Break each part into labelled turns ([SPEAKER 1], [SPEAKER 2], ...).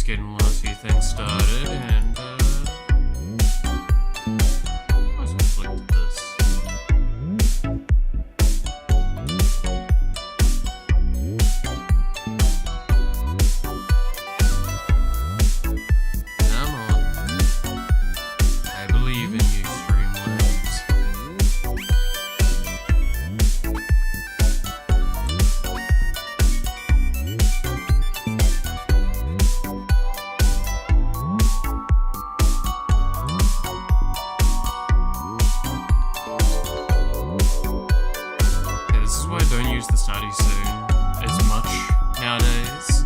[SPEAKER 1] getting one or two things started, and might as well flick to this. Come on. I believe in you, Streamlabs. This is why I don't use the study soon as much nowadays.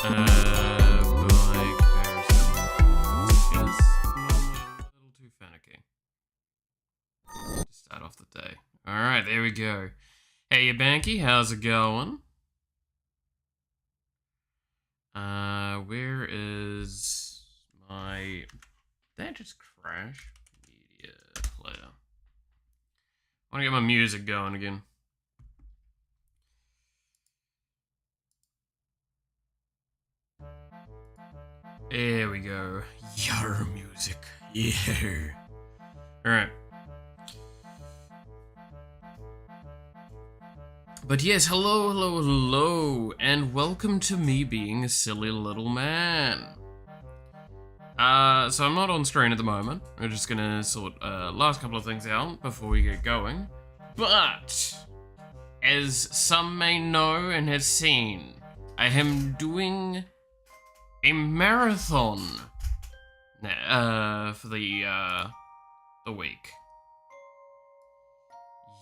[SPEAKER 1] Like, because I'm a little too finicky to start off the day. Alright, there we go. Hey, you Banky, how's it going? Where is my... Did that just crash? Media player. I want to get my music going again. There we go. Your music. Yeah. Alright. But yes, hello, and welcome to me being a silly little man. So I'm not on screen at the moment. We're just gonna sort last couple of things out before we get going. But, as some may know and have seen, I am doing a marathon for the week.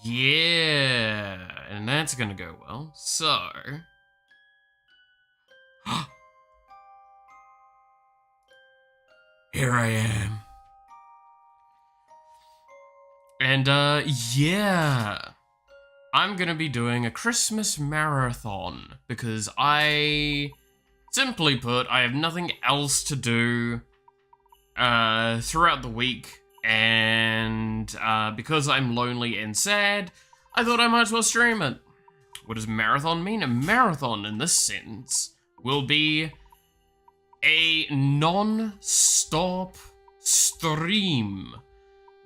[SPEAKER 1] Yeah, and that's gonna go well. So, here I am. And yeah, I'm gonna be doing a Christmas marathon because simply put, I have nothing else to do throughout the week, and because I'm lonely and sad, I thought I might as well stream it. What does marathon mean? A marathon, in this sentence, will be a non-stop stream.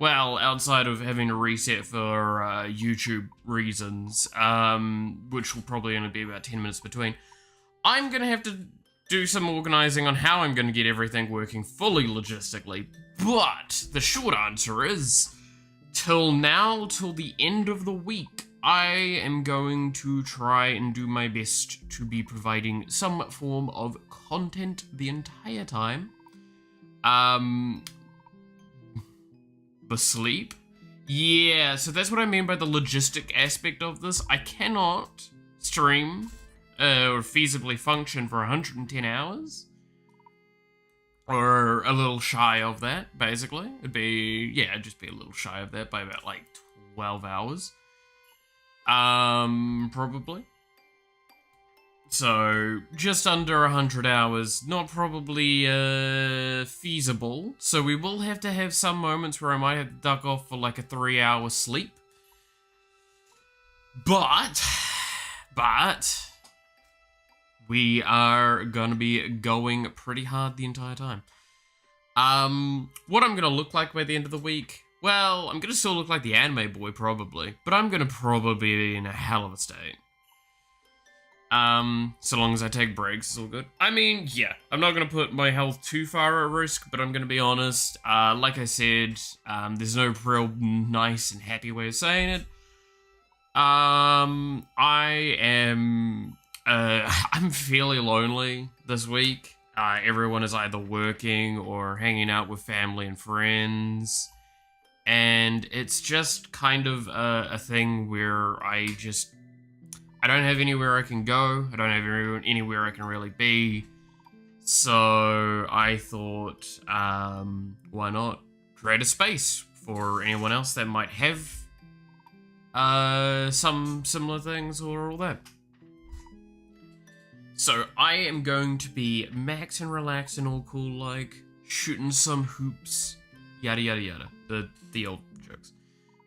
[SPEAKER 1] Well, outside of having to reset for YouTube reasons, which will probably only be about 10 minutes between, I'm gonna have to do some organizing on how I'm gonna get everything working fully logistically. But the short answer is, till the end of the week, I am going to try and do my best to be providing some form of content the entire time. The sleep? Yeah, so that's what I mean by the logistic aspect of this. I cannot stream or feasibly function for 110 hours. Or a little shy of that, basically. It'd just be a little shy of that by about, like, 12 hours. Probably. So, just under 100 hours, not probably, feasible. So we will have to have some moments where I might have to duck off for, like, a 3-hour sleep. But, we are gonna be going pretty hard the entire time. What I'm gonna look like by the end of the week? Well, I'm gonna still look like the anime boy, probably. But I'm gonna probably be in a hell of a state. So long as I take breaks, it's all good. I mean, yeah, I'm not gonna put my health too far at risk, but I'm gonna be honest. Like I said, there's no real nice and happy way of saying it. I'm fairly lonely this week. Everyone is either working or hanging out with family and friends. And it's just kind of a thing where I don't have anywhere I can go. I don't have anywhere I can really be. So I thought, why not create a space for anyone else that might have some similar things or all that. So I am going to be max and relaxed and all cool, like shooting some hoops, yada yada yada. The old jokes,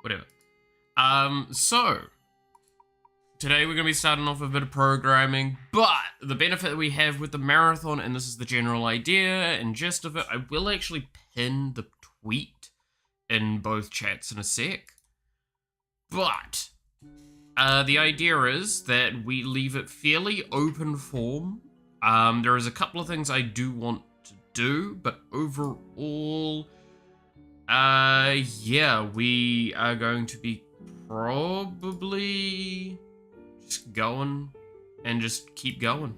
[SPEAKER 1] whatever. So today we're going to be starting off with a bit of programming, but the benefit that we have with the marathon, and this is the general idea and gist of it, I will actually pin the tweet in both chats in a sec. But the idea is that we leave it fairly open form. There is a couple of things I do want to do, but overall, yeah, we are going to be probably just going and just keep going.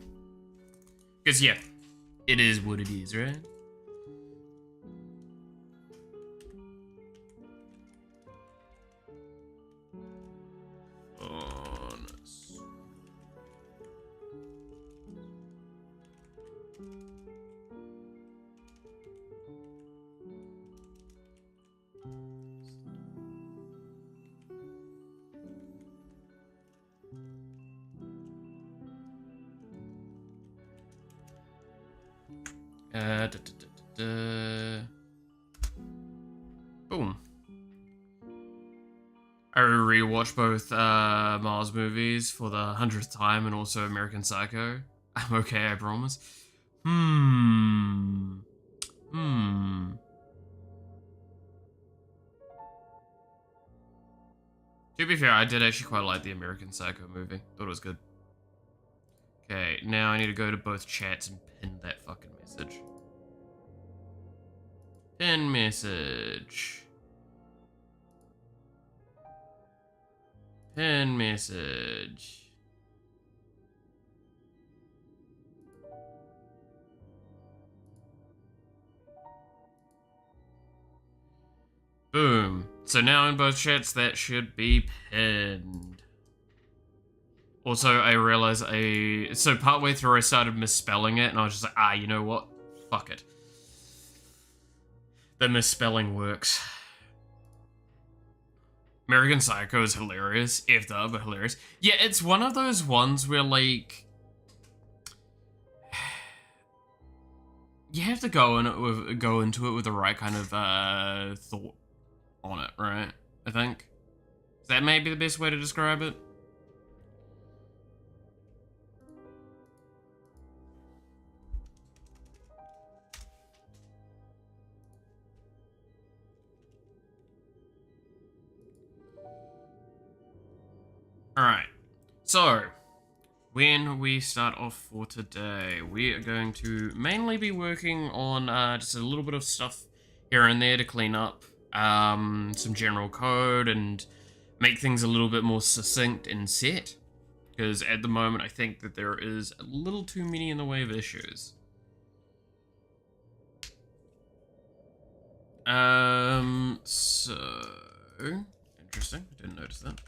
[SPEAKER 1] Because, yeah, it is what it is, right? Boom. I rewatched both Mars movies for the 100th time and also American Psycho. I'm okay, I promise. To be fair, I did actually quite like the American Psycho movie. Thought it was good. Okay, now I need to go to both chats and pin that fucking message. Pin message. Pin message. Boom. So now in both chats, that should be pinned. Also, I realized so partway through I started misspelling it, and I was just like, you know what? Fuck it. The misspelling works. American Psycho is hilarious. Effed up, but hilarious. Yeah, it's one of those ones where, like, you have to go into it with the right kind of thought on it, right? I think. Is that maybe the best way to describe it? Alright, so when we start off for today, we are going to mainly be working on just a little bit of stuff here and there to clean up some general code and make things a little bit more succinct and set, because at the moment I think that there is a little too many in the way of issues. So interesting, I didn't notice that.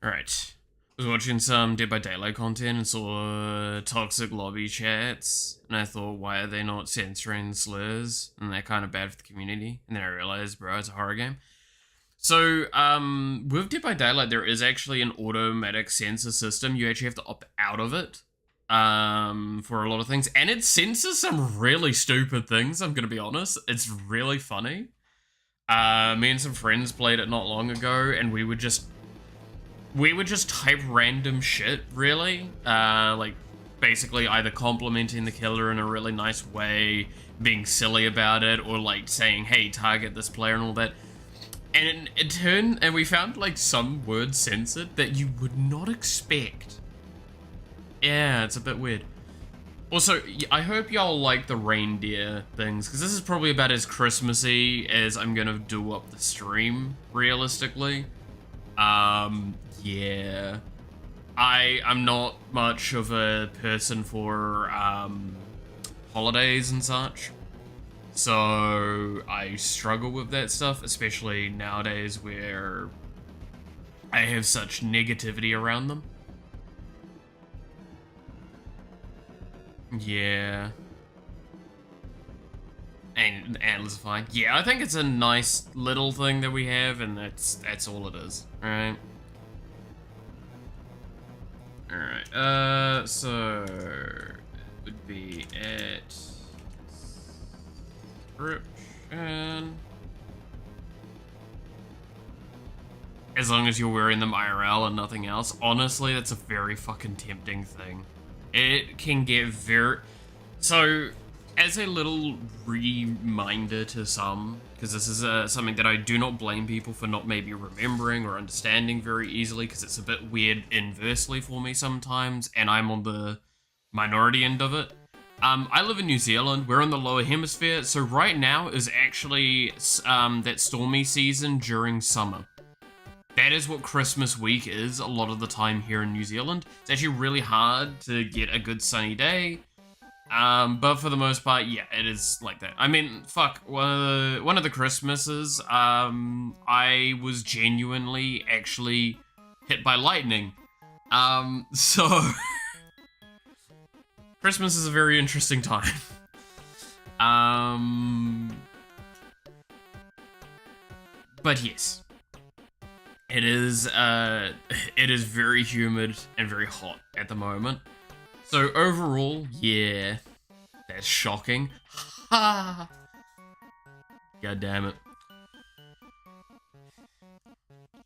[SPEAKER 1] Alright. I was watching some Dead by Daylight content and saw toxic lobby chats, and I thought, why are they not censoring slurs? And they're kind of bad for the community. And then I realized, bro, it's a horror game. So, with Dead by Daylight, there is actually an automatic censor system. You actually have to opt out of it for a lot of things. And it censors some really stupid things, I'm gonna be honest. It's really funny. Me and some friends played it not long ago, and we would just type random shit, really. Like, basically either complimenting the killer in a really nice way, being silly about it, or, like, saying, hey, target this player and all that. And it turned, and we found, like, some words censored that you would not expect. Yeah, it's a bit weird. Also, I hope y'all like the reindeer things, because this is probably about as Christmassy as I'm gonna do up the stream, realistically. Yeah. I'm not much of a person for, holidays and such. So, I struggle with that stuff, especially nowadays where I have such negativity around them. Yeah. And antlers are fine. Yeah, I think it's a nice little thing that we have, and that's all it is, right? Alright, so it would be at description. As long as you're wearing them IRL and nothing else. Honestly, that's a very fucking tempting thing. It can get very... So, as a little reminder to some, because this is something that I do not blame people for not maybe remembering or understanding very easily, because it's a bit weird inversely for me sometimes, and I'm on the minority end of it. I live in New Zealand, we're in the lower hemisphere, so right now is actually that stormy season during summer. That is what Christmas week is a lot of the time here in New Zealand. It's actually really hard to get a good sunny day. But for the most part, yeah, it is like that. I mean, fuck, one of the Christmases, I was genuinely actually hit by lightning. So Christmas is a very interesting time. But yes. It is very humid and very hot at the moment. So overall, yeah, that's shocking. Ha! God damn it.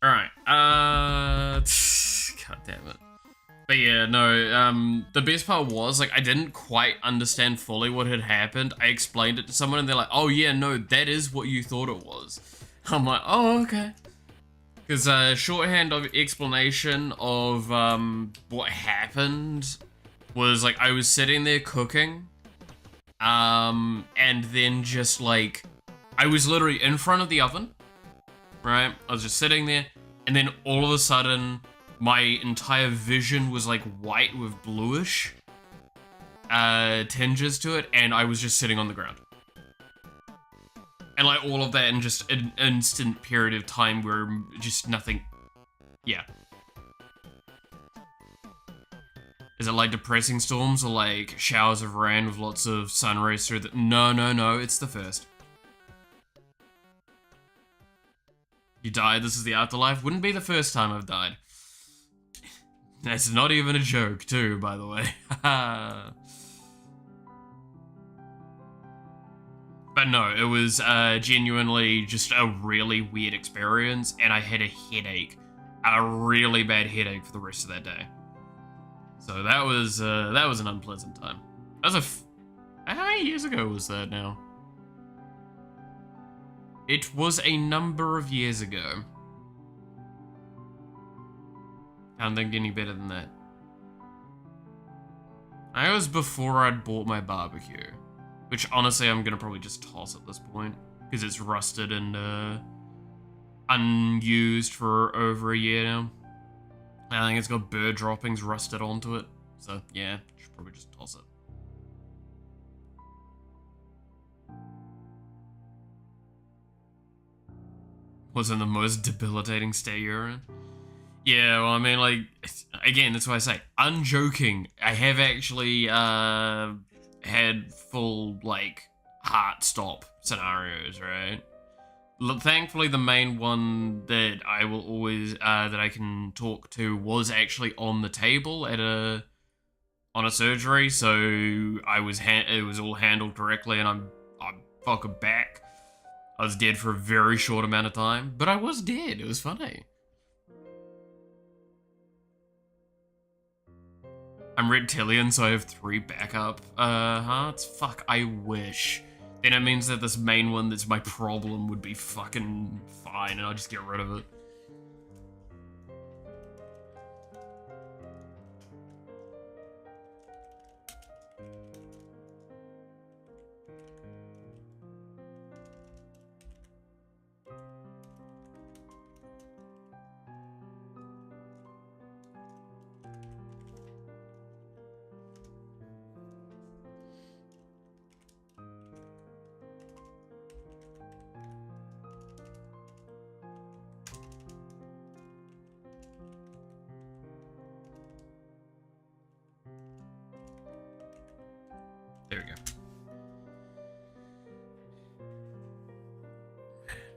[SPEAKER 1] Alright, God damn it. But yeah, no, the best part was, like, I didn't quite understand fully what had happened. I explained it to someone and they're like, oh yeah, no, that is what you thought it was. I'm like, oh, okay. Because shorthand of explanation of what happened was, like, I was sitting there cooking, and then just, like, I was literally in front of the oven, right? I was just sitting there, and then all of a sudden, my entire vision was, like, white with bluish tinges to it, and I was just sitting on the ground. And, like, all of that in just an instant period of time where just nothing... Yeah. Is it like depressing storms or like showers of rain with lots of sun rays through the... No, it's the first. You died, this is the afterlife? Wouldn't be the first time I've died. That's not even a joke, too, by the way. But no, it was genuinely just a really weird experience, and I had a headache. A really bad headache for the rest of that day. So that was an unpleasant time. That was how many years ago was that now? It was a number of years ago. Can't think any better than that. I was before I'd bought my barbecue. Which, honestly, I'm gonna probably just toss at this point. Because it's rusted and, unused for over a year now. I think it's got bird droppings rusted onto it. So, yeah, should probably just toss it. Wasn't the most debilitating state you're in? Yeah, well, I mean, like, again, that's why I say, unjoking, I have actually, had full, like, heart stop scenarios, right? Thankfully, the main one that I will always, that I can talk to was actually on the table at on a surgery, so it was all handled correctly, and I'm fucking back. I was dead for a very short amount of time, but I was dead. It was funny. I'm reptilian, so I have 3 backup hearts. Fuck, I wish. Then it means that this main one that's my problem would be fucking fine, and I'll just get rid of it.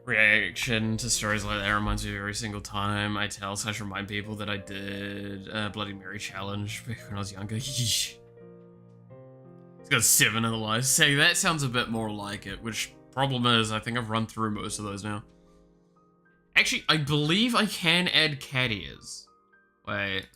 [SPEAKER 1] reaction to stories like that reminds me every single time I tell / remind people that I did Bloody Mary challenge back when I was younger. It's got 7 in the lives. Say that sounds a bit more like it, which problem is I think I've run through most of those now. Actually, I believe I can add cat ears. Wait.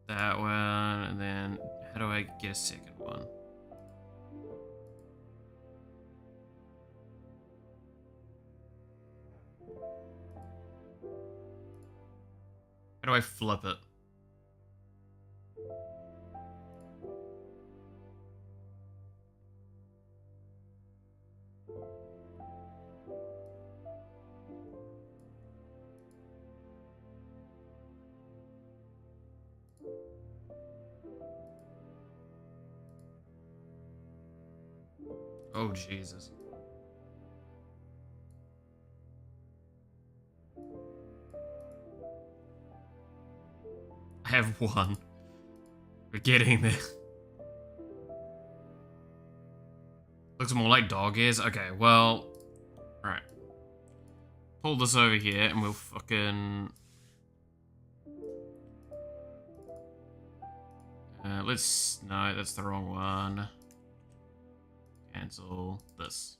[SPEAKER 1] That one, and then how do I get a second one? How do I flip it? Oh, Jesus. I have one. We're getting there. Looks more like dog ears. Okay, well... Alright. Pull this over here and we'll fucking... let's... No, that's the wrong one. Cancel this.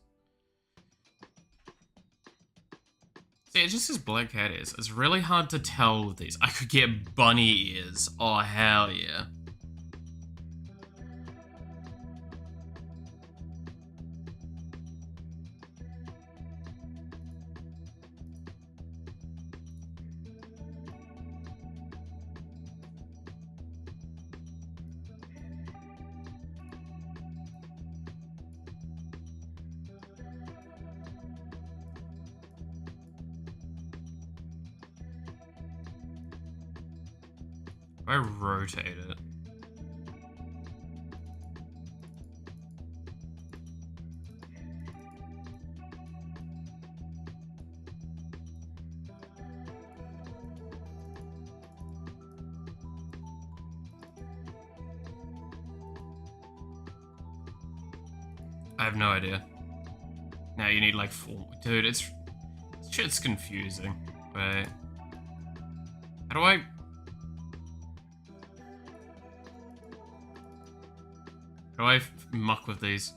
[SPEAKER 1] See, it just says black cat ears. It's really hard to tell with these. I could get bunny ears. Oh, hell yeah. If I rotate it. I have no idea. Now you need like 4. Dude, it's shit's confusing. Wait. How do I... How do I muck with these?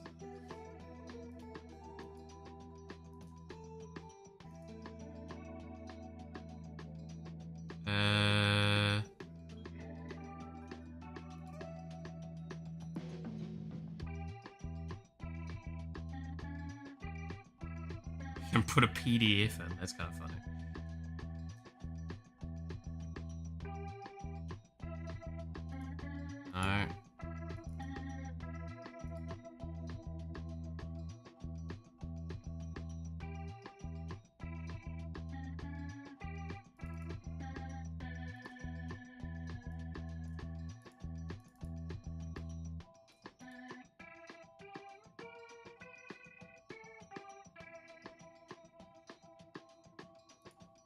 [SPEAKER 1] Can put a PDF in. That's kind of funny. No.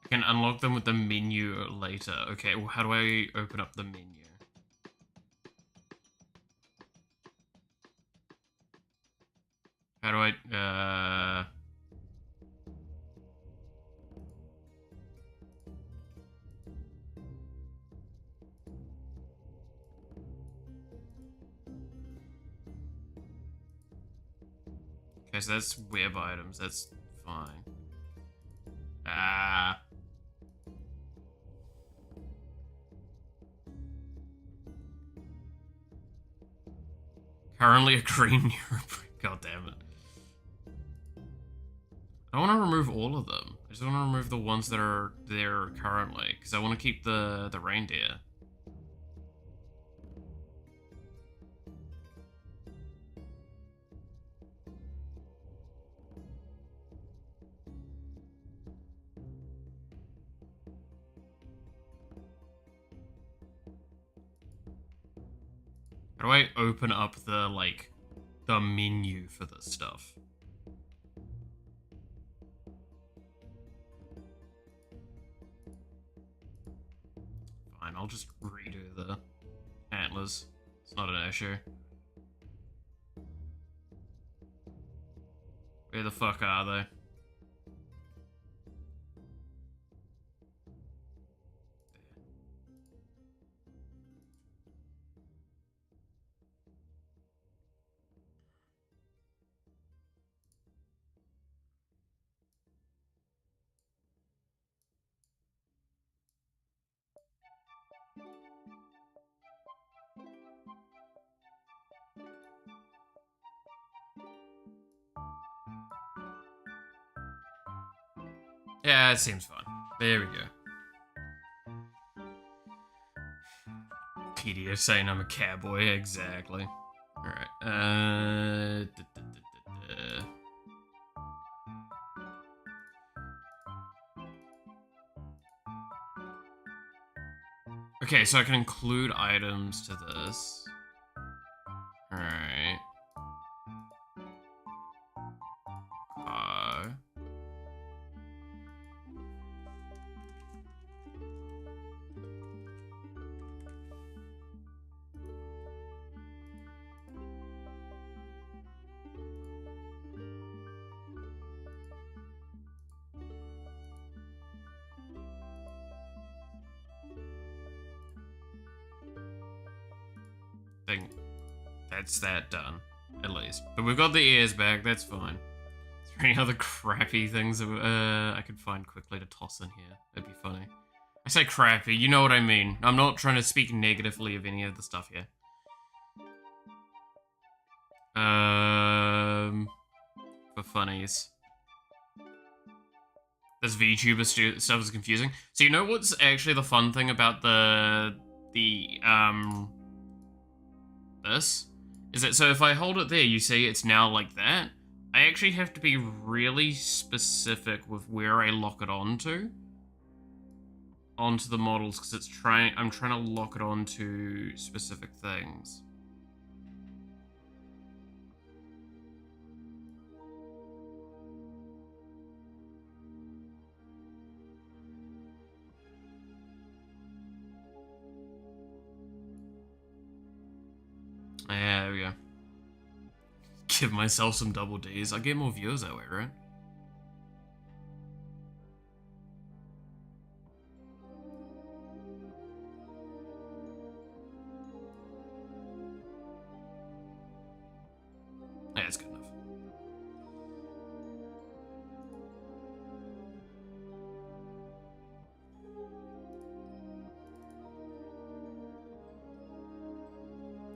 [SPEAKER 1] Can unlock them with the menu later. Okay, well, how do I open up the menu? How do I, Okay, so that's web items. That's fine. Currently a green neuroprint. God damn it. I want to remove all of them. I just want to remove the ones that are there currently, because I want to keep the reindeer. How do I open up the, like, the menu for this stuff? Fine, I'll just redo the antlers. It's not an issue. Where the fuck are they? Yeah, it seems fine. There we go. PDF saying I'm a cowboy, exactly. Alright, Okay, so I can include items to this. Alright. Think that's that done, at least. But we've got the ears back, that's fine. Is there any other crappy things that I could find quickly to toss in here? That'd be funny. I say crappy, you know what I mean. I'm not trying to speak negatively of any of the stuff here. For funnies. This VTuber stuff is confusing. So you know what's actually the fun thing about this? Is that so if I hold it there, you see it's now like that. I actually have to be really specific with where I lock it onto the models, because I'm trying to lock it onto specific things. Yeah, there we go. Give myself some double Ds. I get more viewers that way, right? Yeah, it's good enough.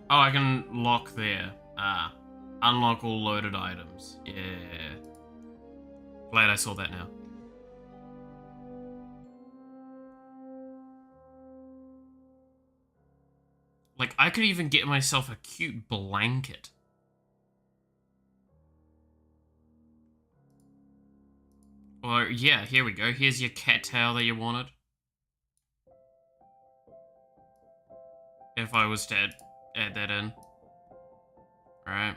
[SPEAKER 1] Oh, I can lock there. Ah. Unlock all loaded items. Yeah. Glad I saw that now. Like, I could even get myself a cute blanket. Or, yeah, here we go. Here's your cat tail that you wanted. If I was to add that in. Alright.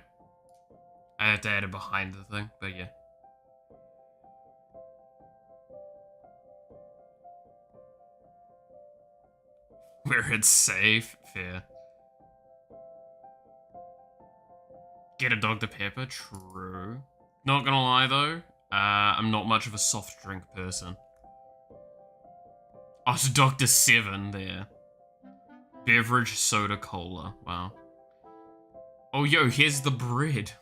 [SPEAKER 1] I have to add it behind the thing, but yeah. Where it's safe. Fair. Get a Dr. Pepper. True. Not gonna lie, though. I'm not much of a soft drink person. Oh, it's Dr. 7 there. Beverage soda cola. Wow. Oh, yo, here's the bread.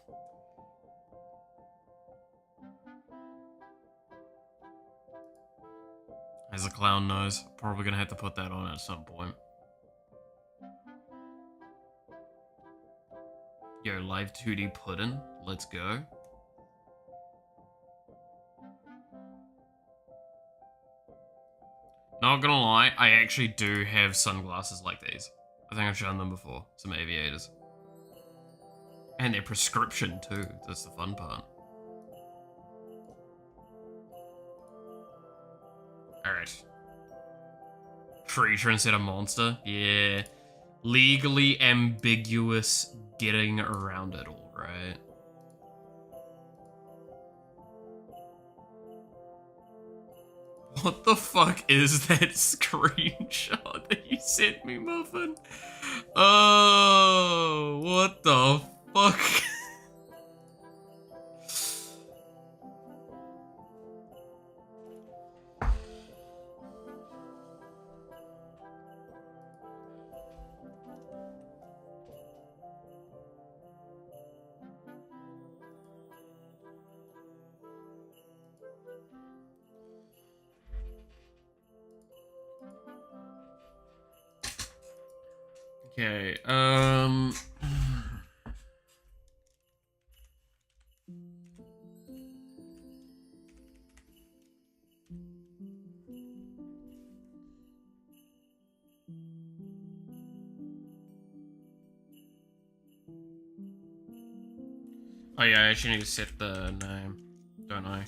[SPEAKER 1] Has a clown nose. Probably gonna have to put that on at some point. Yo, live 2D pudding. Let's go. Not gonna lie, I actually do have sunglasses like these. I think I've shown them before. Some aviators. And they're prescription too. That's the fun part. Alright. Creature instead of monster? Yeah. legally ambiguous getting around it all, right? What the fuck is that screenshot that you sent me, Muffin? Oh, what the fuck? Okay, oh yeah, I actually need to set the name, don't I?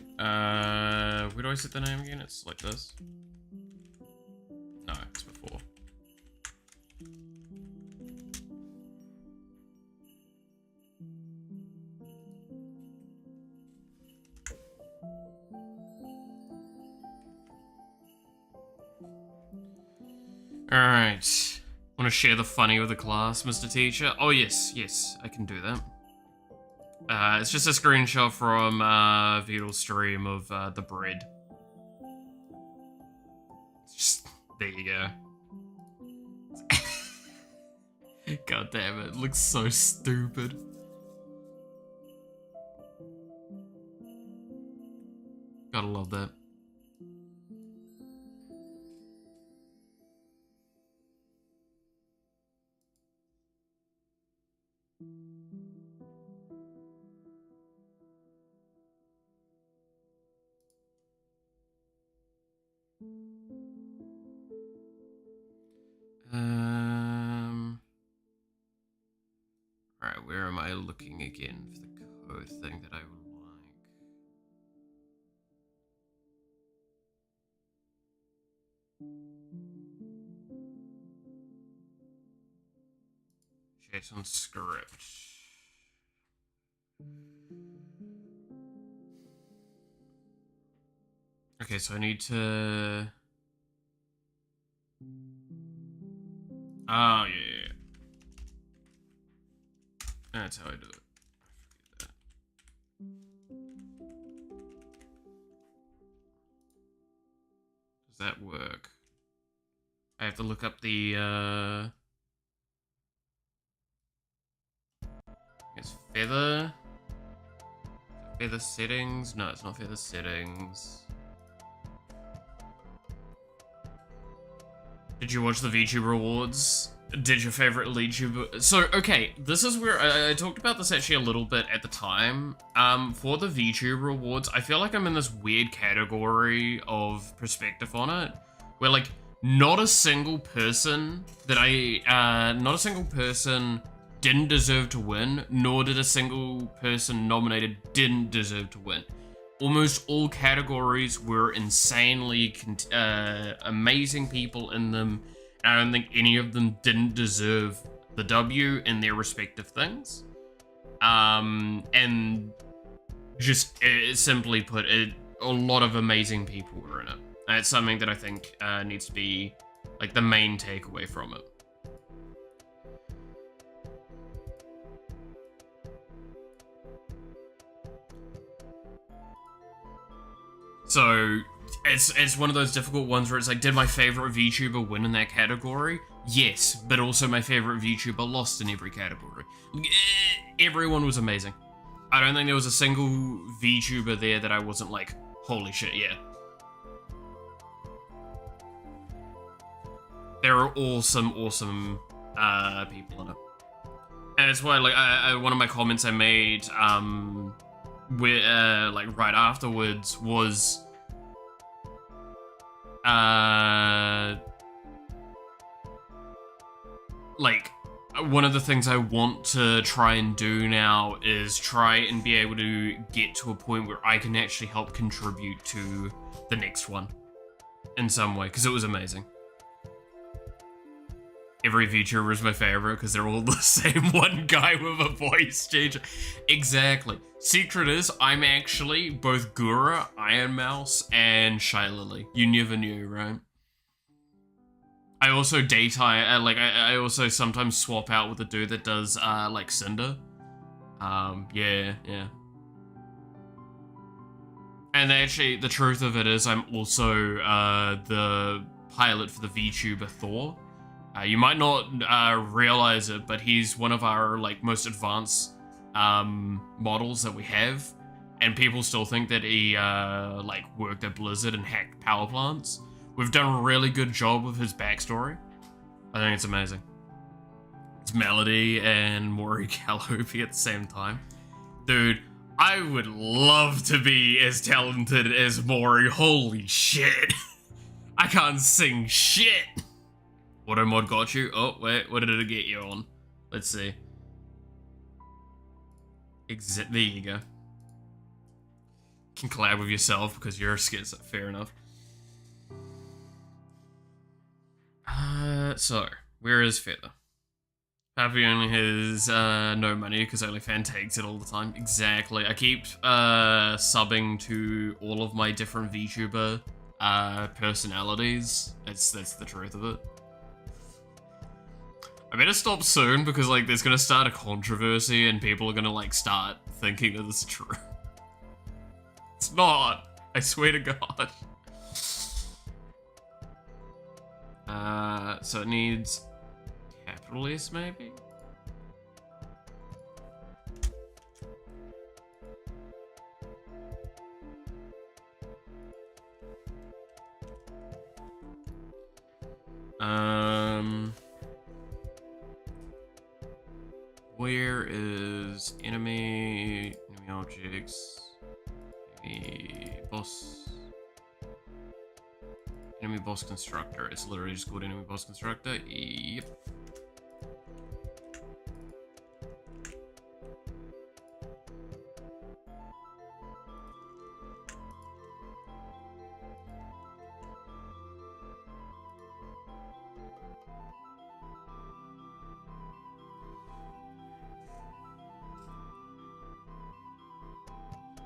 [SPEAKER 1] Where do I set the name again? It's like this. No, it's before. Alright. Want to share the funny with the class, Mr. Teacher? Oh yes, yes, I can do that. It's just a screenshot from Vtuber's stream of the bread. Just, there you go. God damn it looks so stupid. Gotta love that. Alright, where am I looking again for the code thing that I would like? JSON script. Okay, so I need to... Oh, yeah. That's how I do it. I forget that. Does that work? I have to look up the, it's feather? Feather settings? No, it's not feather settings. Did you watch the VTuber Awards? Did your favorite VTuber... So, okay, this is where I talked about this actually a little bit at the time. For the VTuber Awards, I feel like I'm in this weird category of perspective on it, where, like, not a single person didn't deserve to win, nor did a single person nominated didn't deserve to win. Almost all categories were insanely amazing people in them. I don't think any of them didn't deserve the W in their respective things. And just simply put, a lot of amazing people were in it. And it's something that I think needs to be like the main takeaway from it. So it's one of those difficult ones where it's like, did my favorite VTuber win in that category? Yes, but also my favorite VTuber lost in every category. Everyone was amazing. I don't think there was a single VTuber there that I wasn't like, holy shit, yeah. There are awesome people in it. And it's why, like, one of my comments I made, where, like, right afterwards was, like, one of the things I want to try and do now is try and be able to get to a point where I can actually help contribute to the next one in some way, because it was amazing. every VTuber is my favorite because they're all the same one guy with a voice changer. Exactly. Secret is, I'm actually both Gura, Iron Mouse, and Shy Lily. You never knew, right? I also daytime, I also sometimes swap out with a dude that does, like Cinder. Yeah. And actually, the truth of it is, I'm also, the pilot for the VTuber Thor. You might not, realize it, but he's one of our, like, most advanced, models that we have. And people still think that he, like, worked at Blizzard and hacked power plants. We've done a really good job with his backstory. I think it's amazing. It's Melody and Maury Calliope at the same time. Dude, I would love to be as talented as Maury. Holy shit. I can't sing shit. Auto mod got you? Oh, wait, what did it get you on? Let's see. There you go. Can collab with yourself because you're a skit, fair enough. So, where is Feather? Pappy only has, no money because OnlyFans takes it all the time. Exactly. I keep, subbing to all of my different VTuber, personalities. That's the truth of it. I better stop soon because, like, there's gonna start a controversy and people are gonna, like, start thinking that it's true. It's not. I swear to God. So it needs capital S, maybe? Where is enemy objects, enemy boss constructor? It's literally just called enemy boss constructor. Yep.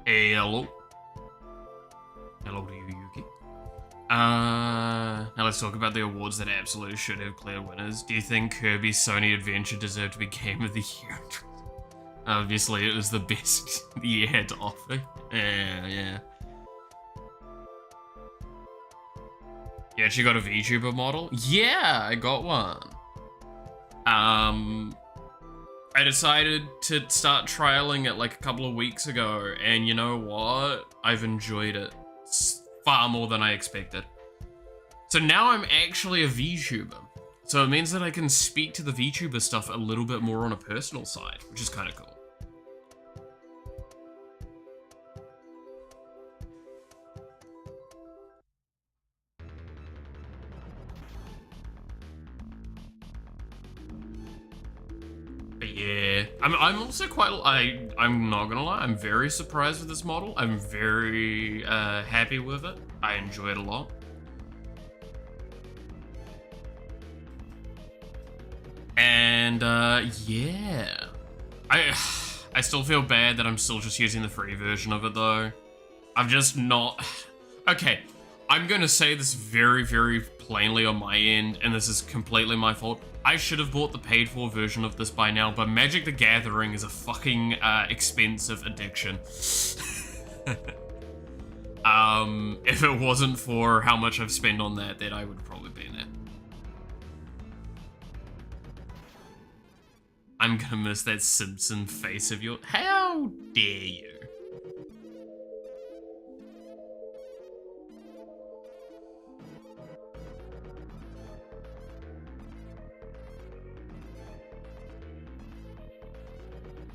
[SPEAKER 1] Hello. Hello to you, Yuki. Now let's talk about the awards that absolutely should have clear winners. Do you think Kirby's Sony Adventure deserved to be Game of the Year? Obviously, it was the best the year had to offer. Yeah. You actually got a VTuber model? Yeah, I got one. I decided to start trialing it like a couple of weeks ago, and you know what? I've enjoyed it far more than I expected. So now I'm actually a VTuber. So it means that I can speak to the VTuber stuff a little bit more on a personal side, which is kind of cool. But yeah, I'm also quite, I'm not gonna lie, I'm very surprised with this model. I'm very happy with it. I enjoy it a lot. And yeah, I still feel bad that I'm still just using the free version of it though. I'm just not, okay, I'm gonna say this very, very plainly on my end, and this is completely my fault. I should have bought the paid for version of this by now, but Magic the Gathering is a fucking expensive addiction. If it wasn't for how much I've spent on that, then I would have probably been there. I'm gonna miss that Simpson face of yours. How dare you?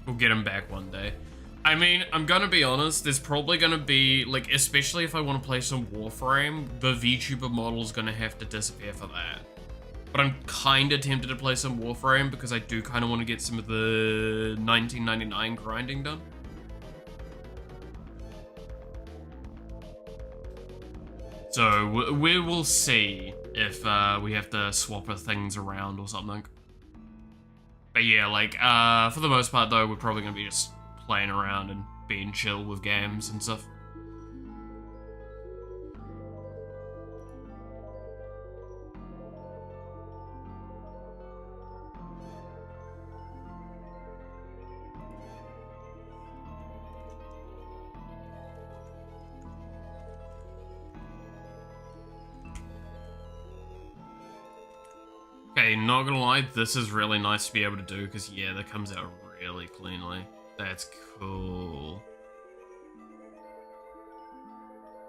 [SPEAKER 1] We'll get him back one day. I mean, I'm gonna be honest, there's probably gonna be, like, especially if I want to play some Warframe, the VTuber model's gonna have to disappear for that. But I'm kinda tempted to play some Warframe because I do kinda want to get some of the 1999 grinding done. So, we will see. if we have to swap things around or something. But yeah, like, for the most part, though, we're probably going to be just playing around and being chill with games and stuff. Okay, not gonna lie, this is really nice to be able to do, because yeah, that comes out really cleanly. That's cool.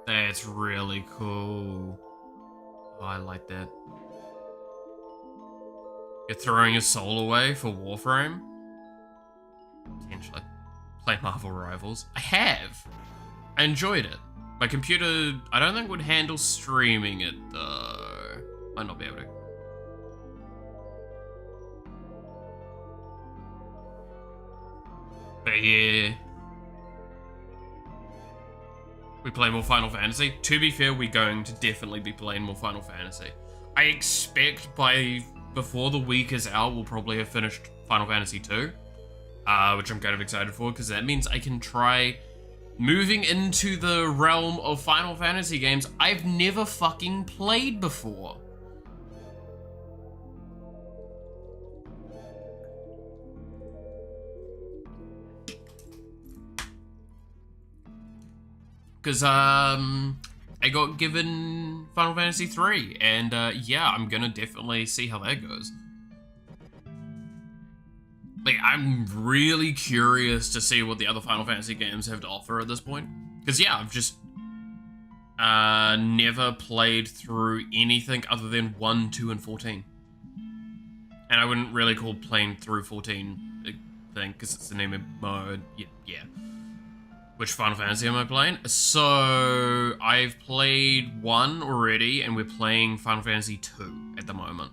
[SPEAKER 1] That's really cool. Oh, I like that. You're throwing your soul away for Warframe? Potentially. Play Marvel Rivals. I have! I enjoyed it. My computer, I don't think would handle streaming it, though. Might not be able to. But yeah. We play more Final Fantasy. To be fair, we're going to definitely be playing more Final Fantasy. I expect before the week is out, we'll probably have finished Final Fantasy 2. Which I'm kind of excited for, because that means I can try moving into the realm of Final Fantasy games I've never fucking played before. Because, I got given Final Fantasy 3, and, yeah, I'm gonna definitely see how that goes. Like, I'm really curious to see what the other Final Fantasy games have to offer at this point. Because, yeah, I've just, never played through anything other than 1, 2, and 14. And I wouldn't really call playing through 14 a thing, because it's the name of mode. Yeah. Which Final Fantasy am I playing? So, I've played 1 already, and we're playing Final Fantasy 2 at the moment.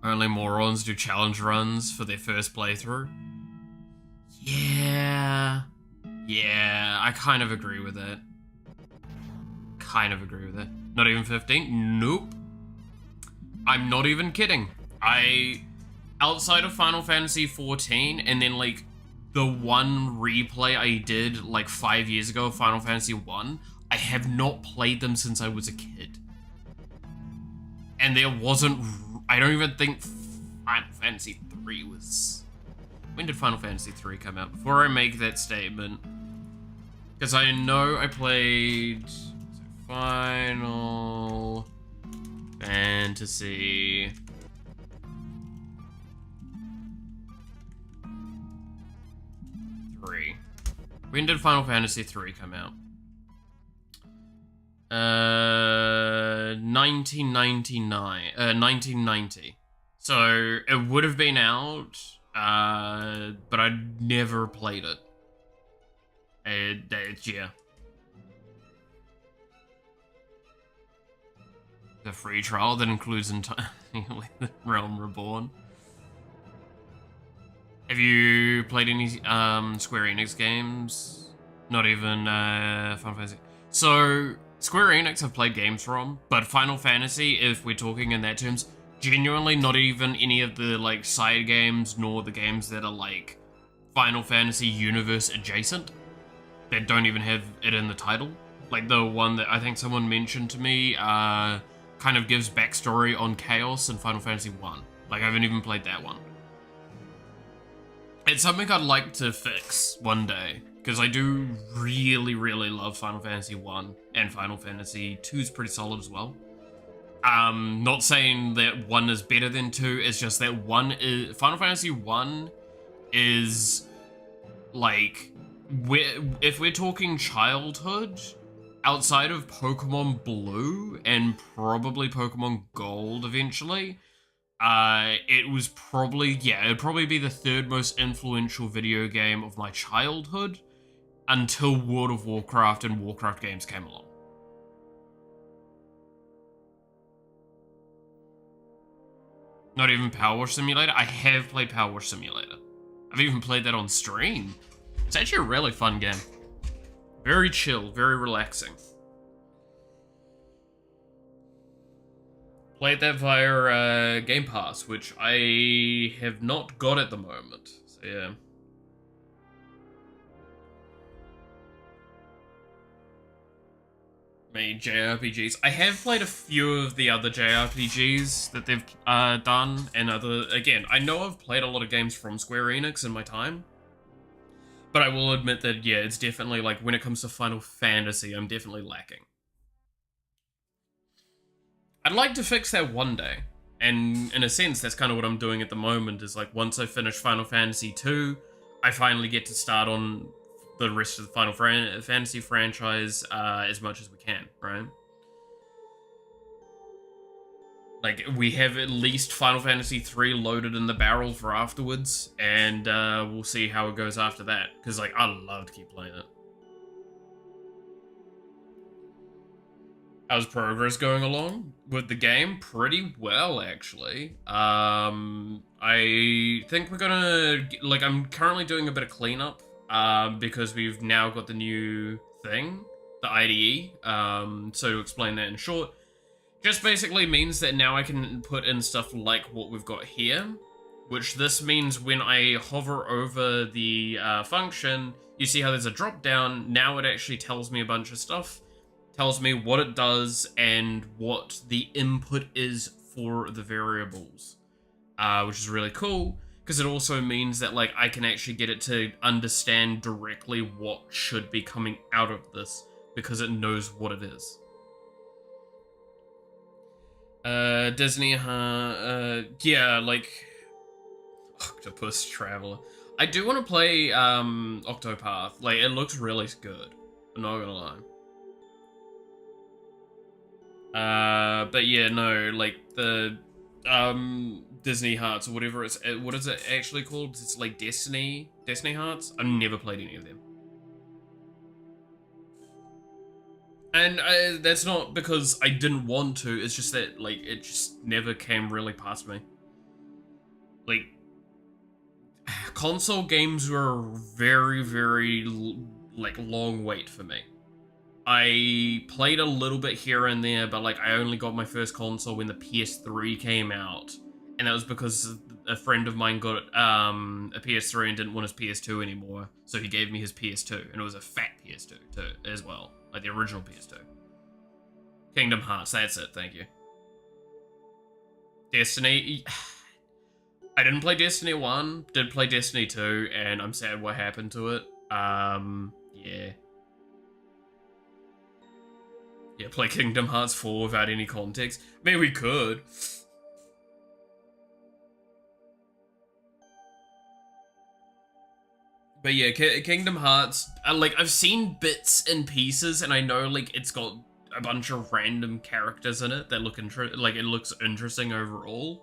[SPEAKER 1] Only morons do challenge runs for their first playthrough. Yeah, I kind of agree with that. Not even 15? Nope. I'm not even kidding. Outside of Final Fantasy 14, and then, like, the one replay I did, like, 5 years ago, Final Fantasy 1, I have not played them since I was a kid. And there wasn't... I don't even think Final Fantasy 3 was... When did Final Fantasy 3 come out? Before I make that statement. Because I know I played... Final... Fantasy... When did Final Fantasy 3 come out? 1990. So it would have been out, but I never played it. Yeah. The free trial that includes entirely Realm Reborn. Have you played any Square Enix games? Not even Final Fantasy. So, Square Enix have played games from, but Final Fantasy, if we're talking in that terms, genuinely not even any of the like side games, nor the games that are like Final Fantasy universe adjacent, that don't even have it in the title. Like the one that I think someone mentioned to me, kind of gives backstory on Chaos in Final Fantasy 1. Like, I haven't even played that one. It's something I'd like to fix one day, because I do really, really love Final Fantasy 1, and Final Fantasy 2 is pretty solid as well. Not saying that 1 is better than 2, it's just that Final Fantasy 1 is, like, if we're talking childhood, outside of Pokemon Blue, and probably Pokemon Gold eventually, it was probably, it'd probably be the third most influential video game of my childhood until World of Warcraft and Warcraft games came along. Not even Power Wash Simulator? I have played Power Wash Simulator. I've even played that on stream. It's actually a really fun game. Very chill, very relaxing. Played that via Game Pass, which I have not got at the moment. So yeah. Made JRPGs. I have played a few of the other JRPGs that they've done, and again, I know I've played a lot of games from Square Enix in my time, but I will admit that, yeah, it's definitely, like, when it comes to Final Fantasy, I'm definitely lacking. I'd like to fix that one day, and in a sense, that's kind of what I'm doing at the moment, is like, once I finish Final Fantasy 2, I finally get to start on the rest of the Final Fantasy franchise as much as we can, right? Like, we have at least Final Fantasy 3 loaded in the barrel for afterwards, and we'll see how it goes after that, because, like, I'd love to keep playing it. How's progress going along with the game? Pretty well, actually. I think we're gonna, like, I'm currently doing a bit of cleanup, because we've now got the new thing, the IDE. So to explain that in short, just basically means that now I can put in stuff like what we've got here, which this means when I hover over the function, you see how there's a drop down. Now it actually tells me a bunch of stuff. Tells me what it does and what the input is for the variables, which is really cool, because it also means that, like, I can actually get it to understand directly what should be coming out of this, because it knows what it is. Disney, yeah, like, Octopus Traveler. I do want to play, Octopath. Like, it looks really good. I'm not gonna lie. But yeah, no, like, the, Disney Hearts or whatever it's, what is it actually called? It's like Destiny Hearts? I've never played any of them. And that's not because I didn't want to, it's just that, like, it just never came really past me. Like, console games were very, very, like, long wait for me. I played a little bit here and there, but, like, I only got my first console when the PS3 came out. And that was because a friend of mine got a PS3 and didn't want his PS2 anymore. So he gave me his PS2, and it was a fat PS2 too, as well. Like the original PS2. Kingdom Hearts, that's it, thank you. Destiny... I didn't play Destiny 1, did play Destiny 2, and I'm sad what happened to it. Yeah. Yeah, play Kingdom Hearts 4 without any context. Maybe we could. But yeah, Kingdom Hearts, like, I've seen bits and pieces, and I know, like, it's got a bunch of random characters in it that look it looks interesting overall.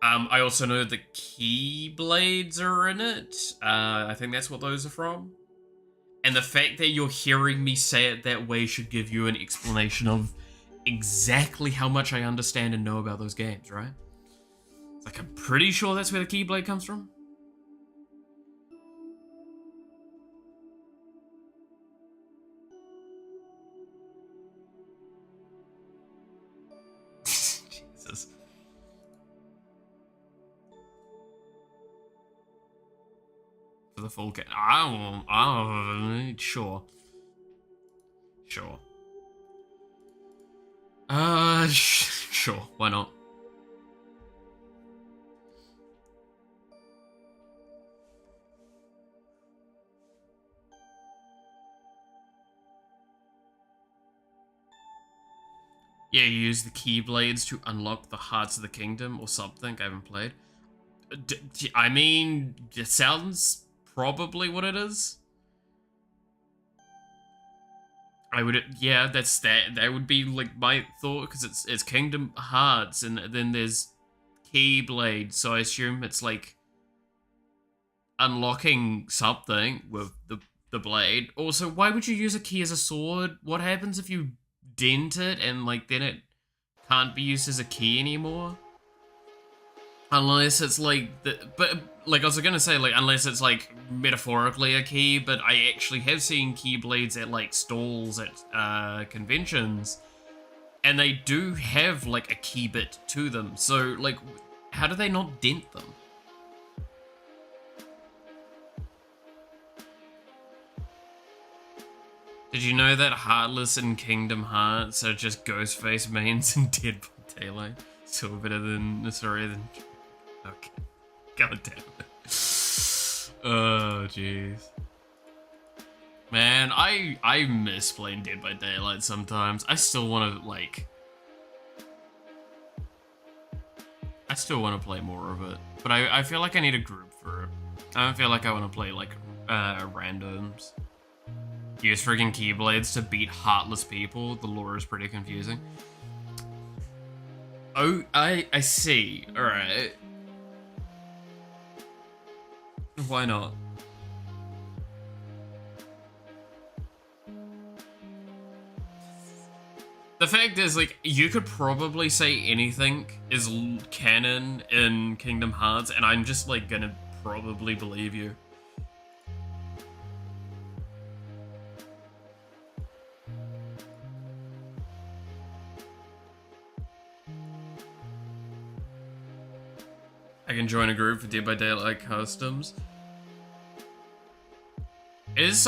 [SPEAKER 1] I also know the Keyblades are in it. I think that's what those are from. And the fact that you're hearing me say it that way should give you an explanation of exactly how much I understand and know about those games, right? It's like, I'm pretty sure that's where the Keyblade comes from. Jesus. For the full game. Sure. Sure. Sure, why not? Yeah, you use the Keyblades to unlock the Hearts of the Kingdom or something. I haven't played. I mean, it sounds probably what it is. I would, yeah, that would be, like, my thought, because it's Kingdom Hearts, and then there's Keyblade, so I assume it's, like, unlocking something with the blade. Also, why would you use a key as a sword? What happens if you dent it, and, like, then it can't be used as a key anymore? Unless it's, like, but, like I was gonna say, like, unless it's like metaphorically a key, but I actually have seen keyblades at like stalls at conventions, and they do have like a key bit to them. So like, how do they not dent them? Did you know that Heartless and Kingdom Hearts are just Ghostface mains in Dead by Daylight? Still better than, sorry, than... Okay. God damn it. Oh, jeez. Man, I miss playing Dead by Daylight sometimes. I still want to, like... I still want to play more of it. But I feel like I need a group for it. I don't feel like I want to play, like, randoms. Use friggin' keyblades to beat heartless people. The lore is pretty confusing. Oh, I see. Alright. Why not? The fact is, like, you could probably say anything is canon in Kingdom Hearts, and I'm just, like, gonna probably believe you. I can join a group for Dead by Daylight customs. It is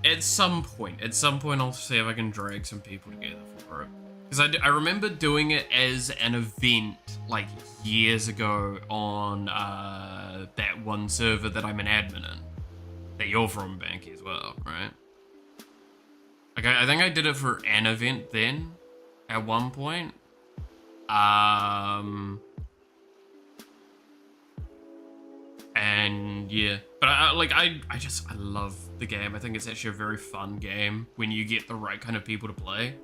[SPEAKER 1] at some point I'll see if I can drag some people together for it. Because I remember doing it as an event like years ago on that one server that I'm an admin in. That you're from, Banky, as well, right? Okay, I think I did it for an event then, at one point. And yeah, but I love the game. I think it's actually a very fun game when you get the right kind of people to play.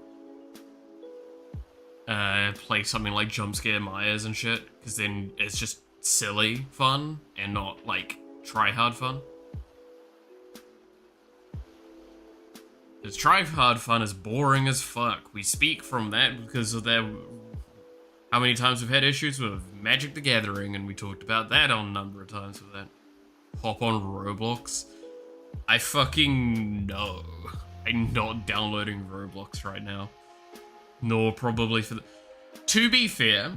[SPEAKER 1] Play something like Jump Scare Myers and shit, because then it's just silly fun and not like try hard fun. Because try hard fun is boring as fuck. We speak from that because of that. How many times we've had issues with Magic the Gathering, and we talked about that on a number of times with that. Hop on Roblox. I fucking know. I'm not downloading Roblox right now. Nor probably for the... To be fair,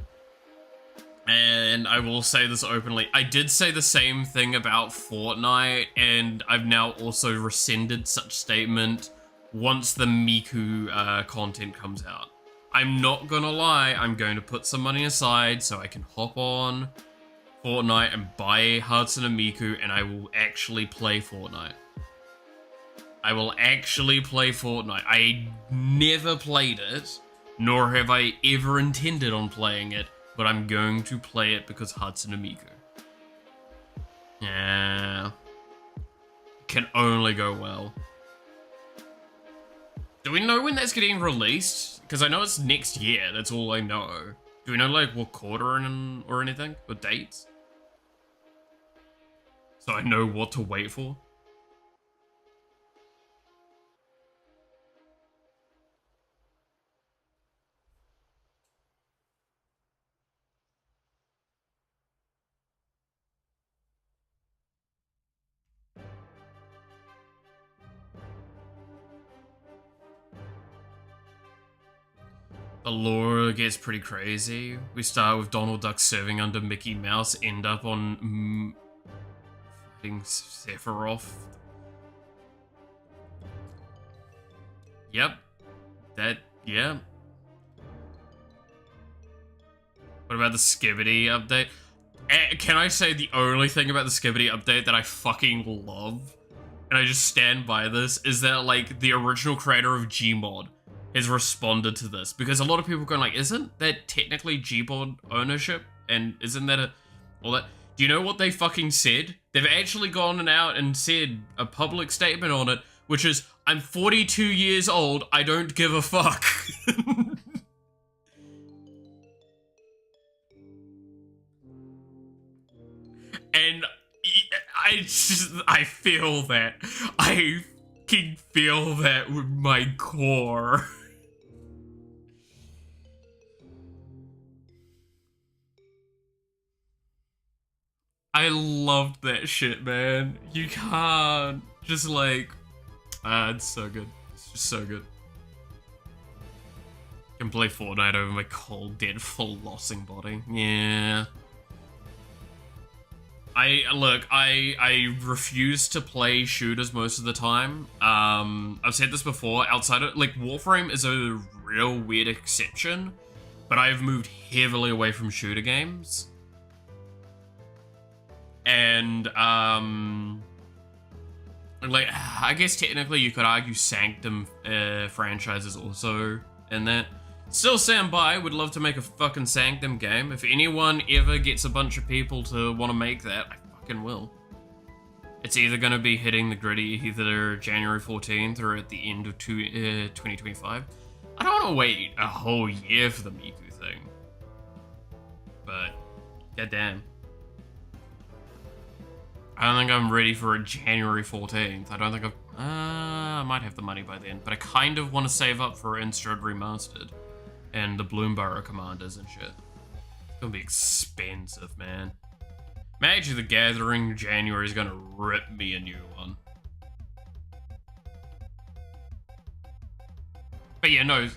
[SPEAKER 1] and I will say this openly, I did say the same thing about Fortnite, and I've now also rescinded such statement once the Miku content comes out. I'm not gonna lie, I'm going to put some money aside so I can hop on Fortnite and buy Hatsune Miku, and I will actually play Fortnite. I will actually play Fortnite. I never played it, nor have I ever intended on playing it, but I'm going to play it because Hatsune Miku. Yeah. Can only go well. Do we know when that's getting released? Because I know it's next year, that's all I know. Do we know, like, what quarter or anything? Or dates? So I know what to wait for? The lore gets pretty crazy. We start with Donald Duck serving under Mickey Mouse, end up on fighting Sephiroth. Yep. Yeah. What about the Skibidi update? Can I say the only thing about the Skibidi update that I fucking love, and I just stand by this, is that, like, the original creator of Gmod has responded to this, because a lot of people are going like, isn't that technically Gmod ownership? And isn't that all that? Do you know what they fucking said? They've actually gone out and said a public statement on it, which is, I'm 42 years old, I don't give a fuck. And I feel that. I can feel that with my core. I loved that shit, man. You can't just like, it's so good. It's just so good. Can play Fortnite over my cold, dead, flossing body. Yeah. I refuse to play shooters most of the time. I've said this before, outside of, like, Warframe is a real weird exception, but I've moved heavily away from shooter games. And, like, I guess technically you could argue Sanctum franchise is also in that. Still stand by, would love to make a fucking Sanctum game. If anyone ever gets a bunch of people to want to make that, I fucking will. It's either going to be hitting the gritty either January 14th or at the end of 2025. I don't want to wait a whole year for the Miku thing. But, goddamn. I don't think I'm ready for a January 14th. I don't think I might have the money by then. But I kind of want to save up for Instrad Remastered. And the Bloomborough Commanders and shit. It's gonna be expensive, man. Magic the Gathering January is gonna rip me a new one. But yeah, no,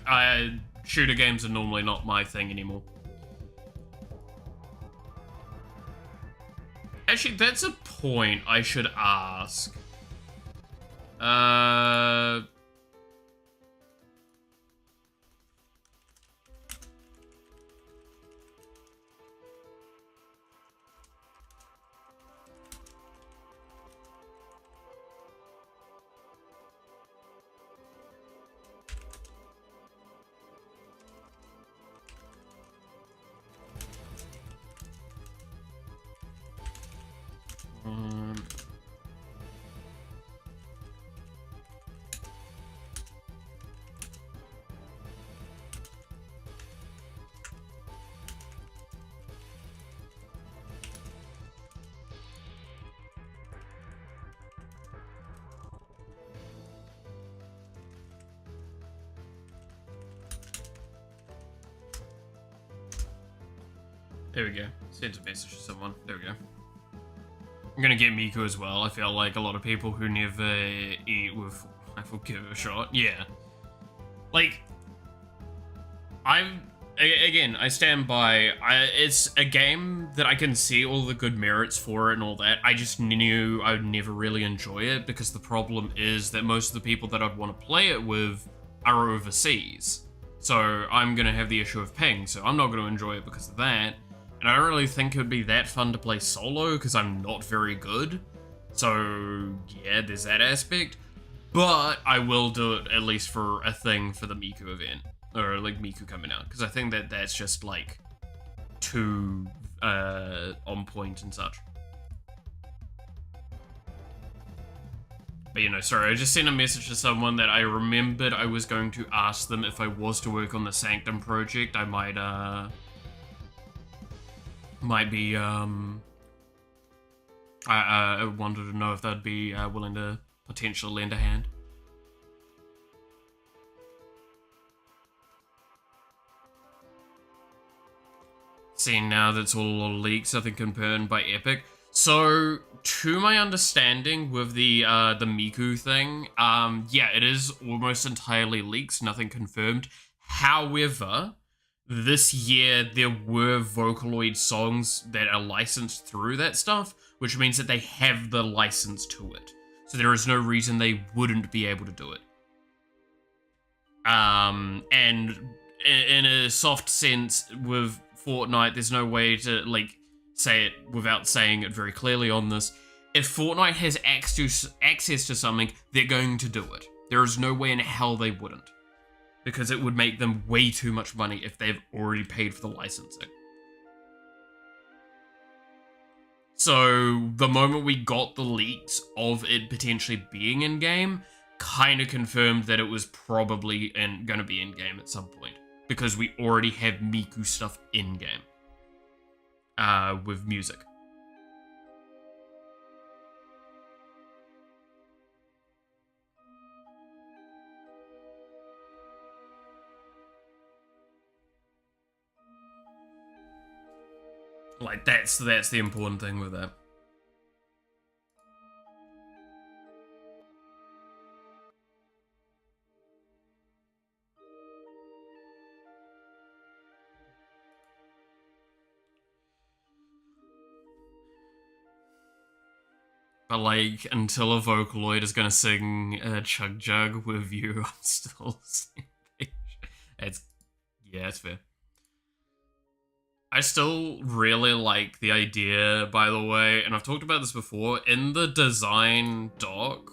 [SPEAKER 1] shooter games are normally not my thing anymore. Actually, that's a point I should ask. There we go. Send a message to someone. There we go. I'm gonna get Miku as well. I feel like a lot of people who never eat with I will give it a shot. Yeah. Like, I stand by, it's a game that I can see all the good merits for it and all that. I just knew I would never really enjoy it because the problem is that most of the people that I'd want to play it with are overseas. So I'm gonna have the issue of ping, so I'm not gonna enjoy it because of that. And I don't really think it would be that fun to play solo because I'm not very good. So yeah, there's that aspect. But I will do it at least for a thing for the Miku event. Or like Miku coming out. Because I think that that's just like too on point and such. But you know, sorry, I just sent a message to someone that I remembered I was going to ask them if I was to work on the Sanctum project. I might be, I wanted to know if they'd be willing to potentially lend a hand. Seeing now that's all leaks, I think confirmed by Epic. So, to my understanding with the Miku thing, yeah, it is almost entirely leaks, nothing confirmed. However, this year there were Vocaloid songs that are licensed through that stuff, which means that they have the license to it. So there is no reason they wouldn't be able to do it. And in a soft sense with Fortnite, there's no way to like say it without saying it very clearly on this. If Fortnite has access to something, they're going to do it. There is no way in hell they wouldn't. Because it would make them way too much money if they've already paid for the licensing. So the moment we got the leaks of it potentially being in-game, kind of confirmed that it was probably going to be in-game at some point. Because we already have Miku stuff in-game. With music. Like, that's the important thing with that. But like, until a Vocaloid is gonna sing Chug Jug with you, I'm still same page. It's, yeah, it's fair. I still really like the idea, by the way, and I've talked about this before, in the design doc,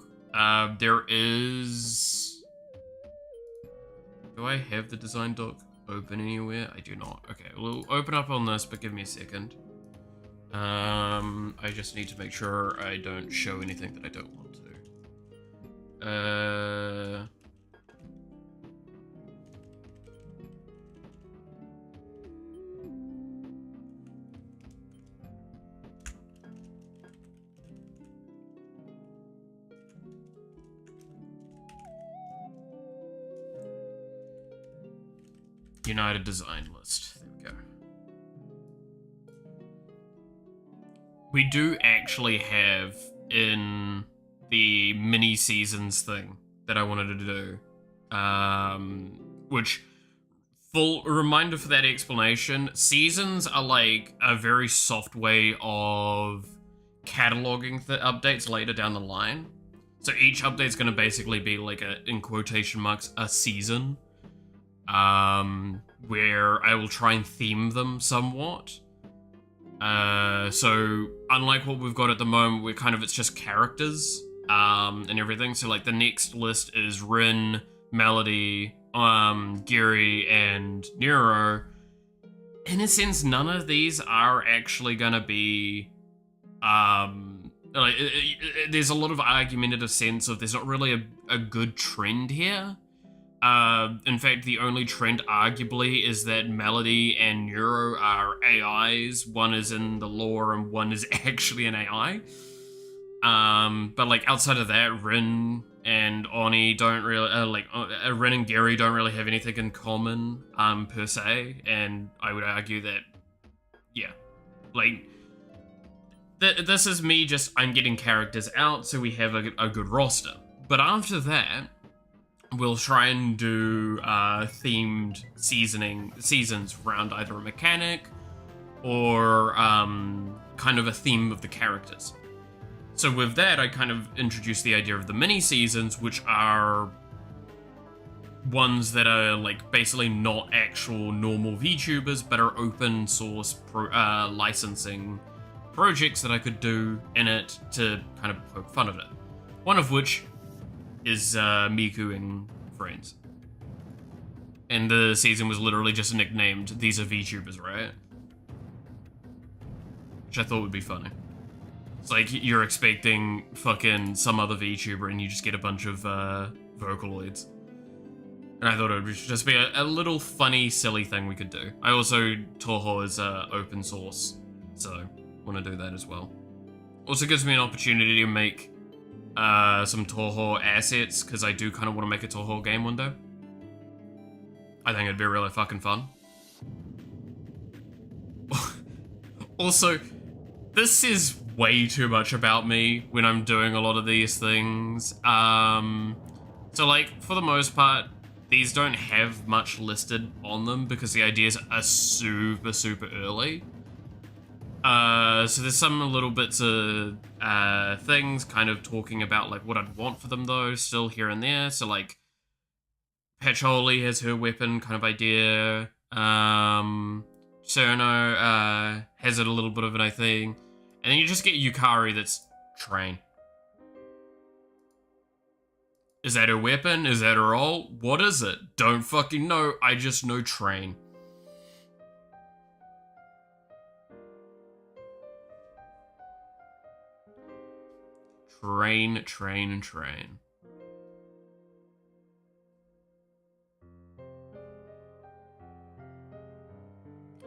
[SPEAKER 1] there is... Do I have the design doc open anywhere? I do not. Okay, we'll open up on this, but give me a second. I just need to make sure I don't show anything that I don't want to. United Design List. There we go. We do actually have in the mini seasons thing that I wanted to do, which, full reminder for that explanation, seasons are like a very soft way of cataloging the updates later down the line. So each update is going to basically be like a, in quotation marks, a season. Where I will try and theme them somewhat. So unlike what we've got at the moment, where kind of it's just characters, and everything. So like the next list is Rin, Melody, Gary, and Nero. In a sense, none of these are actually gonna be, like, there's a lot of argumentative sense of there's not really a good trend here. In fact, the only trend, arguably, is that Melody and Neuro are AIs. One is in the lore and one is actually an AI. But, like, outside of that, Rin and Oni don't really, Rin and Gary don't really have anything in common, per se. And I would argue that, yeah, like, this is me just, I'm getting characters out so we have a good roster. But after that, we'll try and do themed seasons around either a mechanic or kind of a theme of the characters. So with that, I kind of introduced the idea of the mini seasons, which are ones that are like basically not actual normal VTubers, but are open source licensing projects that I could do in it to kind of poke fun at it. One of which is Miku and Friends. And the season was literally just nicknamed These Are VTubers, right? Which I thought would be funny. It's like you're expecting fucking some other VTuber and you just get a bunch of Vocaloids. And I thought it would just be a little funny, silly thing we could do. I also, Toho is open source, so want to do that as well. Also gives me an opportunity to make some Toho assets, because I do kind of want to make a Toho game one day. I think it'd be really fucking fun. Also, this is way too much about me when I'm doing a lot of these things. So like, for the most part, these don't have much listed on them because the ideas are super, super early. So there's some little bits of things kind of talking about like what I'd want for them though, still here and there. So like Patchouli has her weapon kind of idea. Cerno has it a little bit of an thing. And then you just get Yukari that's train. Is that her weapon? Is that her ult? What is it? Don't fucking know. I just know train. Train, train, train.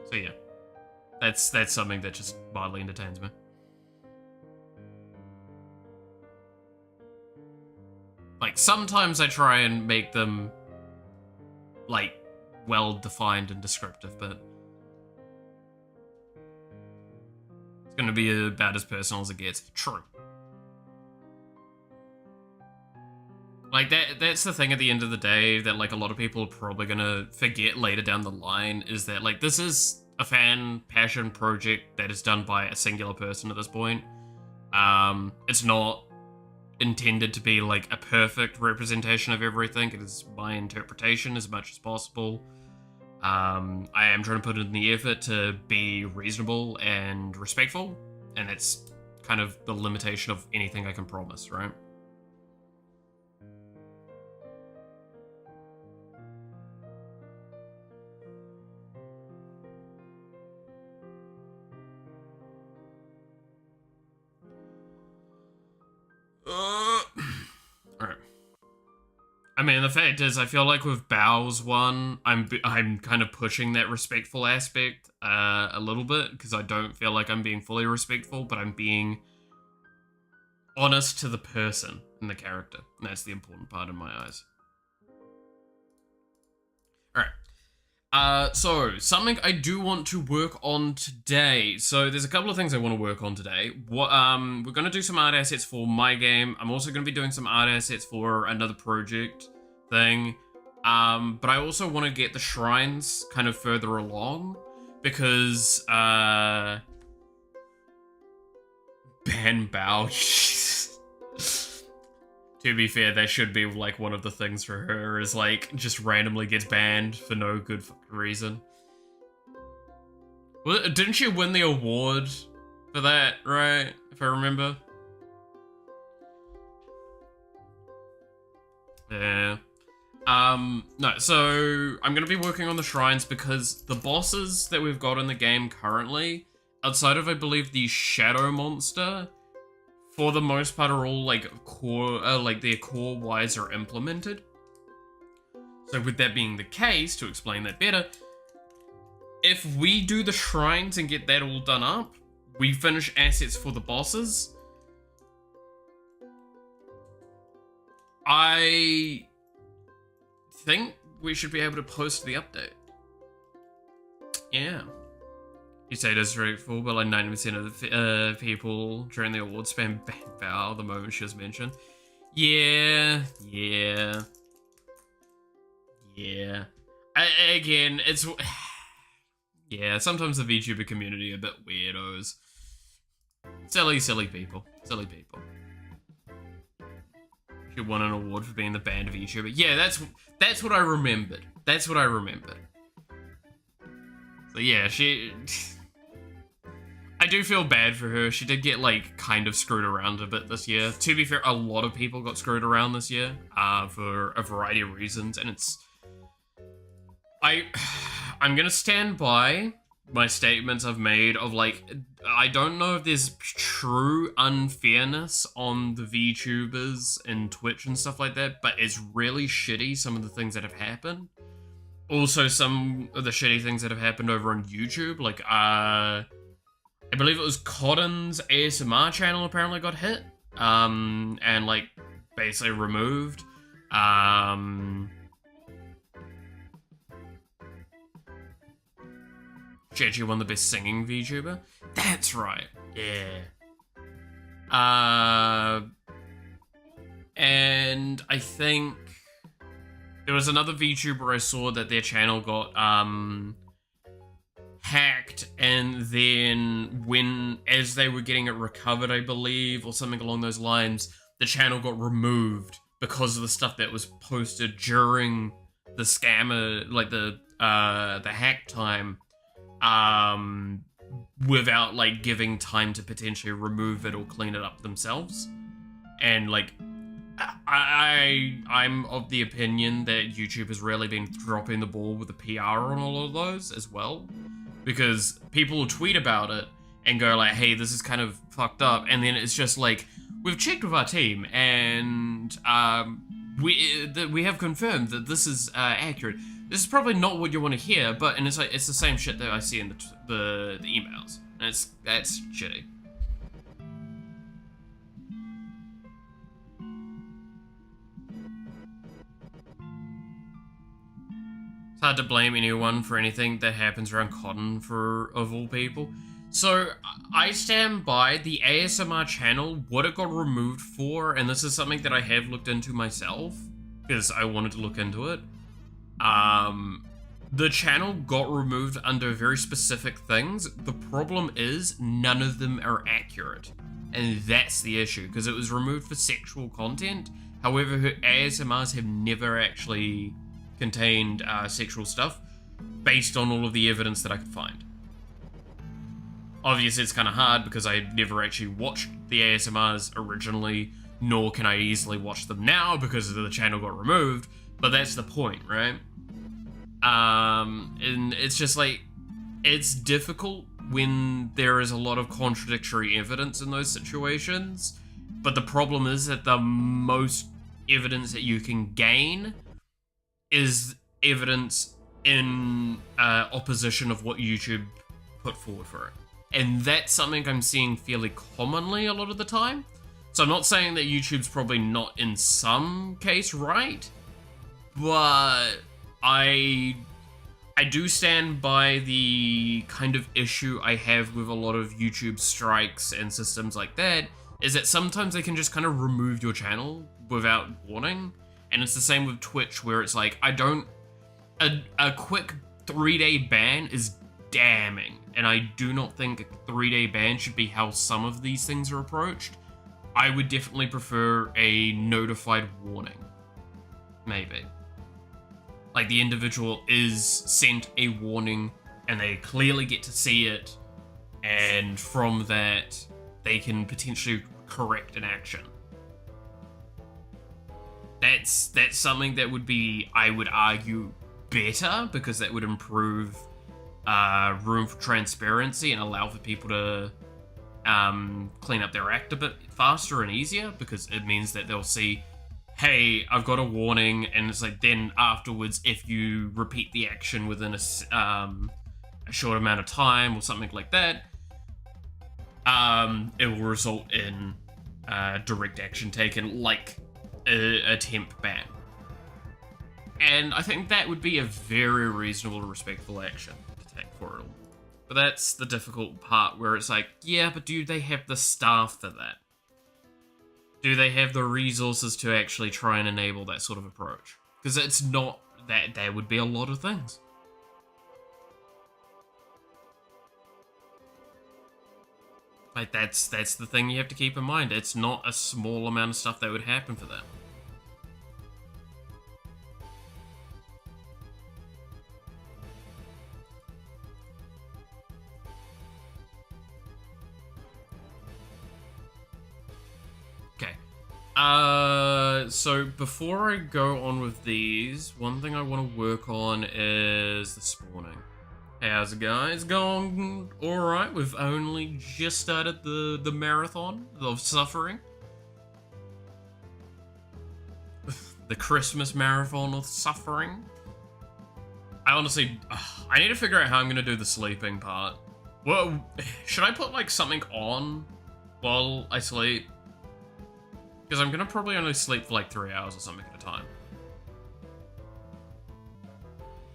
[SPEAKER 1] So yeah, that's something that just mildly entertains me. Like, sometimes I try and make them, like, well-defined and descriptive, but it's gonna be about as personal as it gets. True. Like, that's the thing at the end of the day that, like, a lot of people are probably gonna forget later down the line, is that, like, this is a fan passion project that is done by a singular person at this point. It's not intended to be like a perfect representation of everything. It is my interpretation as much as possible. I am trying to put in the effort to be reasonable and respectful, and that's kind of the limitation of anything I can promise, right? Alright. I mean, the fact is, I feel like with Bao's one, I'm kind of pushing that respectful aspect a little bit, because I don't feel like I'm being fully respectful, but I'm being honest to the person and the character. And that's the important part in my eyes. Alright. So, something I do want to work on today. So, there's a couple of things I want to work on today. We're going to do some art assets for my game. I'm also going to be doing some art assets for another project thing. But I also want to get the shrines kind of further along, because, ban Bao. To be fair, that should be like one of the things for her, is like just randomly gets banned for no good fucking reason. Well, didn't she win the award for that, right? If I remember. Yeah. No, so I'm gonna be working on the shrines because the bosses that we've got in the game currently, outside of I believe the Shadow Monster, for the most part are all like core, their core wise are implemented. So with that being the case, to explain that better, if we do the shrines and get that all done up, we finish assets for the bosses. I think we should be able to post the update. Yeah. You say disrespectful, but like 90% of the people during the awards spam ban Val the moment she was mentioned. Yeah. Again, it's... Yeah, sometimes the VTuber community are a bit weirdos. Silly people. Silly people. She won an award for being the banned VTuber. Yeah, that's what I remembered. That's what I remembered. So yeah, she... I do feel bad for her. She did get, like, kind of screwed around a bit this year. To be fair, a lot of people got screwed around this year, for a variety of reasons, and it's... I'm gonna stand by my statements I've made of, like, I don't know if there's true unfairness on the VTubers and Twitch and stuff like that, but it's really shitty, some of the things that have happened. Also, some of the shitty things that have happened over on YouTube, like, I believe it was Cotton's ASMR channel apparently got hit, and like basically removed. She actually won the best singing VTuber. That's right. Yeah. And I think there was another VTuber I saw that their channel got hacked, and then as they were getting it recovered, I believe, or something along those lines, the channel got removed because of the stuff that was posted during the scammer, like the hack time, without like giving time to potentially remove it or clean it up themselves. And like, I'm of the opinion that YouTube has really been dropping the ball with the PR on all of those as well. Because people will tweet about it and go like, hey, this is kind of fucked up. And then it's just like, we've checked with our team and we have confirmed that this is accurate. This is probably not what you want to hear, but it's like, it's the same shit that I see in the emails. And that's shitty. It's hard to blame anyone for anything that happens around Cotton, of all people. So, I stand by the ASMR channel, what it got removed for, and this is something that I have looked into myself, because I wanted to look into it. The channel got removed under very specific things. The problem is none of them are accurate. And that's the issue, because it was removed for sexual content. However, her ASMRs have never actually contained sexual stuff, based on all of the evidence that I could find. Obviously, it's kind of hard because I never actually watched the ASMRs originally, nor can I easily watch them now because the channel got removed, but that's the point, right? And it's just like, it's difficult when there is a lot of contradictory evidence in those situations, but the problem is that the most evidence that you can gain is evidence in opposition of what YouTube put forward for it. And that's something I'm seeing fairly commonly a lot of the time. So I'm not saying that YouTube's probably not in some case right, but I do stand by the kind of issue I have with a lot of YouTube strikes and systems like that, is that sometimes they can just kind of remove your channel without warning. And it's the same with Twitch, where it's like, a quick 3-day ban is damning. And I do not think a 3-day ban should be how some of these things are approached. I would definitely prefer a notified warning. Maybe. Like, the individual is sent a warning and they clearly get to see it, and from that they can potentially correct an action. That's something that would be, I would argue, better, because that would improve room for transparency and allow for people to clean up their act a bit faster and easier, because it means that they'll see, hey, I've got a warning, and it's like, then afterwards, if you repeat the action within a short amount of time or something like that, it will result in direct action taken, like a temp ban. And I think that would be a very reasonable, respectful action to take for it all. But that's the difficult part, where it's like, yeah, but do they have the staff for that? Do they have the resources to actually try and enable that sort of approach? Because it's not that, there would be a lot of things. Like, that's the thing you have to keep in mind. It's not a small amount of stuff that would happen for that. So before I go on with these, one thing I want to work on is the spawning. How's it, guys? Going alright? We've only just started the marathon of suffering. The Christmas marathon of suffering. I honestly, I need to figure out how I'm going to do the sleeping part. Well, should I put like something on while I sleep? Because I'm going to probably only sleep for like 3 hours or something at a time.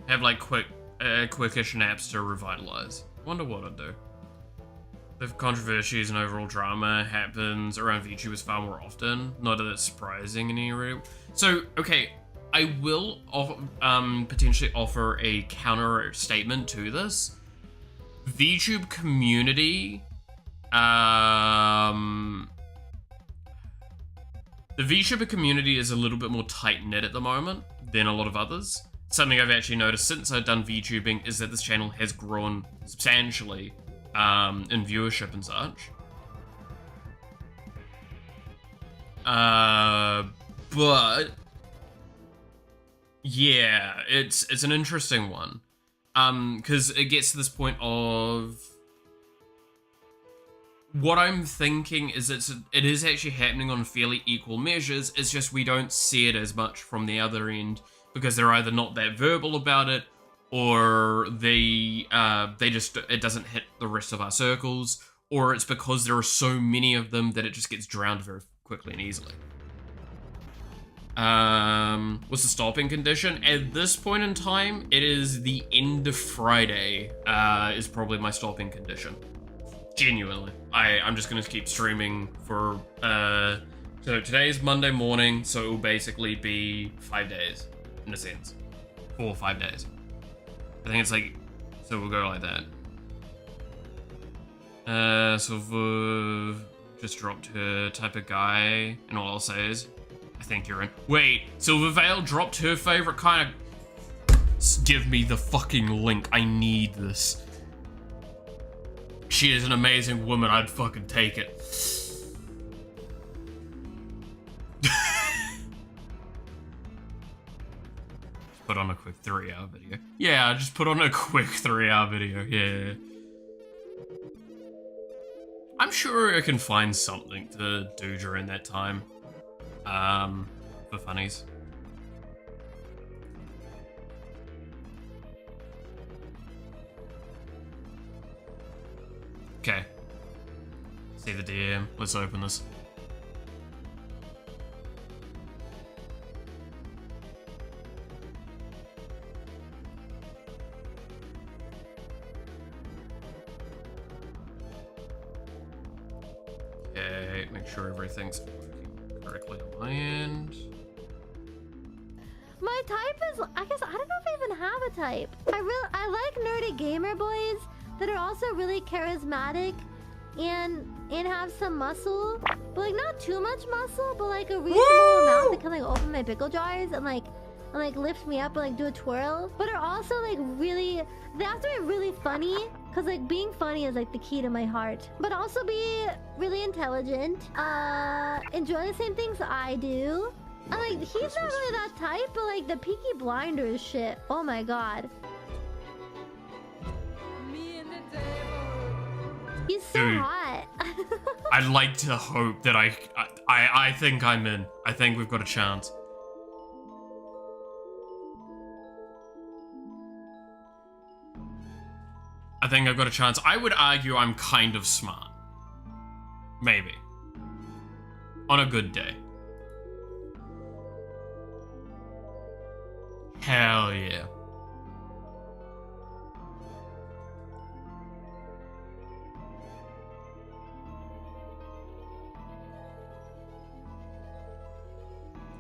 [SPEAKER 1] Have like quickish naps to revitalize. Wonder what I'd do. The controversies and overall drama happens around VTubers far more often. Not that it's surprising in any way. So, okay, I will potentially offer a counter statement to this. VTube community, the VTuber community is a little bit more tight-knit at the moment than a lot of others. Something I've actually noticed since I've done VTubing is that this channel has grown substantially in viewership and such. But yeah, it's an interesting one. Because it gets to this point of, what I'm thinking is it is actually happening on fairly equal measures. It's just we don't see it as much from the other end, because they're either not that verbal about it, or they just, it doesn't hit the rest of our circles, or it's because there are so many of them that it just gets drowned very quickly and easily. What's the stopping condition? At this point in time, it is the end of Friday, is probably my stopping condition. Genuinely. I'm just gonna keep streaming for, so today is Monday morning, so it will basically be 5 days, in a sense. 4 or 5 days. I think it's like, so we'll go like that. Silver just dropped her type of guy, and all I'll say is, I think you're in. Wait, Silvervale dropped her favorite kind of. Give me the fucking link. I need this. She is an amazing woman. I'd fucking take it. Put on a quick 3-hour video. Yeah, I just put on a quick 3-hour video. Yeah. I'm sure I can find something to do during that time. For funnies. Okay. See the DM. Let's open this. Okay, make sure everything's working correctly on my end.
[SPEAKER 2] My type is, I guess, I don't know if I even have a type. I like nerdy gamer boys that are also really charismatic and have some muscle, but like not too much muscle, but like a reasonable amount that can like open my pickle jars and like lift me up and like do a twirl, but are also like really, they have to be really funny, because like being funny is like the key to my heart, but also be really intelligent, enjoy the same things I do. And like he's not really that type, but like the Peaky Blinders shit, oh my god. He's so hot.
[SPEAKER 1] I'd like to hope that I think I'm in. I think we've got a chance. I think I've got a chance. I would argue I'm kind of smart. Maybe. On a good day. Hell yeah.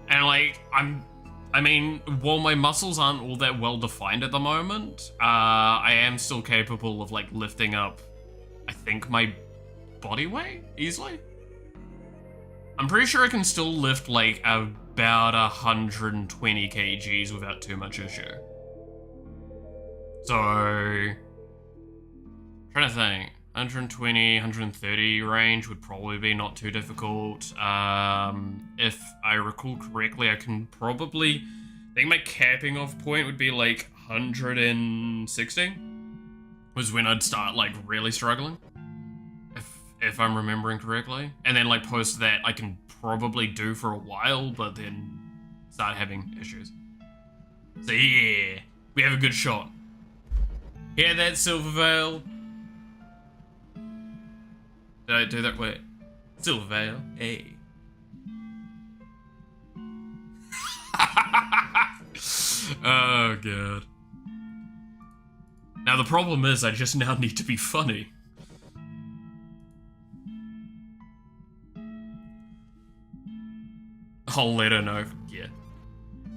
[SPEAKER 1] And like, I mean, while my muscles aren't all that well defined at the moment, I am still capable of like lifting up, I think, my body weight easily. I'm pretty sure I can still lift like about 120 kgs without too much issue. So, trying to think. 120, 130 range would probably be not too difficult. If I recall correctly, I can probably, I think my capping off point would be like 160 was when I'd start like really struggling, if I'm remembering correctly. And then like post that I can probably do for a while, but then start having issues. So yeah, we have a good shot. Yeah, that's Silvervale. Did I do that? Wait. Silvervale. Hey. Oh, God. Now, the problem is I just now need to be funny. I'll let her know. Yeah.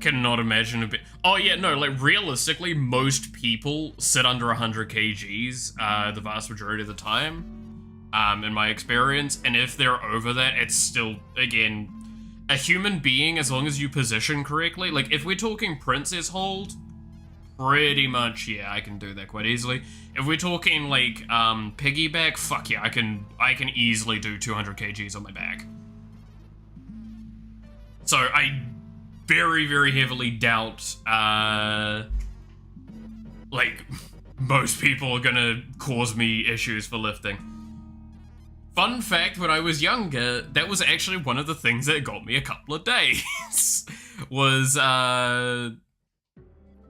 [SPEAKER 1] Cannot imagine a bit. Oh, yeah, no, like, realistically, most people sit under 100 kgs the vast majority of the time. In my experience, and if they're over that, it's still, again, a human being, as long as you position correctly. Like, if we're talking princess hold, pretty much, yeah, I can do that quite easily. If we're talking, like, piggyback, fuck yeah, I can easily do 200 kgs on my back. So, I very, very heavily doubt, like, most people are gonna cause me issues for lifting. Fun fact, when I was younger, that was actually one of the things that got me a couple of days. Was,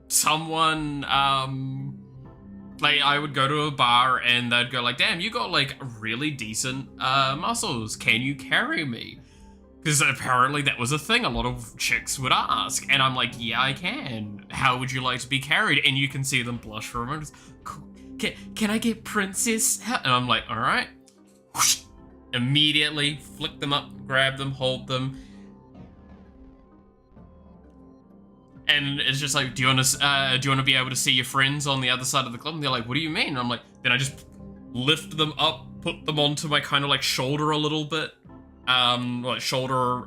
[SPEAKER 1] someone, like, I would go to a bar and they'd go like, damn, you got, like, really decent, muscles. Can you carry me? Because apparently that was a thing a lot of chicks would ask. And I'm like, yeah, I can. How would you like to be carried? And you can see them blush for a moment. Can I get princess? And I'm like, all right. Whoosh, immediately flick them up, grab them, hold them. And it's just like, do you want to be able to see your friends on the other side of the club? And they're like, what do you mean? And I'm like, then I just lift them up, put them onto my kind of like shoulder a little bit, like shoulder,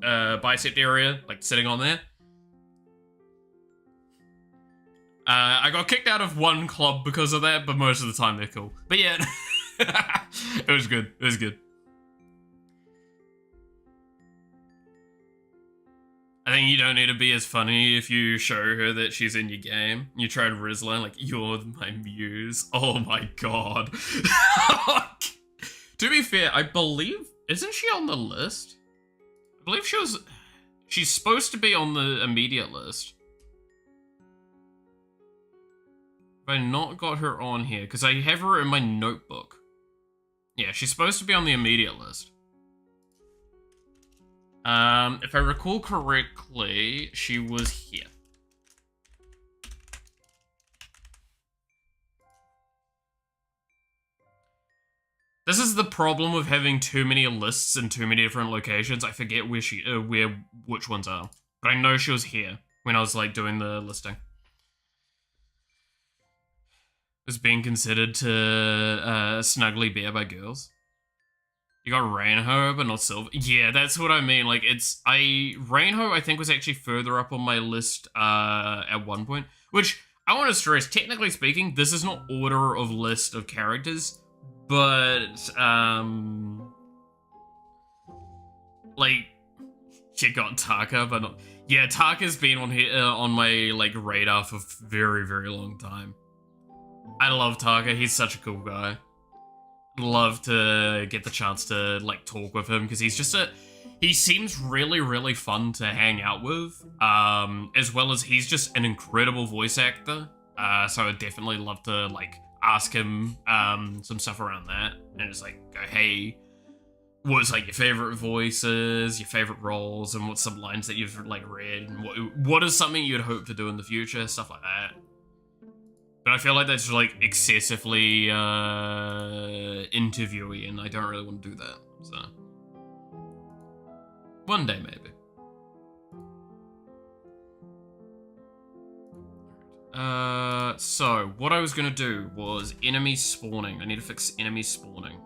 [SPEAKER 1] bicep area, like sitting on there. I got kicked out of one club because of that, but most of the time they're cool. But yeah, it was good. It was good. I think you don't need to be as funny if you show her that she's in your game. You try to Rizla, like, you're my muse. Oh my god. To be fair, I believe, isn't she on the list? I believe she's supposed to be on the immediate list. Have I not got her on here? Because I have her in my notebook. Yeah, she's supposed to be on the immediate list. If I recall correctly, she was here. This is the problem with having too many lists in too many different locations. I forget which ones are. But I know she was here when I was like doing the listing. Was being considered to Snuggly Bear by girls. You got Rainho, but not Silver. Yeah, that's what I mean. Like, Rainho, I think, was actually further up on my list at one point. Which, I want to stress, technically speaking, this is not order of list of characters. But, like, she got Taka, but not... Yeah, Taka's been on here, on my, like, radar for a very, very long time. I love Taka. He's such a cool guy. Love to get the chance to like talk with him because he seems really, really fun to hang out with, as well as he's just an incredible voice actor, so I'd definitely love to like ask him some stuff around that and just like go, hey, what's like your favorite voices, your favorite roles, and what's some lines that you've like read, and what is something you'd hope to do in the future, stuff like that. But I feel like that's like excessively interviewy, and I don't really want to do that. So one day maybe. So what I was gonna do was enemy spawning. I need to fix enemy spawning.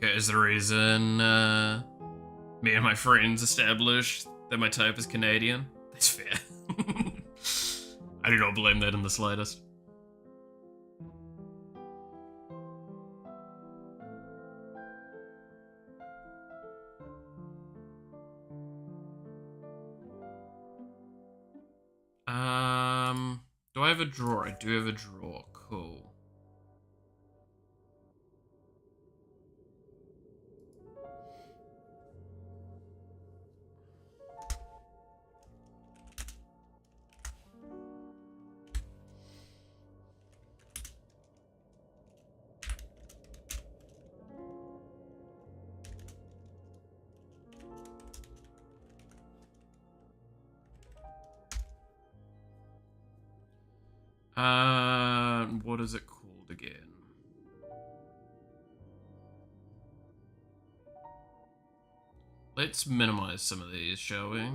[SPEAKER 1] Is the reason me and my friends established that my type is Canadian. That's fair. I do not blame that in the slightest. Do I have a drawer? I do have a drawer. Cool. What is it called again? Let's minimize some of these, shall we?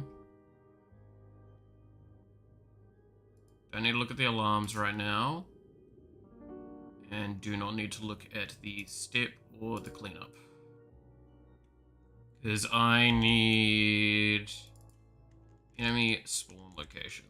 [SPEAKER 1] Don't need to look at the alarms right now. And do not need to look at the step or the cleanup. Because I need enemy spawn locations.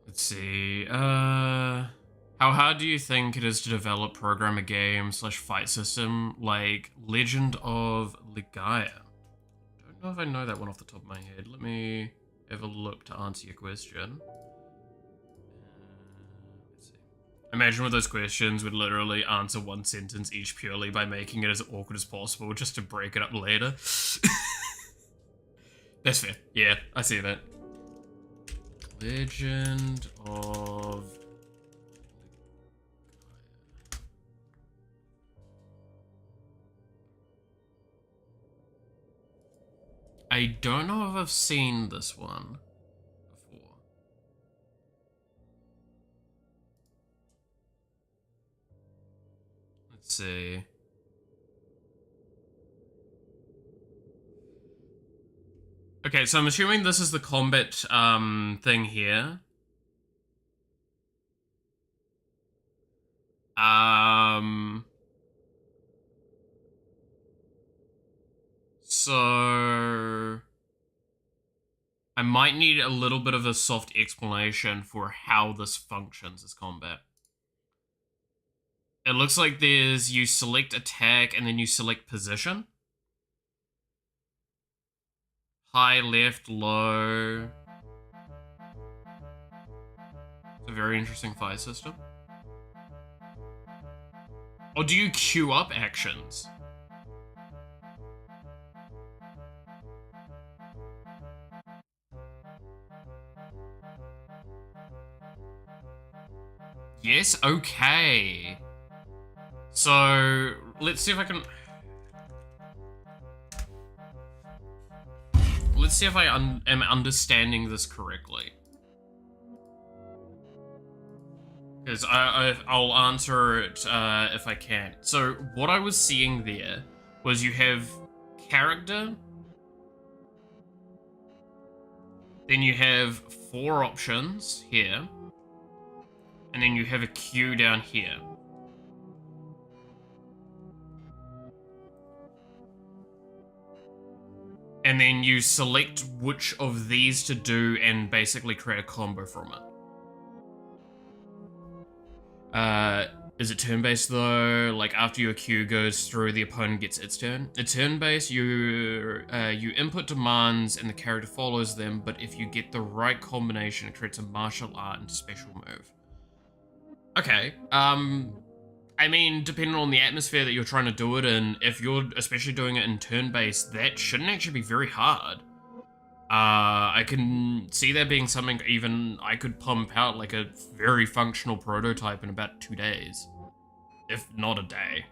[SPEAKER 1] Let's see, how hard do you think it is to develop, program a game / fight system like Legend of Legaia? I don't know if I know that one off the top of my head. Let me have a look to answer your question. Let's see. Imagine with those questions would literally answer one sentence each purely by making it as awkward as possible just to break it up later. That's fair. Yeah, I see that. Legend of... I don't know if I've seen this one before. Let's see. Okay, so I'm assuming this is the combat thing here. So I might need a little bit of a soft explanation for how this functions as combat. It looks like there's you select attack and then you select position. High, left, low. It's a very interesting fight system. Or do you queue up actions? Yes, okay. So, let's see if I can... Let's see if I am understanding this correctly. Because I'll answer it if I can. So, what I was seeing there was you have character, then you have 4 options here, and then you have a queue down here. And then you select which of these to do and basically create a combo from it. Is it turn-based though? Like after your queue goes through, the opponent gets its turn. It's turn-based, you input demands and the character follows them, but if you get the right combination, it creates a martial art and special move. Okay, I mean, depending on the atmosphere that you're trying to do it in, if you're especially doing it in turn-based, that shouldn't actually be very hard. I can see there being something even I could pump out like a very functional prototype in about 2 days. If not a day.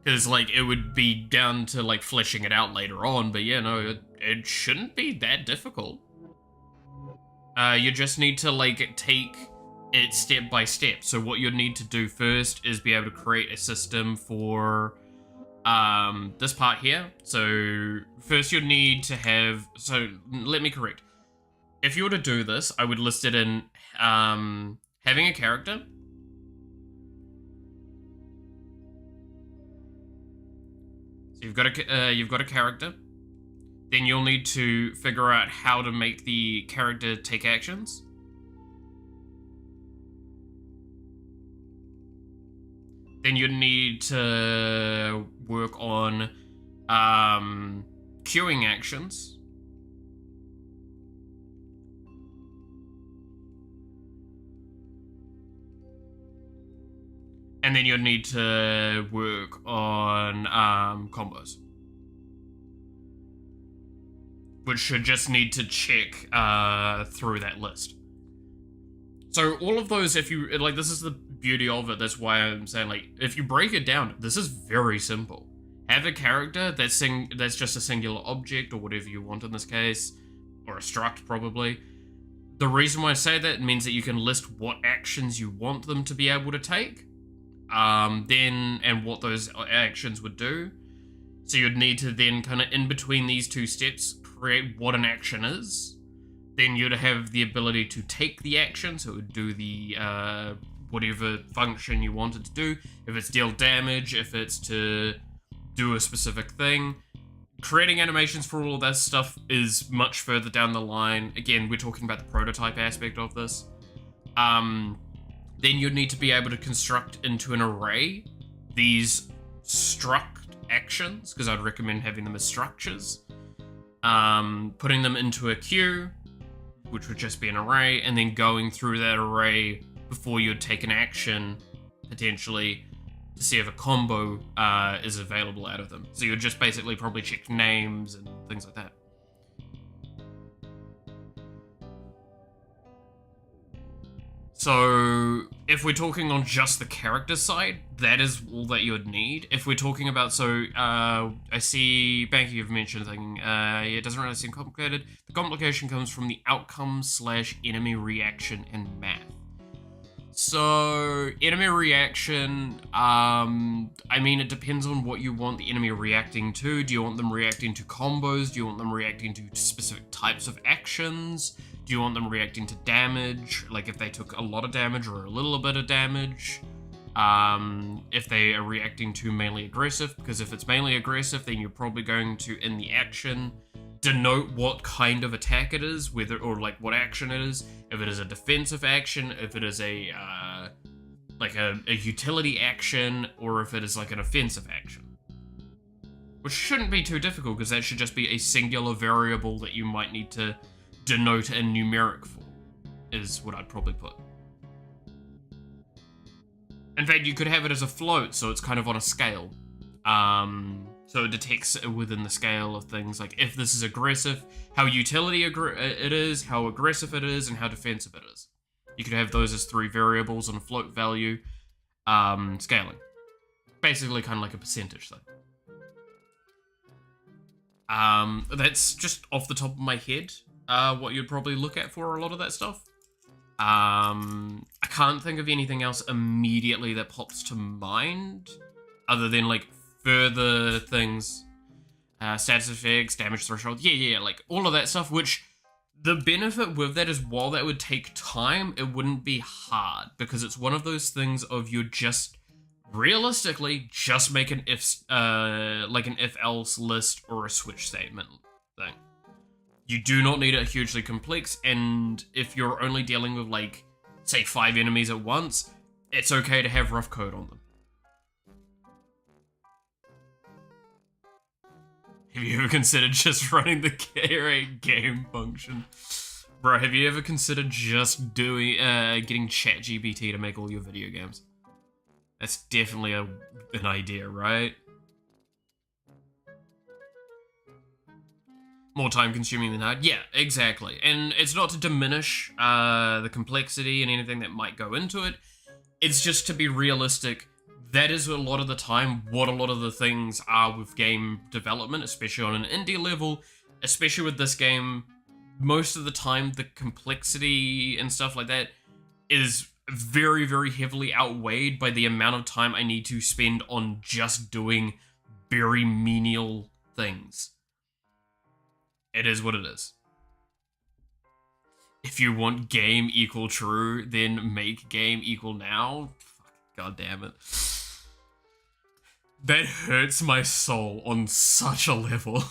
[SPEAKER 1] Because, like, it would be down to, like, fleshing it out later on, but yeah, no, it shouldn't be that difficult. You just need to, like, take it step by step. So what you'll need to do first is be able to create a system for this part here. So first you'll need to have, so let me correct. If you were to do this, I would list it in having a character. So you've got a character. Then you'll need to figure out how to make the character take actions. Then you need to work on queuing actions. And then you'll need to work on combos. Which should just need to check through that list. So all of those, if you, like, this is the beauty of it, that's why I'm saying, like, if you break it down, this is very simple. Have a character that's just a singular object, or whatever you want in this case, or a struct, probably. The reason why I say that means that you can list what actions you want them to be able to take, and what those actions would do. So you'd need to then kind of, in between these 2 steps, create what an action is. Then you'd have the ability to take the action, so it would do the whatever function you wanted to do. If it's deal damage, if it's to do a specific thing. Creating animations for all of that stuff is much further down the line. Again, we're talking about the prototype aspect of this. Then you'd need to be able to construct into an array these struct actions, because I'd recommend having them as structures. Putting them into a queue, which would just be an array, and then going through that array before you'd take an action, potentially, to see if a combo is available out of them. So you'd just basically probably check names and things like that. So if we're talking on just the character side, that is all that you would need. If we're talking about, I see Banky, you've mentioned something, it doesn't really seem complicated. The complication comes from the outcome/enemy reaction and math. So enemy reaction, I mean, it depends on what you want the enemy reacting to. Do you want them reacting to combos? Do you want them reacting to specific types of actions? Do you want them reacting to damage, like if they took a lot of damage or a little bit of damage? If they are reacting to mainly aggressive, because if it's mainly aggressive, then you're probably going to, in the action, denote what kind of attack it is, whether, or like what action it is. If it is a defensive action, if it is a utility action, or if it is like an offensive action. Which shouldn't be too difficult, because that should just be a singular variable that you might need to denote a numeric for, is what I'd probably put. In fact, you could have it as a float, so it's kind of on a scale. So it detects within the scale of things, like if this is aggressive, how utility it is, how aggressive it is, and how defensive it is. You could have those as 3 variables on a float value, scaling. Basically kind of like a percentage thing. That's just off the top of my head. What you'd probably look at for a lot of that stuff. I can't think of anything else immediately that pops to mind, other than like further things, status effects, damage threshold, yeah, like all of that stuff, which the benefit with that is while that would take time, it wouldn't be hard, because it's one of those things of you just realistically just make an like an if-else list or a switch statement thing. You do not need it hugely complex, and if you're only dealing with, like, say 5 enemies at once, it's okay to have rough code on them. Have you ever considered just running the create game function? Bro, have you ever considered just doing, getting ChatGPT to make all your video games? That's definitely an idea, right? More time consuming than hard. Yeah, exactly. And it's not to diminish the complexity and anything that might go into it. It's just to be realistic. That is a lot of the time what a lot of the things are with game development, especially on an indie level, especially with this game. Most of the time, the complexity and stuff like that is very, very heavily outweighed by the amount of time I need to spend on just doing very menial things. It is what it is. If you want game equal true, then make game equal now. Fuck, God damn it. That hurts my soul on such a level.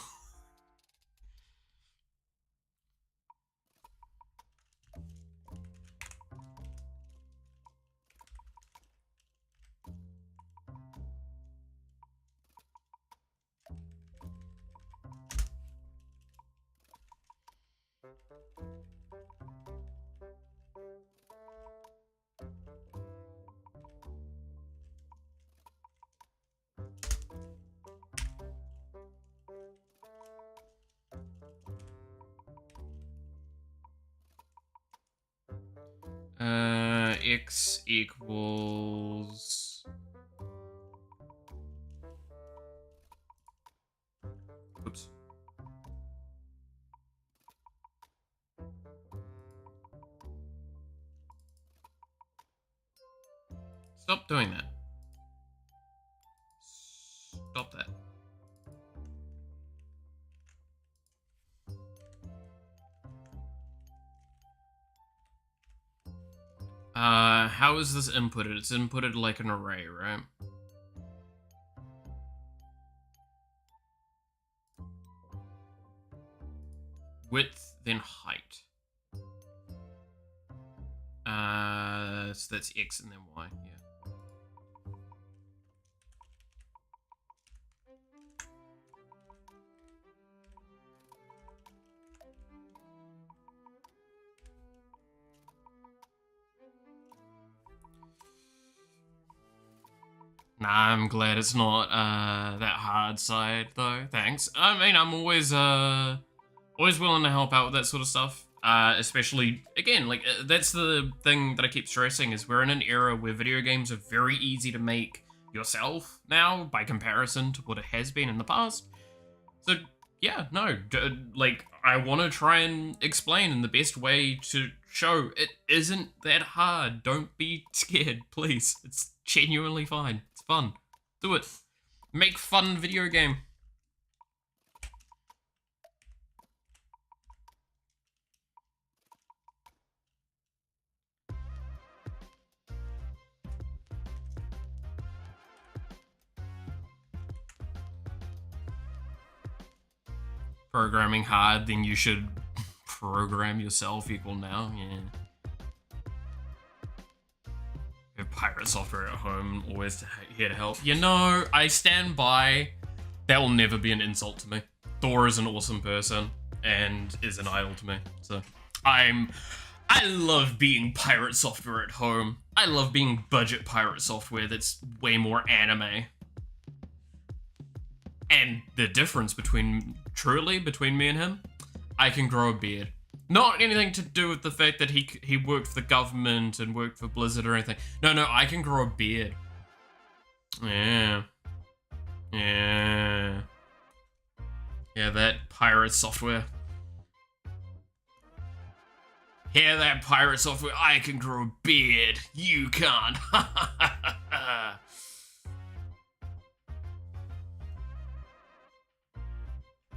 [SPEAKER 1] X equals... Oops. Stop doing that. Stop that. How is this inputted? It's inputted like an array, right? Width, then height. So that's X and then Y, yeah. Nah, I'm glad it's not that hard side though. Thanks. I mean, I'm always willing to help out with that sort of stuff. Especially, again, like, that's the thing that I keep stressing, is we're in an era where video games are very easy to make yourself now, by comparison to what it has been in the past. So, yeah, no, like, I want to try and explain in the best way to show it isn't that hard. Don't be scared, please. It's genuinely fine. It's fun. Do it. Make fun video game. Programming hard, then you should program yourself equal now, yeah. Have pirate software at home, always here to help. You know, I stand by. That will never be an insult to me. Thor is an awesome person and is an idol to me. So I love being pirate software at home. I love being budget pirate software that's way more anime. And the difference between me and him, I can grow a beard. Not anything to do with the fact that he worked for the government and worked for Blizzard or anything. No, I can grow a beard. Yeah. Yeah, that pirate software. Yeah, that pirate software, I can grow a beard. You can't.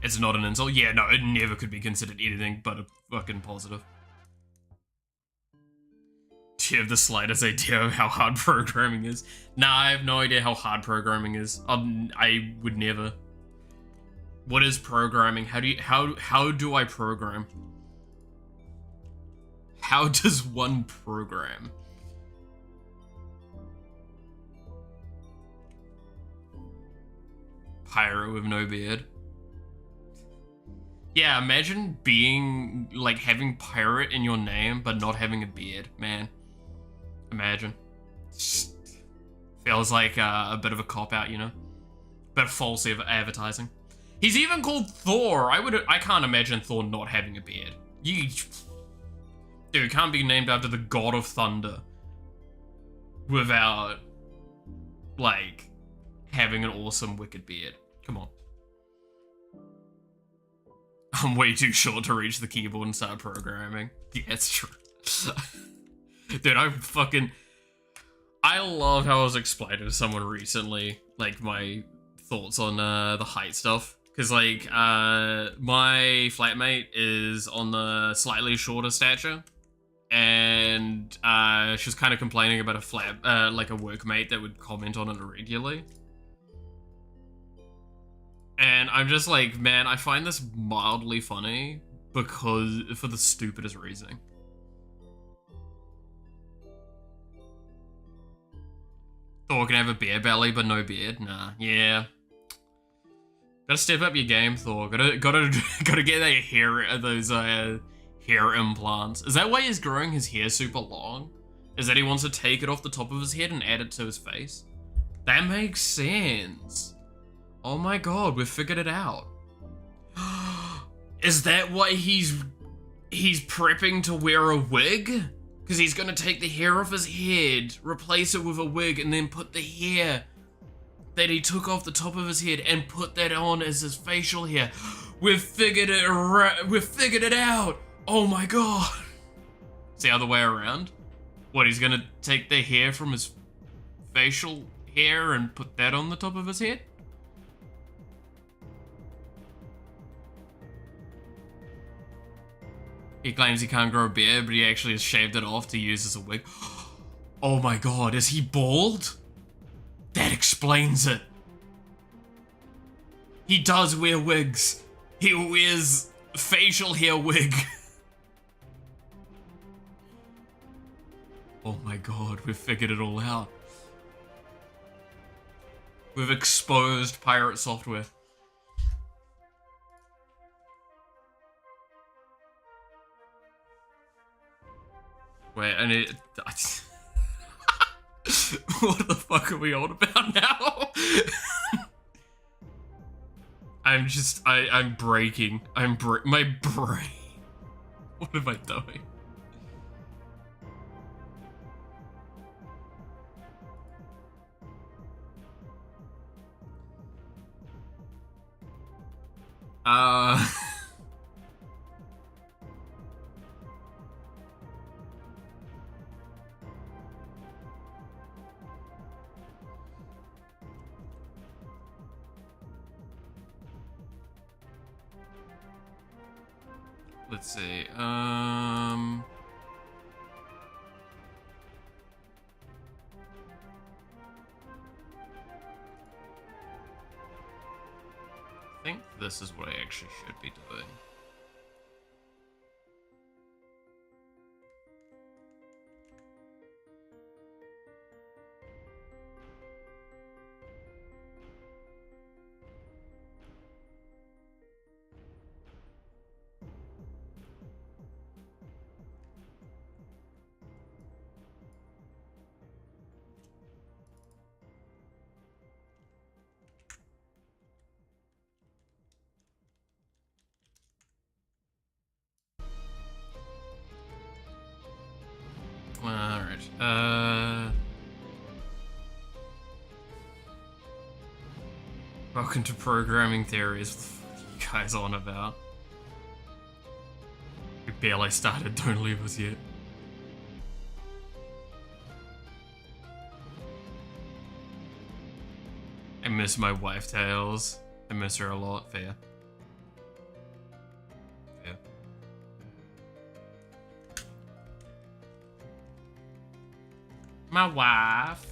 [SPEAKER 1] It's not an insult. Yeah, no, it never could be considered anything but a fucking positive. Do you have the slightest idea of how hard programming is? Nah, I have no idea how hard programming is. I would never. What is programming? How do I program? How does one program? Pyro with no beard. Yeah, imagine being, like, having pirate in your name, but not having a beard, man. Imagine. Just feels like a bit of a cop-out, you know? Bit of false advertising. He's even called Thor. I can't imagine Thor not having a beard. Dude, can't be named after the god of thunder without, like, having an awesome wicked beard. Come on. I'm way too short to reach the keyboard and start programming. Yeah, it's true. Dude, I love how I was explaining to someone recently, like, my thoughts on the height stuff. Because, like, my flatmate is on the slightly shorter stature. And she was kind of complaining about like a workmate that would comment on it regularly. And I'm just like, man, I find this mildly funny because for the stupidest reasoning. Thor can have a beer belly but no beard? Nah, yeah. Gotta step up your game, Thor. Gotta get that hair, those hair implants. Is that why he's growing his hair super long? Is that he wants to take it off the top of his head and add it to his face? That makes sense. Oh my god, we've figured it out. Is that why he's prepping to wear a wig? Because he's gonna take the hair off his head, replace it with a wig, and then put the hair that he took off the top of his head and put that on as his facial hair. We've figured it out. Oh my god. It's the other way around. What, he's gonna take the hair from his facial hair and put that on the top of his head? He claims he can't grow a beard, but he actually has shaved it off to use as a wig. Oh my god, is he bald? That explains it. He does wear wigs. He wears facial hair wig. Oh my god, we've figured it all out. We've exposed pirate software. Wait, I need... What the fuck are we on about now? I'm breaking. My brain What am I doing? Let's see. I think this is what I actually should be doing. Alright, welcome to programming theories. What the fuck are you guys on about? We barely started, don't leave us yet. I miss my wife Tails. I miss her a lot, fair. My wife.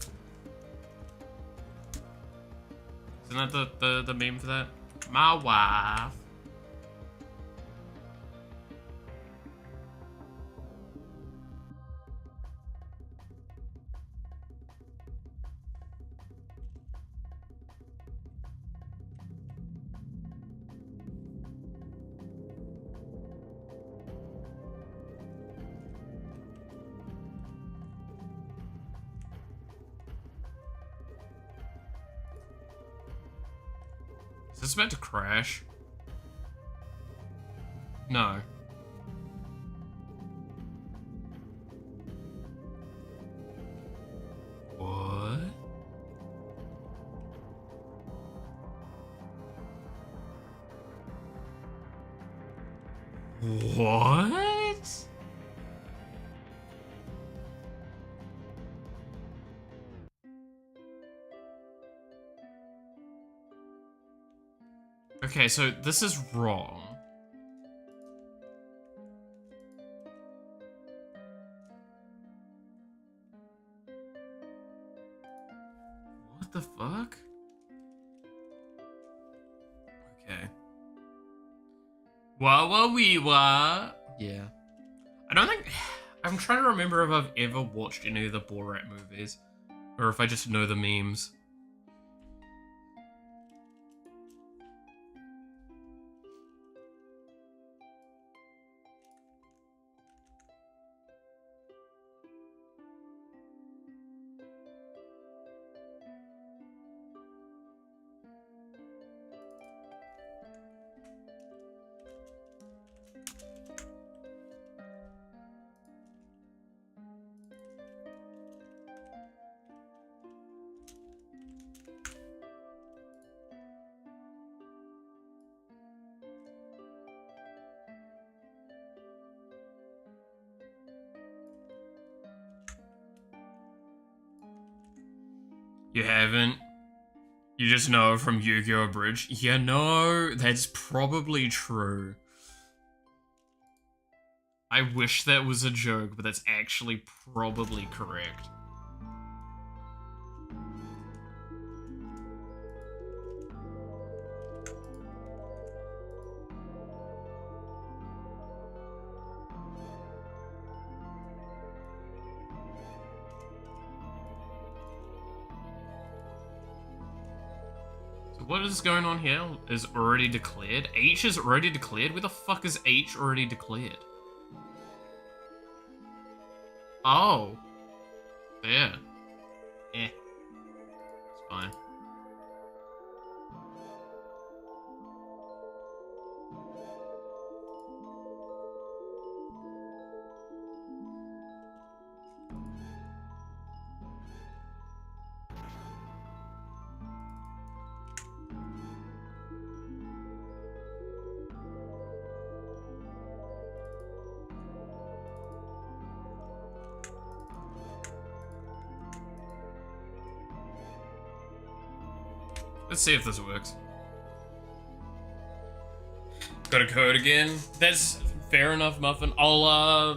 [SPEAKER 1] Isn't that the meme for that? My wife. Is this meant to crash? No. What? What? Okay, so this is wrong. What the fuck? Okay. Wah. Yeah. I don't think... I'm trying to remember if I've ever watched any of the Borat movies. Or if I just know the memes. You haven't? You just know from Yu-Gi-Oh! Bridge? Yeah, no, that's probably true. I wish that was a joke, but that's actually probably correct. What is going on here? Is already declared? H is already declared? Where the fuck is H already declared? Oh. There. Eh. It's fine. Let's see if this works. Got a code again. That's fair enough, Muffin. I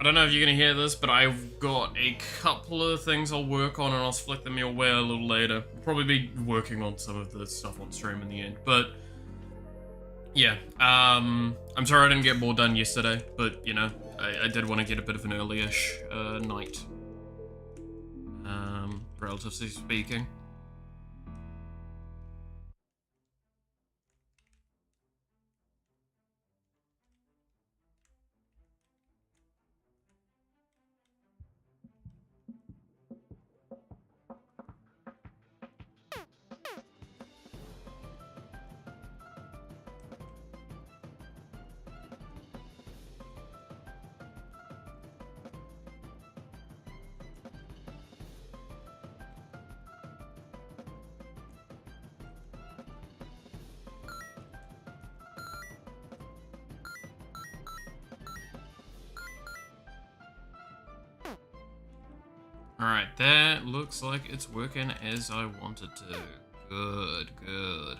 [SPEAKER 1] don't know if you're gonna hear this, but I've got a couple of things I'll work on and I'll flick them your way a little later. I'll probably be working on some of the stuff on stream in the end, but yeah, I'm sorry I didn't get more done yesterday, but you know, I did want to get a bit of an early-ish night, relatively speaking. Alright, that looks like it's working as I wanted to. Good, good.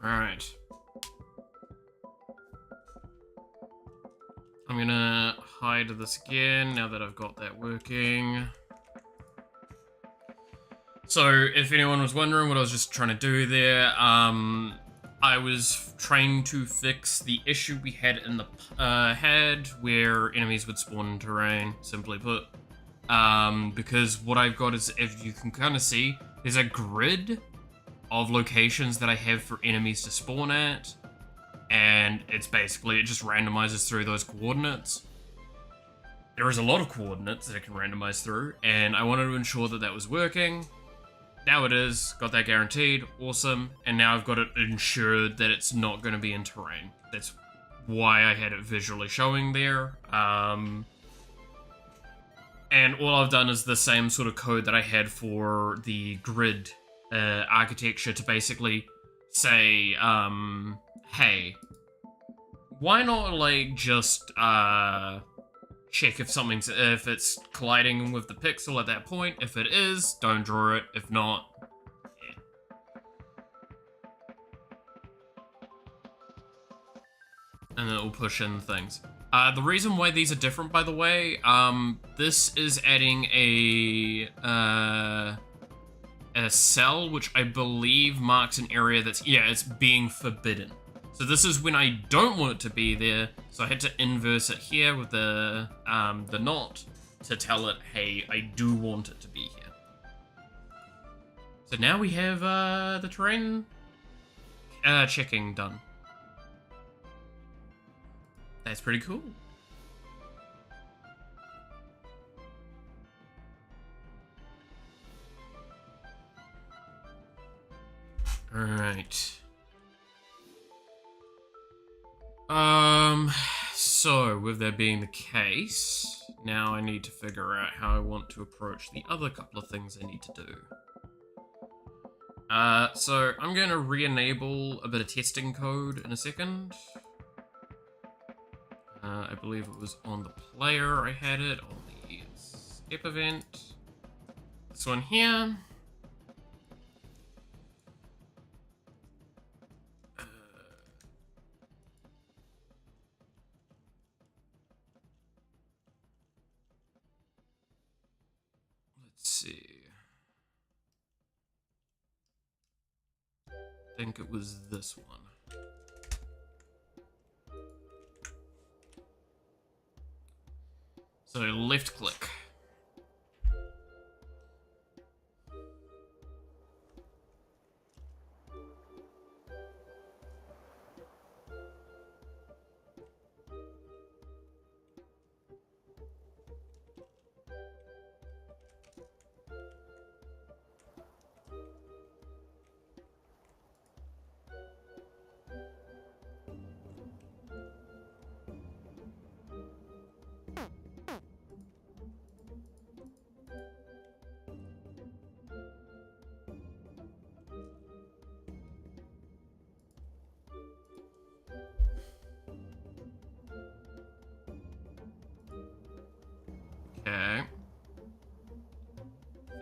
[SPEAKER 1] Alright. I'm gonna hide this again now that I've got that working. So, if anyone was wondering what I was just trying to do there, I was trying to fix the issue we had in the where enemies would spawn in terrain, simply put. Because what I've got is, if you can kind of see, there's a grid of locations that I have for enemies to spawn at. And it's basically, it just randomizes through those coordinates. There is a lot of coordinates that it can randomize through, and I wanted to ensure that that was working. Now it is, got that guaranteed, awesome, and now I've got it ensured that it's not going to be in terrain. That's why I had it visually showing there. And all I've done is the same sort of code that I had for the grid architecture to basically say, hey, why not, like, just, check if it's colliding with the pixel at that point. If it is, don't draw it. If not, yeah. And then it will push in things. The reason why these are different, by the way, this is adding a cell, which I believe marks an area that's, yeah, it's being forbidden. So this is when I don't want it to be there, so I had to inverse it here with the not to tell it, hey, I do want it to be here. So now we have the terrain checking done. That's pretty cool. All right. So with that being the case, now I need to figure out how I want to approach the other couple of things I need to do. So I'm going to re-enable a bit of testing code in a second. I believe it was on the player I had it, on the step event. This one here. Let's see. I think it was this one. So left click.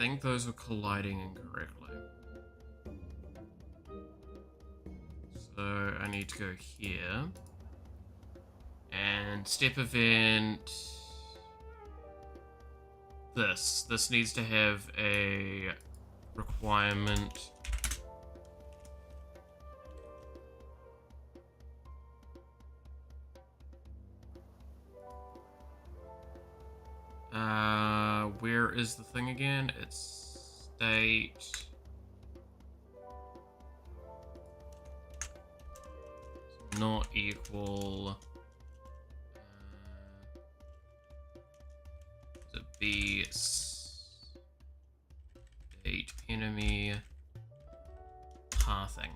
[SPEAKER 1] think those were colliding incorrectly. So I need to go here. And step event... This needs to have a requirement. Where is the thing again? It's state. Not equal. To be state enemy pathing.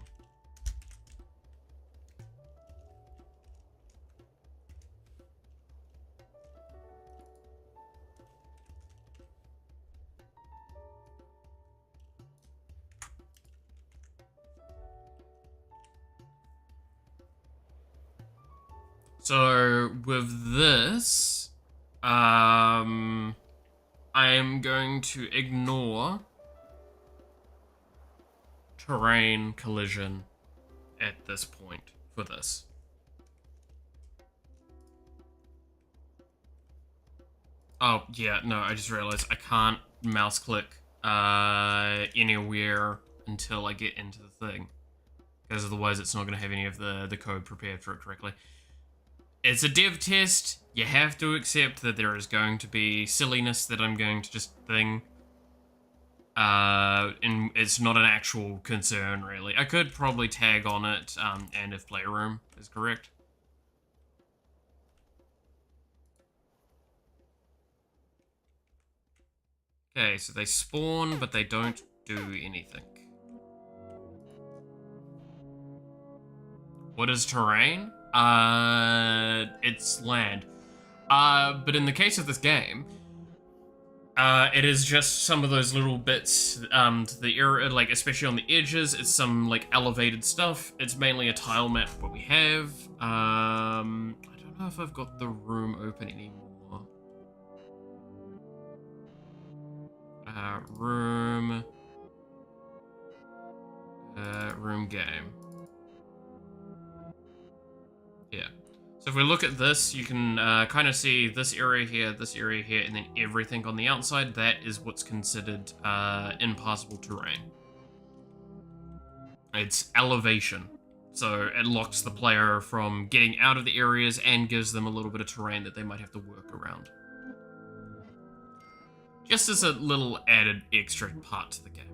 [SPEAKER 1] So with this, I am going to ignore terrain collision at this point for this. Oh, yeah, no, I just realized I can't mouse click anywhere until I get into the thing. Because otherwise it's not going to have any of the code prepared for it correctly. It's a dev test. You have to accept that there is going to be silliness that I'm going to just thing. And it's not an actual concern, really. I could probably tag on it, and if Playroom is correct. Okay, so they spawn, but they don't do anything. What is terrain? It's land. But in the case of this game, it is just some of those little bits, to the area, like, especially on the edges, it's some, like, elevated stuff. It's mainly a tile map, what we have. I don't know if I've got the room open anymore. Room game. Yeah. So if we look at this, you can kind of see this area here, and then everything on the outside. That is what's considered impassable terrain. It's elevation. So it locks the player from getting out of the areas and gives them a little bit of terrain that they might have to work around. Just as a little added extra part to the game.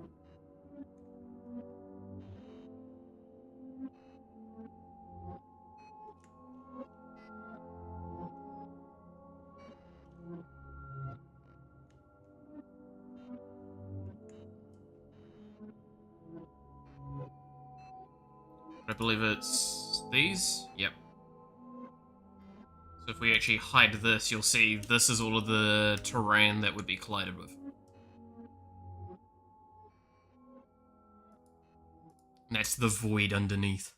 [SPEAKER 1] I believe it's these? Yep. So if we actually hide this, you'll see this is all of the terrain that would be collided with. And that's the void underneath.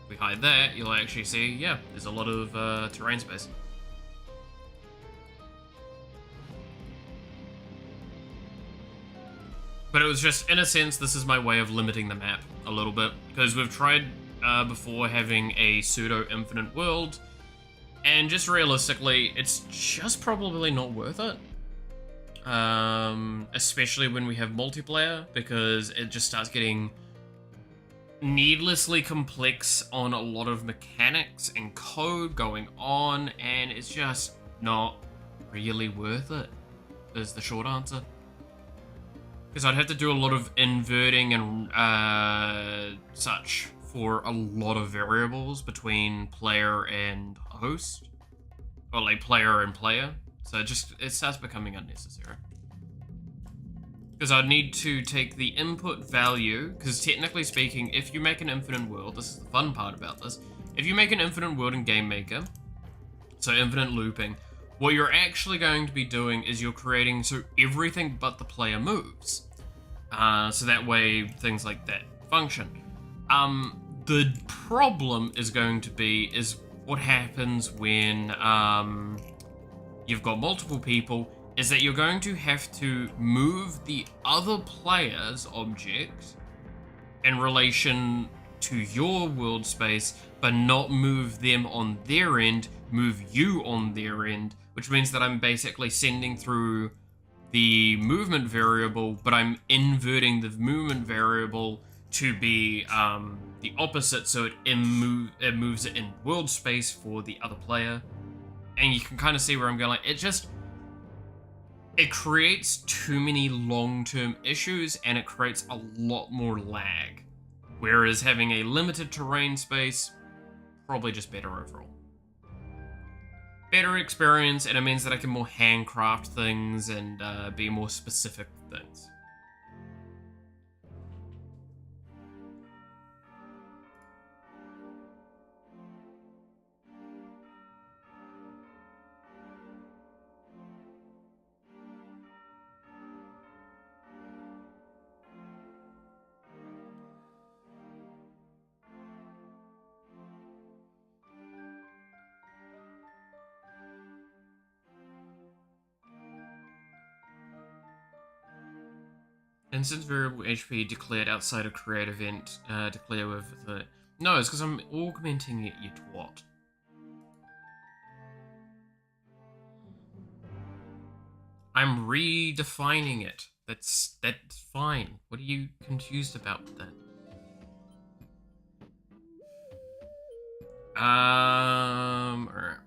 [SPEAKER 1] If we hide that, you'll actually see, yeah, there's a lot of terrain space. But it was just, in a sense, this is my way of limiting the map a little bit. Because we've tried before having a pseudo-infinite world. And just realistically, it's just probably not worth it. Especially when we have multiplayer. Because it just starts getting needlessly complex on a lot of mechanics and code going on. And it's just not really worth it, is the short answer. Because I'd have to do a lot of inverting and such for a lot of variables between player and host. Or like player and player. So it starts becoming unnecessary. Because I'd need to take the input value, because technically speaking, if you make an infinite world, this is the fun part about this, if you make an infinite world in Game Maker, so infinite looping, what you're actually going to be doing is you're creating so everything but the player moves. So that way things like that function. The problem is going to be what happens when you've got multiple people, is that you're going to have to move the other player's object in relation to your world space, but not move them on their end, move you on their end, which means that I'm basically sending through the movement variable, but I'm inverting the movement variable to be the opposite, so it moves it in world space for the other player. And you can kind of see where I'm going. Like, it creates too many long-term issues, and it creates a lot more lag. Whereas having a limited terrain space, probably just better overall. Better experience, and it means that I can more handcraft things and be more specific with things. Instance variable HP declared outside a create event, declare with the... No, it's because I'm augmenting it, you twat. I'm redefining it. That's fine. What are you confused about with that? Alright.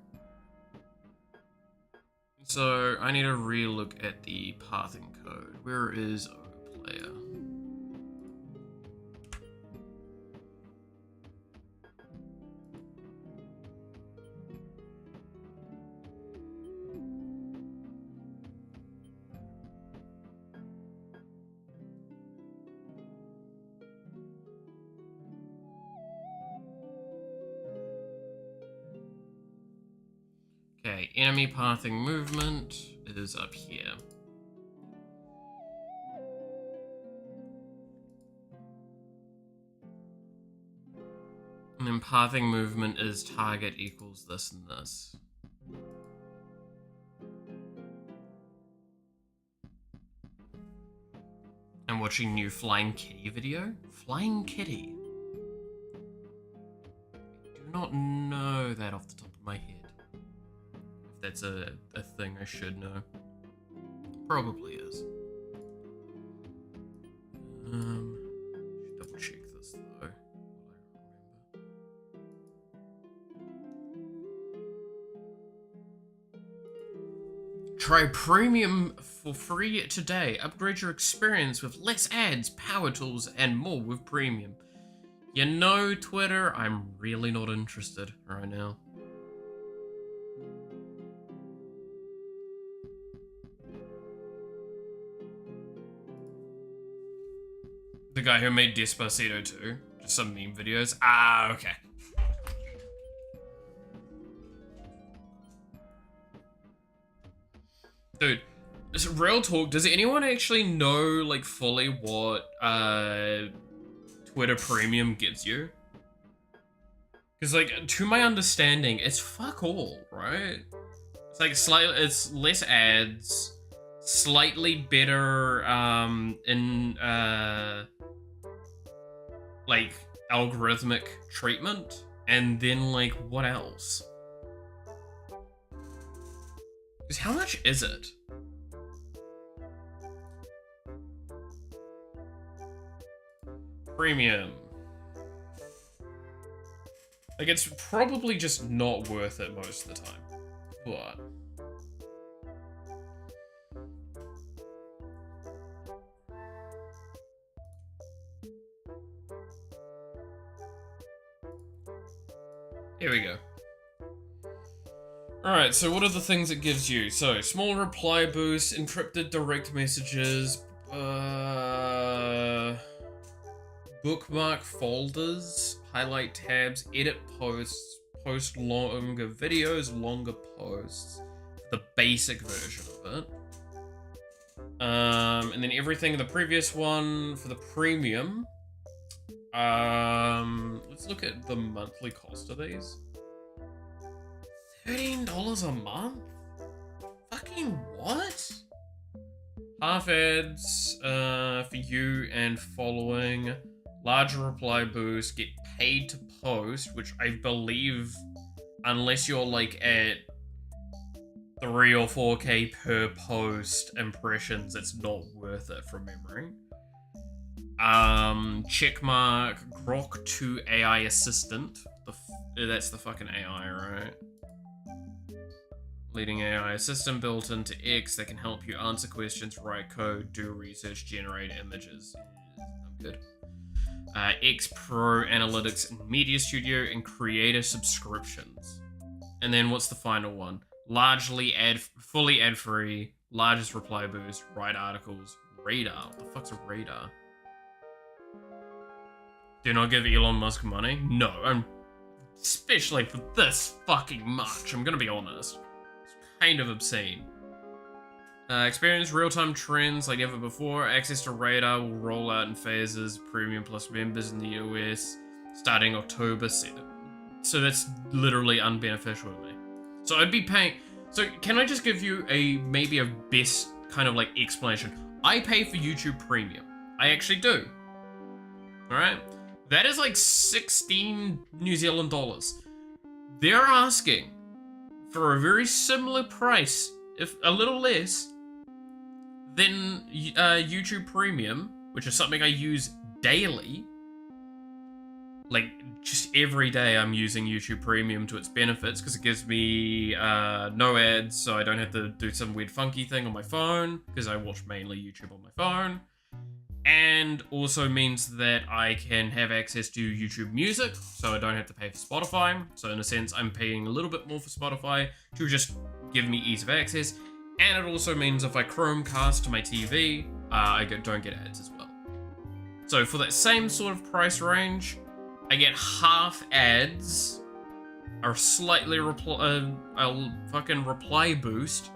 [SPEAKER 1] So I need to relook at the pathing code. Where is O player? Okay, enemy pathing movement is up here. And then pathing movement is target equals this and this. I'm watching new Flying Kitty video. Flying Kitty. I do not know that off the top of my head. If that's a thing I should know. Probably is. Should double check this though. Try premium for free today. Upgrade your experience with less ads, power tools, and more with premium. You know, Twitter, I'm really not interested right now. The guy who made Despacito 2. Just some meme videos. Ah, okay. Dude, real talk, does anyone actually know, like, fully what Twitter Premium gives you? Because, like, to my understanding, it's fuck all, right? It's like it's less ads, slightly better in like algorithmic treatment, and then like what else? Because how much is it? Premium. Like, it's probably just not worth it most of the time. But here we go. Alright, so what are the things it gives you? So, small reply boost, encrypted direct messages, bookmark folders, highlight tabs, edit posts, post longer videos, longer posts. The basic version of it. And then everything in the previous one for the premium. Let's look at the monthly cost of these. $13 a month? Half ads for you and following. Larger reply boost. Get paid to post, which I believe, unless you're like at 3 or 4K per post impressions, it's not worth it from memory. Checkmark Grok 2 AI assistant. That's the fucking AI, right? Leading AI assistant built into X that can help you answer questions, write code, do research, generate images. I'm good. X Pro Analytics and Media Studio and Creator subscriptions. And then what's the final one? Fully ad-free, largest reply boost, write articles, radar. What the fuck's a radar? Do not give Elon Musk money? No, especially for this fucking much, I'm gonna be honest. It's kind of obscene. Experience real-time trends like never before. Access to radar will roll out in phases. Premium Plus members in the US starting October 7th. So that's literally unbeneficial to me. So I'd be paying... So can I just give you maybe a best kind of like explanation? I pay for YouTube Premium. I actually do. Alright? That is like 16 New Zealand dollars. They're asking for a very similar price, if a little less, than YouTube Premium, which is something I use daily. Like, just every day I'm using YouTube Premium to its benefits, because it gives me no ads, so I don't have to do some weird funky thing on my phone, because I watch mainly YouTube on my phone. And also means that I can have access to YouTube Music, so I don't have to pay for Spotify. So in a sense, I'm paying a little bit more for Spotify to just give me ease of access. And it also means if I Chromecast to my TV, I don't get ads as well. So for that same sort of price range, I get half ads, a slightly a fucking reply boost.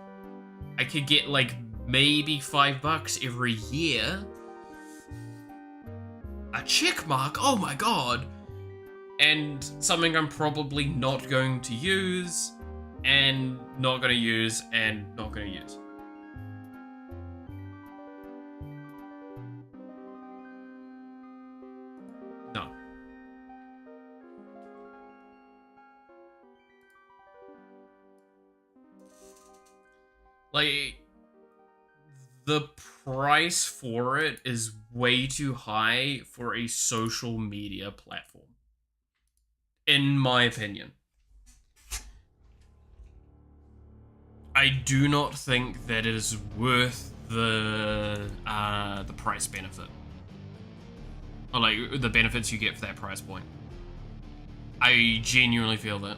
[SPEAKER 1] I could get like maybe $5 every year. A check mark, oh my god. And something I'm probably not going to use, and not going to use, and not going to use. No. Like, the price for it is way too high for a social media platform. In my opinion. I do not think that it is worth the price benefit. Or like, the benefits you get for that price point. I genuinely feel that.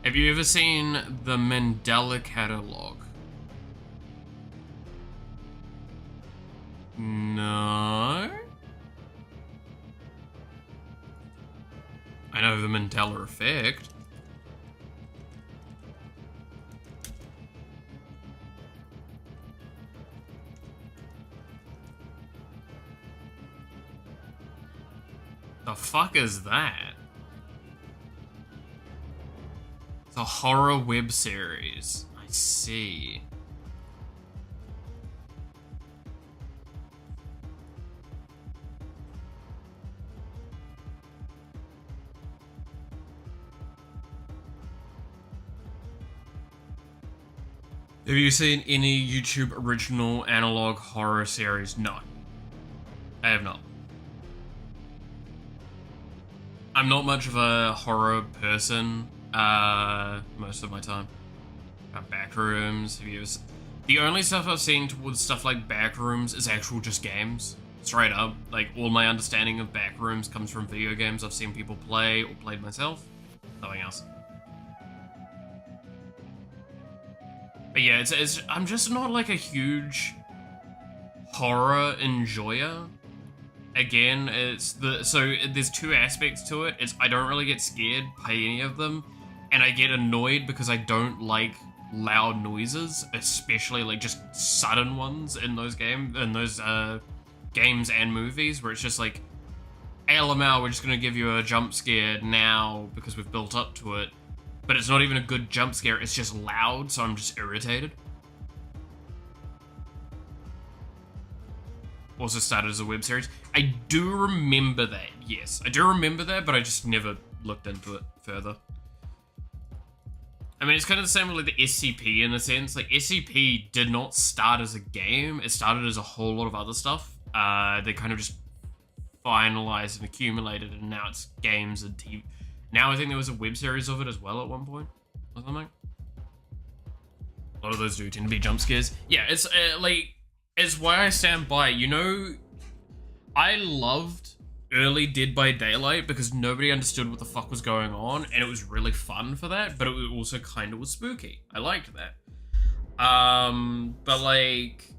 [SPEAKER 1] Have you ever seen the Mandela Catalog? No? I know the Mandela Effect. The fuck is that? It's a horror web series. I see. Have you seen any YouTube original analog horror series? No. I have not. I'm not much of a horror person, most of my time. Backrooms, have you ever the only stuff I've seen towards stuff like Backrooms is actual just games. Straight up. Like, all my understanding of Backrooms comes from video games I've seen people play or played myself. Nothing else. But yeah, I'm just not like a huge horror enjoyer. Again, so there's two aspects to it. I don't really get scared by any of them, and I get annoyed because I don't like loud noises, especially like just sudden ones in those games and movies, where it's just like, hey, LMAO, we're just gonna give you a jump scare now because we've built up to it. but it's not even a good jump scare, it's just loud, so I'm just irritated. Also started as a web series. I do remember that, yes. I do remember that, but I just never looked into it further. I mean, it's kind of the same with like the SCP in a sense. Like, SCP did not start as a game. It started as a whole lot of other stuff. They kind of just finalized and accumulated, and now it's games and TV. Now I think there was a web series of it as well at one point, or something. A lot of those do tend to be jump scares. Yeah, it's like, it's why I stand by. You know, I loved early Dead by Daylight because nobody understood what the fuck was going on, and it was really fun for that, but it also kind of was spooky. I liked that. But like,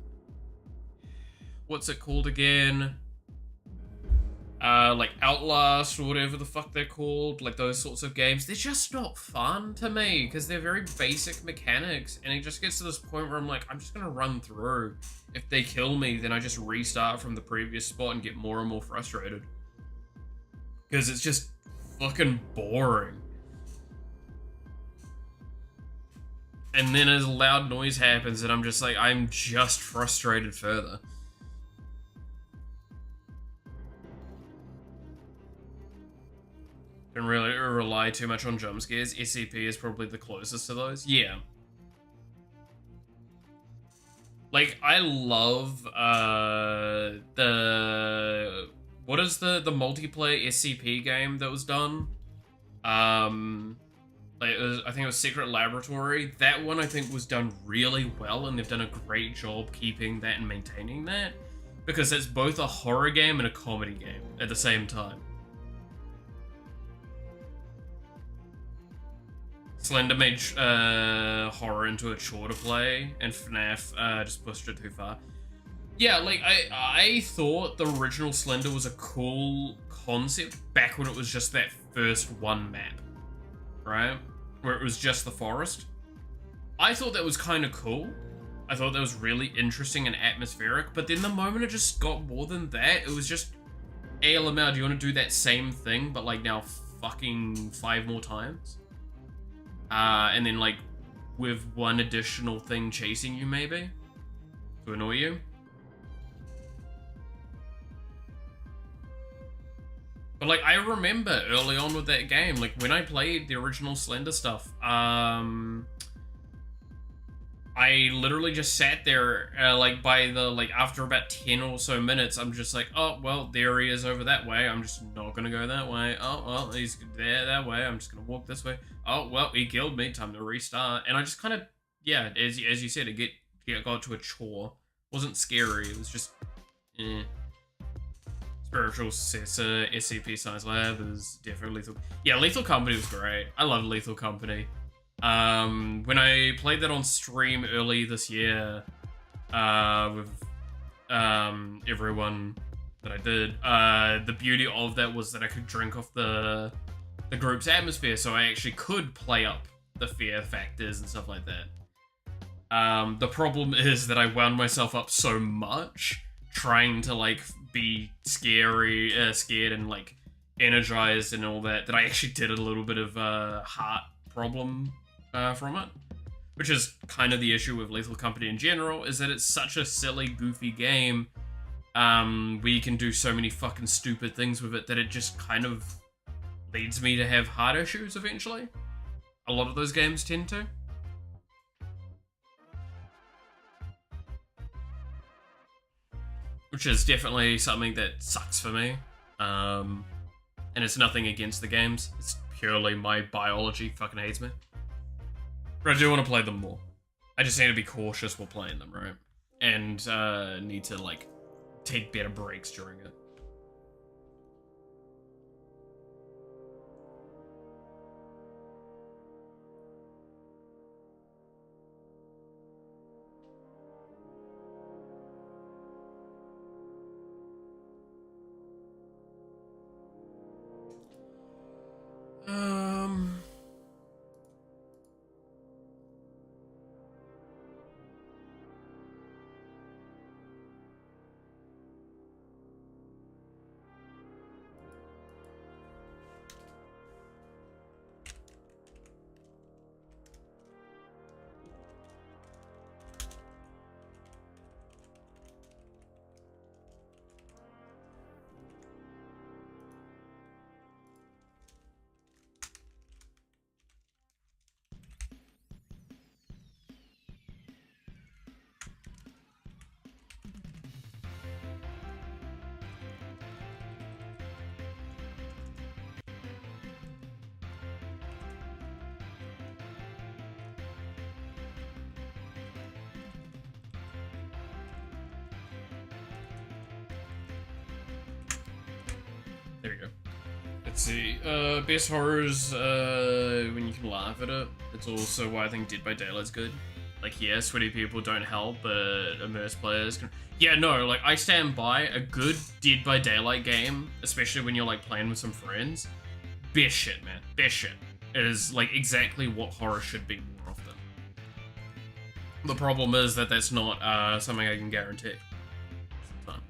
[SPEAKER 1] what's it called again? Like Outlast or whatever the fuck they're called, like those sorts of games, they're just not fun to me because they're very basic mechanics, and it just gets to this point where I'm like, I'm just gonna run through. If they kill me, then I just restart from the previous spot and get more and more frustrated because it's just fucking boring. And then a loud noise happens and I'm just like, I'm just frustrated further. Don't really rely too much on jump scares. SCP is probably the closest to those. Yeah. Like, I love the... What is the multiplayer SCP game that was done? Like I think it was Secret Laboratory. That one I think was done really well, and they've done a great job keeping that and maintaining that. Because it's both a horror game and a comedy game at the same time. Slender made horror into a chore to play, and FNAF just pushed it too far. Yeah, like, I thought the original Slender was a cool concept back when it was just that first one map, right? Where it was just the forest. I thought that was kind of cool. I thought that was really interesting and atmospheric, but then the moment it just got more than that, it was just, hey, LML, do you want to do that same thing, but like now fucking 5 more times? And then like with one additional thing chasing you maybe to annoy you. But like I remember early on with that game, like when I played the original Slender stuff, I literally just sat there like by the like after about 10 or so minutes, I'm just like, oh well, there he is over that way. I'm just not gonna go that way. Oh well, he's there that way. I'm just gonna walk this way. Oh well, he killed me. Time to restart. And I just kind of, yeah, as you said, it got to a chore. It wasn't scary. It was just, eh. Spiritual successor, SCP Science Lab is definitely Lethal. Yeah, Lethal Company was great. I love Lethal Company. When I played that on stream early this year, with everyone that I did, the beauty of that was that I could drink off the group's atmosphere, so I actually could play up the fear factors and stuff like that. The problem is that I wound myself up so much trying to like be scared and like energized and all that I actually did a little bit of heart problem from it, which is kind of the issue with Lethal Company in general, is that it's such a silly, goofy game where you can do so many fucking stupid things with it that it just kind of leads me to have heart issues eventually. A lot of those games tend to. Which is definitely something that sucks for me. And it's nothing against the games. It's purely my biology fucking hates me. But I do want to play them more. I just need to be cautious while playing them, right? And need to, like, take better breaks during it. There we go. Let's see. Best horrors, when you can laugh at it. It's also why I think Dead by Daylight's good. Like, yeah, sweaty people don't help, but immersed players can... Yeah, no, like, I stand by a good Dead by Daylight game, especially when you're, like, playing with some friends. Best shit, man. Best shit. It is, like, exactly what horror should be more often. The problem is that that's not, something I can guarantee. Fun.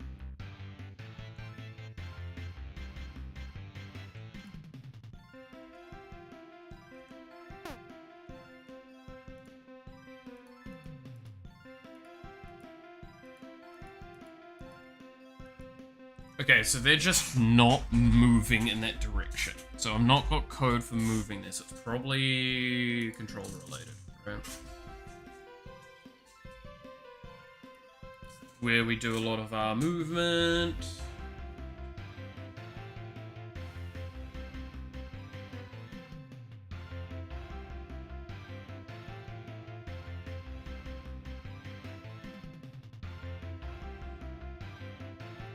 [SPEAKER 1] Okay, so they're just not moving in that direction. So I'm not got code for moving this. It's probably controller related, right? Where we do a lot of our movement.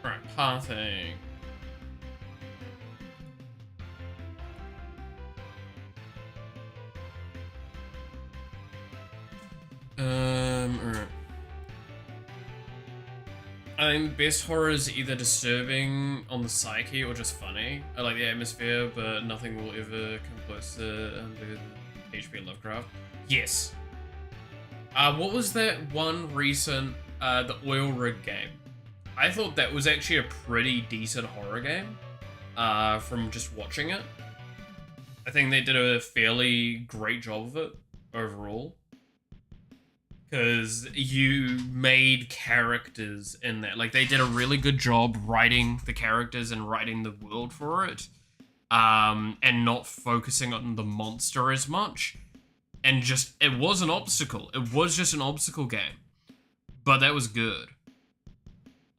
[SPEAKER 1] Right, pathing. Alright. I think best horror is either disturbing on the psyche or just funny. I like the atmosphere, but nothing will ever come close to H.P. Lovecraft. Yes. What was that one recent, the oil rig game? I thought that was actually a pretty decent horror game, from just watching it. I think they did a fairly great job of it, overall. Because you made characters in that. Like, they did a really good job writing the characters and writing the world for it. And not focusing on the monster as much. And just, it was an obstacle. It was just an obstacle game. But that was good.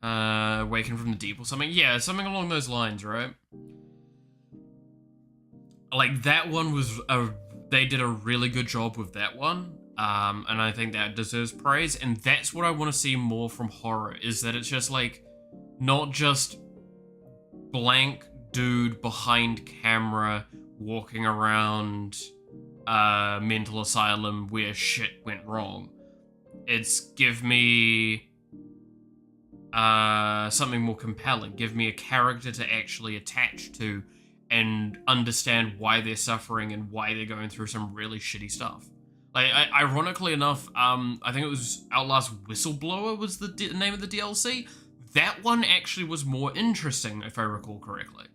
[SPEAKER 1] Waking from the Deep or something? Yeah, something along those lines, right? Like, that one was they did a really good job with that one. And I think that deserves praise, and that's what I want to see more from horror, is that it's just like, not just blank dude behind camera walking around a mental asylum where shit went wrong. It's give me something more compelling, give me a character to actually attach to and understand why they're suffering and why they're going through some really shitty stuff. Like, ironically enough, I think it was Outlast Whistleblower was the name of the DLC. That one actually was more interesting, if I recall correctly.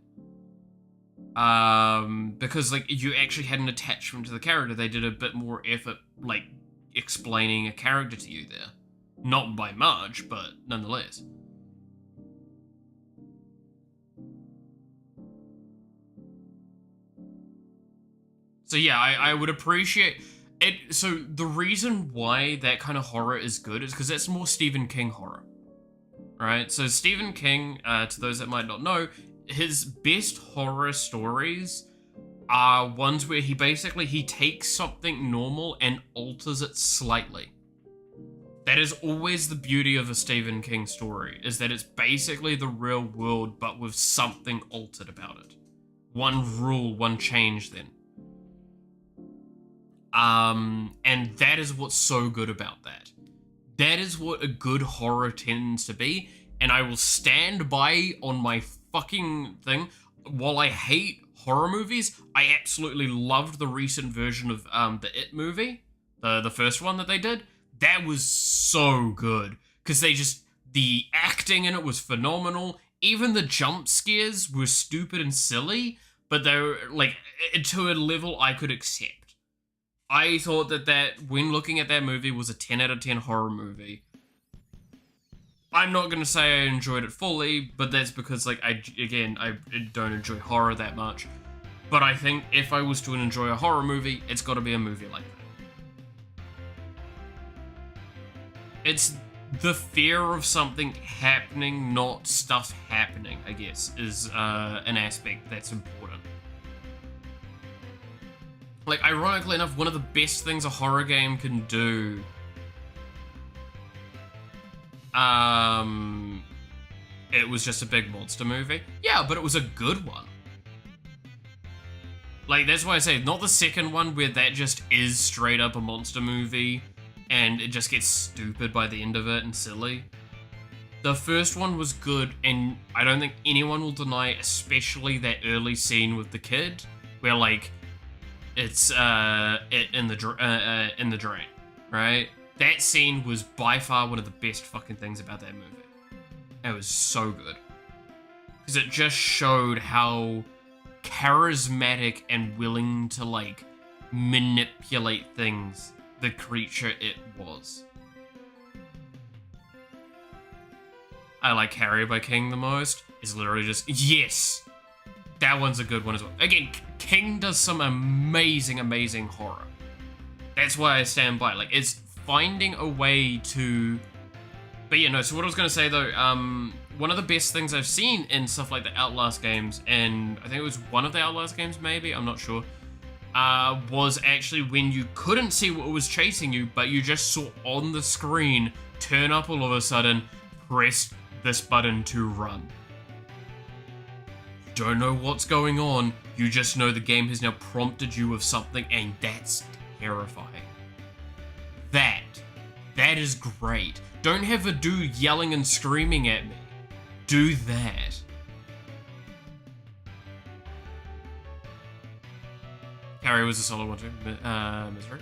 [SPEAKER 1] Because, like, you actually had an attachment to the character. They did a bit more effort, like, explaining a character to you there. Not by much, but nonetheless. So yeah, I would appreciate... it. So the reason why that kind of horror is good is because it's more Stephen King horror, right? So Stephen King, to those that might not know, his best horror stories are ones where he takes something normal and alters it slightly. That is always the beauty of a Stephen King story, is that it's basically the real world, but with something altered about it. One rule, one change then. And that is what's so good about that. That is what a good horror tends to be, and I will stand by on my fucking thing. While I hate horror movies, I absolutely loved the recent version of, the It movie. The first one that they did. That was so good. Because the acting in it was phenomenal. Even the jump scares were stupid and silly, but they were, like, to a level I could accept. I thought that when looking at that movie, was a 10 out of 10 horror movie. I'm not going to say I enjoyed it fully, but that's because, like, I don't enjoy horror that much. But I think if I was to enjoy a horror movie, it's got to be a movie like that. It's the fear of something happening, not stuff happening, I guess, is an aspect that's important. Like, ironically enough, one of the best things a horror game can do it was just a big monster movie. Yeah, but it was a good one. Like, that's why I say, not the second one where that just is straight up a monster movie and it just gets stupid by the end of it and silly. The first one was good, and I don't think anyone will deny, especially that early scene with the kid, where, like, it's in the drain, right? That scene was by far one of the best fucking things about that movie. It was so good. Because it just showed how charismatic and willing to, like, manipulate things the creature it was. I like Carrie by King the most. It's literally just, yes! That one's a good one as well. Again, King does some amazing, amazing horror. That's why I stand by. Like, it's finding a way to... But yeah, no, so what I was going to say though, one of the best things I've seen in stuff like the Outlast games, and I think it was one of the Outlast games maybe, I'm not sure, was actually when you couldn't see what was chasing you, but you just saw on the screen, turn up all of a sudden, press this button to run. You don't know what's going on, you just know the game has now prompted you with something, and that's terrifying. That is great. Don't have a dude yelling and screaming at me. Do that. Carrie was a solo one too. Misery?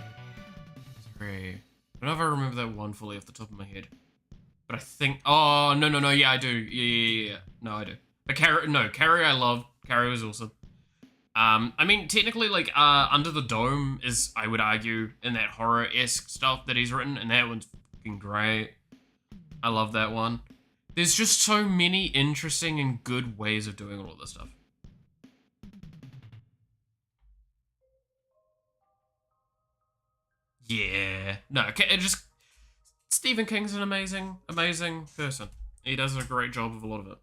[SPEAKER 1] Misery. I don't know if I remember that one fully off the top of my head. But I think... Oh, no, yeah, I do. Yeah. No, I do. But Carrie I love. Carrie was awesome. I mean, technically, like, Under the Dome is, I would argue, in that horror-esque stuff that he's written, and that one's fucking great. I love that one. There's just so many interesting and good ways of doing all of this stuff. Yeah. No, it just... Stephen King's an amazing, amazing person. He does a great job of a lot of it.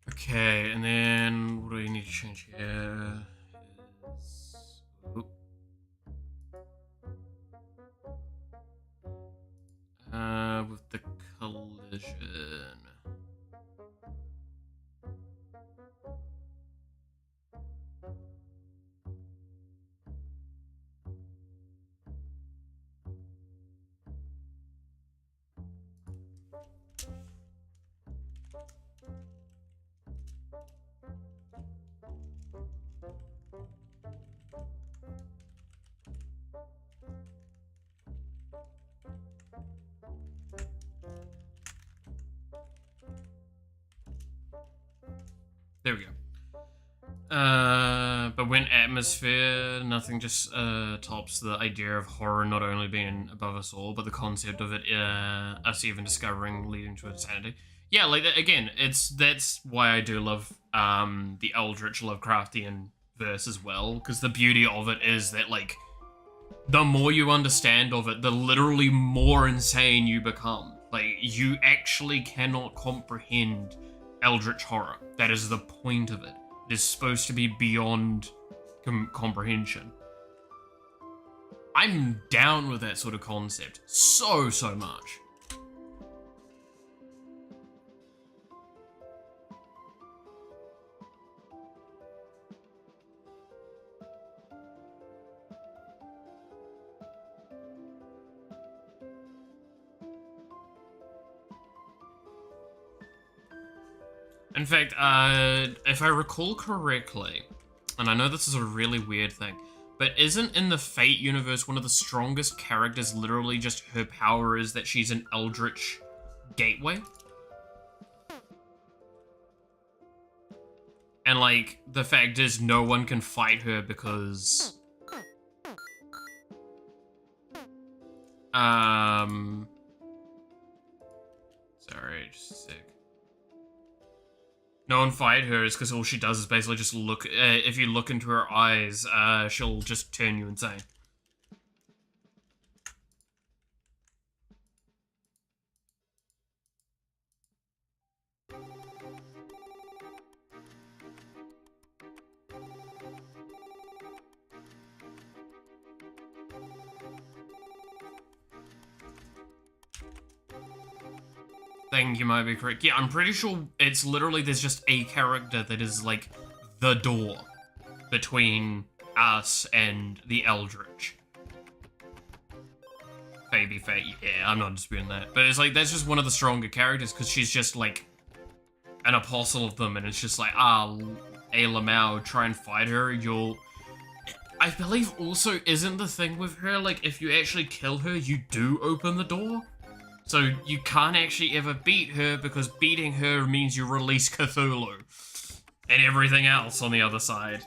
[SPEAKER 1] Okay, and then what do we need to change here? Oop. With the collision. There we go. But when atmosphere, nothing just tops the idea of horror not only being above us all, but the concept of it, us even discovering, leading to insanity. Yeah, like again, that's why I do love the Eldritch Lovecraftian verse as well, because the beauty of it is that, like, the more you understand of it, the literally more insane you become. Like, you actually cannot comprehend Eldritch horror. That is the point of it. It is supposed to be beyond comprehension. I'm down with that sort of concept so much. In fact, if I recall correctly, and I know this is a really weird thing, but isn't in the Fate universe one of the strongest characters literally just her power is that she's an eldritch gateway? And like, the fact is no one can fight her because... Sorry, just a sec. No one fight her is because all she does is basically just look... if you look into her eyes, she'll just turn you insane. Think you might be correct. Yeah, I'm pretty sure it's literally there's just a character that is like the door between us and the Eldritch. Baby Fate, yeah, I'm not disputing that. But it's like, that's just one of the stronger characters because she's just like an apostle of them and it's just like, Lamau, try and fight her, you'll... I believe also isn't the thing with her, like, if you actually kill her, you do open the door? So you can't actually ever beat her because beating her means you release Cthulhu and everything else on the other side.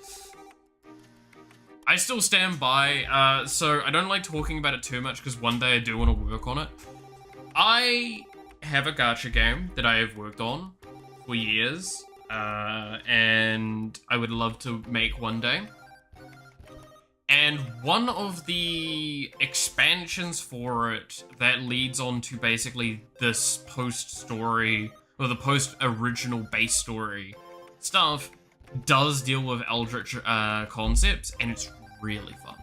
[SPEAKER 1] I still stand by, so I don't like talking about it too much because one day I do want to work on it. I have a gacha game that I have worked on for years, and I would love to make one day. And one of the expansions for it that leads on to basically this post-story, or the post-original base story stuff, does deal with Eldritch concepts, and it's really fun.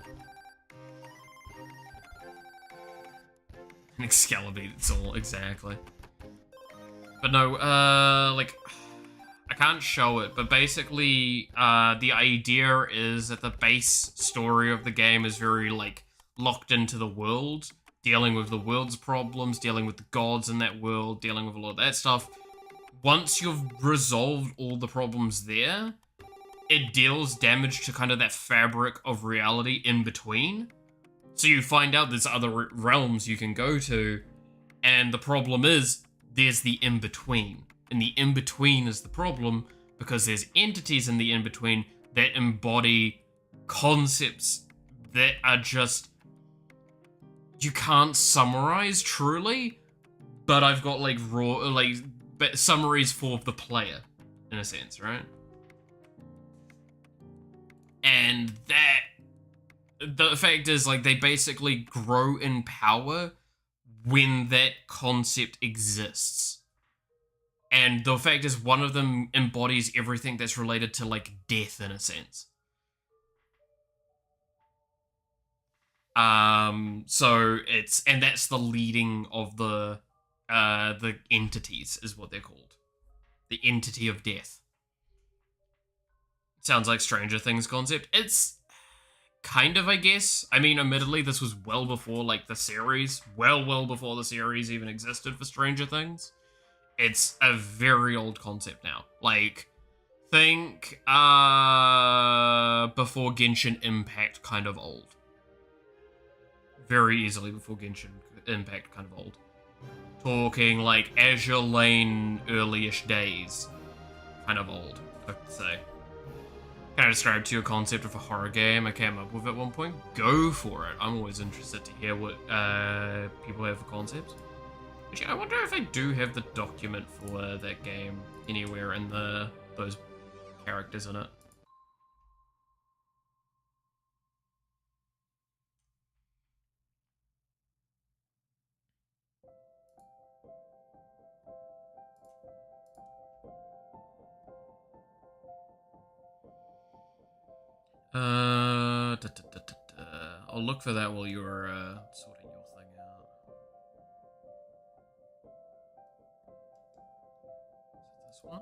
[SPEAKER 1] An Excalibur, it's all, exactly. But no, like... I can't show it, but basically, the idea is that the base story of the game is very, like, locked into the world, dealing with the world's problems, dealing with the gods in that world, dealing with a lot of that stuff. Once you've resolved all the problems there, it deals damage to kind of that fabric of reality in between. So you find out there's other realms you can go to, and the problem is, there's the in-between. And the in-between is the problem because there's entities in the in-between that embody concepts that are just... you can't summarize truly, but I've got like raw, like, summaries for the player, in a sense, right? And that... the fact is, like, they basically grow in power when that concept exists. And the fact is, one of them embodies everything that's related to, like, death, in a sense. So it's... and that's the leading of the entities, is what they're called. The entity of death. Sounds like Stranger Things concept. It's... kind of, I guess. I mean, admittedly, this was well before, like, the series. Well before the series even existed for Stranger Things. It's a very old concept now. Like, think, before Genshin Impact kind of old. Very easily before Genshin Impact kind of old. Talking, like, Azure Lane early-ish days. Kind of old, I'd say. Can I describe to you a concept of a horror game I came up with at one point? Go for it. I'm always interested to hear what people have for concepts. Actually, I wonder if I do have the document for that game anywhere in those characters in it. I'll look for that while you're sorting your thing out. Is it this one?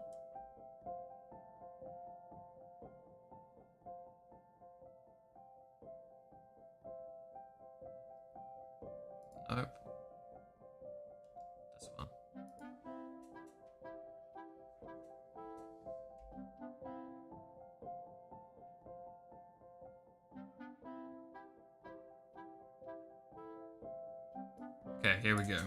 [SPEAKER 1] Nope. This one. Okay, here we go.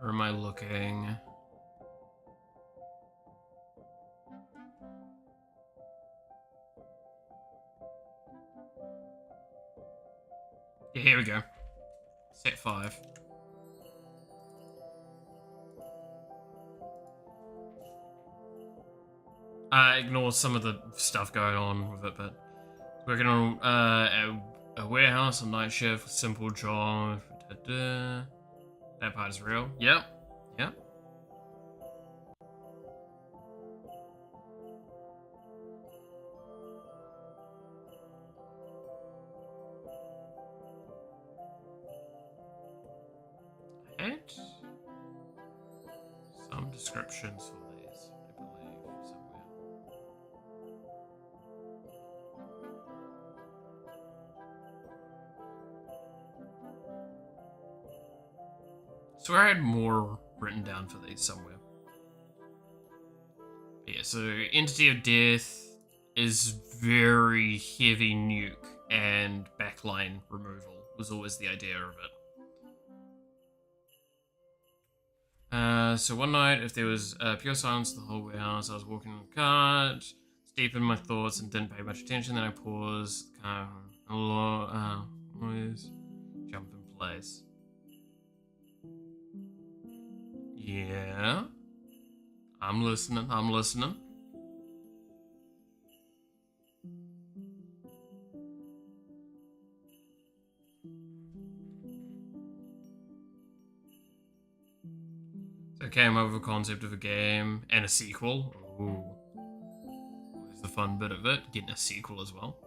[SPEAKER 1] Where am I looking? Yeah, here we go. Set 5. Ignore some of the stuff going on with it, but working on a warehouse, a night shift, simple job. That part is real. Yep. Yep. I had some descriptions for these, I believe, somewhere. Swear I had more written down for these somewhere. Yeah, so Entity of Death is very heavy nuke and backline removal was always the idea of it. So one night, if there was pure silence in the whole warehouse, I was walking in the cart, deep in my thoughts and didn't pay much attention, then I paused, noise, jump in place. Yeah. I'm listening. So I came over with the concept of a game and a sequel. Ooh. Where's the fun bit of it? Getting a sequel as well.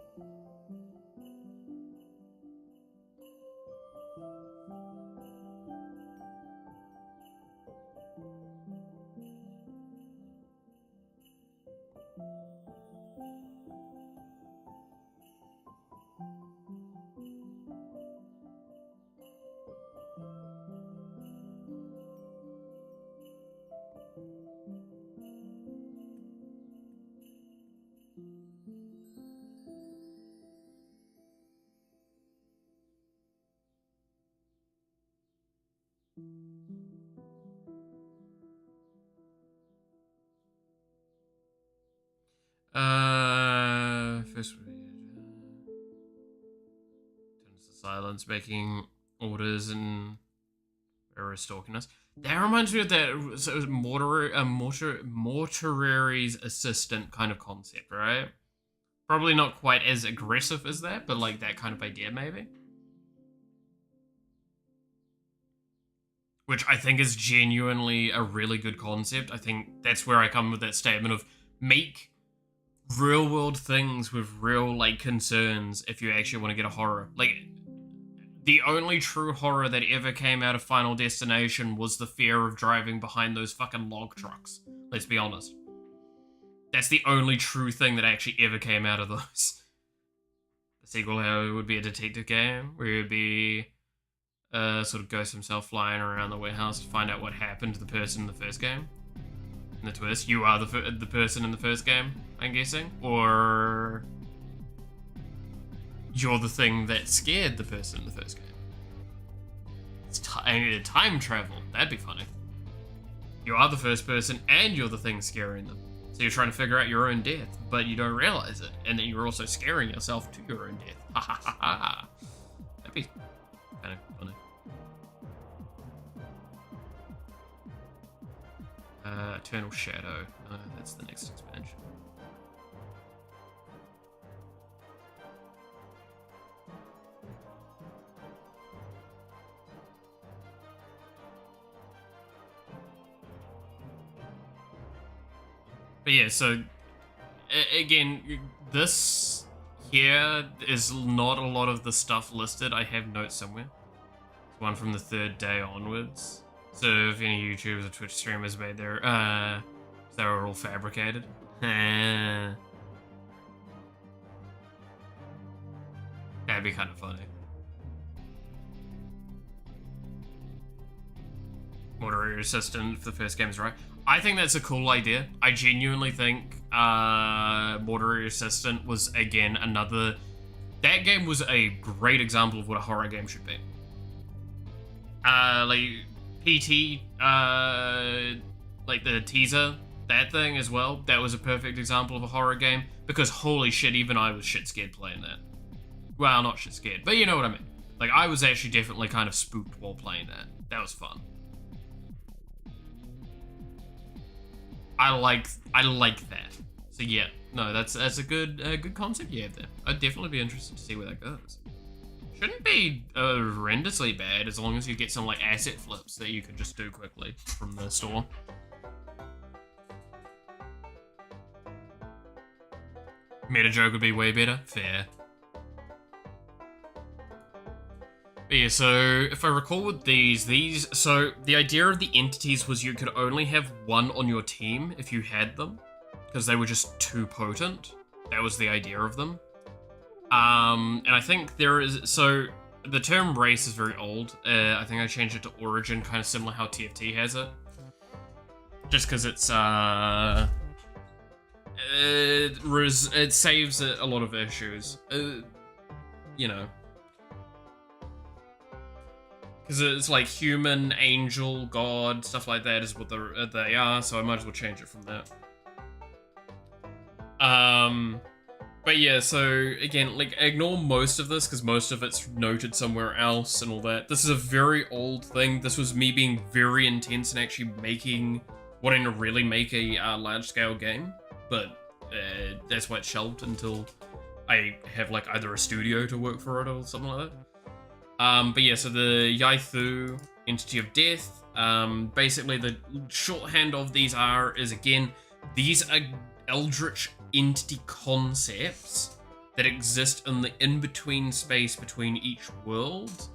[SPEAKER 1] First turns to silence, making orders and are stalking us. That reminds me of that so it was mortuary's assistant kind of concept, right? Probably not quite as aggressive as that, but like that kind of idea, maybe. Which I think is genuinely a really good concept. I think that's where I come with that statement of make real world things with real like concerns if you actually want to get a horror. Like the only true horror that ever came out of Final Destination was the fear of driving behind those fucking log trucks. Let's be honest. That's the only true thing that actually ever came out of those. The sequel, however, would be a detective game where it would be sort of Ghost himself flying around the warehouse to find out what happened to the person in the first game. And the twist, you are the person in the first game, I'm guessing? Or you're the thing that scared the person in the first game. It's time travel. That'd be funny. You are the first person and you're the thing scaring them. So you're trying to figure out your own death, but you don't realize it. And then you're also scaring yourself to your own death. Ha ha ha ha. That'd be kind of funny. Eternal Shadow. That's the next expansion. But yeah, so again, this here is not a lot of the stuff listed. I have notes somewhere. It's one from the 3rd day onwards. So if any YouTubers or Twitch streamers made their, they were all fabricated. That'd be kind of funny. Moderator assistant for the first game is right. I think that's a cool idea. I genuinely think moderator assistant was, again, another... That game was a great example of what a horror game should be. Like, PT, like the teaser, that thing as well, that was a perfect example of a horror game, because holy shit, even I was shit scared playing that. Well, not shit scared, but you know what I mean. Like, I was actually definitely kind of spooked while playing that. That was fun. I like that. So yeah, no, that's a good concept you have there. I'd definitely be interested to see where that goes. Shouldn't be horrendously bad as long as you get some like asset flips that you could just do quickly from the store. Meta joke would be way better. Fair. But yeah, so if I recall with these, so the idea of the entities was you could only have one on your team if you had them, because they were just too potent. That was the idea of them. And I think there is, so the term race is very old. I think I changed it to origin, kind of similar how TFT has it. Just because it's, it saves a lot of issues. You know. Because it's like human, angel, god, stuff like that is what they are, so I might as well change it from that. But yeah, so again, like, ignore most of this, because most of it's noted somewhere else and all that. This is a very old thing. This was me being very intense and actually wanting to really make a large-scale game, but that's why it's shelved until I have, like, either a studio to work for it or something like that. But yeah, so the Yaithu, Entity of Death, basically the shorthand of these is, again, these are eldritch entity concepts that exist in the in-between space between each world,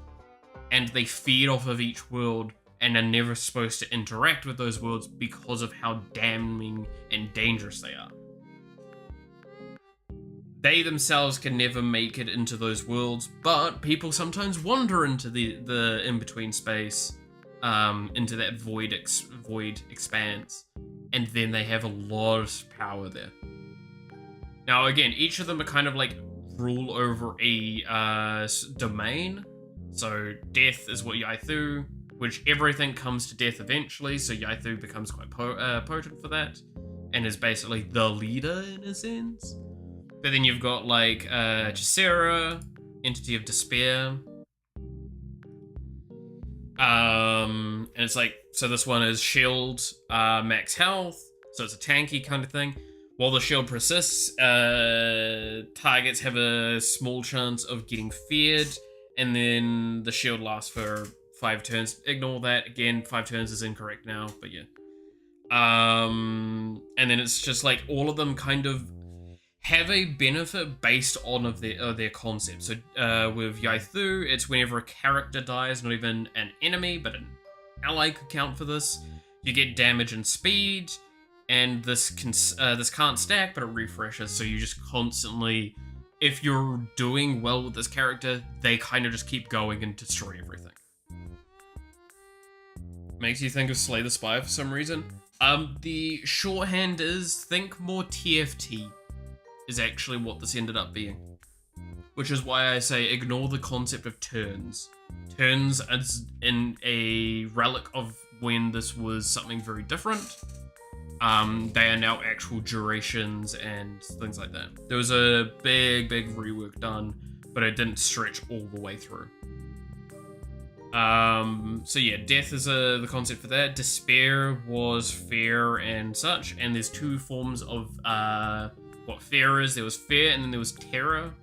[SPEAKER 1] and they feed off of each world and are never supposed to interact with those worlds because of how damning and dangerous they are. They themselves can never make it into those worlds, but people sometimes wander into the in-between space, into that void expanse, and then they have a lot of power there. Now, again, each of them are kind of like rule over a domain. So death is what Yaithu, which everything comes to death eventually, so Yaithu becomes quite potent for that, and is basically the leader in a sense. But then you've got like Chesera, Entity of Despair. And it's like, so this one is shield, max health, so it's a tanky kind of thing. While the shield persists, targets have a small chance of getting feared, and then the shield lasts for 5 turns. Ignore that, again, 5 turns is incorrect now, but yeah. And then it's just like all of them kind of have a benefit based on their concept. So with Yaithu, it's whenever a character dies, not even an enemy, but an ally could count for this. You get damage and speed, and this can't stack, but it refreshes. So you just constantly, if you're doing well with this character, they kind of just keep going and destroy everything. Makes you think of Slay the Spire for some reason. The shorthand is think more TFT. Is actually what this ended up being. Which is why I say ignore the concept of turns. Turns is in a relic of when this was something very different. They are now actual durations and things like that. There was a big rework done, but it didn't stretch all the way through. So yeah, death is the concept for that. Despair was fear and such, and there's 2 forms of what fear is. There was fear, and then there was terror.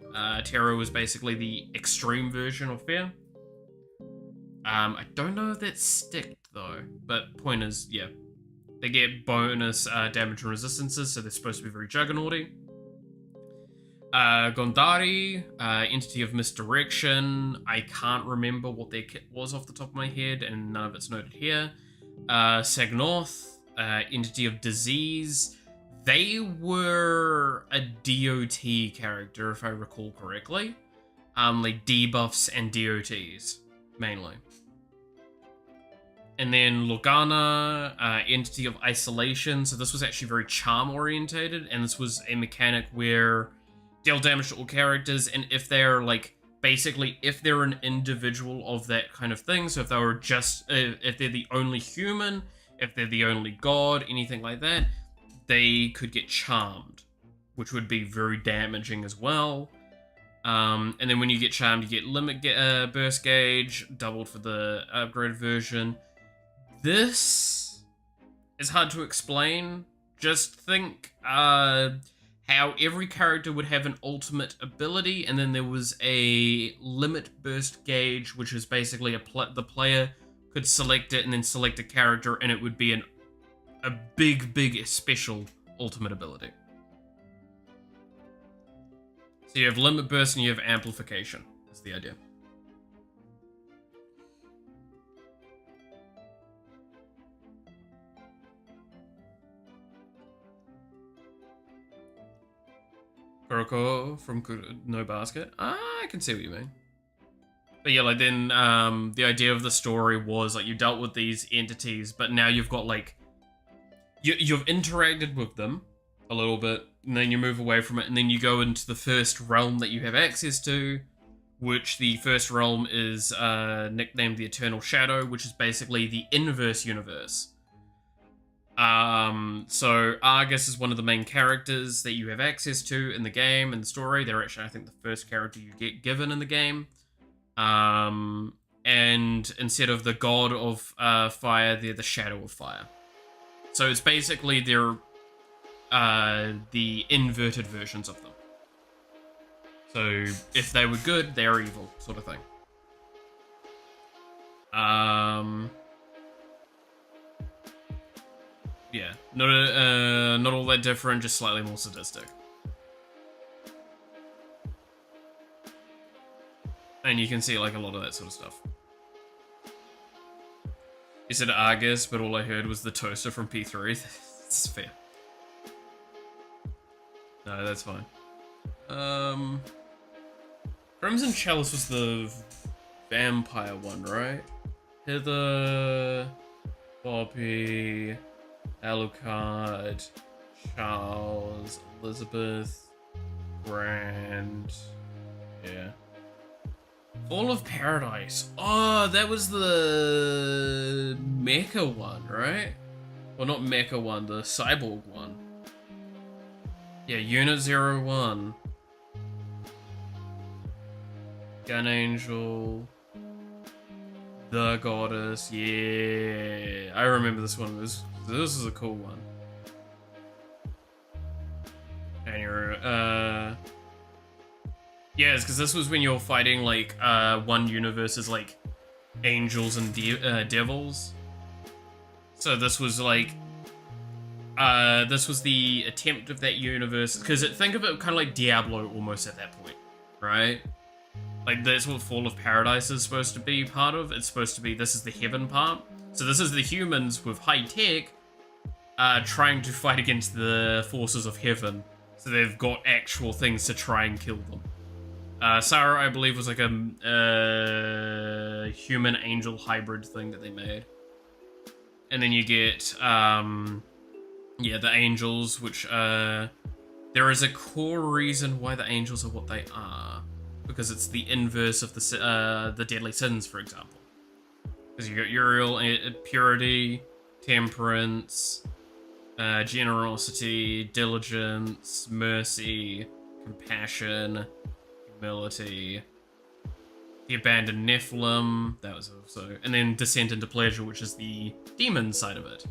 [SPEAKER 1] Terror was basically the extreme version of fear. I don't know if that's sticked though, but point is, yeah. They get bonus damage and resistances, so they're supposed to be very juggernauty. Gondari, entity of misdirection. I can't remember what their kit was off the top of my head, and none of it's noted here. Sagnorth, entity of disease. They were a DOT character, if I recall correctly. Like debuffs and DOTs, mainly. And then Lorgana, entity of isolation. So this was actually very charm orientated, and this was a mechanic where deal damage to all characters, and if they're like, basically, if they're an individual of that kind of thing, so if they were just, if they're the only human, if they're the only god, anything like that, they could get charmed, which would be very damaging as well. And then when you get charmed, you get limit burst gauge, doubled for the upgraded version. This is hard to explain. Just think how every character would have an ultimate ability, and then there was a limit burst gauge, which is basically the player could select it and then select a character, and it would be a big special ultimate ability. So you have limit burst and you have amplification. That's the idea. Kuroko from No Basket. I can see what you mean. But yeah, like then the idea of the story was like you dealt with these entities, but now you've got like you've interacted with them a little bit, and then you move away from it, and then you go into the first realm that you have access to, which the first realm is nicknamed the Eternal Shadow, which is basically the inverse universe. So Argus is one of the main characters that you have access to in the game and the story. They're actually, I think, the first character you get given in the game. And instead of the god of fire, they're the shadow of fire. So it's basically they're the inverted versions of them. So if they were good, they're evil, sort of thing. Yeah, not all that different, just slightly more sadistic. And you can see like a lot of that sort of stuff. You said Argus, but all I heard was the toaster from P3. It's fair. No, that's fine. Crimson Chalice was the vampire one, right? Hither, Poppy, Alucard, Charles, Elizabeth, Brand. Yeah. Fall of Paradise. Oh, that was the mecha one, right? Well, not mecha one, the cyborg one. Yeah, Unit 01. Gun Angel. The Goddess. Yeah. I remember this one. This is a cool one. And you're, yeah, it's because this was when you're fighting, like, one universe is, like, angels and devils. So this was, like, this was the attempt of that universe, because think of it kind of like Diablo almost at that point, right? Like, that's what Fall of Paradise is supposed to be part of. It's supposed to be, this is the heaven part. So this is the humans with high tech trying to fight against the forces of heaven. So they've got actual things to try and kill them. Sarah, I believe, was like a human-angel hybrid thing that they made. And then you get, yeah, the angels, which, there is a core reason why the angels are what they are. Because it's the inverse of the deadly sins, for example. Because you got Uriel, purity, temperance, generosity, diligence, mercy, compassion, humility, the abandoned Nephilim, that was also, and then descent into pleasure, which is the demon side of it.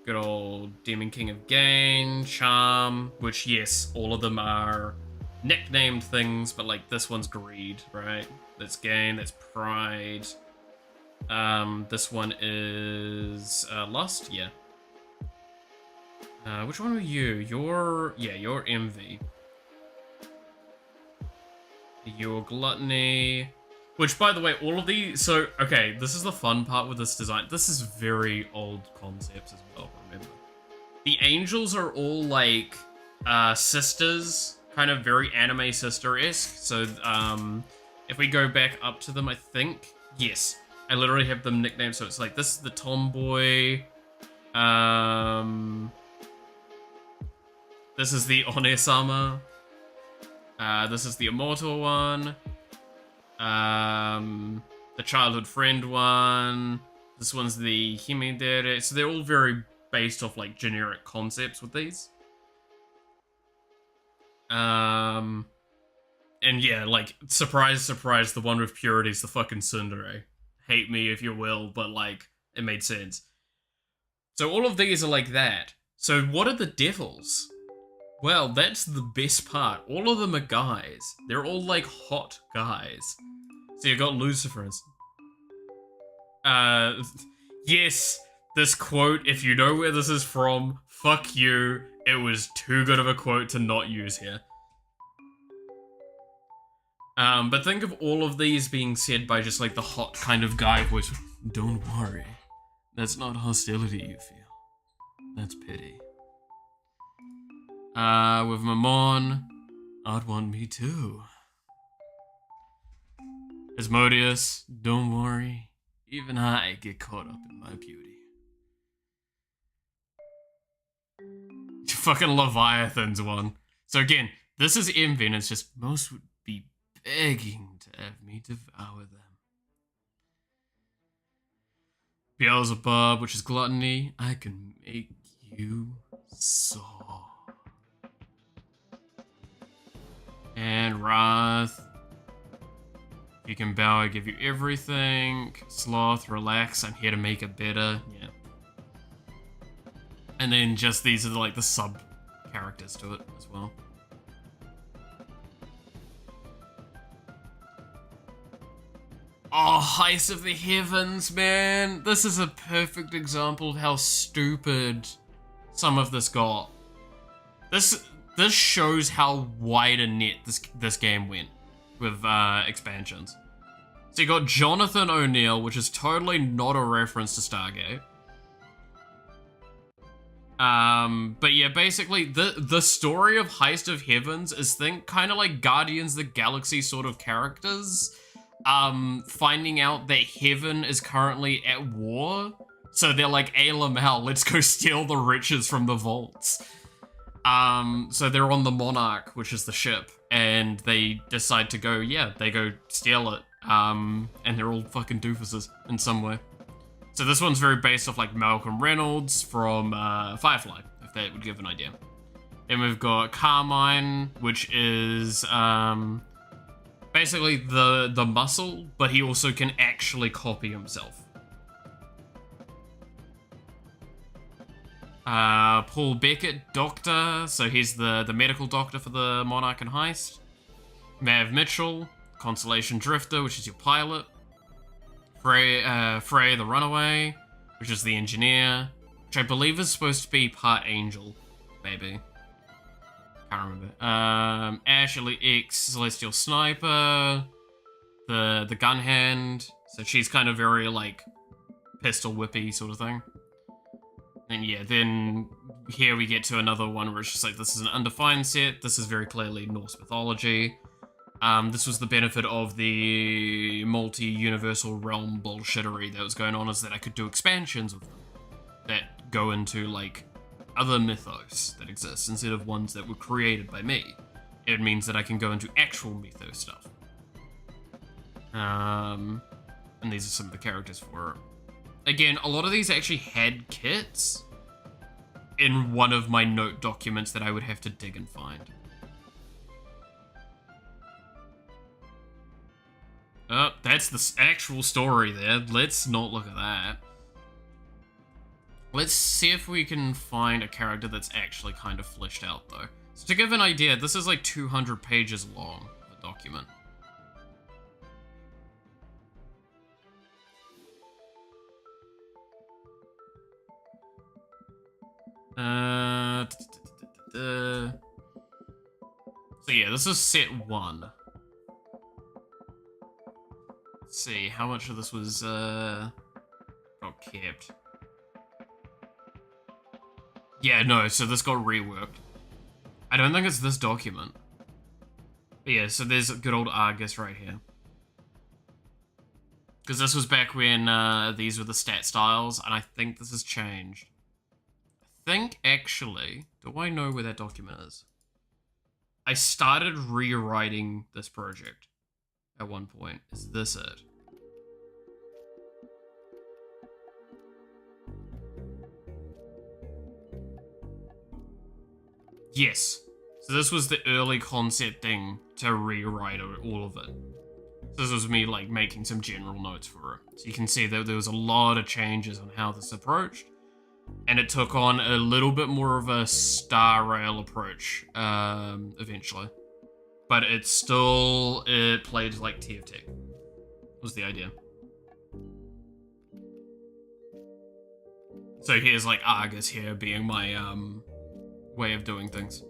[SPEAKER 1] Good old Demon King of Gain, Charm, which, yes, all of them are nicknamed things, but like this one's greed, right? That's gain, that's pride. This one is Lust, yeah. Which one are you? You're Envy. You're Gluttony. Which, by the way, all of these... So, okay, this is the fun part with this design. This is very old concepts as well, remember. The angels are all, like, sisters. Kind of very anime sister-esque. So, if we go back up to them, I think... Yes. I literally have them nicknamed, so it's like, this is the tomboy. This is the One-sama. This is the immortal one. The childhood friend one. This one's the Himedere. So they're all very based off like generic concepts with these. And yeah, like surprise, surprise, the one with purity is the fucking tsundere. Hate me if you will, but like it made sense. So all of these are like that. So what are the devils? Well, that's the best part. All of them are guys. They're all like hot guys. So you got Lucifer. Yes, this quote, if you know where this is from, fuck you. It was too good of a quote to not use here. But think of all of these being said by just like the hot kind of guy voice. Don't worry. That's not hostility you feel. That's pity. With Mammon, I'd want me too. Asmodeus, don't worry. Even I get caught up in my beauty. Fucking Leviathan's one. So again, this is envy and it's just most would be begging to have me devour them. Beelzebub, which is gluttony, I can make you soar. And Wrath. If you can bow, I give you everything. Sloth, relax, I'm here to make it better. Yeah. And then just these are like the sub characters to it as well. Oh, Heist of the Heavens, man. This is a perfect example of how stupid some of this got. This shows how wide a net this game went with expansions. So you got Jonathan O'Neill, which is totally not a reference to Stargate. But yeah, basically the story of Heist of Heavens is kind of like Guardians of the Galaxy sort of characters. Finding out that Heaven is currently at war. So they're like, hey Lamel, let's go steal the riches from the vaults. So they're on the Monarch, which is the ship, and they decide to go, yeah, they go steal it. And they're all fucking doofuses in some way. So this one's very based off like Malcolm Reynolds from Firefly, if that would give an idea. Then we've got Carmine, which is basically the muscle, but he also can actually copy himself. Paul Beckett, Doctor, so he's the medical doctor for the Monarch and Heist. Mav Mitchell, Constellation Drifter, which is your pilot. Frey the Runaway, which is the engineer, which I believe is supposed to be part angel, maybe. Can't remember. Ash, Elite X, Celestial Sniper, the gun hand, so she's kind of very like pistol whippy sort of thing. And yeah, then here we get to another one where it's just like, this is an undefined set, this is very clearly Norse mythology. This was the benefit of the multi-universal realm bullshittery that was going on, is that I could do expansions of them that go into like other mythos that exists instead of ones that were created by me. It means that I can go into actual mythos stuff. And these are some of the characters for it. Again, a lot of these actually had kits in one of my note documents that I would have to dig and find. Oh, that's the actual story there. Let's not look at that. Let's see if we can find a character that's actually kind of fleshed out, though. So to give an idea, this is like 200 pages long, the document. So yeah, this is set 1. Let's see, how much of this was, got kept? Yeah, no, so this got reworked. I don't think it's this document. But yeah, so there's good old Argus right here. Because this was back when these were the stat styles, and I think this has changed. I think, actually, do I know where that document is? I started rewriting this project at one point. Is this it? Yes. So this was the early concept thing to rewrite all of it. So this was me like making some general notes for it. So you can see that there was a lot of changes on how this approached. And it took on a little bit more of a star rail approach eventually. But it played like TFT. Was the idea. So here's like Argus here being my way of doing things.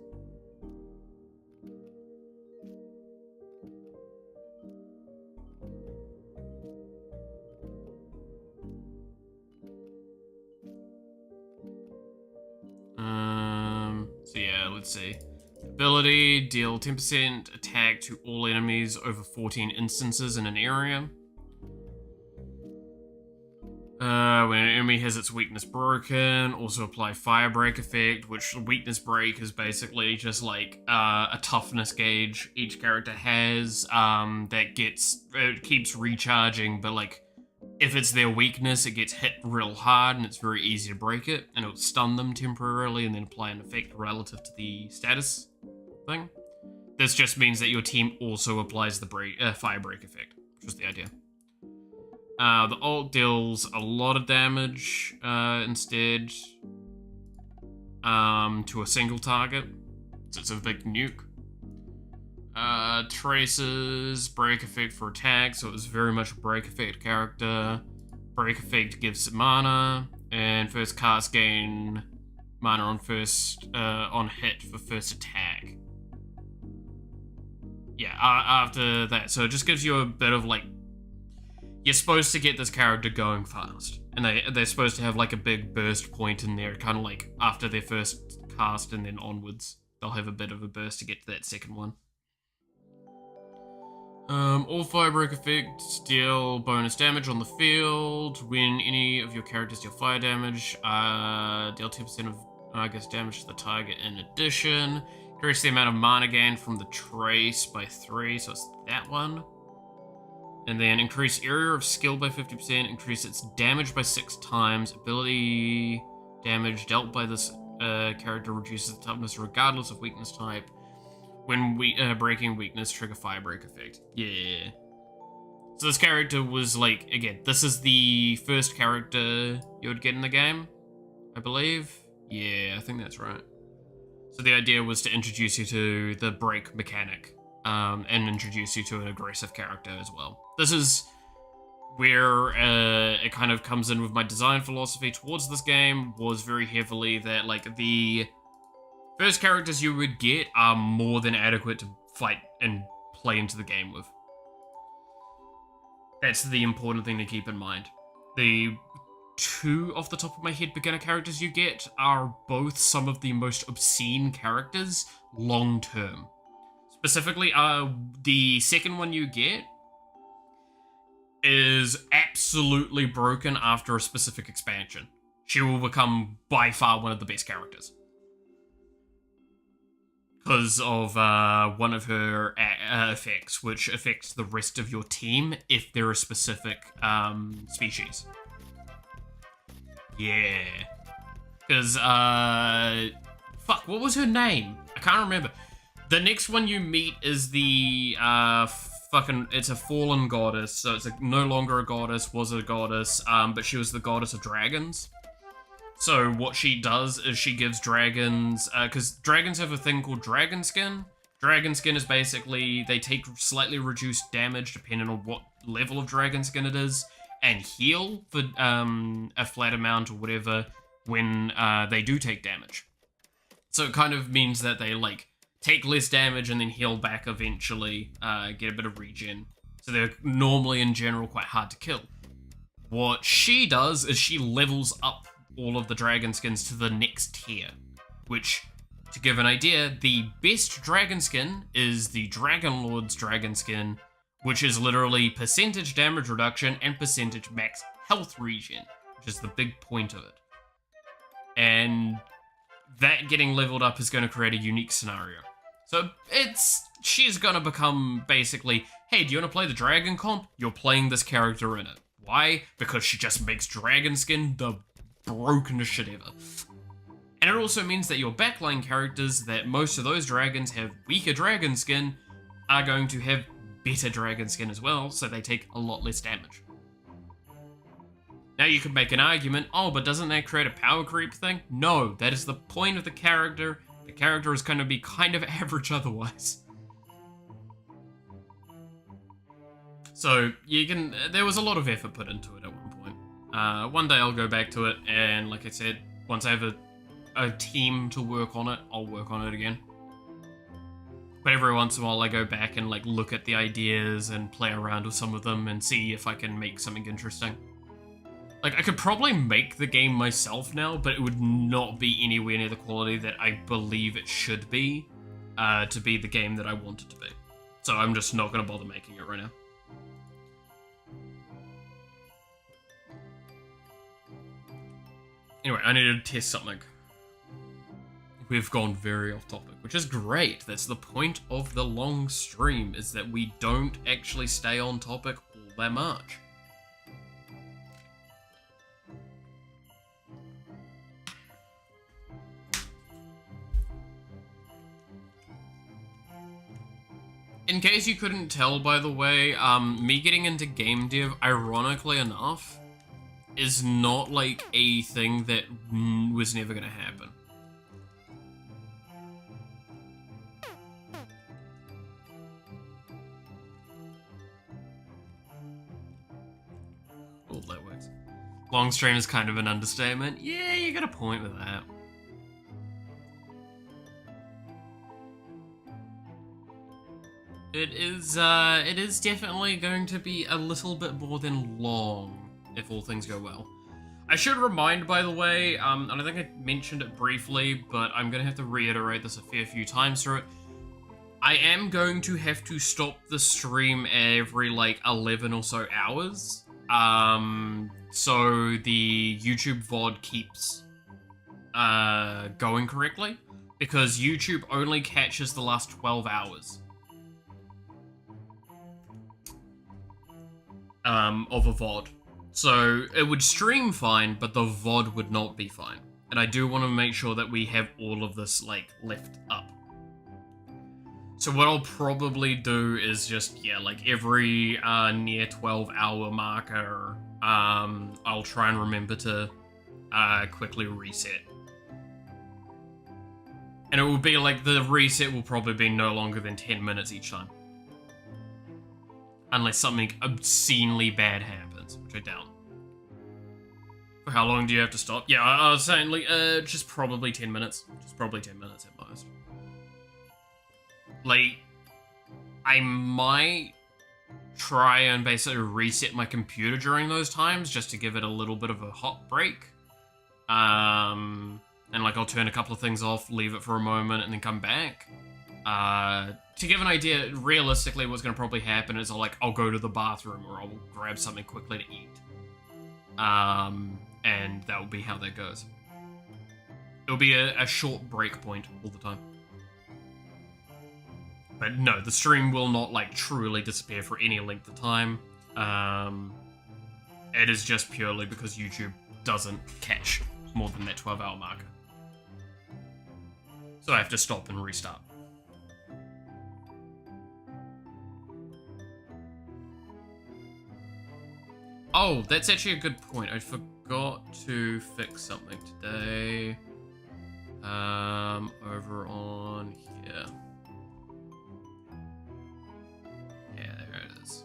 [SPEAKER 1] So yeah, let's see. Ability, deal 10% attack to all enemies over 14 instances in an area. When an enemy has its weakness broken, also apply fire break effect, which weakness break is basically just like a toughness gauge each character has that keeps recharging, but like if it's their weakness, it gets hit real hard and it's very easy to break it, and it'll stun them temporarily and then apply an effect relative to the status thing. This just means that your team also applies the fire break effect, which was the idea. The ult deals a lot of damage instead to a single target, so it's a big nuke. Traces, break effect for attack, so it was very much a break effect character. Break effect gives mana, and first cast gain mana on hit for first attack. Yeah, after that, so it just gives you a bit of like, you're supposed to get this character going fast, and they're supposed to have like a big burst point in there, kind of like after their first cast and then onwards, they'll have a bit of a burst to get to that second one. All fire break effects deal bonus damage on the field. When any of your characters deal fire damage, deal 10% of damage to the target in addition. Increase the amount of mana gain from the trace by 3, so it's that one. And then increase area of skill by 50%, increase its damage by 6 times. Ability damage dealt by this character reduces the toughness regardless of weakness type. When breaking weakness, trigger fire break effect. Yeah. So this character was like, again, this is the first character you would get in the game, I believe. Yeah, I think that's right. So the idea was to introduce you to the break mechanic, and introduce you to an aggressive character as well. This is where it kind of comes in with my design philosophy towards this game, was very heavily that like the first characters you would get are more than adequate to fight and play into the game with. That's the important thing to keep in mind. The 2 off the top of my head beginner characters you get are both some of the most obscene characters long term. Specifically, the second one you get is absolutely broken after a specific expansion. She will become by far one of the best characters. Because of one of her effects, which affects the rest of your team if they're a specific species. Yeah. Because, fuck, what was her name? I can't remember. The next one you meet is the, it's a fallen goddess, so it's no longer a goddess, was a goddess, but she was the goddess of dragons. So what she does is she gives dragons, because dragons have a thing called dragon skin. Dragon skin is basically, they take slightly reduced damage depending on what level of dragon skin it is, and heal for a flat amount or whatever when they do take damage. So it kind of means that they, like, take less damage and then heal back eventually, get a bit of regen. So they're normally, in general, quite hard to kill. What she does is she levels up all of the dragon skins to the next tier, which, to give an idea, the best dragon skin is the Dragon Lord's dragon skin, which is literally percentage damage reduction and percentage max health regen, which is the big point of it. And that getting leveled up is going to create a unique scenario. So she's going to become basically, hey, do you want to play the dragon comp? You're playing this character in it. Why? Because she just makes dragon skin the brokenest shit ever. And it also means that your backline characters, that most of those dragons have weaker dragon skin, are going to have better dragon skin as well, so they take a lot less damage. Now you could make an argument, oh, but doesn't that create a power creep thing? No, that is the point of the character. The character is going to be kind of average otherwise. So there was a lot of effort put into it at one point. One day I'll go back to it, and like I said, once I have a team to work on it, I'll work on it again. But every once in a while I go back and like look at the ideas and play around with some of them and see if I can make something interesting. Like, I could probably make the game myself now, but it would not be anywhere near the quality that I believe it should be to be the game that I want it to be. So I'm just not going to bother making it right now. Anyway, I need to test something. We've gone very off topic, which is great. That's the point of the long stream, is that we don't actually stay on topic all that much. In case you couldn't tell, by the way, me getting into game dev, ironically enough, is not like a thing that was never gonna happen. Oh, that works. Long stream is kind of an understatement. Yeah, you got a point with that. It is definitely going to be a little bit more than long, if all things go well. I should remind, by the way, and I think I mentioned it briefly, but I'm going to have to reiterate this a fair few times through it. I am going to have to stop the stream every, like, 11 or so hours. So the YouTube VOD keeps going correctly, because YouTube only catches the last 12 hours. Of a VOD. So it would stream fine, but the VOD would not be fine. And I do want to make sure that we have all of this, like, left up. So what I'll probably do is just, yeah, like every near 12-hour marker, I'll try and remember to quickly reset. And it will be like, the reset will probably be no longer than 10 minutes each time. Unless something obscenely bad happens, which I doubt. For how long do you have to stop? Yeah, I was saying, like, just probably 10 minutes. Just probably 10 minutes at most. Like, I might try and basically reset my computer during those times, just to give it a little bit of a hot break. And, like, I'll turn a couple of things off, leave it for a moment, and then come back. To give an idea, realistically, what's going to probably happen is I'll go to the bathroom or I'll grab something quickly to eat. And that will be how that goes. It'll be a short break point all the time. But no, the stream will not, like, truly disappear for any length of time. It is just purely because YouTube doesn't catch more than that 12-hour marker. So I have to stop and restart. Oh, that's actually a good point. I forgot to fix something today. Over on here. Yeah, there it is.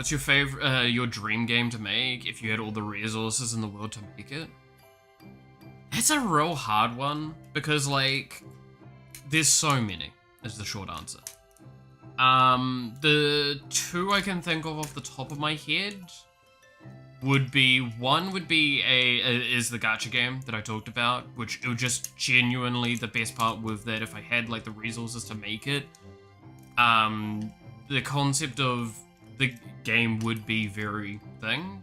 [SPEAKER 1] What's your favorite, your dream game to make if you had all the resources in the world to make it? It's a real hard one because, like, there's so many, is the short answer. The two I can think of off the top of my head would be, one would be is the gacha game that I talked about, which it was just genuinely the best part with that if I had, like, the resources to make it. The concept of the game would be very thing.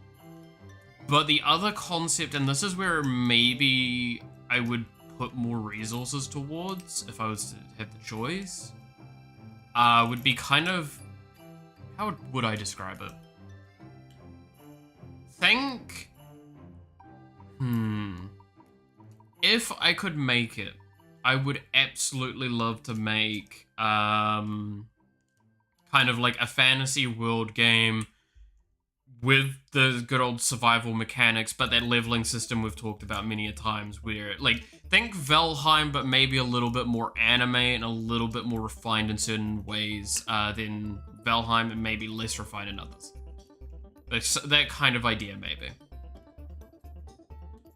[SPEAKER 1] But the other concept, and this is where maybe I would put more resources towards if I was to have the choice, would be kind of, how would I describe it? Think, if I could make it, I would absolutely love to make, kind of like a fantasy world game with the good old survival mechanics, but that leveling system we've talked about many a times, where, like, think Valheim, but maybe a little bit more anime and a little bit more refined in certain ways than Valheim, and maybe less refined in others. That kind of idea, maybe.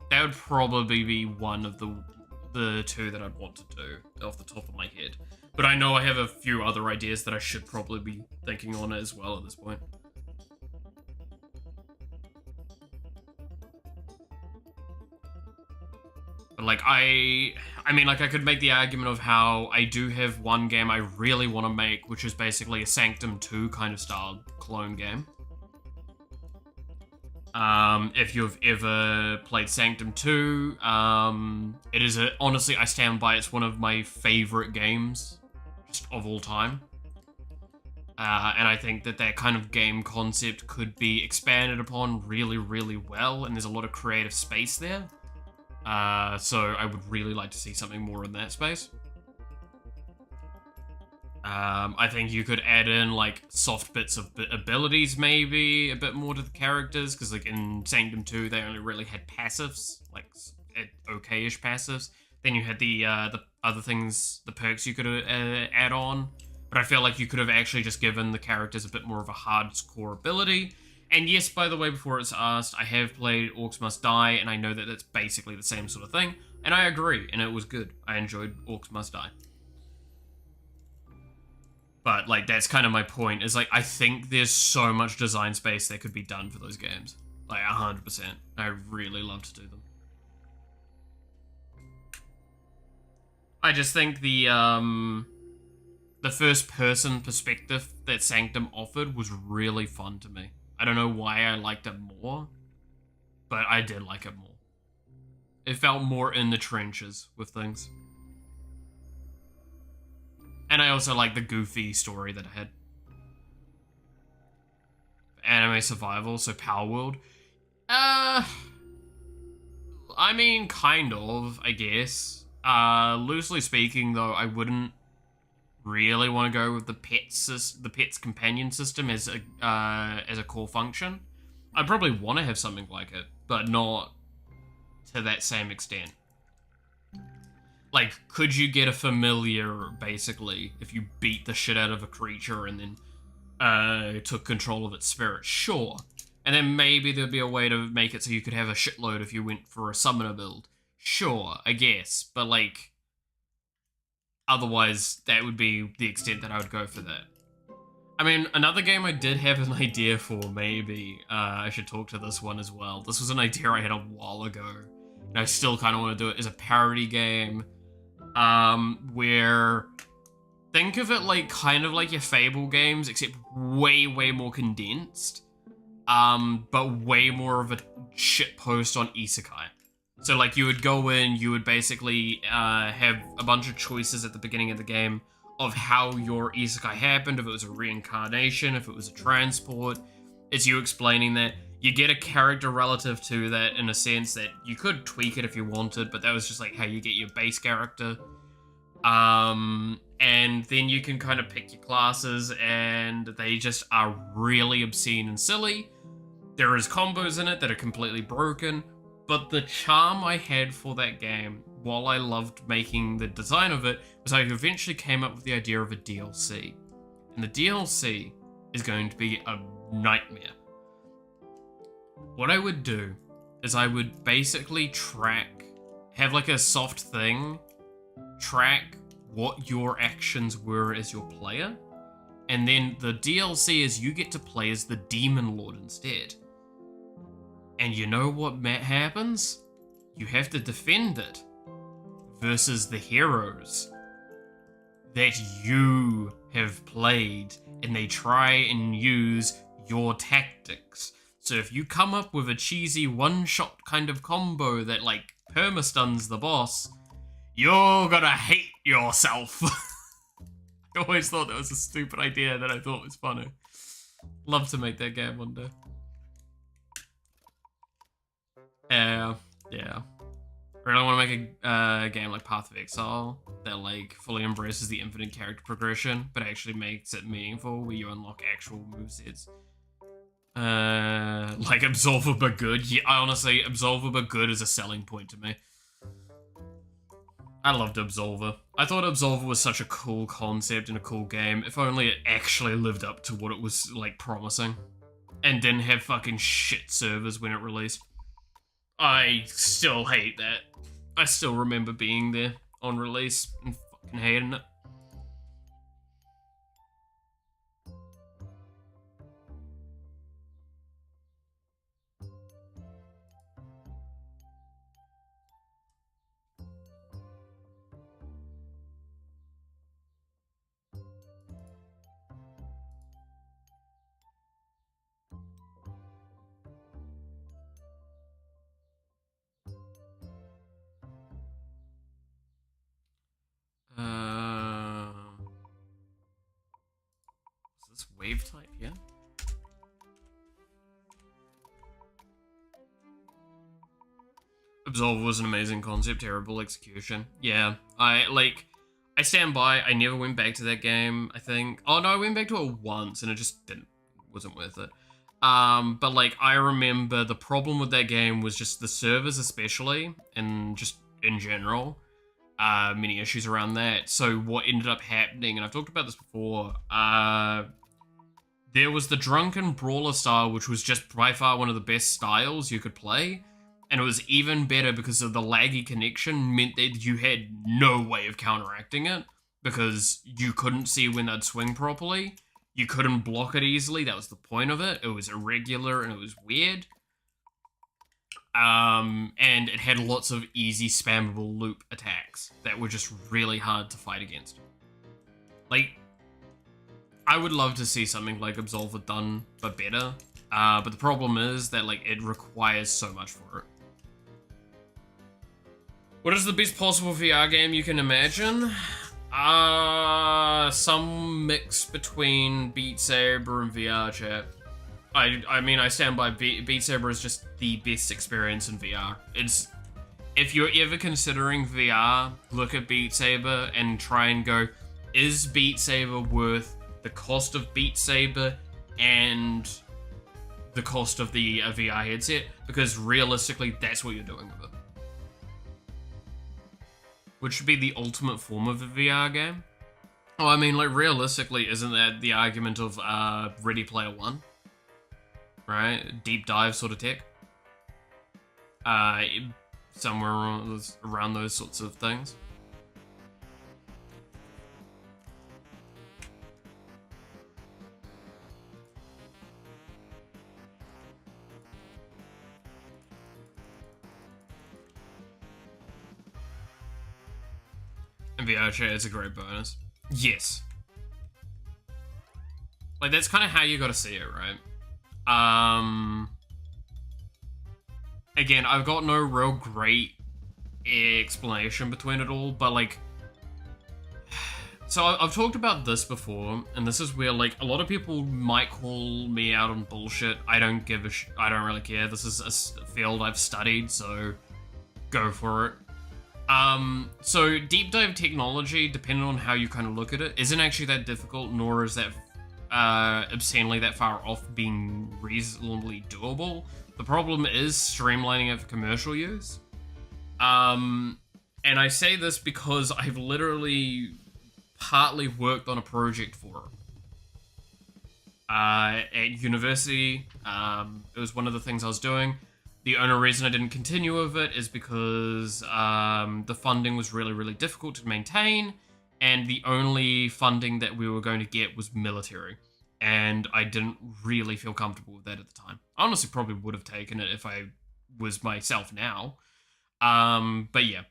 [SPEAKER 1] That would probably be one of the two that I'd want to do off the top of my head. But I know I have a few other ideas that I should probably be thinking on as well at this point. But, like, I mean, like, I could make the argument of how I do have one game I really want to make, which is basically a Sanctum 2 kind of style clone game. If you've ever played Sanctum 2, it is honestly, I stand by, it's one of my favorite games just of all time. And I think that that kind of game concept could be expanded upon really, really well, and there's a lot of creative space there. So I would really like to see something more in that space. I think you could add in, like, soft bits of abilities, maybe, a bit more to the characters, because, like, in Sanctum 2, they only really had passives, like, okay-ish passives. Then you had the other things, the perks you could add on, but I feel like you could have actually just given the characters a bit more of a hardcore ability. And yes, by the way, before it's asked, I have played Orcs Must Die, and I know that that's basically the same sort of thing, and I agree, and it was good. I enjoyed Orcs Must Die. But, like, that's kind of my point, is, like, I think there's so much design space that could be done for those games. Like, 100%. I really love to do them. I just think the first-person perspective that Sanctum offered was really fun to me. I don't know why I liked it more, but I did like it more. It felt more in the trenches with things. And I also like the goofy story that I had. Anime survival, so Power World. I mean, kind of, I guess. Loosely speaking, though, I wouldn't really want to go with the pet's companion system as a core function. I'd probably want to have something like it, but not to that same extent. Like, could you get a familiar, basically, if you beat the shit out of a creature and then took control of its spirit? Sure. And then maybe there'd be a way to make it so you could have a shitload if you went for a summoner build. Sure, I guess. But, like, otherwise, that would be the extent that I would go for that. I mean, another game I did have an idea for, maybe. I should talk to this one as well. This was an idea I had a while ago. And I still kind of want to do it as a parody game. Where, think of it like, kind of like your Fable games, except way, way more condensed. But way more of a shit post on isekai. So, like, you would go in, you would basically, have a bunch of choices at the beginning of the game of how your isekai happened, if it was a reincarnation, if it was a transport. It's you explaining that. You get a character relative to that in a sense that you could tweak it if you wanted, but that was just like how you get your base character. And then you can kind of pick your classes, and they just are really obscene and silly. There is combos in it that are completely broken, but the charm I had for that game, while I loved making the design of it, was I eventually came up with the idea of a DLC. And the DLC is going to be a nightmare. What I would do is I would basically have like a soft thing, track what your actions were as your player, and then the DLC is you get to play as the Demon Lord instead. And you know what happens? You have to defend it versus the heroes that you have played, and they try and use your tactics. So if you come up with a cheesy one-shot kind of combo that like permastuns the boss, you're gonna hate yourself. I always thought that was a stupid idea that I thought was funny. Love to make that game one day. Yeah. I really want to make a game like Path of Exile that like fully embraces the infinite character progression, but actually makes it meaningful where you unlock actual movesets. Like Absolver but good. Yeah, honestly, Absolver but good is a selling point to me. I loved Absolver. I thought Absolver was such a cool concept and a cool game, if only it actually lived up to what it was like promising. And didn't have fucking shit servers when it released. I still hate that. I still remember being there on release and fucking hating it. Is this wave type? Yeah. Absolver was an amazing concept, terrible execution. Yeah, I stand by. I never went back to that game, I think. Oh no, I went back to it once and it just wasn't worth it. But like, I remember the problem with that game was just the servers especially, and just in general, many issues around that. So what ended up happening, and I've talked about this before, there was the Drunken Brawler style, which was just by far one of the best styles you could play. And it was even better because of the laggy connection meant that you had no way of counteracting it because you couldn't see when they'd swing properly. You couldn't block it easily. That was the point of it. It was irregular and it was weird. And it had lots of easy spammable loop attacks that were just really hard to fight against. Like, I would love to see something like Absolver done, but better. But the problem is that like it requires so much for it. What is the best possible VR game you can imagine? Some mix between Beat Saber and VR chat. I mean, I stand by Beat Saber is just the best experience in VR. If you're ever considering VR, look at Beat Saber and try and go, is Beat Saber worth the cost of Beat Saber and the cost of the VR headset? Because realistically, that's what you're doing with it. Which should be the ultimate form of a VR game. Oh, I mean, like, realistically, isn't that the argument of Ready Player One? Right? Deep dive sort of tech. Somewhere around those sorts of things. And VR chat is a great bonus. Yes. Like, that's kind of how you gotta see it, right? Again, I've got no real great explanation between it all, but like... So I've talked about this before, and this is where, like, a lot of people might call me out on bullshit. I don't give a I don't really care. This is a field I've studied, so go for it. So deep dive technology, depending on how you kind of look at it, isn't actually that difficult, nor is that obscenely that far off being reasonably doable. The problem is streamlining it for commercial use. And I say this because I've literally partly worked on a project for it. at university. It was one of the things I was doing. The only reason I didn't continue with it is because the funding was really, really difficult to maintain, and the only funding that we were going to get was military. And I didn't really feel comfortable with that at the time. I honestly probably would have taken it if I was myself now. But yeah.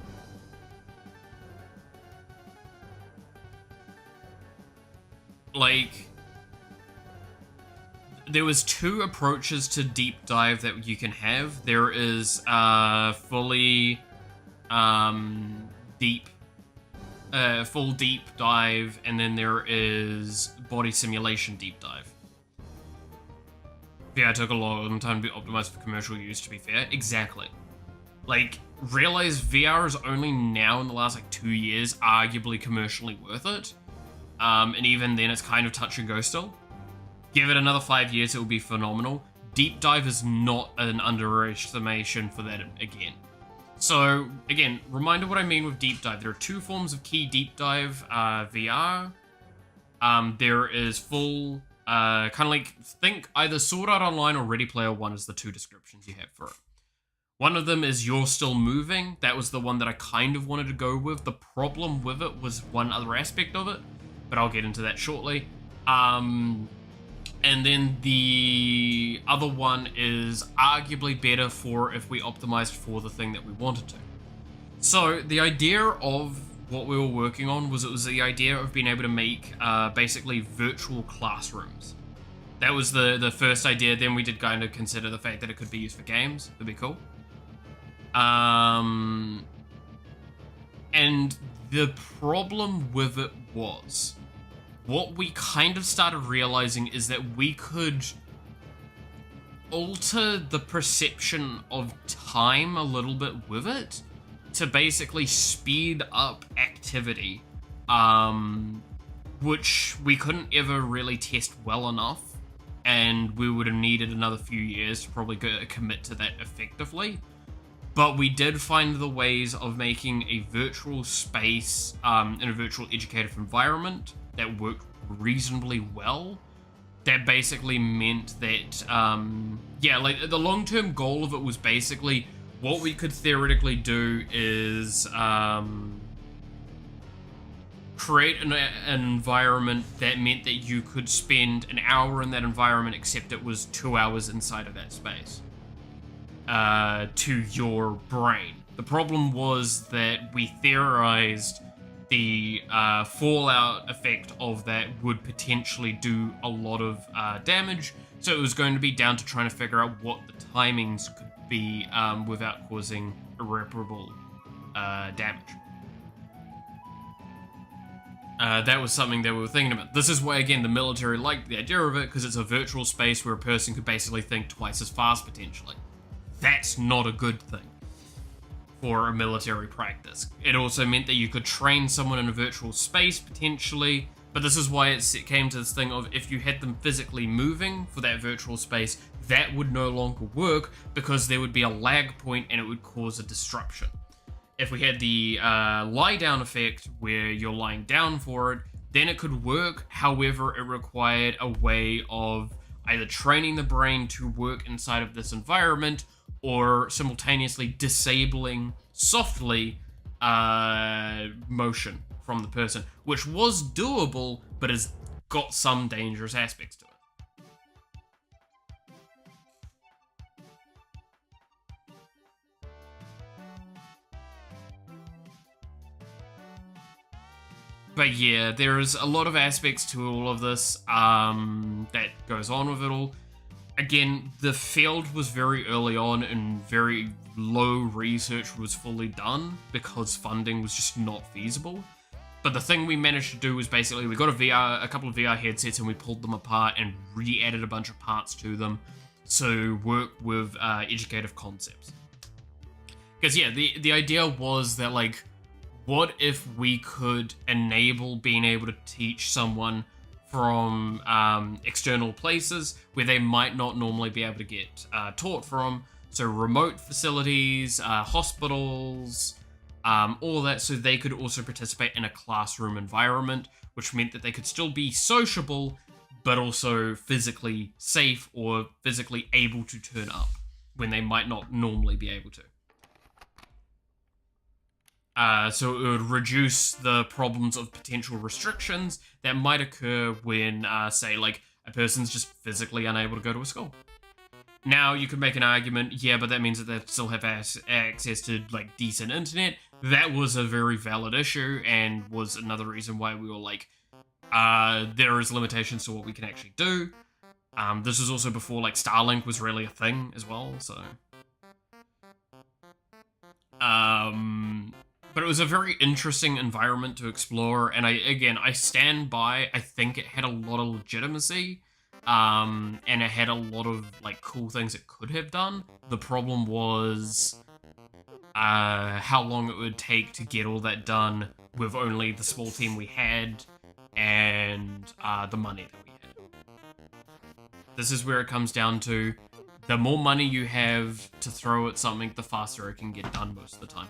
[SPEAKER 1] Like, there was two approaches to deep dive that you can have. There is fully full deep dive, and then there is body simulation deep dive. VR took a long time to be optimized for commercial use, to be fair. Exactly. Like, realize VR is only now in the last, 2 years, arguably commercially worth it. And even then, it's kind of touch and go still. Give it another 5 years, it will be phenomenal. Deep dive is not an underestimation for that again. So, again, reminder what I mean with deep dive. There are two forms of key deep dive VR. There is full, kind of like, think either Sword Art Online or Ready Player One is the two descriptions you have for it. One of them is You're Still Moving. That was the one that I kind of wanted to go with. The problem with it was one other aspect of it, but I'll get into that shortly. And then the other one is arguably better for if we optimized for the thing that we wanted to. So the idea of what we were working on was the idea of being able to make basically virtual classrooms. That was the first idea. Then we did kind of consider the fact that it could be used for games. That'd be cool. And the problem with it was, what we kind of started realizing is that we could alter the perception of time a little bit with it to basically speed up activity, which we couldn't ever really test well enough, and we would have needed another few years to probably commit to that effectively. But we did find the ways of making a virtual space in a virtual educative environment that worked reasonably well. That basically meant that, the long-term goal of it was basically what we could theoretically do is create an environment that meant that you could spend an hour in that environment, except it was 2 hours inside of that space. To your brain. The problem was that we theorized the fallout effect of that would potentially do a lot of damage, so it was going to be down to trying to figure out what the timings could be without causing irreparable damage. That was something that we were thinking about. This is why, again, the military liked the idea of it, because it's a virtual space where a person could basically think twice as fast, potentially. That's not a good thing for a military practice. It also meant that you could train someone in a virtual space, potentially, but this is why it came to this thing of if you had them physically moving for that virtual space, that would no longer work because there would be a lag point and it would cause a disruption. If we had the lie down effect where you're lying down for it, then it could work. However, it required a way of either training the brain to work inside of this environment or simultaneously disabling softly motion from the person, which was doable, but has got some dangerous aspects to it. But yeah, there's a lot of aspects to all of this that goes on with it all. Again, the field was very early on and very low research was fully done because funding was just not feasible. But the thing we managed to do was basically we got a couple of VR headsets and we pulled them apart and re-added a bunch of parts to them to work with educative concepts. Because yeah, the idea was that like, what if we could enable being able to teach someone from external places where they might not normally be able to get taught from? So remote facilities, hospitals, all that, so they could also participate in a classroom environment, which meant that they could still be sociable, but also physically safe or physically able to turn up when they might not normally be able to. So it would reduce the problems of potential restrictions that might occur when, say, like, a person's just physically unable to go to a school. Now, you could make an argument, yeah, but that means that they still have access to, like, decent internet. That was a very valid issue, and was another reason why we were like, there is limitations to what we can actually do. This was also before, like, Starlink was really a thing as well, so... But it was a very interesting environment to explore, and I stand by, I think it had a lot of legitimacy, and it had a lot of, like, cool things it could have done. The problem was, how long it would take to get all that done with only the small team we had, and, the money that we had. This is where it comes down to, the more money you have to throw at something, the faster it can get done most of the time.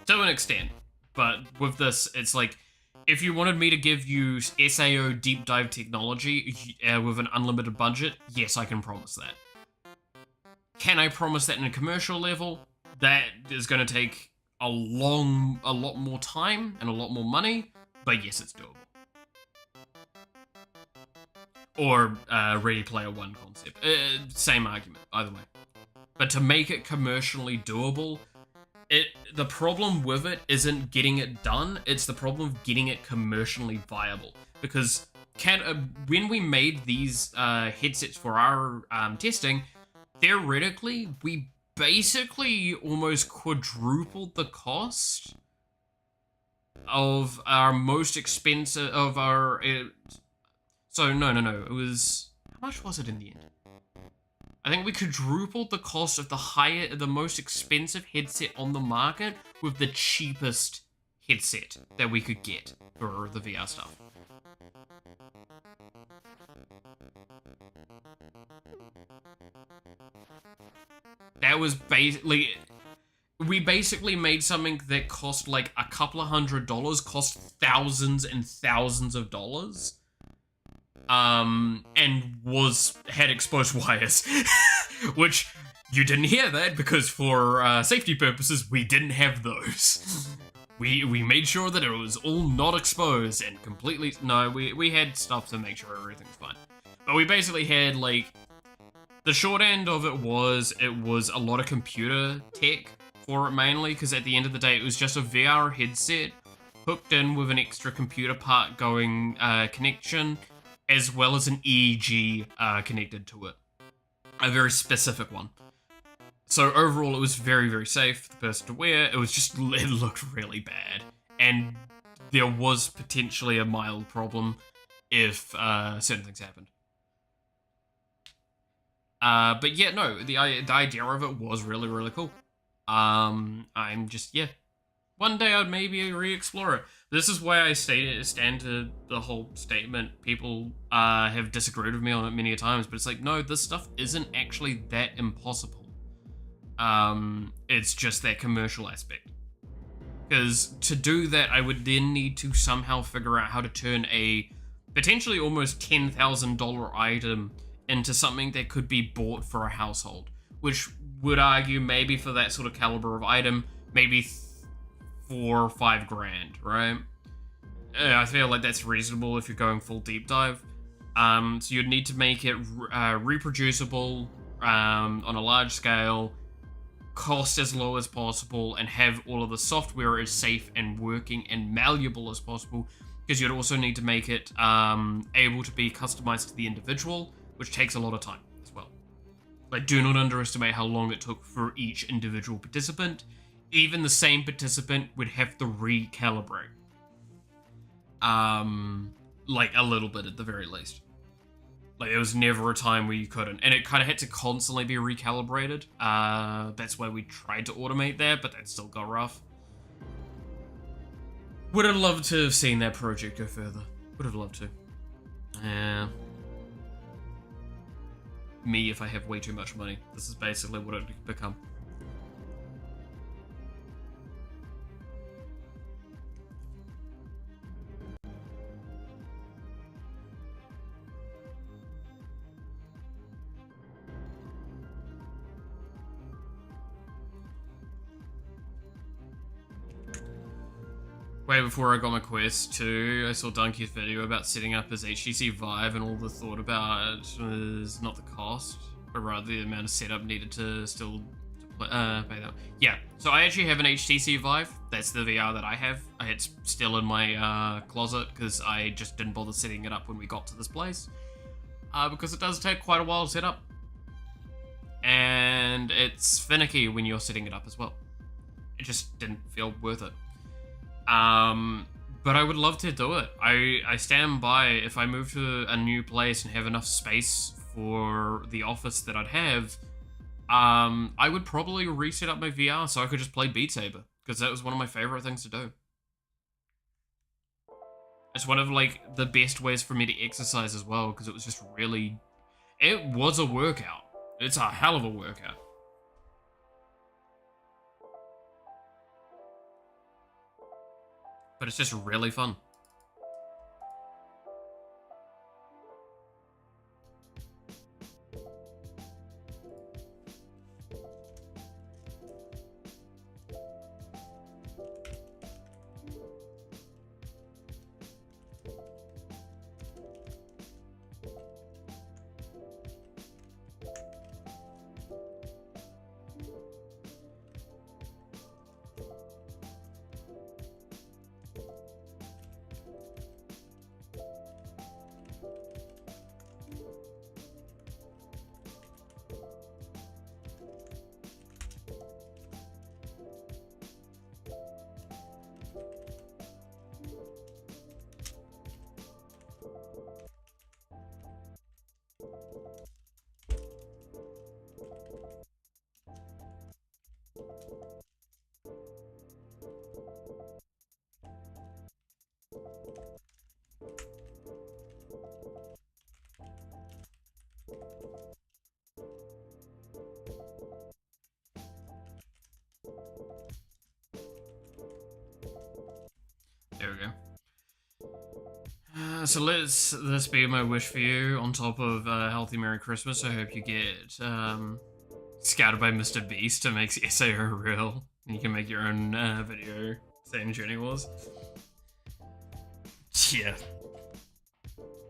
[SPEAKER 1] To an extent, but with this, it's like, if you wanted me to give you SAO deep dive technology with an unlimited budget, yes, I can promise that. Can I promise that in a commercial level? That is going to take a lot more time and a lot more money, but yes, it's doable. Or Ready Player One concept. Same argument, either way. But to make it commercially doable, the problem with it isn't getting it done, it's the problem of getting it commercially viable. Because when we made these headsets for our testing, theoretically, we basically almost quadrupled the cost of our most expensive, of our... So, no, it was... How much was it in the end? I think we quadrupled the cost of the most expensive headset on the market with the cheapest headset that we could get for the VR stuff. That was basically... We basically made something that cost like a couple of $100, cost thousands and thousands of dollars. And had exposed wires, which you didn't hear that because for safety purposes, we didn't have those. We made sure that it was all not exposed and completely, no, we had stuff to make sure everything was fine. But we basically had like, the short end of it was a lot of computer tech for it mainly, because at the end of the day, it was just a VR headset hooked in with an extra computer part going connection, as well as an EEG connected to it. A very specific one. So overall, it was very, very safe for the person to wear. It looked really bad. And there was potentially a mild problem if certain things happened. But yeah, no, the idea of it was really, really cool. I'm just, yeah. One day I'd maybe re-explore it. This is why I stand to the whole statement. People have disagreed with me on it many times, but it's like, no, this stuff isn't actually that impossible. It's just that commercial aspect. Because to do that, I would then need to somehow figure out how to turn a potentially almost $10,000 item into something that could be bought for a household, which would argue maybe for that sort of caliber of item, maybe 4 or 5 grand, right? I feel like that's reasonable if you're going full deep dive. So you'd need to make it reproducible on a large scale, cost as low as possible, and have all of the software as safe and working and malleable as possible, because you'd also need to make it able to be customized to the individual, which takes a lot of time as well. Like, do not underestimate how long it took for each individual participant. Even the same participant would have to recalibrate. Like, a little bit at the very least. Like, there was never a time where you couldn't. And it kind of had to constantly be recalibrated. That's why we tried to automate that, but that still got rough. Would have loved to have seen that project go further. Would have loved to. Yeah. Me, if I have way too much money. This is basically what it could become. Way before I got my Quest 2, I saw Donkey's video about setting up his HTC Vive, and all the thought about was not the cost, but rather the amount of setup needed to still pay that. Yeah, so I actually have an HTC Vive. That's the VR that I have. It's still in my closet because I just didn't bother setting it up when we got to this place. Because it does take quite a while to set up. And it's finicky when you're setting it up as well. It just didn't feel worth it. But I would love to do it. I stand by, if I move to a new place and have enough space for the office that I'd have, I would probably reset up my VR so I could just play Beat Saber, because that was one of my favorite things to do. It's one of, like, the best ways for me to exercise as well, because it was just really... It was a workout. It's a hell of a workout. But it's just really fun. There we go. So let's this be my wish for you. On top of a healthy Merry Christmas, I hope you get scouted by Mr. Beast to make SAO real, and you can make your own video saying Journey Wars. Yeah.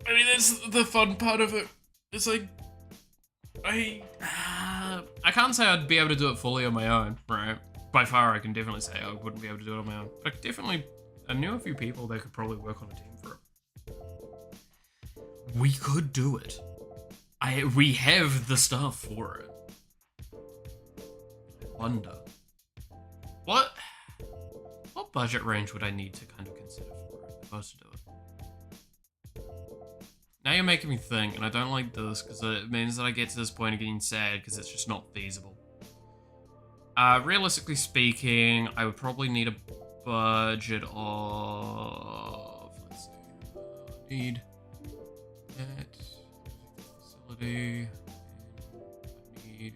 [SPEAKER 1] I mean, that's the fun part of it. It's like I can't say I'd be able to do it fully on my own, right? By far, I can definitely say I wouldn't be able to do it on my own. But I knew a few people that could probably work on a team for it. We could do it. We have the stuff for it. I wonder. What budget range would I need to kind of consider for it if I was to do it? Now you're making me think, and I don't like this because it means that I get to this point of getting sad because it's just not feasible. Realistically speaking, I would probably need a budget of, let's see, need that facility, and I need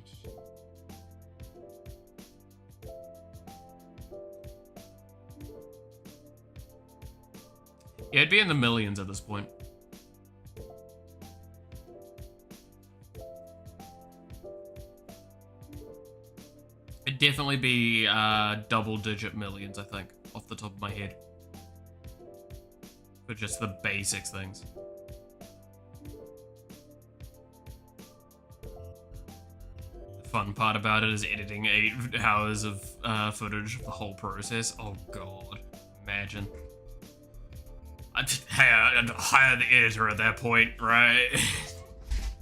[SPEAKER 1] yeah, it'd be in the millions at this point. It'd definitely be double-digit millions, I think, off the top of my head. For just the basics things. The fun part about it is editing 8 hours of footage of the whole process. Oh god, imagine. I'd hire the editor at that point, right?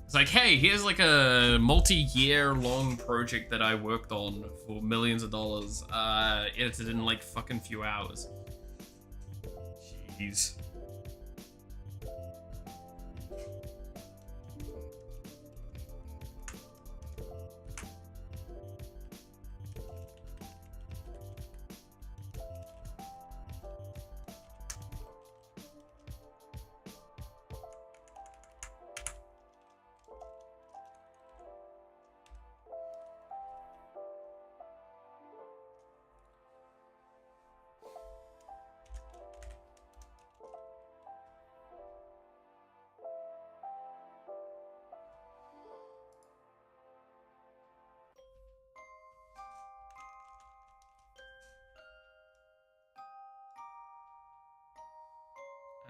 [SPEAKER 1] It's like, hey, here's like a multi-year long project that I worked on for millions of dollars, edited in like fucking few hours. Jeez.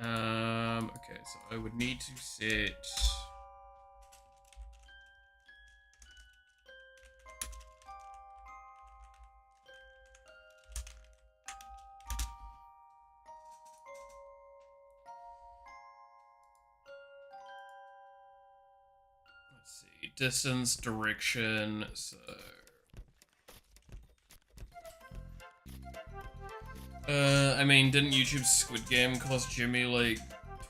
[SPEAKER 1] Okay, so I would need to set... Let's see, distance, direction, so... I mean, didn't YouTube's Squid Game cost Jimmy like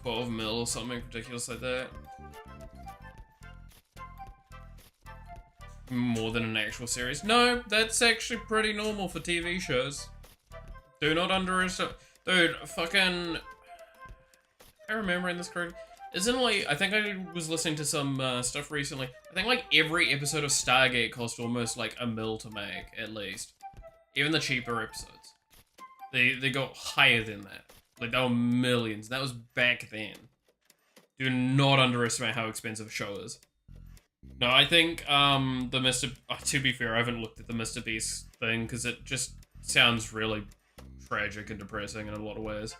[SPEAKER 1] 12 mil or something ridiculous like that? More than an actual series? No, that's actually pretty normal for TV shows. Do not underestimate. Dude, fucking. I remember in this correctly. Isn't like, I think I was listening to some stuff recently. I think like every episode of Stargate cost almost like $1 mil to make, at least. Even the cheaper episodes. They got higher than that. Like, they were millions. That was back then. Do not underestimate how expensive a show is. No, I think, the Mr... to be fair, I haven't looked at the Mr. Beast thing, because it just sounds really tragic and depressing in a lot of ways.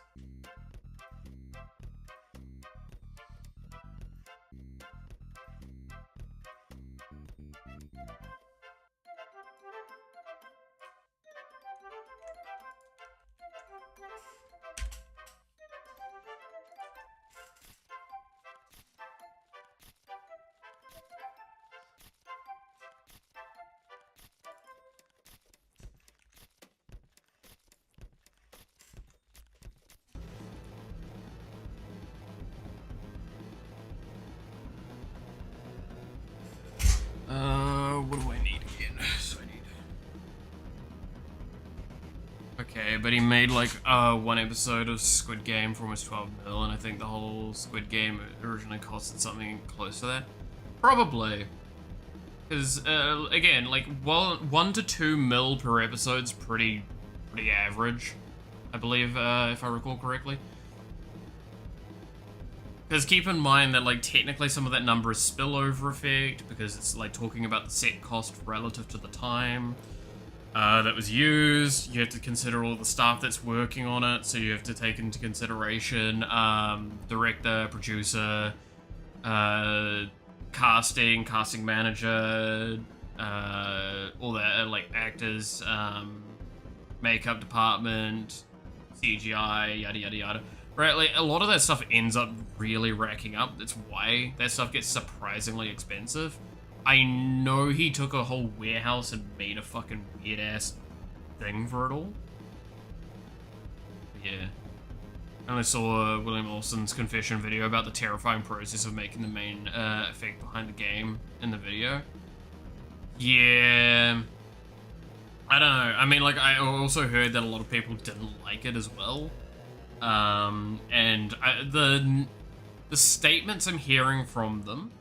[SPEAKER 1] What do I need again? So I need... Okay, but he made like one episode of Squid Game for almost 12 mil, and I think the whole Squid Game originally costed something close to that. Probably. Because, again, like, 1 to 2 mil per episode's pretty average, I believe, if I recall correctly. Because keep in mind that, like, technically some of that number is spillover effect, because it's, like, talking about the set cost relative to the time that was used. You have to consider all the staff that's working on it, so you have to take into consideration director, producer, casting manager, all that, like, actors, makeup department, CGI, yada yada yada. Right, like, a lot of that stuff ends up really racking up. That's why that stuff gets surprisingly expensive. I know he took a whole warehouse and made a fucking weird-ass thing for it all. But yeah. I only saw William Olsen's confession video about the terrifying process of making the main effect behind the game in the video. Yeah. I don't know. I mean, like, I also heard that a lot of people didn't like it as well. The statements I'm hearing from them,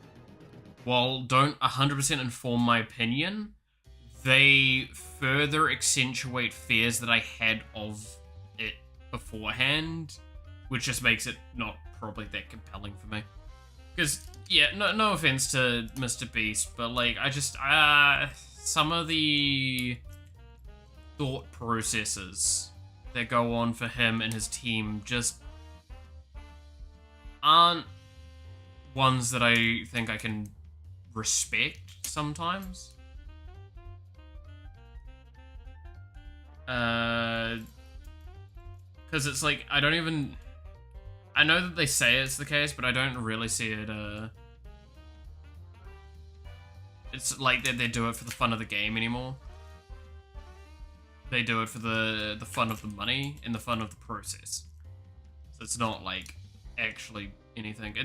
[SPEAKER 1] while don't 100% inform my opinion, they further accentuate fears that I had of it beforehand, which just makes it not probably that compelling for me. Because, yeah, no offense to Mr. Beast, but, like, I just, some of the thought processes that go on for him and his team just aren't ones that I think I can respect sometimes. Because it's like, I don't even... I know that they say it's the case, but I don't really see it, it's like that they do it for the fun of the game anymore. They do it for the fun of the money and the fun of the process. So it's not like actually anything.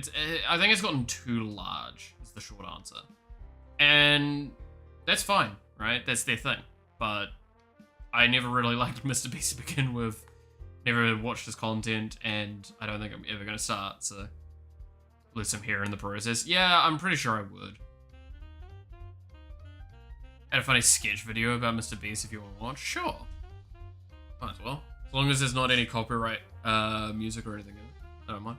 [SPEAKER 1] I think it's gotten too large, is the short answer. And that's fine, right? That's their thing. But I never really liked Mr. Beast to begin with. Never watched his content, and I don't think I'm ever going to start, so unless I'm here in the process. Yeah, I'm pretty sure I would. Had a funny sketch video about Mr. Beast if you want to watch. Sure. Might as well. As long as there's not any copyright music or anything in it. I don't mind.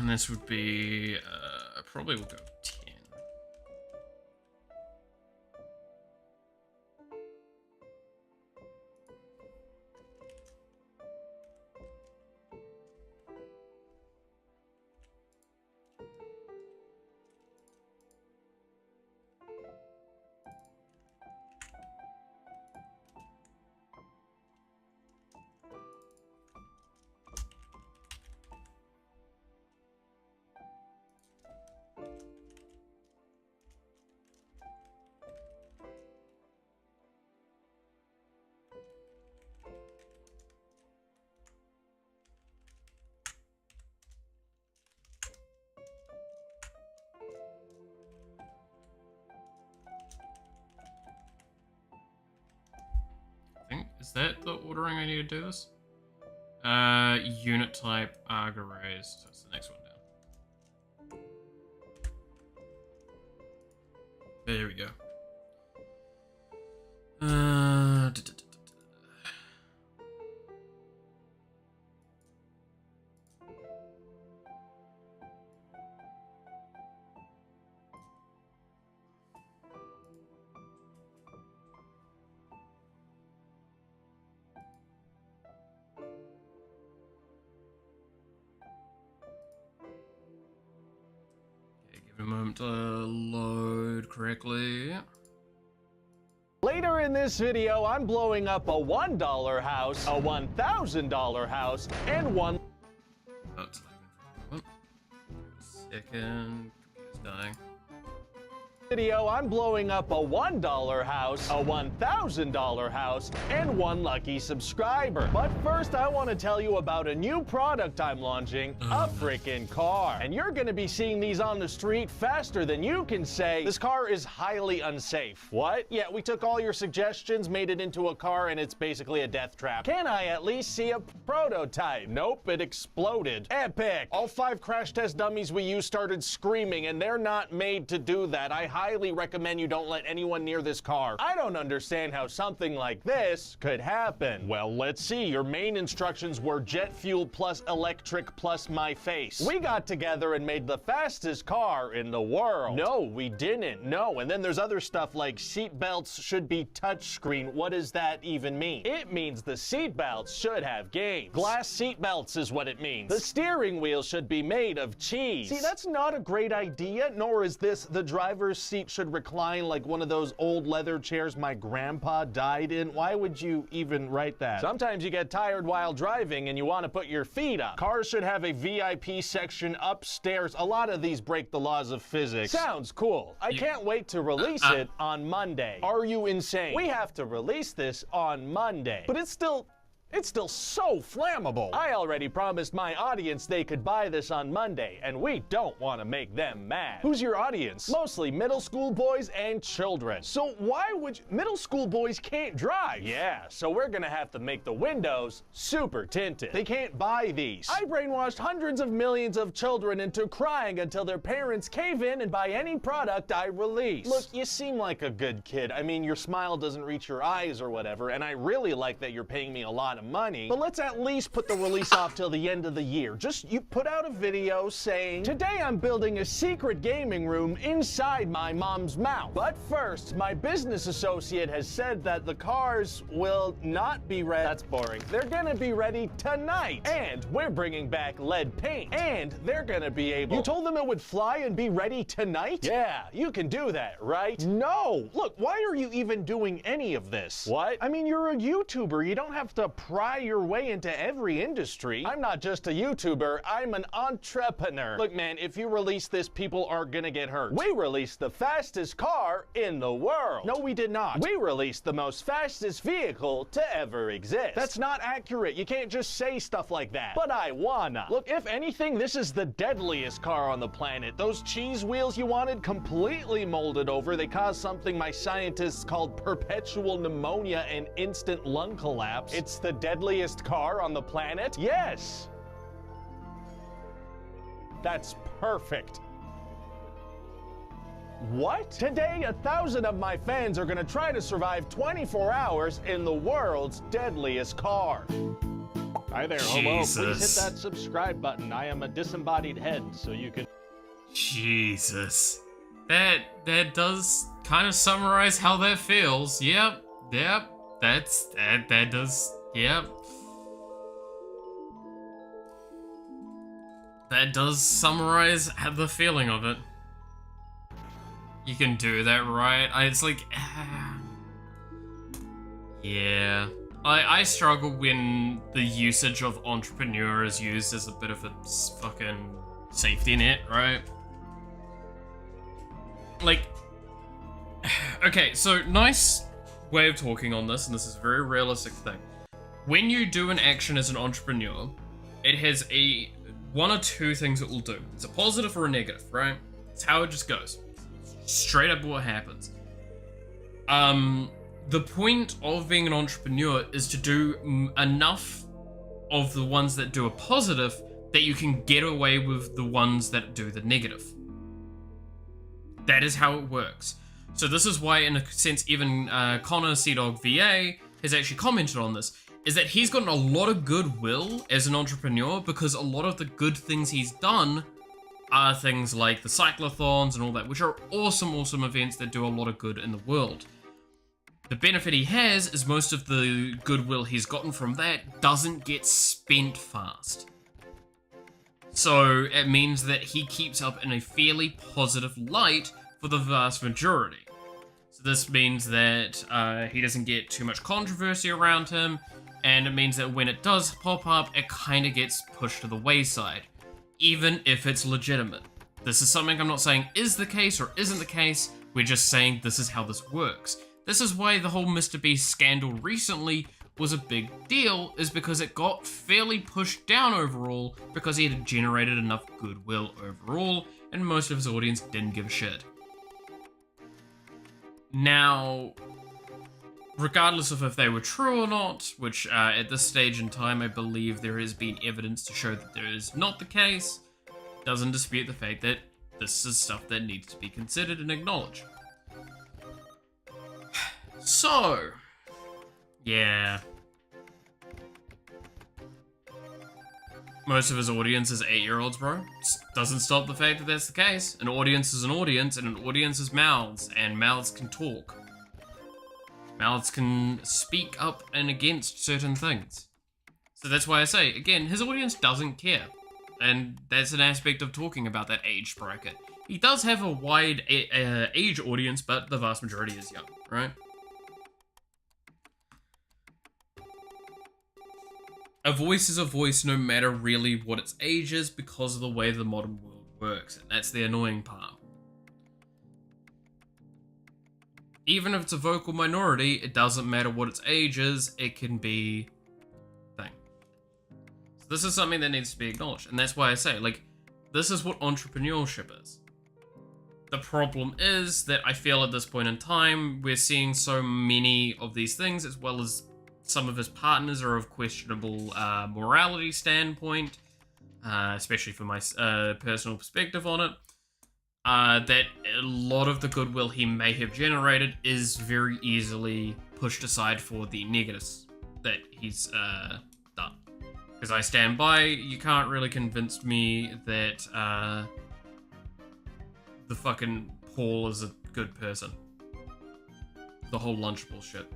[SPEAKER 1] And this would be, probably will go 10. Is that the ordering I need to do this? Unit type, Arga raised. That's the next one down. There we go. Give it a moment to load correctly.
[SPEAKER 3] Later in this video, I'm blowing up a $1 house, a $1,000 house, and one...
[SPEAKER 1] That's second. Computer's dying.
[SPEAKER 3] Video, I'm blowing up a $1 house, a $1,000 house, and one lucky subscriber. But first, I want to tell you about a new product I'm launching, a freaking car. And you're going to be seeing these on the street faster than you can say, this car is highly unsafe. What? Yeah, we took all your suggestions, made it into a car, and it's basically a death trap. Can I at least see a prototype? Nope, it exploded. Epic! All 5 crash test dummies we used started screaming, and they're not made to do that. I highly recommend you don't let anyone near this car. I don't understand how something like this could happen. Well, let's see. Your main instructions were jet fuel plus electric plus my face. We got together and made the fastest car in the world. No, we didn't. No. And then there's other stuff like seat belts should be touchscreen. What does that even mean? It means the seat belts should have games. Glass seat belts is what it means. The steering wheel should be made of cheese. See, that's not a great idea, nor is this the driver's seat should recline like one of those old leather chairs my grandpa died in. Why would you even write that? Sometimes you get tired while driving and you want to put your feet up. Cars should have a VIP section upstairs. A lot of these break the laws of physics. Sounds cool. I can't wait to release it on Monday. Are you insane? We have to release this on Monday. But it's still so flammable. I already promised my audience they could buy this on Monday, and we don't want to make them mad. Who's your audience? Mostly middle school boys and children. So why would middle school boys can't drive? Yeah, so we're gonna have to make the windows super tinted. They can't buy these. I brainwashed hundreds of millions of children into crying until their parents cave in and buy any product I release. Look, you seem like a good kid. I mean, your smile doesn't reach your eyes or whatever, and I really like that you're paying me a lot of money, but let's at least put the release off till the end of the year. Just you put out a video saying, today I'm building a secret gaming room inside my mom's mouth. But first, my business associate has said that the cars will not be ready. That's boring. They're gonna be ready tonight. And we're bringing back lead paint. And they're gonna be able... You told them it would fly and be ready tonight? Yeah, you can do that, right? No! Look, why are you even doing any of this? What? I mean, you're a YouTuber. You don't have to pry your way into every industry. I'm not just a YouTuber, I'm an entrepreneur. Look, man, if you release this, people are gonna get hurt. We released the fastest car in the world. No, we did not. We released the most fastest vehicle to ever exist. That's not accurate. You can't just say stuff like that. But I wanna. Look, if anything, this is the deadliest car on the planet. Those cheese wheels you wanted completely molded over. They caused something my scientists called perpetual pneumonia and instant lung collapse. It's the deadliest car on the planet? Yes! That's perfect. What? Today, 1,000 of my fans are gonna try to survive 24 hours in the world's deadliest car. Hi there, hobo. Please hit
[SPEAKER 1] Jesus.
[SPEAKER 3] that subscribe button. I am a disembodied head, so you can...
[SPEAKER 1] Jesus. That does kind of summarize how that feels. Yep. That does. Yep. That does summarize the feeling of it. You can do that, right? It's like, yeah. I struggle when the usage of entrepreneur is used as a bit of a fucking safety net, right? Like, okay, so nice way of talking on this, and this is a very realistic thing. When you do an action as an entrepreneur, it has one or two things it will do. It's a positive or a negative, right? It's how it just goes. Straight up what happens. The point of being an entrepreneur is to do enough of the ones that do a positive that you can get away with the ones that do the negative. That is how it works. So this is why, in a sense, even Connor CDog VA has actually commented on this, is that he's gotten a lot of goodwill as an entrepreneur because a lot of the good things he's done are things like the cyclothons and all that, which are awesome events that do a lot of good in the world. The benefit he has is most of the goodwill he's gotten from that doesn't get spent fast. So it means that he keeps up in a fairly positive light for the vast majority. So this means that he doesn't get too much controversy around him, and it means that when it does pop up, it kind of gets pushed to the wayside, even if it's legitimate. This is something I'm not saying is the case or isn't the case, we're just saying this is how this works. This is why the whole Mr. Beast scandal recently was a big deal, is because it got fairly pushed down overall because he had generated enough goodwill overall, and most of his audience didn't give a shit. Now, regardless of if they were true or not, which at this stage in time I believe there has been evidence to show that there is not the case, doesn't dispute the fact that this is stuff that needs to be considered and acknowledged. So, yeah. Most of his audience is 8-year-olds, bro. Doesn't stop the fact that that's the case. An audience is an audience, and an audience is mouths, and mouths can talk. Mouths can speak up and against certain things. So that's why I say, again, his audience doesn't care. And that's an aspect of talking about that age bracket. He does have a wide age audience, but the vast majority is young, right? A voice is a voice no matter really what its age is because of the way the modern world works, and that's the annoying part. Even if it's a vocal minority, it doesn't matter what its age is, it can be a thing. So this is something that needs to be acknowledged, and that's why I say, like, this is what entrepreneurship is. The problem is that I feel at this point in time, we're seeing so many of these things, as well as some of his partners are of questionable morality standpoint, especially for my personal perspective on it, that a lot of the goodwill he may have generated is very easily pushed aside for the negatives that he's done. Because I stand by, you can't really convince me that the fucking Paul is a good person. The whole lunch bullshit.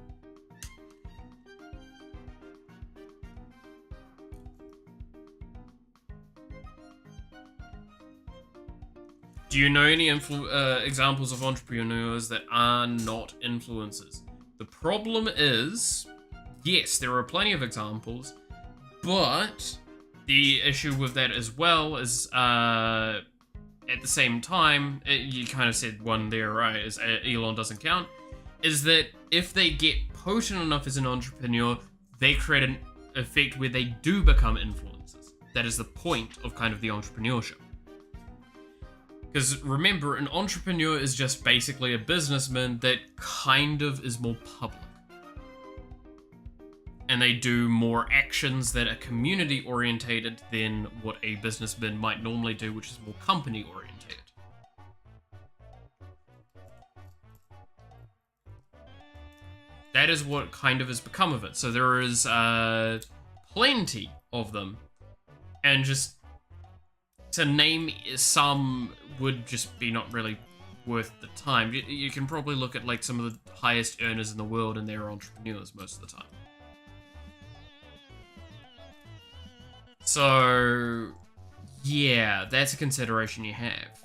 [SPEAKER 1] Do you know any examples of entrepreneurs that are not influencers? The problem is, yes, there are plenty of examples, but the issue with that as well is, at the same time, you kind of said one there, right, is Elon doesn't count, is that if they get potent enough as an entrepreneur, they create an effect where they do become influencers. That is the point of kind of the entrepreneurship. Because remember, an entrepreneur is just basically a businessman that kind of is more public. And they do more actions that are community orientated than what a businessman might normally do, which is more company orientated. That is what kind of has become of it. So there is plenty of them. And just to name some would just be not really worth the time. You can probably look at like some of the highest earners in the world and they're entrepreneurs most of the time. So, yeah, that's a consideration you have.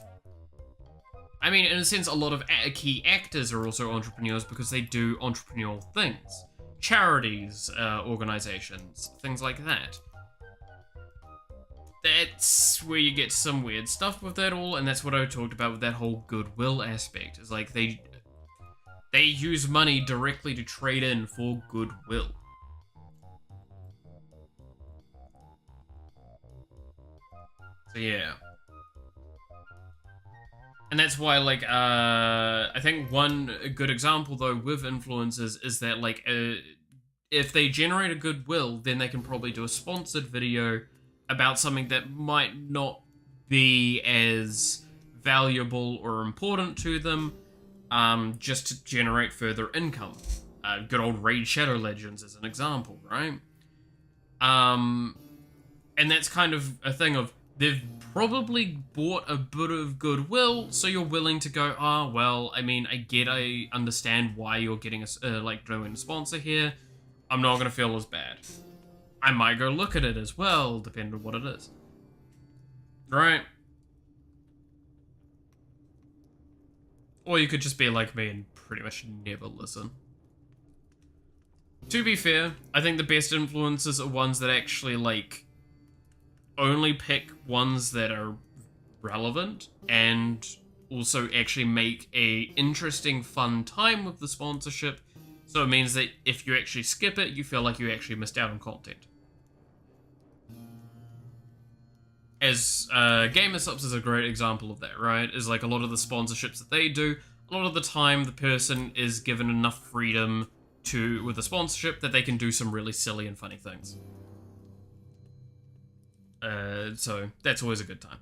[SPEAKER 1] I mean, in a sense, a lot of key actors are also entrepreneurs because they do entrepreneurial things. Charities, organizations, things like that. That's where you get some weird stuff with that all, and that's what I talked about with that whole goodwill aspect. Is like they use money directly to trade in for goodwill. So yeah. And that's why, like, I think one good example, though, with influencers is that, like, if they generate a goodwill, then they can probably do a sponsored video about something that might not be as valuable or important to them, just to generate further income. Good old Raid Shadow Legends is an example, right? And that's kind of a thing of, they've probably bought a bit of goodwill, so you're willing to go, oh, well, I mean, I understand why you're getting a, like, doing a sponsor here. I'm not gonna feel as bad. I might go look at it as well, depending on what it is. Right? Or you could just be like me and pretty much never listen. To be fair, I think the best influencers are ones that actually, like, only pick ones that are relevant and also actually make a interesting, fun time with the sponsorship. So it means that if you actually skip it, you feel like you actually missed out on content. As GamerSubs is a great example of that, right? Is like a lot of the sponsorships that they do, a lot of the time the person is given enough freedom with a sponsorship that they can do some really silly and funny things. So that's always a good time.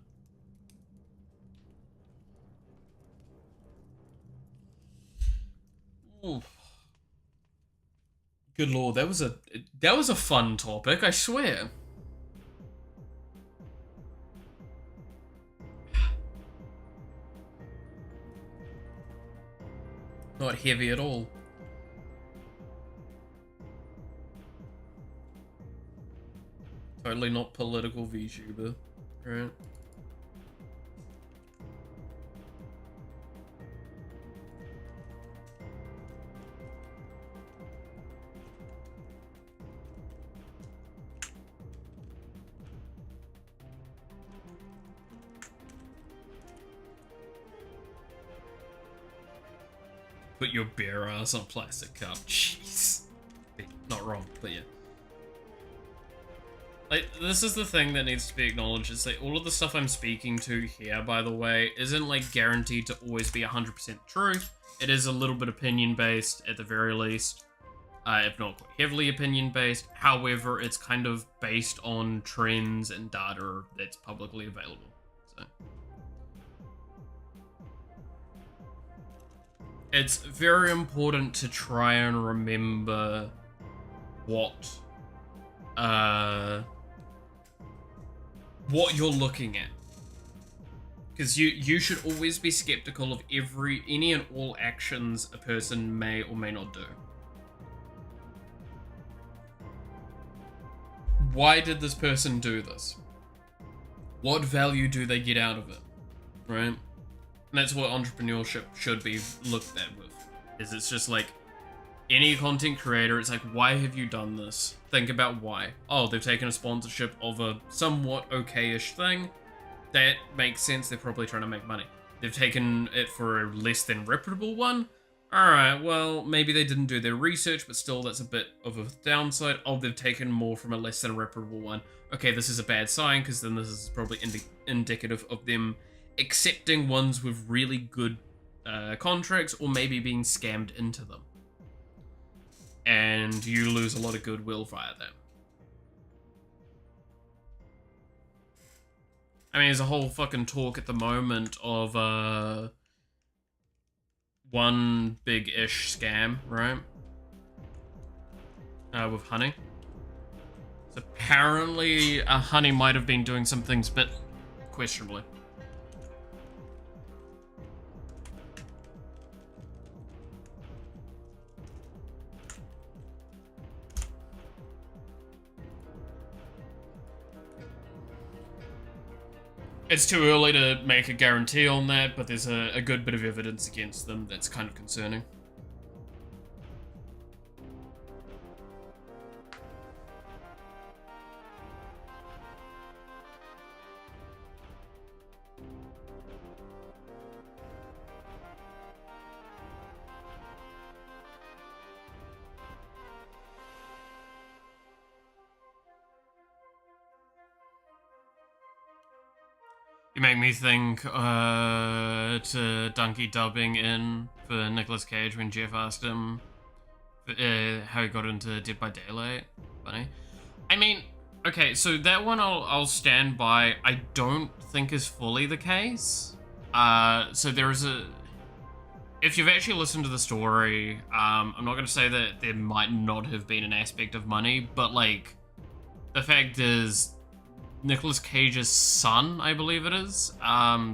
[SPEAKER 1] Ooh. Good lord, that was a fun topic, I swear. Not heavy at all. Totally not political VTuber, right? Put your bare ass on a plastic cup. Jeez. Not wrong, but yeah. Like, this is the thing that needs to be acknowledged, is that all of the stuff I'm speaking to here, by the way, isn't, like, guaranteed to always be 100% true. It is a little bit opinion-based, at the very least, if not quite heavily opinion-based. However, it's kind of based on trends and data that's publicly available, so. It's very important to try and remember what you're looking at. Because you should always be skeptical of any and all actions a person may or may not do. Why did this person do this? What value do they get out of it? Right? And that's what entrepreneurship should be looked at with. Is it's just like, any content creator, it's like, why have you done this? Think about why. Oh, they've taken a sponsorship of a somewhat okay-ish thing. That makes sense, they're probably trying to make money. They've taken it for a less than reputable one. Alright, well, maybe they didn't do their research, but still that's a bit of a downside. Oh, they've taken more from a less than reputable one. Okay, this is a bad sign, because then this is probably indicative of them accepting ones with really good contracts, or maybe being scammed into them. And you lose a lot of goodwill via that. I mean, there's a whole fucking talk at the moment of one big-ish scam, right? With honey. So apparently, Honey might have been doing some things, but questionably. It's too early to make a guarantee on that, but there's a good bit of evidence against them that's kind of concerning. You make me think to Donkey dubbing in for Nicolas Cage when Jeff asked him how he got into Dead by Daylight. Funny. I mean, okay, so that one I'll stand by. I don't think is fully the case. So there is a... If you've actually listened to the story, I'm not going to say that there might not have been an aspect of money, but, like, the fact is, Nicolas Cage's son, I believe it is,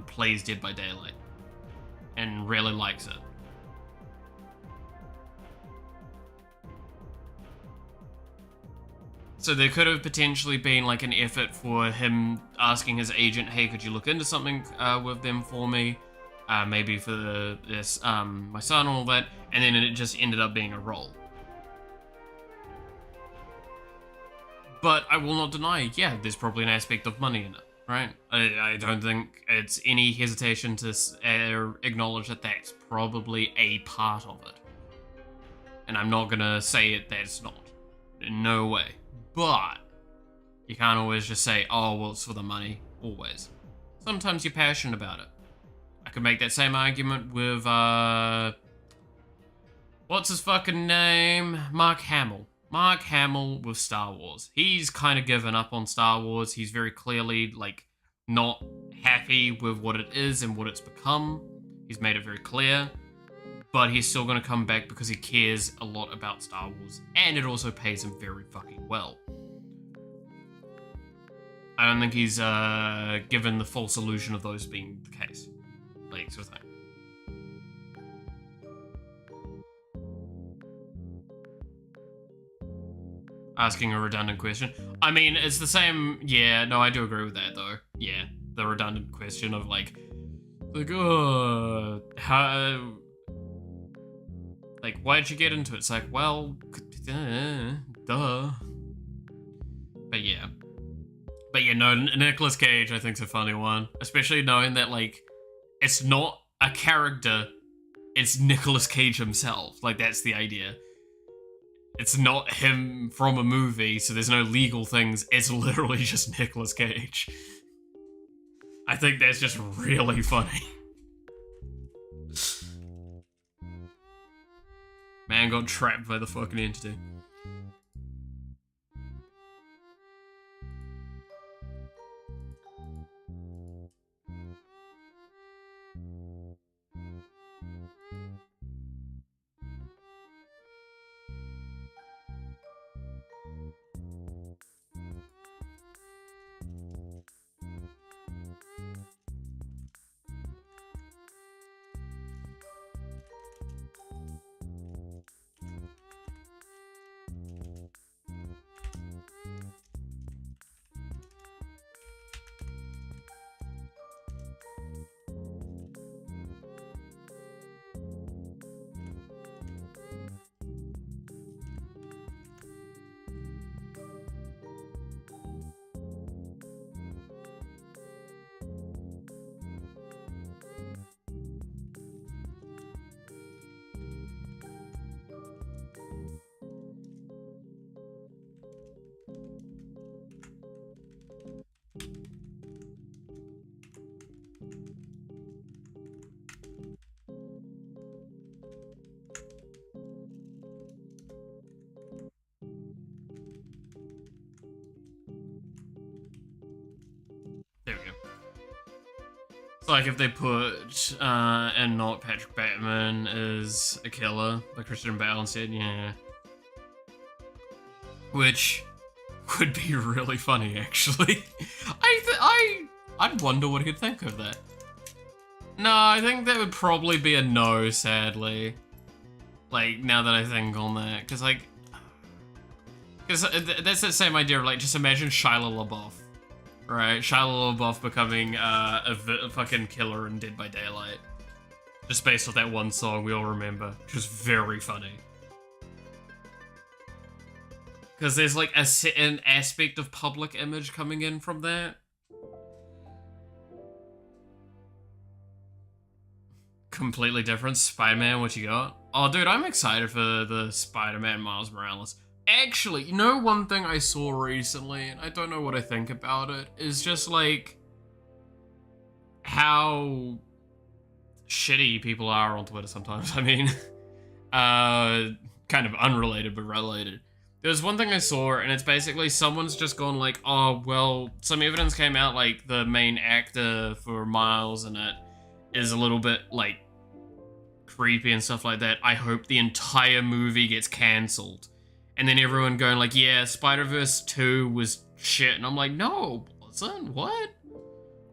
[SPEAKER 1] plays Dead by Daylight and really likes it. So there could have potentially been like an effort for him asking his agent, hey, could you look into something with them for me? Maybe for this, my son and all that, and then it just ended up being a role. But I will not deny, yeah, there's probably an aspect of money in it, right? I don't think it's any hesitation to acknowledge that that's probably a part of it. And I'm not gonna say it that's not. In no way. But you can't always just say, oh, well, it's for the money. Always. Sometimes you're passionate about it. I could make that same argument with, what's his fucking name? Mark Hamill. Mark Hamill with Star Wars. He's kind of given up on Star Wars. He's very clearly, like, not happy with what it is and what it's become. He's made it very clear. But he's still going to come back because he cares a lot about Star Wars. And it also pays him very fucking well. I don't think he's given the false illusion of those being the case. Like, sort of thing. Asking a redundant question. I mean, it's the same... Yeah, no, I do agree with that, though. Yeah, the redundant question of, like, how... Like, why'd you get into it? It's like, well, duh. But yeah. But yeah, no, Nicolas Cage, I think, is a funny one. Especially knowing that, like, it's not a character, it's Nicolas Cage himself. Like, that's the idea. It's not him from a movie, so there's no legal things. It's literally just Nicolas Cage. I think that's just really funny. Man got trapped by the fucking entity. There we go. It's like if they put, and not Patrick Bateman as a killer, like Christian Bale instead, yeah. Which, would be really funny, actually. I'd wonder what he'd think of that. No, I think that would probably be a no, sadly. Like, now that I think on that, because that's the same idea of, like, just imagine Shia LaBeouf, right? Shia LaBeouf becoming a fucking killer in Dead by Daylight. Just based off that one song we all remember, which was very funny. Because there's, like, an aspect of public image coming in from that. Completely different. Spider-Man, what you got? Oh, dude, I'm excited for the Spider-Man Miles Morales. Actually, you know one thing I saw recently, and I don't know what I think about it, is just, like, how shitty people are on Twitter sometimes. I mean, kind of unrelated, but related. There's one thing I saw, and it's basically someone's just gone like, oh, well, some evidence came out, like, the main actor for Miles in it is a little bit, like, creepy and stuff like that. I hope the entire movie gets cancelled. And then everyone going like, yeah, Spider-Verse 2 was shit. And I'm like, no, it wasn't. What?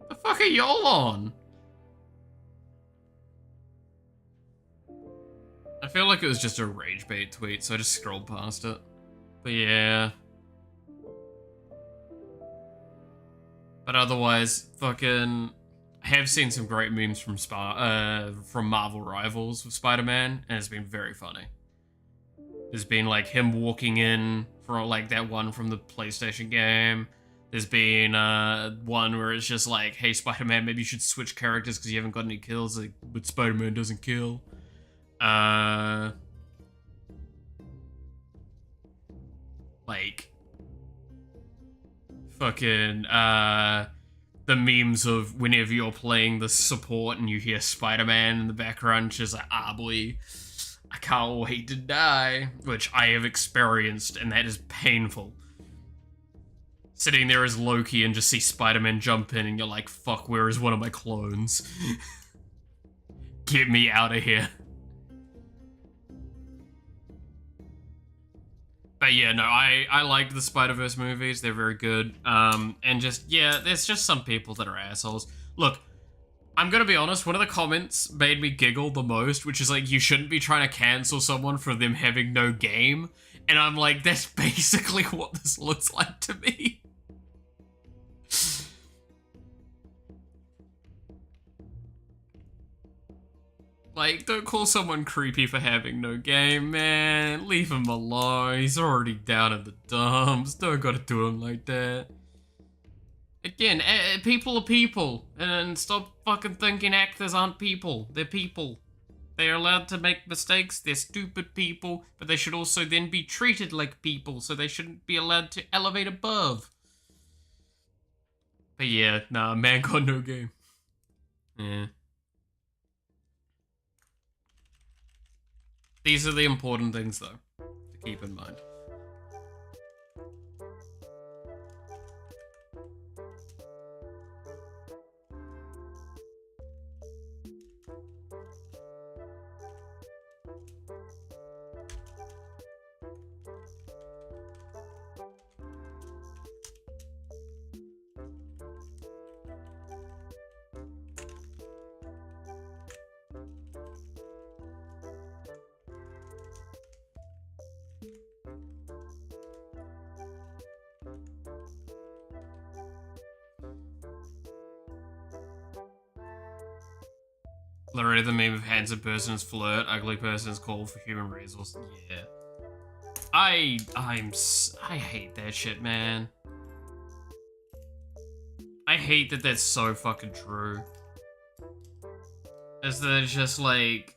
[SPEAKER 1] The fuck are y'all on? I feel like it was just a rage bait tweet, so I just scrolled past it. But yeah. But otherwise, fucking... I have seen some great memes from Marvel Rivals with Spider-Man, and it's been very funny. There's been, like, him walking in for, like, that one from the PlayStation game. There's been one where it's just like, hey, Spider-Man, maybe you should switch characters because you haven't got any kills, like, but Spider-Man doesn't kill. Like, fucking, the memes of whenever you're playing the support and you hear Spider-Man in the background, just like, ah, boy, I can't wait to die, which I have experienced, and that is painful. Sitting there as Loki and just see Spider-Man jump in, and you're like, fuck, where is one of my clones? Get me out of here. But yeah, no, I liked the Spider-Verse movies. They're very good. And just, yeah, there's just some people that are assholes. Look, I'm gonna be honest, one of the comments made me giggle the most, which is like, you shouldn't be trying to cancel someone for them having no game. And I'm like, that's basically what this looks like to me. Like, don't call someone creepy for having no game, man. Leave him alone. He's already down in the dumps. Don't gotta do him like that. Again, people are people. And stop fucking thinking actors aren't people. They're people. They are allowed to make mistakes. They're stupid people. But they should also then be treated like people. So they shouldn't be allowed to elevate above. But yeah, nah, man got no game. Yeah. These are the important things, though, to keep in mind. Literally the meme of handsome person's flirt, ugly person's call for human resources. Yeah. I hate that shit, man. I hate that that's so fucking true. Is that it's just like...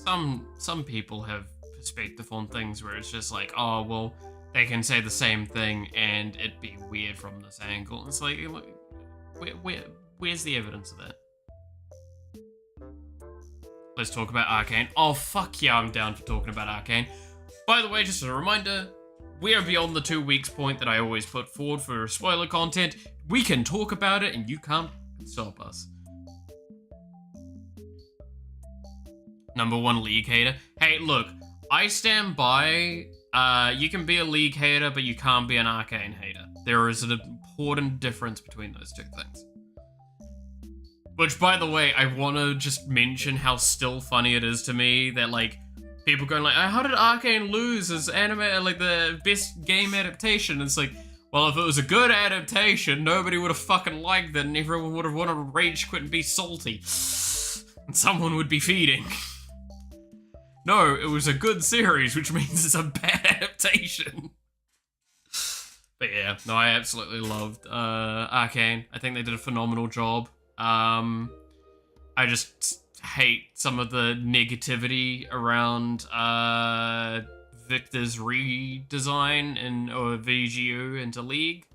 [SPEAKER 1] Some people have perspective on things where it's just like, oh, well, they can say the same thing and it'd be weird from this angle. It's like, where's the evidence of that? Let's talk about Arcane. Oh, fuck yeah, I'm down for talking about Arcane. By the way, just a reminder, we are beyond the 2 weeks point that I always put forward for spoiler content. We can talk about it and you can't stop us. Number one league hater. Hey, look, I stand by You can be a League hater, but you can't be an Arcane hater. There is an important difference between those two things. Which, by the way, I want to just mention how still funny it is to me that, like, people going like, how did Arcane lose as anime, like, the best game adaptation? It's like, well, if it was a good adaptation, nobody would have fucking liked it, and everyone would have wanted to rage quit and be salty. And someone would be feeding. No, it was a good series, which means it's a bad adaptation. But yeah, no, I absolutely loved Arcane. I think they did a phenomenal job. I just hate some of the negativity around Victor's redesign or VGU into League.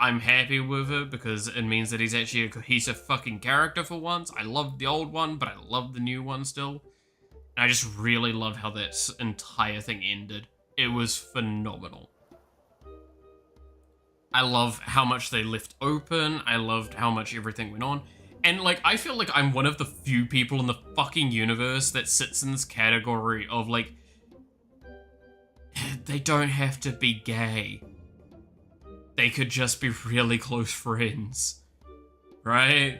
[SPEAKER 1] I'm happy with it because it means that he's actually a cohesive fucking character for once. I loved the old one, but I love the new one still. And I just really love how that entire thing ended. It was phenomenal. I love how much they left open. I loved how much everything went on. And, like, I feel like I'm one of the few people in the fucking universe that sits in this category of, like, they don't have to be gay. They could just be really close friends. Right?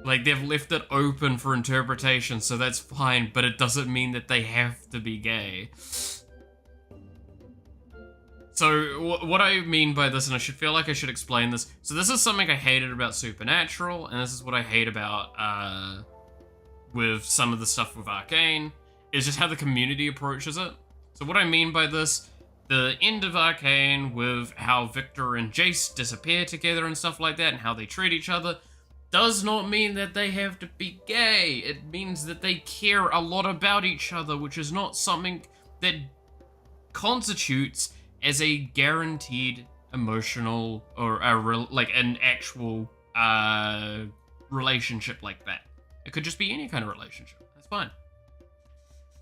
[SPEAKER 1] Like, they've left it open for interpretation, so that's fine, but it doesn't mean that they have to be gay. So, what I mean by this, and I feel like I should explain this. So this is something I hated about Supernatural, and this is what I hate about, with some of the stuff with Arcane, is just how the community approaches it. So what I mean by this, the end of Arcane with how Victor and Jace disappear together and stuff like that, and how they treat each other, does not mean that they have to be gay. It means that they care a lot about each other, which is not something that constitutes as a guaranteed emotional or like an actual relationship like that. It could just be any kind of relationship. That's fine.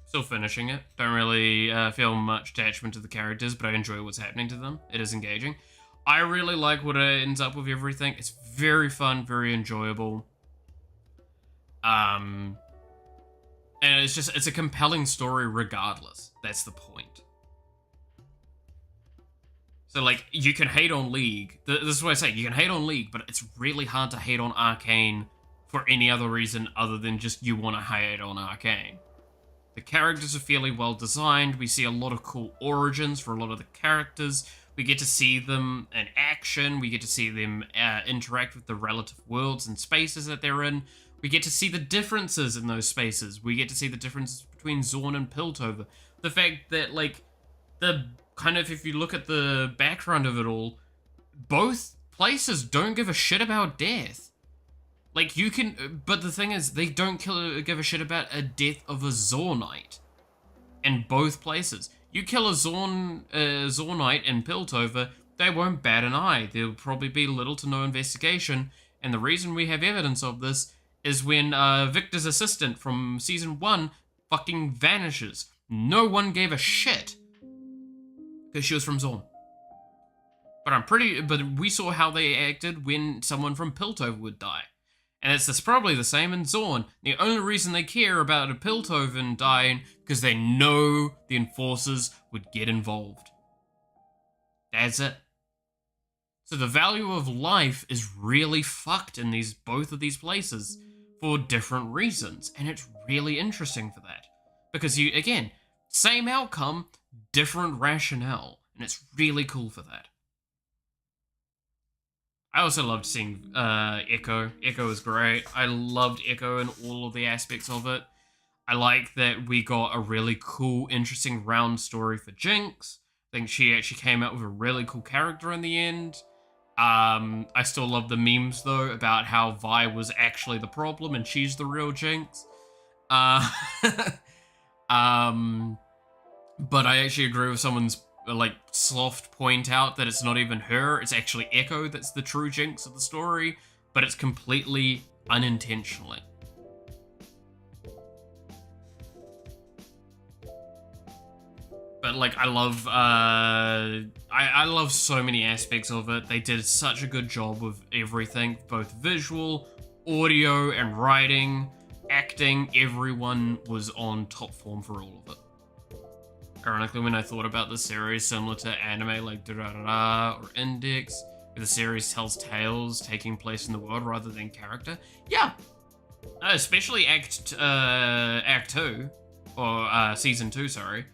[SPEAKER 1] Still finishing it. Don't really feel much attachment to the characters, but I enjoy what's happening to them. It is engaging. I really like what it ends up with everything. It's very fun, very enjoyable. And it's a compelling story regardless. That's the point. So, like, you can hate on League. This is what I say. You can hate on League, but it's really hard to hate on Arcane for any other reason other than just you want to hate on Arcane. The characters are fairly well designed. We see a lot of cool origins for a lot of the characters. We get to see them in action. We get to see them interact with the relative worlds and spaces that they're in. We get to see the differences in those spaces. We get to see the differences between Zorn and Piltover. The fact that, like, the kind of, if you look at the background of it all, both places don't give a shit about death. Like, you can, but the thing is, they don't give a shit about a death of a Zornite in both places. You kill a Zornite in Piltover, they won't bat an eye. There'll probably be little to no investigation, and the reason we have evidence of this is when Victor's assistant from Season 1 fucking vanishes. No one gave a shit. Because she was from Zorn. But we saw how they acted when someone from Piltover would die. And it's probably the same in Zorn. The only reason they care about a Piltover dying, because they know the Enforcers would get involved. That's it. So the value of life is really fucked in both of these places for different reasons. And it's really interesting for that. Because again, same outcome, different rationale, and it's really cool for that. I also loved seeing Echo. Echo was great. I loved Echo and all of the aspects of it. I like that we got a really cool, interesting round story for Jinx. I think she actually came out with a really cool character in the end. I still love the memes, though, about how Vi was actually the problem and she's the real Jinx. But I actually agree with someone's, like, soft point out that it's not even her, it's actually Echo that's the true Jinx of the story, but it's completely unintentionally. But, like, I love, I love so many aspects of it. They did such a good job with everything, both visual, audio, and writing, acting. Everyone was on top form for all of it. Ironically, when I thought about the series, similar to anime like Durarara or Index, where the series tells tales taking place in the world rather than character. Yeah, especially Act 2, or Season 2, sorry.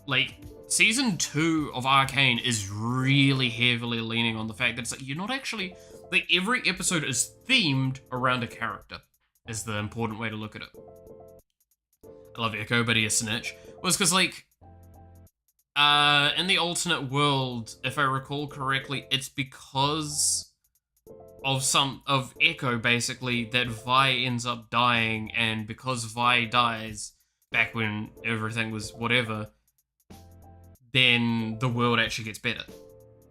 [SPEAKER 1] Like, Season 2 of Arcane is really heavily leaning on the fact that it's like, you're not actually, like, every episode is themed around a character, is the important way to look at it. I love Echo, but he is Snitch. Was because, like, in the alternate world, if I recall correctly, it's because of Echo, basically, that Vi ends up dying, and because Vi dies, back when everything was whatever, then the world actually gets better.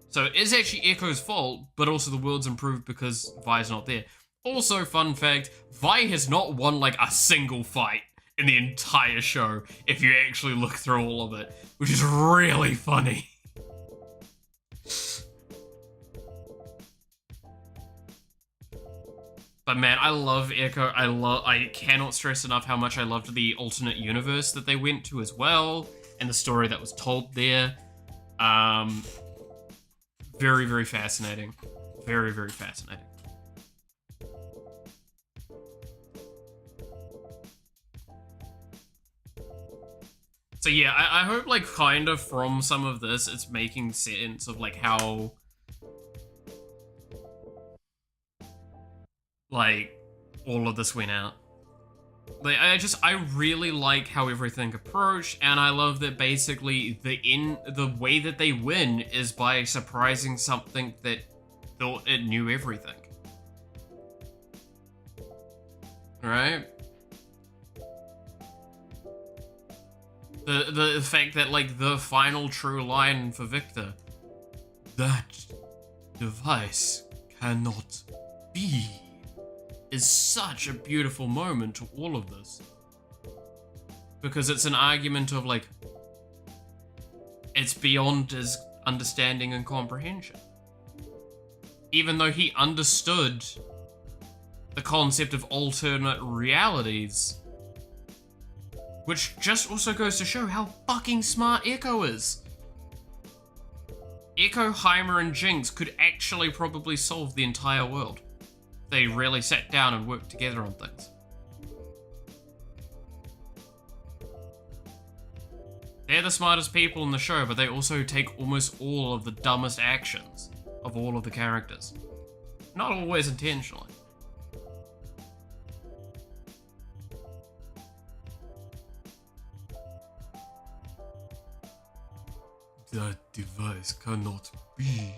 [SPEAKER 1] So it's actually Echo's fault, but also the world's improved because Vi's not there. Also, fun fact, Vi has not won like a single fight in the entire show, if you actually look through all of it, which is really funny. But man, I love Echo. I cannot stress enough how much I loved the alternate universe that they went to as well, and the story that was told there. Very, very fascinating. Very, very fascinating. So yeah, I hope, like, kind of from some of this, it's making sense of, like, how, like, all of this went out. Like, I really like how everything approached, and I love that basically the way that they win is by surprising something that thought it knew everything. Right? The fact that, like, the final true line for Victor, that device cannot be, is such a beautiful moment to all of this. Because it's an argument of, like, it's beyond his understanding and comprehension. Even though he understood the concept of alternate realities, which just also goes to show how fucking smart Echo is. Echo, Heimer, and Jinx could actually probably solve the entire world. They really sat down and worked together on things. They're the smartest people in the show, but they also take almost all of the dumbest actions of all of the characters. Not always intentionally. That device cannot be.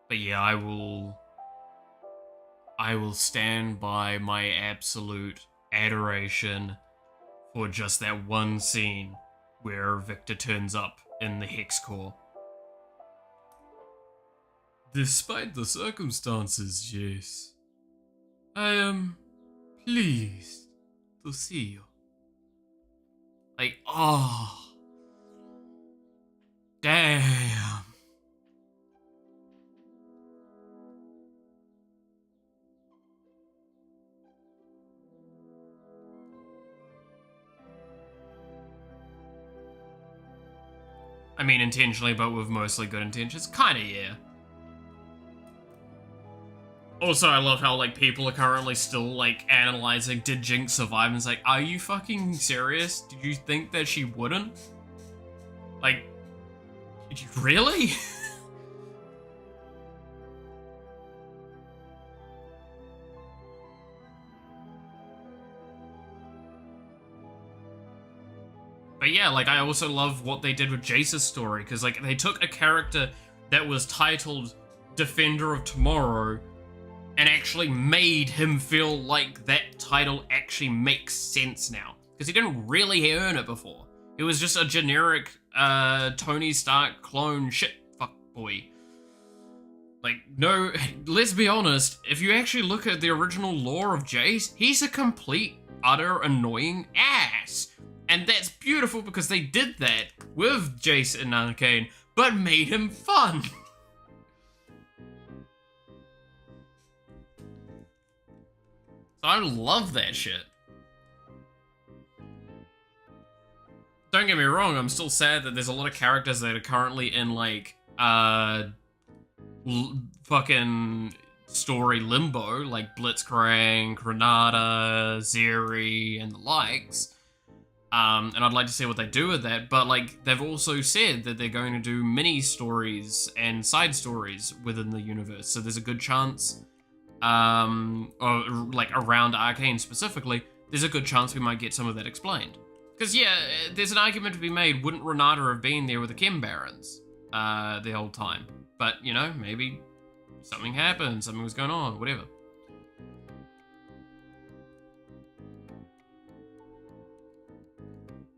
[SPEAKER 1] But yeah, I will stand by my absolute adoration for just that one scene where Victor turns up in the Hex Core. Despite the circumstances, yes, I am pleased to see you. Like, oh, damn. I mean, intentionally, but with mostly good intentions. Kinda, yeah. Also, I love how, like, people are currently still, like, analyzing, did Jinx survive? And it's like, are you fucking serious? Did you think that she wouldn't? Like, did you really? But yeah, like, I also love what they did with Jace's story, because, like, they took a character that was titled Defender of Tomorrow and actually made him feel like that title actually makes sense now. Because he didn't really earn it before. It was just a generic Tony Stark clone shit fuck boy. Like, no, let's be honest, if you actually look at the original lore of Jace, he's a complete, utter, annoying ass. And that's beautiful because they did that with Jace in Arcane, but made him fun. So I love that shit. Don't get me wrong, I'm still sad that there's a lot of characters that are currently in, like, fucking story limbo, like Blitzcrank, Renata, Zeri, and the likes. And I'd like to see what they do with that, but, like, they've also said that they're going to do mini stories and side stories within the universe, so there's a good chance, or, like, around Arcane specifically, there's a good chance we might get some of that explained. Because, yeah, there's an argument to be made, wouldn't Renata have been there with the Chem Barons the whole time? But, you know, maybe something happened, something was going on, whatever.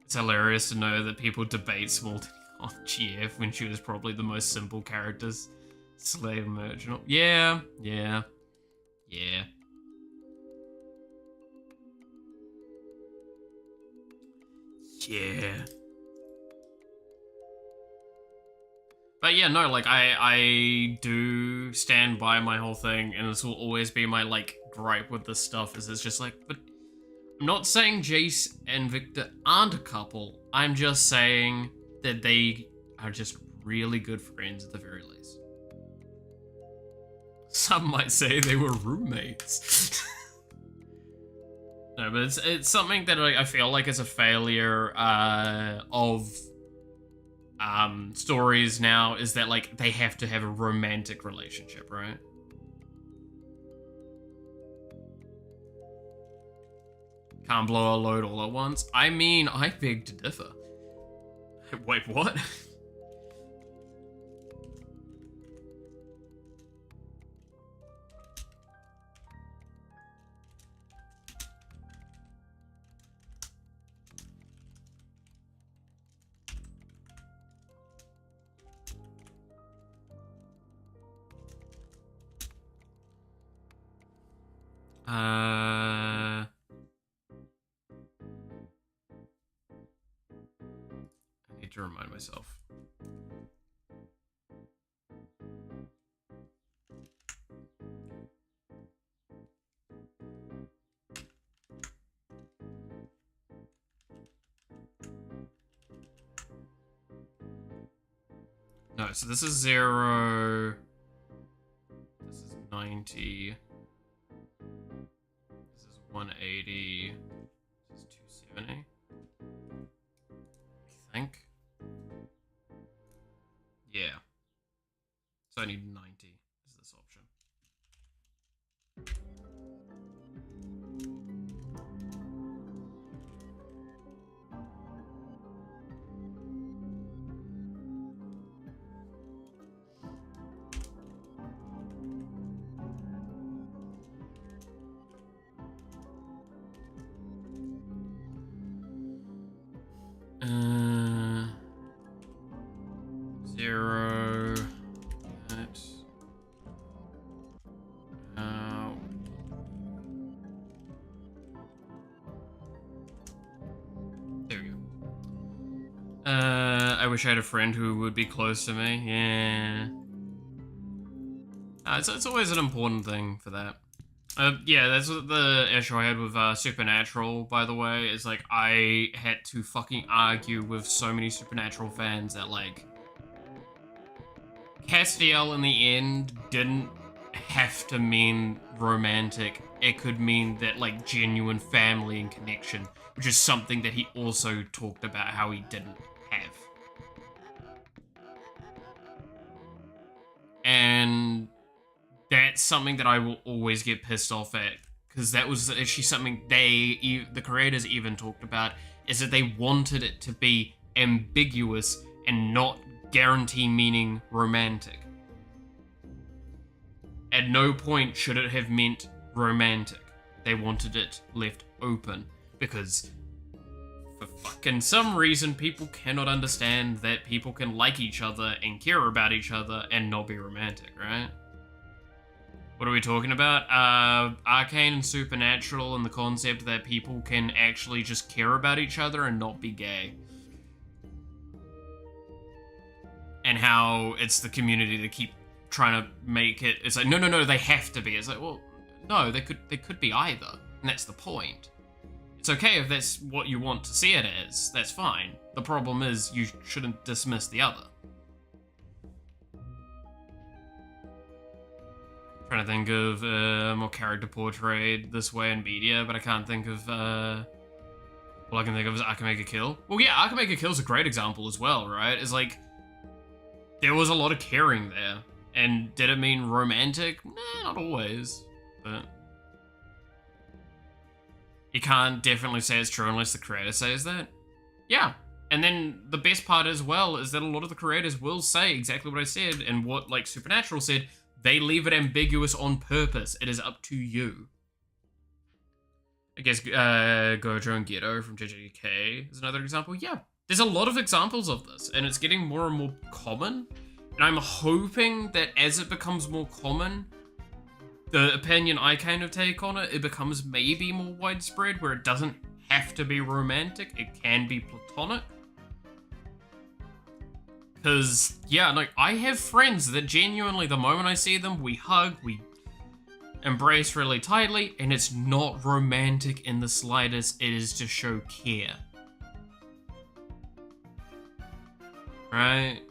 [SPEAKER 1] It's hilarious to know that people debate Small on GF when she was probably the most simple characters. Slave Merchant. Yeah. Yeah. But yeah, no, like, I do stand by my whole thing, and this will always be my, like, gripe with this stuff, is it's just like, but I'm not saying Jace and Victor aren't a couple, I'm just saying that they are just really good friends at the very least. Some might say they were roommates. No, but it's something that I feel like is a failure of stories now, is that, like, they have to have a romantic relationship, right? Can't blow a load all at once. I mean, I beg to differ. Wait, what? I need to remind myself. No, so this is 0. This is 90. This is 180. This is 270. I think. Yeah. So I need 90 is this option. Zero. That. There we go. I wish I had a friend who would be close to me. Yeah. It's always an important thing for that. Yeah, that's what the issue I had with Supernatural, by the way, is, like, I had to fucking argue with so many Supernatural fans that, like, Castiel in the end didn't have to mean romantic. It could mean that, like, genuine family and connection, which is something that he also talked about how he didn't have. And that's something that I will always get pissed off at, because that was actually something the creators even talked about, is that they wanted it to be ambiguous and not guarantee meaning romantic. At no point should it have meant romantic. They wanted it left open, because for fucking some reason people cannot understand that people can like each other and care about each other and not be romantic, right? What are we talking about? Arcane and Supernatural, and the concept that people can actually just care about each other and not be gay. And how it's the community that keep trying to make it. It's like, no, they have to be. It's like, well, no, they could be either. And that's the point. It's okay if that's what you want to see it as, that's fine. The problem is you shouldn't dismiss the other. Trying to think of more character portrayed this way in media, but I can't think of, all I can think of is Akamega Kill. Well, yeah, Akamega Kill's a great example as well, right? It's like, there was a lot of caring there. And did it mean romantic? Nah, not always, but you can't definitely say it's true unless the creator says that. Yeah, and then the best part as well is that a lot of the creators will say exactly what I said and what, like, Supernatural said. They leave it ambiguous on purpose. It is up to you. I guess Gojo and Geto from JJK is another example. Yeah, there's a lot of examples of this, and it's getting more and more common. And I'm hoping that as it becomes more common, the opinion I kind of take on it, it becomes maybe more widespread, where it doesn't have to be romantic, it can be platonic. Because, yeah, like, I have friends that genuinely, the moment I see them, we hug, we embrace really tightly, and it's not romantic in the slightest, it is to show care. Right?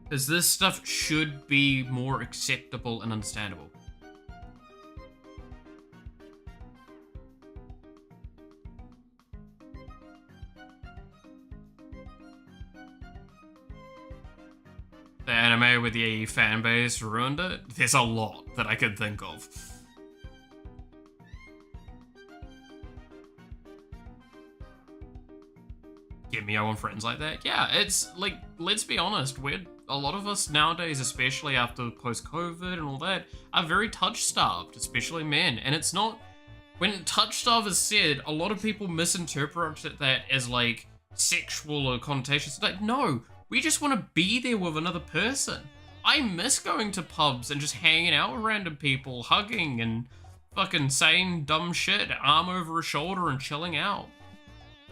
[SPEAKER 1] Because this stuff should be more acceptable and understandable. The anime with the fan base ruined it? There's a lot that I could think of. Get me, I want friends like that? Yeah, it's like, let's be honest, a lot of us nowadays, especially after post-COVID and all that, are very touch-starved, especially men. And it's not, when touch-starved is said, a lot of people misinterpret that as like sexual or connotations. Like, no, we just want to be there with another person. I miss going to pubs and just hanging out with random people, hugging and fucking saying dumb shit, arm over a shoulder and chilling out.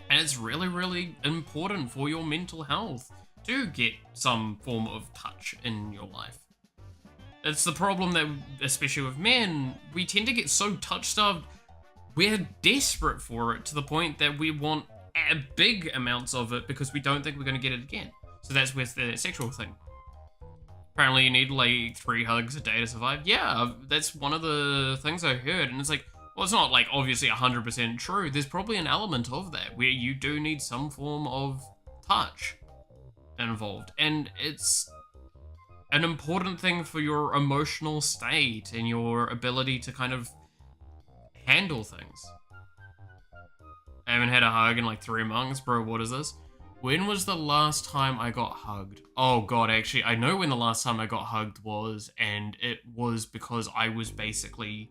[SPEAKER 1] And it's really, really important for your mental health to get some form of touch in your life. It's the problem that, especially with men, we tend to get so touch-starved, we're desperate for it to the point that we want big amounts of it because we don't think we're going to get it again. So that's with the sexual thing. Apparently you need like 3 hugs a day to survive. Yeah, that's one of the things I heard, and it's like, well, it's not like obviously 100% true. There's probably an element of that where you do need some form of touch involved, and it's an important thing for your emotional state and your ability to kind of handle things. I haven't had a hug in like 3 months, bro. What is this? When was the last time I got hugged? Oh god, actually, I know when the last time I got hugged was, and it was because I was basically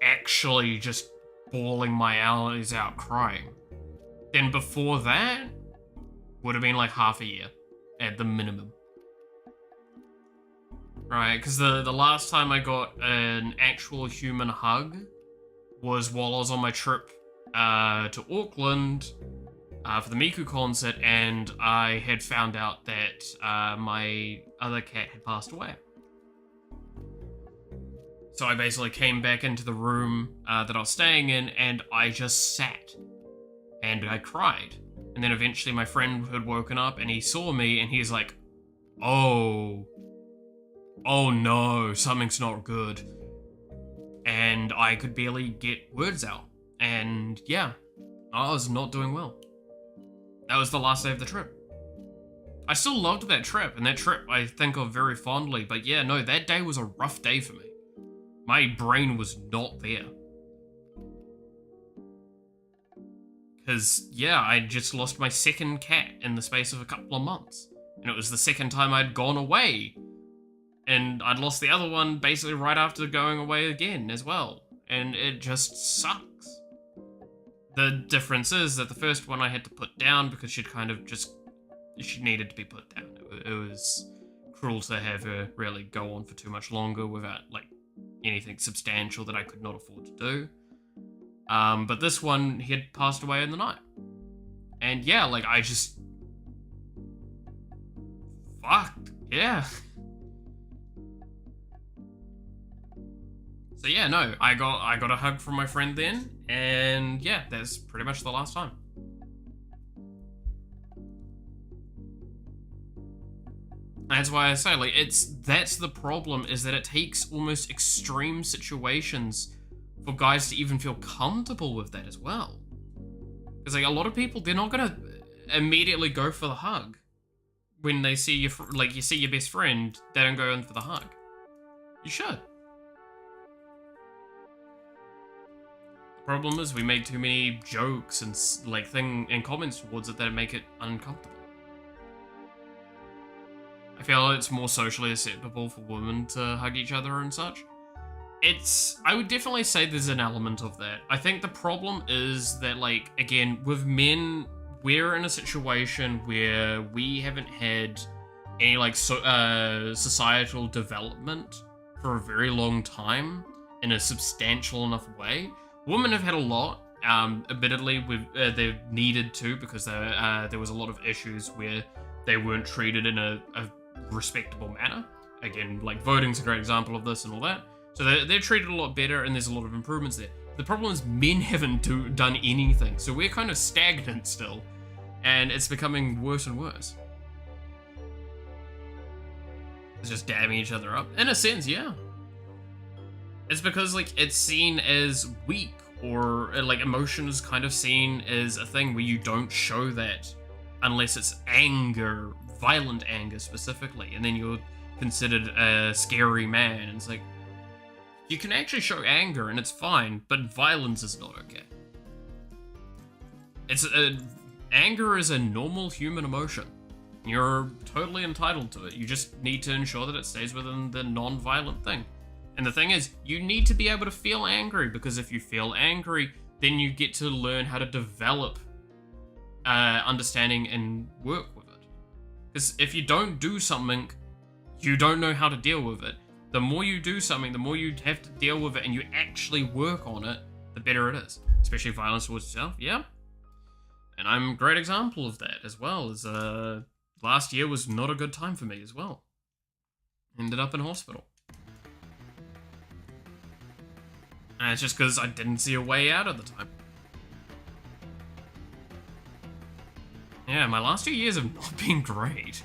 [SPEAKER 1] actually just bawling my eyes out crying. Then before that, would have been like half a year at the minimum. Right, because the last time I got an actual human hug was while I was on my trip to Auckland for the Miku concert, and I had found out that my other cat had passed away. So I basically came back into the room that I was staying in, and I just sat. And I cried. And then eventually my friend had woken up, and he saw me, and he's like, oh no, something's not good. And I could barely get words out. And yeah, I was not doing well. That was the last day of the trip. I still loved that trip, and that trip I think of very fondly, but yeah, no, that day was a rough day for me. My brain was not there. Because, yeah, I just lost my second cat in the space of a couple of months. And it was the second time I'd gone away. And I'd lost the other one basically right after going away again as well. And it just sucks. The difference is that the first one I had to put down because she'd kind of just... she needed to be put down. It was cruel to have her really go on for too much longer without, like, anything substantial that I could not afford to do. But this one, he had passed away in the night. And yeah, like, I just... fuck, yeah. So yeah, no, I got a hug from my friend then, and yeah, that's pretty much the last time. That's why I say, like, that's the problem, is that it takes almost extreme situations for guys to even feel comfortable with that as well. Because like a lot of people, they're not gonna immediately go for the hug when they see you see your best friend. They don't go in for the hug. You should. The problem is we make too many jokes and and comments towards it that make it uncomfortable. I feel it's more socially acceptable for women to hug each other and such. I would definitely say there's an element of that. I think the problem is that, like, again, with men, we're in a situation where we haven't had any, like, societal development for a very long time in a substantial enough way. Women have had a lot. Admittedly, they've needed to, because there was a lot of issues where they weren't treated in a respectable manner. Again, like, voting's a great example of this and all that. So they're treated a lot better, and there's a lot of improvements there. The problem is men haven't done anything, so we're kind of stagnant still, and it's becoming worse and worse. It's just dabbing each other up. In a sense, yeah. It's because, like, it's seen as weak, or, like, emotion is kind of seen as a thing where you don't show that unless it's anger, violent anger specifically, and then you're considered a scary man. And it's like, you can actually show anger and it's fine, but violence is not okay. Anger is a normal human emotion. You're totally entitled to it. You just need to ensure that it stays within the non-violent thing. And the thing is, you need to be able to feel angry, because if you feel angry, then you get to learn how to develop understanding and work with it. Because if you don't do something, you don't know how to deal with it. The more you do something, the more you have to deal with it, and you actually work on it, the better it is. Especially violence towards yourself, yeah. And I'm a great example of that, as well as last year was not a good time for me as well. Ended up in hospital. And it's just because I didn't see a way out at the time. Yeah, my last 2 years have not been great.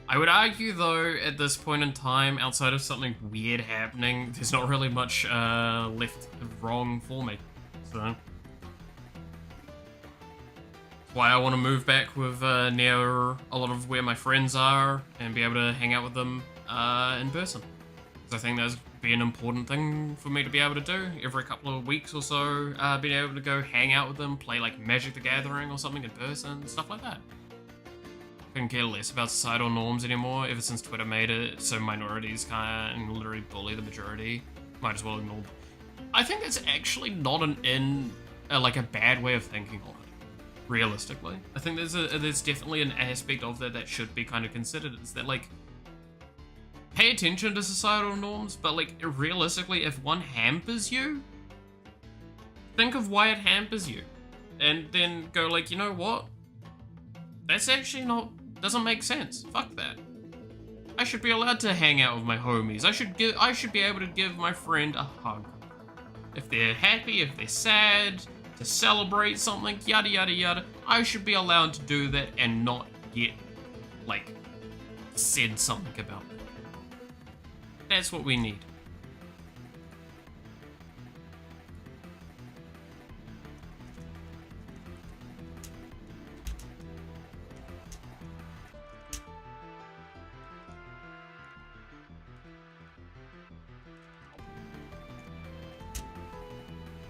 [SPEAKER 1] I would argue, though, at this point in time, outside of something weird happening, there's not really much left wrong for me. So that's why I want to move back with near a lot of where my friends are and be able to hang out with them in person. Because I think that's be an important thing for me to be able to do every couple of weeks or so. Being able to go hang out with them, play like Magic the Gathering or something in person, stuff like that. Couldn't care less about societal norms anymore ever since Twitter made it so minorities can literally bully the majority. Might as well ignore. I think that's actually not like a bad way of thinking of it. Realistically, I think there's definitely an aspect of that should be kind of considered. Is that, like, pay attention to societal norms, but, like, realistically, if one hampers you, think of why it hampers you, and then go, like, you know what? That's actually doesn't make sense. Fuck that. I should be allowed to hang out with my homies. I should be able to give my friend a hug. If they're happy, if they're sad, to celebrate something, yada yada yada, I should be allowed to do that and not get, like, said something about it. That's what we need.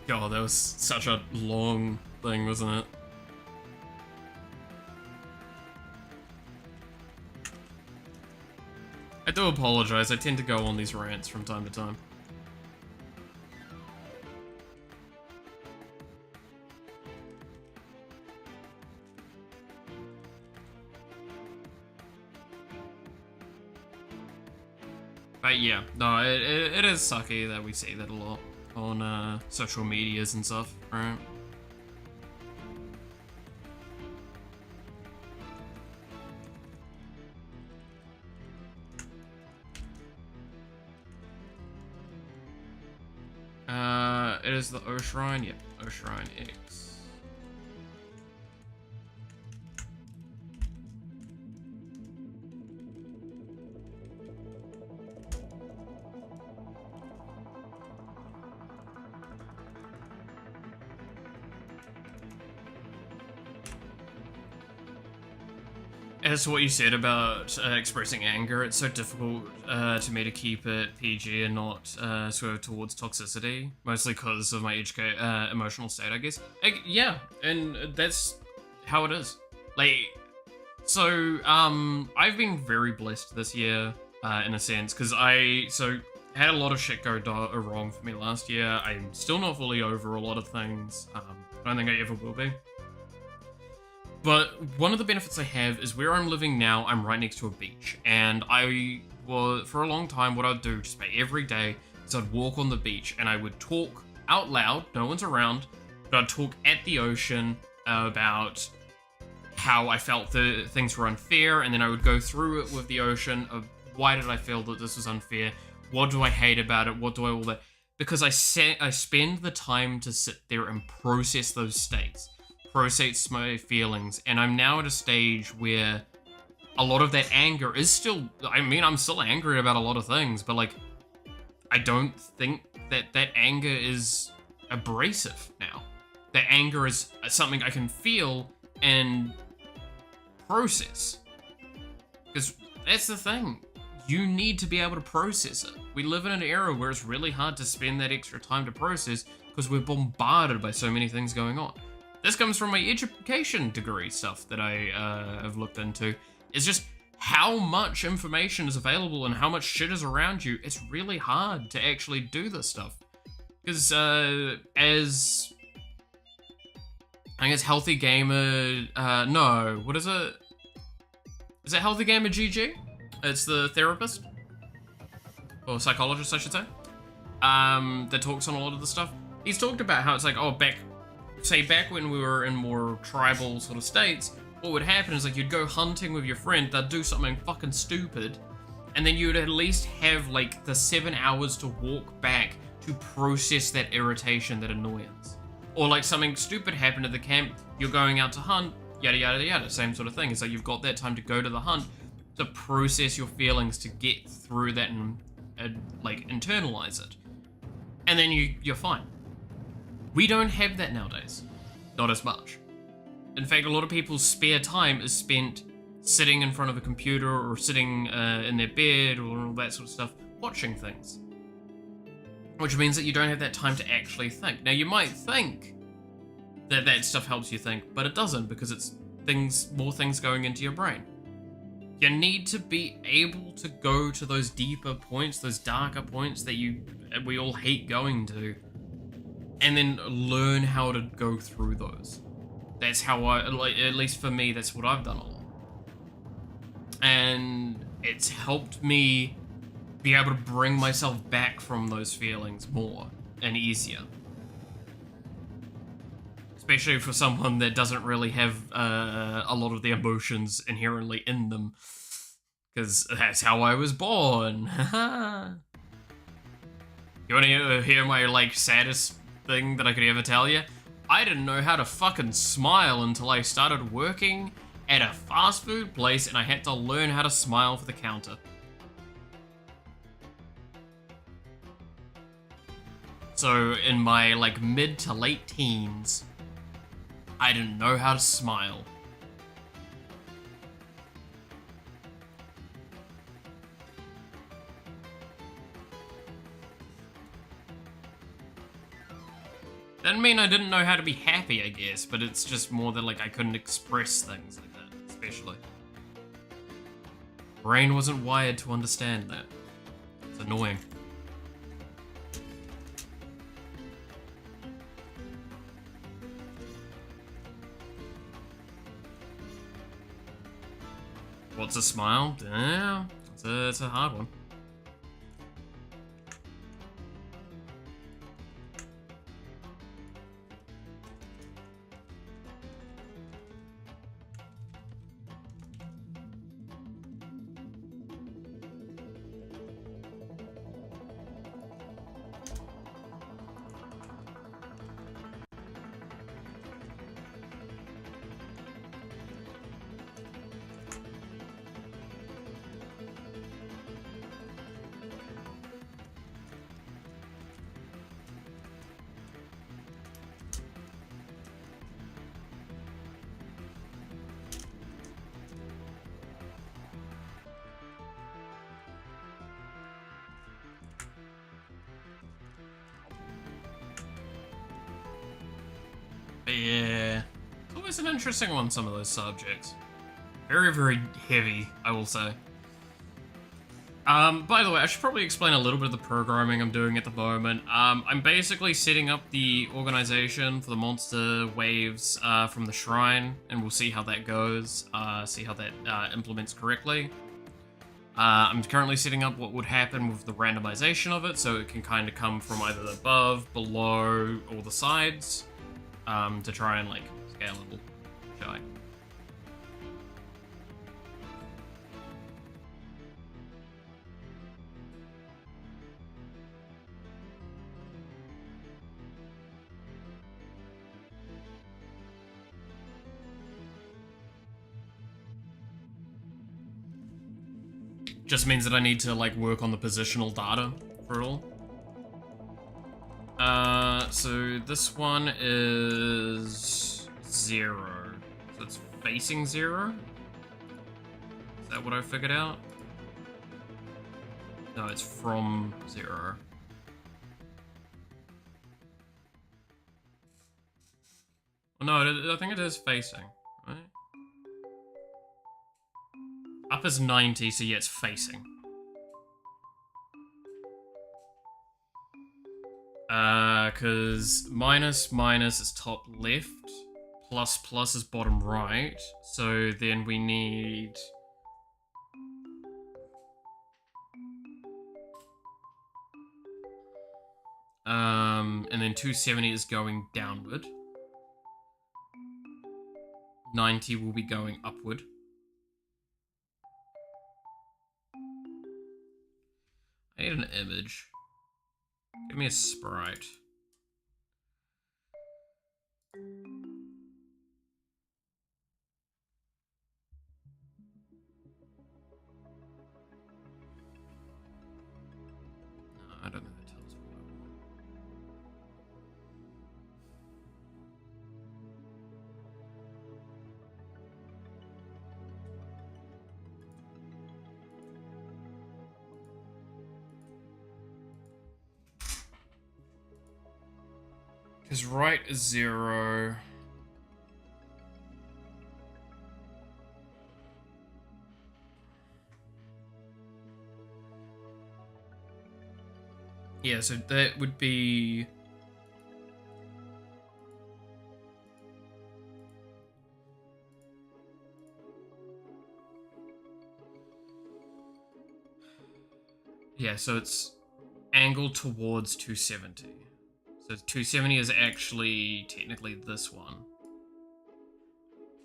[SPEAKER 1] God, that was such a long thing, wasn't it? I do apologize, I tend to go on these rants from time to time. But yeah, no, it is sucky that we see that a lot on social medias and stuff, right? It is the Oshrine. Yep, Oshrine X. As to what you said about expressing anger, it's so difficult to me to keep it PG and not swerve towards toxicity, mostly because of my emotional state, I guess. Yeah, and that's how it is. Like, so I've been very blessed this year in a sense, because I had a lot of shit go wrong for me last year. I'm still not fully over a lot of things. I don't think I ever will be. But one of the benefits I have is where I'm living now, I'm right next to a beach. And for a long time, what I'd do just about every day is I'd walk on the beach and I would talk out loud, no one's around, but I'd talk at the ocean about how I felt that things were unfair, and then I would go through it with the ocean of why did I feel that this was unfair, what do I hate about it, what do I all that, because I spend the time to sit there and process those states. Process my feelings, and I'm now at a stage where a lot of that anger is still, I mean, I'm still angry about a lot of things, but like, I don't think that anger is abrasive now. That anger is something I can feel and process. Because that's the thing. You need to be able to process it. We live in an era where it's really hard to spend that extra time to process because we're bombarded by so many things going on. This comes from my education degree stuff that I have looked into. It's just how much information is available and how much shit is around you. It's really hard to actually do this stuff. Because as I guess Healthy Gamer, no, what is it? Is it Healthy Gamer GG? It's the therapist, or psychologist, I should say, that talks on a lot of the stuff. He's talked about how it's like, oh, back when we were in more tribal sort of states, what would happen is like you'd go hunting with your friend, they'd do something fucking stupid, and then you'd at least have like the 7 hours to walk back to process that irritation, that annoyance. Or like something stupid happened at the camp, you're going out to hunt, yada yada yada, same sort of thing. It's like you've got that time to go to the hunt, to process your feelings, to get through that and like internalize it. And then you're fine. We don't have that nowadays. Not as much. In fact, a lot of people's spare time is spent sitting in front of a computer or sitting in their bed or all that sort of stuff, watching things. Which means that you don't have that time to actually think. Now, you might think that that stuff helps you think, but it doesn't, because it's more things going into your brain. You need to be able to go to those deeper points, those darker points that we all hate going to, and then learn how to go through those. That's how at least for me, that's what I've done a lot. And it's helped me be able to bring myself back from those feelings more and easier. Especially for someone that doesn't really have a lot of the emotions inherently in them. Because that's how I was born. You want to hear my, like, saddest thing that I could ever tell you? I didn't know how to fucking smile until I started working at a fast food place and I had to learn how to smile for the counter. So in my, like, mid to late teens, I didn't know how to smile. Doesn't mean I didn't know how to be happy, I guess, but it's just more that, like, I couldn't express things like that, especially. Brain wasn't wired to understand that. It's annoying. What's a smile? Yeah, it's a hard one. But yeah, it's always an interesting one, some of those subjects. Very, very heavy, I will say. By the way, I should probably explain a little bit of the programming I'm doing at the moment. I'm basically setting up the organization for the monster waves from the shrine, and we'll see how that goes, see how that implements correctly. I'm currently setting up what would happen with the randomization of it, so it can kind of come from either above, below, or the sides, to try and, like, scalable, shall I? Just means that I need to, like, work on the positional data for it all. So this one is 0. So it's facing 0? Is that what I figured out? No, it's from 0. Oh, no, I think it is facing, right? Up is 90, so yeah, it's facing. Because minus is top left, plus is bottom right, so then we need... and then 270 is going downward. 90 will be going upward. I need an image. Give me a sprite. No, I don't think that tells me what I want. Because right is 0. Yeah, so that would be... Yeah, so it's angled towards 270. So 270 is actually technically this one.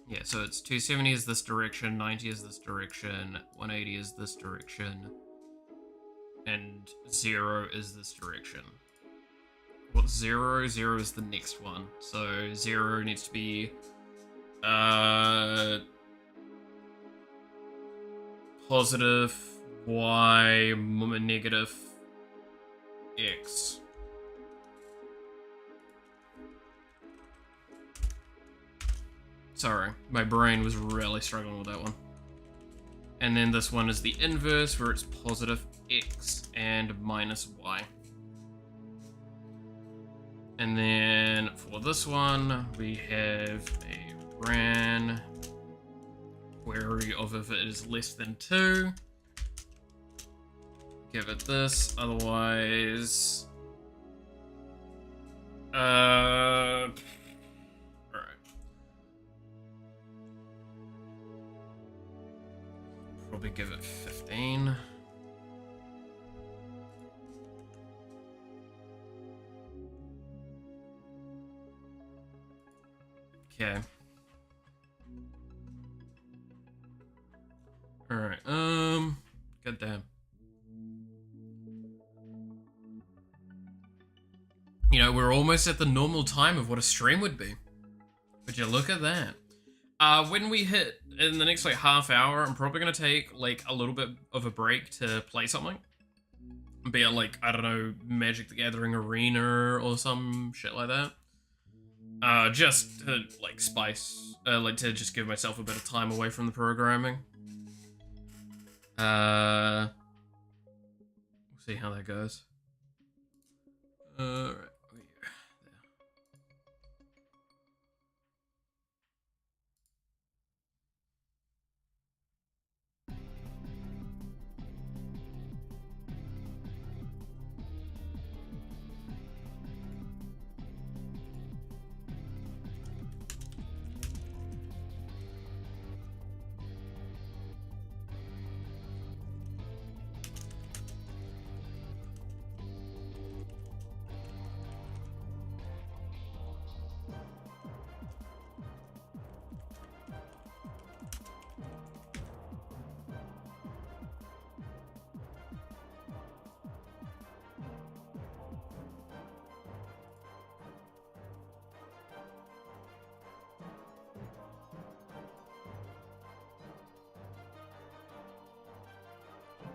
[SPEAKER 1] Yeah, so it's 270 is this direction, 90 is this direction, 180 is this direction, and 0 is this direction. What's 0? 0 is the next one. So 0 needs to be positive y negative x. Sorry, my brain was really struggling with that one. And then this one is the inverse, where it's positive x and minus y. And then for this one, we have a ran query of if it is less than 2. Give it this, otherwise... Alright. Probably give it 15. Okay. Alright, goddamn. You know, we're almost at the normal time of what a stream would be. Would you look at that? When we hit in the next like half hour, I'm probably gonna take like a little bit of a break to play something. Be it like, I don't know, Magic the Gathering Arena or some shit like that. Just to like spice, like to just give myself a bit of time away from the programming. We'll see how that goes. Right.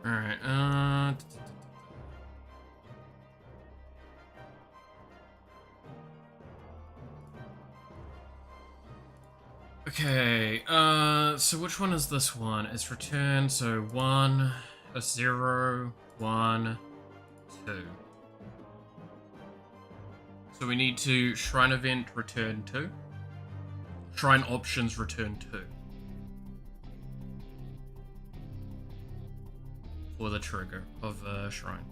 [SPEAKER 1] Alright, okay, so which one is this one? It's return, so 1, a 0, 1, 2. So we need to Shrine Event return 2. Shrine Options return 2. For the trigger of the shrine.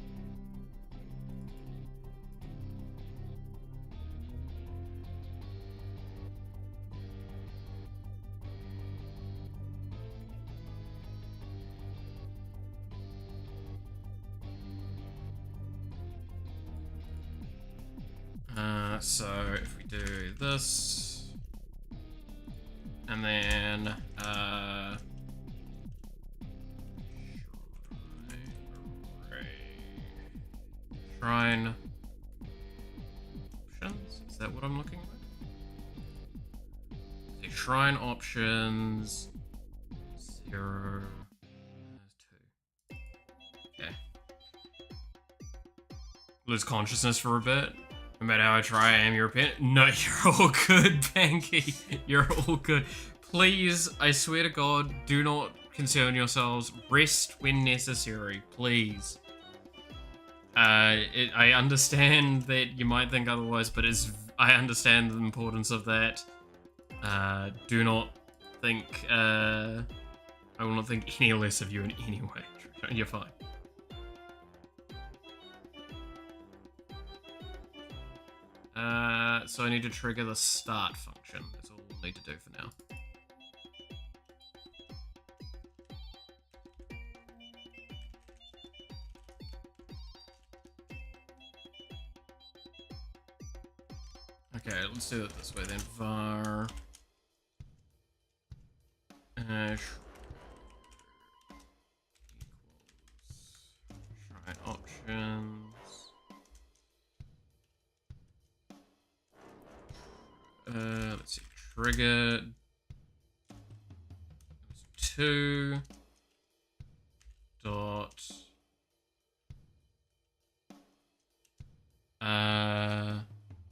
[SPEAKER 1] So if we do this, and then shrine options. Is that what I'm looking at? Okay, shrine options 0, 2. Okay. Lose consciousness for a bit. No matter how I try, I am European. No, you're all good, Banky. You're all good. Please, I swear to God, do not concern yourselves. Rest when necessary, please. I understand that you might think otherwise, but I understand the importance of that. Do not think, I will not think any less of you in any way. You're fine. So I need to trigger the start function. That's all we'll need to do for now. Okay, let's do it this way then. Var equals shrine options. Let's see, trigger 2 dot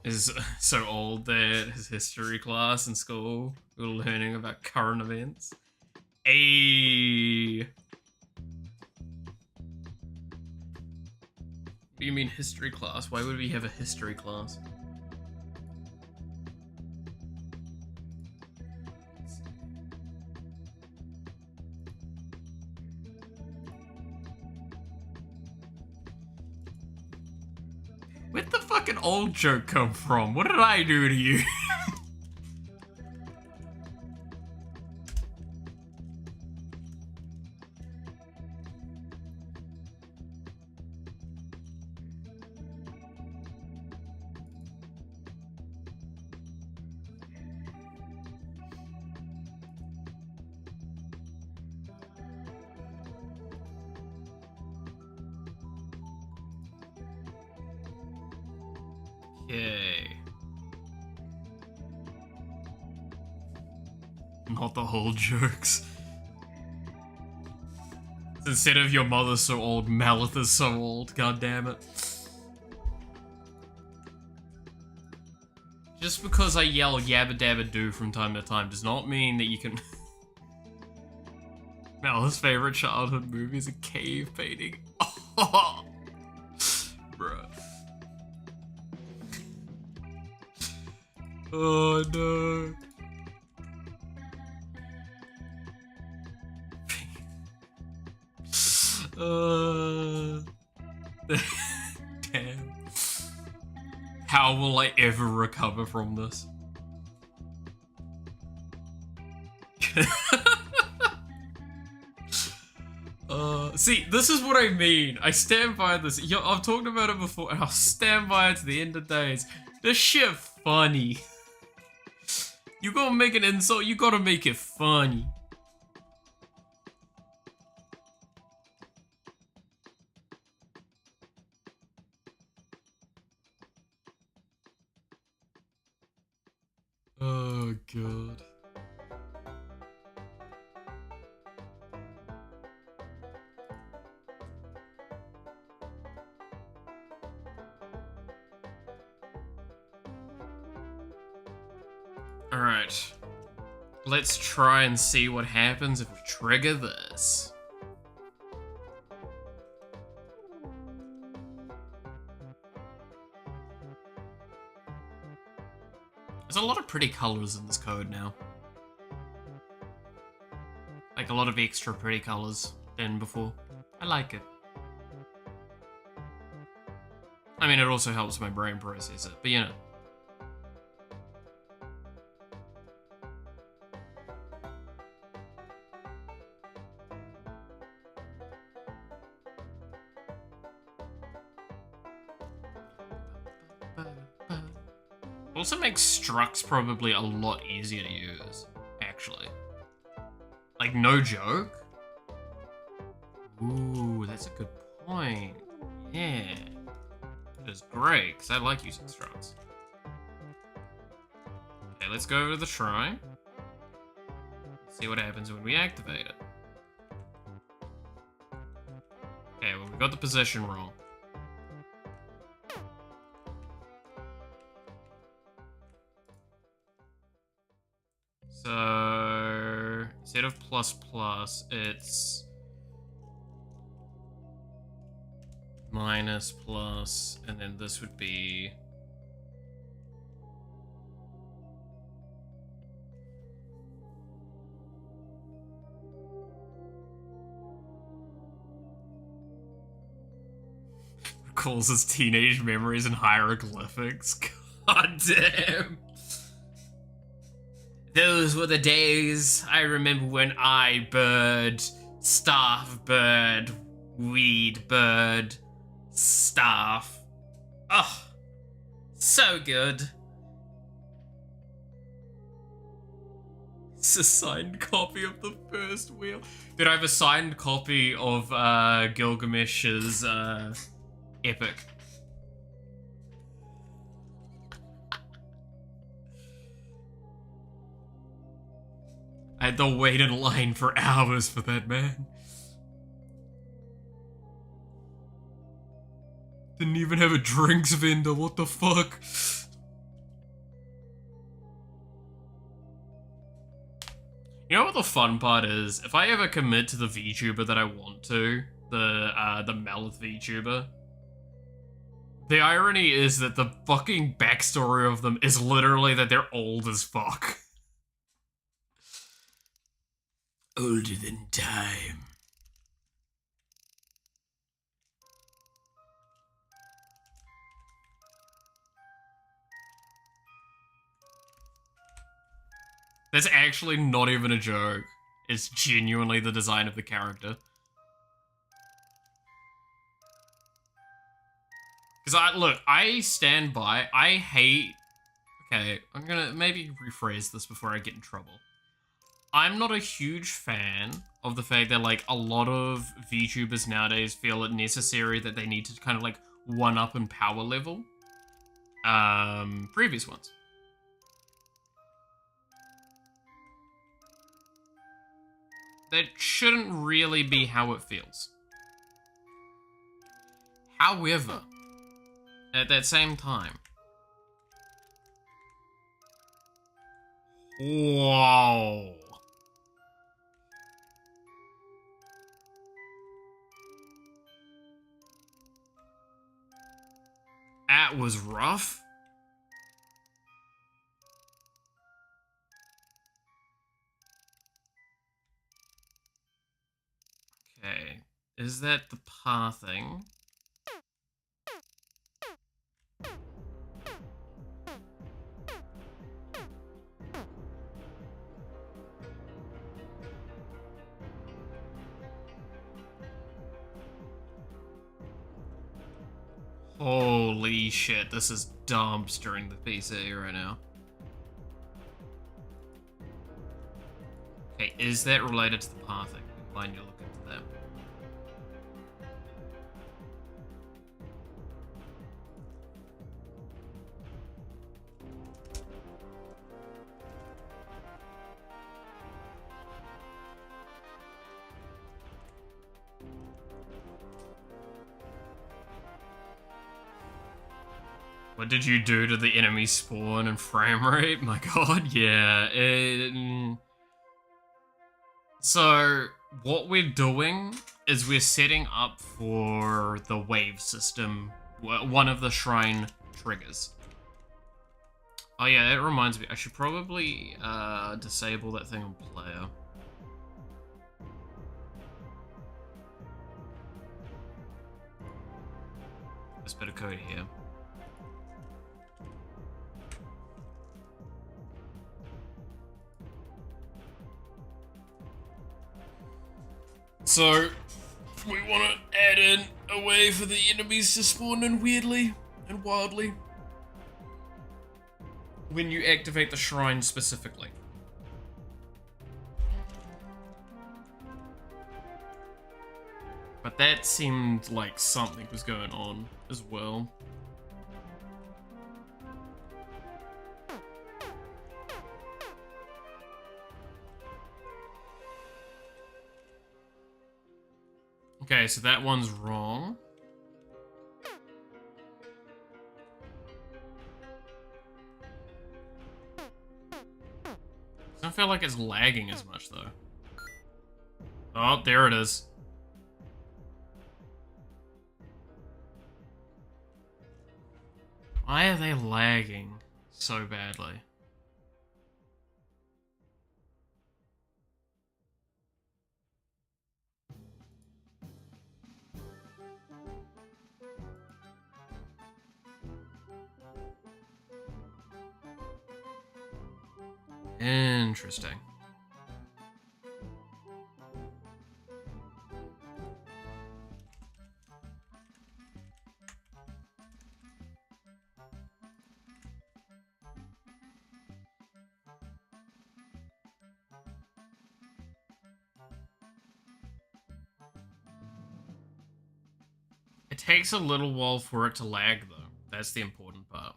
[SPEAKER 1] is so old that his history class in school we were learning about current events. What do you mean history class? Why would we have a history class? Where'd the fucking old joke come from? What did I do to you? Okay. Not the whole jokes. Instead of your mother's so old, Malith is so old. God damn it. Just because I yell yabba dabba doo from time to time does not mean that you can. Malith's favorite childhood movie is a cave painting. Oh, bruh. Oh no. Damn. How will I ever recover from this? See, this is what I mean. I stand by this. Yo, I've talked about it before, and I'll stand by it to the end of days. This shit funny. You gonna make an insult, you gotta make it funny. Oh god. Alright. Let's try and see what happens if we trigger this. There's a lot of pretty colors in this code now. Like a lot of extra pretty colors than before. I like it. I mean, it also helps my brain process it, but you know. Also makes structs probably a lot easier to use, actually. Like, no joke. Ooh, that's a good point. Yeah. It is great, because I like using structs. Okay, let's go over to the shrine. See what happens when we activate it. Okay, well, we got the position wrong. So, instead of plus plus, it's minus plus, and then this would be recalls his teenage memories and hieroglyphics. God damn. Those were the days. I remember when I bird, staff bird, weed bird, staff. Oh, so good. It's a signed copy of the first wheel. Dude, I have a signed copy of Gilgamesh's epic. I had to wait in line for hours for that, man. Didn't even have a drinks vendor, what the fuck? You know what the fun part is? If I ever commit to the VTuber that I want to, the Malith VTuber, the irony is that the fucking backstory of them is literally that they're old as fuck. Older than time. That's actually not even a joke. It's genuinely the design of the character. Because I stand by, I hate... Okay, I'm gonna maybe rephrase this before I get in trouble. I'm not a huge fan of the fact that, like, a lot of VTubers nowadays feel it necessary that they need to kind of, like, one-up in power level previous ones. That shouldn't really be how it feels. However, at that same time... Whoa! That was rough. Okay, is that the pathing? Holy shit, this is dumpstering the PC right now. Okay, is that related to the pathing? Why don't you look into that? What did you do to the enemy spawn and frame rate? My god, yeah. So, what we're doing is we're setting up for the wave system, one of the shrine triggers. Oh yeah, that reminds me, I should probably disable that thing on player. This bit of code here. So, we want to add in a way for the enemies to spawn in weirdly and wildly when you activate the shrine specifically. But that seemed like something was going on as well. Okay, so that one's wrong. I don't feel like it's lagging as much though. Oh, there it is. Why are they lagging so badly? Interesting. It takes a little while for it to lag though. That's the important part.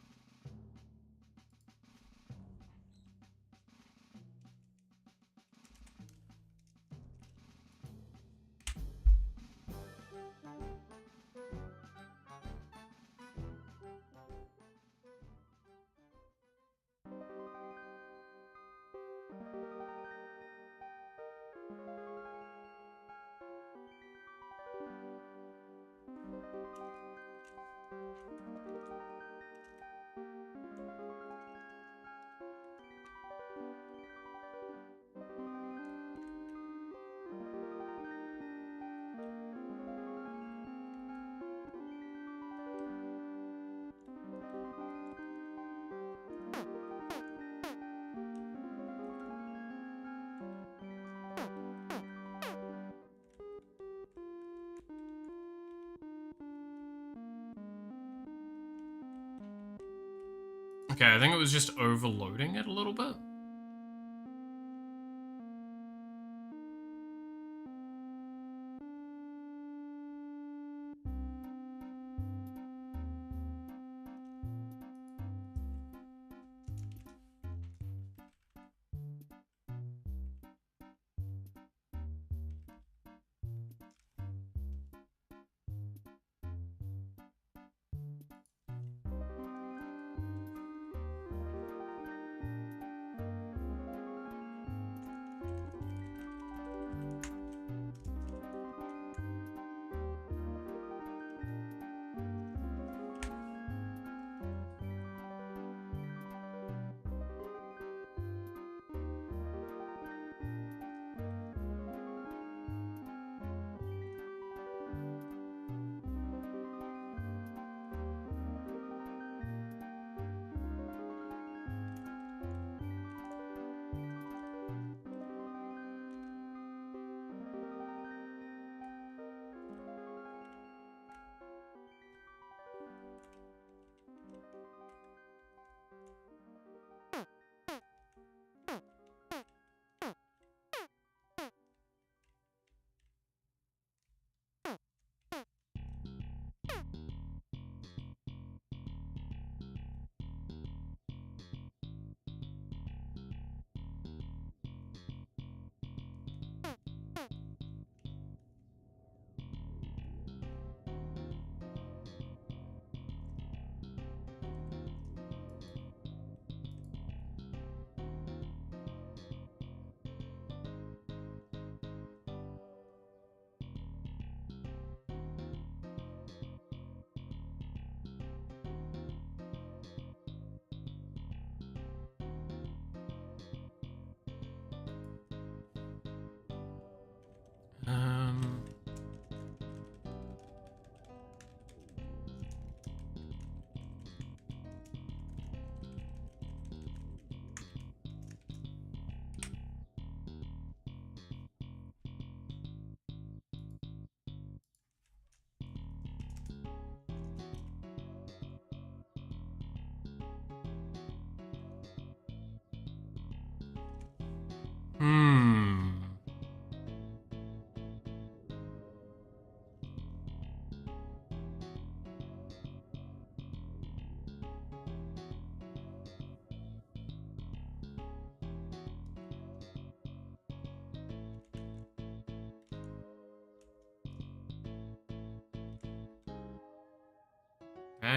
[SPEAKER 1] Okay, I think it was just overloading it a little bit.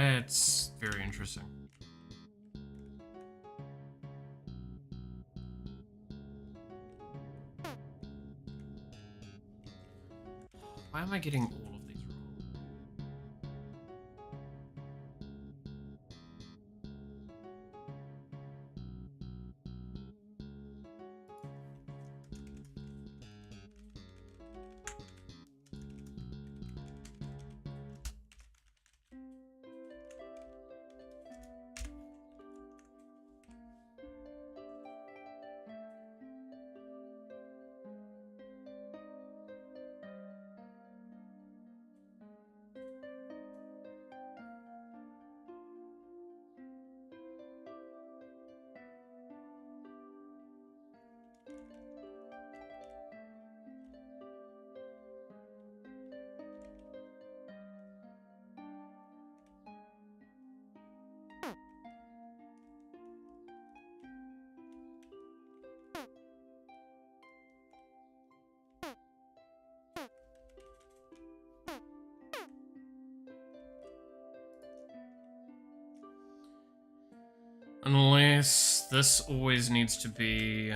[SPEAKER 1] That's very interesting. Why am I getting all of these wrong? Unless this always needs to be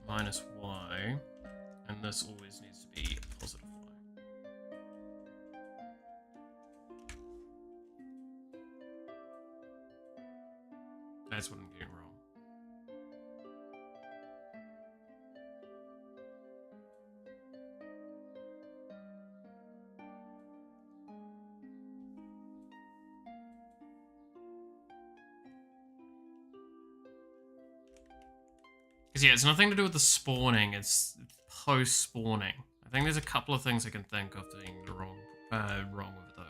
[SPEAKER 1] minus y, and this always needs to be positive y. That's what I'm getting wrong. Because yeah, it's nothing to do with the spawning, it's post-spawning. I think there's a couple of things I can think of being wrong with it though.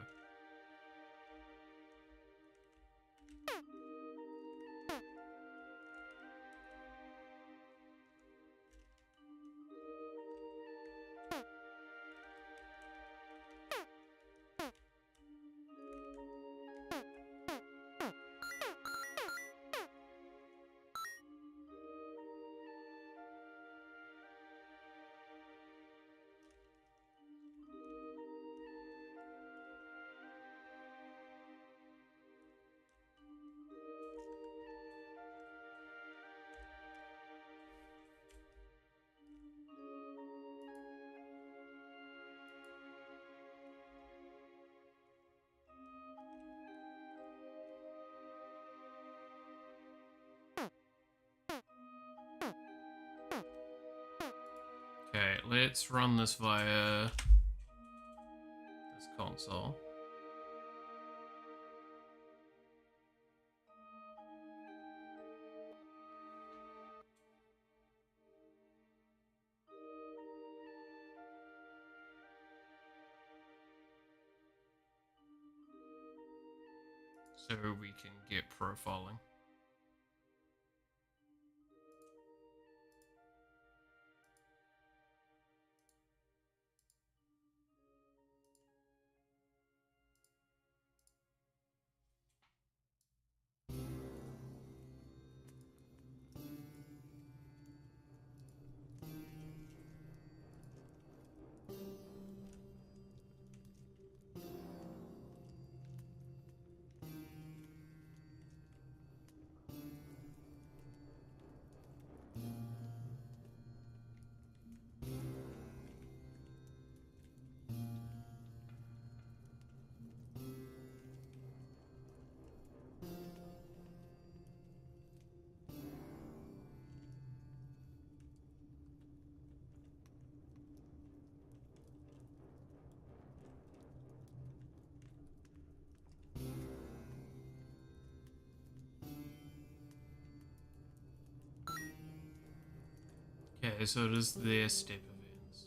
[SPEAKER 1] Okay, let's run this via this console. So we can get profiling. Okay, so it is their step events.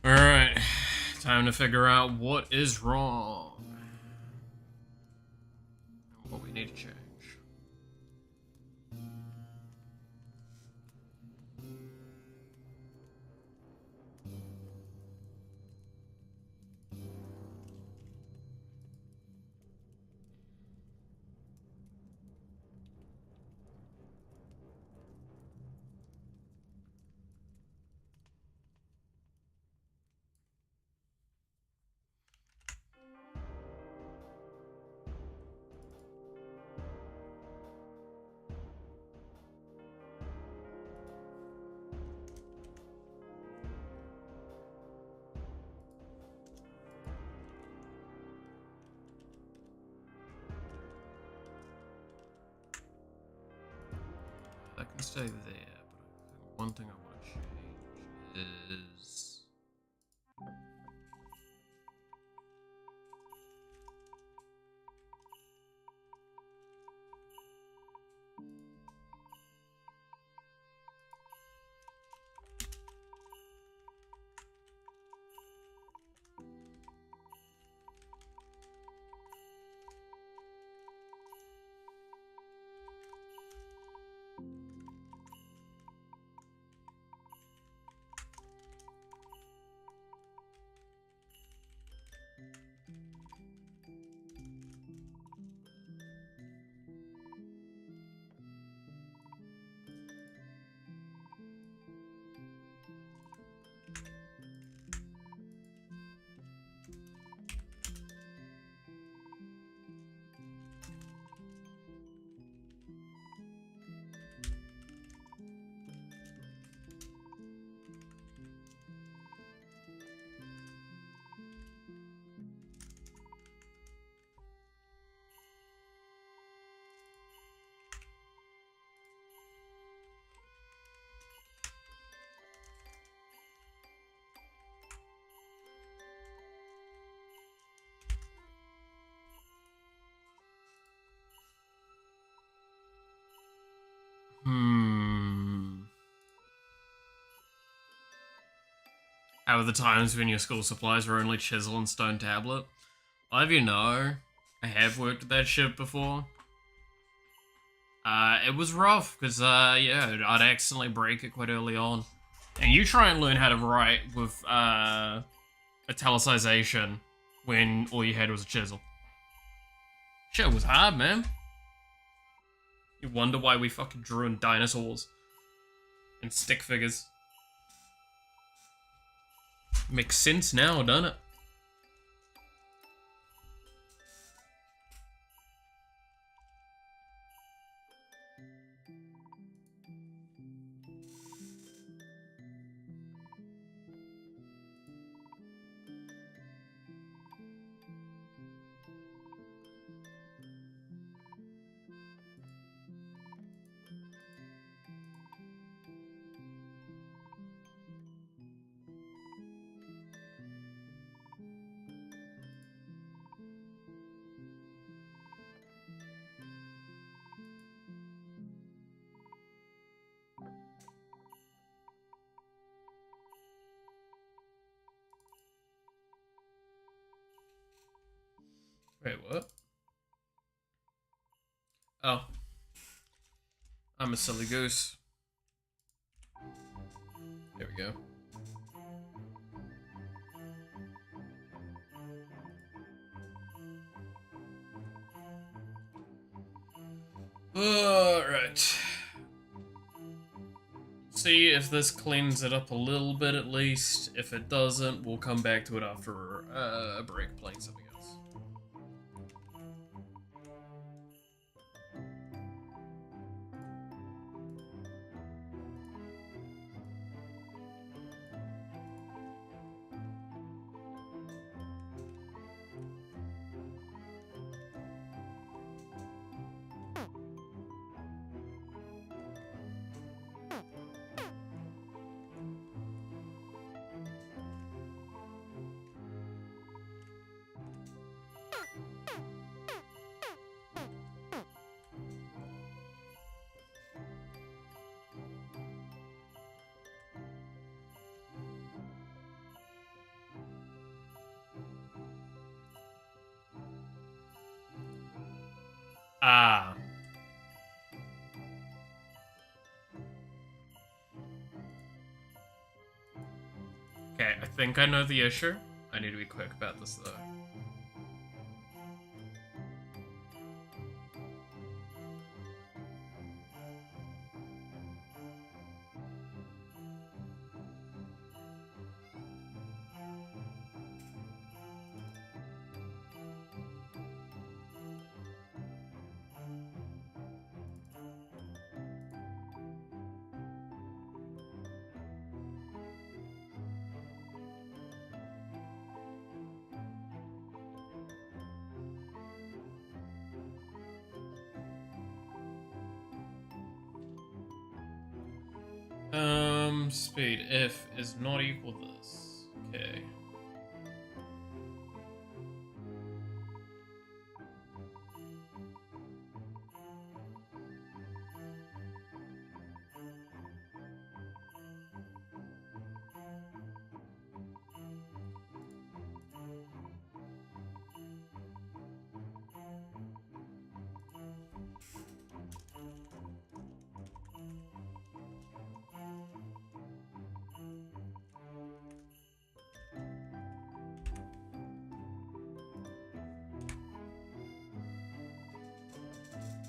[SPEAKER 1] Alright, time to figure out what is wrong. And what we need to change. stay there, but one thing I want to change is... How are the times when your school supplies were only chisel and stone tablet? I'll have you know, I have worked at that ship before. It was rough, because, yeah, I'd accidentally break it quite early on. And you try and learn how to write with, italicization when all you had was a chisel. Shit was hard, man. You wonder why we fucking drew in dinosaurs and stick figures. Makes sense now, doesn't it? Wait, what? Oh. I'm a silly goose. There we go. Alright. See if this cleans it up a little bit at least. If it doesn't, we'll come back to it after a break playing something else. Ah. Okay, I think I know the issue. I need to be quick about this though. Speed if is not equal this. Okay.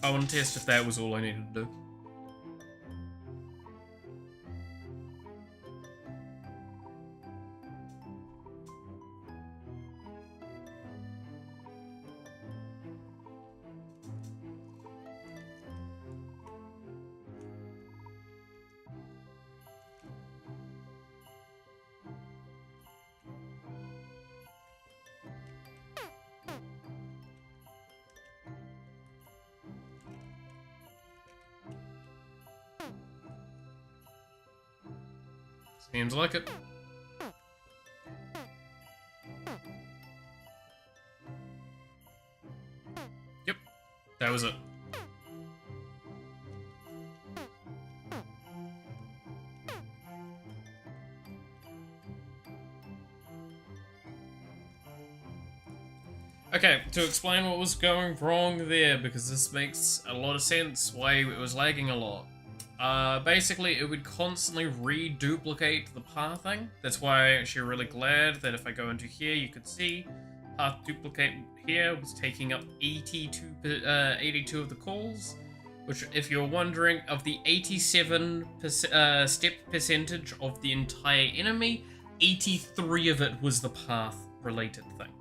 [SPEAKER 1] I want to test if that was all I needed to do. Seems like it. Yep, that was it. Okay, to explain what was going wrong there, because this makes a lot of sense why it was lagging a lot. Basically, it would constantly reduplicate the pathing. That's why I'm actually really glad that if I go into here, you could see path duplicate here was taking up 82 of the calls, which, if you're wondering, of the 87 step percentage of the entire enemy, 83 of it was the path-related thing.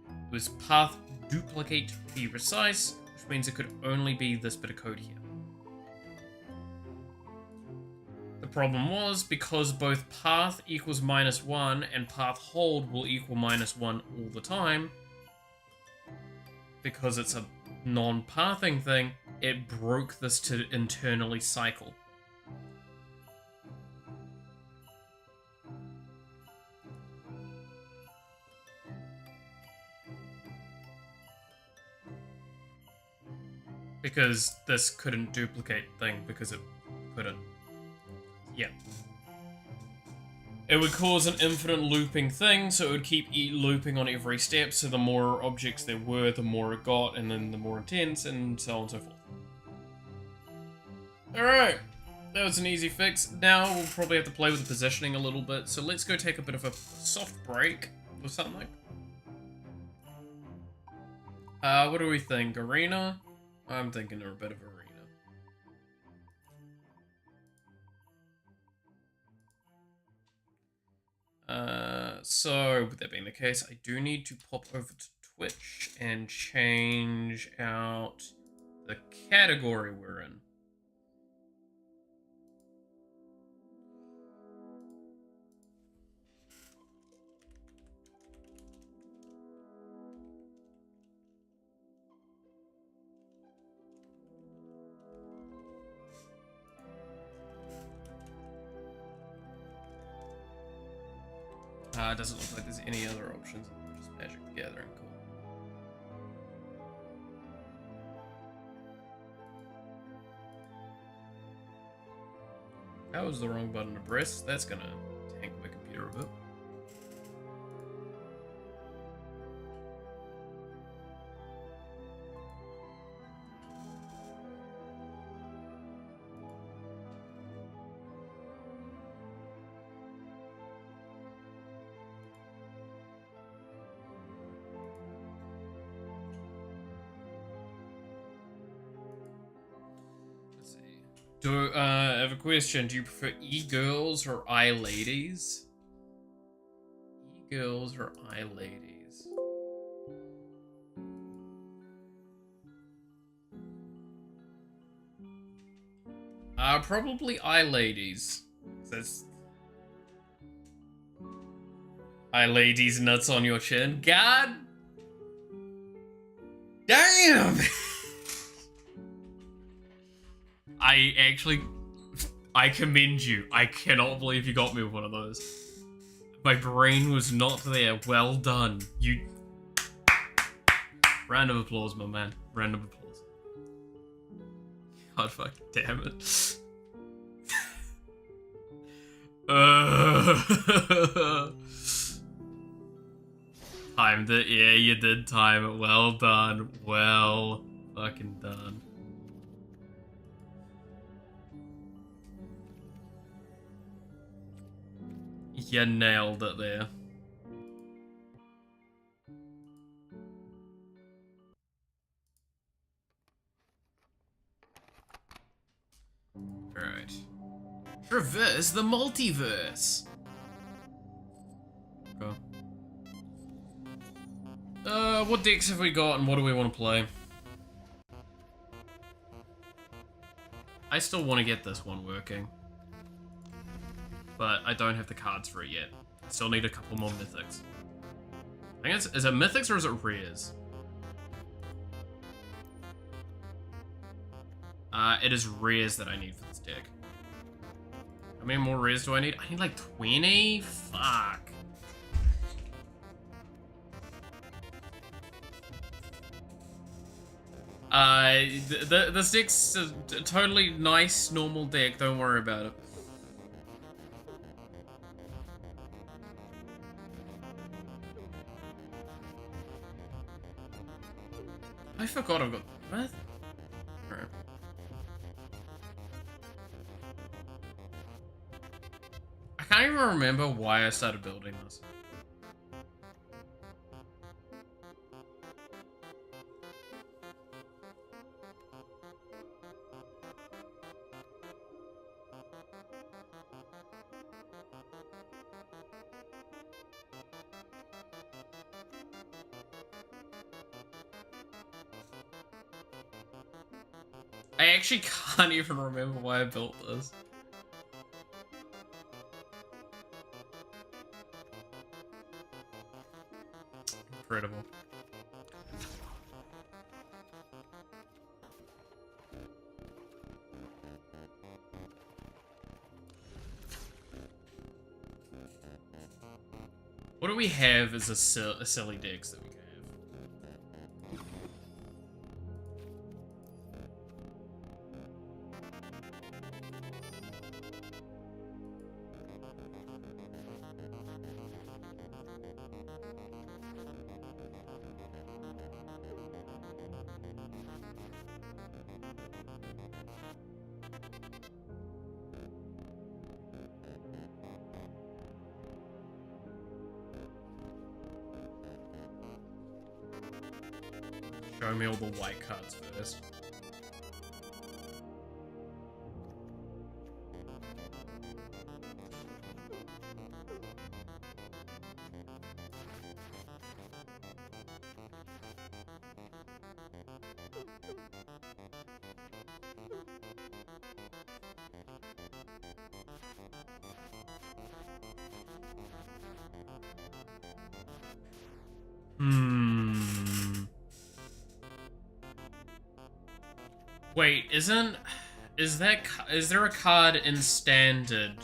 [SPEAKER 1] It was path duplicate to be precise, which means it could only be this bit of code here. The problem was, because both path equals -1 and path hold will equal -1 all the time, because it's a non-pathing thing, it broke this to internally cycle. Because this couldn't duplicate thing, because it couldn't. Yeah. It would cause an infinite looping thing, so it would keep looping on every step, so the more objects there were, the more it got, and then the more intense, and so on and so forth. Alright, that was an easy fix. Now we'll probably have to play with the positioning a little bit, so let's go take a bit of a soft break or something. What do we think? Arena? I'm thinking a bit of arena. So, with that being the case, I do need to pop over to Twitch and change out the category we're in. It doesn't look like there's any other options. Just Magic the Gathering. Cool. That was the wrong button to press. That's gonna tank my computer a bit. I have a question. Do you prefer e-girls or i-ladies? E-girls or i-ladies? Probably i-ladies. That's... I-ladies nuts on your chin. God damn! I actually... I commend you. I cannot believe you got me with one of those. My brain was not there. Well done. You... Round of applause, my man. Round of applause. God fucking damn it. Timed it. Yeah, you did time it. Well done. Well fucking done. You nailed it there. Alright. Traverse the multiverse! Go. What decks have we got and what do we want to play? I still want to get this one working. But I don't have the cards for it yet. I still need a couple more mythics. I think is it mythics or is it rares? It is rares that I need for this deck. How many more rares do I need? I need like 20? Fuck. This deck's a totally nice, normal deck. Don't worry about it. I forgot I've got... What? Alright. I can't even remember why I started building this. I actually can't even remember why I built this. Incredible. What do we have as a silly decks that we can have? Show me all the white cards first. Wait, is there a card in Standard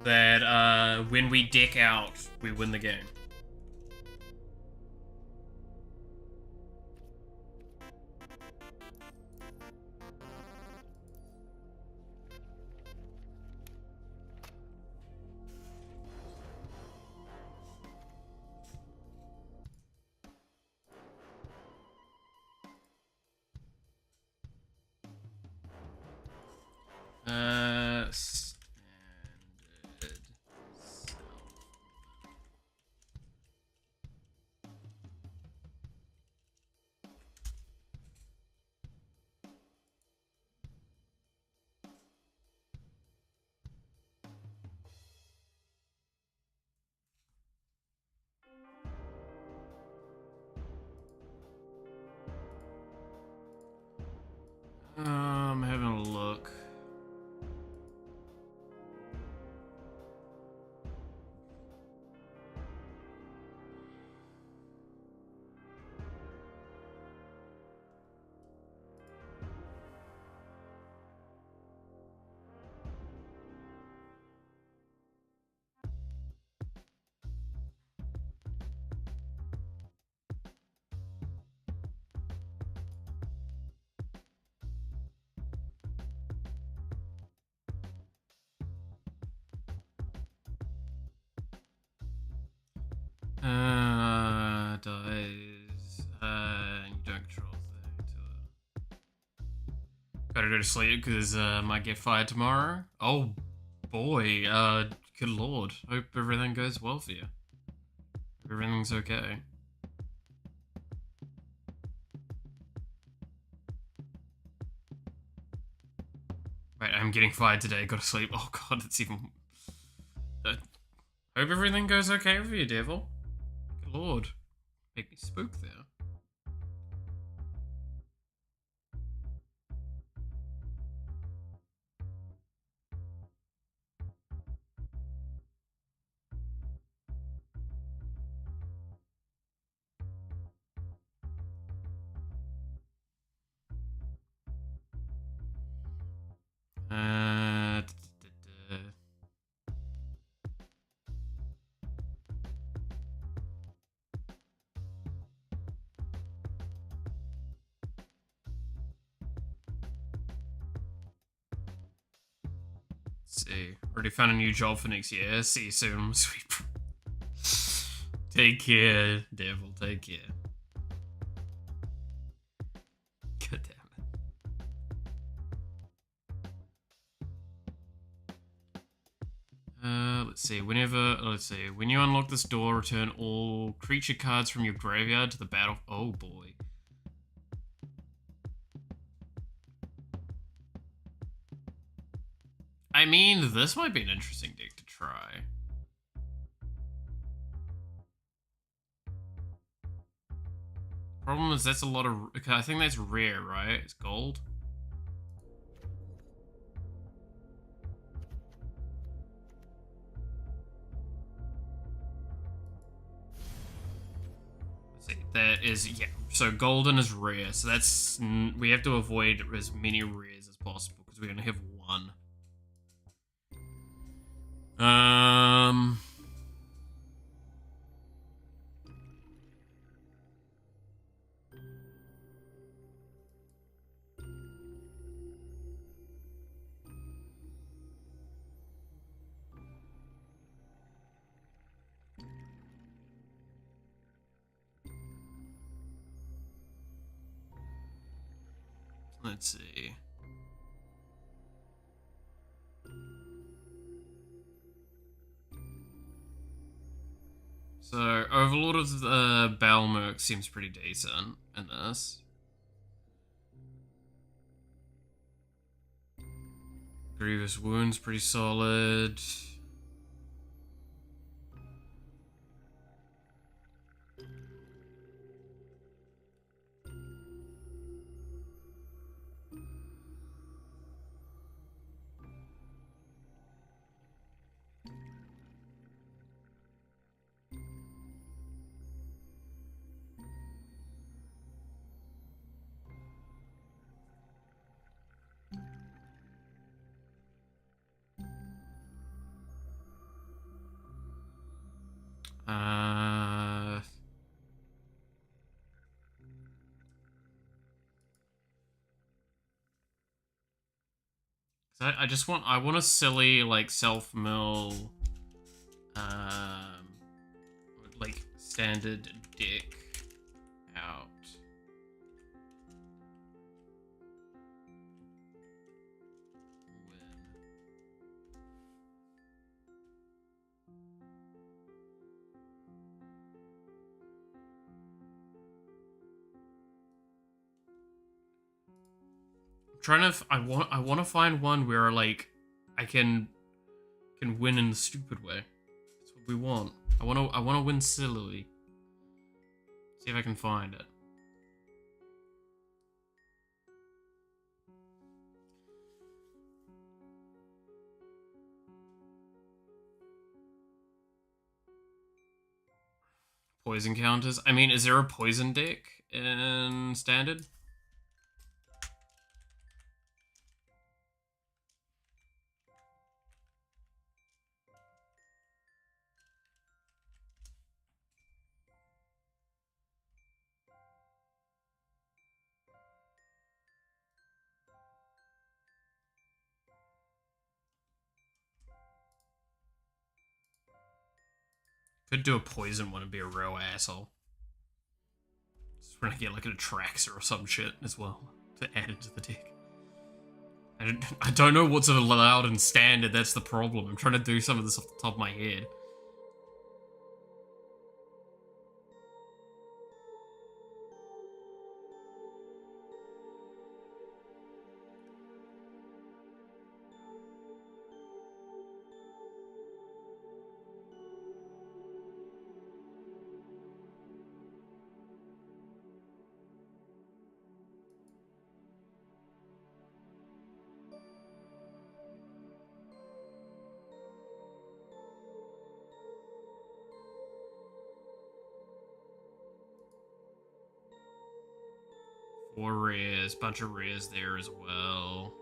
[SPEAKER 1] that, when we deck out, we win the game? Standard. I'm having a look. Dies. And you don't control the. Gotta go to sleep because might get fired tomorrow. Oh boy. Good lord. Hope everything goes well for you. Hope everything's okay. Right, I'm getting fired today. Gotta sleep. Oh god, that's even. Hope everything goes okay with you, devil. Good lord. Make me spook there. Uh, Let's see. Already found a new job for next year. See you soon, sweet. Take care, devil. Take care. God damn it. Let's see. When you unlock this door, return all creature cards from your graveyard to the battle. Oh boy. I mean, this might be an interesting deck to try. Problem is, that's a lot of. I think that's rare, right? It's gold. Let's see. That is, yeah. So golden is rare. So that's. We have to avoid as many rares as possible because we only have one. Let's see. So, Overlord of the Balmerk seems pretty decent in this. Grievous Wound's pretty solid. I want a silly, like, self-mill, like, standard deck out. I want to find one where, like, I can win in the stupid way. That's what we want. I want to win sillily. See if I can find it. Poison counters. I mean, is there a poison deck in standard? Could do a poison one and be a real asshole. Just want to get like an Atraxa or some shit as well to add into the deck. I don't know what's allowed in standard, that's the problem. I'm trying to do some of this off the top of my head. Four rares, bunch of rares there as well.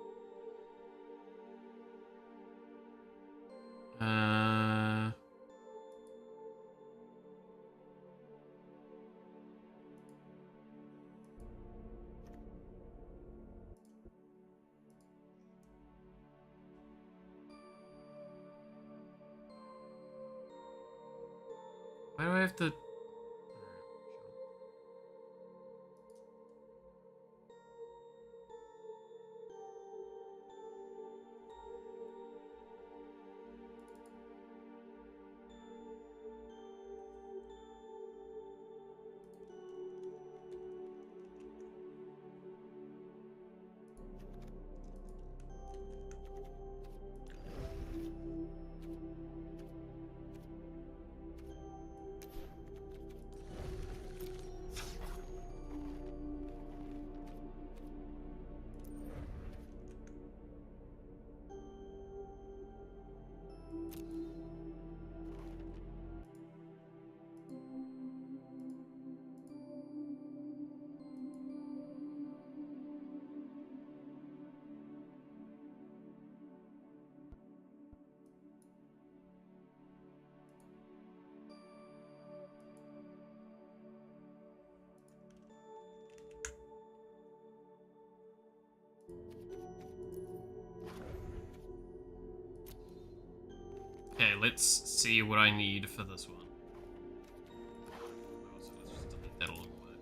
[SPEAKER 1] Why do I have to... Okay, let's see what I need for this one. So let's just delete that along the way.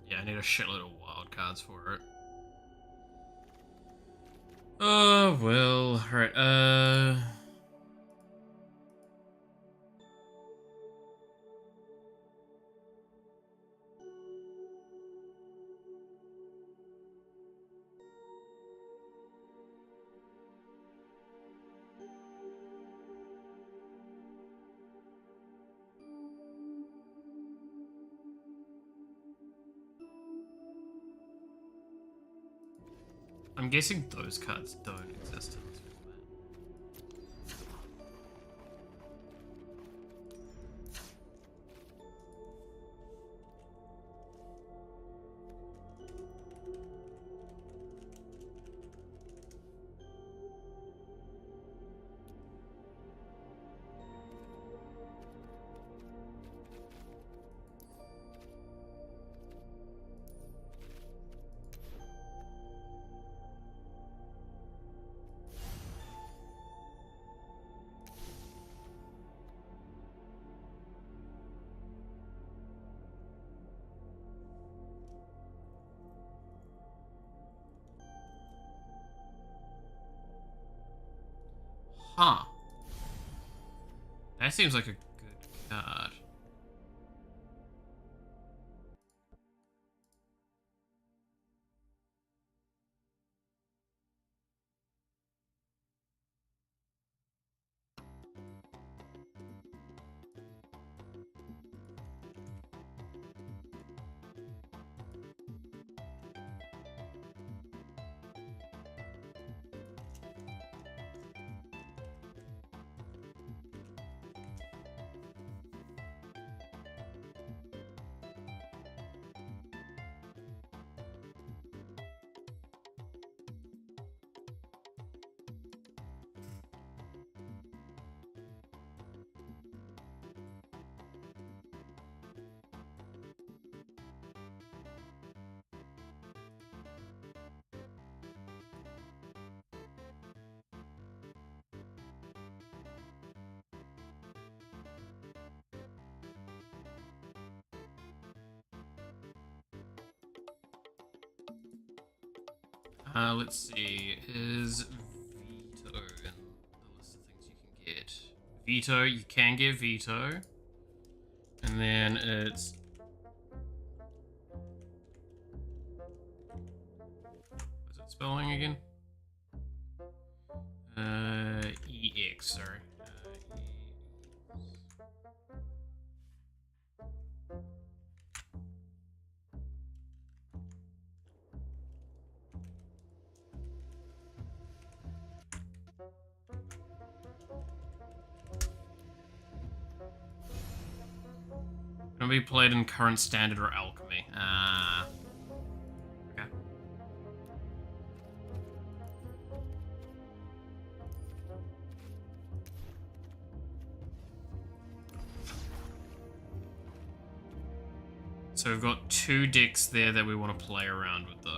[SPEAKER 1] Yeah, I need a shitload of wild cards for it. Oh, well, alright, I'm guessing those cards don't exist in this format. Huh. That seems like a good card. Let's see. Is veto in the list of things you can get? Veto, you can get veto. And then it's... What's it spelling again? EX, sorry. Can be played in current standard or alchemy. Ah. Okay. So we've got 2 decks there that we want to play around with, though.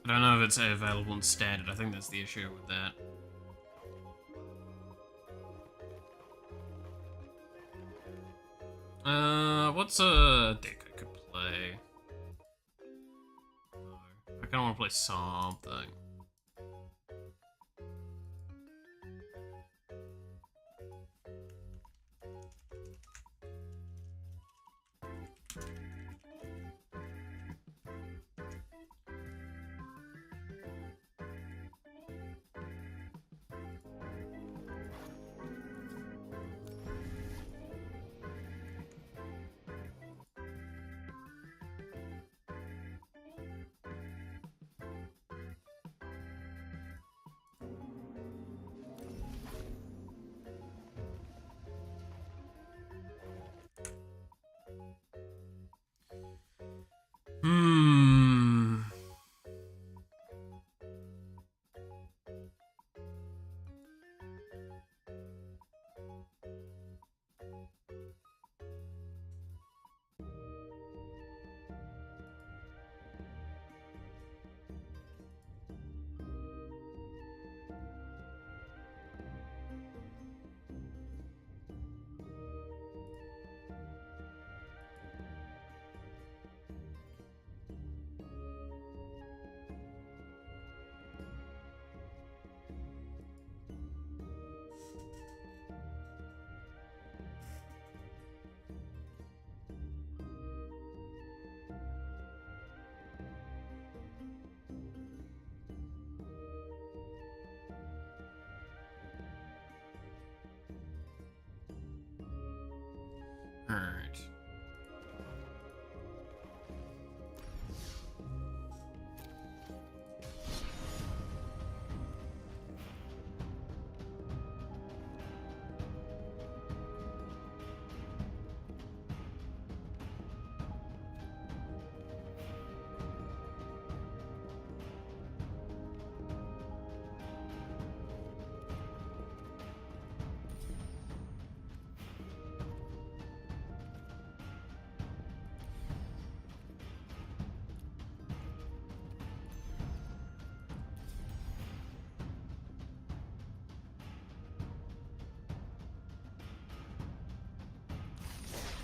[SPEAKER 1] I don't know if it's available in standard. I think that's the issue with that. What's a deck I could play? I kinda wanna play something. Hmm. Alright.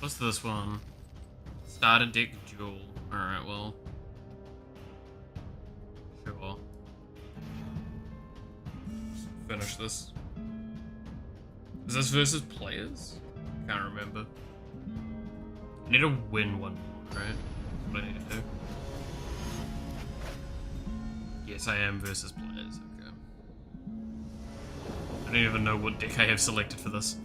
[SPEAKER 1] What's this one? Start a deck duel. Alright, well. Sure. Just finish this. Is this versus players? Can't remember. I need to win one more, right? That's what I need to do. Yes, I am versus players, okay. I don't even know what deck I have selected for this.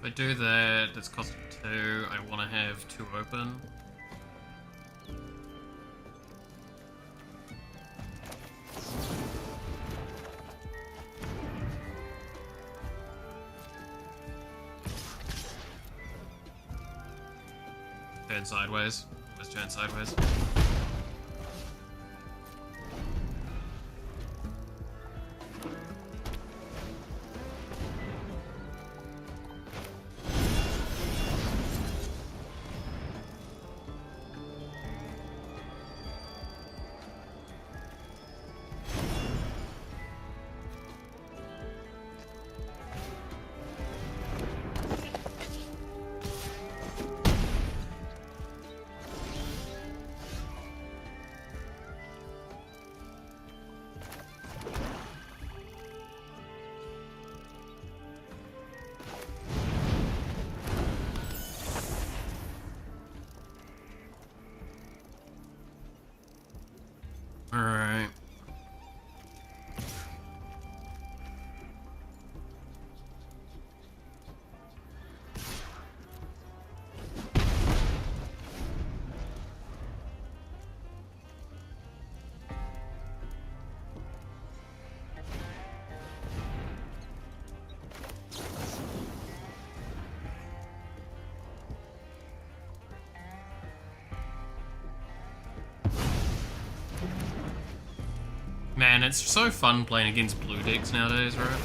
[SPEAKER 1] If I do that, that's costing 2. I want to have 2 open. Turn sideways. Always turn sideways. Alright. Man, it's so fun playing against blue decks nowadays, right?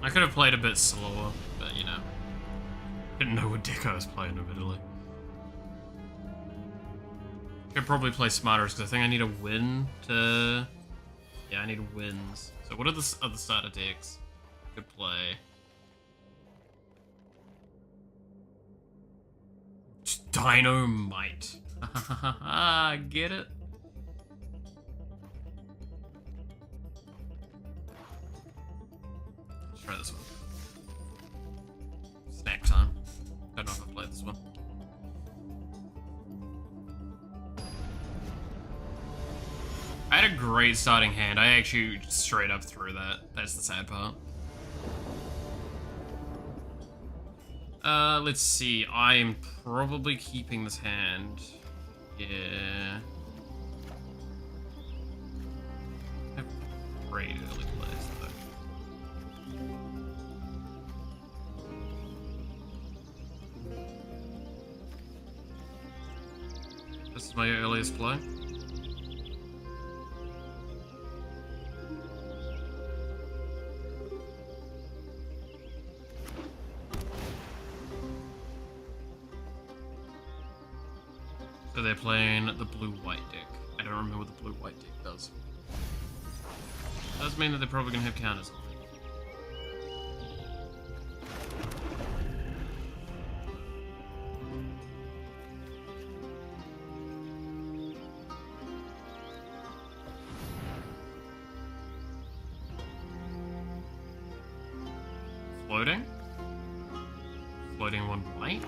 [SPEAKER 1] I could have played a bit slower, but you know, didn't know what deck I was playing admittedly. Could probably play smarter because I think I need a win to. Yeah, I need wins. So what are the other starter decks I could play? Dynamite. Get it? Let's try this one. Snack time. Don't know if I've played this one. I had a great starting hand. I actually straight up threw that. That's the sad part. Let's see. I am probably keeping this hand. Yeah. I have great early plays, though. This is my earliest play. So they're playing the blue-white deck. I don't remember what the blue-white deck does. Does mean that they're probably gonna have counters on it. Floating? Floating one white?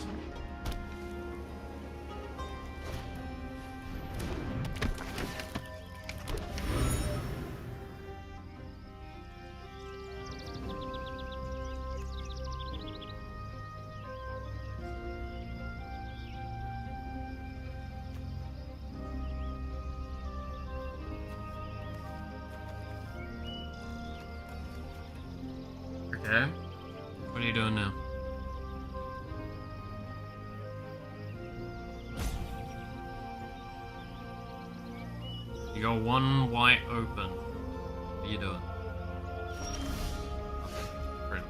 [SPEAKER 1] Okay. What are you doing now? You got one white open. What are you doing? Pretty.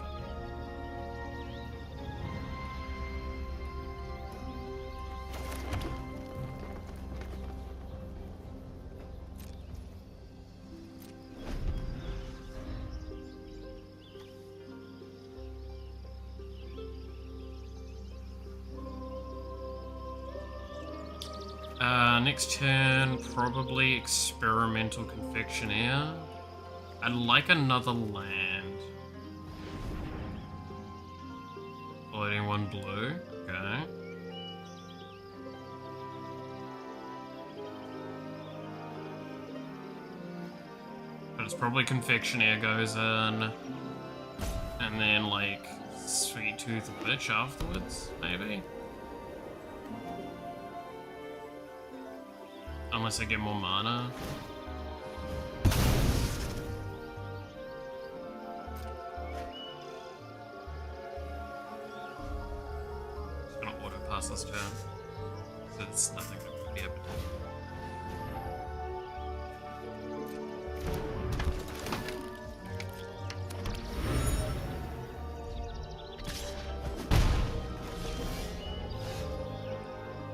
[SPEAKER 1] Next turn, probably experimental confectioneer. I'd like another land. Floating one blue, okay. But it's probably confectioneer goes in. And then like Sweet Tooth Witch afterwards, maybe? Unless I get more mana. Just gonna auto pass this turn. So it's nothing to be able to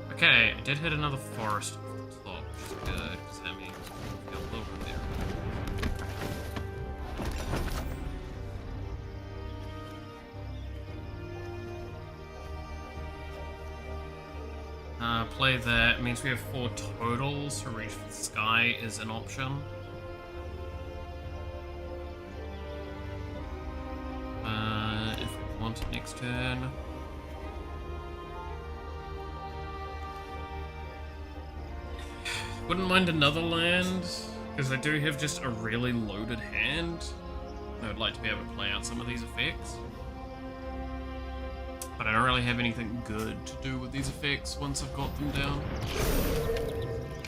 [SPEAKER 1] do. Okay, I did hit another forest. Good, because that means we got a little bit there. Play that. It means we have 4 totals, so Reach for the Sky is an option. If we want it next turn. Wouldn't mind another land, because I do have just a really loaded hand. I would like to be able to play out some of these effects. But I don't really have anything good to do with these effects once I've got them down.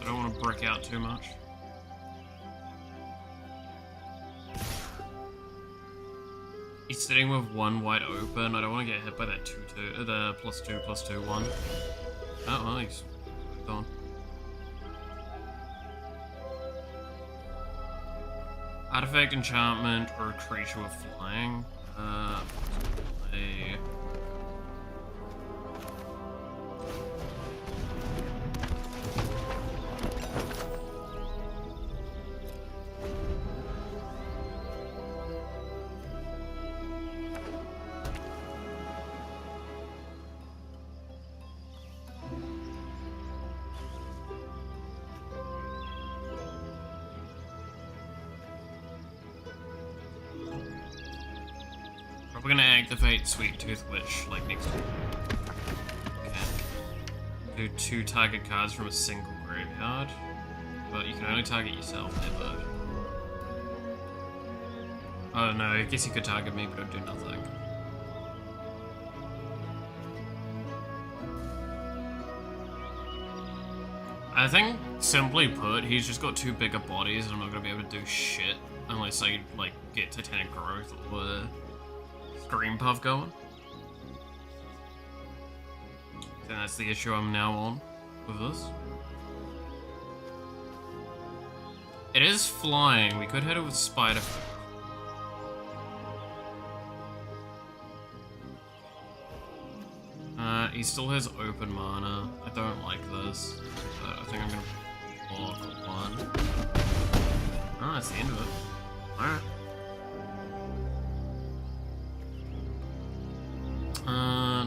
[SPEAKER 1] I don't want to brick out too much. He's sitting with one white open. I don't want to get hit by that 2/2, the +2/+2/1. Oh, well, he's gone. Artifact, enchantment, or a creature with flying. We're gonna activate Sweet Tooth Witch like next turn. Okay. Do 2 target cards from a single graveyard. But you can only target yourself, never. Oh no, I guess you could target me, but it'd do nothing. I think, simply put, he's just got 2 bigger bodies and I'm not gonna be able to do shit unless I, like, get Titanic Growth or Green Puff going. And that's the issue I'm now on with this. It is flying. We could hit it with Spider. He still has open mana. I don't like this. But I think I'm gonna block 1. Oh, that's the end of it. Alright.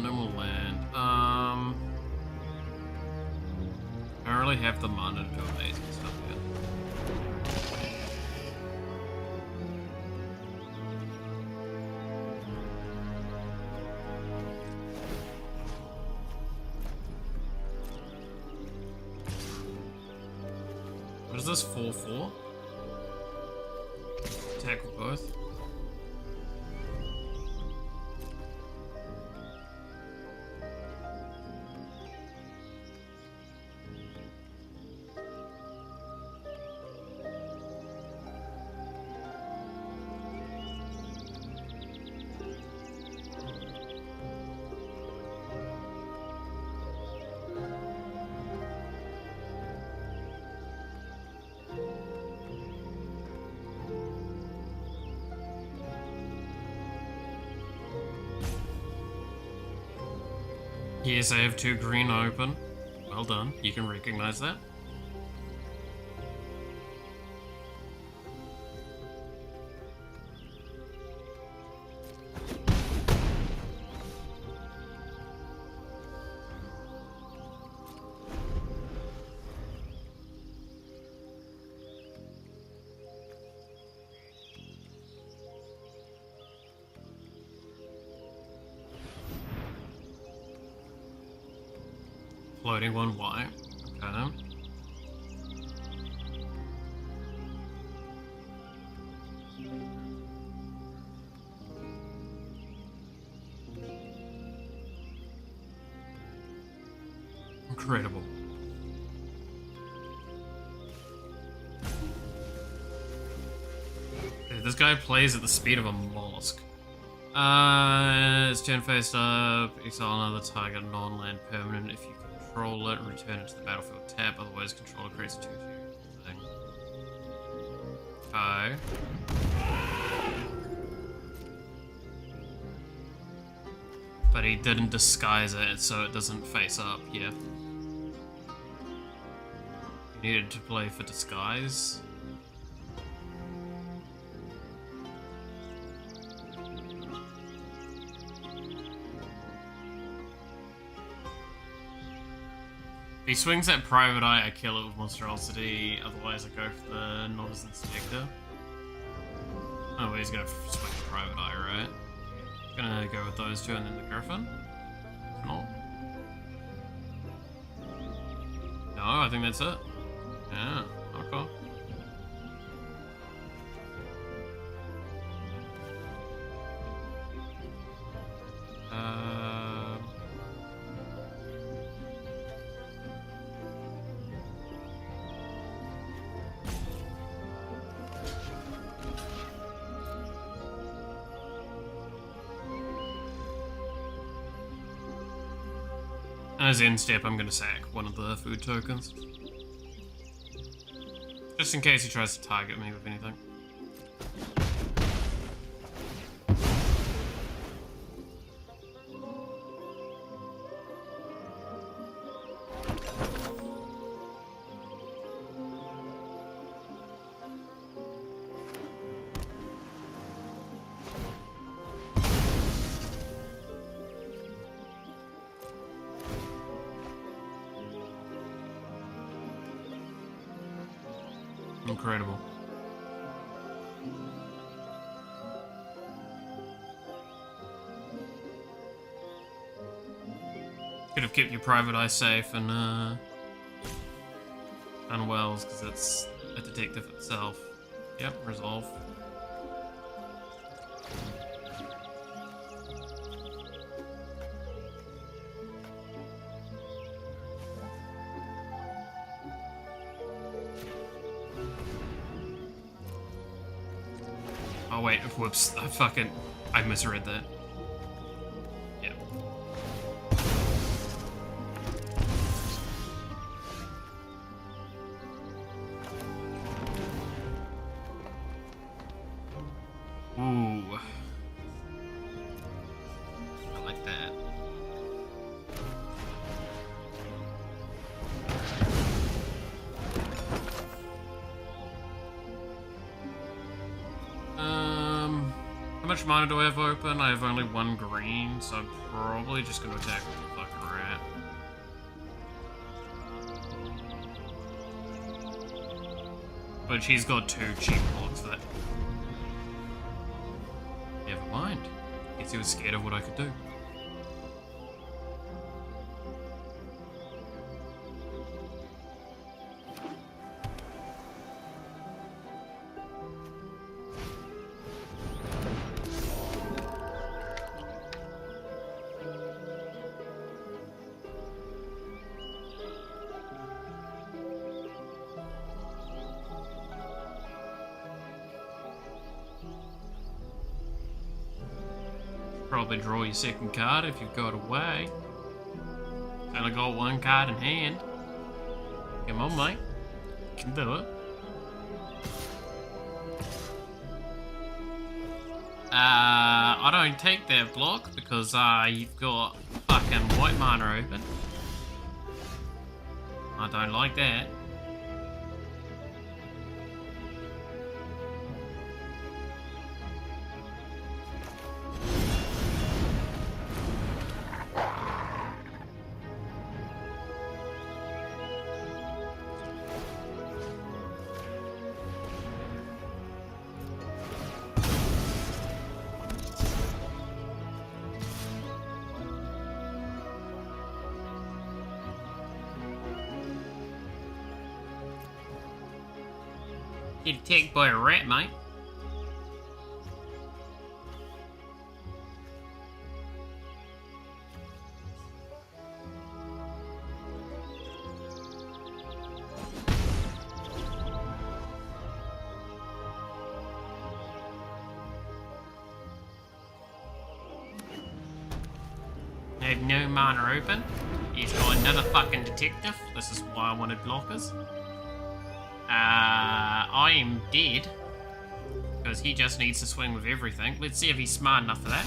[SPEAKER 1] No more land. I don't really have the mana to do amazing stuff yet. What is this 4/4? Attack with both. Yes, I have 2 green open. Well done. You can recognize that. Floating one white. Okay. Incredible. This guy plays at the speed of a mollusk. It's turn faced up, exile another target non-land permanent. If you control it, return it to the battlefield tap, otherwise controller creates a 2/2 thing. Okay. But he didn't disguise it, so it doesn't face up, yeah. You needed to play for disguise. If he swings at Private Eye, I kill it with Monstrosity, otherwise I go for the Notice Inspector. Oh, well, he's gonna swing at Private Eye, right? Gonna go with those two and then the Griffin? No. No, I think that's it. Yeah, okay. As end step, I'm gonna sack one of the food tokens. Just in case he tries to target me with anything. Incredible. Could have kept your Private Eye safe and done Wells, because it's a detective itself. Yep, resolve. Oh wait, whoops, I misread that. Yep. Ooh. I like that. How much mana do I have open? I have only 1 green, so I'm probably just gonna attack with the fucking rat. But she's got 2 cheap blocks for that. Never mind. Guess he was scared of what I could do. Probably draw your second card if you've got away. Only got 1 card in hand. Come on, mate. You can do it. I don't take that block because you've got fucking fucking white miner open. I don't like that. Get attacked by a rat, mate. I have no mana open. He's got another fucking detective. This is why I wanted blockers. I am dead. Because he just needs to swing with everything. Let's see if he's smart enough for that.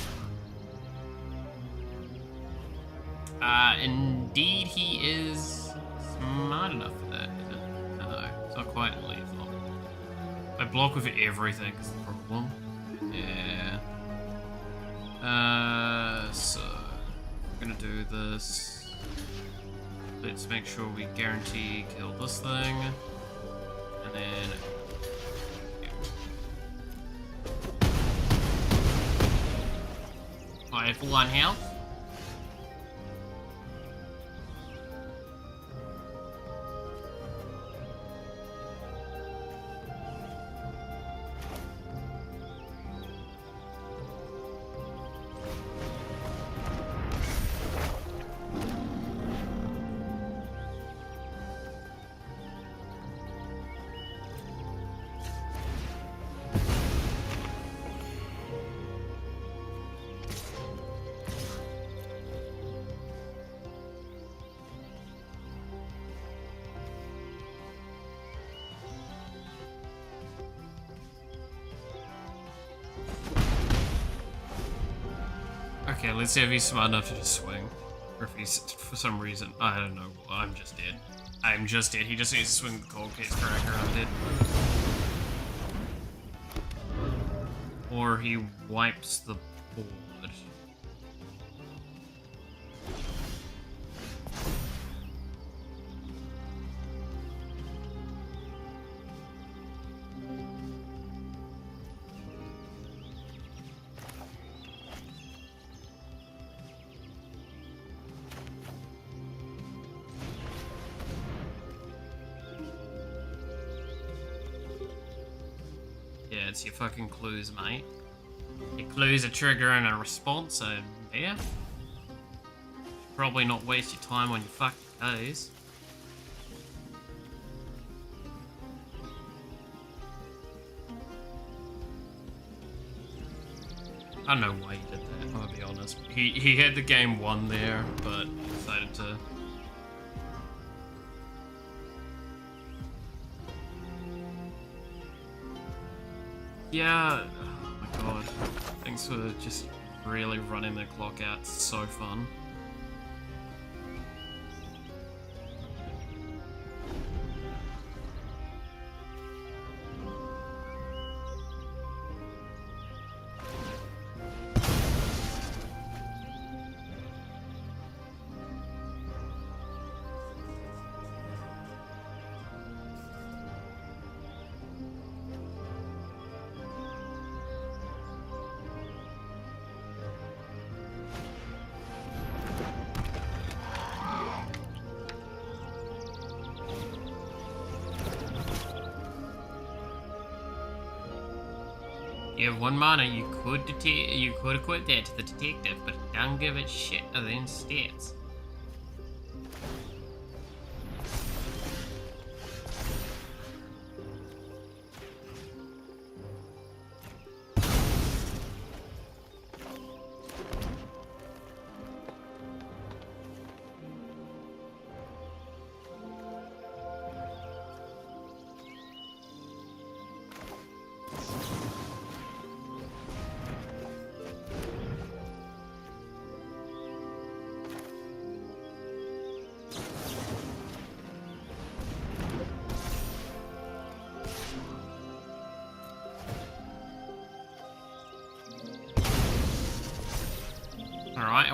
[SPEAKER 1] Indeed he is smart enough for that, is it? No, it's not quite lethal. I block with everything is the problem. Yeah. So we're gonna do this. Let's make sure we guarantee kill this thing. And then I have 1 health. Okay, let's see if he's smart enough to just swing. Or if he's, for some reason, I don't know, I'm just dead. I'm just dead. He just needs to swing the cold case cracker, I'm dead. Or he wipes the board. Yeah, it's your fucking clues, mate. Your clues are triggering a response, so yeah. Probably not waste your time on your fucking clues. I don't know why he did that, I'm gonna be honest. He had the game won there, but he decided to. Yeah, oh my god. Thanks for just really running the clock out. It's so fun. You have 1 mana, you could equip that to the detective, but don't give it shit other than stats.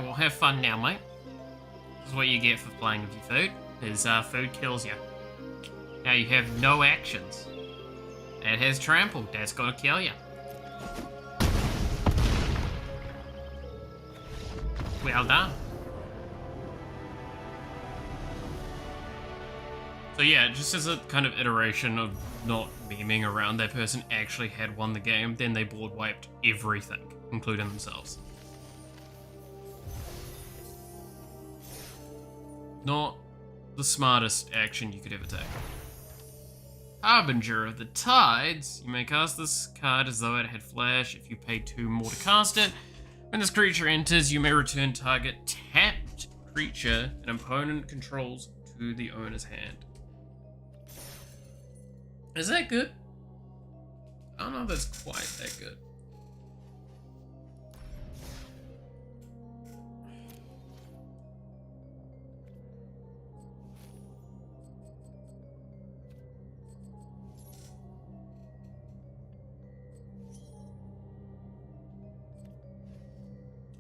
[SPEAKER 1] well, have fun now, mate. This is what you get for playing with your food, is food kills you. Now you have no actions. It has trample, that's gonna kill you. Well done. So yeah, just as a kind of iteration of not memeing around, that person actually had won the game, then they board wiped everything, including themselves. Not the smartest action you could ever take. Harbinger of the Tides. You may cast this card as though it had flash if you pay 2 more to cast it. When this creature enters, you may return target tapped creature an opponent controls to the owner's hand. Is that good? I don't know if that's quite that good.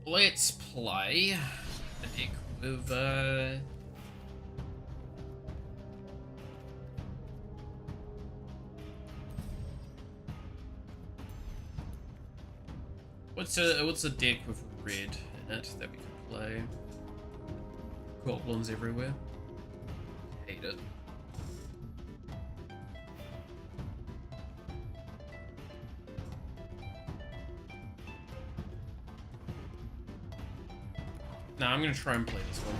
[SPEAKER 1] Let's play a deck with what's a deck with red in it that we can play? Goblins everywhere. Hate it. No, I'm gonna try and play this one.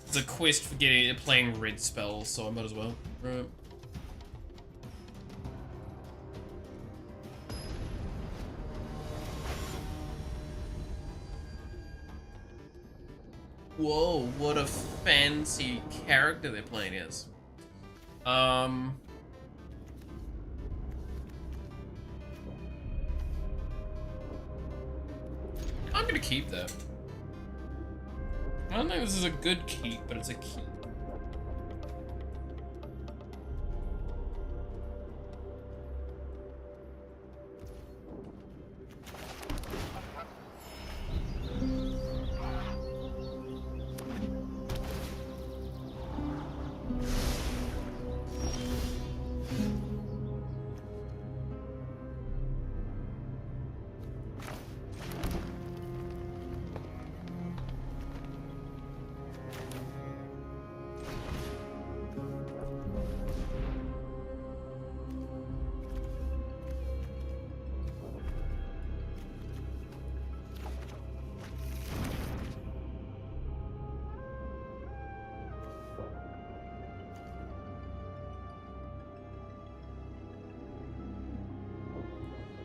[SPEAKER 1] It's a quest for playing red spells, so I might as well. Right. Whoa, what a fancy character they're playing as. I'm gonna keep that. I don't think this is a good keep, but it's a keep.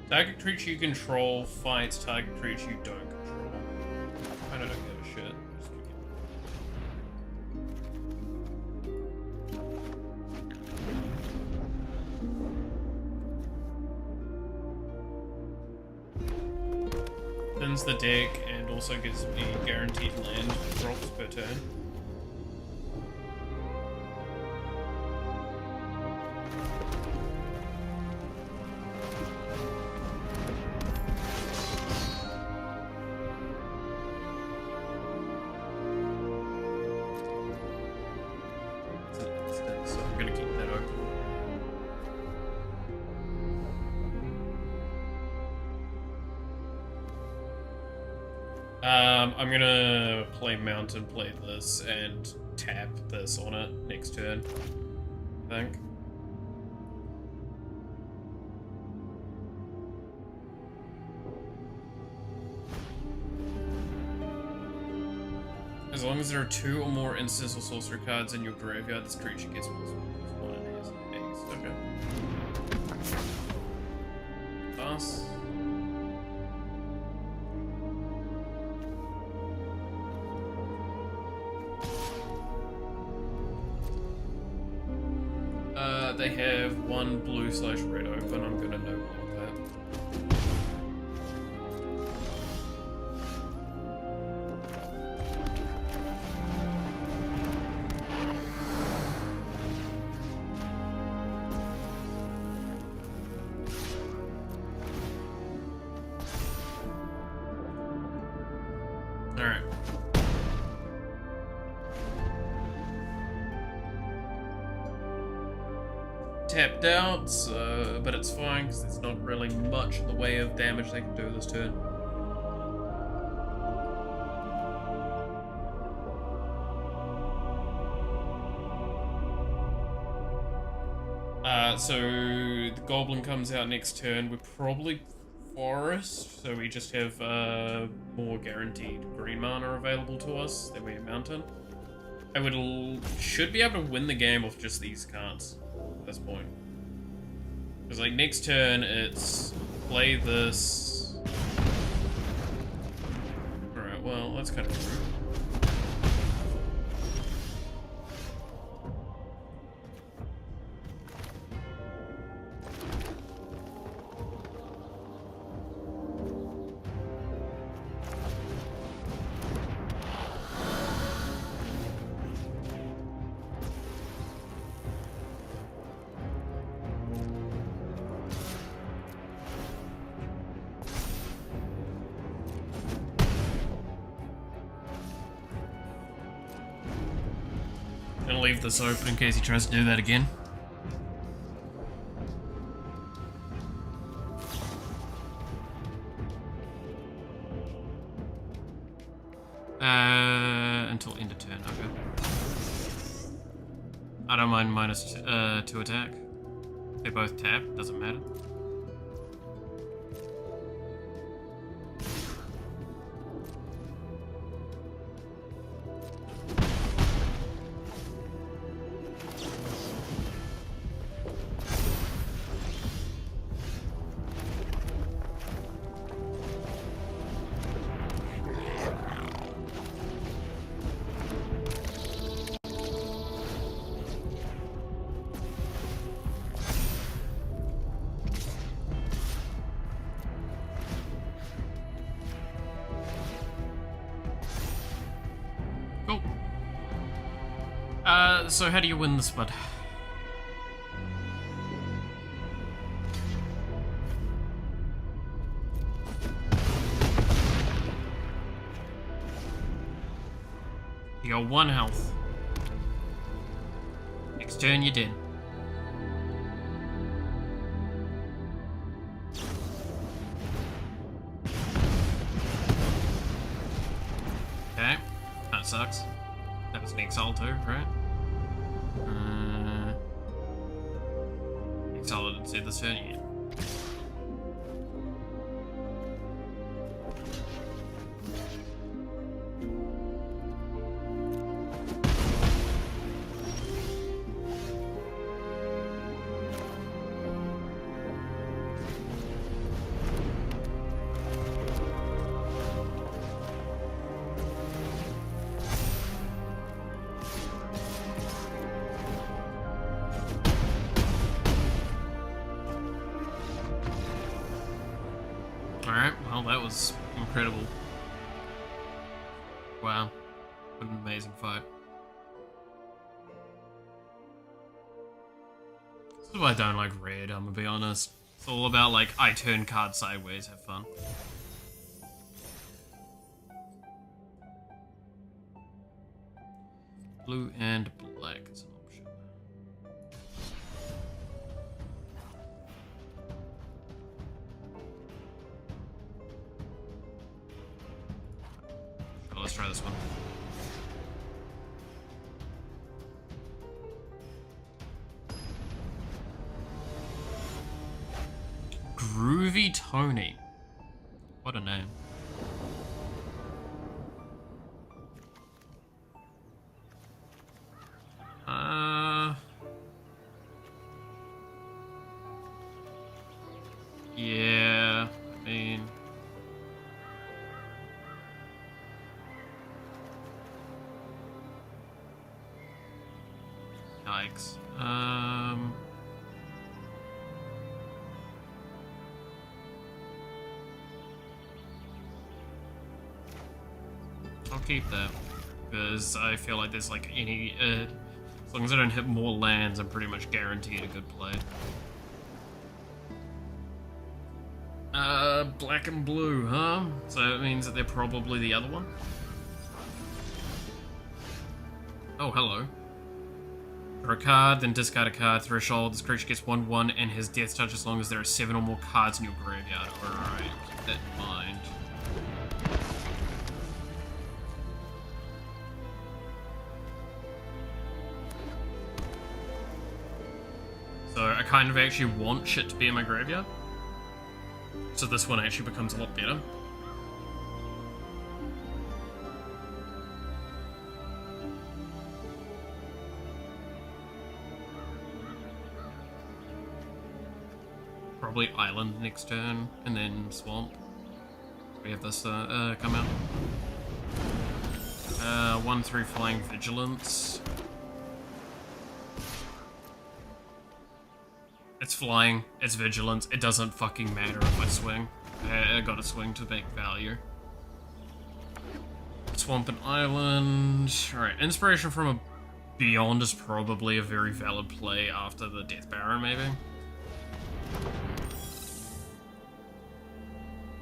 [SPEAKER 1] Target creature you control fights target creature you don't control. I don't give a shit. Thins the deck and also gives me guaranteed land drops per turn. I'm gonna play Mountain, play this, and tap this on it next turn, I think. As long as there are 2 or more instants or sorcery cards in your graveyard, this creature gets one in his haste. Okay. Pass. They have 1 blue/red open. I'm gonna no block that. Alright. Tapped out, but it's fine because there's not really much in the way of damage they can do this turn. So the goblin comes out next turn. We're probably forest, so we just have more guaranteed green mana available to us than we have mountain. I should be able to win the game off just these cards at this point. Because like next turn it's play this. Alright, well that's kind of rude. Gonna leave this open in case he tries to do that again. Until end of turn, okay. I don't mind minus 2 attack. They both tap, doesn't matter. Cool. So how do you win this, bud? You got 1 health. Next turn you're dead. Okay, that sucks. That was an Exile too, right? Exile didn't see this turn yet. Alright, well that was incredible. Wow, what an amazing fight. This is why I don't like red, I'm gonna be honest. It's all about like, I turn cards sideways, have fun. Blue and black is an option. Sure, let's try this one. Groovy Tony. What a name. Yeah, I mean... Yikes. I'll keep that, because I feel like there's like any, as long as I don't hit more lands, I'm pretty much guaranteed a good play. Black and blue, huh? So it means that they're probably the other one? Oh, hello. Draw a card, then discard a card. Threshold. This creature gets 1/1 and has death touch as long as there are 7 or more cards in your graveyard. Alright, keep that in mind. So I kind of actually want shit to be in my graveyard. So this one actually becomes a lot better. Probably Island next turn, and then Swamp. We have this come out. 1/3 Flying Vigilance. It's flying, it's vigilance, it doesn't fucking matter if I swing. I gotta swing to make value. Swamp and Island. Alright, Inspiration from a Beyond is probably a very valid play after the Death Baron, maybe.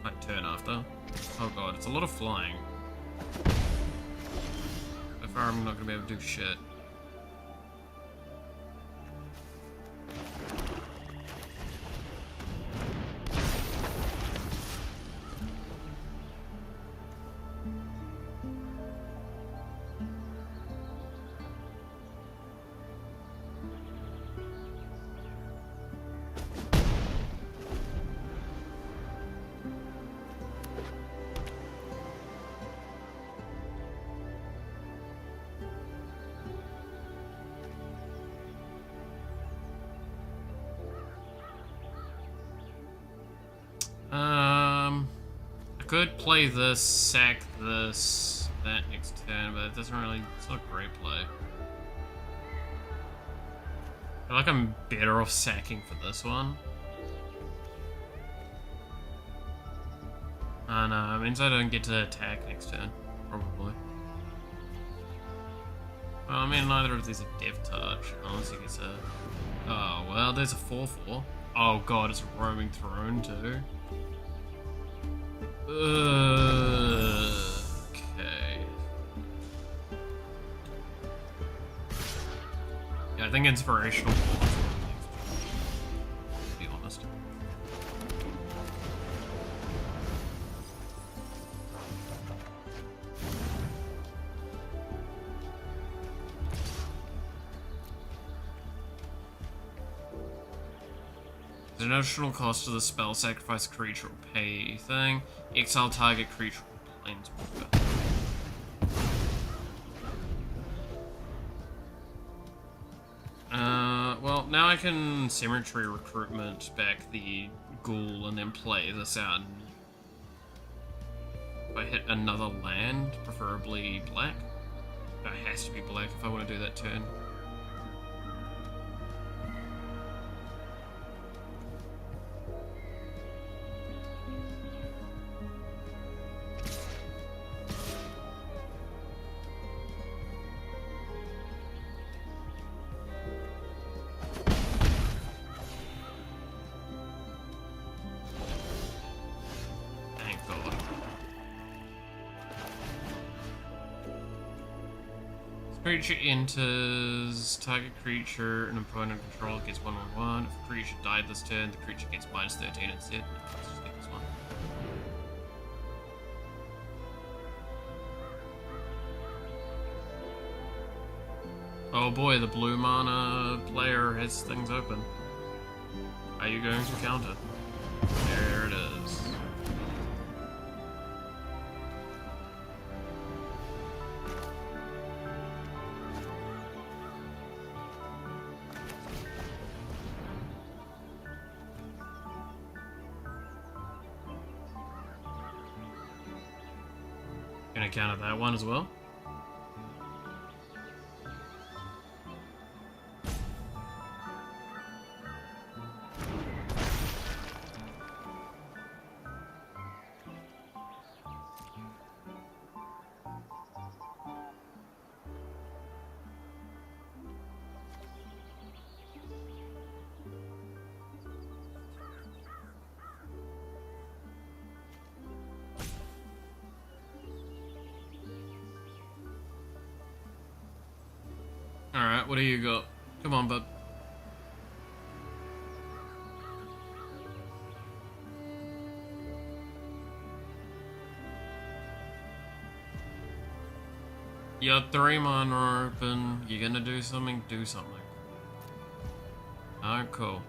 [SPEAKER 1] Like turn after. Oh god, it's a lot of flying. So far I'm not gonna be able to do shit. I could play this, sack this, that next turn, but it doesn't really, it's not a great play. I feel like I'm better off sacking for this one. And it means I don't get to attack next turn, probably. Well, I mean, neither of these have Death Touch, unless he gets a... Oh, well, there's a 4/4. Oh god, it's a Roaming Throne too. Okay. Yeah, I think Inspirational Ball is to be honest. The additional cost of the spell, sacrifice a creature or pay thing. Exile target creature or planeswalker. Well, now I can Cemetery Recruitment back the Ghoul and then play this out. If I hit another land, preferably black. It has to be black if I want to do that turn. Creature enters, target creature, an opponent control gets 1/1. If a creature died this turn, the creature gets -13 instead. Let's just get this one. Oh boy, the blue mana player has things open. Are you going to counter? There it is. Gonna counter that one as well. Alright, what do you got? Come on, bud. Your 3 mine are open. You're gonna do something? Do something. Alright, cool.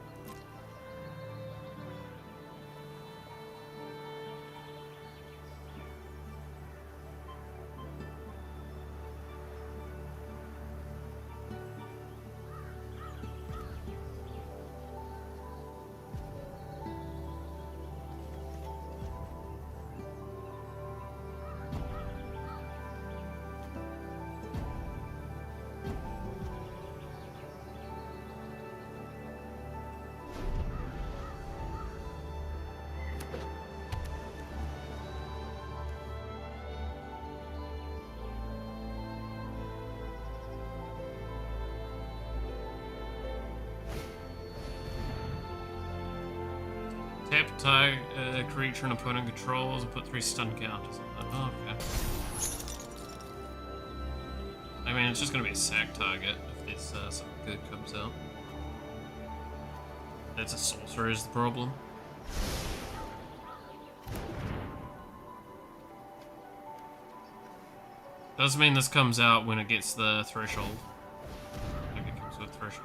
[SPEAKER 1] Tap tag a creature an opponent controls and put 3 stun counters on it. Oh, okay. I mean, it's just gonna be a sack target if this something good comes out. That's a sorcerer is the problem. Doesn't mean this comes out when it gets the threshold. I think it comes with threshold.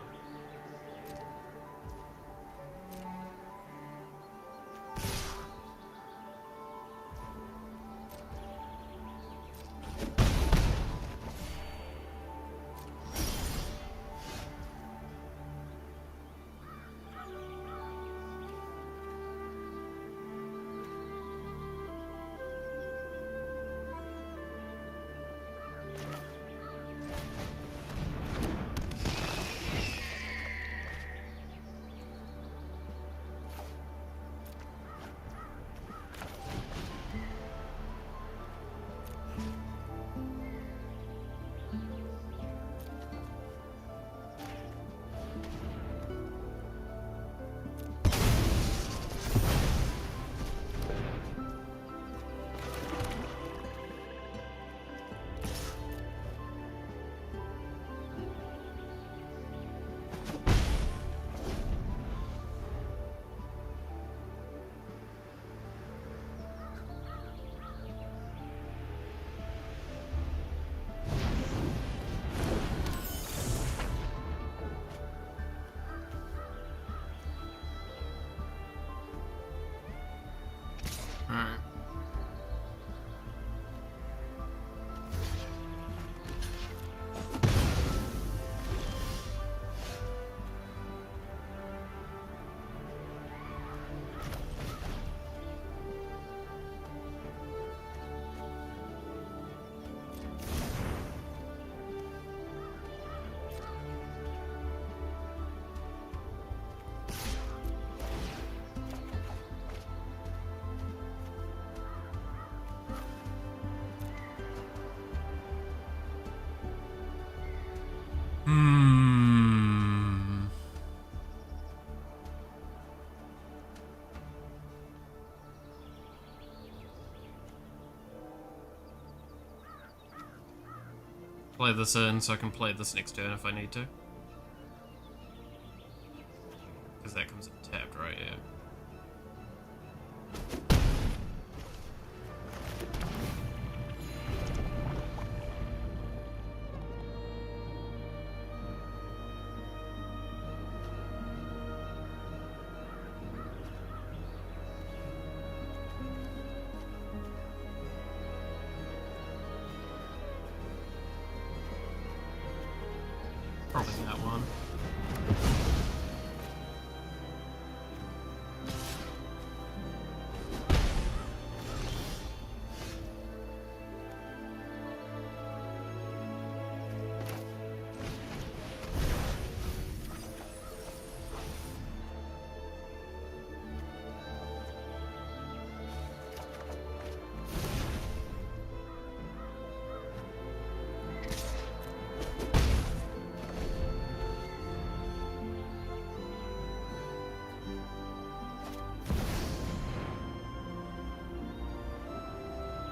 [SPEAKER 1] Alright. Play this in so I can play this next turn if I need to. Because that comes up tapped, right? Yeah. Probably that one.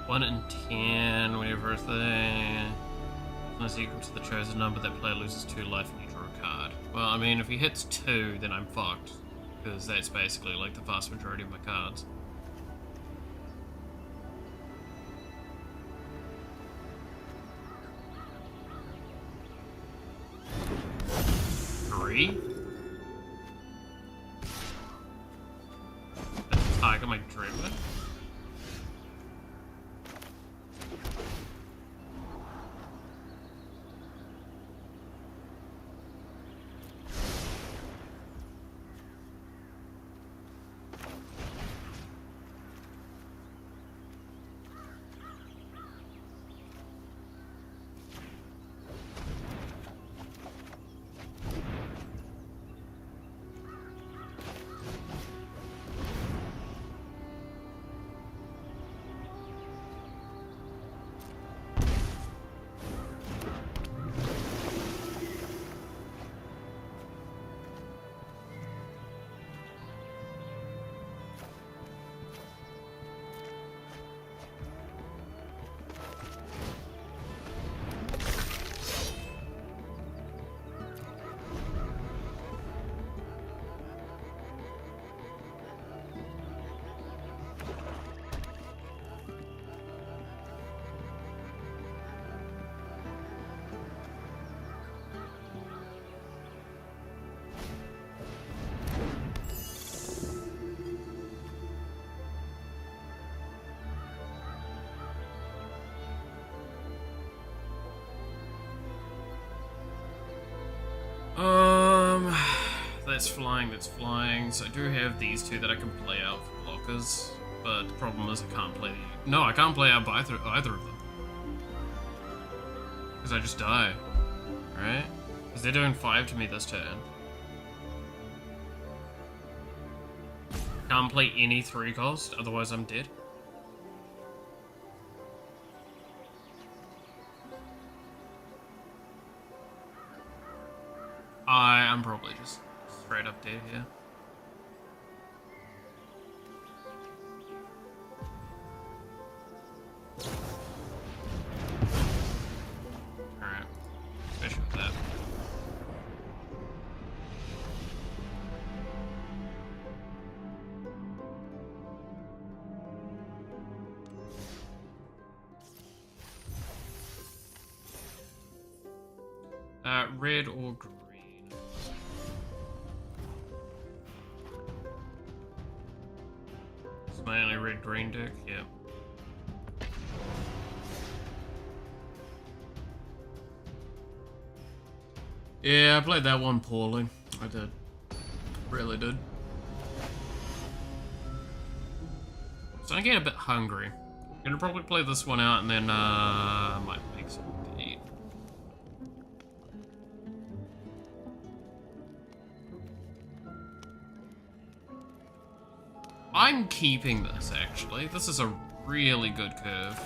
[SPEAKER 1] One in 10, whatever thing. Unless equal to the chosen number, that player loses 2 life and you draw a card. Well, I mean, if he hits 2, then I'm fucked. Because that's basically like the vast majority of my cards. Tiger my dreadwood. That's flying. So I do have these two that I can play out for blockers, but the problem is I can't play the... No, I can't play out by either of them. Because I just die. Right? Because they're doing 5 to me this turn. Can't play any 3 cost, otherwise I'm dead. I'm probably just straight up dead here. Alright. Especially with that. Red or green? It's my only red-green deck, yeah. Yeah, I played that one poorly. I did. Really did. So I get a bit hungry. I'm gonna probably play this one out and then I might make something to eat. I'm keeping this, actually. This is a really good curve.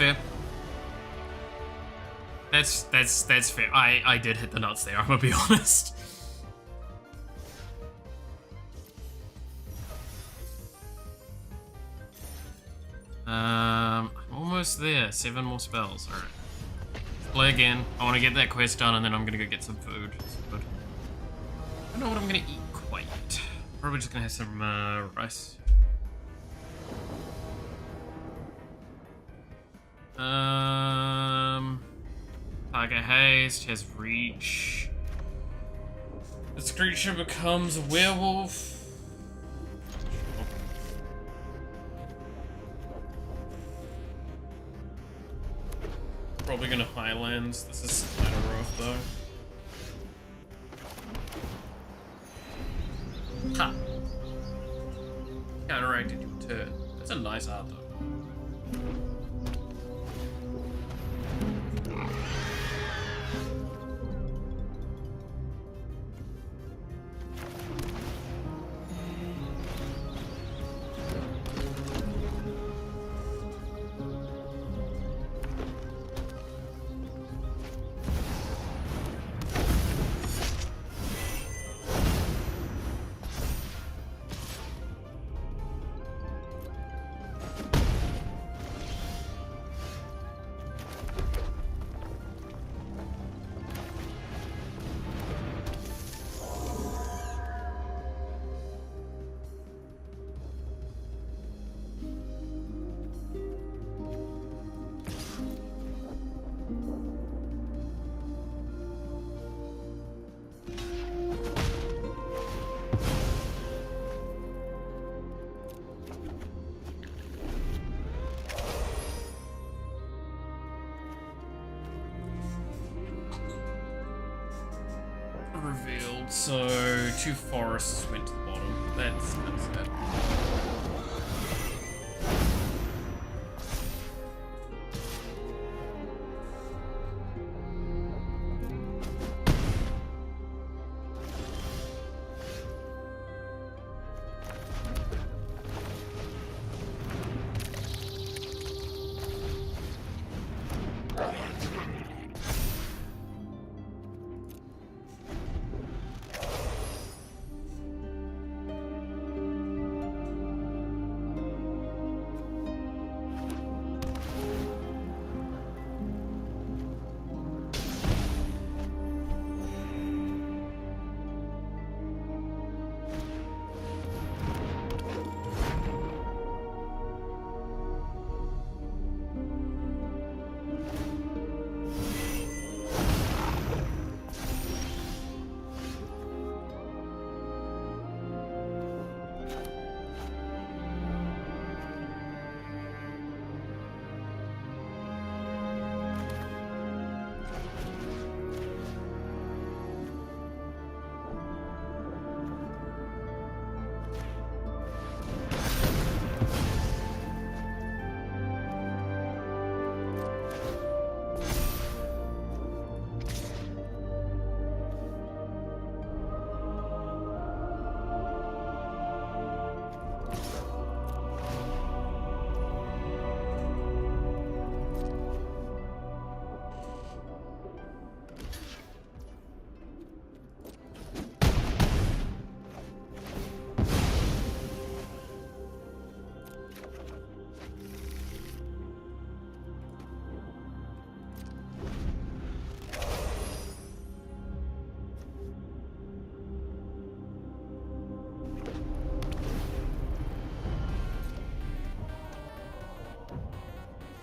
[SPEAKER 1] fair. That's fair. I did hit the nuts there, I'm gonna be honest. I'm almost there. 7 more spells. Alright. Play again. I want to get that quest done and then I'm gonna go get some food. I don't know what I'm gonna eat quite yet. Probably just gonna have some rice. Target haste, has reach. This creature becomes a werewolf. Probably gonna Highlands. This is kind of rough though. Ha! Counteracted your turn. That's a nice art though. Revealed, so 2 forests went to the bottom. That's sad.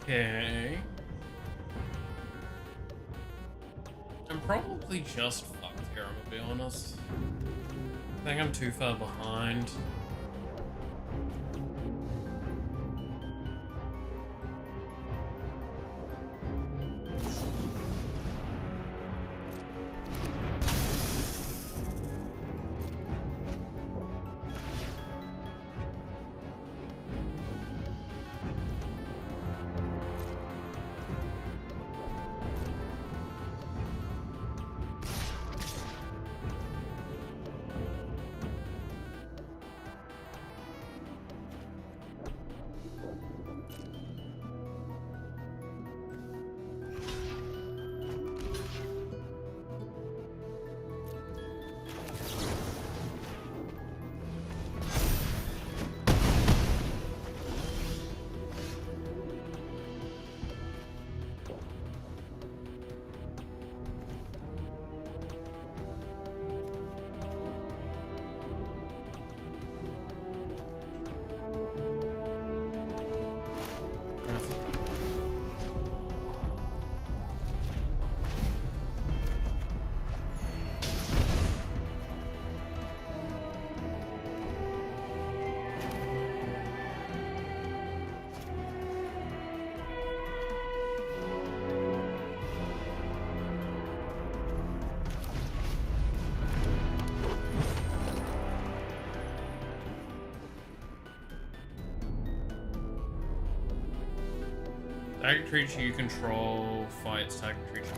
[SPEAKER 1] Okay. I'm probably just fucked here, I'm gonna be honest. I think I'm too far behind. Target creature you control fights target creature.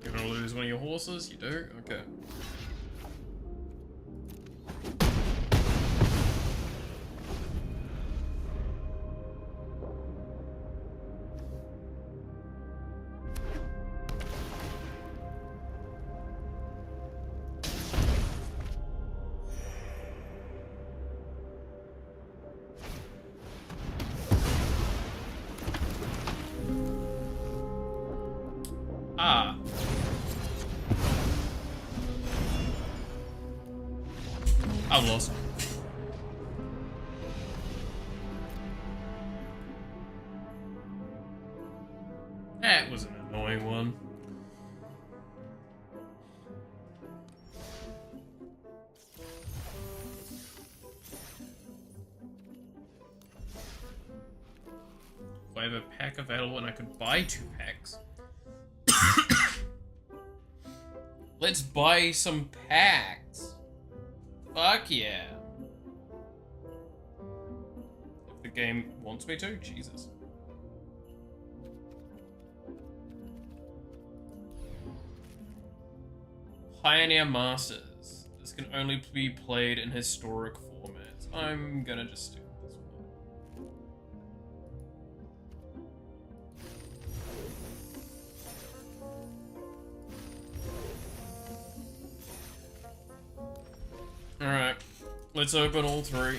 [SPEAKER 1] You're gonna lose one of your horses? You do? Okay. Ah. I've lost. That was an annoying one. I have a pack available and I could buy 2 packs. Let's buy some packs. Fuck yeah. If the game wants me to, Jesus. Pioneer Masters. This can only be played in historic formats. I'm gonna just do this one. Alright, let's open all 3.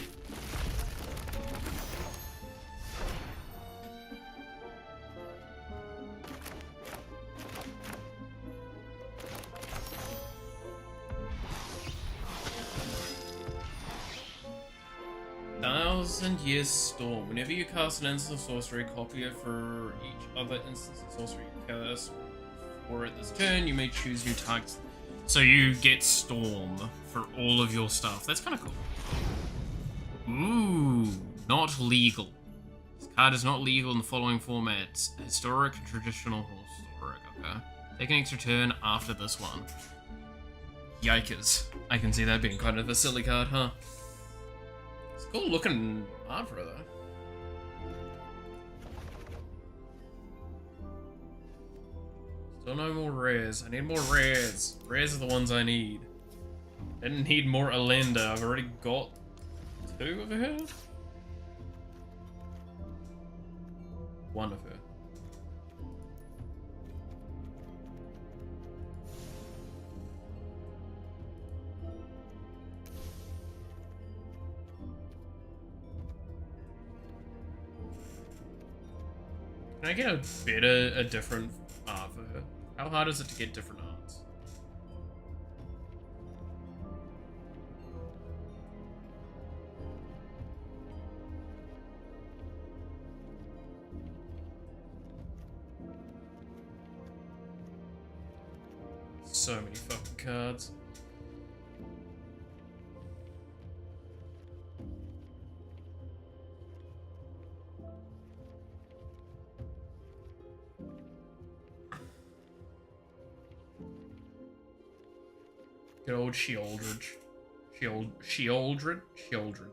[SPEAKER 1] Thousand Years Storm. Whenever you cast an instance of sorcery, copy it for each other instance of sorcery you cast. Or at this turn, you may choose new targets. So you get Storm for all of your stuff. That's kind of cool. Ooh, not legal. This card is not legal in the following formats: historic, traditional, historic. Okay. Take an extra turn after this one. Yikers. I can see that being kind of a silly card, huh? It's cool looking art for it, though. Still no more rares. I need more rares. Rares are the ones I need. I didn't need more Alenda. I've already got 2 of her. 1 of her. Can I get a different art for her? How hard is it to get different arts? So many fucking cards. Good old Sheoldred. Sheoldred? Sheoldred.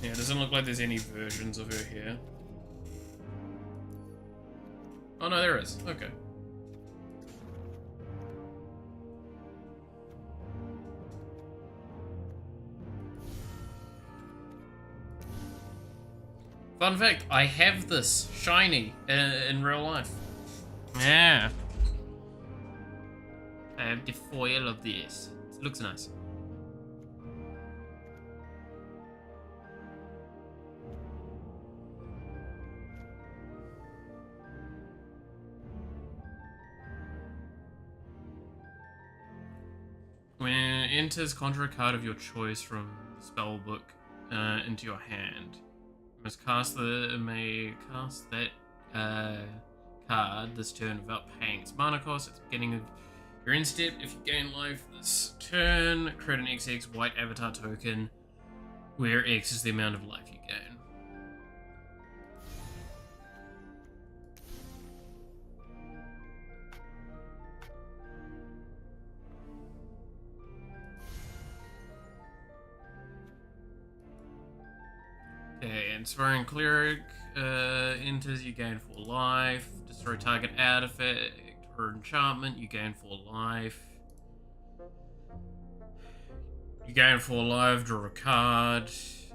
[SPEAKER 1] Yeah, it doesn't look like there's any versions of her here. Oh no, there is. Okay. Fun fact, I have this shiny in real life. Yeah. I have the foil of this. It looks nice. When it enters, conjure a card of your choice from the spell book into your hand. You must cast that card this turn without paying its mana cost at the beginning of your end step. If you gain life this turn, create an XX white avatar token where X is the amount of life you gain. Okay, Inspiring Cleric enters, you gain 4 life. Destroy target artifact or enchantment, you gain 4 life. You gain 4 life, draw a card. Is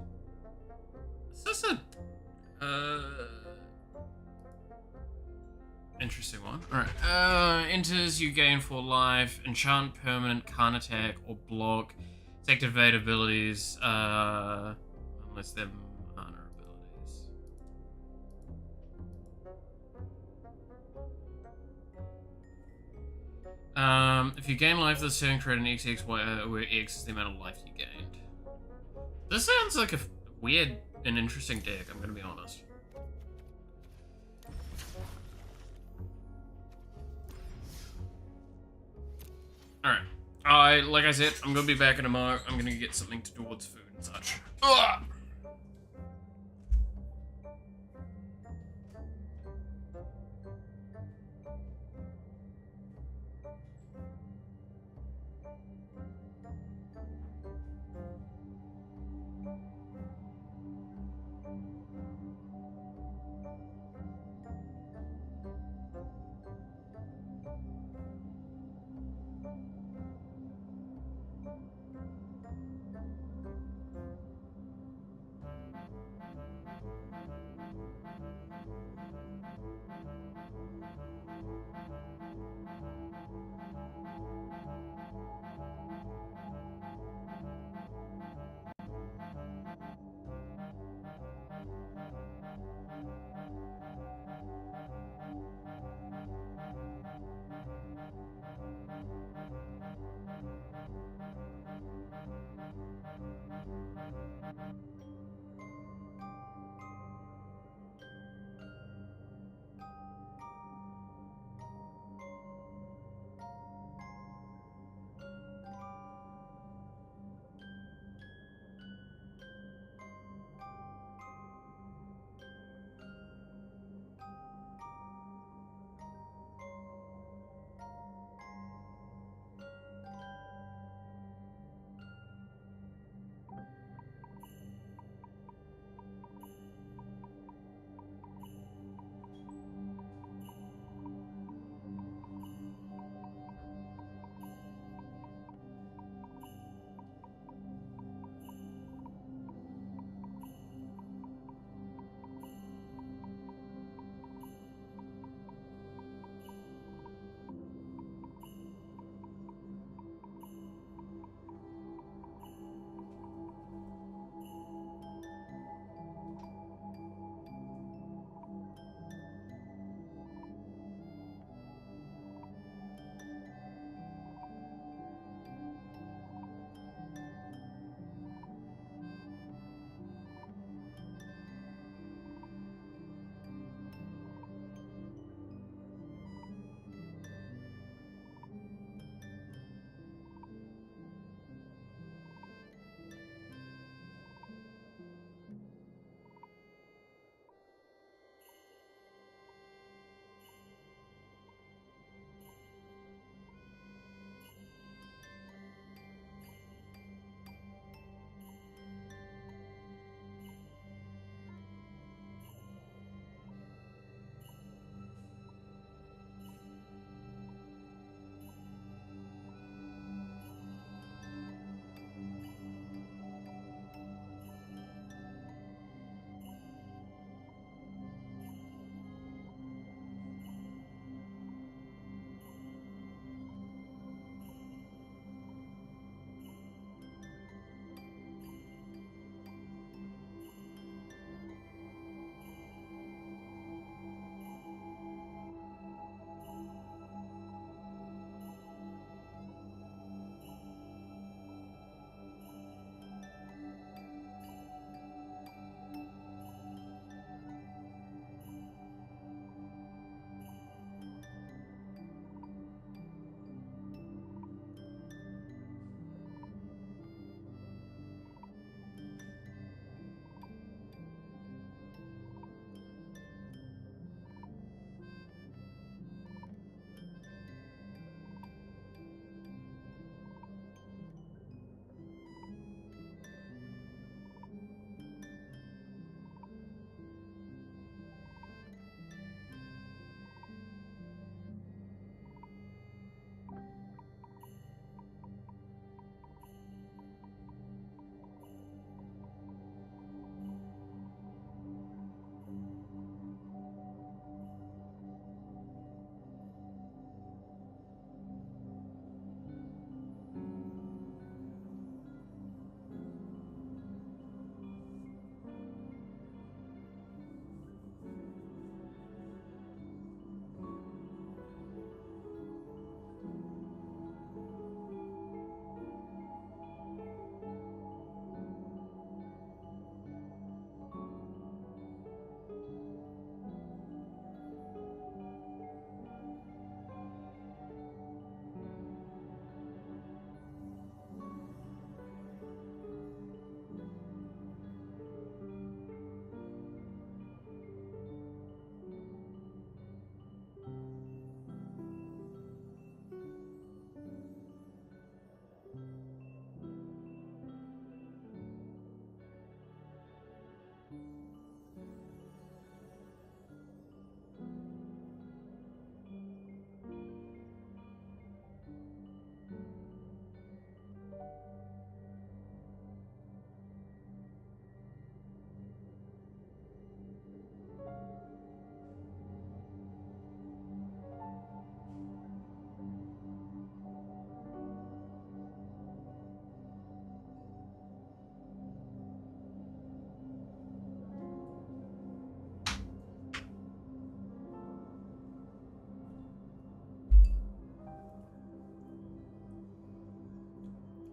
[SPEAKER 1] this a interesting one? Alright. Enters, you gain 4 life. Enchant permanent, can't attack or block. Its activate abilities, unless they're mana abilities. If you gain life this turn, create an XX where X is the amount of life you gained. This sounds like a weird and interesting deck, I'm gonna be honest. Alright. Like I said, I'm gonna be back in a moment. I'm gonna get something to do with food and such. Ugh!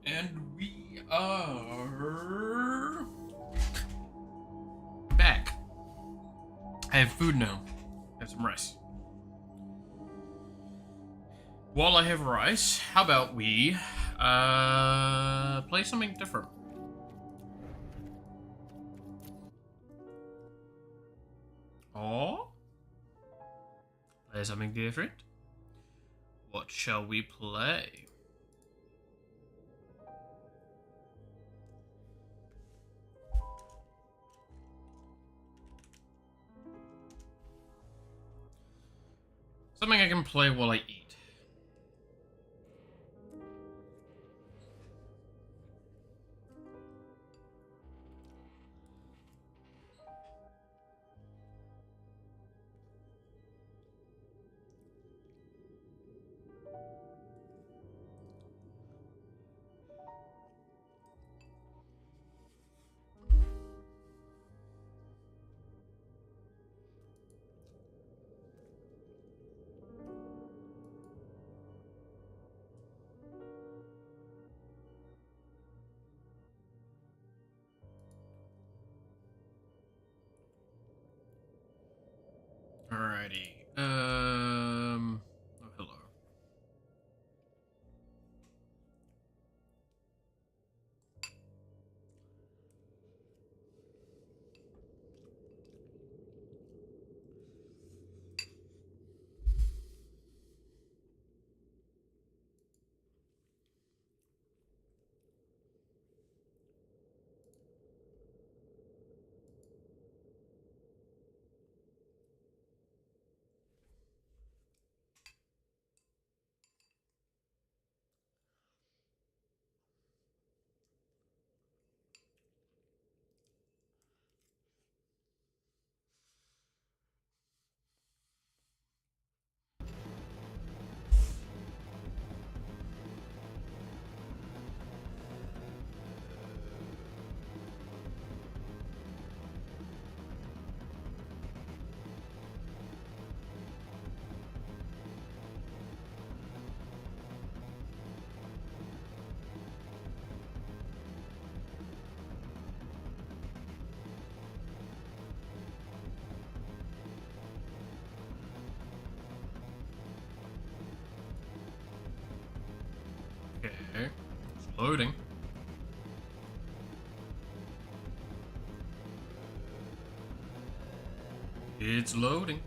[SPEAKER 1] And we are back. I have food now. I have some rice. While I have rice, how about we play something different? Oh? Play something different? What shall we play? Something I can play while I eat. Alrighty. Oh, hello. Okay. It's loading. It's loading.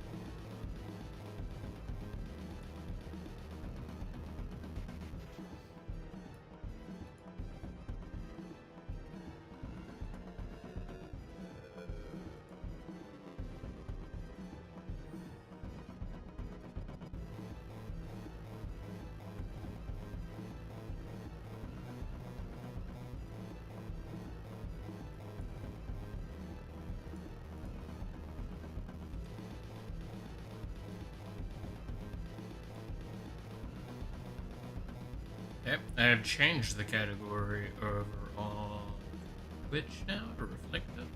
[SPEAKER 1] Yep, I have changed the category over on Twitch now to reflect it.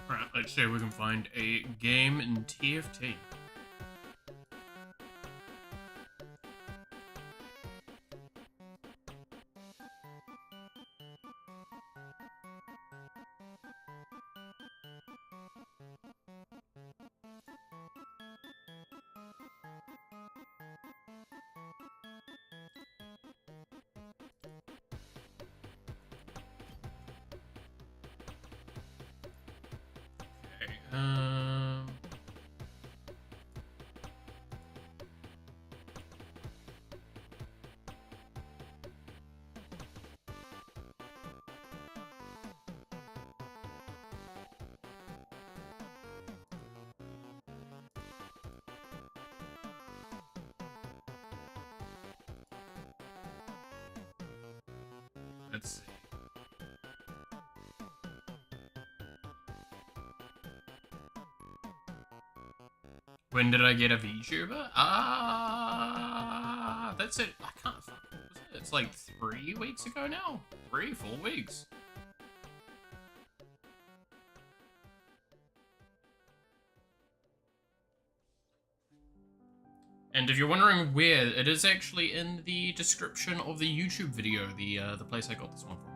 [SPEAKER 1] Alright, let's see if we can find a game in TFT. Okay, let's see. When did I get a VTuber? That's it. I can't. What was it? It's like 3 weeks ago now. 4 weeks. And if you're wondering where, it is actually in the description of the YouTube video, the place I got this one from.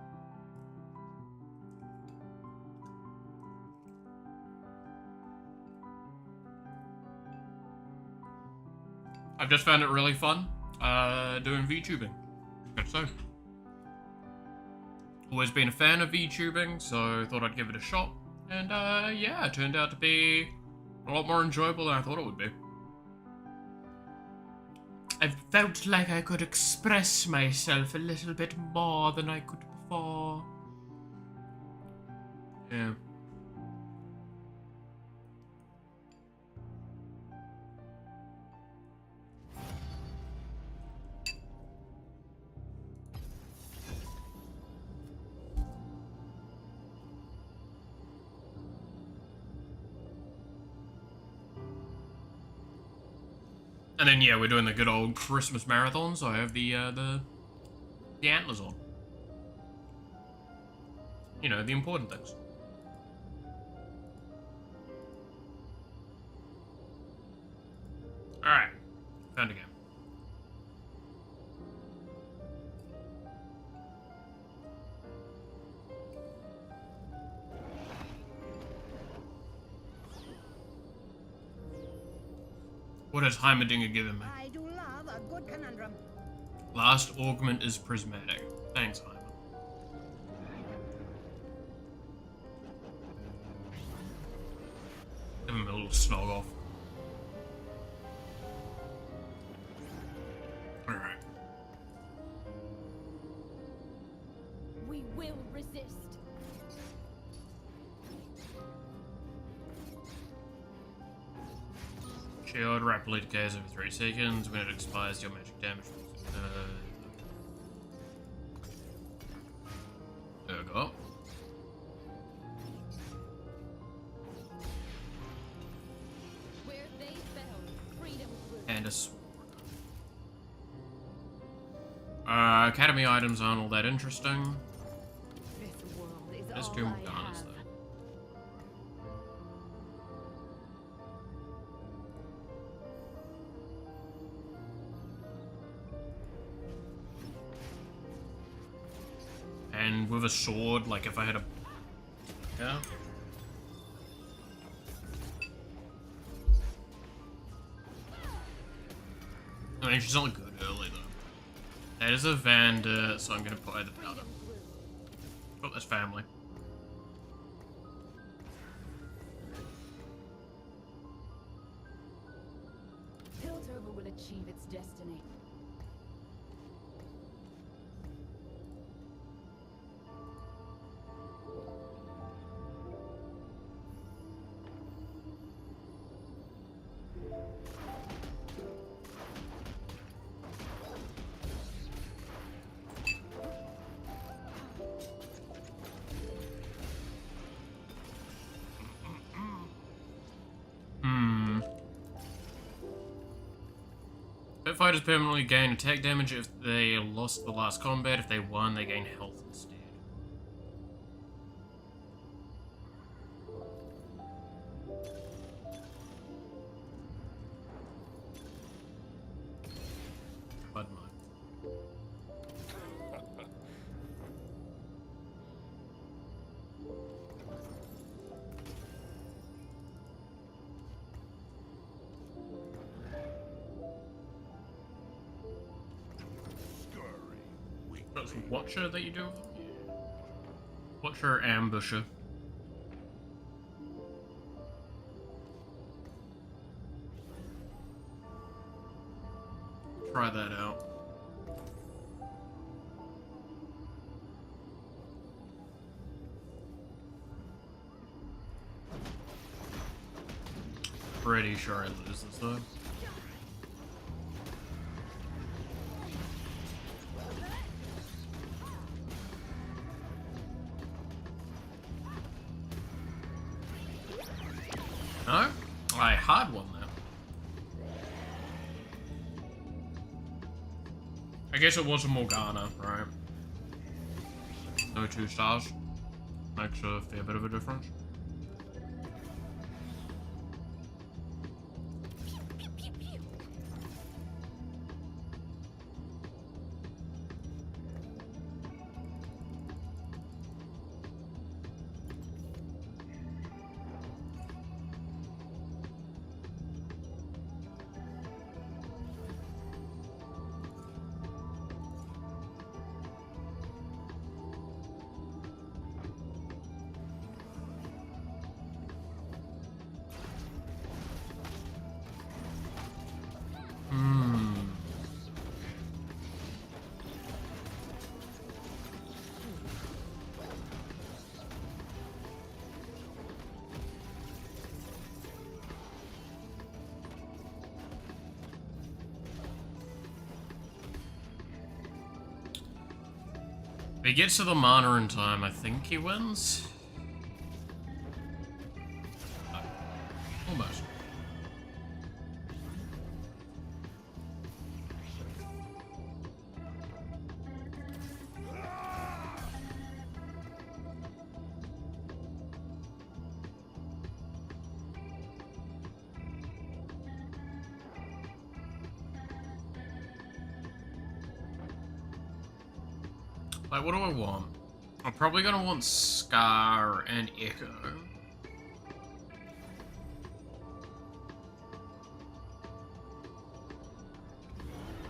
[SPEAKER 1] I've just found it really fun, doing VTubing. Good so. Always been a fan of VTubing, so thought I'd give it a shot. And yeah, it turned out to be a lot more enjoyable than I thought it would be. I felt like I could express myself a little bit more than I could before. Yeah. And then yeah, we're doing the good old Christmas marathon, so I have the antlers on. You know, the important things. Alright, found a game. What has Heimerdinger given me?
[SPEAKER 4] I do love a good conundrum.
[SPEAKER 1] Last augment is prismatic. Thanks, Heimer. Give him a little snog off. Alright.
[SPEAKER 4] We will resist.
[SPEAKER 1] Shield rapidly decays over 3 seconds. When it expires, your magic damage. There we go.
[SPEAKER 4] Where they fell, freedom grew.
[SPEAKER 1] And a sword. Academy items aren't all that interesting.
[SPEAKER 4] This world is
[SPEAKER 1] There's
[SPEAKER 4] all
[SPEAKER 1] 2
[SPEAKER 4] I
[SPEAKER 1] Morganas
[SPEAKER 4] have.
[SPEAKER 1] though. And with a sword, like if I had a... Yeah. I mean, she's not good early though. That is a Vander, so I'm gonna put her the powder. Oh, that's family.
[SPEAKER 4] Piltover will achieve its destiny.
[SPEAKER 1] Pit fighters permanently gain attack damage if they lost the last combat. If they won, they gain health instead. Bud mine. That's a Watcher that you do? Yeah. Watcher Ambusher. Try that out. Pretty sure I lose this though. hard one there. I guess it was a Morgana, right? No 2 stars. Makes a fair bit of a difference. If he gets to the mana in time, I think he wins. Almost. Like, what do I want? I'm probably gonna want Scar and Echo.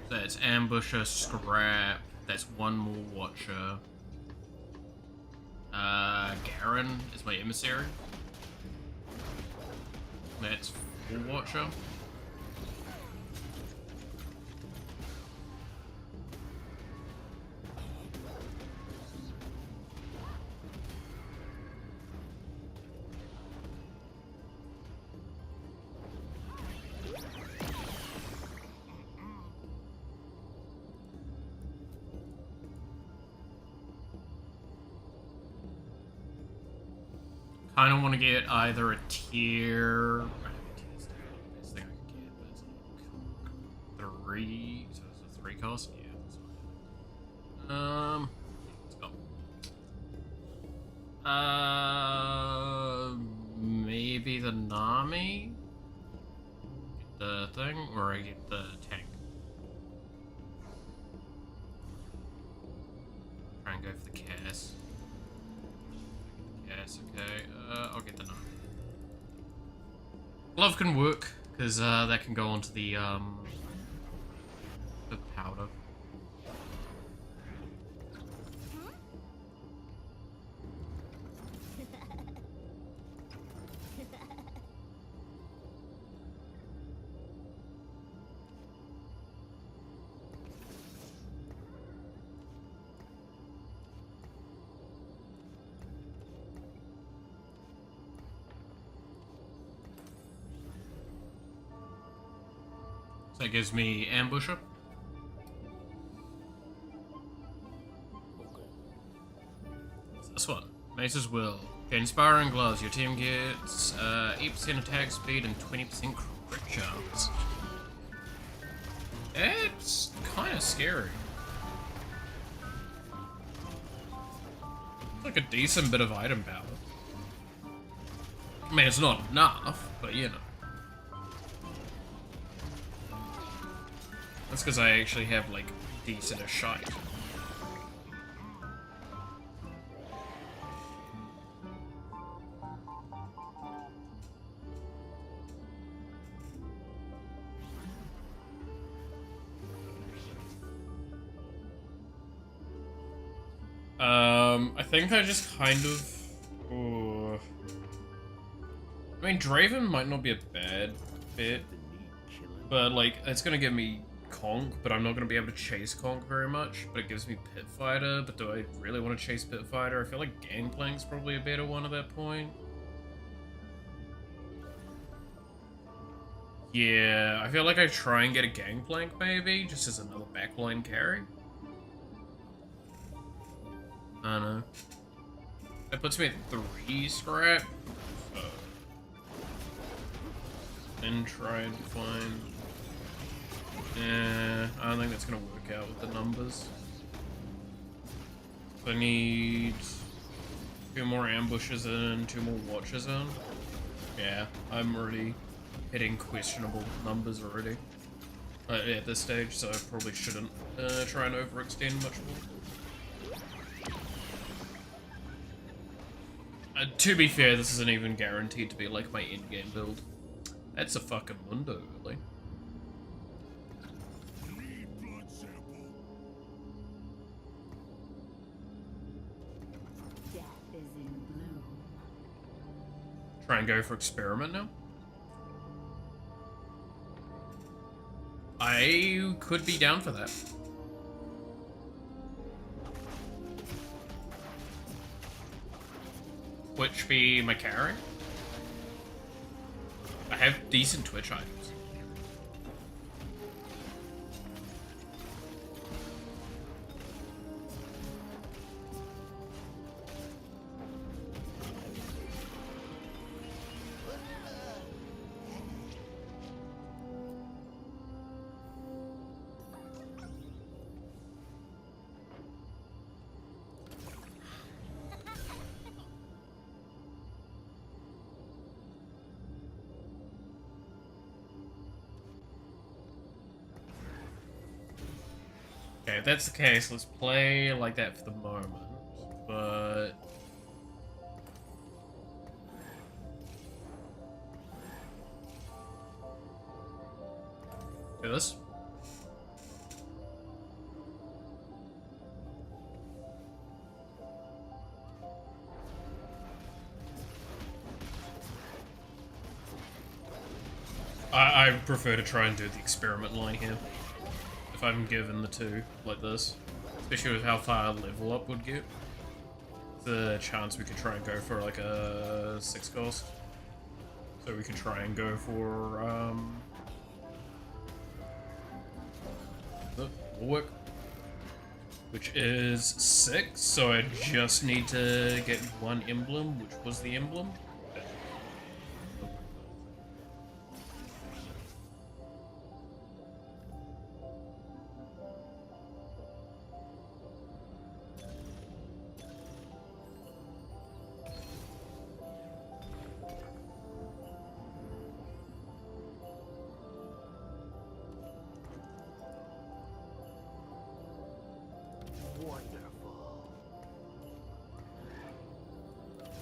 [SPEAKER 1] That's Ambusher, Scrap. That's one more Watcher. Garen is my Emissary. That's 4 Watcher. I don't want to get either a tier. Best thing I can get, but it's like 3. So it's a 3 cost. Yeah. Let's go. Maybe the Nami. Get the thing, or I get the tank. Try and go for the Cass. Yes, okay. I'll get the Nami. Glove can work, because that can go onto the powder. So that gives me Ambusher. What's this one? Mace's Will. Gain Sparring Gloves. Your team gets 8% attack speed and 20% crit chance. It's kind of scary. It's like a decent bit of item power. I mean, it's not enough, but you know. That's because I actually have, like, decent a shite. I think I just kind of... Ooh. I mean, Draven might not be a bad fit, but, like, it's gonna give me Conk, but I'm not going to be able to chase Conk very much, but it gives me Pit Fighter, but do I really want to chase Pit Fighter? I feel like Gangplank's probably a better one at that point. Yeah, I feel like I try and get a Gangplank maybe, just as another backline carry. I don't know. That puts me at 3 scrap. and try and find... I don't think that's gonna work out with the numbers. I need 2 more ambushes in, 2 more watches in. Yeah, I'm already hitting questionable numbers already at this stage, so I probably shouldn't try and overextend much more. To be fair, this isn't even guaranteed to be like my endgame build. That's a fucking mundo, really.
[SPEAKER 4] Death is in bloom.
[SPEAKER 1] Try and go for experiment now. I could be down for that. Twitch be my carry? I have decent Twitch items. Okay, if that's the case, let's play like that for the moment, but... Do this? I prefer to try and do the experiment line here. If I'm given the 2 like this, especially with how far a level up would get, the chance we could try and go for like a 6 cost. So we could try and go for the work, which is 6. So I just need to get 1 emblem, which was the emblem.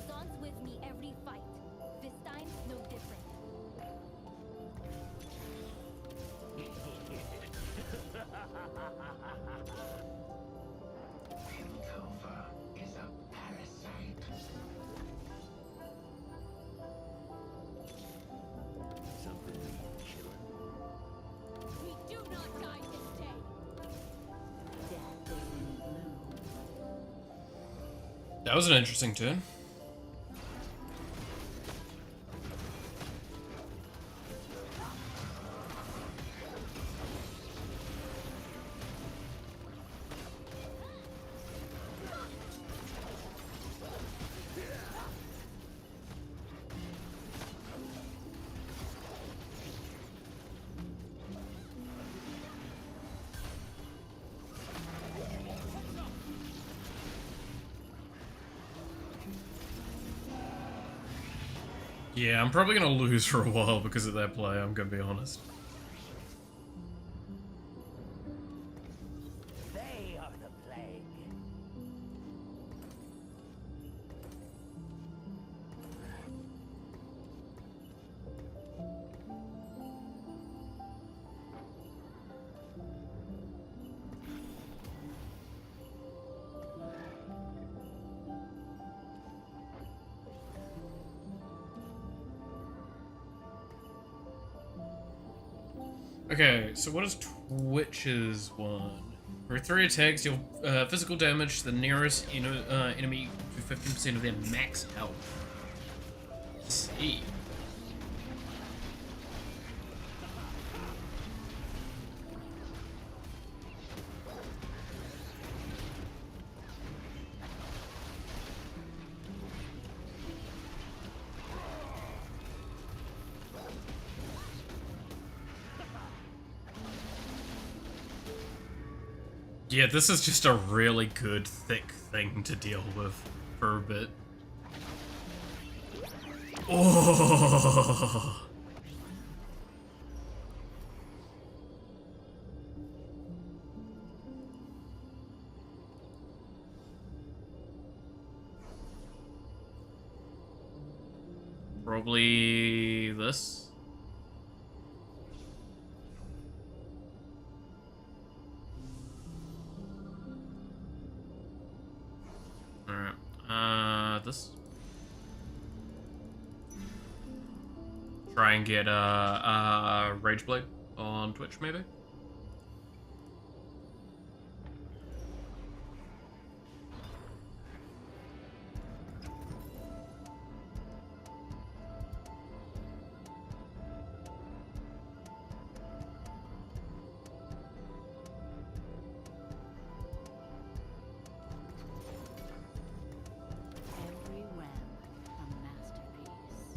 [SPEAKER 5] Zon's with me every fight. This time, no different.
[SPEAKER 6] Piltover is a parasite. Something needs killing.
[SPEAKER 5] We do not die this day.
[SPEAKER 4] Death is in bloom.
[SPEAKER 1] That was an interesting turn. Yeah, I'm probably gonna lose for a while because of that play, I'm gonna be honest.
[SPEAKER 6] They are the plague.
[SPEAKER 1] Okay, so what is Twitch's one? For 3 attacks, deal physical damage to the nearest enemy to 15% of their max health. Let's see. Yeah, this is just a really good, thick thing to deal with for a bit. Oh! Probably this. Alright, this. Try and get Rageblade on Twitch, maybe?
[SPEAKER 4] Every ram, a masterpiece.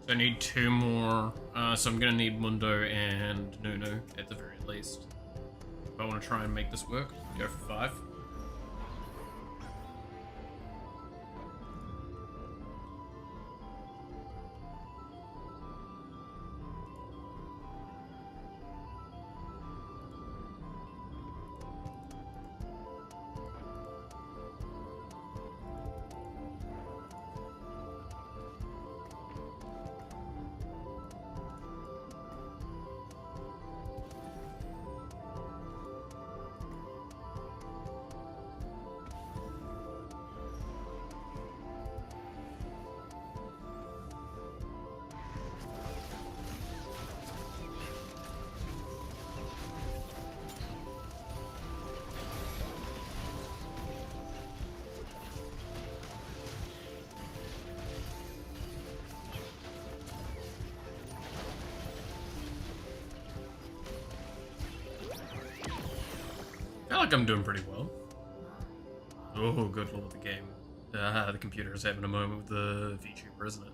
[SPEAKER 1] So I need 2 more, so I'm gonna need Mundo and Nunu at the very least. If I want to try and make this work, go for 5. I feel like I'm doing pretty well. Oh, good lord, the game. The computer is having a moment with the Vtuber, isn't it?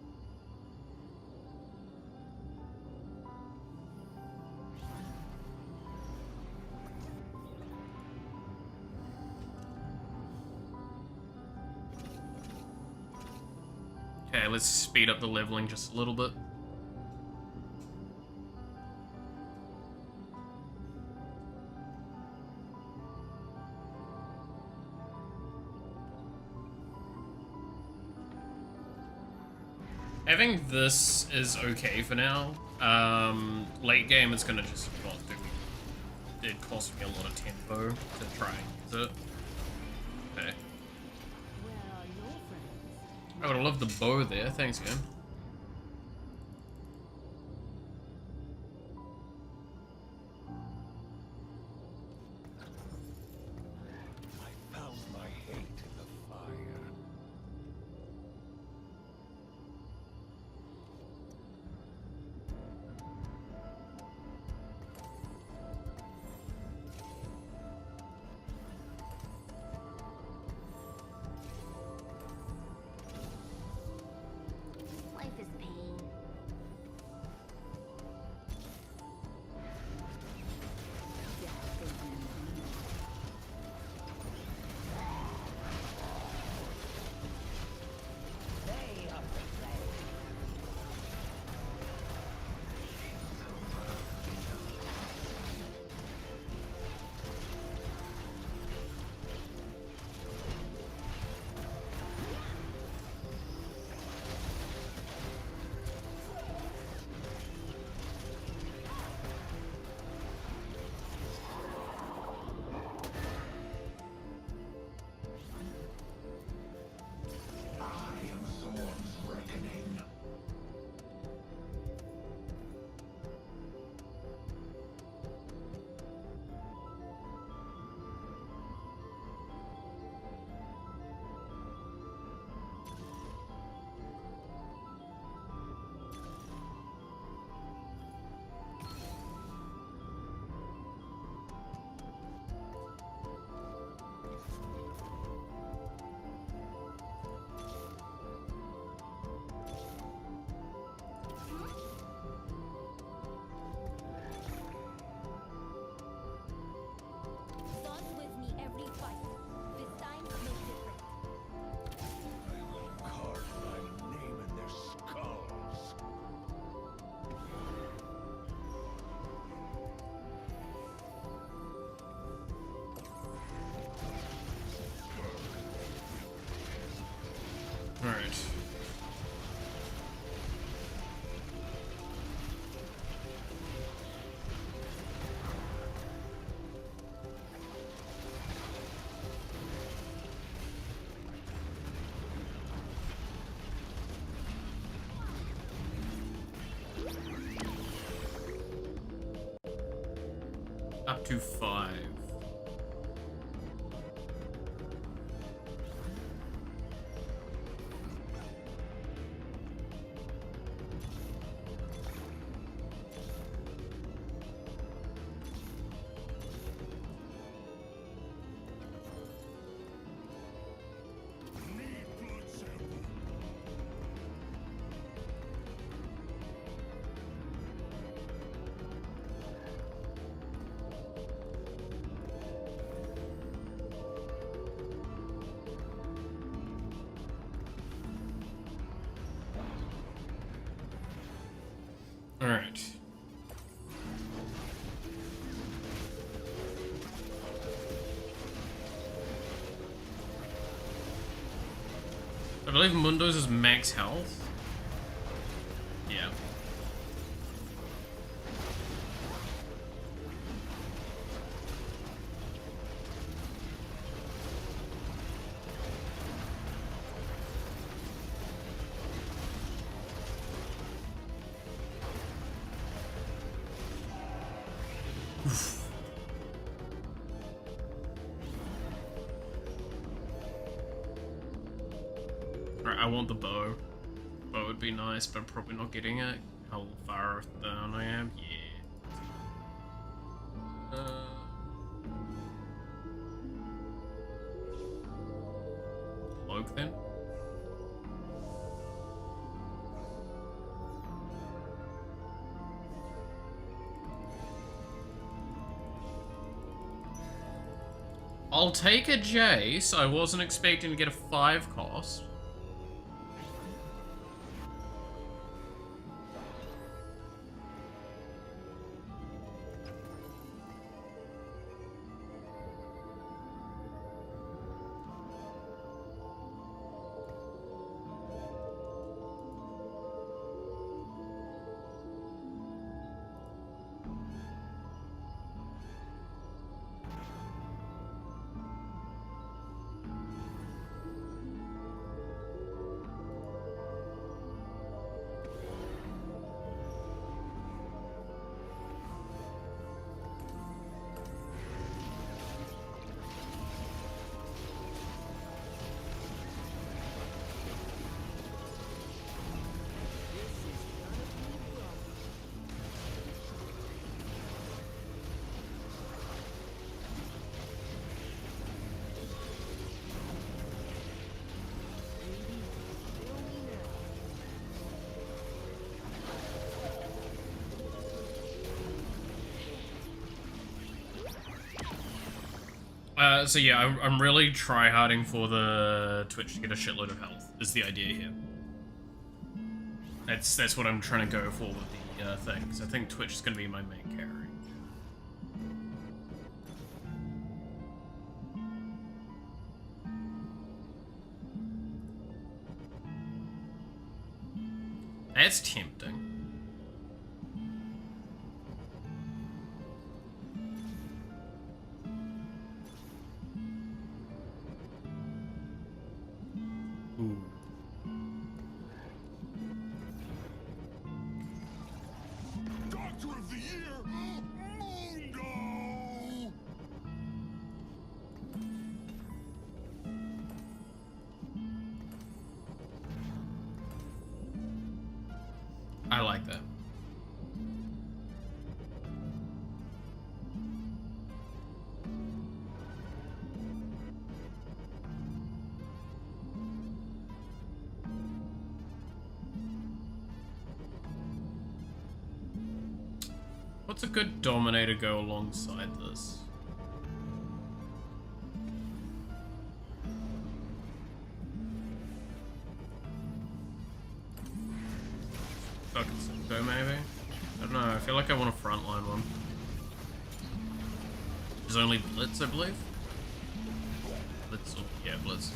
[SPEAKER 1] Okay, let's speed up the leveling just a little bit. I think this is okay for now. Late game is gonna just not do. It cost me a lot of tempo to try and use it. Okay.
[SPEAKER 4] Where are your friends?
[SPEAKER 1] I would have loved the bow there. Thanks, game.
[SPEAKER 6] I found my hate in the fire.
[SPEAKER 1] up to 5. Alright. I believe Mundo's is max health. Yeah. Right, I want the bow. Bow would be nice, but I'm probably not getting it. How far down I am? Yeah. Cloak then? I'll take a Jace. I wasn't expecting to get a 5 cost. So yeah, I'm really tryharding for the Twitch to get a shitload of health, is the idea here. That's what I'm trying to go for with the thing, because I think Twitch is going to be my main carry. That's tempting. Ooh.
[SPEAKER 6] Doctor of the Year, Mundo!
[SPEAKER 1] I like that. What's a good Dominator go alongside this? Fucking go maybe? I don't know, I feel like I want a frontline one. There's only Blitz, I believe? Blitz, yeah, Blitz.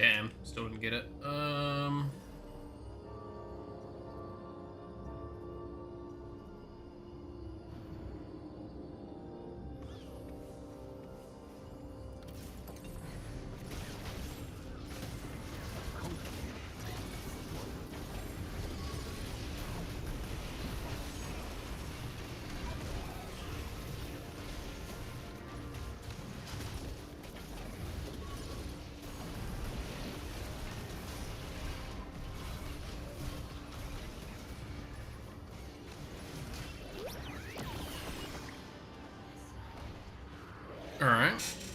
[SPEAKER 1] Damn, still didn't get it.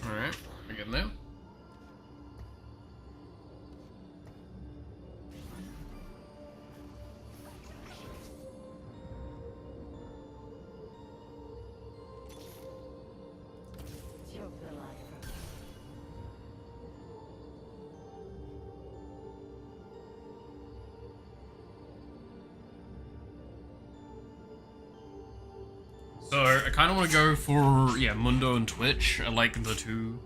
[SPEAKER 1] Alright, we're getting there. So, I kind of want to go for, yeah, Mundo and Twitch. I like the two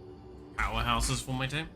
[SPEAKER 1] powerhouses for my team.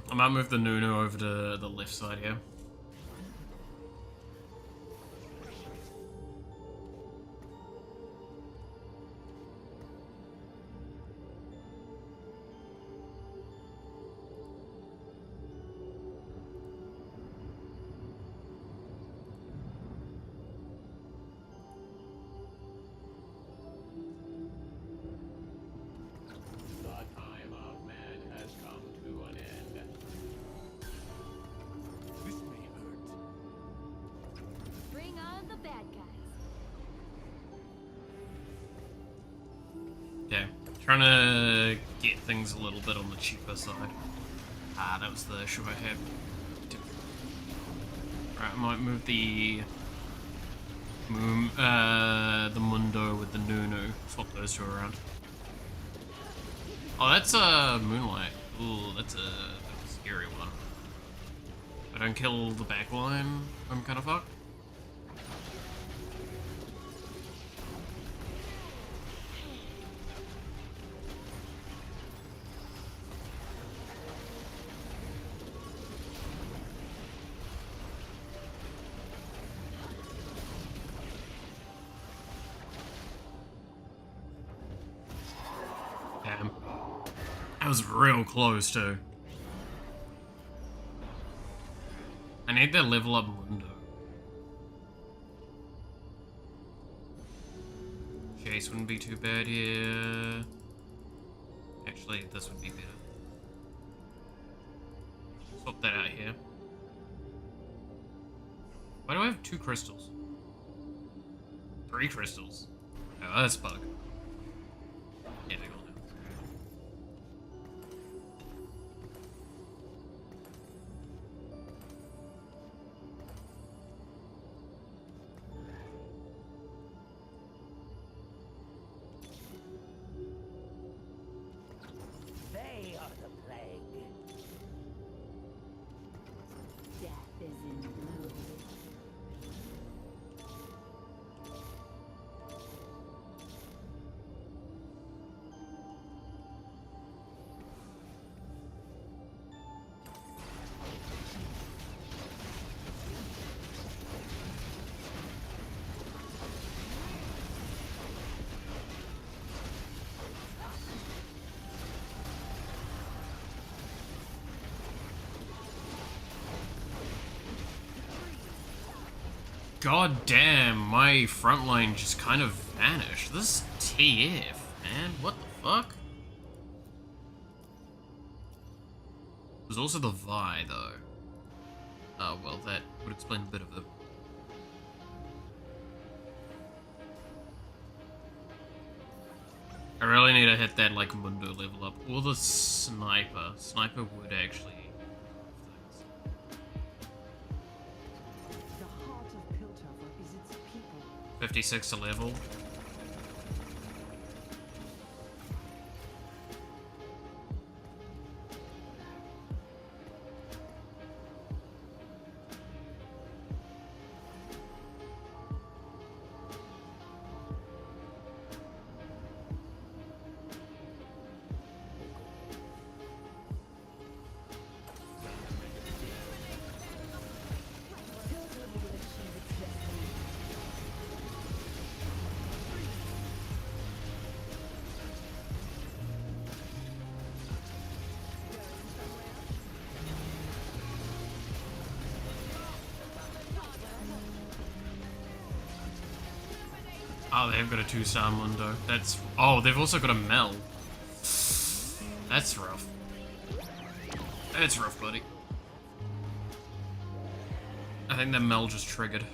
[SPEAKER 1] I might move the Nunu over to the left side here.
[SPEAKER 5] Bring on the bad guys.
[SPEAKER 1] Okay, trying to get things a little bit on the cheaper side. Ah, that was the issue I had. Right, I might move the Mundo with the Nunu. Swap those two around. Oh, that's a Moonlight. Ooh, that's a scary one. If I don't kill the backline, I'm kind of fucked. Damn. That was real close, too. I need to level up Mundo. Chase wouldn't be too bad here. Actually, this would be better. Swap that out here. Why do I have 2 crystals? 3 crystals. Oh, that's a bug. Yeah, they go now.
[SPEAKER 4] They are the plague. Death is in blue.
[SPEAKER 1] God damn, my front line just kind of vanished. This is TF, man. What the fuck? There's also the Vi, though. Oh, well, that would explain a bit of it. I really need to hit that, like, Mundo level up. Or the Sniper. Sniper would actually...
[SPEAKER 4] The heart of Piltover is its people.
[SPEAKER 1] 56 to level.
[SPEAKER 4] Piltover will achieve its destiny.
[SPEAKER 1] Oh, they've got a 2-star Mundo. That's... Oh, they've also got a Mel. That's rough. That's rough, buddy. I think that Mel just triggered.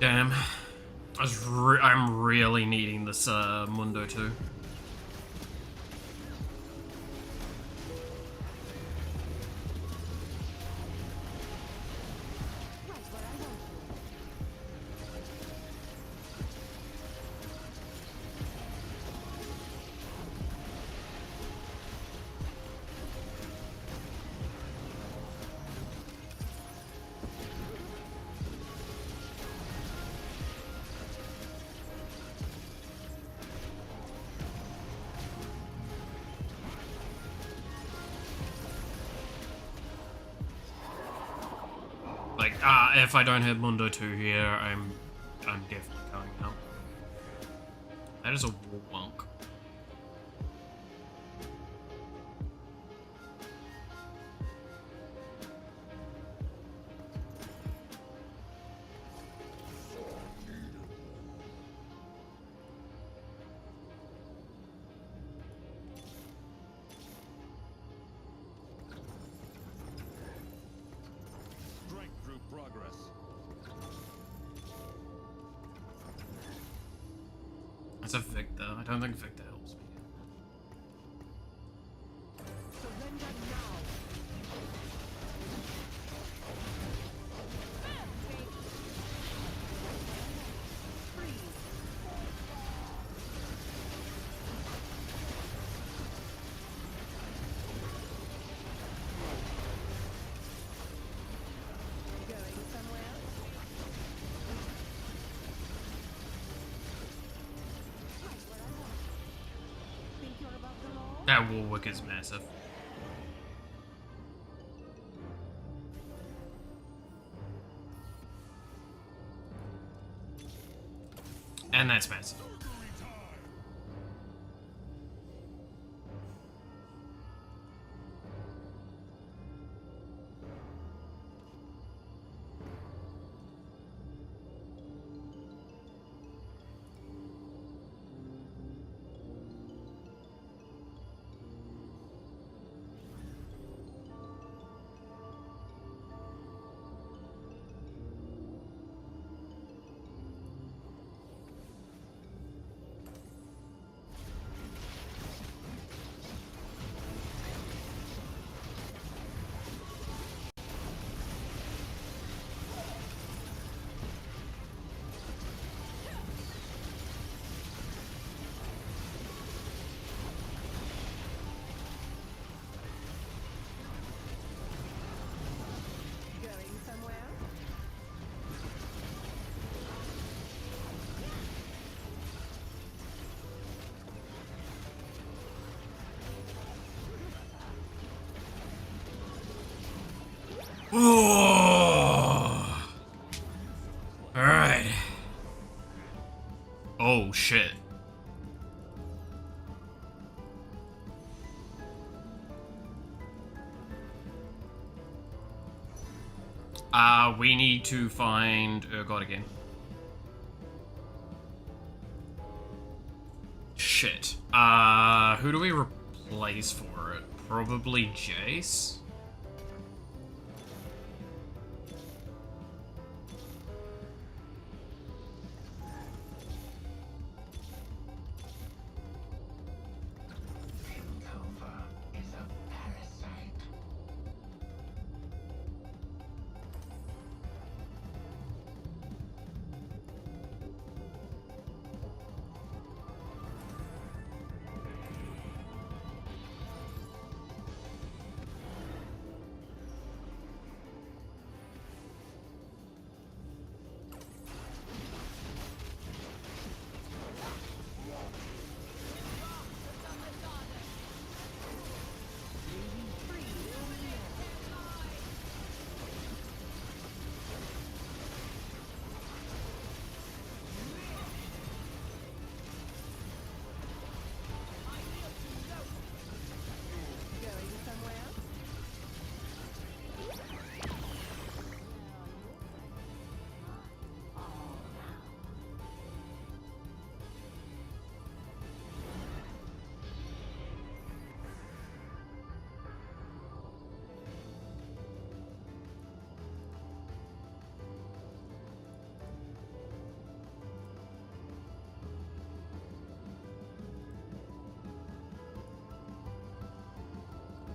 [SPEAKER 1] Damn. I'm really needing this Mundo too. Like, if I don't hit Mundo 2 here, I'm definitely going out. That is a wonk.
[SPEAKER 6] Strength through progress.
[SPEAKER 1] That's a Victor. I don't think Victor helps me.
[SPEAKER 4] Surrender now. Going somewhere? Right where I want. Think you're above the law?
[SPEAKER 1] That Warwick is massive. And that's massive. Alright. Oh shit. We need to find Urgot again. Shit. Who do we replace for it? Probably Jace?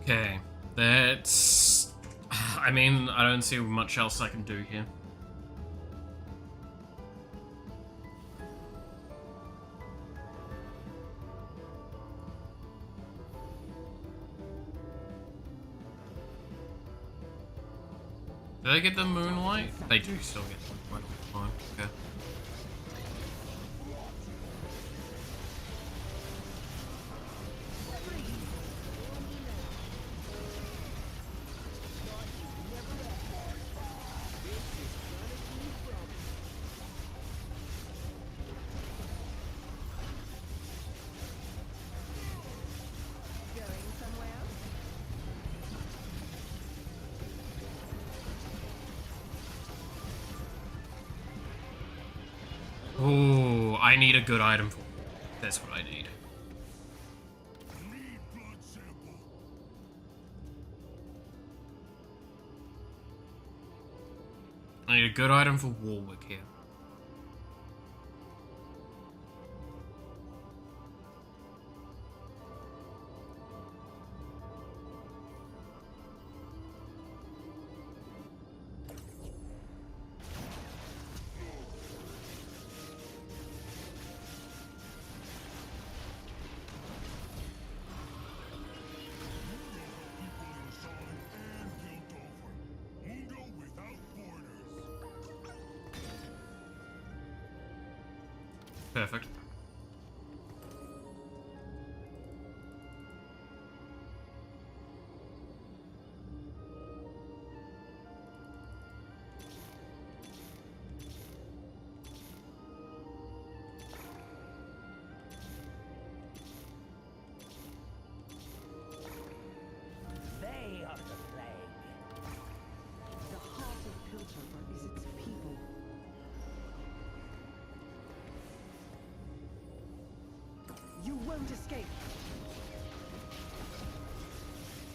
[SPEAKER 1] Okay, that's... I mean, I don't see much else I can do here. Do they get the moonlight? They do still get the moonlight. Fine, okay. Ooh, I need a good item for it. That's what I need. I need a good item for Warwick here. Perfect.
[SPEAKER 4] They are the plague. The heart of Piltover is its people. You won't escape.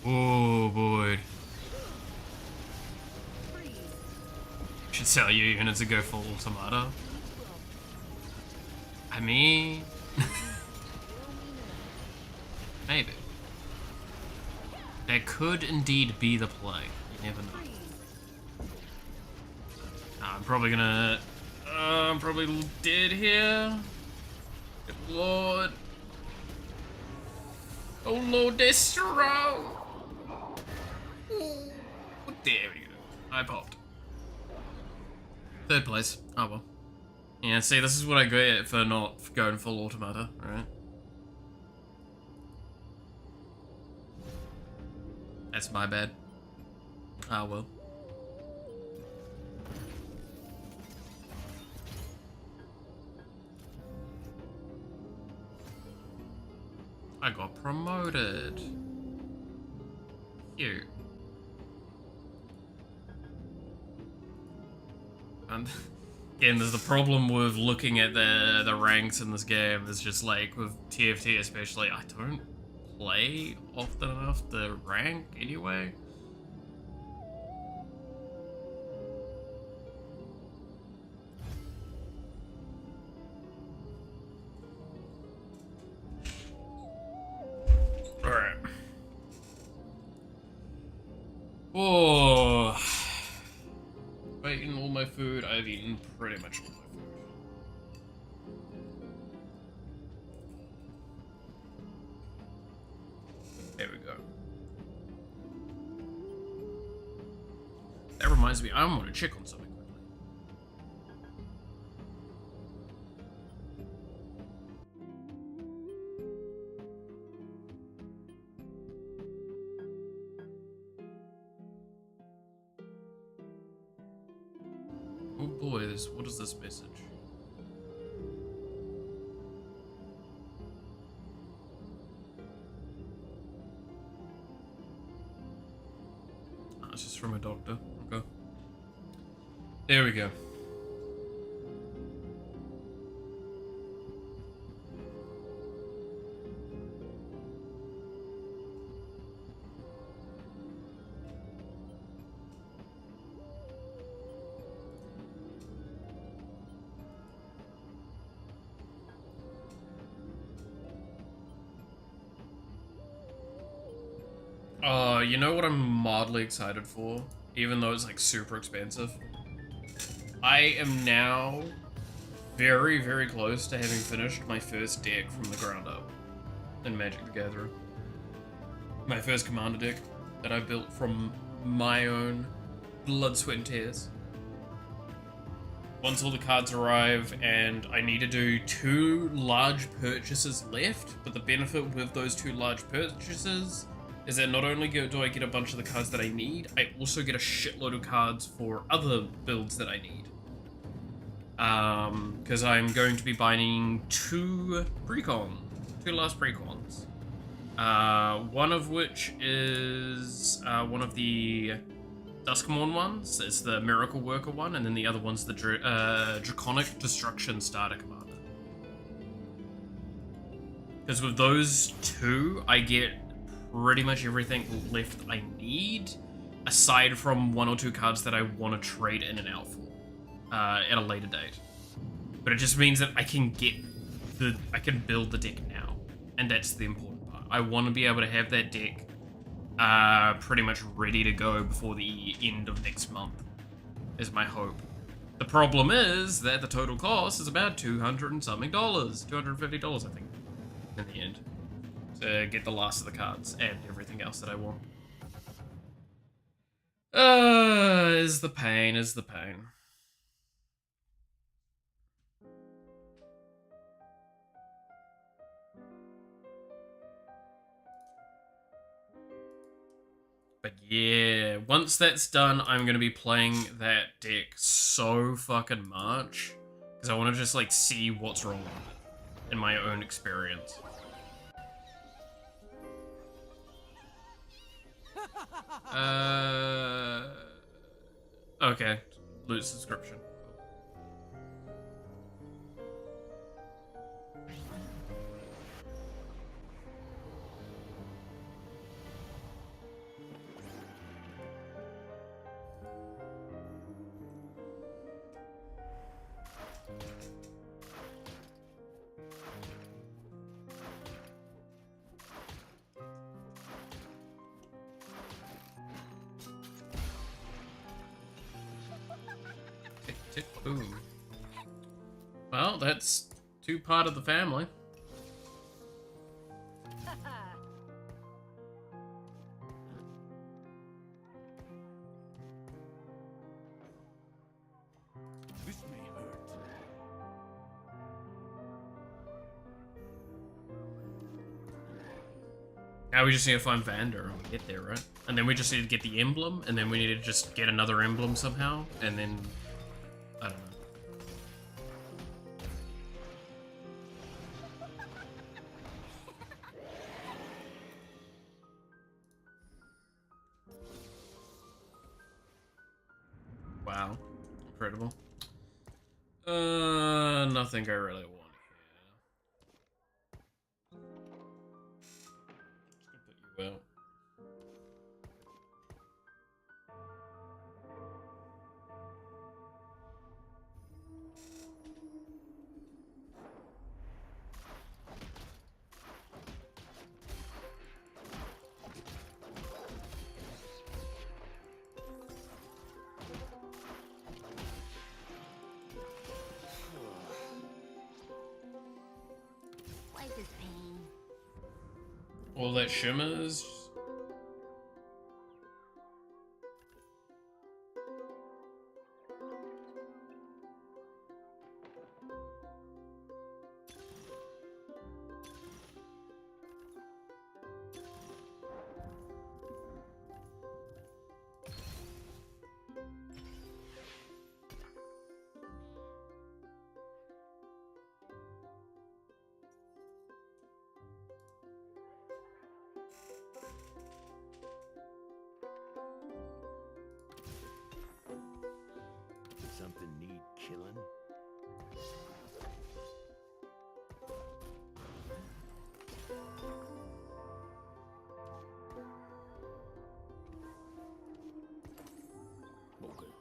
[SPEAKER 1] Oh boy.
[SPEAKER 4] Freeze.
[SPEAKER 1] Should sell you units to go full automata. I mean... maybe. That could indeed be the play. You never know. I'm probably gonna... I'm probably dead here. Good lord. Oh lord, they're strong. Oh, there we go. I popped. Third place. Oh well. Yeah, see, this is what I get for not going full automata, alright? That's my bad. Ah well. I got promoted. Cute. And again, there's the problem with looking at the ranks in this game. There's just like with TFT especially, I don't play often enough to rank anyway. Alright. Oh. Have I eaten all my food? I've eaten pretty much all my food. There we go. That reminds me, I want to check on something quickly. Oh boy, what is this message? It's just from a doctor. Okay. There we go. You know what I'm mildly excited for? Even though it's like super expensive. I am now very, very close to having finished my first deck from the ground up in Magic the Gathering. My first commander deck that I built from my own blood, sweat, and tears. Once all the cards arrive, and I need to do 2 large purchases left, but the benefit with those 2 large purchases is that not only do I get a bunch of the cards that I need, I also get a shitload of cards for other builds that I need. Because I'm going to be buying 2 last precons. One of which is one of the Duskmourn ones. It's the Miracle Worker one, and then the other one's the Draconic Destruction Starter Commander. Because with those 2, I get pretty much everything left I need, aside from 1 or 2 cards that I want to trade in and out for at a later date. But it just means that I can build the deck now, and that's the important part. I want to be able to have that deck pretty much ready to go before the end of next month, is my hope. The problem is that the total cost is about $200 and something, $250 I think, in the end, to get the last of the cards and everything else that I want. Is the pain. But yeah, once that's done, I'm gonna be playing that deck so fucking much, because I want to just like see what's wrong with it in my own experience. Okay, loot subscription. Boom. Well, that's 2 part of the family.
[SPEAKER 6] This may hurt.
[SPEAKER 1] Now we just need to find Vander and we get there, right? And then we just need to get the emblem, and then we need to just get another emblem somehow, and then I don't know. Wow. Incredible. Nothing I really want here. Just gonna put you out.
[SPEAKER 2] Life is pain.
[SPEAKER 1] All that shimmers.
[SPEAKER 6] Something need killing? Okay.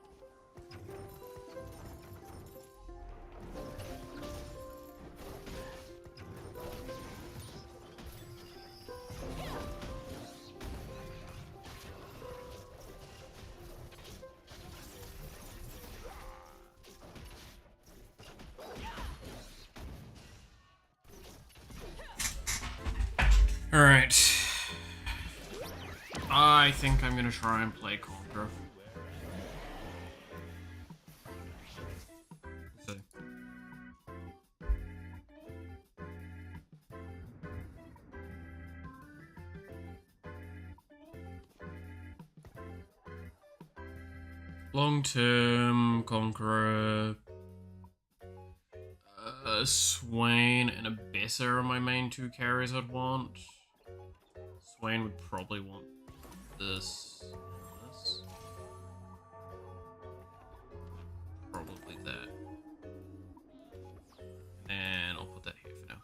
[SPEAKER 1] Alright. I think I'm gonna try and play Conqueror. So. Long-term Conqueror. Swain and Abessa are my main two carries I'd want. Swain would probably want this. This. Probably that. And I'll put that here for now.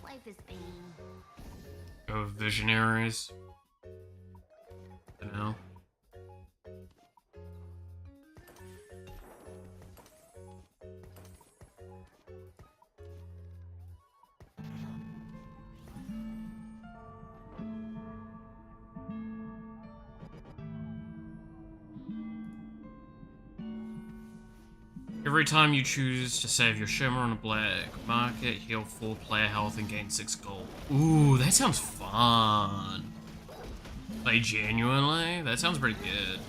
[SPEAKER 2] Life is pain.
[SPEAKER 1] Go with Visionaries. For now. Every time you choose to save your Shimmer on a black market, heal 4 player health and gain 6 gold. Ooh, that sounds fun. Like, genuinely? That sounds pretty good.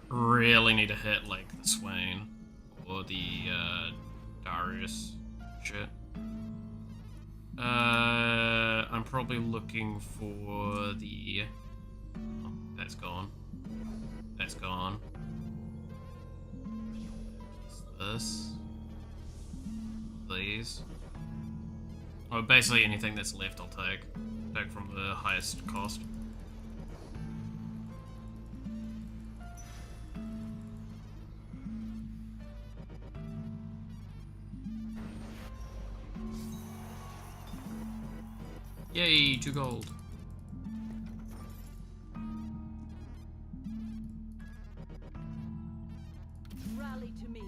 [SPEAKER 1] Really need to hit, like, the Swain. Or the, Darius shit. I'm probably looking for the... Oh, that's gone. That's gone. This. These. Oh, basically anything that's left I'll take. Take from the highest cost. Yay, 2 gold.
[SPEAKER 4] Rally to me.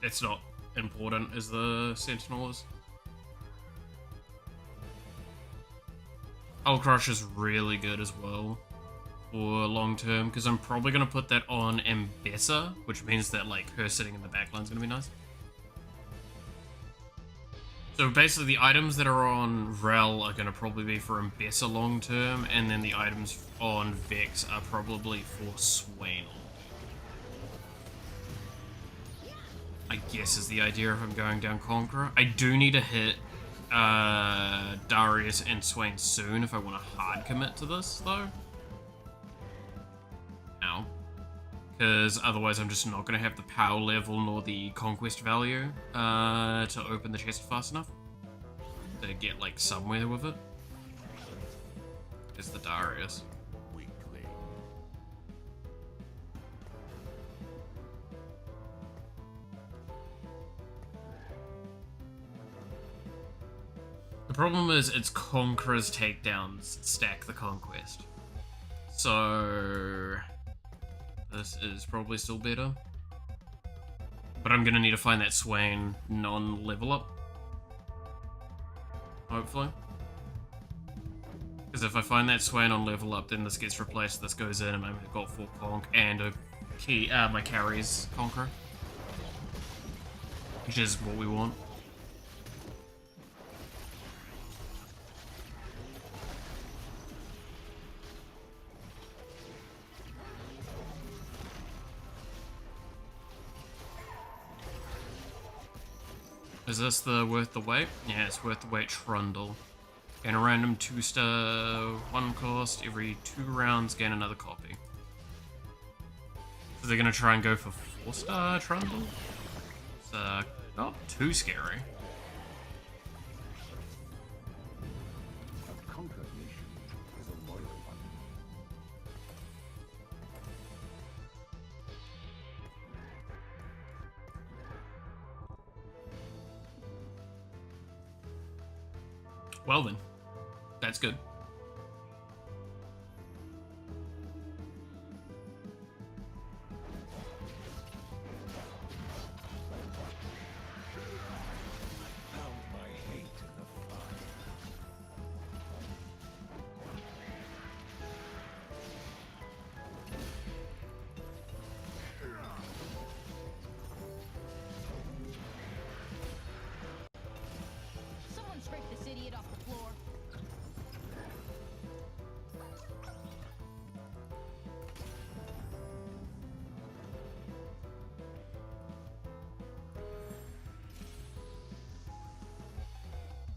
[SPEAKER 1] it's not important as the Sentinel is. Hull Crush is really good as well for long term, because I'm probably going to put that on Ambessa, which means that like her sitting in the backline is going to be nice. So basically the items that are on Rel are going to probably be for Ambessa long term, and then the items on Vex are probably for Swain. I guess is the idea if I'm going down Conqueror. I do need to hit Darius and Swain soon if I want to hard commit to this though. Ow. Because otherwise I'm just not going to have the power level nor the conquest value to open the chest fast enough to get like somewhere with it. Is the Darius.
[SPEAKER 6] Weakling.
[SPEAKER 1] The problem is its Conqueror's takedowns stack the Conquest. So this is probably still better. But I'm gonna need to find that Swain non-level up. Hopefully. Because if I find that Swain on level up, then this gets replaced, this goes in, and I've got full conk and a key, my carries Conqueror. Which is what we want. Is this the worth the wait? Yeah, it's worth the wait Trundle. Gain a random 2-star 1 cost. Every 2 rounds, gain another copy. So they're gonna try and go for 4-star Trundle? It's not too scary.
[SPEAKER 6] A conquered nation is a loyal one.
[SPEAKER 1] Well then, that's good.
[SPEAKER 6] Found my hate in the fire.
[SPEAKER 5] Someone scrape this idiot off the floor.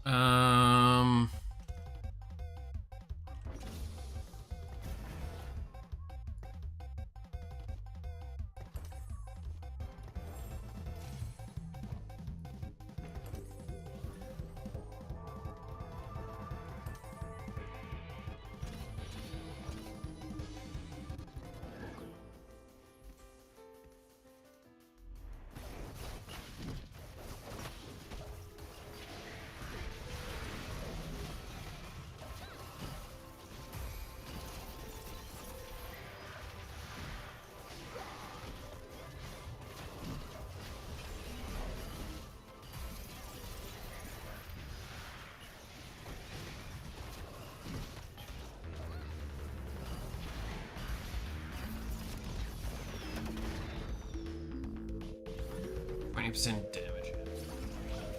[SPEAKER 1] Um... %, damage.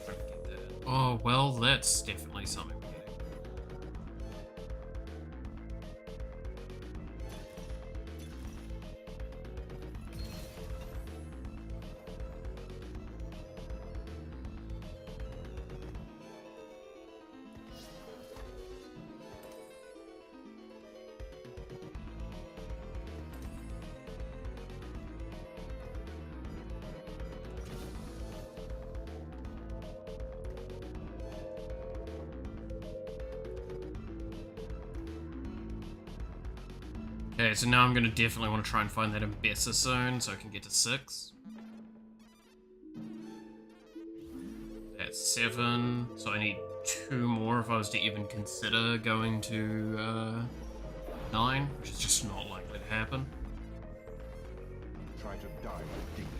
[SPEAKER 1] If I can get that. Oh, well, that's definitely something we're getting. Okay, so now I'm gonna definitely want to try and find that Ambessa zone so I can get to 6. That's 7, so I need 2 more if I was to even consider going to 9, which is just not likely to happen.
[SPEAKER 6] Try to die with dignity.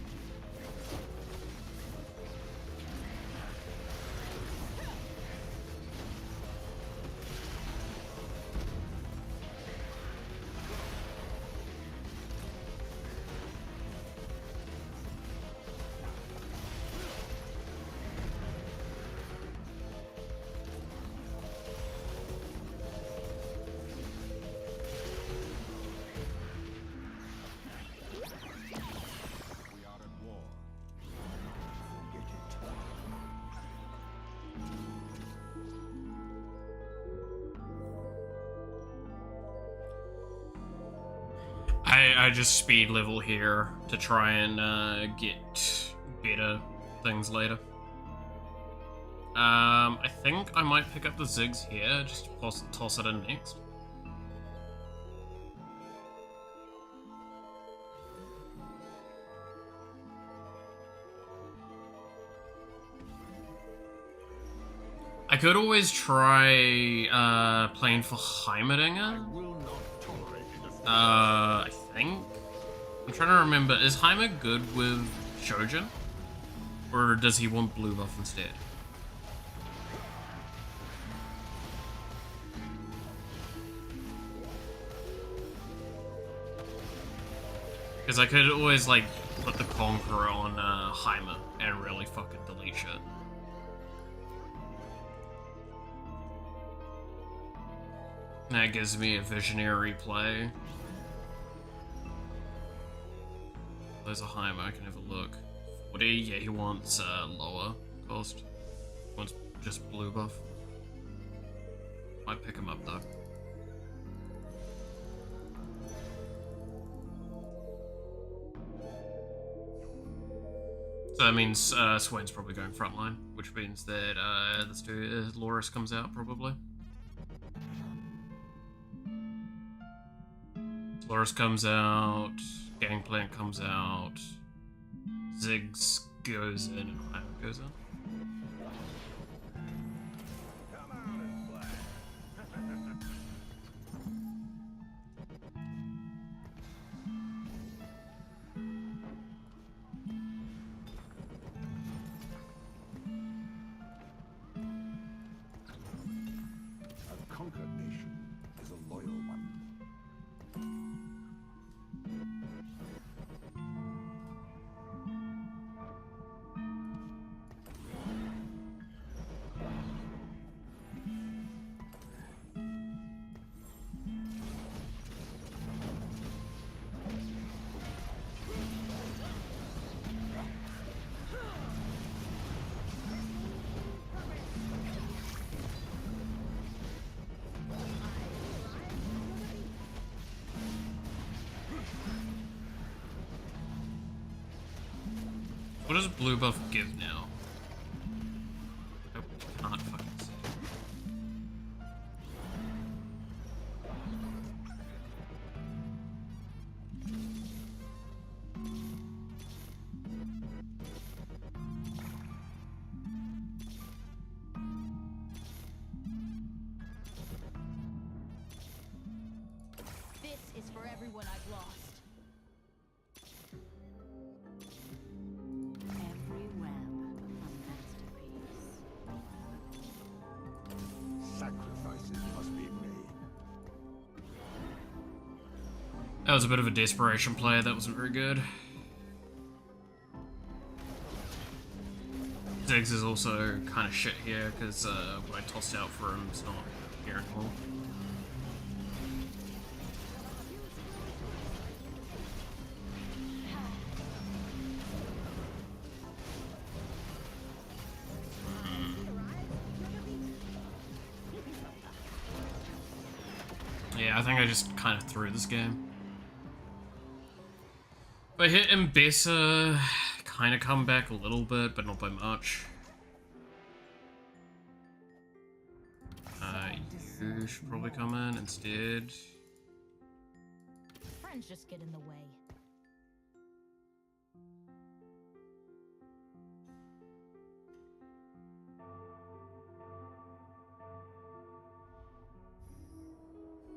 [SPEAKER 1] I just speed level here to try and get better things later. I think I might pick up the Ziggs here, just to toss it in next. I could always try playing for Heimerdinger. I think. I'm trying to remember, is Heimer good with Shojin? Or does he want blue buff instead? Because I could always, like, put the Conqueror on Heimer and really fucking delete shit. That gives me a visionary play. There's a Heimer, I can have a look. 40, yeah, he wants lower cost. He wants just blue buff. Might pick him up though. So that means Swain's probably going frontline, which means that this dude, Loris comes out probably. Loris comes out, Gangplank comes out, Ziggs goes in, and Heimer goes out.
[SPEAKER 6] A conquered nation is a loyal one.
[SPEAKER 1] What does blue buff give now? I can't fucking see.
[SPEAKER 5] This is for everyone I've lost.
[SPEAKER 4] Every web a masterpiece.
[SPEAKER 6] Sacrifices must be made.
[SPEAKER 1] That was a bit of a desperation play, that wasn't very good. Ziggs is also kind of shit here, because what I tossed out for him is not here anymore. Yeah, I think I just kind of threw this game. If I hit Mbessa, kind of come back a little bit, but not by much. You should probably come in instead.
[SPEAKER 5] Friends just get in the way.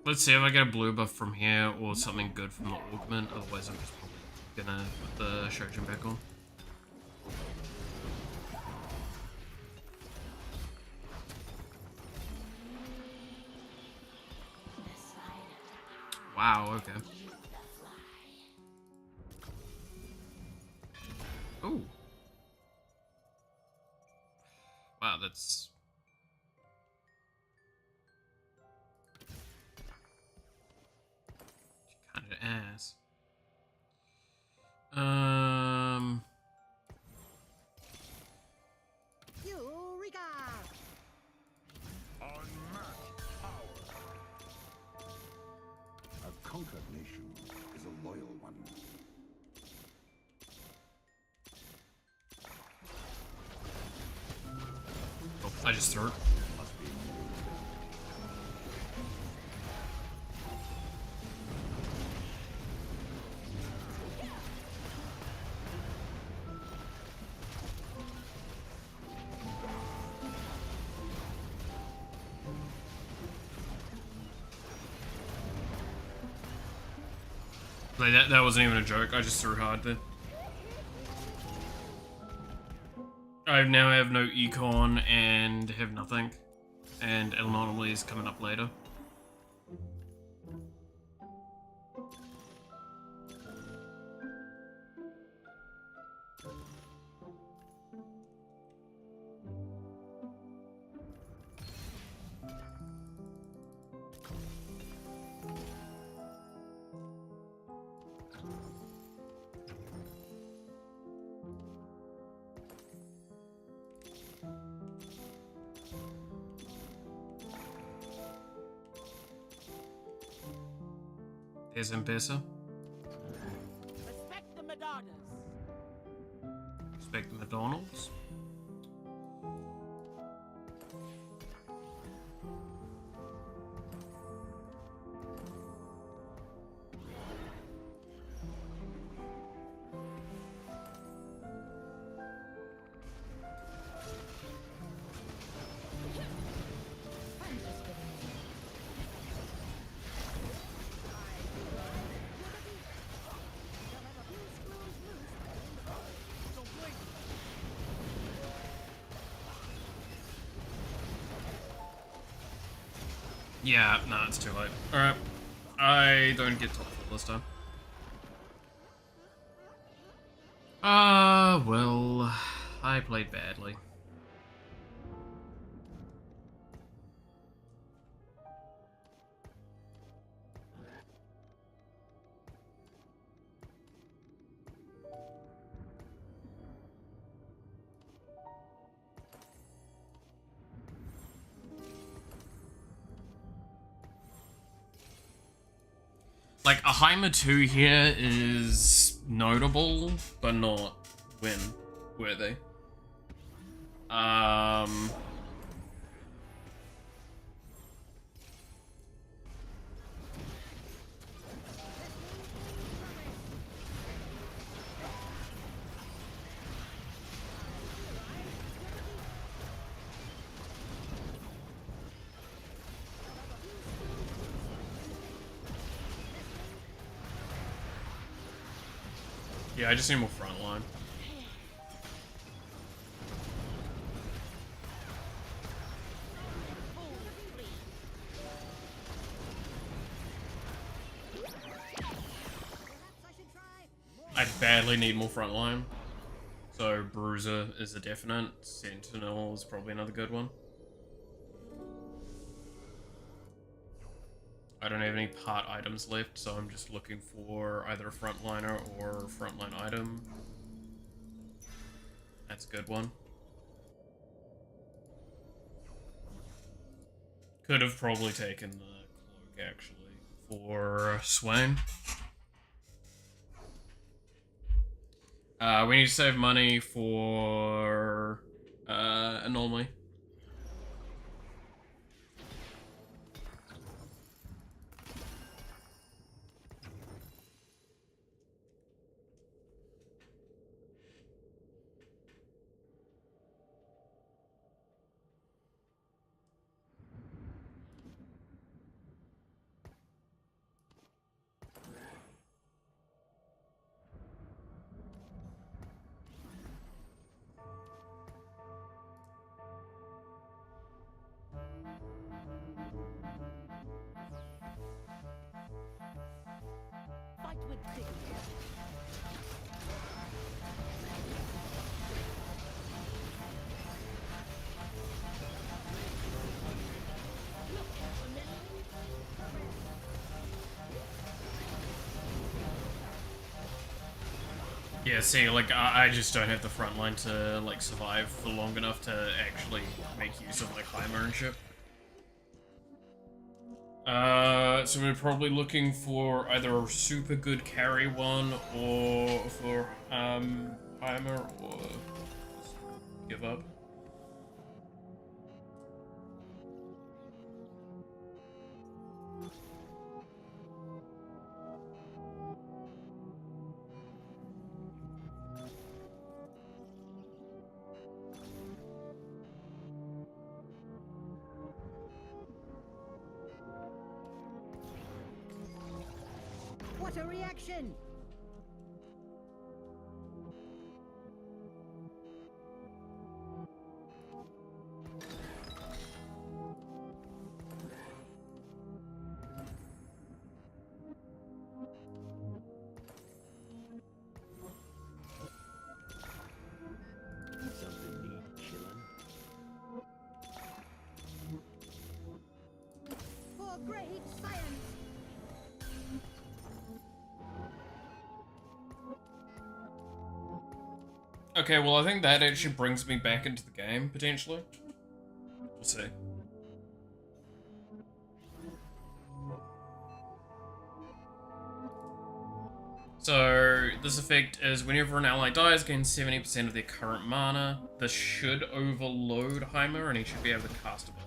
[SPEAKER 1] Let's see if I get a blue buff from here or something good from the augment. Otherwise, I'm just probably gonna put the Shojin back on. Wow, okay. Ooh. Wow, that's... kind of ass.
[SPEAKER 4] Eureka!
[SPEAKER 6] Unmatched power. A conquered nation is a loyal one.
[SPEAKER 1] just threw it. Like that wasn't even a joke, I just threw hard there. I now have no econ and have nothing. And Anomaly is coming up later. There's M-Pesa.
[SPEAKER 4] Respect the Madonnas.
[SPEAKER 1] Respect the McDonald's. Yeah, nah, it's too late. Alright. I don't get top 4 this time. Well, I played badly. Like, a Heimer 2 here is notable, but not win-worthy. Yeah, I just need more frontline. I badly need more frontline. So Bruiser is a definite. Sentinel is probably another good one. I don't have any part items left, so I'm just looking for either a frontliner or frontline item. That's a good one. Could have probably taken the cloak, actually, for Swain. We need to save money for Anomaly.
[SPEAKER 4] Fight with dignity.
[SPEAKER 1] Yeah, see, like, I just don't have the front line to, like, survive for long enough to actually make use of, like, Heimer and shit. So we're probably looking for either a super good carry one, or for, Heimer, or just give up.
[SPEAKER 4] What a reaction!
[SPEAKER 6] Something neat chillin'.
[SPEAKER 4] For great science!
[SPEAKER 1] Okay, well, I think that actually brings me back into the game, potentially. We'll see. So, this effect is whenever an ally dies, gain 70% of their current mana. This should overload Heimer, and he should be able to cast a bit.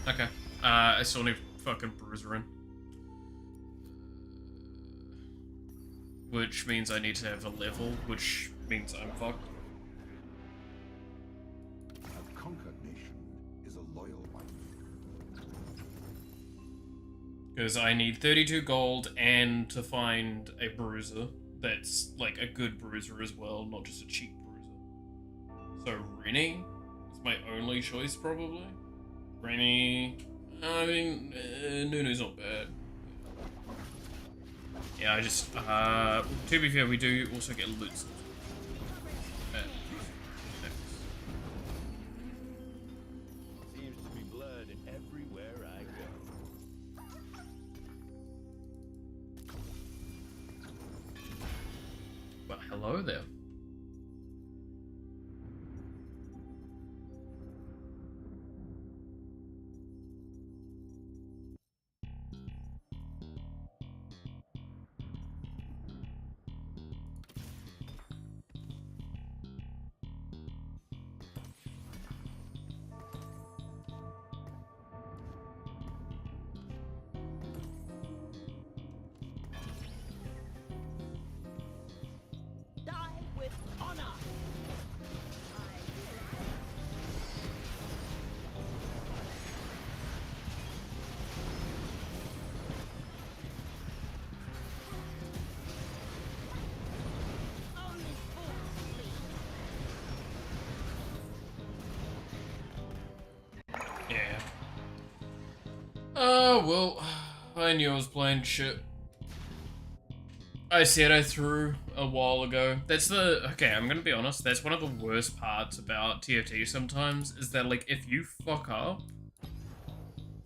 [SPEAKER 1] Okay. I still need fucking Bruiser in. Which means I need to have a level, which means I'm fucked.
[SPEAKER 6] A conquered nation is a loyal one.
[SPEAKER 1] Because I need 32 gold and to find a Bruiser that's like a good Bruiser as well, not just a cheap Bruiser. So Rennie is my only choice probably. Rennie, I mean, Nunu's not bad. Yeah, I just, to be fair, we do also get loot.
[SPEAKER 6] Seems to be blood everywhere I go.
[SPEAKER 1] Well, hello there.
[SPEAKER 4] Die with honor! Only fools flee.
[SPEAKER 1] Yeah. Well, I knew I was playing shit. I said I threw a while ago. That's the... Okay, I'm gonna be honest. That's one of the worst parts about TFT sometimes, is that, like, if you fuck up,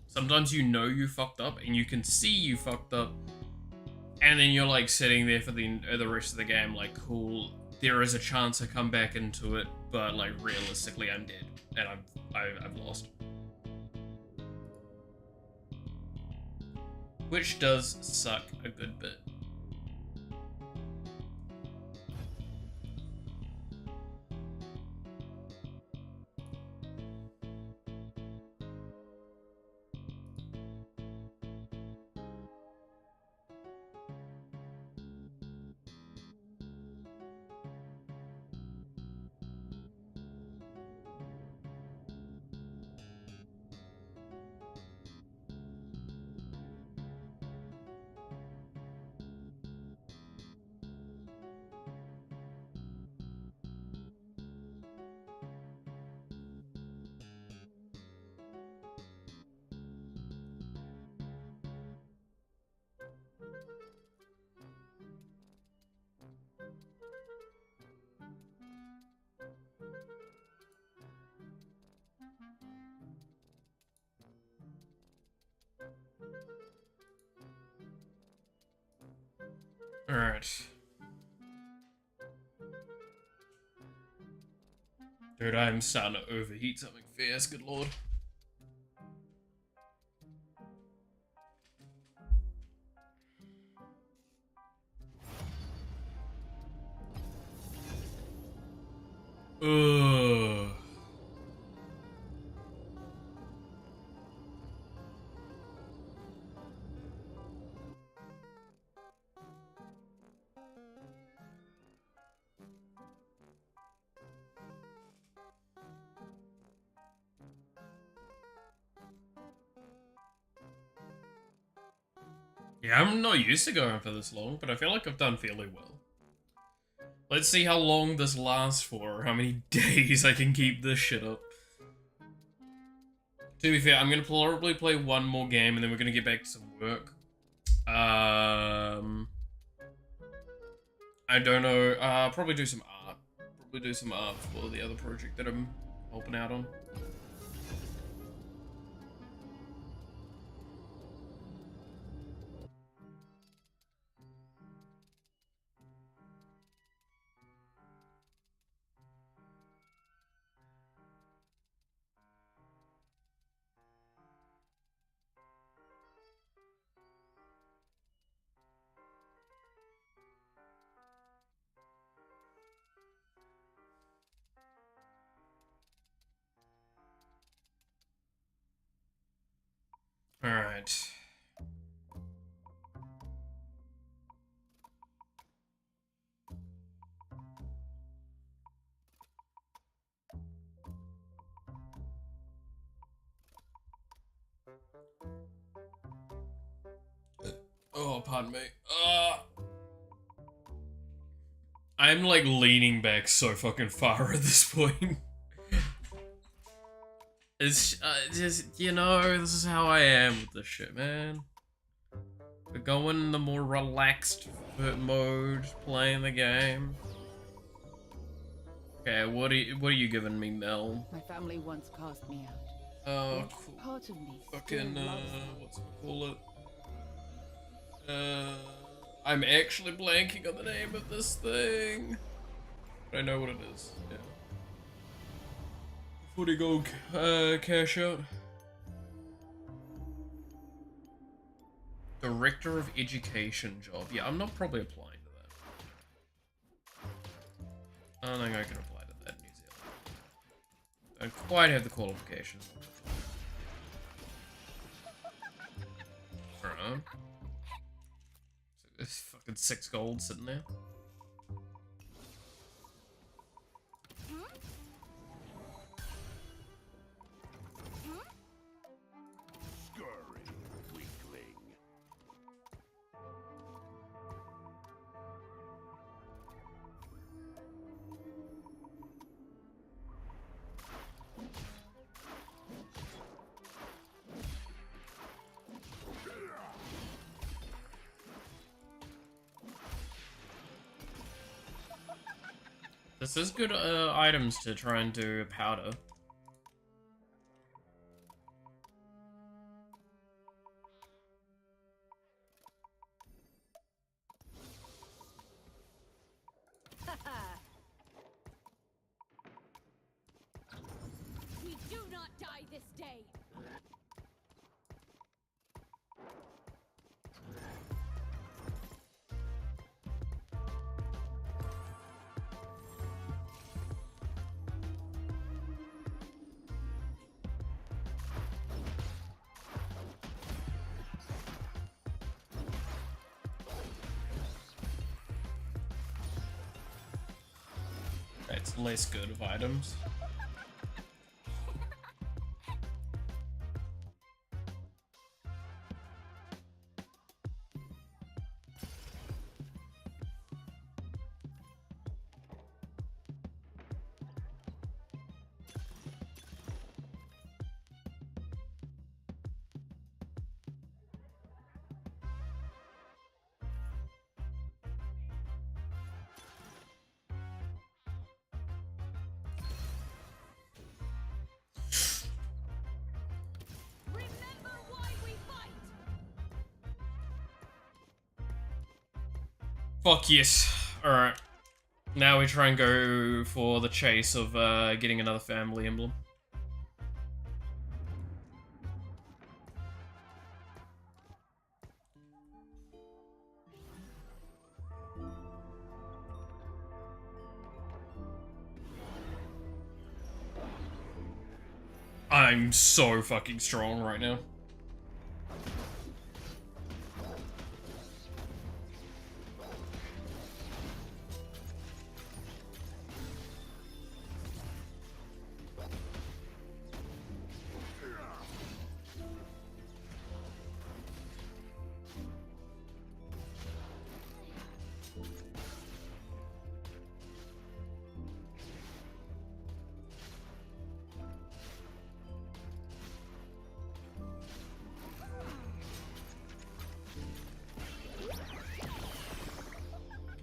[SPEAKER 1] sometimes you know you fucked up, and you can see you fucked up, and then you're, like, sitting there for the rest of the game, like, cool, there is a chance I come back into it, but, like, realistically, I'm dead, and I've lost. Which does suck a good bit. Alright. Dude, I'm starting to overheat something fast, good lord. Ugh. Yeah, I'm not used to going for this long, but I feel like I've done fairly well. Let's see how long this lasts for, how many days I can keep this shit up. To be fair, I'm gonna probably play one more game and then we're gonna get back to some work. I don't know, probably do some art. Probably do some art for the other project that I'm helping out on. Alright. Oh, pardon me. I'm like leaning back so fucking far at this point. It's just, you know, this is how I am with this shit, man. We're going the more relaxed mode, playing the game. Okay, what are you giving me, Mel?
[SPEAKER 4] My family once cast me out.
[SPEAKER 1] Oh,
[SPEAKER 4] Yet
[SPEAKER 1] cool.
[SPEAKER 4] part of me
[SPEAKER 1] Fucking,
[SPEAKER 4] still loves them.
[SPEAKER 1] what's it call it? I'm actually blanking on the name of this thing. But I know what it is, yeah. Before you go, cash out. Director of Education job. Yeah, I'm not probably applying to that. I don't think I can apply to that in New Zealand. I don't quite have the qualifications. Alright. So there's fucking 6 gold sitting there.
[SPEAKER 6] Scurry, weakling.
[SPEAKER 1] This is good items to try and do powder.
[SPEAKER 5] We do not die this day.
[SPEAKER 1] It's less good of items.
[SPEAKER 5] Remember why we fight.
[SPEAKER 1] Fuck yes. Alright. Now we try and go for the chase of getting another family emblem. I'm so fucking strong right now.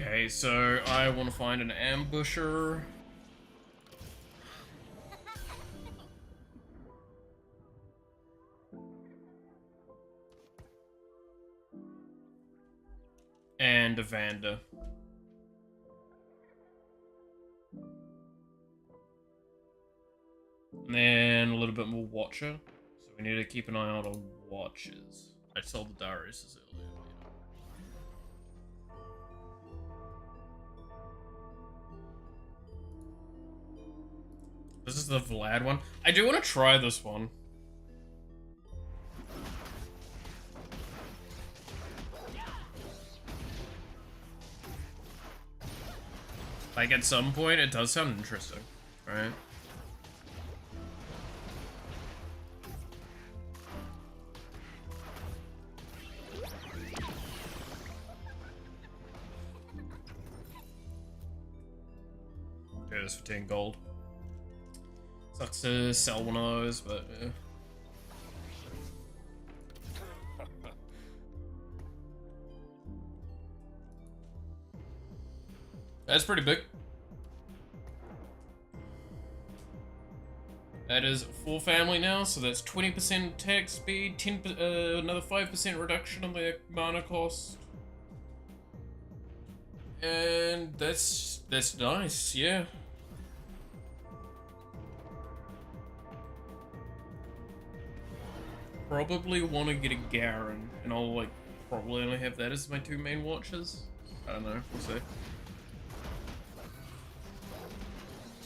[SPEAKER 1] Okay, so I want to find an ambusher. And a Vanda. And then a little bit more Watcher. So we need to keep an eye out on Watchers. I sold the Darius earlier. This is the Vlad one. I do want to try this one. Like, at some point, it does sound interesting, right? Do this for 10 gold. Sucks to sell one of those, but yeah. That's pretty big. That is full family now, so that's 20% attack speed, another 5% reduction on the mana cost. And that's nice, yeah. Probably want to get a Garen, and I'll like probably only have that as my two main watches. I don't know, we'll see.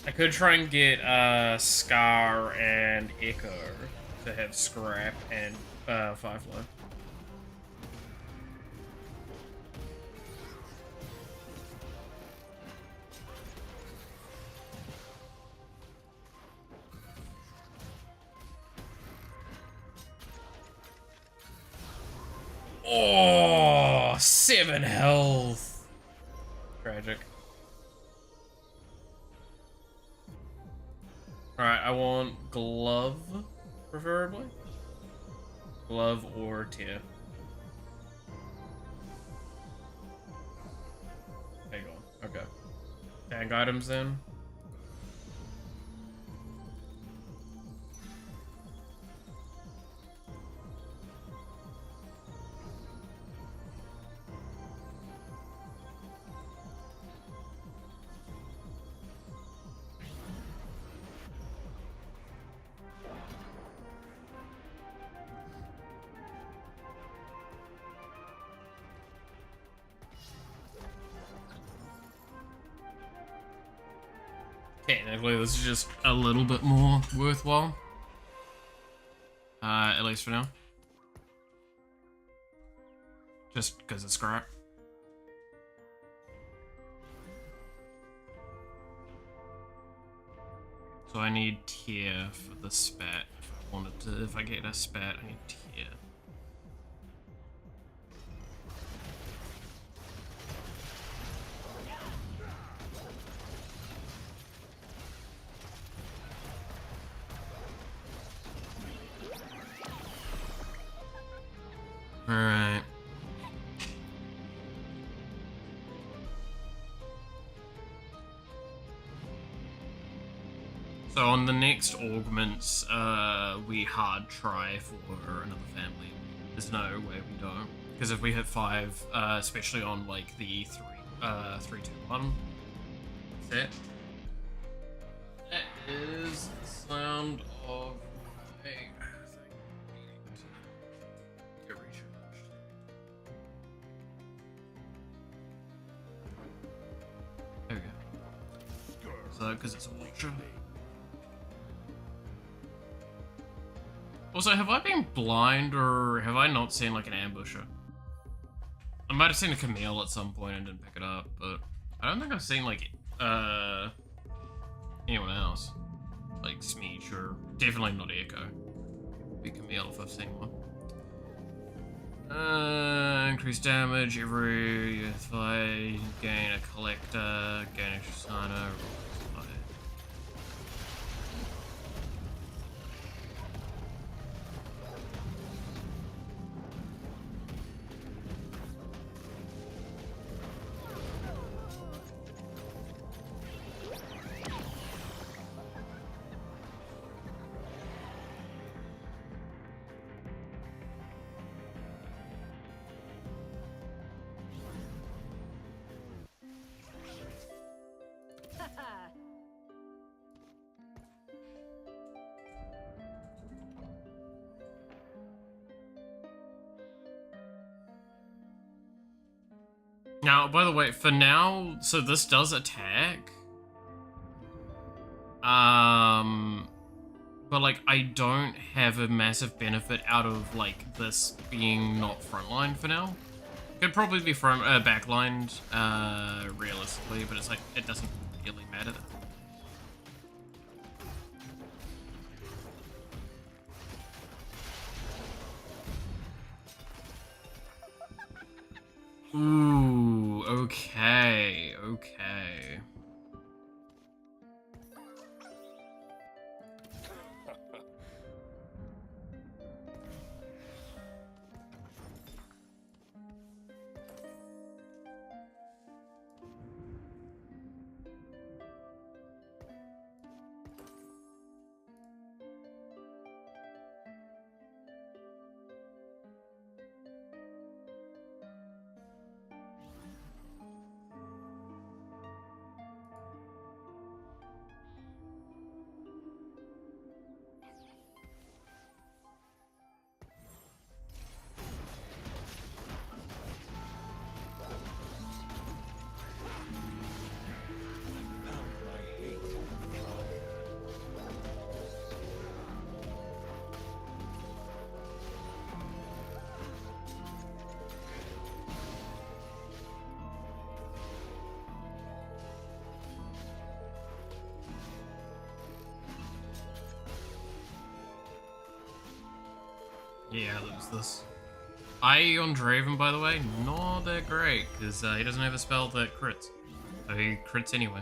[SPEAKER 1] I could try and get Scar and Echo to have Scrap and Firefly. Oh, 7 health. Tragic. Alright, I want Glove, preferably. Glove or Tear. There you go. Okay. Tank items then. Technically, this is just a little bit more worthwhile. At least for now. Just because it's scrap. So I need Tear for the spat. If I get a spat, I need Tear. Alright. So on the next augments, we hard try for another family. There's no way we don't. Because if we hit 5, especially on like the 3-2-1 set, that is the sound of a thing. Get recharged. There we go. So, because it's a watcher. Also, have I been blind, or have I not seen, like, an ambusher? I might have seen a Camille at some point and didn't pick it up, but I don't think I've seen, like, anyone else. Like, Smeech, or definitely not Echo. Be Camille if I've seen one. Increased damage every if I gain a collector, gain extra signer, Now, by the way, for now, so this does attack. But like, I don't have a massive benefit out of like this being not frontline for now. Could probably be backlined, realistically, but it's like, it doesn't really matter. Ooh, okay, okay. Yeah, lose this. I on Draven, by the way, not that great, because he doesn't have a spell that crits. So he crits anyway.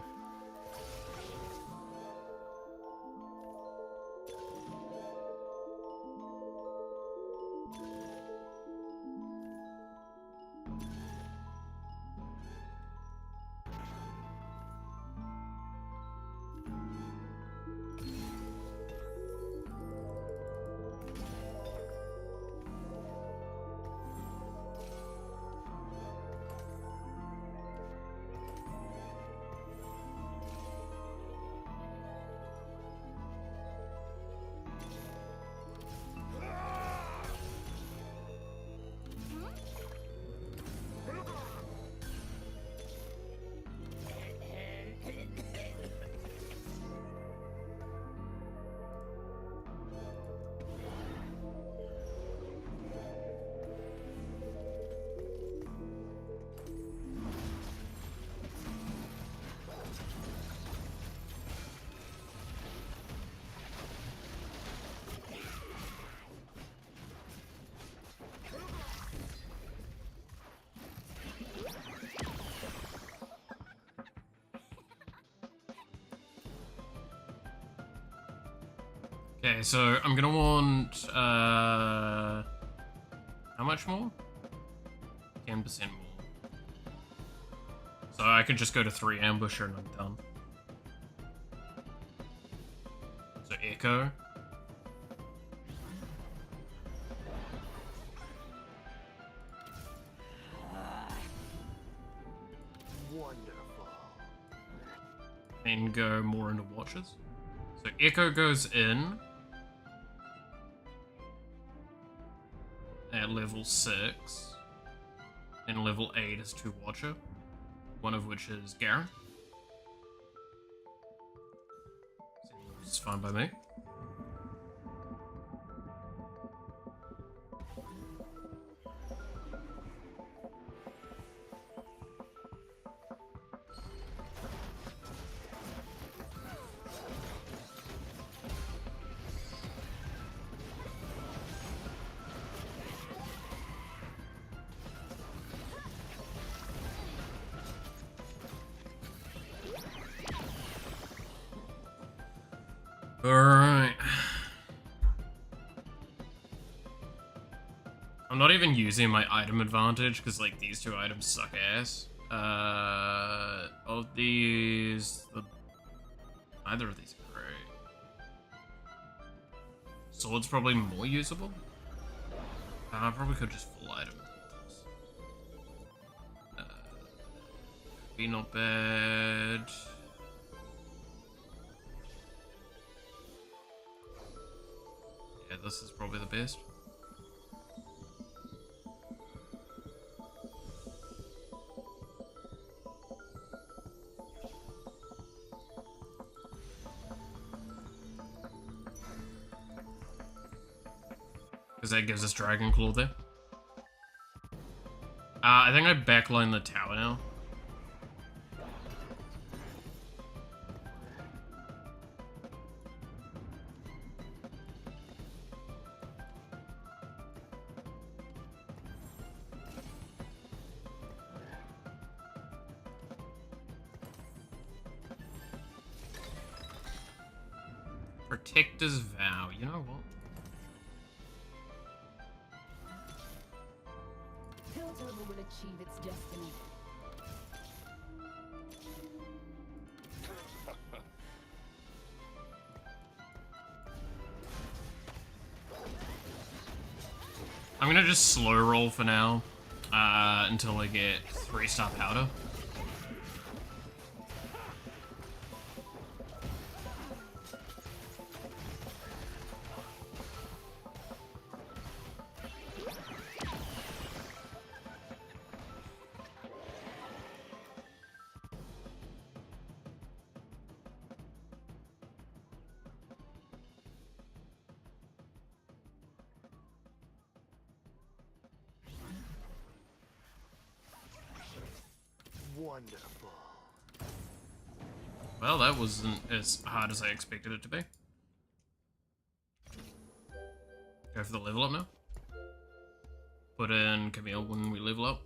[SPEAKER 1] Okay, so I'm gonna want, how much more? 10% more. So I could just go to 3 ambusher and I'm done. So Echo.
[SPEAKER 6] Wonderful.
[SPEAKER 1] And go more into watches. So Echo goes in at level 6, and level 8 is 2 Watcher, one of which is Garen. It's fine by me. Alright. I'm not even using my item advantage because like these 2 items suck ass. Of these, neither of these are great. Sword's probably more usable. I probably could just full item. Be not bad. Yeah, this is probably the best. Because that gives us Dragon Claw there. I think I backline the tower now. Protector's Vow. You know what?
[SPEAKER 5] Piltover will achieve its destiny.
[SPEAKER 1] I'm gonna just slow roll for now, until I get 3-star powder.
[SPEAKER 6] Wonderful.
[SPEAKER 1] Well, that wasn't as hard as I expected it to be. Go for the level up now. Put in Camille when we level up.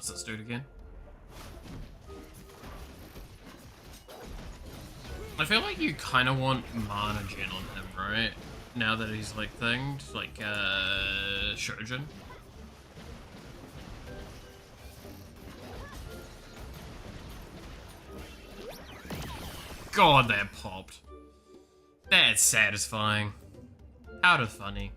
[SPEAKER 1] Let's do it again. I feel like you kind of want mana gen on him, right? Now that he's like thinged, like Shojin. God, that popped. That's satisfying. Out of funny.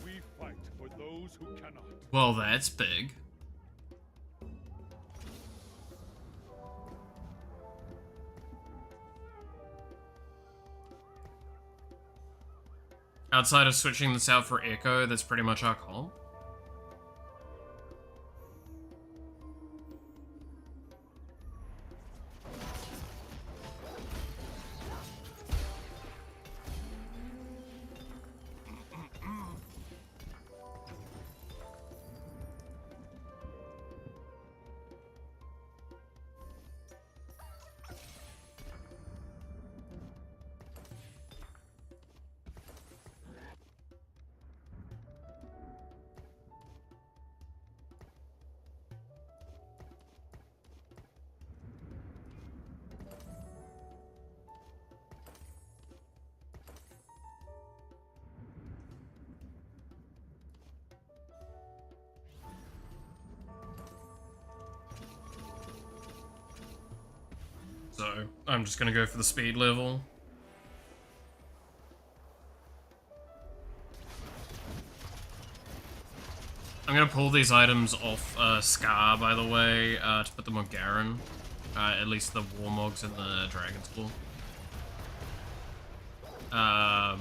[SPEAKER 6] We fight for those who cannot.
[SPEAKER 1] Well, that's big. Outside of switching this out for Echo, that's pretty much our call. So, I'm just gonna go for the speed level. I'm gonna pull these items off Scar, by the way, to put them on Garen. At least the Warmogs and the Dragon's Claw. And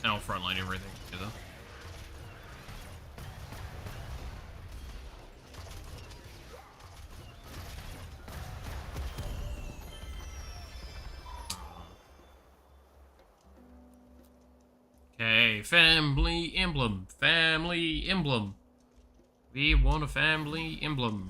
[SPEAKER 1] I'll frontline everything together. Okay, family emblem, family emblem. We want a family emblem.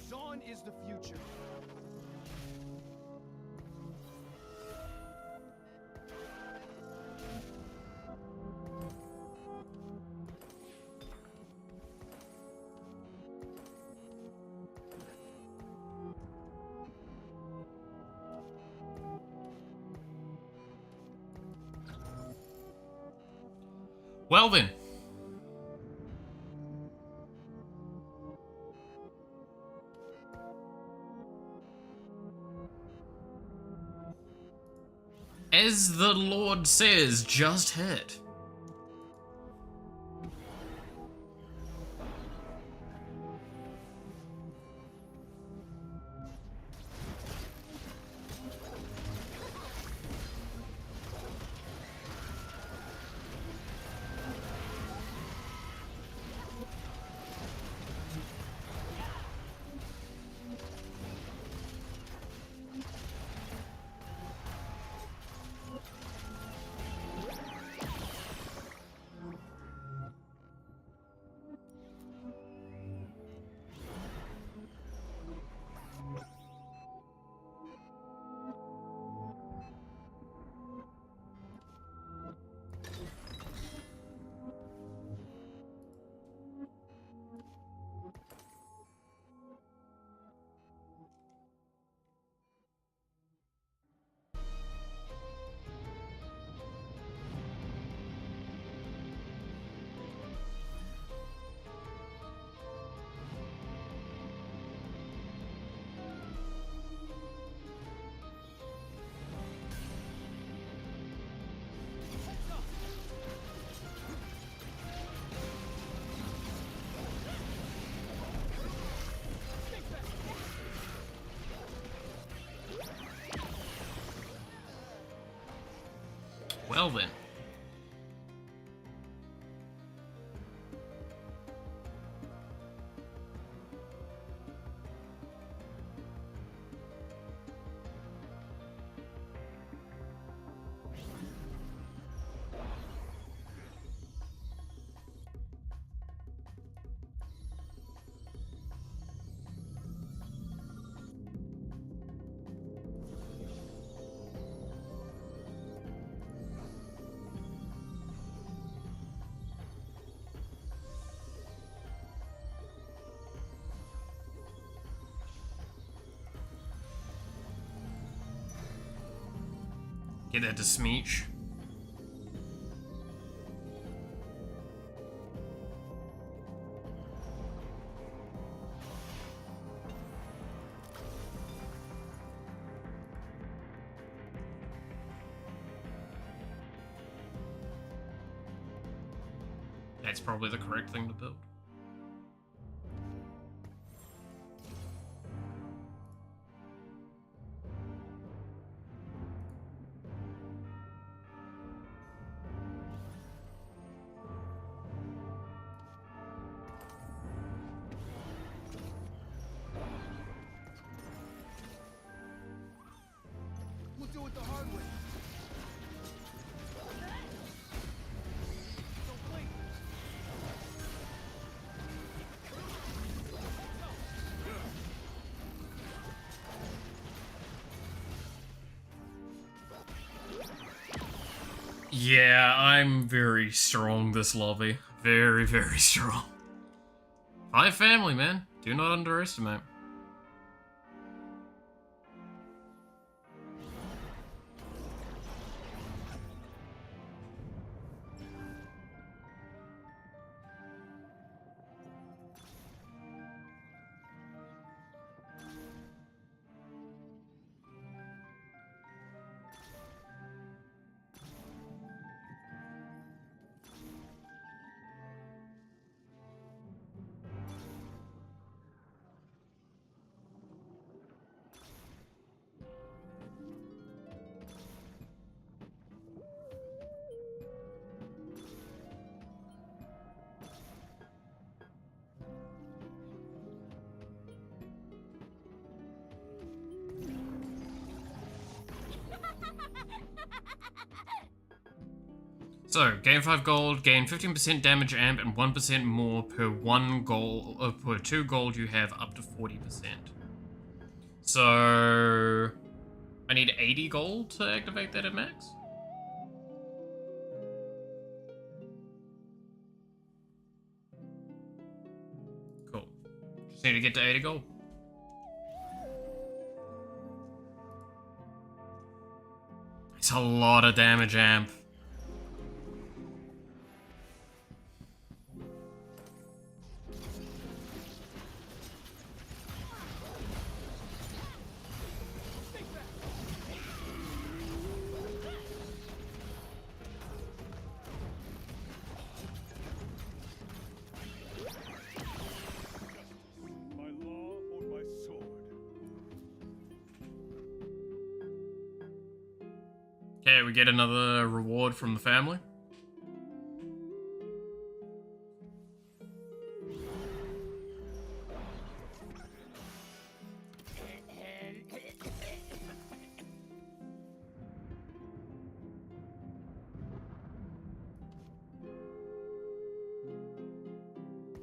[SPEAKER 7] Dawn is the future.
[SPEAKER 1] Well then. as the Lord says, just hit. Well then. Get that to Smeech. That's probably the correct thing to build.
[SPEAKER 7] We'll do it the hard way. Don't wait.
[SPEAKER 1] Yeah, I'm very strong this lobby. Very, very strong. Hi family, man. Do not underestimate. So, gain 5 gold, gain 15% damage amp, and 1% more per 1 gold, per 2 gold you have up to 40%. So, I need 80 gold to activate that at max? Cool. Just need to get to 80 gold. It's a lot of damage amp. Okay, we get another reward from the family.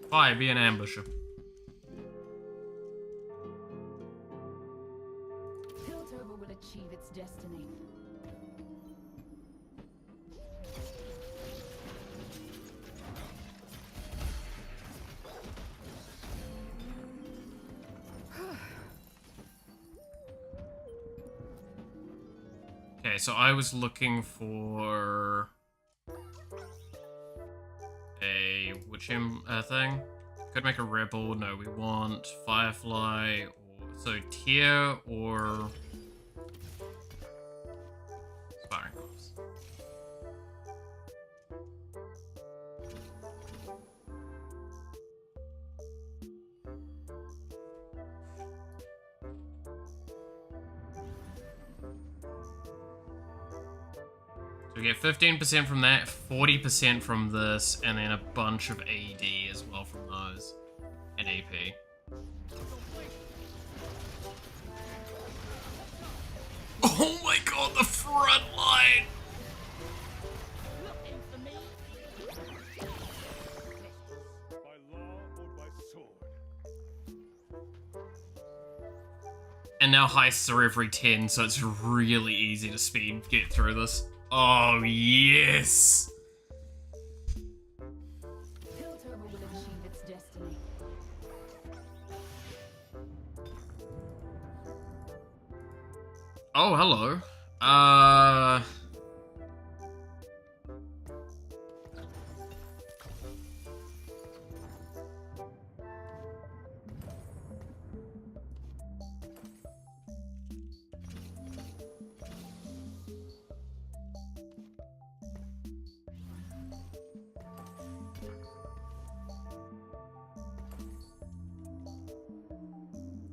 [SPEAKER 1] Fire, be an ambusher.
[SPEAKER 4] Piltover will achieve its destiny.
[SPEAKER 1] Okay, so I was looking for a witch thing. Could make a rebel. No, we want firefly. So tier or sparring gloves. So we get 15% from that, 40% from this, and then a bunch of AD as well from those, and AP. Oh my god, the front line!
[SPEAKER 6] By law or by sword?
[SPEAKER 1] And now heists are every 10, so it's really easy to get through this. Oh, yes!
[SPEAKER 4] Piltover will achieve its destiny.
[SPEAKER 1] Oh, hello.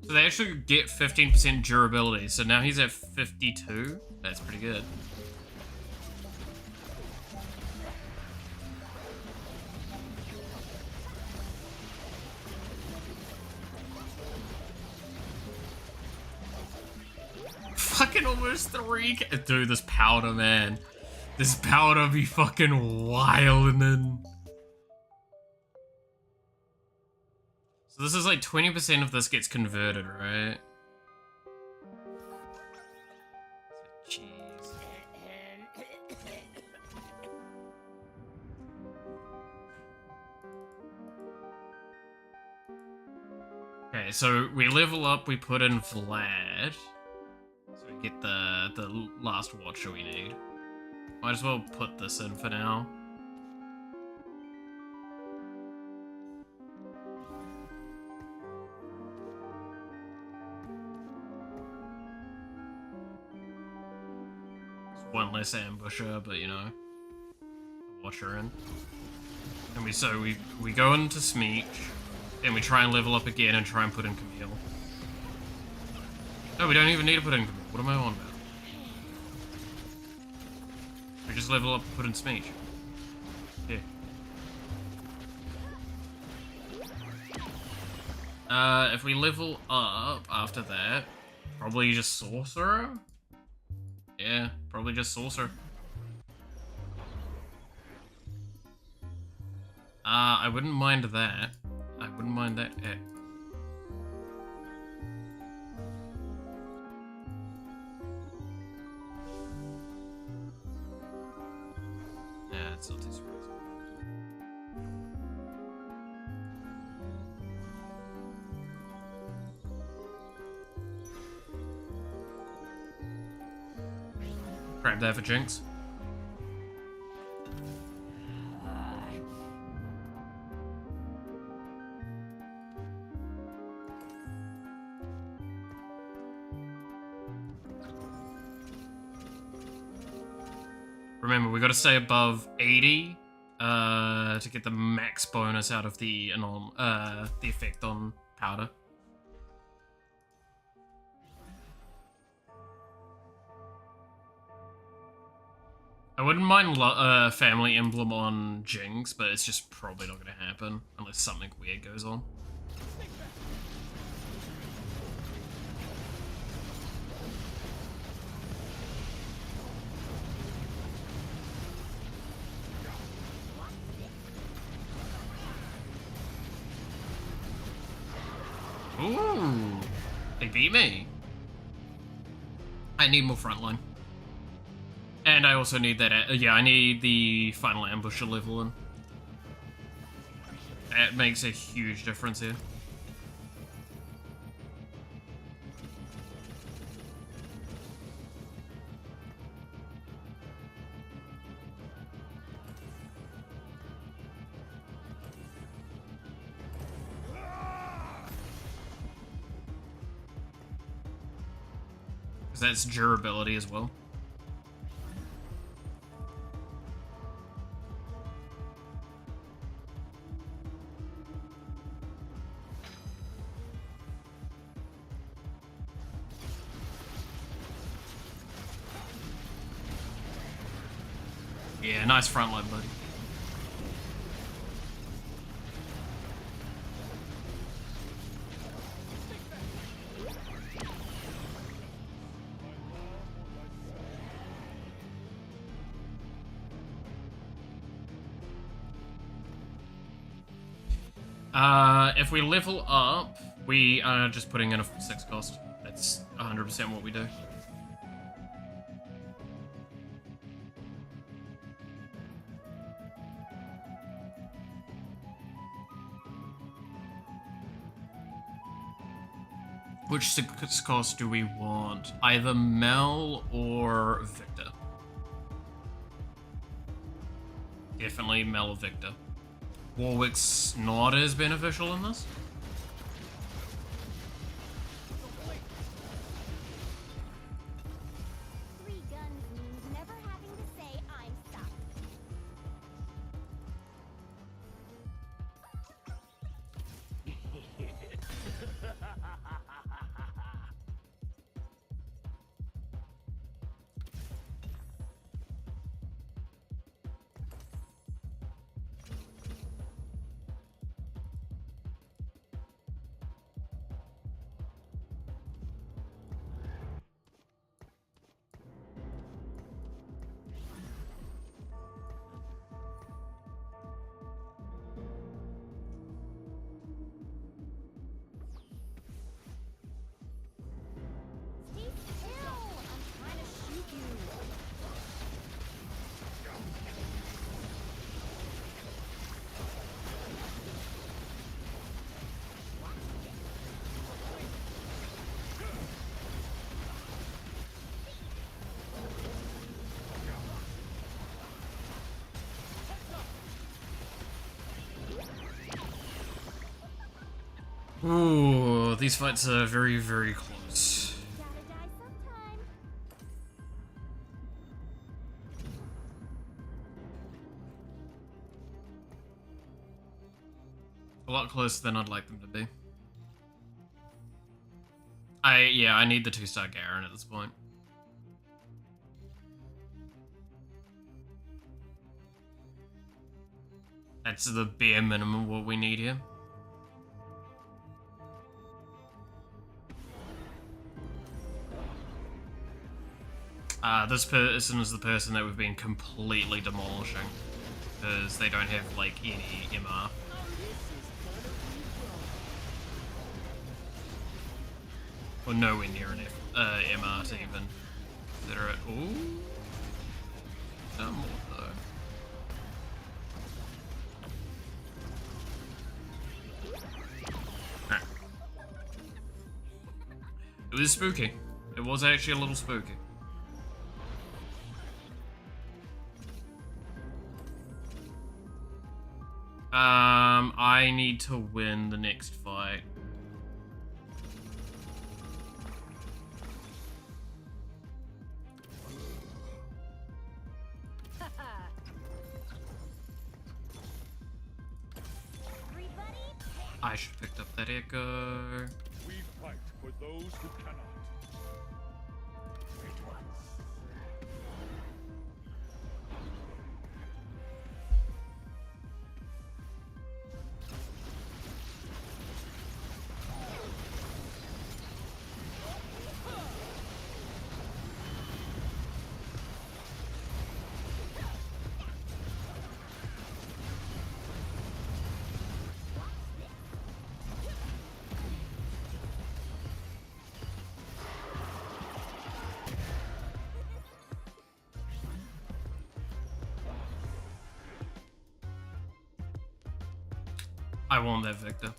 [SPEAKER 1] So they actually get 15% durability, so now he's at 52. That's pretty good. Fucking almost 3. Dude, this powder, man. This powder be fucking wildin'. So this is like 20% of this gets converted, right? Jeez. Okay, so we level up, we put in Vlad. So we get the last watcher we need. Might as well put this in for now. One less ambusher, but you know, watcher in. And we go into Smeech, then we try and level up again and try and put in Camille. No, we don't even need to put in Camille. What am I on about? We just level up and put in Smeech. Yeah. If we level up after that, probably just Sorcerer? Yeah, probably just Sorcerer. I wouldn't mind that. I wouldn't mind that. Yeah, it's not too surprising. Grab that for Jinx. Remember, we gotta stay above 80 to get the max bonus out of the effect on powder. I wouldn't mind family emblem on Jinx, but it's just probably not going to happen unless something weird goes on. Ooh, they beat me. I need more frontline. And I also need that, yeah, I need the final ambusher level in. It makes a huge difference here. Because that's durability as well. Yeah, nice front line, buddy. If we level up, we are just putting in a 6 cost. That's 100% what we do. Which 6 cost do we want? Either Mel or Victor. Definitely Mel or Victor. Warwick's not as beneficial in this.
[SPEAKER 5] Three guns means never having to say I'm sorry. Stay still! I'm trying to shoot you.
[SPEAKER 1] Ooh, these fights are very, very close.
[SPEAKER 5] Gotta die sometime.
[SPEAKER 1] A lot closer than I'd like them to be. Yeah, I need the 2-star Garen at this point. That's the bare minimum what we need here. This person is the person that we've been completely demolishing because they don't have like any MR. Or nowhere near an MR to even consider it. Ooh. No more though. Alright. It was spooky. It was actually a little spooky. I need to win the next fight. I should have picked up that echo.
[SPEAKER 6] We fight for those who cannot.
[SPEAKER 1] I want that Victor.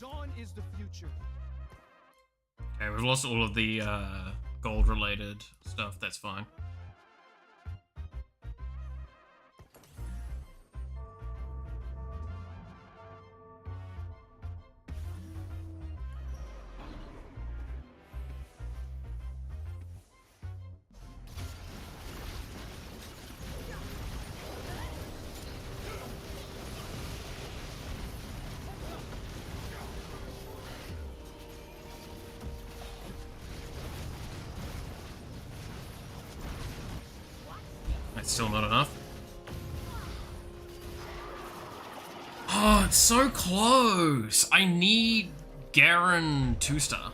[SPEAKER 7] Zaun is the future.
[SPEAKER 1] Okay, we've lost all of the gold-related stuff. That's fine. That's still not enough. Oh, it's so close. I need Garen 2-star.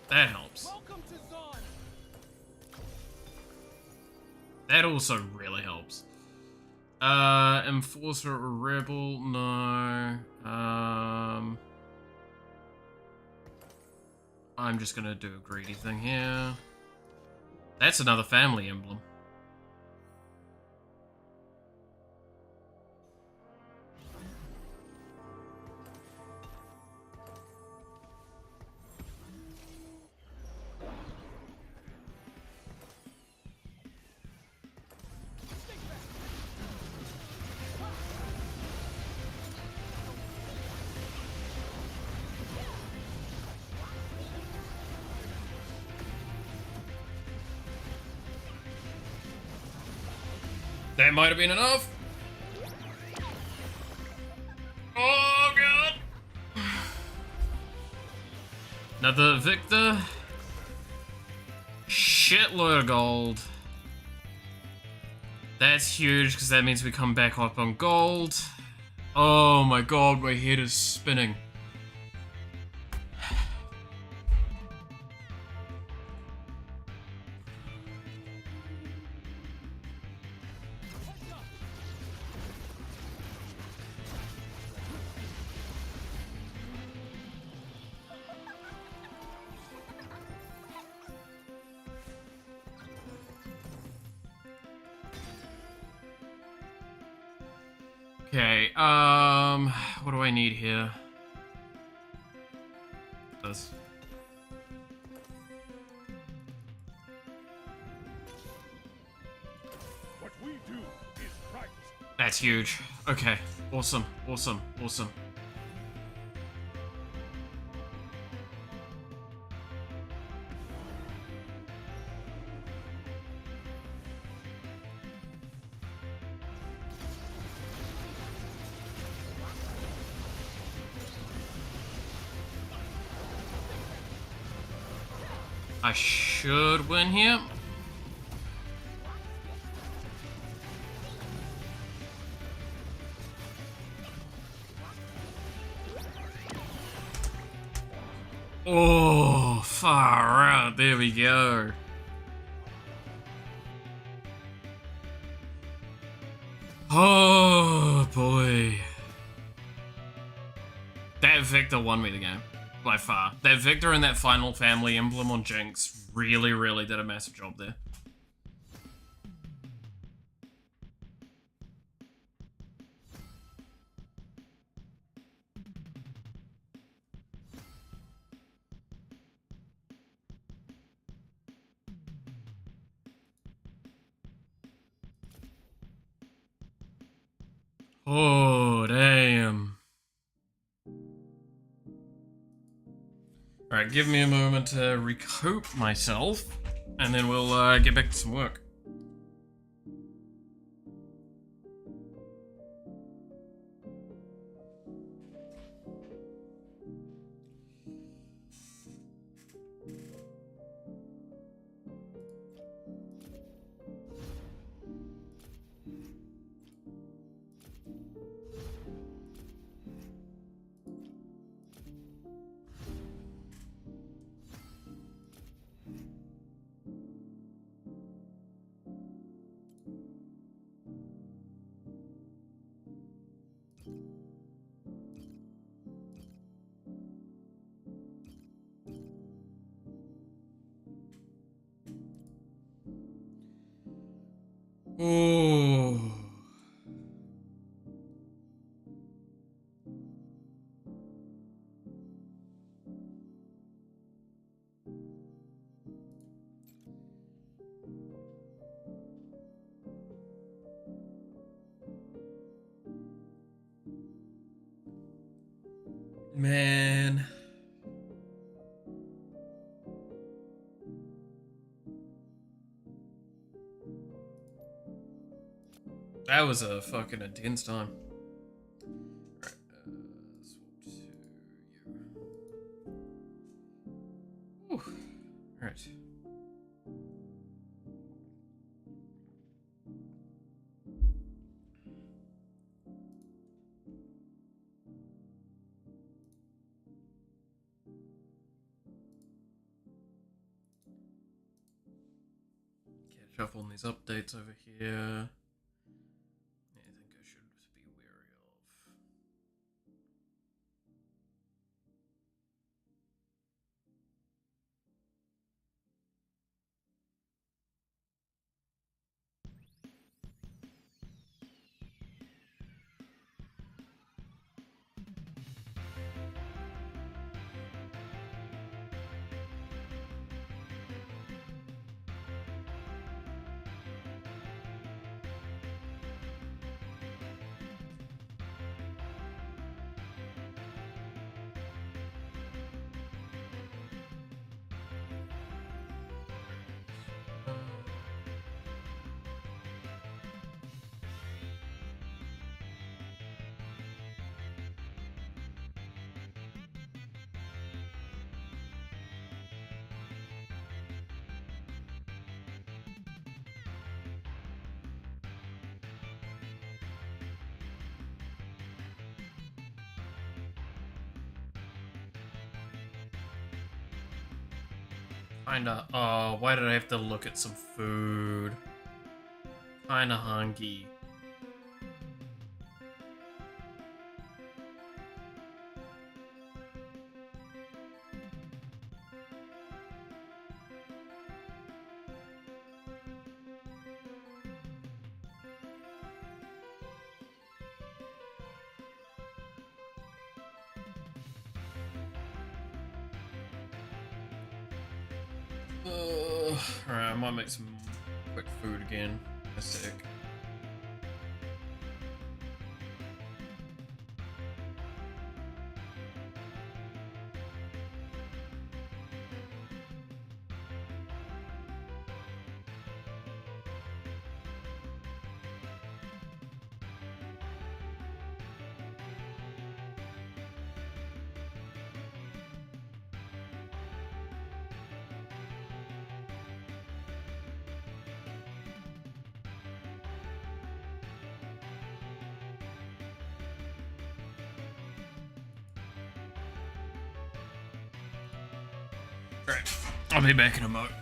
[SPEAKER 1] That helps.
[SPEAKER 7] Welcome to Zaun.
[SPEAKER 1] That also really helps. Enforcer or Rebel? No. I'm just gonna do a greedy thing here. That's another family emblem. That might have been enough. Oh god. Another Victor. Shitload of gold. That's huge because that means we come back up on gold. Oh my god, my head is spinning. Okay, what do I need here? This.
[SPEAKER 6] What we do is right.
[SPEAKER 1] That's huge. Okay, awesome, awesome, awesome. I should win here. Oh, far out. There we go. Oh, boy. That Victor won me the game. By far. That Victor and that final family emblem on Jinx really, really did a massive job there. Oh, damn. Alright, give me a moment to recoup myself, and then we'll get back to some work. Oh. Man. That was a fucking intense time. Alright, swap to you. Whew. Alright. Catch up on these updates over here. Anything I should be wary of. Kinda, oh, why did I have to look at some food? Kinda hungry. Alright, I might make some quick food again. A sec. Alright, I'll be back in a moment.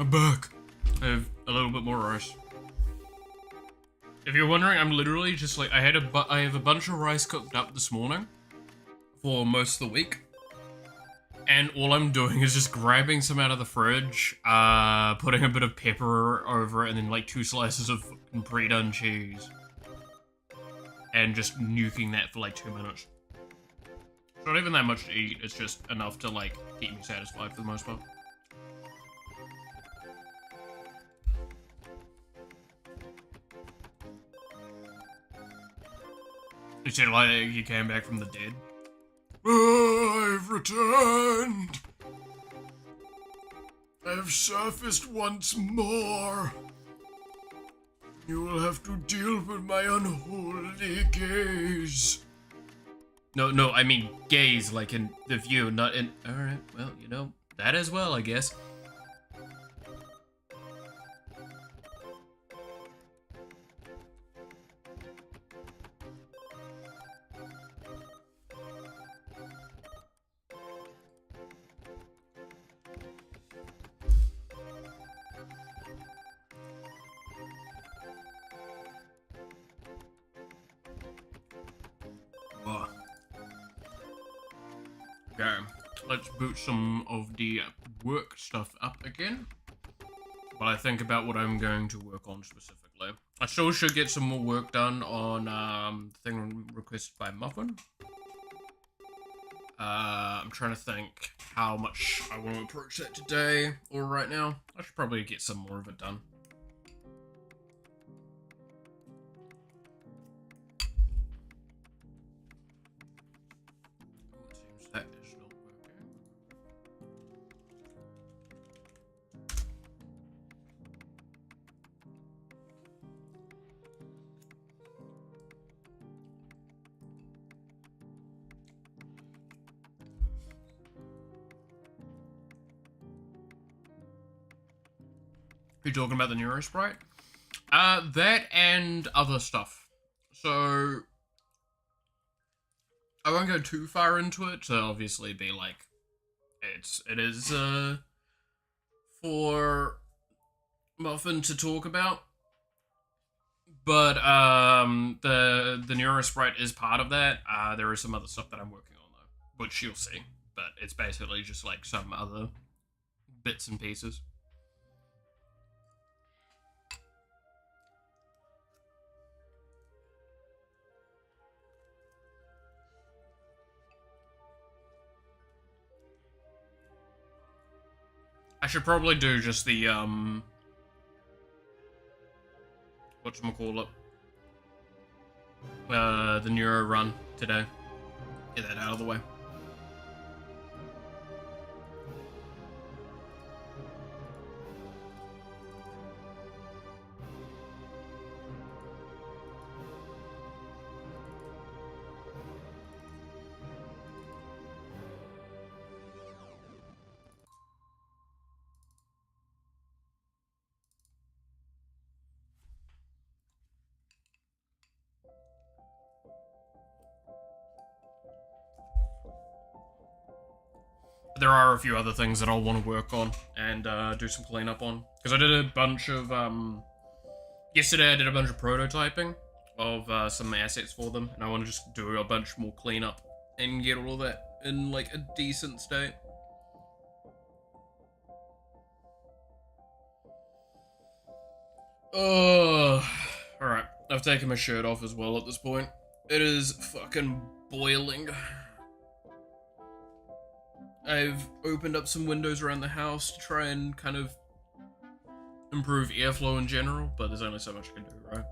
[SPEAKER 1] I'm back. I have a little bit more rice. If you're wondering, I'm literally just like, I have a bunch of rice cooked up this morning for most of the week. And all I'm doing is just grabbing some out of the fridge, putting a bit of pepper over it, and then like 2 slices of fucking pre-done cheese. And just nuking that for like 2 minutes. It's not even that much to eat, it's just enough to like keep me satisfied for the most part. You said like you came back from the dead? I've returned! I've surfaced once more. You will have to deal with my unholy gaze. No, I mean gaze, like in the view, not in... Alright, well, you know, that as well, I guess. Okay, let's boot some of the work stuff up again. While I think about what I'm going to work on specifically. I still should get some more work done on the thing requested by Muffin. I'm trying to think how much I want to approach that today or right now. I should probably get some more of it done. It seems that is not working. You talking about the Neurosprite? That and other stuff. So I won't go too far into it to obviously be like it is for Muffin to talk about. But the Neurosprite is part of that. There is some other stuff that I'm working on though, which you'll see. But it's basically just like some other bits and pieces. I should probably do just the, whatchamacallit? The Neuro run today. Get that out of the way. There are a few other things that I'll want to work on and do some cleanup on. Because I did a bunch of, yesterday I did a bunch of prototyping of some assets for them. And I want to just do a bunch more cleanup and get all of that in, like, a decent state. Alright. I've taken my shirt off as well at this point. It is fucking boiling. I've opened up some windows around the house to try and kind of improve airflow in general, but there's only so much I can do, right?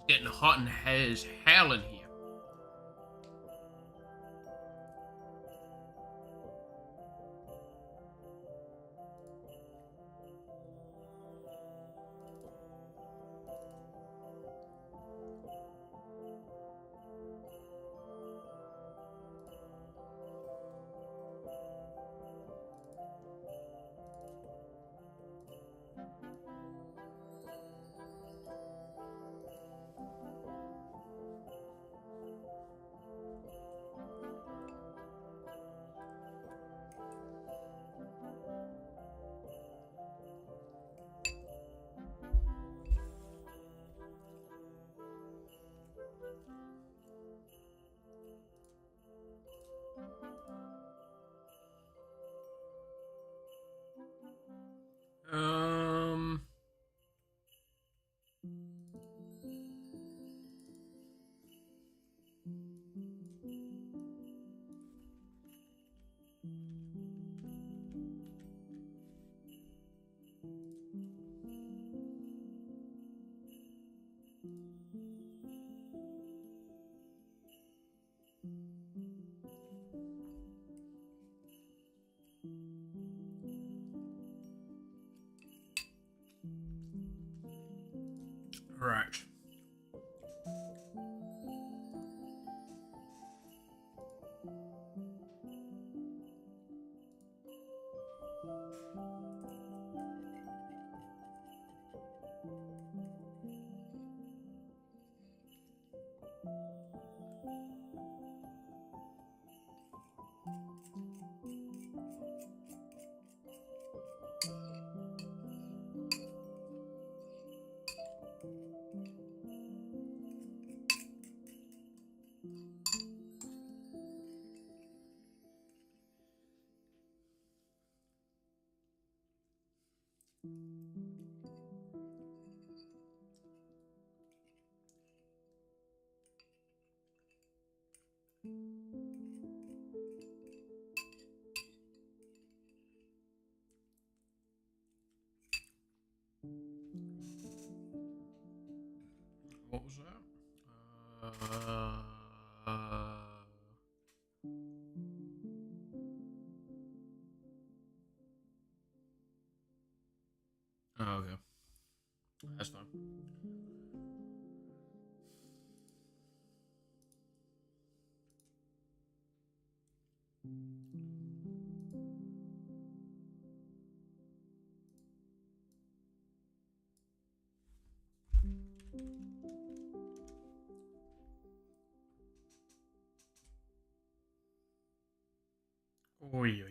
[SPEAKER 1] Getting hot and as hell in here. Right. What was that? Oh, okay. That's fine. Oi, oi, oi.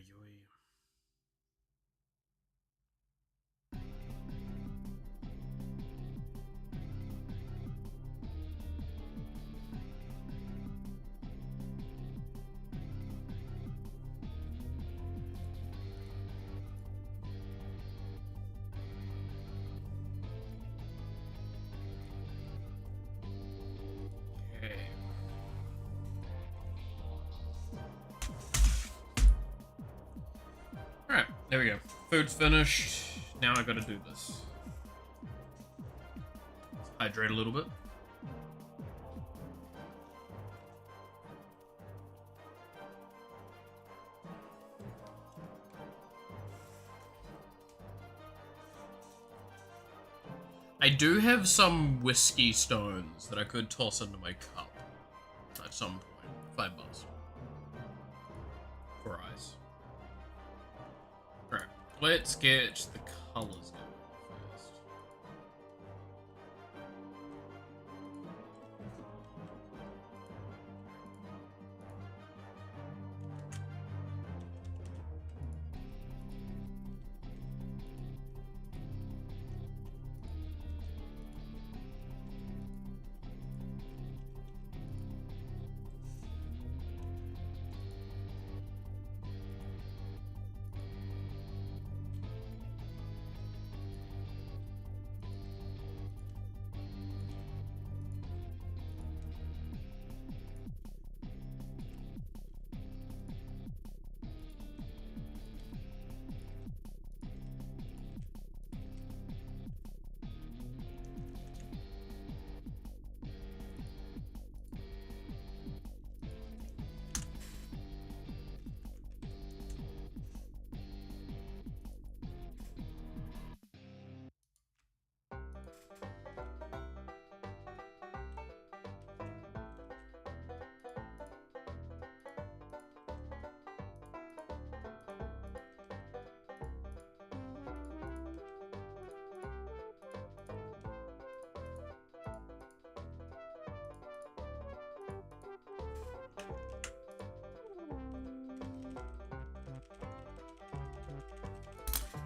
[SPEAKER 1] Okay. Alright, there we go. Food's finished. Now I gotta do this. Let's hydrate a little bit. I do have some whiskey stones that I could toss into my cup at some point. $5 for eyes. Alright, let's get the colors going first.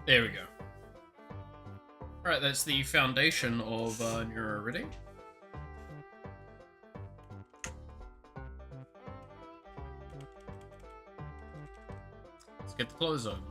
[SPEAKER 1] There we go. Alright, that's the foundation of Neuro Ready. Let's get the clothes on.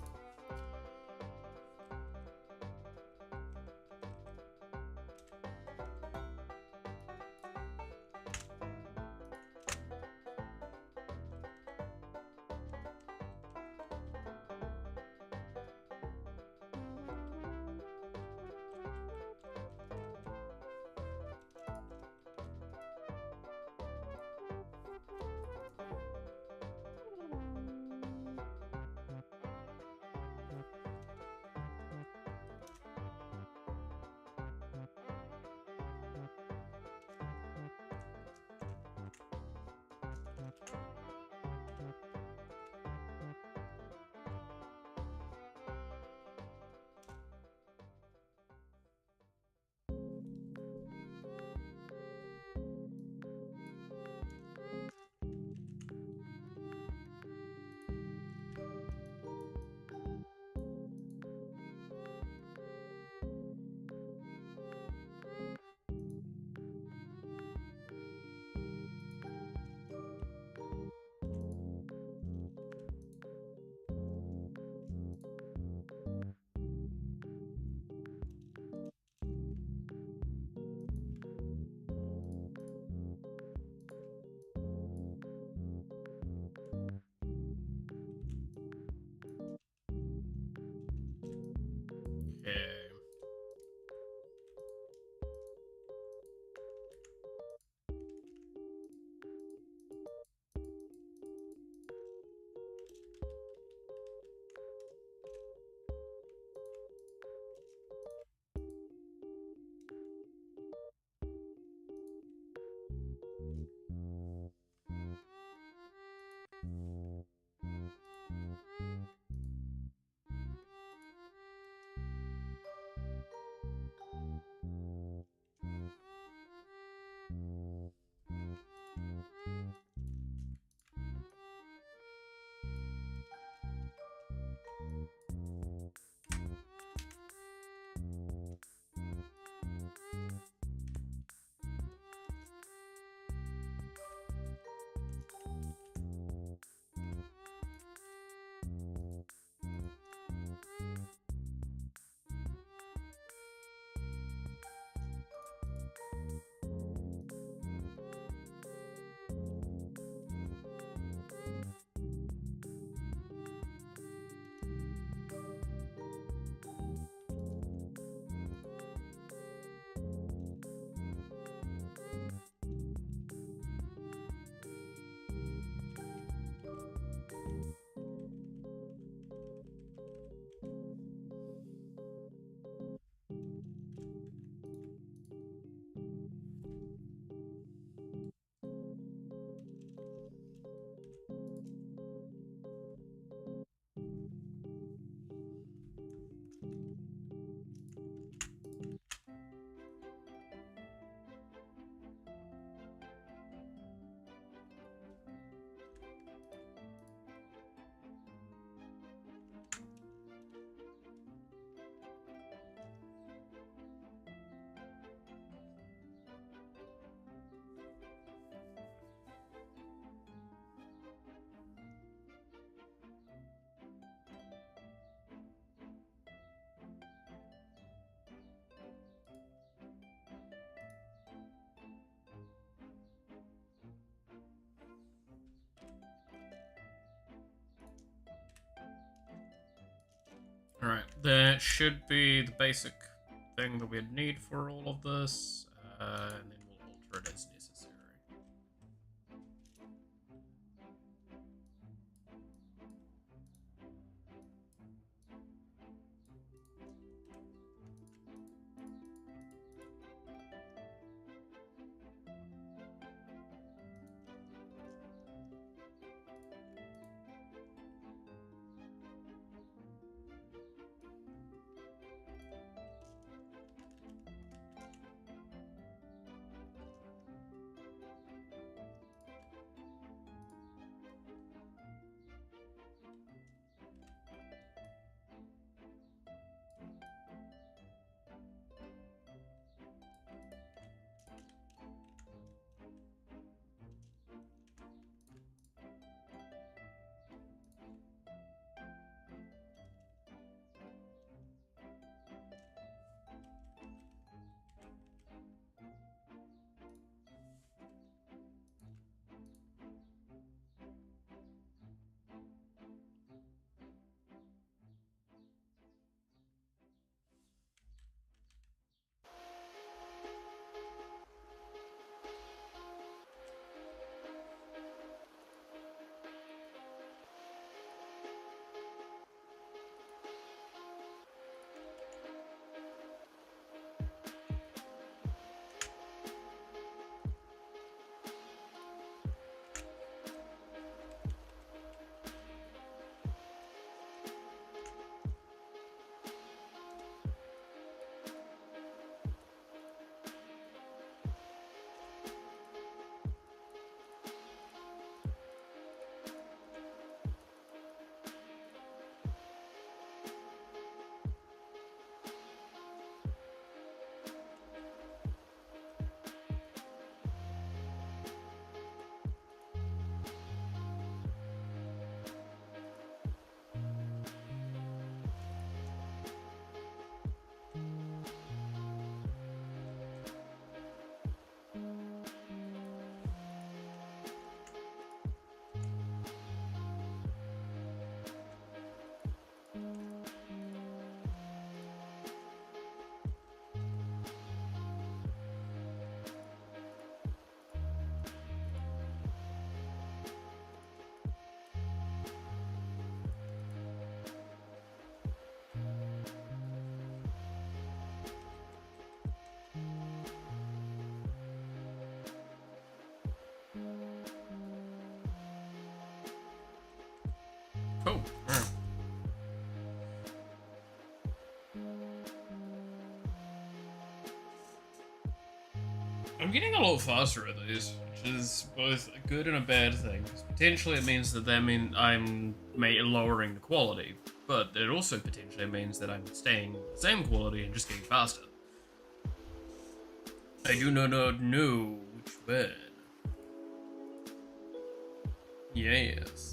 [SPEAKER 1] Alright, there should be the basic thing that we'd need for all of this, and then we'll alter it as necessary. Cool. Alright. I'm getting a lot faster at these, which is both a good and a bad thing. Potentially it means that I'm lowering the quality, but it also potentially means that I'm staying the same quality and just getting faster. I do not know which one. Yes.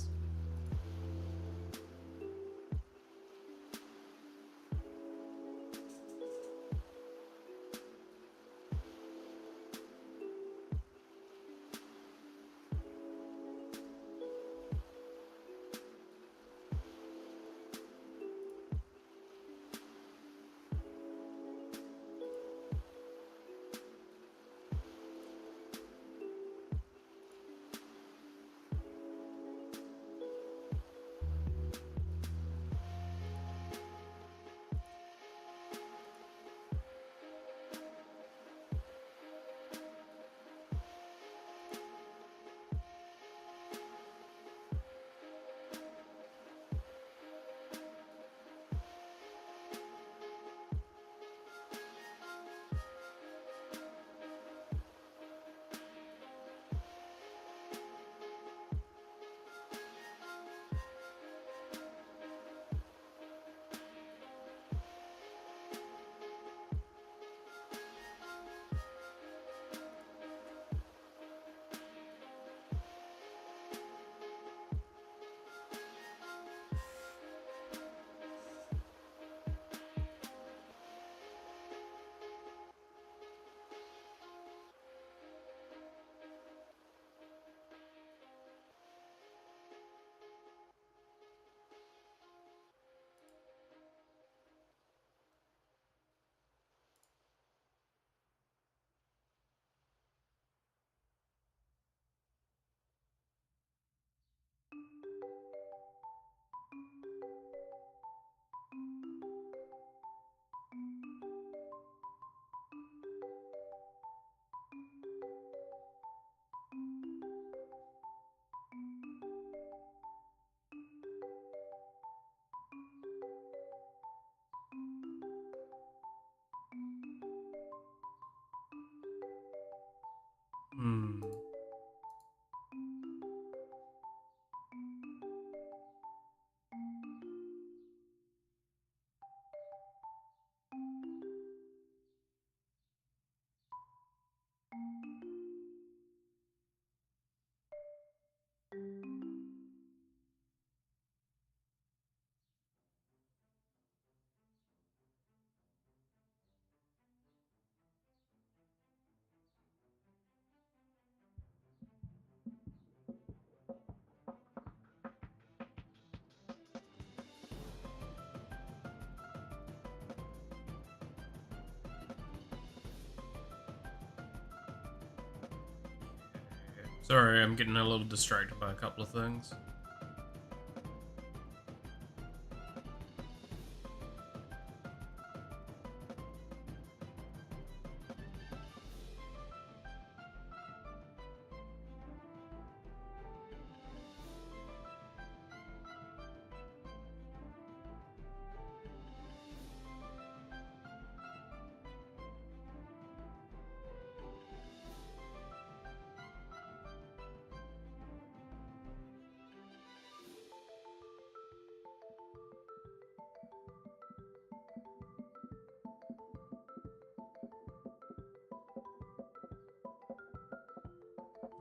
[SPEAKER 1] Sorry, I'm getting a little distracted by a couple of things.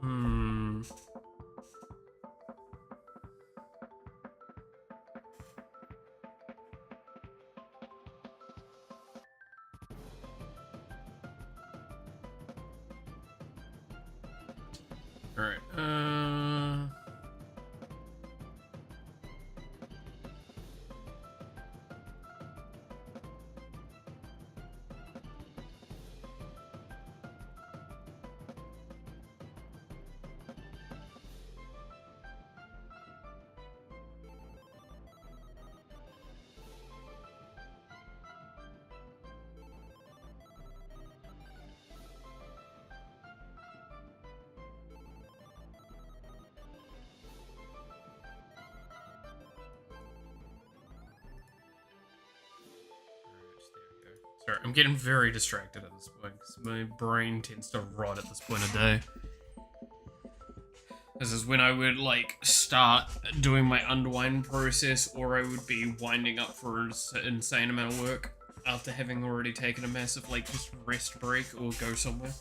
[SPEAKER 1] Hmm. Alright, Sorry, I'm getting very distracted at this point because my brain tends to rot at this point of day. This is when I would like start doing my unwind process, or I would be winding up for an insane amount of work after having already taken a massive like just rest break or go somewhere.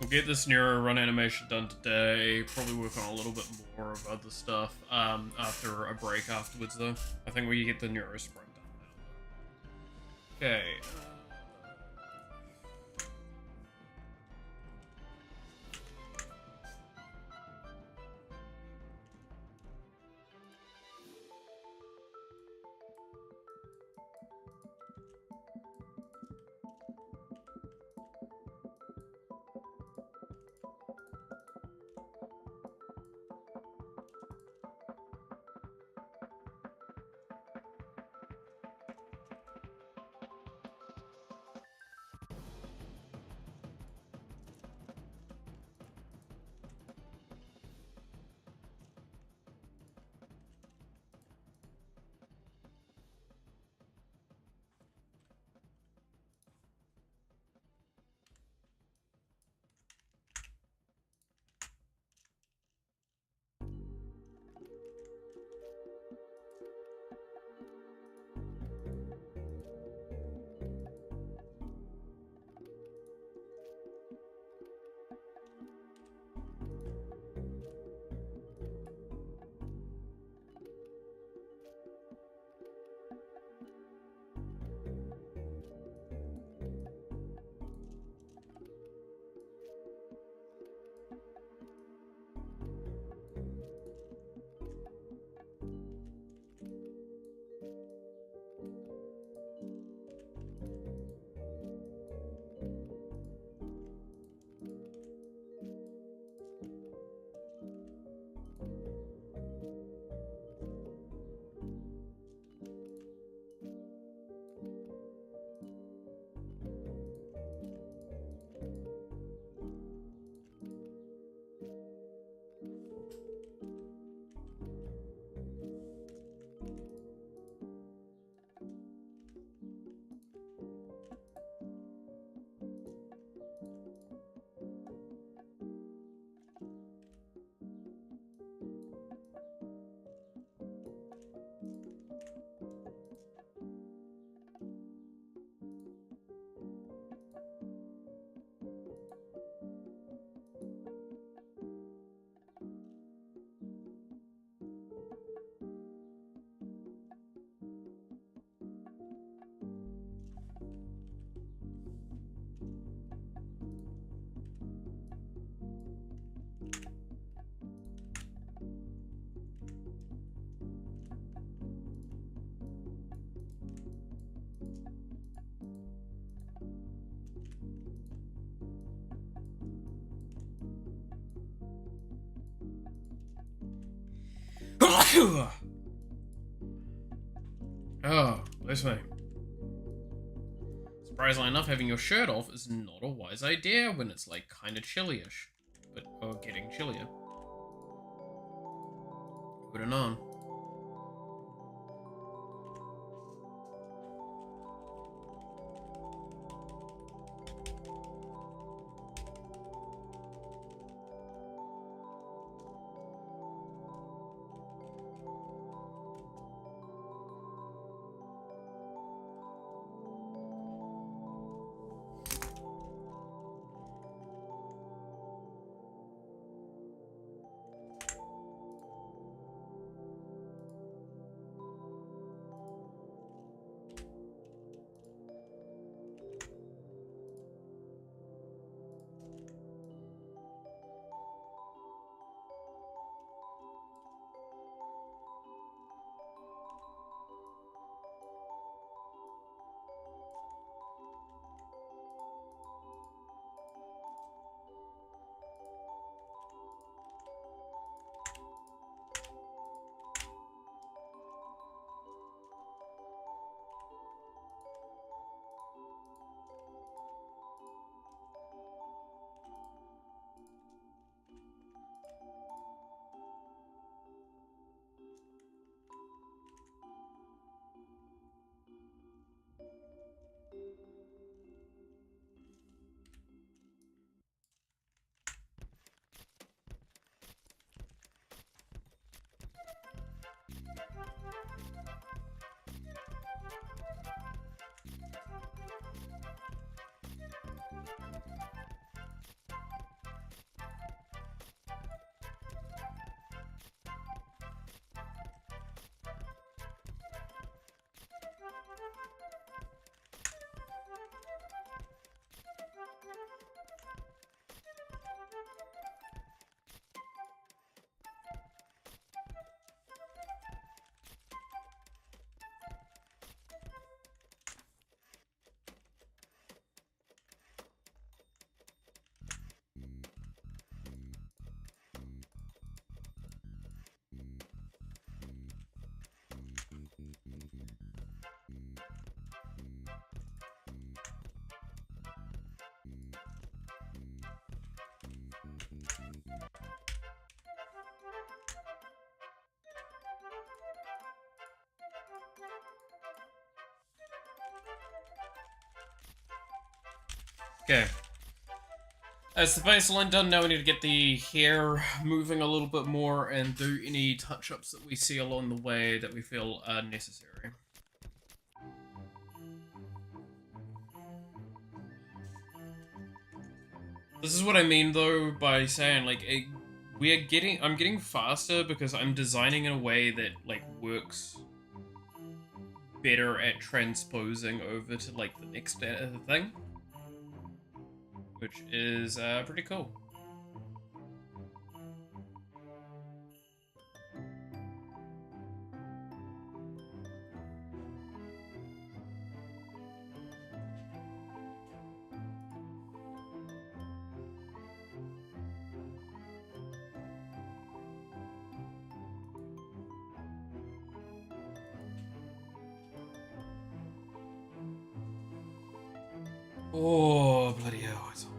[SPEAKER 1] We'll get this Neuro run animation done today. Probably work on a little bit more of other stuff after a break afterwards, though. I think we get the Neuro sprint done now. Okay. Oh, bless me. Surprisingly enough, having your shirt off is not a wise idea when it's like kind of chilly-ish. But, getting chillier. Who would have known? Okay. That's the baseline done. Now we need to get the hair moving a little bit more and do any touch-ups that we see along the way that we feel are necessary. This is what I mean though by saying like I'm getting faster because I'm designing in a way that like works better at transposing over to like the next thing. Which is pretty cool. Oh, bloody hell, it's hot.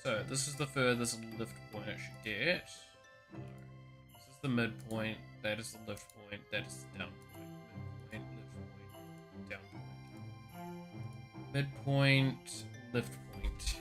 [SPEAKER 1] So, this is the furthest lift point it should get. No. This is the midpoint, that is the lift point, that is the down point. Midpoint, lift point.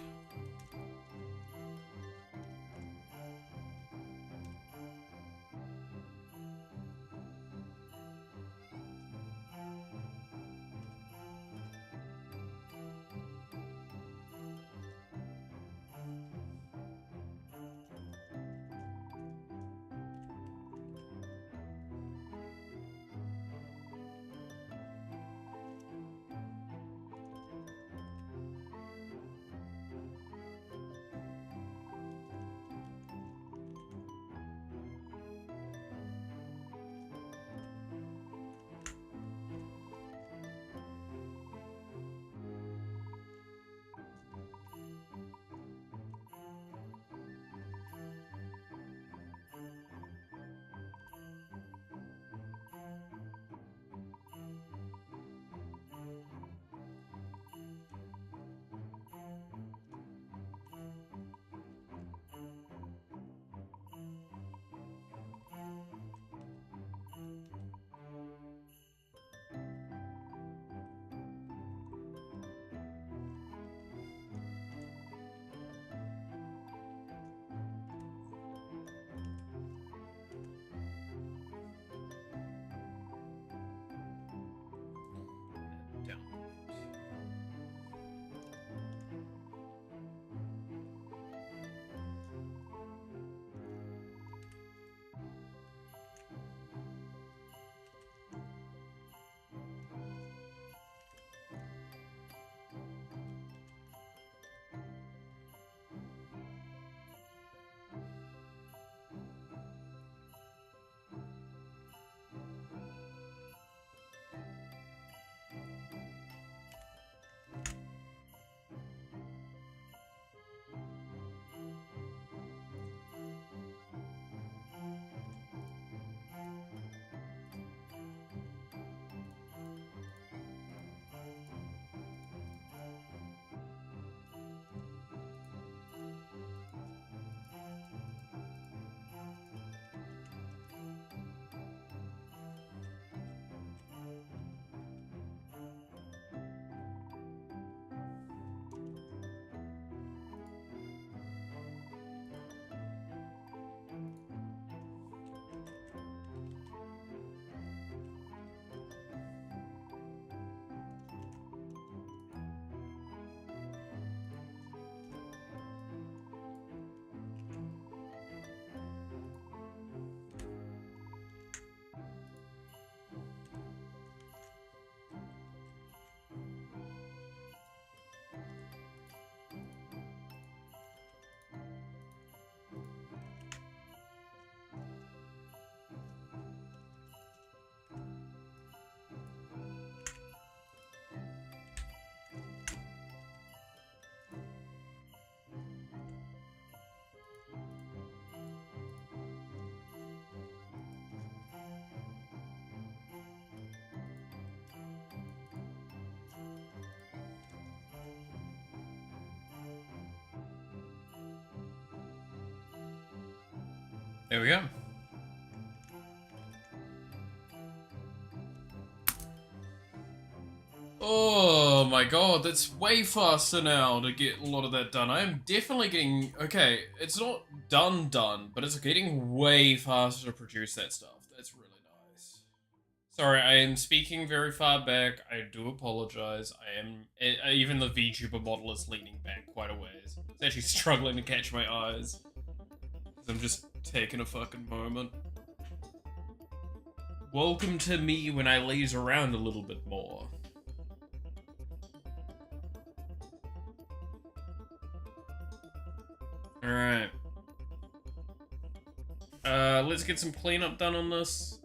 [SPEAKER 1] There we go. Oh my god, that's way faster now to get a lot of that done. I am definitely getting... Okay, it's not done, but it's getting way faster to produce that stuff. That's really nice. Sorry, I am speaking very far back. I do apologize. I am... Even the VTuber model is leaning back quite a ways. It's actually struggling to catch my eyes. I'm just taking a fucking moment. Welcome to me when I laze around a little bit more. Alright. Let's get some cleanup done on this.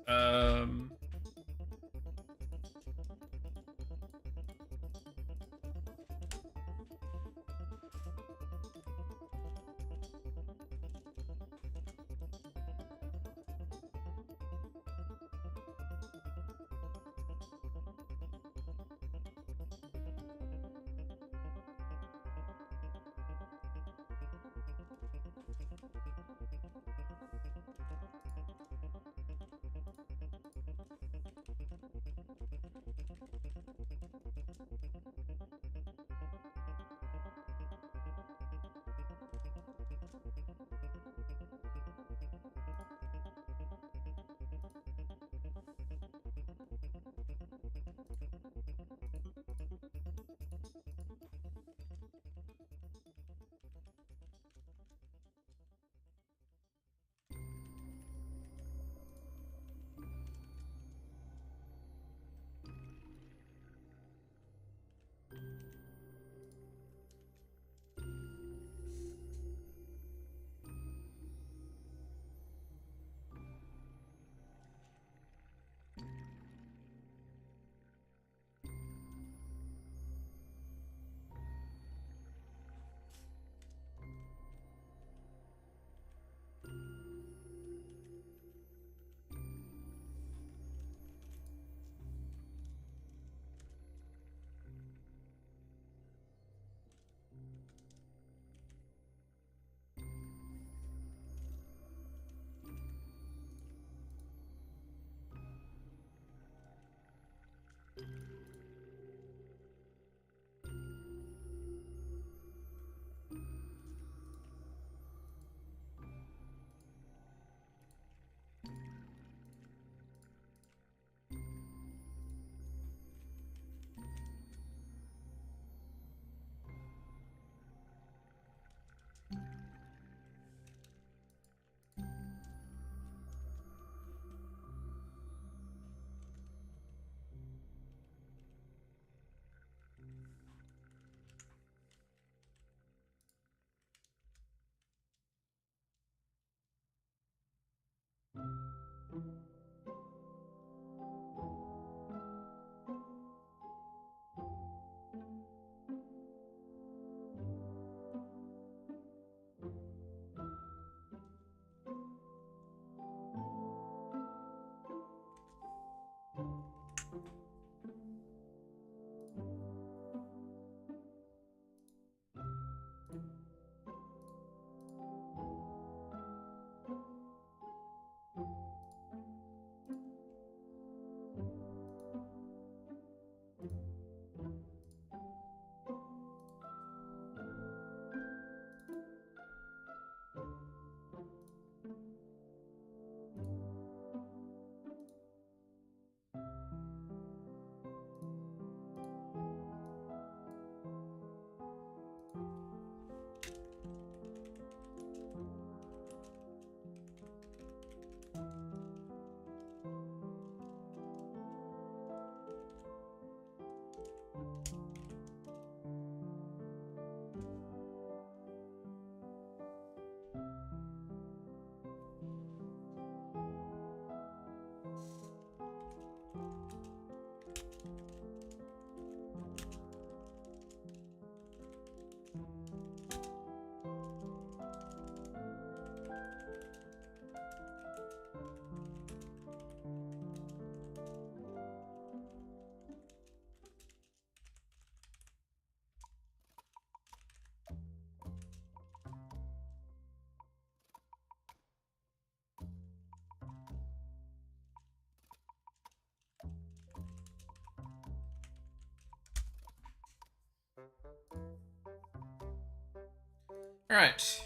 [SPEAKER 1] Alright.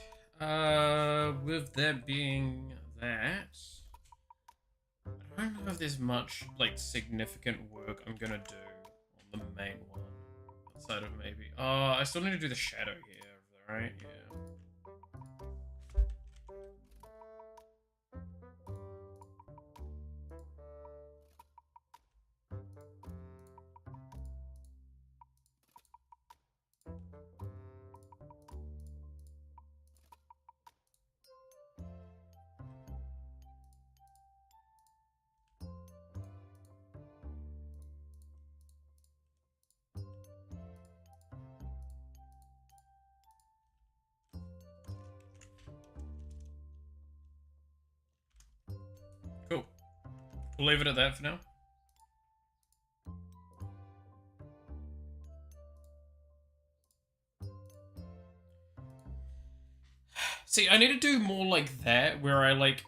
[SPEAKER 1] With that being that, I don't know if there's much, like, significant work I'm gonna do on the main one. Outside of maybe... I still need to do the shadow here, right? Yeah. Cool. We'll leave it at that for now. See, I need to do more like that, where I, like,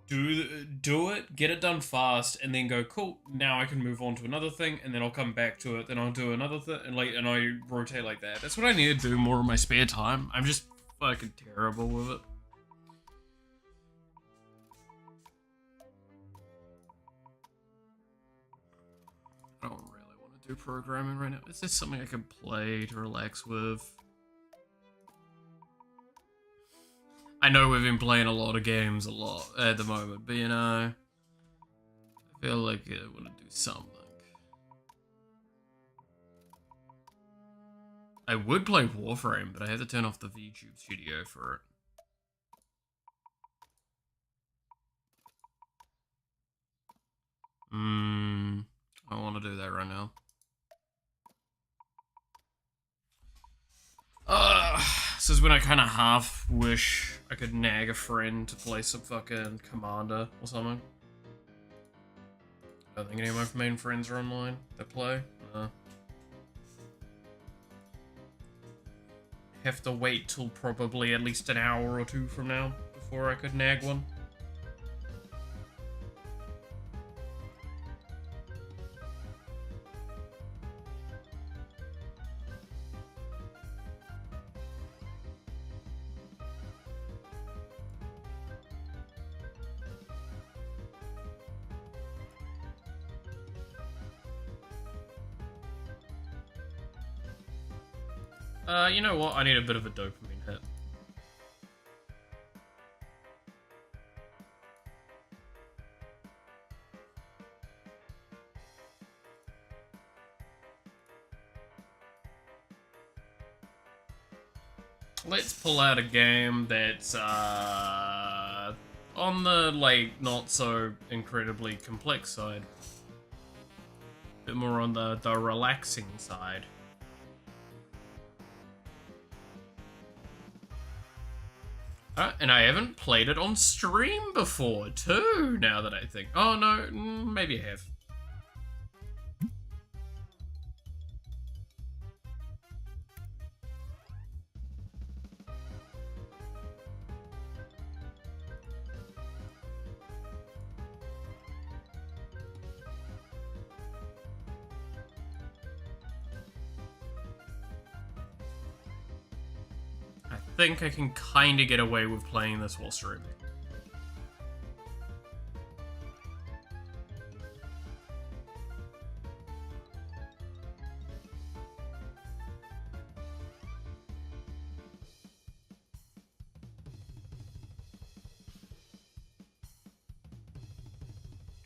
[SPEAKER 1] do it, get it done fast, and then go, cool, now I can move on to another thing, and then I'll come back to it, then I'll do another thing, and I rotate like that. That's what I need to do more in my spare time. I'm just fucking terrible with it. I don't really want to do programming right now. Is this something I can play to relax with? I know we've been playing a lot of games at the moment, but you know, I feel like I want to do something. I would play Warframe, but I have to turn off the VTube studio for it. I want to do that right now. This is when I kind of half wish I could nag a friend to play some fucking Commander or something. I don't think any of my main friends are online that play. Have to wait till probably at least an hour or two from now before I could nag one. You know what? I need a bit of a dopamine hit. Let's pull out a game that's, on the, like, not so incredibly complex side. A bit more on the relaxing side. And I haven't played it on stream before, too, now that I think. Oh, no, maybe I have. I think I can kind of get away with playing this while streaming.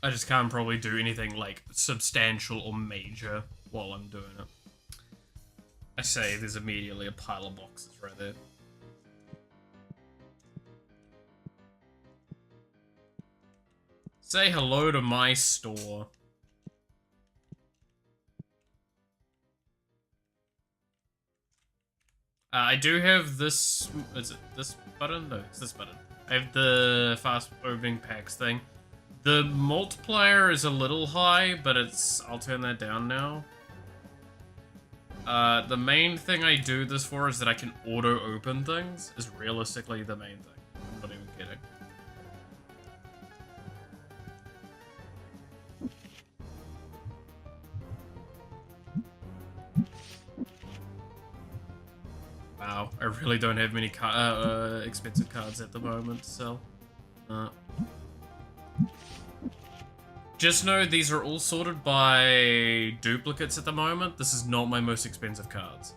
[SPEAKER 1] I just can't probably do anything, like, substantial or major while I'm doing it. I say there's immediately a pile of boxes right there. Say hello to my store. I do have this... Is it this button? No, it's this button. I have the fast opening packs thing. The multiplier is a little high, but it's... I'll turn that down now. The main thing I do this for is that I can auto-open things, is realistically the main thing. I'm not even kidding. Wow, I really don't have many expensive cards at the moment, so... Just know these are all sorted by duplicates at the moment. This is not my most expensive cards.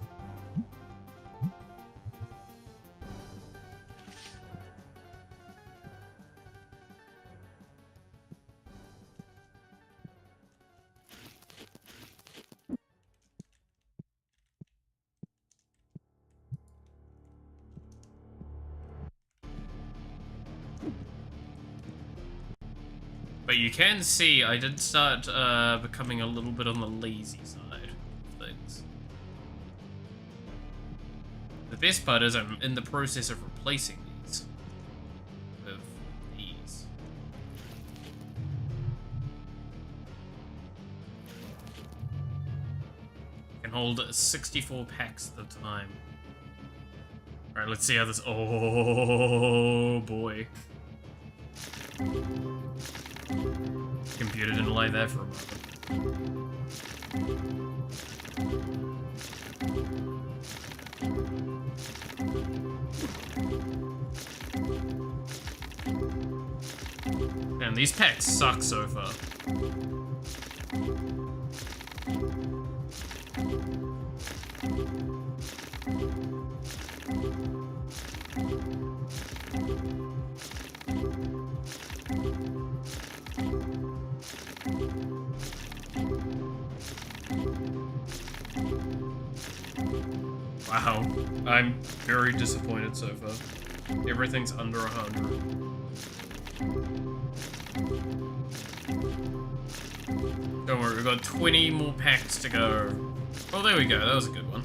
[SPEAKER 1] But you can see I did start becoming a little bit on the lazy side of things. The best part is I'm in the process of replacing these with these. Can hold 64 packs at a time. Alright, let's see how this... Oh boy. Computer didn't like that for a moment. Man, these packs suck so far. Wow, I'm very disappointed so far. Everything's under 100. Don't worry, we've got 20 more packs to go. Oh, there we go, that was a good one.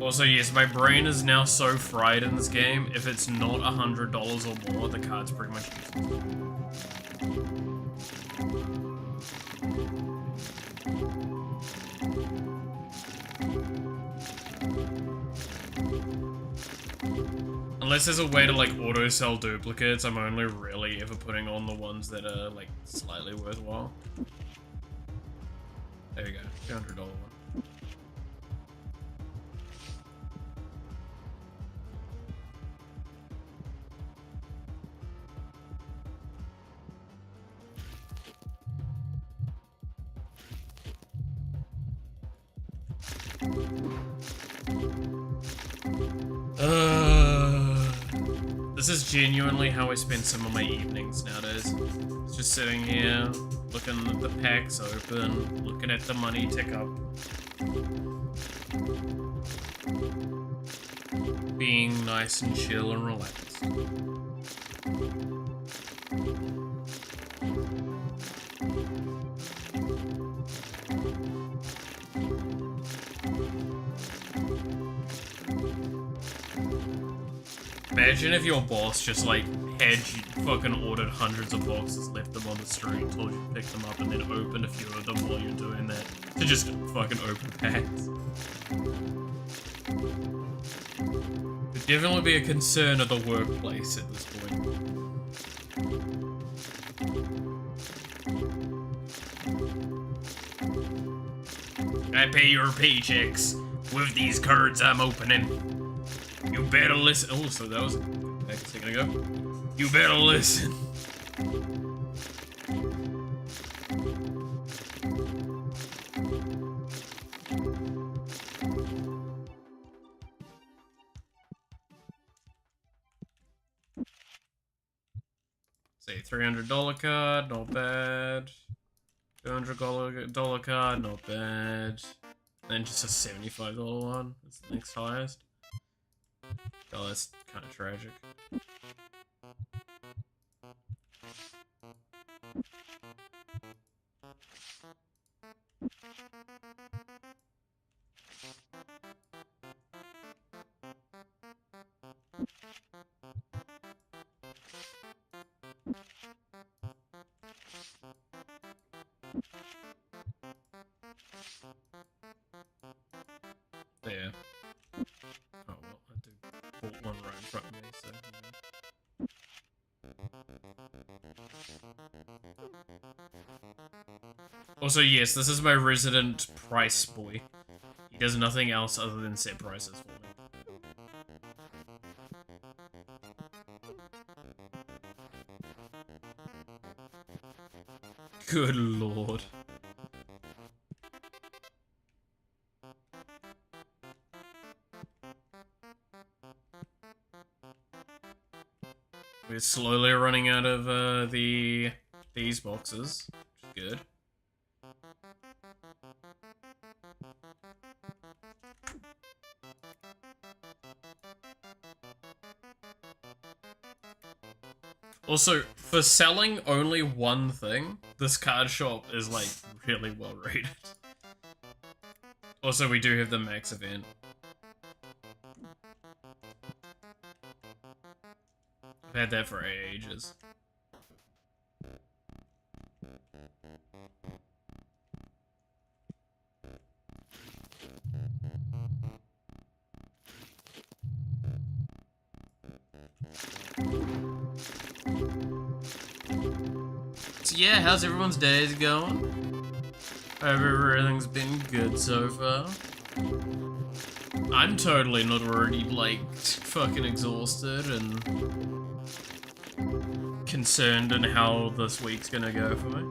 [SPEAKER 1] Also, yes, my brain is now so fried in this game, if it's not $100 or more, the card's pretty much useless. Unless there's a way to, like, auto-sell duplicates, I'm only really ever putting on the ones that are, like, slightly worthwhile. There we go, $200 one. This is genuinely how I spend some of my evenings nowadays. It's just sitting here, looking at the packs open, looking at the money tick up. Being nice and chill and relaxed. Imagine if your boss just, like, had fucking ordered hundreds of boxes, left them on the street, told you to pick them up, and then opened a few of them while you're doing that. To just fucking open packs. It'd definitely be a concern of the workplace at this point. I pay your paychecks with these cards I'm opening. You better listen. Oh, so that was a second ago. You better listen. Say $300 card, not bad. $200 card, not bad. Then just a $75 one. That's the next highest. Oh, that's kind of tragic. There. Oh well, I did bought one right in front of me, so. Also, yes, this is my resident price boy. He does nothing else other than set prices for me. Good lord. We're slowly running out of these boxes, which is good. Also, for selling only one thing, this card shop is like really well rated. Also, we do have the max event. I've had that for ages. So yeah, how's everyone's days going? Hope everything's been good so far. I'm totally not already, like, fucking exhausted and concerned in how this week's gonna go for me.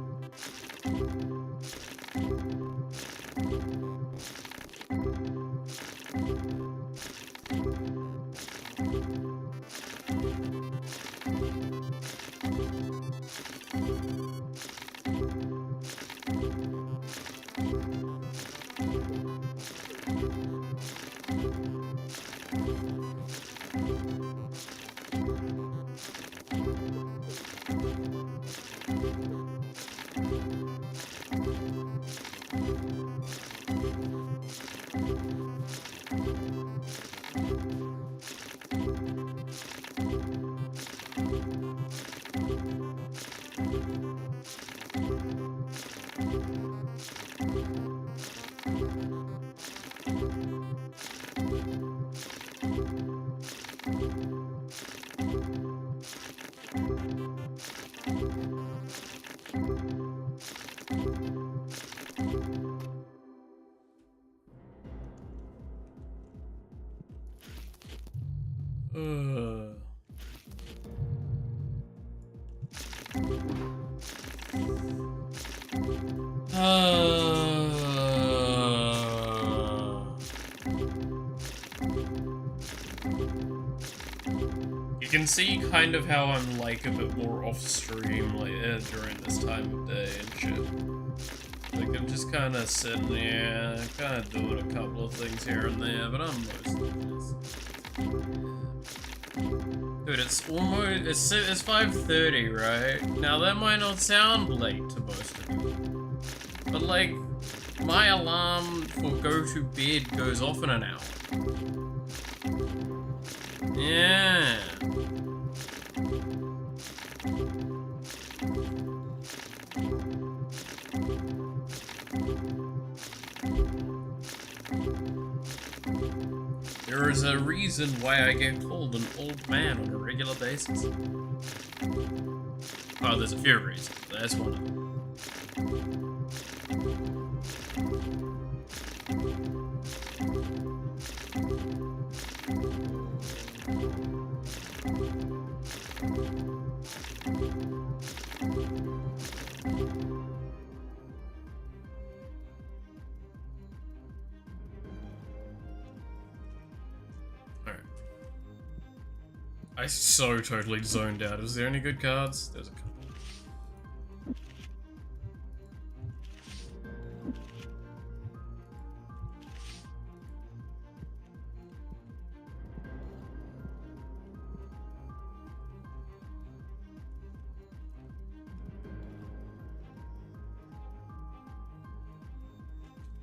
[SPEAKER 1] You can see kind of how I'm like a bit more off stream like during this time of day and shit. Like I'm just kind of sitting there, kind of doing a couple of things here and there, but I'm mostly just... Dude, it's almost, it's 5:30, right? Now that might not sound late to most of you, but like, my alarm for go to bed goes off in an hour. Yeah. There is a reason why I get called an old man on a regular basis. Oh, there's a few reasons. That's one of them. I so totally zoned out. Is there any good cards? There's a couple.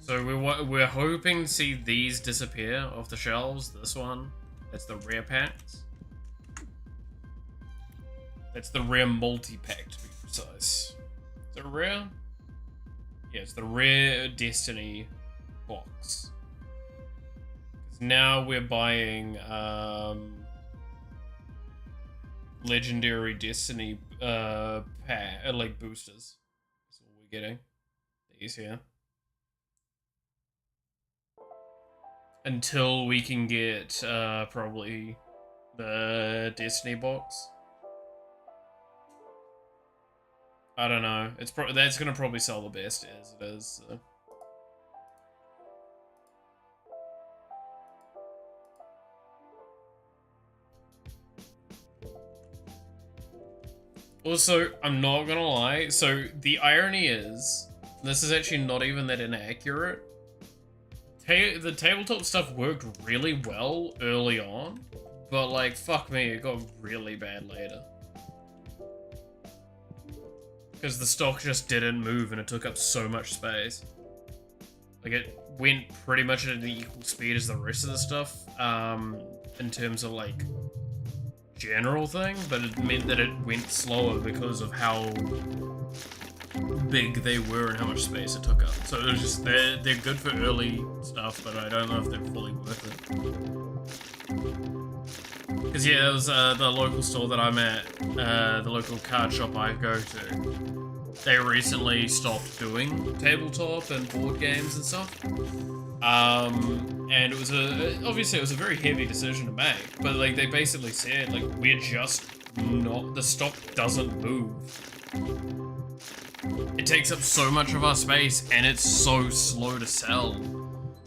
[SPEAKER 1] So we're hoping to see these disappear off the shelves. This one, that's the rare packs. That's the rare multi-pack, to be precise. Is it rare? Yeah, it's the rare Destiny box. Because now we're buying, legendary Destiny like boosters. That's all we're getting. These here. Until we can get probably the Destiny box. I don't know. That's gonna probably sell the best as it is. So. Also, I'm not gonna lie. So the irony is, this is actually not even that inaccurate. The tabletop stuff worked really well early on, but like, fuck me, it got really bad later. Because the stock just didn't move and it took up so much space. Like, it went pretty much at the equal speed as the rest of the stuff, in terms of like, general thing, but it meant that it went slower because of how big they were and how much space it took up. So it was just, they're good for early stuff, but I don't know if they're fully worth it. Because yeah, it was the local store that I'm at, the local card shop I go to. They recently stopped doing tabletop and board games and stuff. And it was obviously it was a very heavy decision to make, but like they basically said, like, we're just not, the stock doesn't move. It takes up so much of our space and it's so slow to sell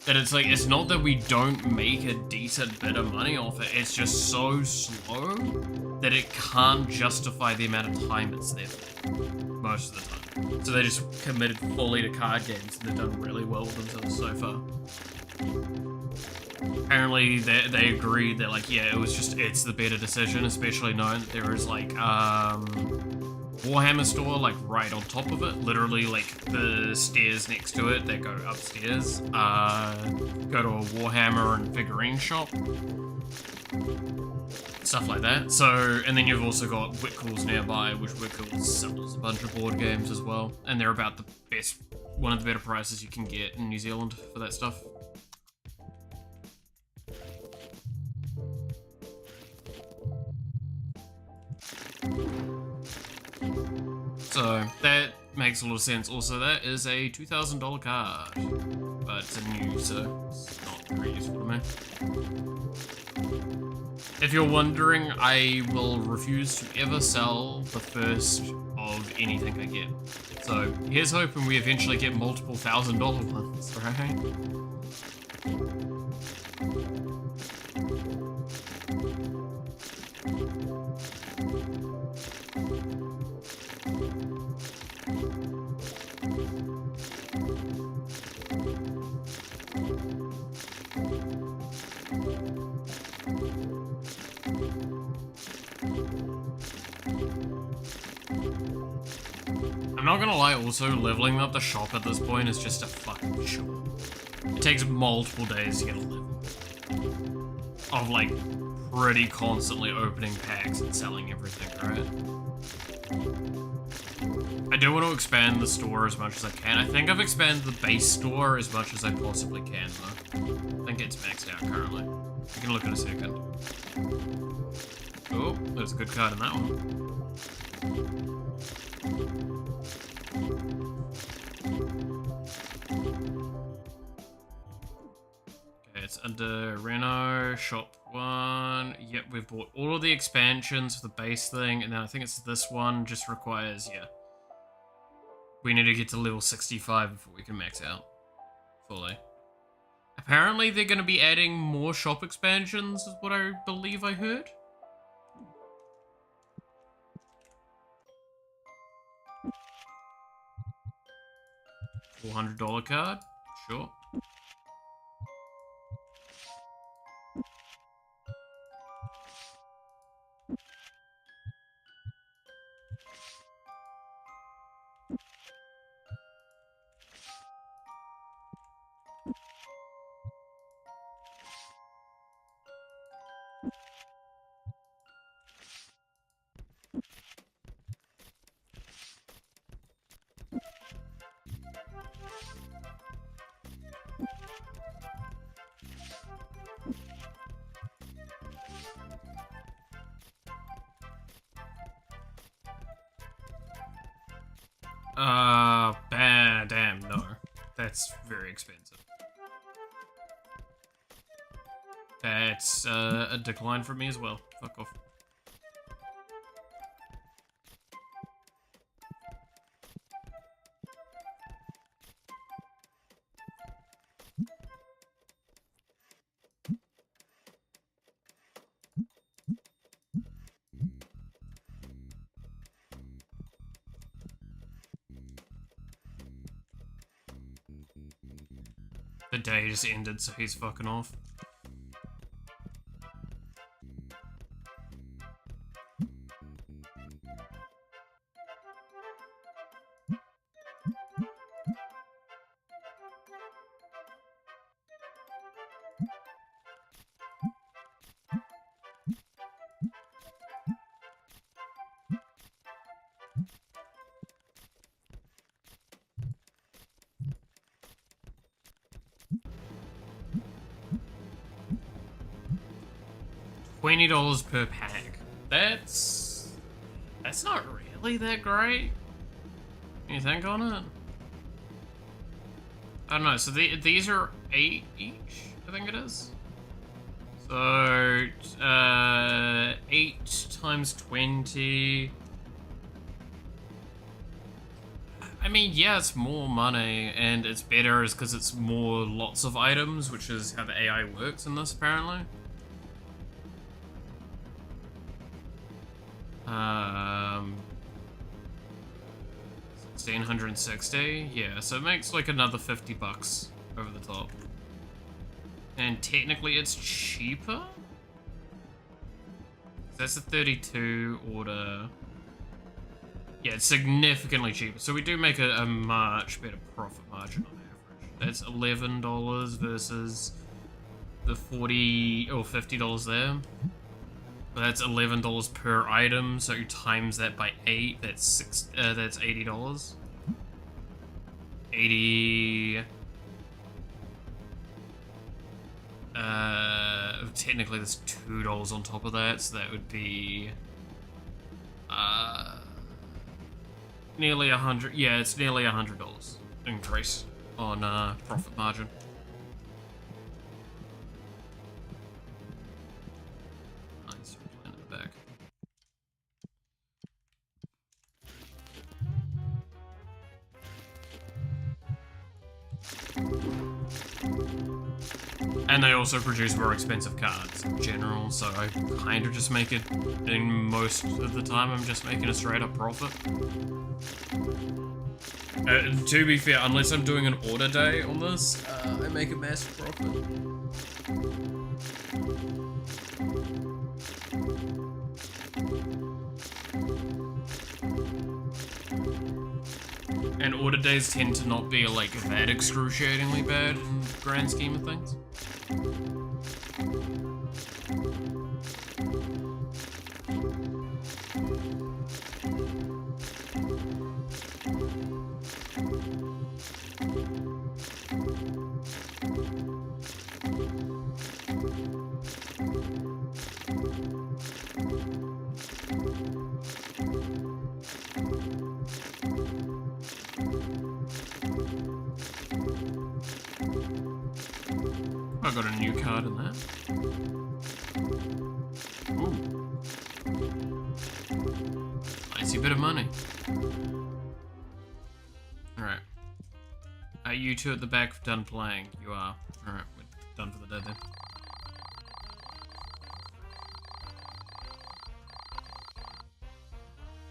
[SPEAKER 1] that it's like, it's not that we don't make a decent bit of money off it, it's just so slow that it can't justify the amount of time it's there for, most of the time. So they just committed fully to card games and they've done really well with themselves so far. Apparently they agreed, they're like, yeah, it's the better decision, especially knowing that there is like, Warhammer store, like, right on top of it. Literally, like, the stairs next to it that go upstairs, go to a Warhammer and figurine shop. Stuff like that. So, and then you've also got Whitcool's nearby, which Whitcool's sells a bunch of board games as well. And they're about the best, one of the better prices you can get in New Zealand for that stuff. So, that makes a lot of sense. Also, that is a $2,000 card, but it's a new, so it's not very useful to me. If you're wondering, I will refuse to ever sell the first of anything I get. So, here's hoping we eventually get multiple $1,000 ones, right? I'm not gonna lie, also, leveling up the shop at this point is just a fucking chore. It takes multiple days to get a level. Of, like, pretty constantly opening packs and selling everything, right? I do want to expand the store as much as I can. I think I've expanded the base store as much as I possibly can, though. I think it's maxed out currently. We can look in a second. Oh, there's a good card in that one. Okay, it's under Reno, shop 1. Yep, we've bought all of the expansions for the base thing, and then I think it's this one just requires, yeah. We need to get to level 65 before we can max out fully. Apparently they're going to be adding more shop expansions, is what I believe I heard. $400 card, sure. Damn, no. That's very expensive. That's a decline for me as well. Fuck off. The day just ended, so he's fucking off. $20 per pack. That's not really that great. You think on it? I don't know. So these are 8 each, I think it is. So 8 times 20. I mean, yeah, it's more money, and it's better because it's more lots of items, which is how the AI works in this, apparently. 1660, yeah, so it makes like another $50 over the top. And technically it's cheaper? That's a 32 order. Yeah, it's significantly cheaper. So we do make a much better profit margin on average. That's $11 versus the $40 or $50 there. But that's $11 per item, so you times that by 8, that's $80. 80. Technically there's $2 on top of that, so that would be nearly 100. Yeah, it's nearly $100 increase on profit margin. Nice, in the back. And they also produce more expensive cards in general, so I kind of just make it, in most of the time, I'm just making a straight up profit. To be fair, unless I'm doing an order day on this, I make a massive profit. And order days tend to not be like that excruciatingly bad in the grand scheme of things. I got a new card in that. Ooh. Nice bit of money. Alright. Are you two at the back done playing? You are. Alright, we're done for the day then.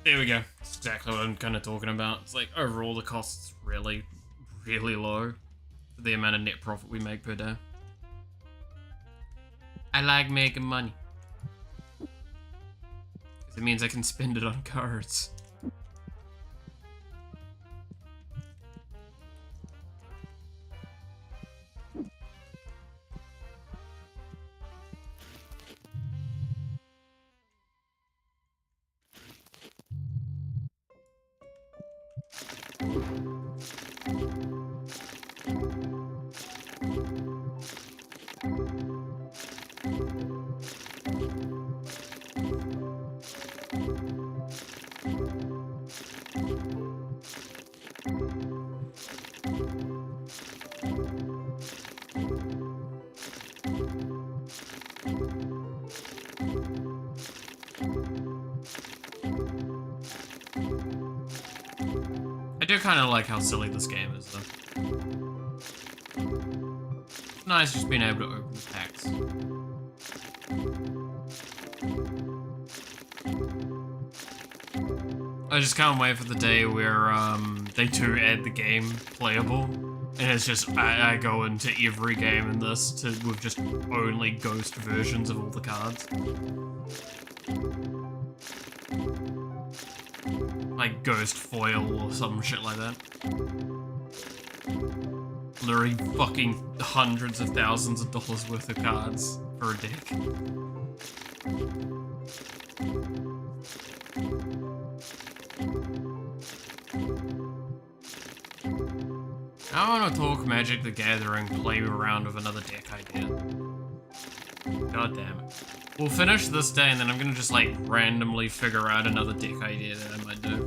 [SPEAKER 1] There we go. That's exactly what I'm kind of talking about. It's like, overall the cost's really, really low for the amount of net profit we make per day. I like making money. Because it means I can spend it on cards. kind of like how silly this game is, though. Nice just being able to open the packs. I just can't wait for the day where they do add the game playable, and it's just I go into every game in this with just only ghost versions of all the cards. Like ghost foil or some shit like that. Literally fucking hundreds of thousands of dollars worth of cards for a deck. I want to talk Magic the Gathering, play around with another deck idea. God damn it. We'll finish this day and then I'm gonna just like randomly figure out another deck idea that I might do.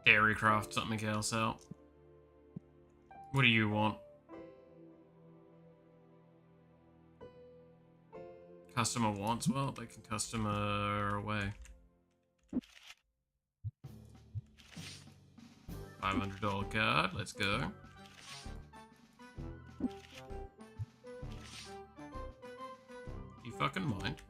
[SPEAKER 1] Dairycraft something else out. What do you want? Customer wants? Well, they can customer away. $500 card, let's go. You fucking mind?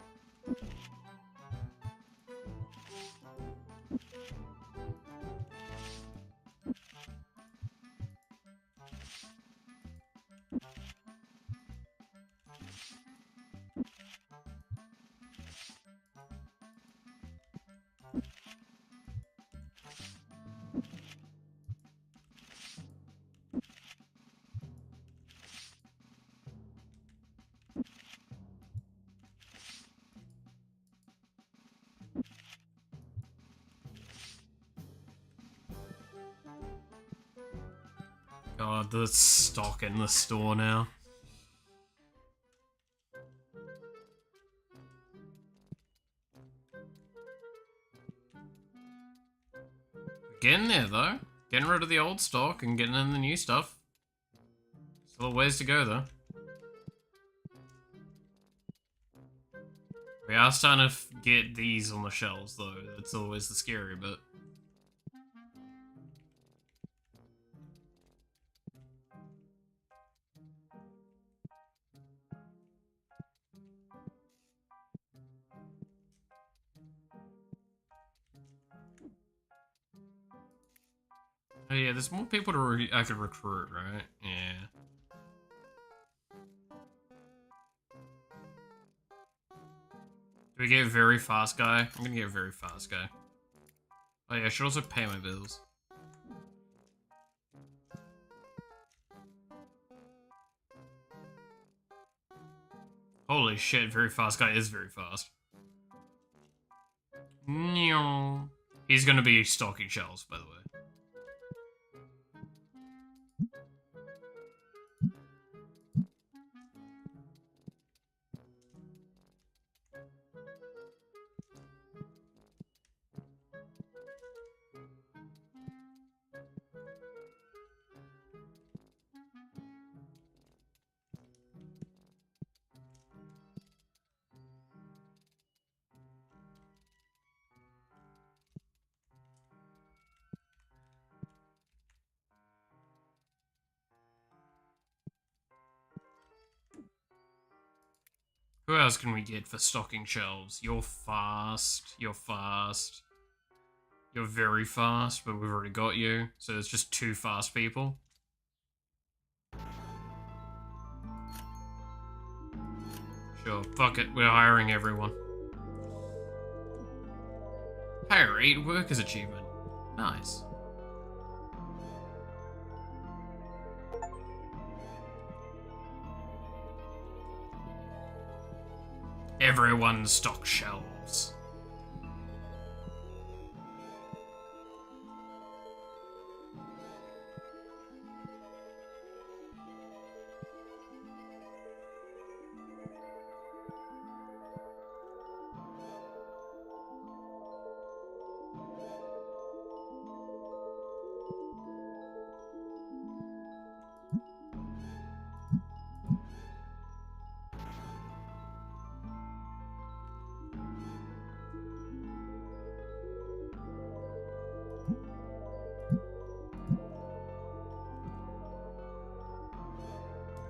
[SPEAKER 1] God, the stock in the store now. Getting there though. Getting rid of the old stock and getting in the new stuff. Still a ways to go though. We are starting to get these on the shelves though. That's always the scary bit. Oh yeah, there's more people I could recruit, right? Yeah. Do we get a very fast guy? I'm gonna get a very fast guy. Oh yeah, I should also pay my bills. Holy shit, very fast guy is very fast. No. He's gonna be stocking shelves, by the way. Who else can we get for stocking shelves? You're fast. You're fast. You're very fast, but we've already got you. So it's just 2 fast people. Sure, fuck it. We're hiring everyone. Hire 8 workers achievement. Nice. Everyone stock shelves.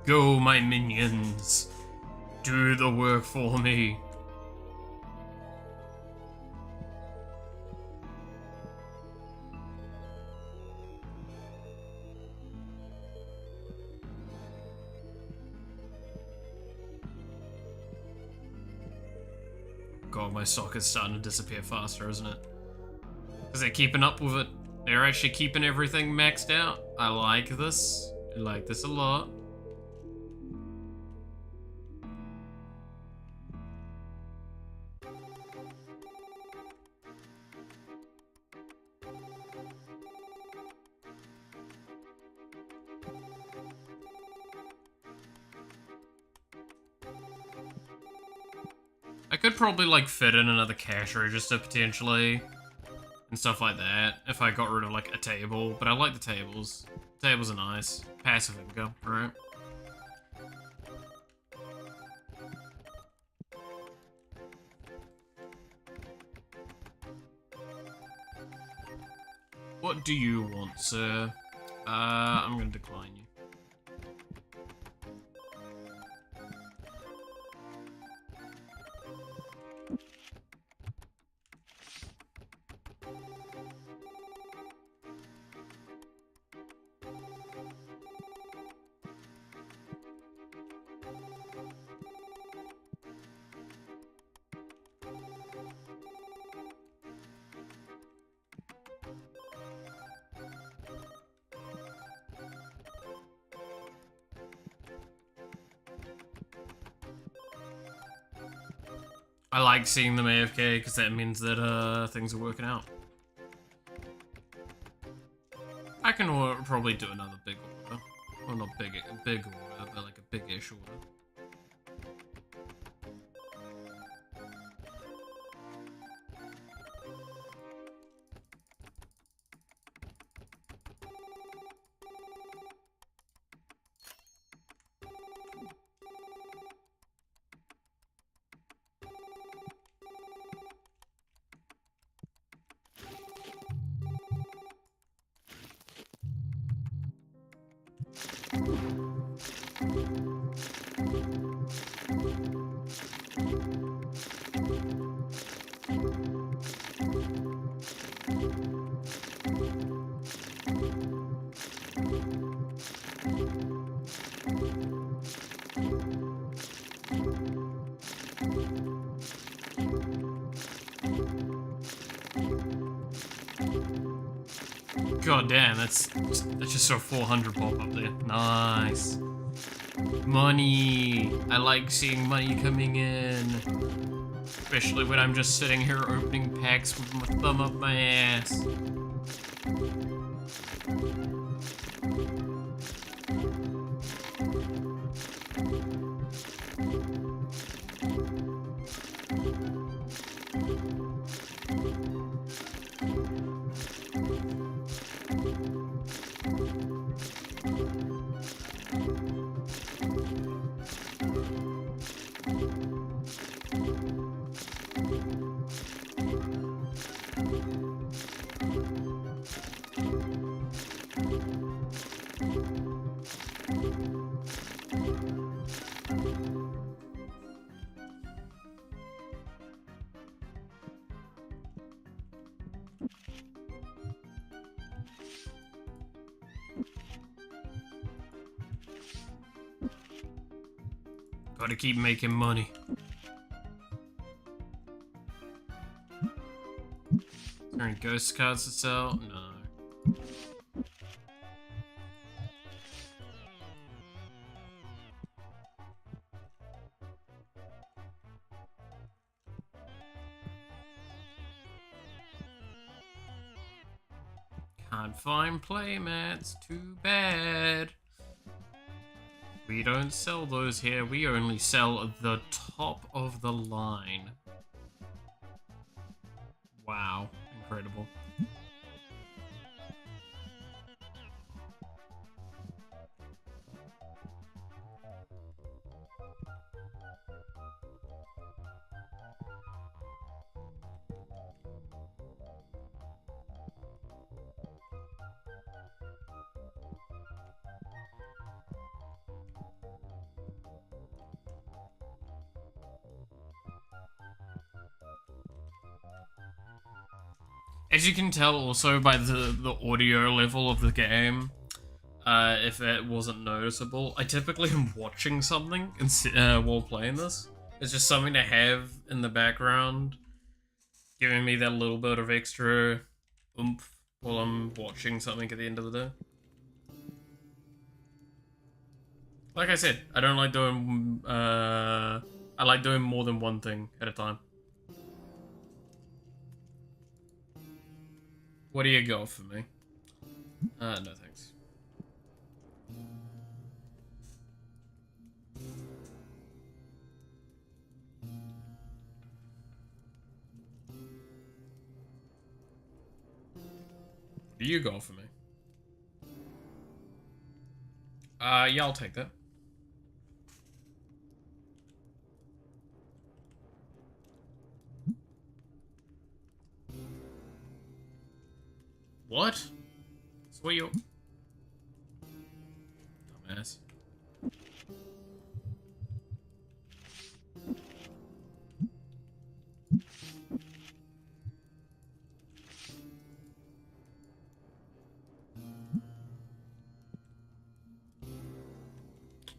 [SPEAKER 1] Go, my minions. Do the work for me. God, my socket's starting to disappear faster, isn't it? Because they're keeping up with it. They're actually keeping everything maxed out. I like this. I like this a lot. I could probably like fit in another cash register potentially and stuff like that if I got rid of like a table, but I like the tables. Tables are nice. Passive income, right? What do you want, sir? I'm gonna decline you. I like seeing them AFK because that means that things are working out. I can probably do another big order. Well, not big order, but like a big-ish order. God damn, that's just saw 400 pop up there. Nice. Money. I like seeing money coming in. Especially when I'm just sitting here opening packs with my thumb up my ass. Gotta keep making money. Is there any ghost cards to sell? No. Can't find playmats, too bad. We don't sell those here, we only sell the top of the line. Wow, incredible. As you can tell also by the audio level of the game, if it wasn't noticeable, I typically am watching something while playing this. It's just something to have in the background, giving me that little bit of extra oomph while I'm watching something at the end of the day. Like I said, I don't like doing, I like doing more than one thing at a time. What do you got for me? No thanks. What do you got for me? Yeah, I'll take that. What? That's what you... Dumbass.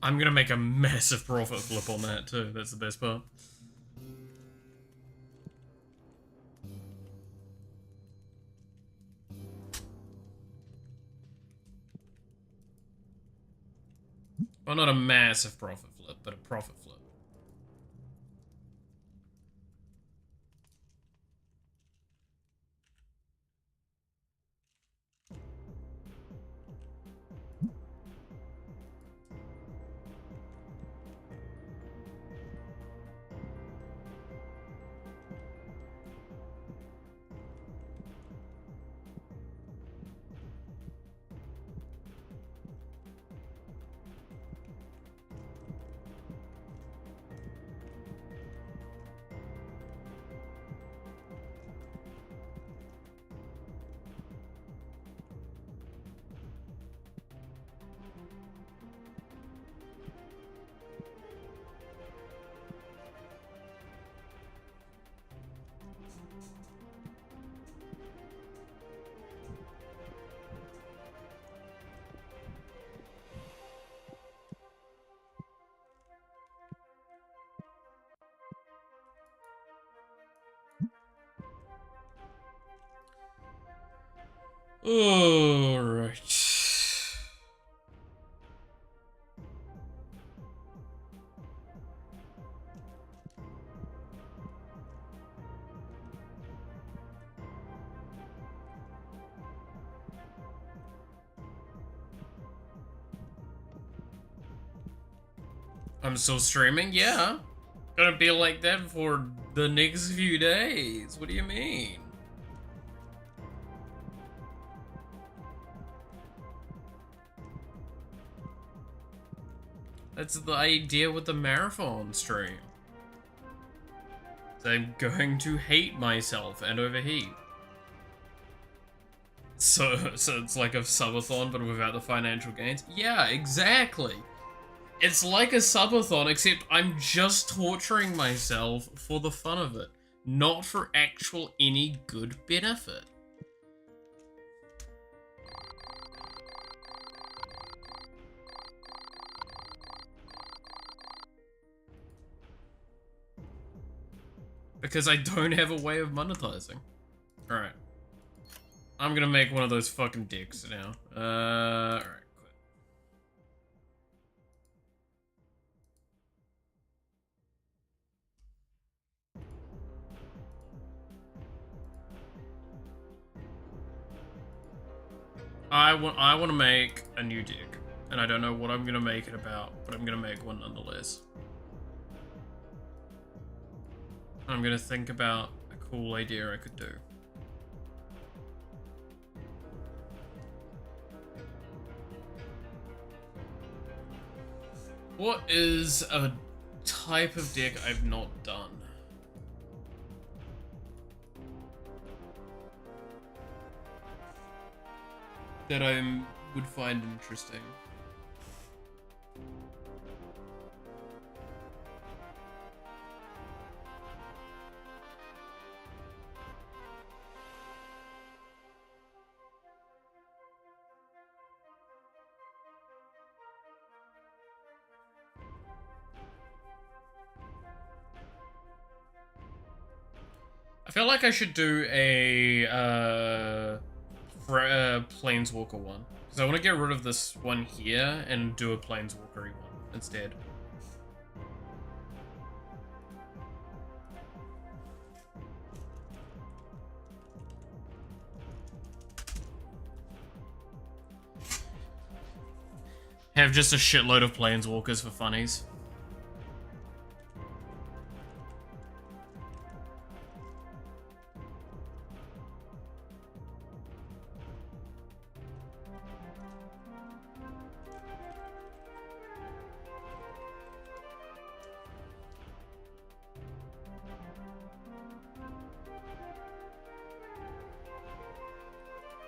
[SPEAKER 1] I'm gonna make a massive profit flip on that too, that's the best part. Well, not a massive profit flip, but a profit flip. Alright. I'm still streaming? Yeah. Gonna be like that for the next few days. What do you mean? That's the idea with the marathon stream. I'm going to hate myself and overheat. So it's like a subathon, but without the financial gains? Yeah, exactly. It's like a subathon, except I'm just torturing myself for the fun of it, not for actual any good benefit. Because I don't have a way of monetizing. Alright. I'm gonna make one of those fucking dicks now. Alright, quit. I want to make a new dick. And I don't know what I'm gonna make it about, but I'm gonna make one nonetheless. I'm gonna think about a cool idea I could do. What is a type of deck I've not done? That I would find interesting. feel like I should do a Planeswalker one. Because I want to get rid of this one here and do a Planeswalker one instead. Have just a shitload of Planeswalkers for funnies.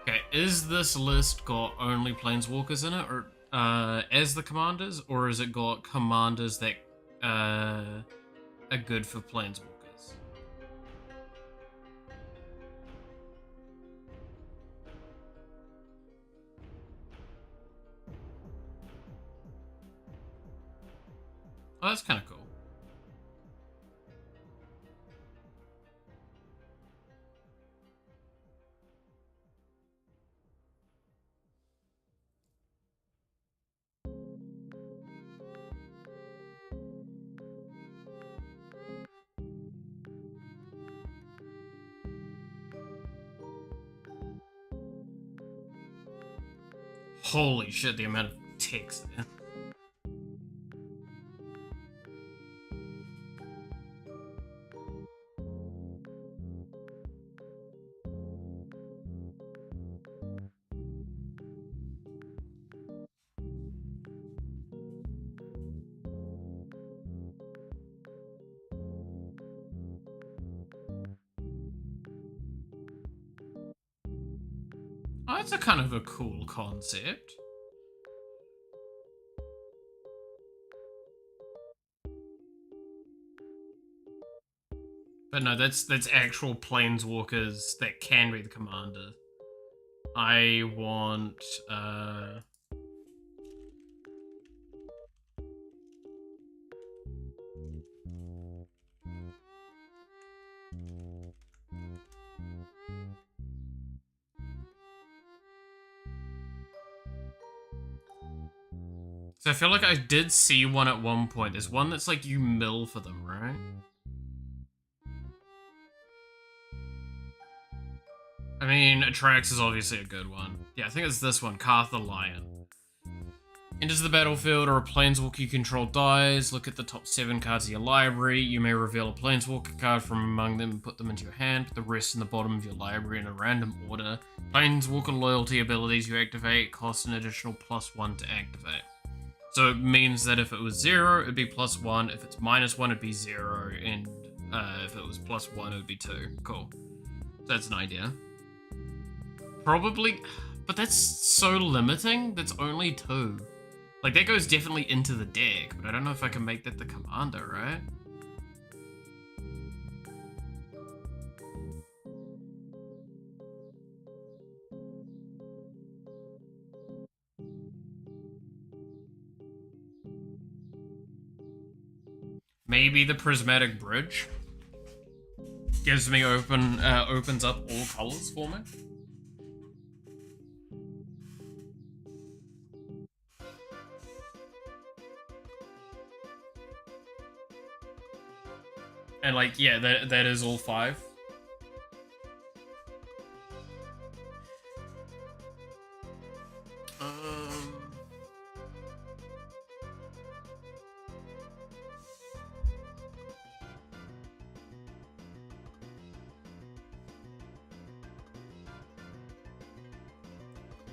[SPEAKER 1] Okay, is this list got only Planeswalkers in it, or as the commanders, or has it got commanders that are good for Planeswalkers? Oh, that's kind of cool. Holy shit, the amount of text there. Oh, that's a kind of a cool concept. But no, that's actual planeswalkers that can be the commander. I want so I feel like I did see one at one point. There's one that's like you mill for them, right? I mean, Atrax is obviously a good one. Yeah, I think it's this one, Karth the Lion. Enters the battlefield, or a planeswalker you control dies. Look at the top 7 cards of your library. You may reveal a planeswalker card from among them and put them into your hand. Put the rest in the bottom of your library in a random order. Planeswalker loyalty abilities you activate cost an additional +1 to activate. So it means that if it was 0, it'd be +1. If it's -1, it'd be 0. And if it was +1, it would be 2. Cool. So that's an idea. Probably, but that's so limiting. That's only 2. Like, that goes definitely into the deck, but I don't know if I can make that the commander, right? Maybe the Prismatic Bridge gives me opens up all colors for me. And like, yeah, that is all 5.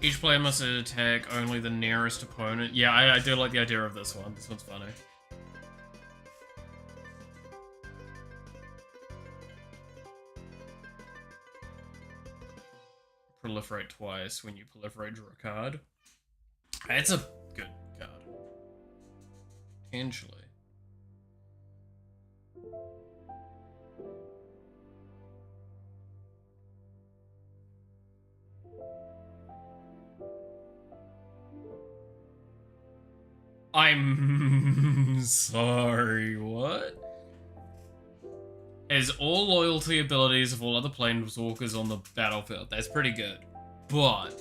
[SPEAKER 1] Each player must attack only the nearest opponent. Yeah, I do like the idea of this one. This one's funny. Proliferate twice when you proliferate, draw a card. It's a good card. Potentially. I'm sorry, what? Has all loyalty abilities of all other planeswalkers on the battlefield. That's pretty good. But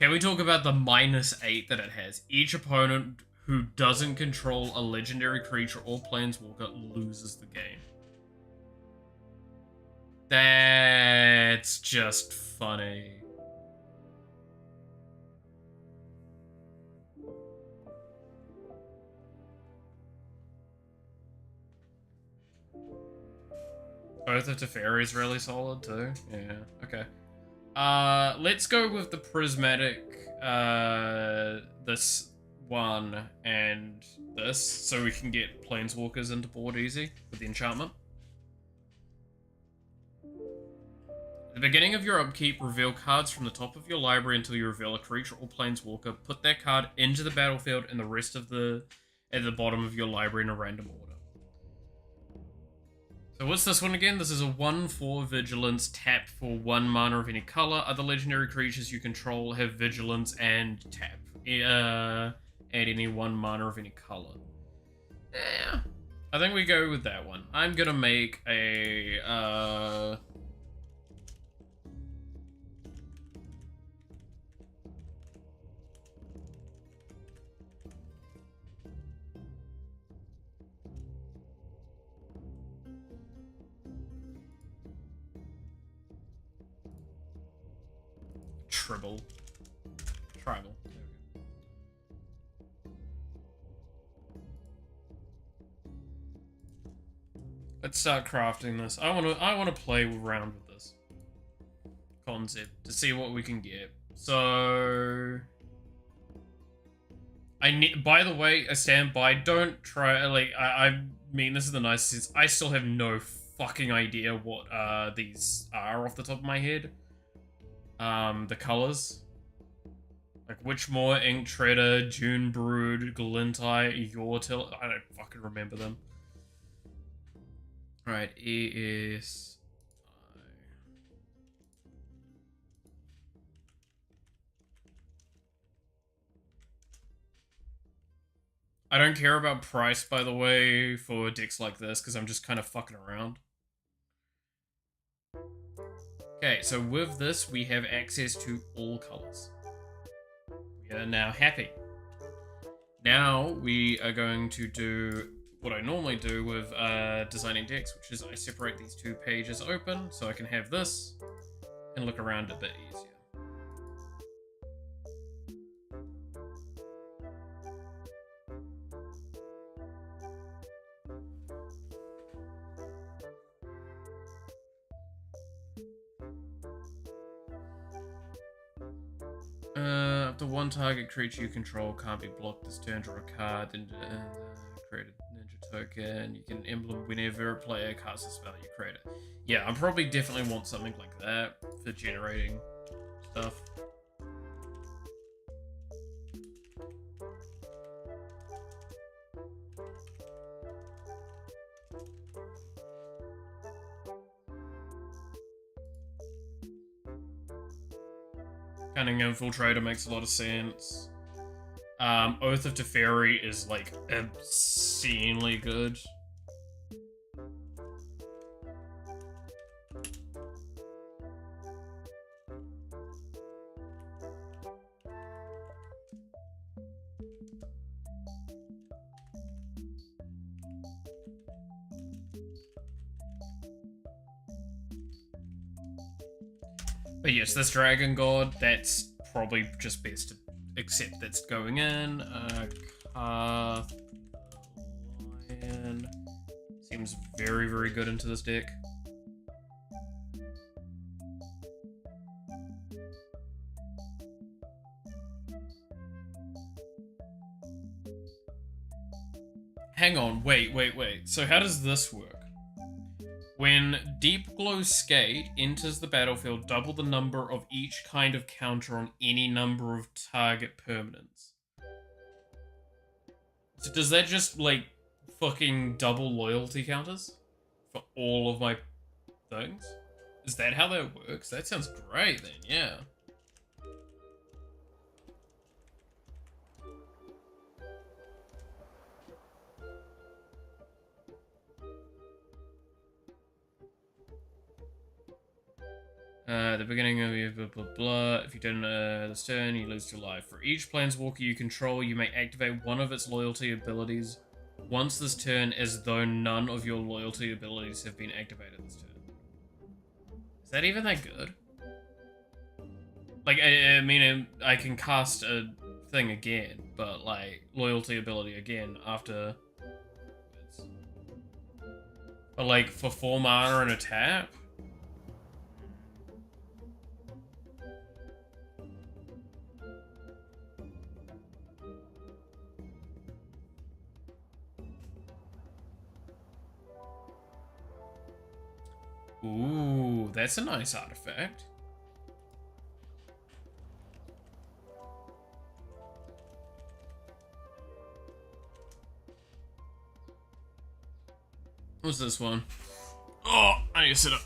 [SPEAKER 1] can we talk about the -8 that it has? Each opponent who doesn't control a legendary creature or planeswalker loses the game. That's just funny. Both of Teferi is really solid too. Yeah, okay. Let's go with the prismatic, this one and this, so we can get planeswalkers into board easy with the enchantment. At the beginning of your upkeep, reveal cards from the top of your library until you reveal a creature or planeswalker. Put that card into the battlefield and the rest of at the bottom of your library in a random order. So what's this one again? This is a 1/4 Vigilance, tap for 1 mana of any color. Other legendary creatures you control have Vigilance and tap. Add any 1 mana of any color. Yeah, I think we go with that one. I'm gonna make a, Tribal. Tribal. Let's start crafting this. I wanna play around with this concept to see what we can get. So by the way, I stand by. Don't try, like, I mean this is the nicest. I still have no fucking idea what these are off the top of my head. The colors. Like Witchmore, Ink Treader, June Brood, Glintai, Yortil. I don't fucking remember them. Alright, ES. I don't care about price, by the way, for decks like this, because I'm just kind of fucking around. Okay, so with this, we have access to all colors. We are now happy. Now we are going to do what I normally do with designing decks, which is I separate these 2 pages open so I can have this and look around a bit easier. Up to 1 target creature you control can't be blocked this turn. Draw a card, then create a ninja token. You get an emblem whenever a player casts a spell, you create it. Yeah, I probably definitely want something like that for generating stuff. Cunning Infiltrator makes a lot of sense. Oath of Teferi is, like, obscenely good. But yes, this Dragon God, that's probably just best to accept that's going in. Carth Lion seems very, very good into this deck. Hang on, wait. So how does this work? When Deep Glow Skate enters the battlefield, double the number of each kind of counter on any number of target permanents. So does that just, like, fucking double loyalty counters? For all of my things? Is that how that works? That sounds great then, yeah. At the beginning of your blah blah blah. If you don't this turn, you lose 2 life. For each planeswalker you control, you may activate one of its loyalty abilities once this turn, as though none of your loyalty abilities have been activated this turn. Is that even that good? Like, I mean, I can cast a thing again, but like loyalty ability again after. But like for 4 mana and a tap. Ooh, that's a nice artifact. What's this one? Oh, I need to sit up.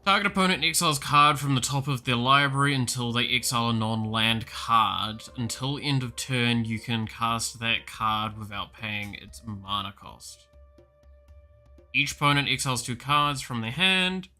[SPEAKER 1] Target opponent exiles card from the top of their library until they exile a non-land card. Until end of turn, you can cast that card without paying its mana cost. Each opponent exiles 2 cards from their hand.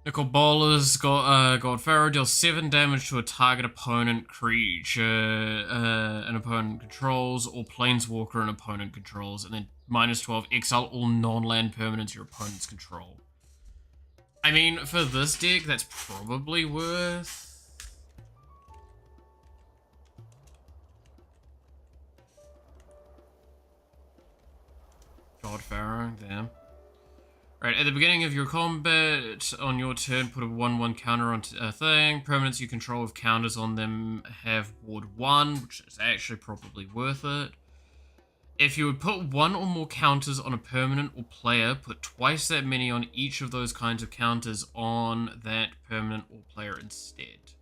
[SPEAKER 1] Nicol Bolas, God Pharaoh deals 7 damage to a target opponent creature an opponent controls, or planeswalker an opponent controls, and then -12, exile all non-land permanents your opponents control. I mean, for this deck, that's probably worth... God Pharaoh, damn. Right, at the beginning of your combat, on your turn, put a 1/1 counter on a thing. Permanents you control with counters on them have ward 1, which is actually probably worth it. If you would put 1 or more counters on a permanent or player, put twice that many on each of those kinds of counters on that permanent or player instead.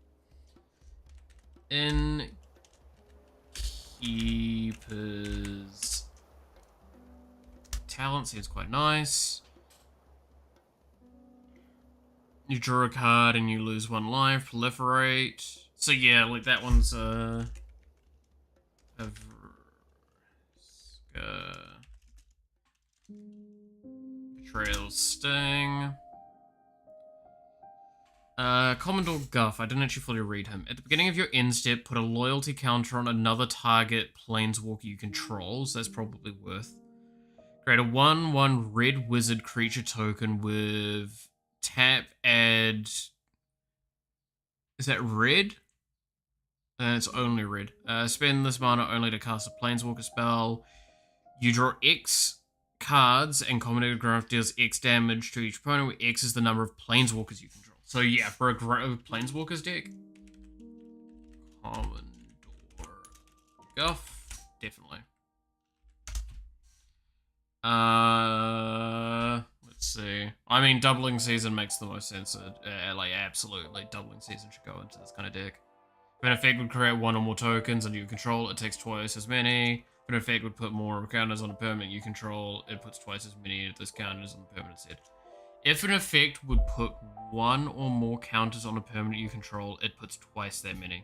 [SPEAKER 1] Innkeeper's Talent seems quite nice. You draw a card and you lose 1 life. Proliferate. So yeah, like that one's Betrayal Sting. Commodore Guff. I didn't actually fully read him. At the beginning of your end step, put a loyalty counter on another target planeswalker you control. So that's probably worth. Create a 1/1 red wizard creature token with tap, add... Is that red? It's only red. Spend this mana only to cast a planeswalker spell. You draw X cards, and Commodore Graph deals X damage to each opponent, where X is the number of planeswalkers you control. So yeah, for a planeswalkers deck, Commodore Guff, definitely. Let's see. I mean, doubling season makes the most sense. Like, absolutely, doubling season should go into this kind of deck. If an effect would create 1 or more tokens under your control, it takes twice as many. If an effect would put more counters on a permanent you control, it puts twice as many of those counters on the permanent set. If an effect would put 1 or more counters on a permanent you control, it puts twice that many.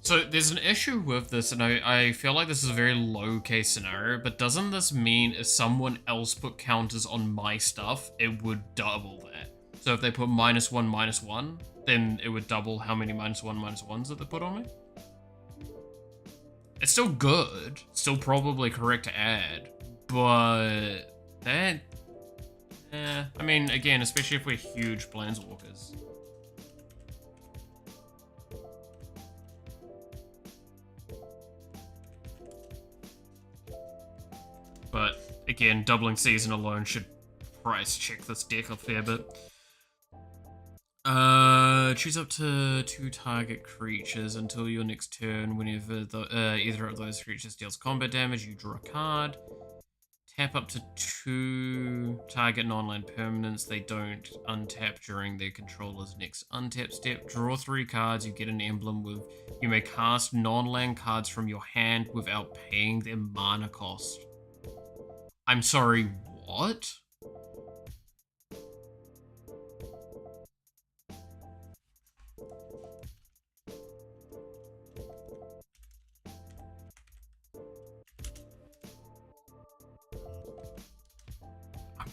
[SPEAKER 1] So there's an issue with this, and I feel like this is a very low case scenario, but doesn't this mean if someone else put counters on my stuff, it would double that? So if they put -1/-1, then it would double how many -1/-1s that they put on me? It's still good, still probably correct to add, but that... I mean, again, especially if we're huge planeswalkers. But again, doubling season alone should price check this deck a fair bit. Choose up to 2 target creatures until your next turn. Whenever either of those creatures deals combat damage, you draw a card. Tap up to 2 target non-land permanents. They don't untap during their controller's next untap step. Draw 3 cards. You get an emblem with... You may cast non-land cards from your hand without paying their mana cost. I'm sorry, what?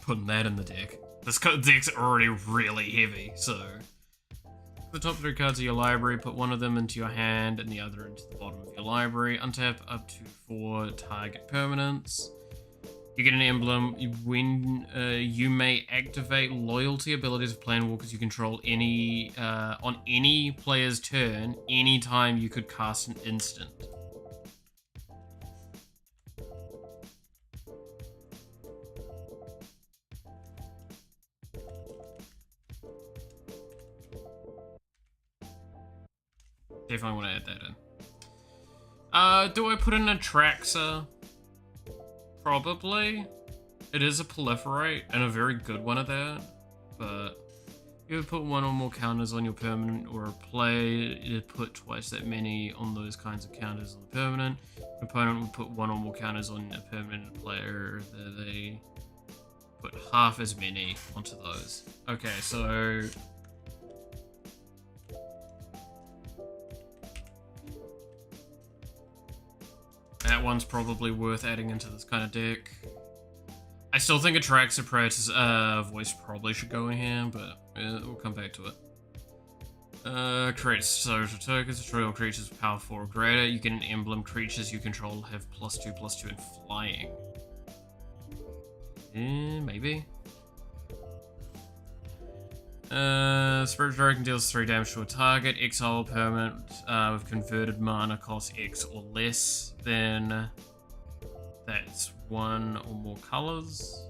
[SPEAKER 1] putting that in the deck. This deck's already really heavy, so... The top 3 cards of your library, put one of them into your hand and the other into the bottom of your library. Untap up to 4 target permanents. You get an emblem when you may activate loyalty abilities of Planewalkers you control on any player's turn, anytime you could cast an instant. Definitely want to add that in. Do I put in a Traxxer? Probably. It is a proliferate, and a very good one at that. But you would put one or more counters on your permanent or a play, you'd put twice that many on those kinds of counters on the permanent. An opponent would put one or more counters on a permanent player, they put half as many onto those. Okay, so... that one's probably worth adding into this kind of deck. I still think Atraxa Praetor's voice probably should go in here, but we'll come back to it. Creates social tokens, destroy all creatures with power 4 or greater. You get an emblem, creatures you control have +2/+2 in flying. Maybe. Spirit Dragon deals 3 damage to a target. Exile permanent with converted mana cost X or less. Then that's 1 or more colors.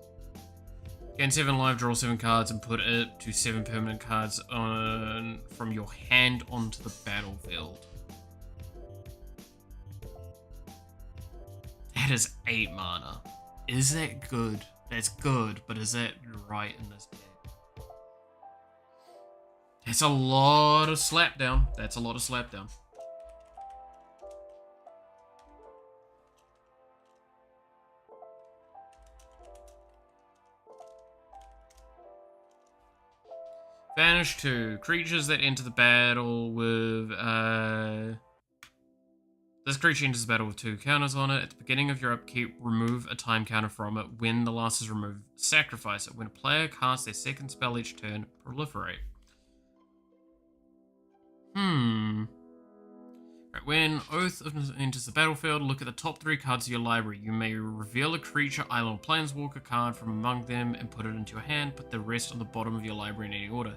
[SPEAKER 1] Gain 7 life, draw 7 cards, and put it to 7 permanent cards from your hand onto the battlefield. That is 8 mana. Is that good? That's good, but is that right in this deck? That's a lot of slapdown. That's a lot of slapdown. Banish 2. Creatures that enter the battle with... This creature enters the battle with 2 counters on it. At the beginning of your upkeep, remove a time counter from it. When the last is removed, sacrifice it. When a player casts their second spell each turn, proliferate. Right, when Oath enters the battlefield, look at the top 3 cards of your library. You may reveal a creature, island, or planeswalker card from among them and put it into your hand. Put the rest on the bottom of your library in any order.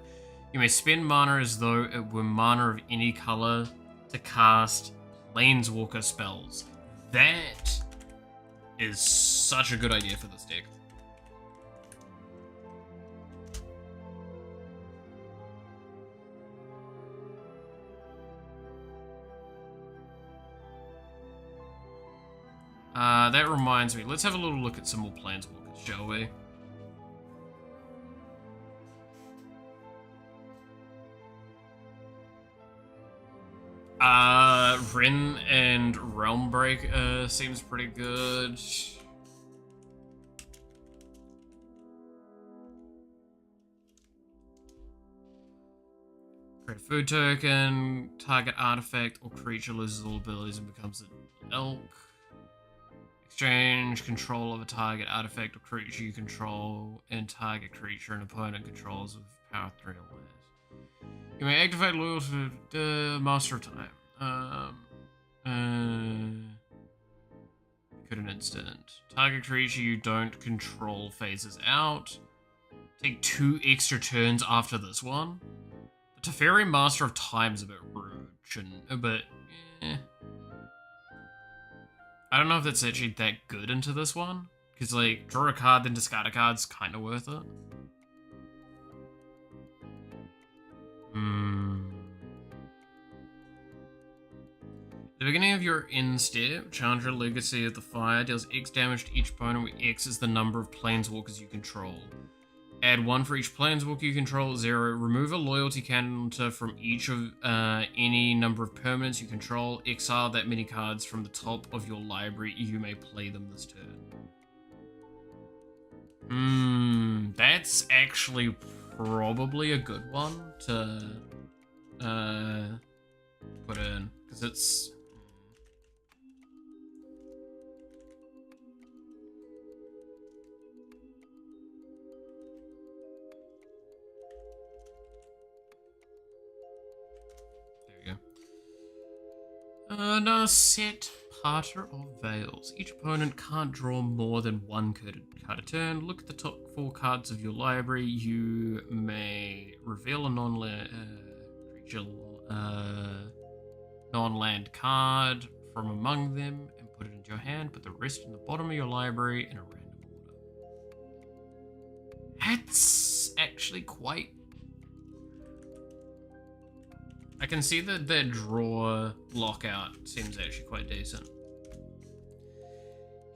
[SPEAKER 1] You may spend mana as though it were mana of any color to cast planeswalker spells. That is such a good idea for this deck. That reminds me, let's have a little look at some more planeswalkers, shall we? Rin and Realmbreak seems pretty good. Create a food token, target artifact or creature loses all abilities and becomes an elk. Exchange control of a target artifact or creature you control and target creature an opponent controls with power 3 or less. You may activate loyalty to Master of Time. Could an instant. Target creature you don't control phases out. Take 2 extra turns after this one. The Teferi Master of Time is a bit rude, shouldn't, but I don't know if that's actually that good into this one. Because, like, draw a card, then discard a card's kind of worth it. At the beginning of your end step, Chandra Legacy of the Fire deals X damage to each opponent where X is the number of planeswalkers you control. Add 1 for each planeswalker you control, 0. Remove a loyalty counter from each of any number of permanents you control. Exile that many cards from the top of your library. You may play them this turn. That's actually probably a good one to put in, because it's... Now set Parter of Veils. Each opponent can't draw more than one card a turn. Look at the top 4 cards of your library. You may reveal a non-land card from among them and put it into your hand. Put the rest in the bottom of your library in a random order. That's actually quite... I can see that their draw lockout seems actually quite decent.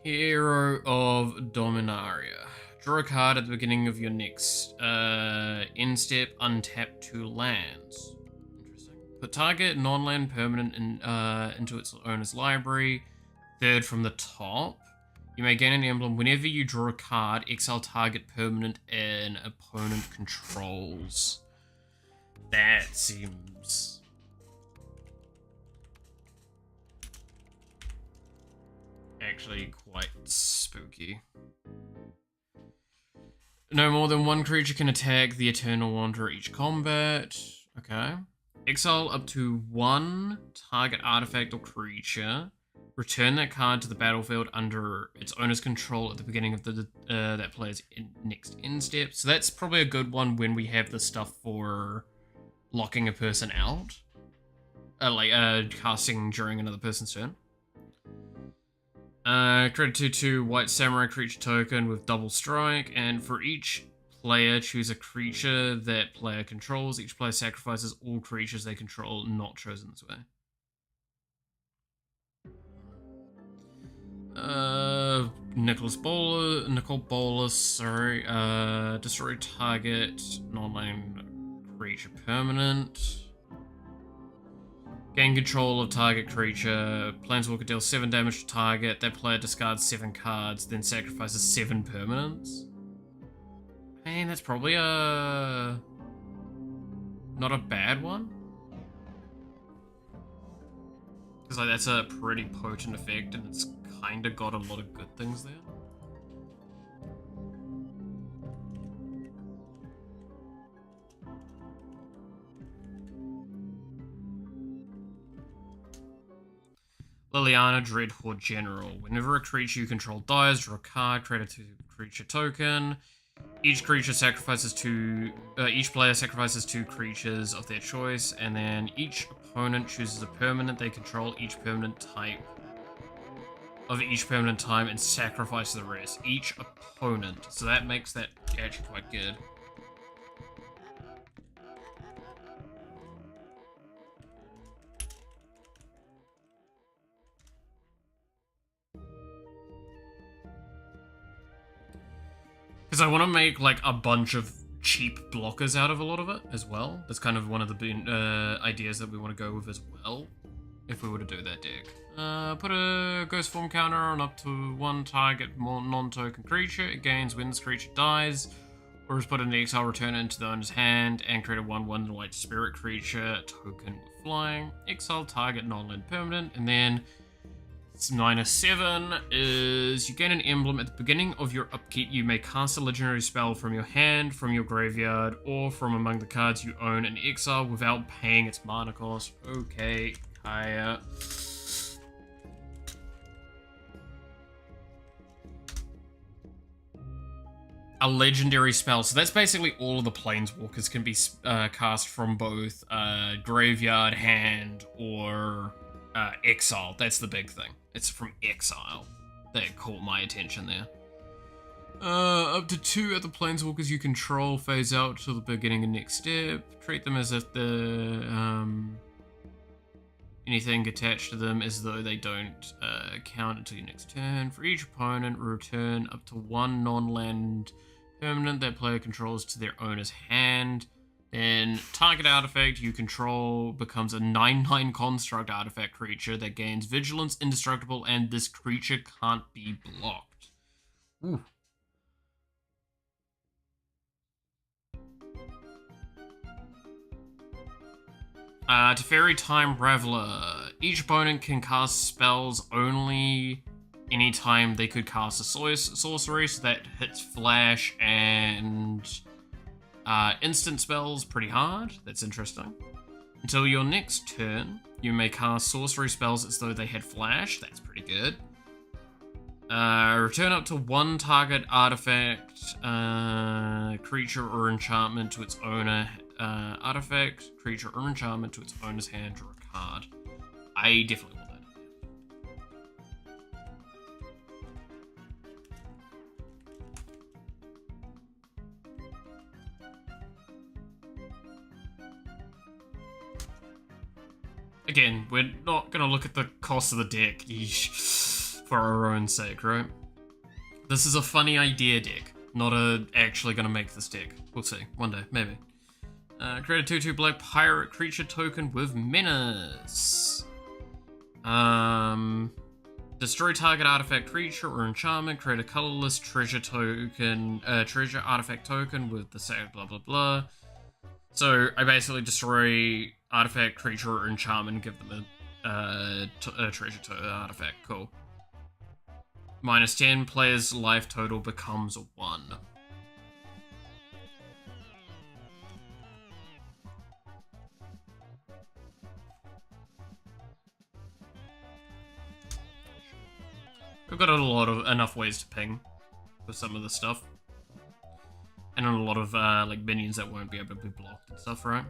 [SPEAKER 1] Hero of Dominaria. Draw a card at the beginning of your next end step, untap 2 lands. Interesting. Put target non-land permanent into its owner's library, 3rd from the top. You may gain an emblem whenever you draw a card, exile target permanent an opponent controls. That seems... actually quite spooky. No more than one creature can attack the Eternal Wanderer each combat. Okay. Exile up to 1 target artifact or creature. Return that card to the battlefield under its owner's control at the beginning of the that player's next end step. So that's probably a good one when we have the stuff for locking a person out. Casting during another person's turn. Create a 2/2 white samurai creature token with double strike, and for each player, choose a creature that player controls. Each player sacrifices all creatures they control not chosen this way. Nicol Bolas, sorry. Destroy target non-land creature permanent. Gain control of target creature. Planeswalker deals 7 damage to target. That player discards 7 cards, then sacrifices 7 permanents. I mean, that's probably not a bad one. Because like, that's a pretty potent effect, and it's kind of got a lot of good things there. Liliana, Dreadhorde General. Whenever a creature you control dies, draw a card, create a 2 creature token. Each creature sacrifices 2. Each player sacrifices 2 creatures of their choice, and then each opponent chooses a permanent they control each permanent type of each permanent time and sacrifice the rest. Each opponent. So that makes that actually quite good. Because I want to make like a bunch of cheap blockers out of a lot of it as well. That's kind of one of the ideas that we want to go with as well, if we were to do that deck. Put a Ghost Form counter on up to 1 target more non-token creature. It gains when this creature dies, or is put in the exile, return it into the owner's hand, and create a 1/1 white spirit creature token with flying. Exile target non-land permanent, and then it's -7 is you gain an emblem at the beginning of your upkeep. You may cast a legendary spell from your hand, from your graveyard, or from among the cards you own in exile without paying its mana cost. Okay, Kaya. A legendary spell. So that's basically all of the planeswalkers can be cast from both graveyard, hand, or exile. That's the big thing. It's from exile. That caught my attention there. Up to 2 other planeswalkers you control phase out to the beginning of next step. Treat them as if the anything attached to them as though they don't count until your next turn. For each opponent, return up to 1 non-land permanent that player controls to their owner's hand. Then target artifact you control becomes a 9/9 construct artifact creature that gains vigilance, indestructible, and this creature can't be blocked. Ooh. Teferi Time Raveler. Each opponent can cast spells only anytime they could cast a sorcery, so that hits flash and instant spells pretty hard. That's interesting. Until your next turn, You may cast sorcery spells as though they had flash. That's pretty good. Return up to one target artifact, creature or enchantment to its owner. Artifact, creature or enchantment to its owner's hand, draw a card. I definitely want that. Again, we're not gonna look at the cost of the deck, yeesh, for our own sake, right? This is a funny idea deck, not actually gonna make this deck. We'll see, one day, maybe. Create a 2/2 black pirate creature token with menace. Destroy target artifact creature or enchantment. Create a colorless treasure token, treasure artifact token with the same blah blah blah. So I basically destroy artifact, creature, or enchantment, and give them a treasure artifact. Cool. -10, player's life total becomes 1. We've got enough ways to ping with some of the stuff. And a lot of like minions that won't be able to be blocked and stuff, right?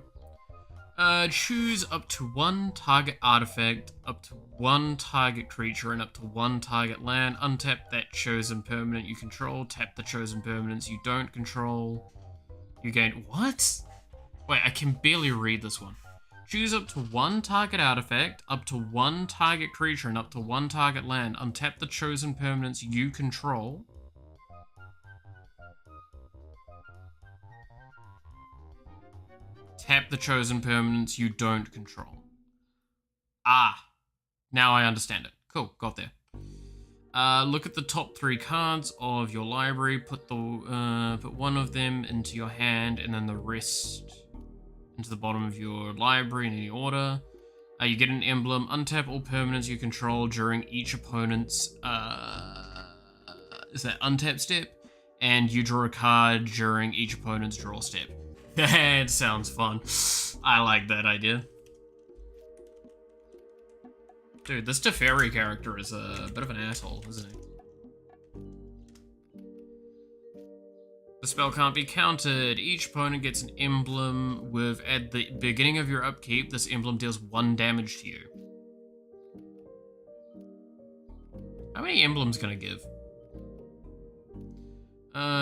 [SPEAKER 1] Choose up to 1 target artifact, up to 1 target creature, and up to 1 target land. Untap that chosen permanent you control. Tap the chosen permanents you don't control. You gain... What? Wait, I can barely read this one. Choose up to 1 target artifact, up to 1 target creature, and up to 1 target land. Untap the chosen permanents you control. Tap the chosen permanents you don't control. Ah, now I understand it. Cool, got there. Look at the top 3 cards of your library. Put one of them into your hand, and then the rest into the bottom of your library in any order. You get an emblem. Untap all permanents you control during each opponent's is that untap step, and you draw a card during each opponent's draw step. That sounds fun. I like that idea. Dude, this Teferi character is a bit of an asshole, isn't he? The spell can't be countered. Each opponent gets an emblem with, at the beginning of your upkeep, this emblem deals 1 damage to you. How many emblems can I give?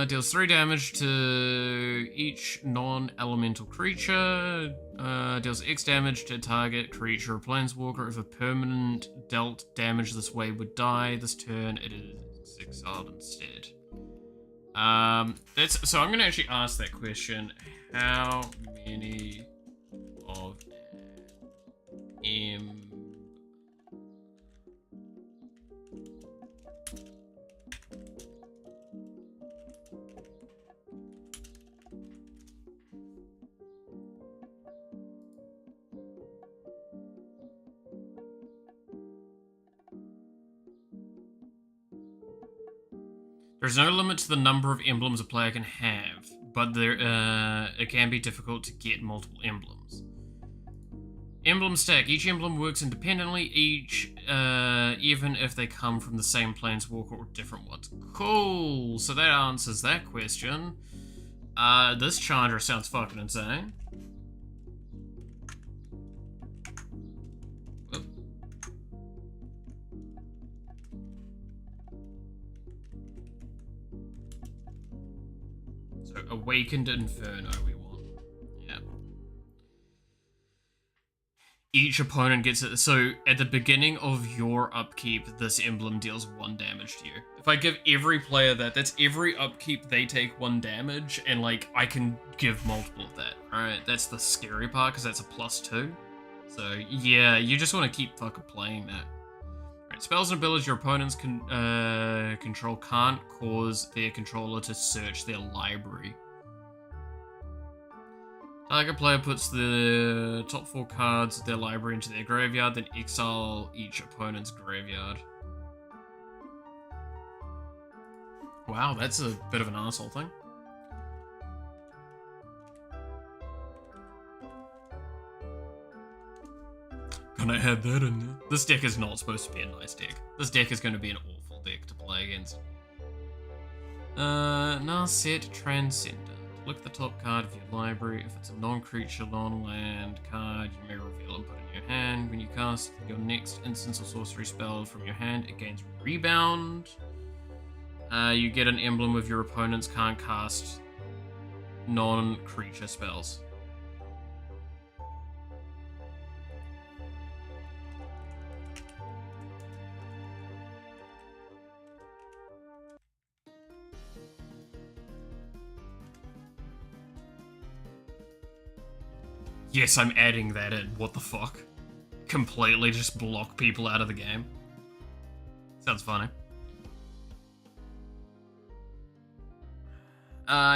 [SPEAKER 1] Deals 3 damage to each non-elemental creature. Deals X damage to target creature or planeswalker. If a permanent dealt damage this way would die this turn, it is exiled instead. So I'm gonna actually ask that question. How many of There's no limit to the number of emblems a player can have, but it can be difficult to get multiple emblems. Emblem stack. Each emblem works independently, even if they come from the same planeswalker or different ones. Cool! So that answers that question. This Chandra sounds fucking insane. Awakened Inferno we want. Yeah. Each opponent gets it. So at the beginning of your upkeep, this emblem deals 1 damage to you. If I give every player that's every upkeep they take 1 damage, and like I can give multiple of that. Alright, that's the scary part because that's a +2. So yeah, you just want to keep fucking playing that. Right, spells and abilities your opponents control can't cause their controller to search their library. Target player puts the top 4 cards of their library into their graveyard, then exile each opponent's graveyard. Wow, that's a bit of an arsehole thing. gonna add that in there. This deck is not supposed to be a nice deck. This deck is going to be an awful deck to play against. Now set Transcendent. Look at the top card of your library. If it's a non-creature, non-land card, you may reveal and put it in your hand. When you cast your next instance or sorcery spell from your hand, it gains Rebound. You get an emblem with your opponents can't cast non-creature spells. Yes, I'm adding that in. What the fuck? Completely just block people out of the game. Sounds funny.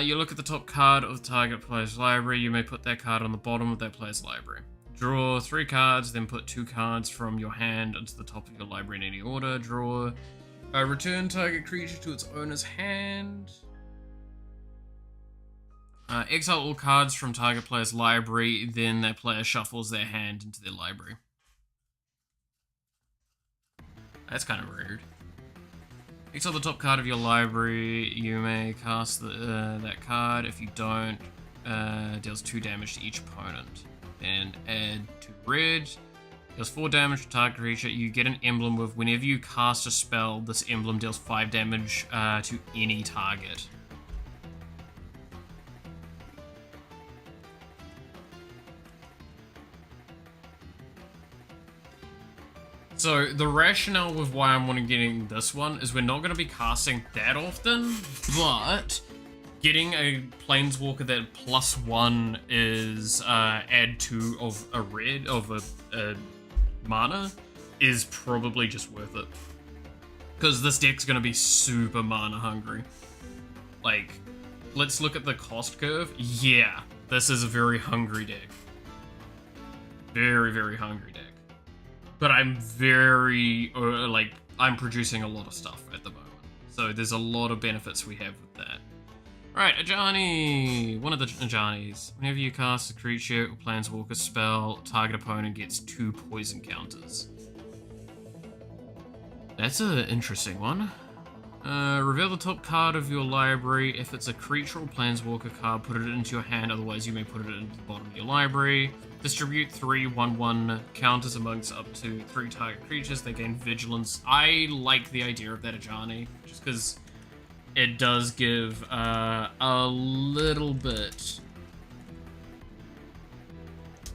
[SPEAKER 1] You look at the top card of the target player's library. You may put that card on the bottom of that player's library. Draw 3 cards, then put 2 cards from your hand into the top of your library in any order. Draw. Return target creature to its owner's hand. Exile all cards from target player's library, then that player shuffles their hand into their library. That's kind of rude. Exile the top card of your library. You may cast that card. If you don't, deals 2 damage to each opponent. Then add 2 red. Deals 4 damage to target creature. You get an emblem with whenever you cast a spell, this emblem deals 5 damage to any target. So, the rationale with why I'm wanting getting this one is we're not going to be casting that often, but getting a Planeswalker that +1 is add 2 of a red, of a mana, is probably just worth it. Because this deck's going to be super mana hungry. Like, let's look at the cost curve. Yeah, this is a very hungry deck. Very, very hungry deck. But I'm very, I'm producing a lot of stuff at the moment. So there's a lot of benefits we have with that. Right, Ajani. One of the Ajanis. Whenever you cast a creature or Planeswalker spell, target opponent gets 2 poison counters. That's an interesting one. Reveal the top card of your library. If it's a creature or Planeswalker card, put it into your hand, otherwise you may put it into the bottom of your library. Distribute 3 1/1 counters amongst up to 3 target creatures. They gain vigilance. I like the idea of that Ajani, just because it does give a little bit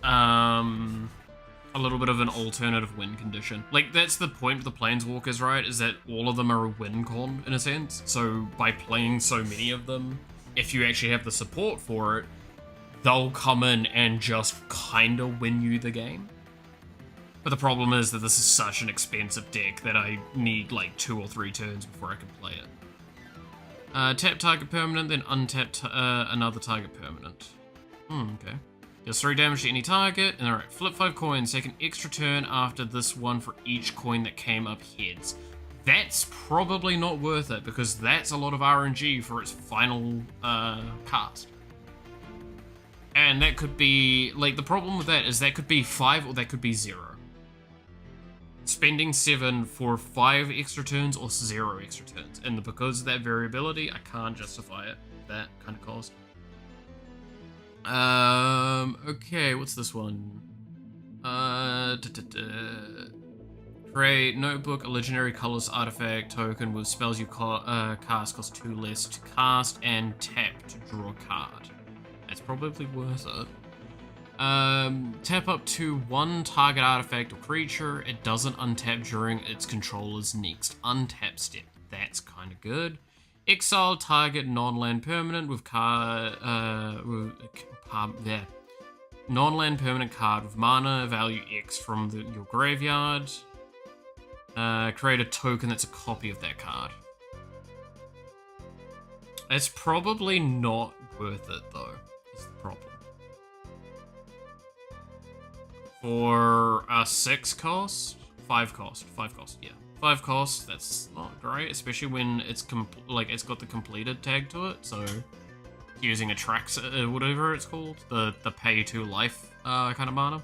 [SPEAKER 1] of an alternative win condition. Like, that's the point with the Planeswalkers, right? Is that all of them are a win con, in a sense. So, by playing so many of them, if you actually have the support for it, they'll come in and just kinda win you the game. But the problem is that this is such an expensive deck that I need, like, 2 or 3 turns before I can play it. Tap target permanent, then untap another target permanent. Okay. Deals 3 damage to any target, and alright, flip 5 coins, take an extra turn after this one for each coin that came up heads. That's probably not worth it, because that's a lot of RNG for its final cast. And that could be, like, the problem with that is that could be 5 or that could be 0. Spending 7 for 5 extra turns or 0 extra turns. And because of that variability, I can't justify it at that kind of cost. Okay, what's this one? Create notebook, a legendary colorless artifact token with spells you cast cost 2 less to cast and tap to draw a card. That's probably worth it. Tap up to 1 target artifact or creature. It doesn't untap during its controller's next untap step. That's kind of good. Exile target non-land permanent with non-land permanent card with mana value X from your graveyard. Create a token that's a copy of that card. It's probably not worth it though, is the problem. For a 6 cost? 5 cost, yeah. 5 cost, that's not great, especially when it's it's got the completed tag to it, so using a track, whatever it's called, the pay to life kind of mana.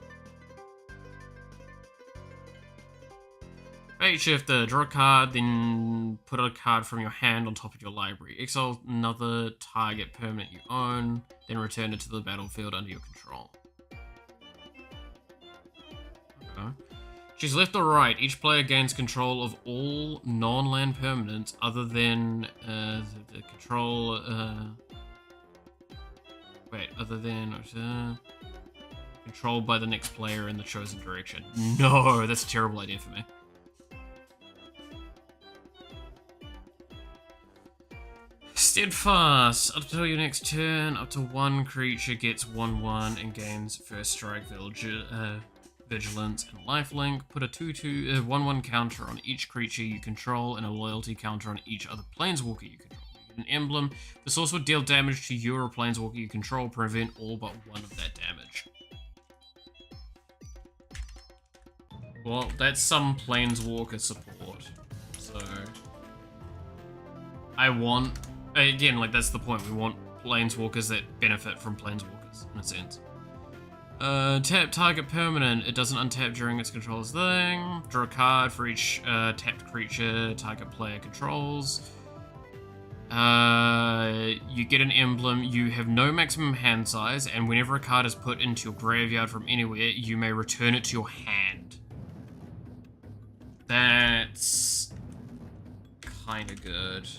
[SPEAKER 1] Fate Shifter, draw a card, then put a card from your hand on top of your library. Exile another target permanent you own, then return it to the battlefield under your control. Okay. Choose left or right. Each player gains control of all non-land permanents other than the control. Other than controlled by the next player in the chosen direction. No, that's a terrible idea for me. Steadfast. Until your next turn, up to one creature gets 1/1 and gains first strike, vigilance, and lifelink. Put a 2/2 1/1 counter on each creature you control and a loyalty counter on each other planeswalker you control. You get an emblem. This also will deal damage to you or a planeswalker you control, prevent all but one of that damage. Well, that's some planeswalker support. So I want, again, like that's the point. We want planeswalkers that benefit from planeswalkers in a sense. Tap target permanent. It doesn't untap during its controller's thing. Draw a card for each tapped creature target player controls. You get an emblem. You have no maximum hand size, and whenever a card is put into your graveyard from anywhere, you may return it to your hand. That's kind of good.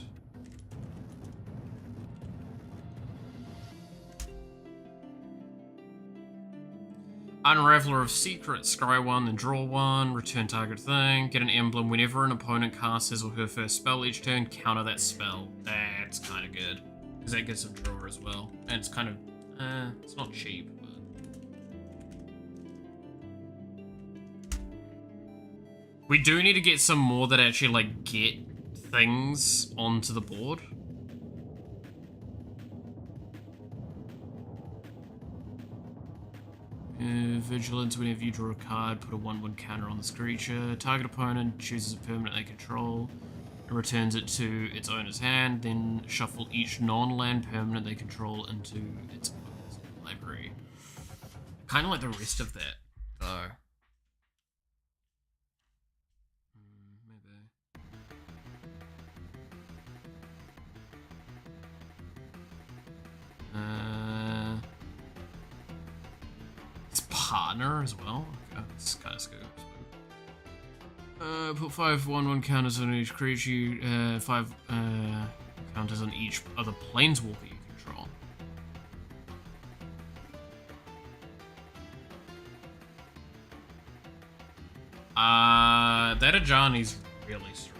[SPEAKER 1] Unraveler of Secrets, scry one, then draw one, return target thing, get an emblem. Whenever an opponent casts his or her first spell each turn, counter that spell. That's kind of good, because that gets a draw as well. And it's kind of, it's not cheap, but... We do need to get some more that actually, like, get things onto the board. Vigilance, whenever you draw a card, put a 1/1 counter on this creature. Target opponent chooses a permanent they control and returns it to its owner's hand, then shuffle each non-land permanent they control into its owner's library. Kind of like the rest of that, though. Partner as well. Okay, it's kind of scary. Put 5 1/1 counters on each creature. 5 counters on each other planeswalker you control. That Ajani's really strong.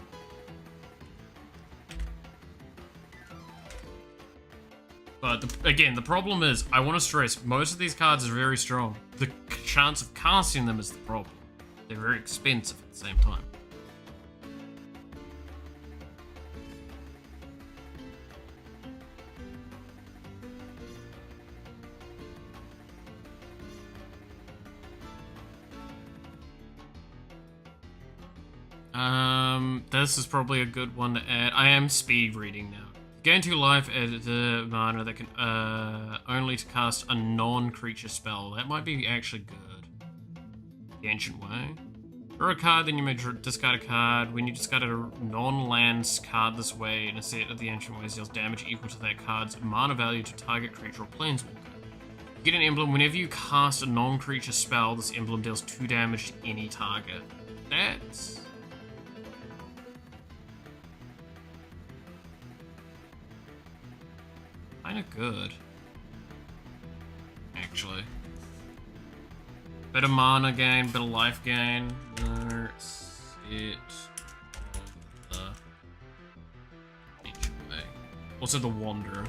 [SPEAKER 1] But again, the problem is, I want to stress, most of these cards are very strong. The chance of casting them is the problem. They're very expensive at the same time. This is probably a good one to add. I am speed reading now. Gain 2 life at the mana that can only to cast a non-creature spell. That might be actually good. The Ancient Way. Draw a card, then you may discard a card. When you discard a non-land card this way in a set of the Ancient Ways, deals damage equal to that card's mana value to target creature or planeswalker. You get an emblem. Whenever you cast a non-creature spell, this emblem deals 2 damage to any target. That's... kind of good, actually. Bit of mana gain, bit of life gain. That's it. The Ancient Way. Also the Wanderer.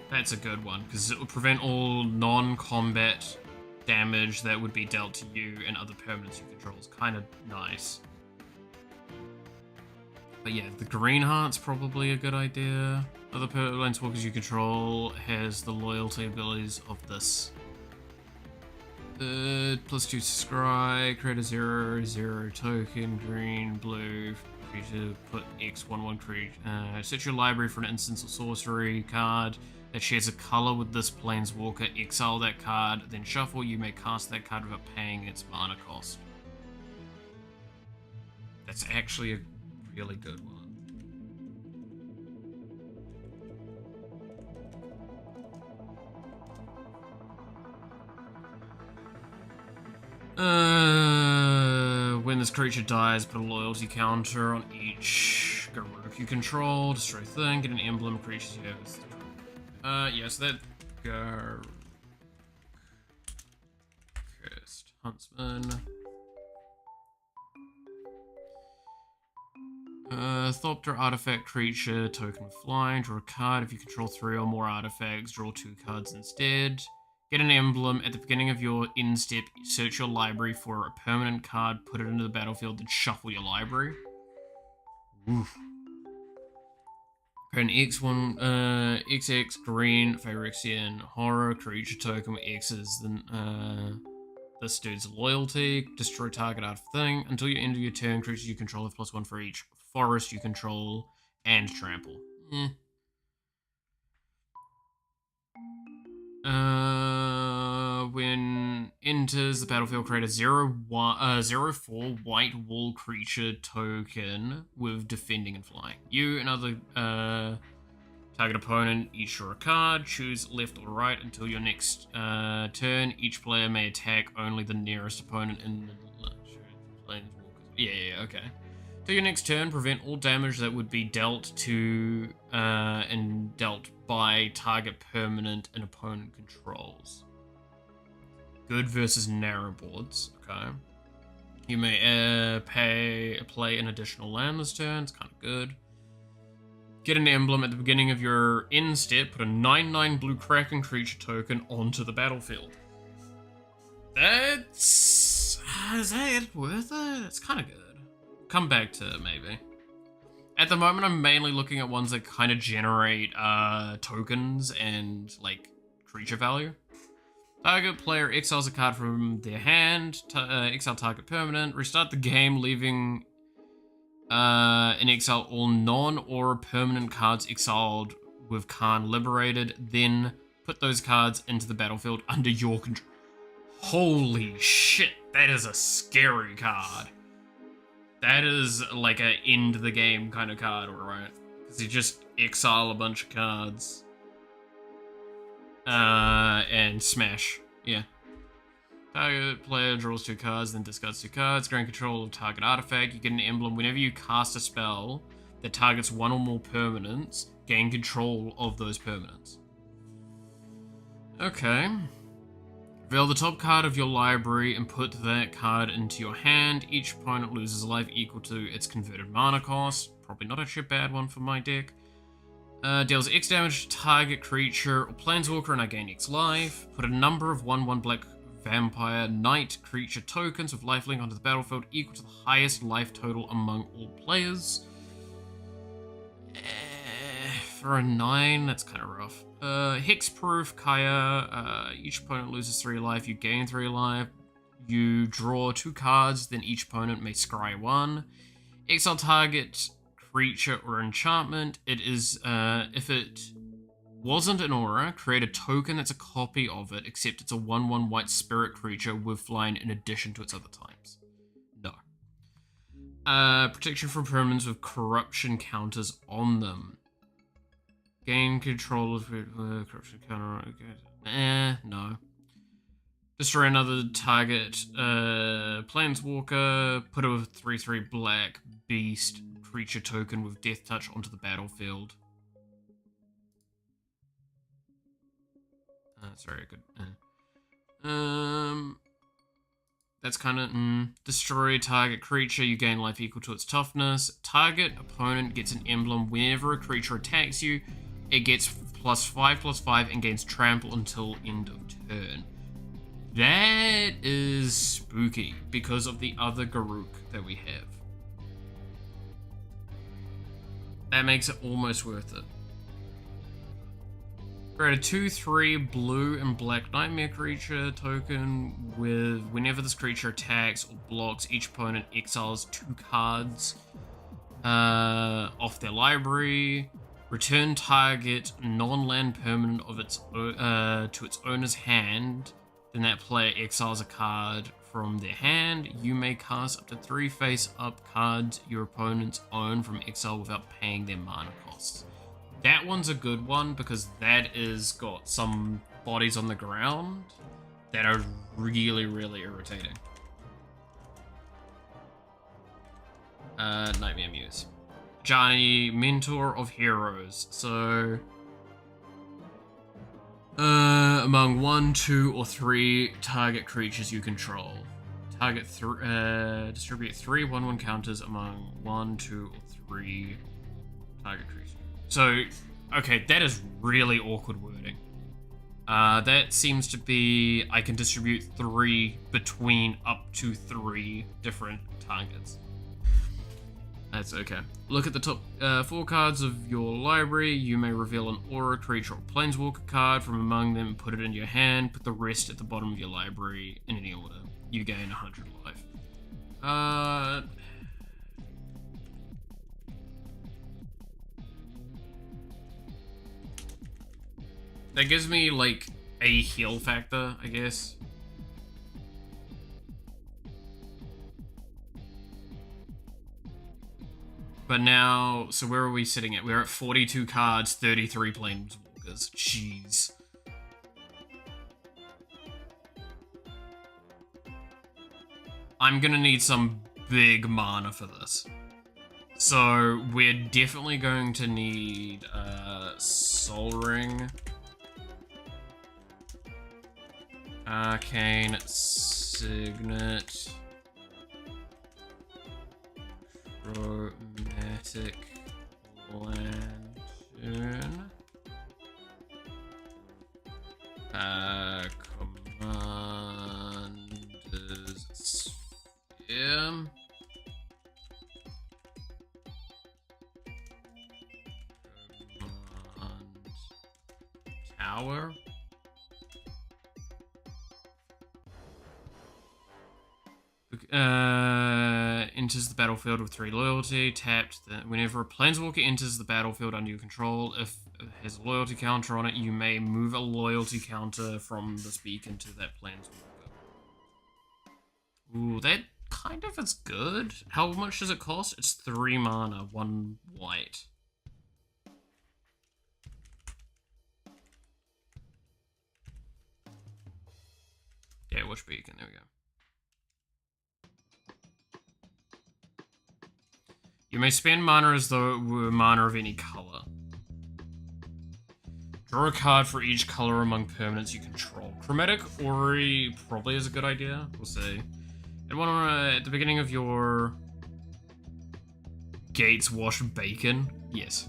[SPEAKER 1] That's a good one, because it will prevent all non-combat damage that would be dealt to you and other permanents you control. Is kind of nice. But yeah, the Green Heart's probably a good idea. Other planeswalkers you control has the loyalty abilities of this. +2 scry, create a 0/0 token, green, blue. creature, put X11 creature. Search your library for an instance or sorcery card that shares a color with this planeswalker. Exile that card, then shuffle. You may cast that card without paying its mana cost. That's actually a really good one. When this creature dies, put a loyalty counter on each Garruk you control, destroy a thing, get an emblem, creatures you have. Yes, that Garruk. Cursed Huntsman. Thopter artifact creature, token with flying, draw a card. If you control 3 or more artifacts, draw 2 cards instead. Get an emblem. At the beginning of your end step, search your library for a permanent card, put it into the battlefield, then shuffle your library. Oof. An X1, XX green, Phyrexian horror, creature token with X's, then this dude's loyalty, destroy target art thing. Until you end your turn, creatures you control have +1 for each forest you control, and trample. When enters the battlefield, create a 0/4 white wall creature token with defending and flying. You and other target opponent each draw a card. Choose left or right until your next turn. Each player may attack only the nearest opponent in the planeswalkers. Okay. Till your next turn, prevent all damage that would be dealt to and dealt by target permanent and opponent controls. Good versus narrow boards. Okay. You may play an additional land this turn. It's kind of good. Get an emblem at the beginning of your end step. Put a 9/9 blue Kraken creature token onto the battlefield. That's... is that worth it? It's kind of good. Come back to it, maybe. At the moment, I'm mainly looking at ones that kind of generate tokens and, like, creature value. Target player exiles a card from their hand, exile target permanent, restart the game, leaving in exile all non or permanent cards exiled with Khan liberated, then put those cards into the battlefield under your control. Holy shit, that is a scary card. That is like a end the game kind of card, alright? Because you just exile a bunch of cards. And smash. Yeah. Target player draws 2 cards, then discards 2 cards. Gain control of target artifact. You get an emblem whenever you cast a spell that targets 1 or more permanents. Gain control of those permanents. Okay. Reveal the top card of your library and put that card into your hand. Each opponent loses a life equal to its converted mana cost. Probably not actually a bad one for my deck. Deals X damage to target creature or planeswalker and I gain X life. Put a number of 1/1 black vampire knight creature tokens with lifelink onto the battlefield equal to the highest life total among all players. For a 9, that's kind of rough. Hexproof Kaya, each opponent loses 3 life, you gain 3 life. You draw 2 cards, then each opponent may scry 1. Exile target creature or enchantment. It is, if it wasn't an aura, create a token that's a copy of it, except it's a 1/1 white spirit creature with flying in addition to its other types. No. Protection from permanents with corruption counters on them. Gain control of corruption counter. No. Destroy another target planeswalker. Put a 3/3 black beast creature token with death touch onto the battlefield. That's very good. That's kind of destroy target creature. You gain life equal to its toughness. Target opponent gets an emblem whenever a creature attacks you. It gets +5/+5 and gains trample until end of turn. That is spooky because of the other Garruk that we have. That makes it almost worth it. Create a 2/3 blue and black nightmare creature token with whenever this creature attacks or blocks, each opponent exiles 2 cards. off their library. Return target non-land permanent of its to its owner's hand. Then that player exiles a card from their hand. You may cast up to 3 face-up cards your opponents own from exile without paying their mana costs. That one's a good one because that is got some bodies on the ground that are really, really irritating. Nightmare Muse. Johnny, Mentor of Heroes. So, among 1, 2, or 3 target creatures you control. Distribute 3 1/1 counters among 1, 2, or 3 target creatures. So, okay, that is really awkward wording. That seems to be I can distribute 3 between up to 3 different targets. That's okay. Look at the top 4 cards of your library. You may reveal an aura, creature, or planeswalker card from among them, put it in your hand, put the rest at the bottom of your library in any order. You gain 100 life. That gives me, like, a heal factor, I guess. But now, so where are we sitting at? We're at 42 cards, 33 planeswalkers. Jeez. I'm gonna need some big mana for this. So we're definitely going to need Soul Ring, Arcane Signet, Chromatic Lantern, Commander's Sphere, Command Tower, enters the battlefield with 3 loyalty, tapped. Whenever a planeswalker enters the battlefield under your control, if it has a loyalty counter on it, you may move a loyalty counter from this beacon to that planeswalker. Ooh, that kind of is good. How much does it cost? It's 3 mana, 1 white. Yeah, which beacon? There we go. You may spend mana as though it were mana of any color. Draw a card for each color among permanents you control. Chromatic Ori probably is a good idea. We'll see. At the beginning of your gates wash bacon. Yes.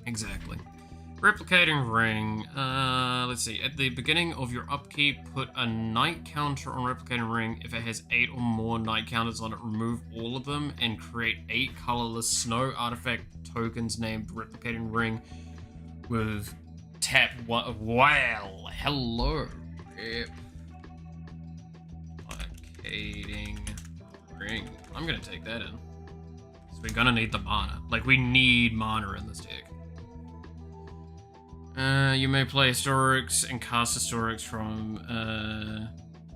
[SPEAKER 1] Exactly. Replicating Ring. Let's see. At the beginning of your upkeep, put a night counter on Replicating Ring. If it has 8 or more night counters on it, remove all of them and create 8 colorless snow artifact tokens named Replicating Ring with tap one. Wow. Hello. Replicating Ring. I'm gonna take that in. So we're gonna need the mana. Like, we need mana in this deck. You may play Historics and cast Historics from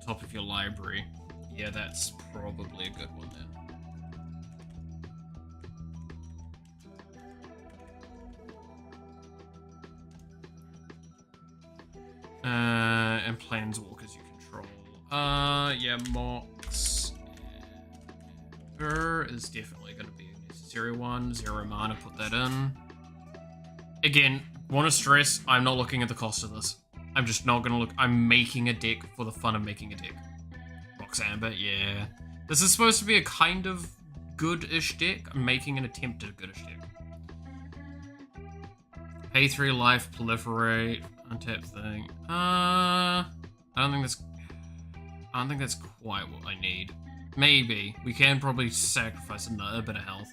[SPEAKER 1] top of your library. Yeah, that's probably a good one then. And Planeswalkers you control. Yeah, Mox is definitely going to be a necessary one. 0 mana, put that in. Again, want to stress, I'm not looking at the cost of this. I'm just not going to look. I'm making a deck for the fun of making a deck. Roxamber, yeah. This is supposed to be a kind of good-ish deck. I'm making an attempt at a good-ish deck. Pay 3 life, proliferate, untap thing. I don't think that's quite what I need. Maybe. We can probably sacrifice a bit of health.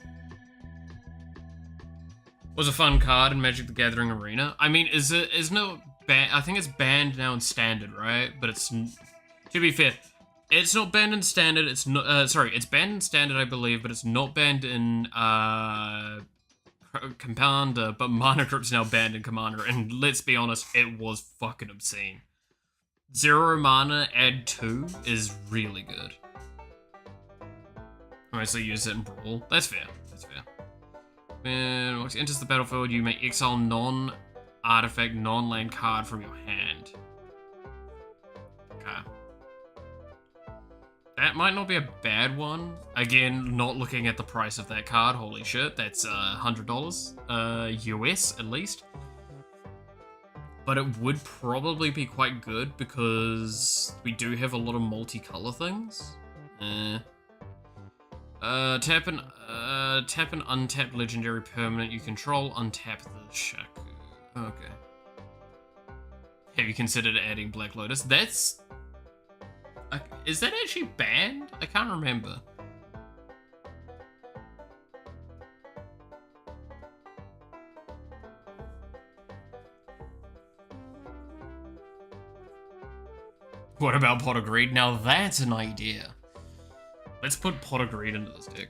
[SPEAKER 1] Was a fun card in Magic the Gathering Arena. I mean, isn't it banned? I think it's banned now in Standard, right? But it's, to be fair, It's not banned in standard. It's not. Sorry, it's banned in standard, I believe, but it's not banned in Commander. But Mana Grip's now banned in Commander, and let's be honest, it was fucking obscene. 0 mana, add 2 is really good. I mostly use it in Brawl. That's fair. That's fair. When once it enters the battlefield, you may exile non-artifact, non-land card from your hand. Okay. That might not be a bad one. Again, not looking at the price of that card. Holy shit, that's $100 US at least. But it would probably be quite good because we do have a lot of multicolor things. Tap an untapped legendary permanent you control, untap the Shaku. Okay. Have you considered adding Black Lotus? That's... is that actually banned? I can't remember. What about Pot of Greed? Now that's an idea. Let's put Pot of Greed into this deck.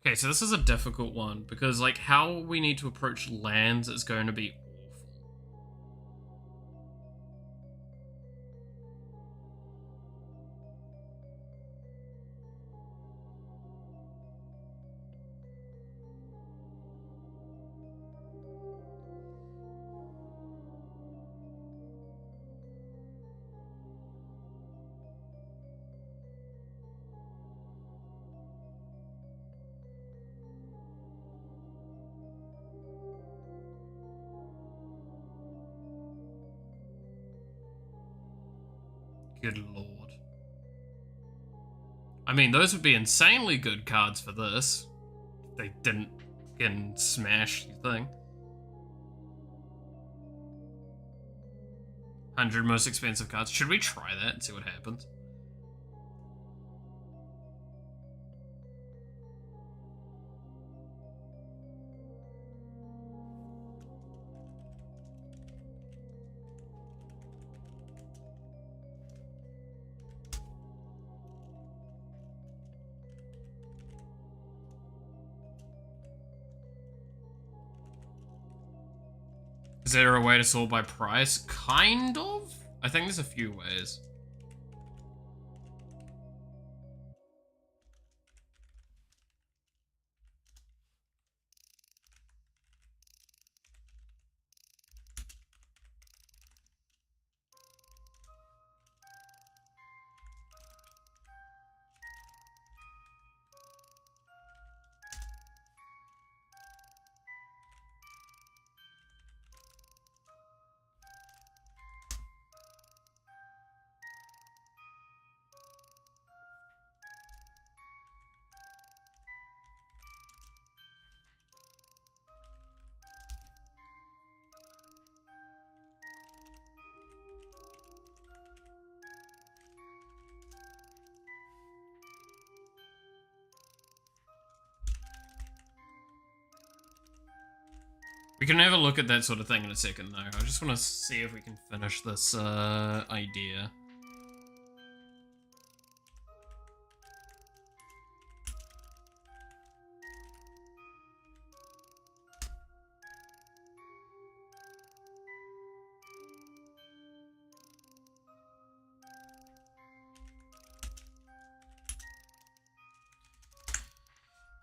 [SPEAKER 1] Okay, so this is a difficult one because, like, how we need to approach lands is going to be awful. Good lord. I mean, those would be insanely good cards for this. If they didn't fucking smash the thing. 100 most expensive cards. Should we try that and see what happens? Is there a way to sort by price? Kind of? I think there's a few ways. We can have a look at that sort of thing in a second, though. I just want to see if we can finish this idea.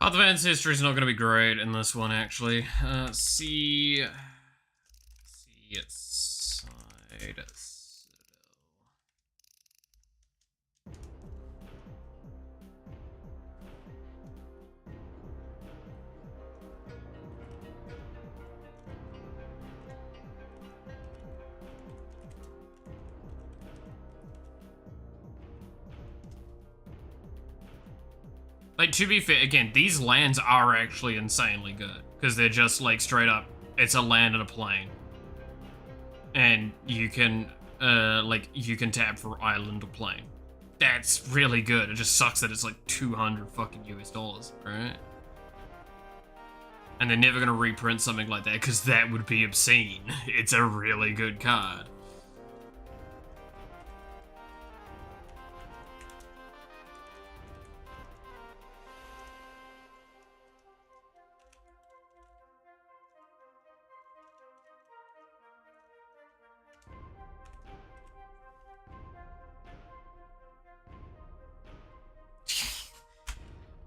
[SPEAKER 1] Path of Ancestry is not going to be great in this one, actually. See it side. Like, to be fair, again, these lands are actually insanely good. Because they're just like straight up, it's a land and a plane. And you can, you can tap for island or plane. That's really good. It just sucks that it's like 200 fucking US dollars, right? And they're never gonna reprint something like that because that would be obscene. It's a really good card.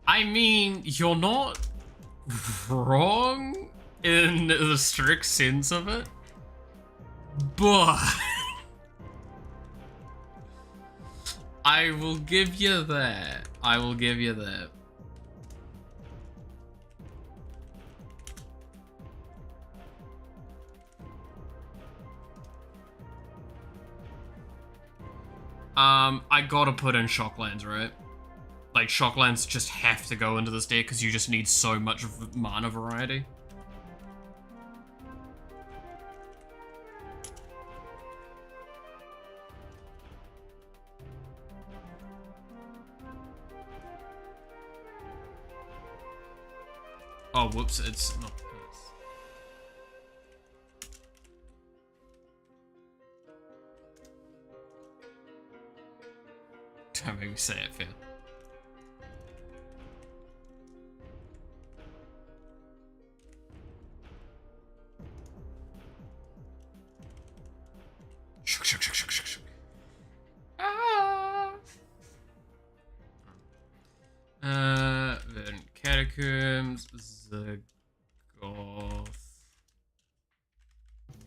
[SPEAKER 1] I mean, you're not wrong in the strict sense of it, but I will give you that. I will give you that. I gotta put in Shocklands, right? Like, Shocklands just have to go into this deck because you just need so much mana variety. Oh, whoops, it's not this. Don't make me say it, fair. Then Catacombs, Zagoth,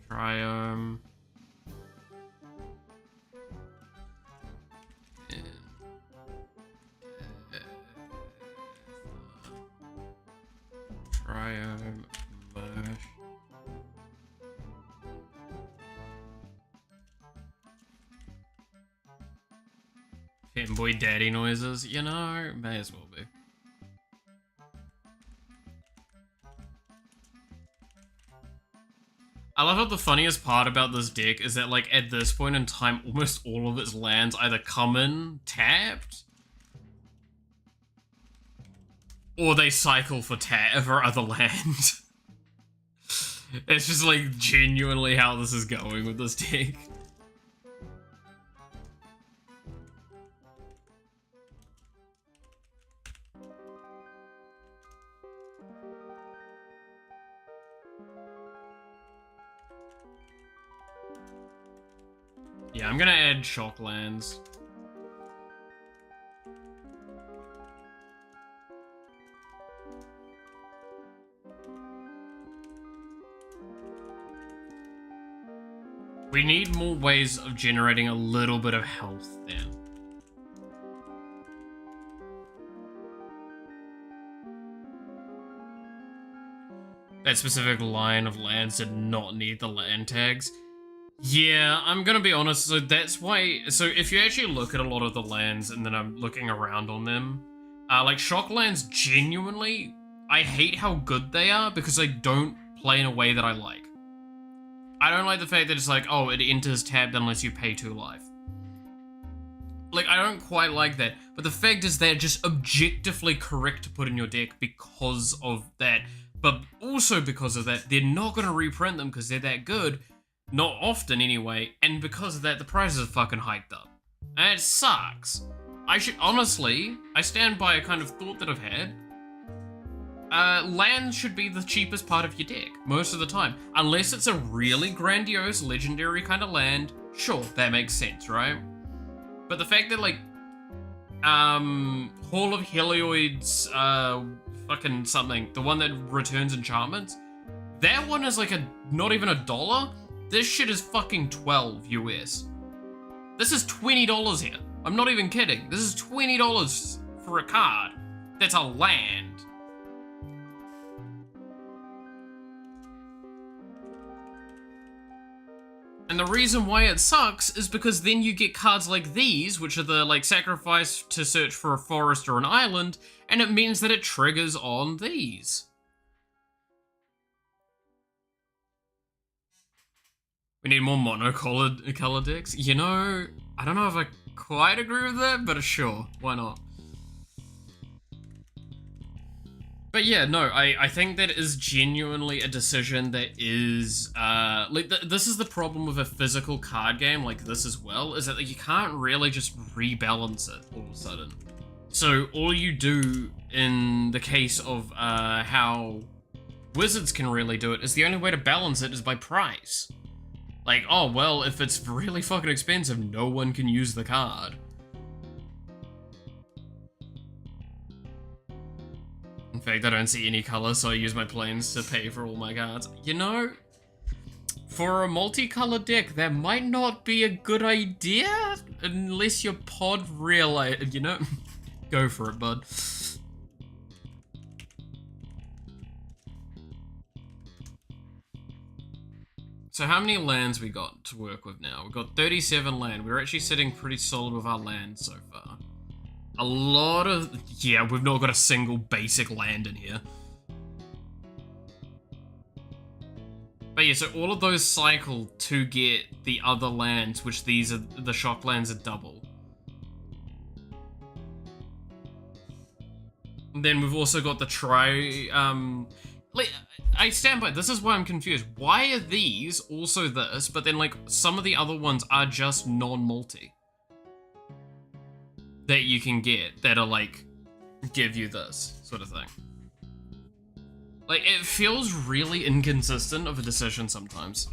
[SPEAKER 1] Triumph, Triumph, Mersh. Fanboy daddy noises, you know, may as well be. I love how the funniest part about this deck is that, like, at this point in time, almost all of its lands either come in tapped, or they cycle for other land. It's just, like, genuinely how this is going with this deck. Yeah, I'm gonna add Shocklands. We need more ways of generating a little bit of health then. That specific line of lands did not need the land tags. Yeah, I'm gonna be honest, so that's why, so if you actually look at a lot of the lands and then I'm looking around on them, like Shocklands genuinely, I hate how good they are because they don't play in a way that I like. I don't like the fact that it's like, oh, it enters tabbed unless you pay 2 life. Like, I don't quite like that, but the fact is they're just objectively correct to put in your deck because of that, but also because of that, they're not gonna reprint them because they're that good. Not often, anyway, and because of that, the prices are fucking hiked up. And it sucks. Honestly, I stand by a kind of thought that I've had. Land should be the cheapest part of your deck, most of the time. Unless it's a really grandiose, legendary kind of land, sure, that makes sense, right? But the fact that, like, Hall of Helioids, fucking something, the one that returns enchantments, that one is like not even $1. This shit is fucking 12 US. This is $20 here. I'm not even kidding. This is $20 for a card. That's a land. And the reason why it sucks is because then you get cards like these, which are the, like, sacrifice to search for a forest or an island, and it means that it triggers on these. We need more monocolored color decks. You know, I don't know if I quite agree with that, but sure, why not? But yeah, no, I think that is genuinely a decision that is, like, this is the problem with a physical card game like this as well, is that like, you can't really just rebalance it all of a sudden. So all you do in the case of how Wizards can really do it is the only way to balance it is by price. Like, oh, well, if it's really fucking expensive, no one can use the card. In fact, I don't see any color, so I use my planes to pay for all my cards. You know, for a multicolored deck, that might not be a good idea, unless your pod realize, you know? Go for it, bud. So how many lands we got to work with now? We've got 37 land. We're actually sitting pretty solid with our land so far. A lot of... Yeah, we've not got a single basic land in here. But yeah, so all of those cycle to get the other lands, which these are... The shock lands are double. And then we've also got the like, I stand by, this is why I'm confused. Why are these also this, but then like some of the other ones are just non-multi? That you can get, that are like, give you this sort of thing. Like, it feels really inconsistent of a decision sometimes.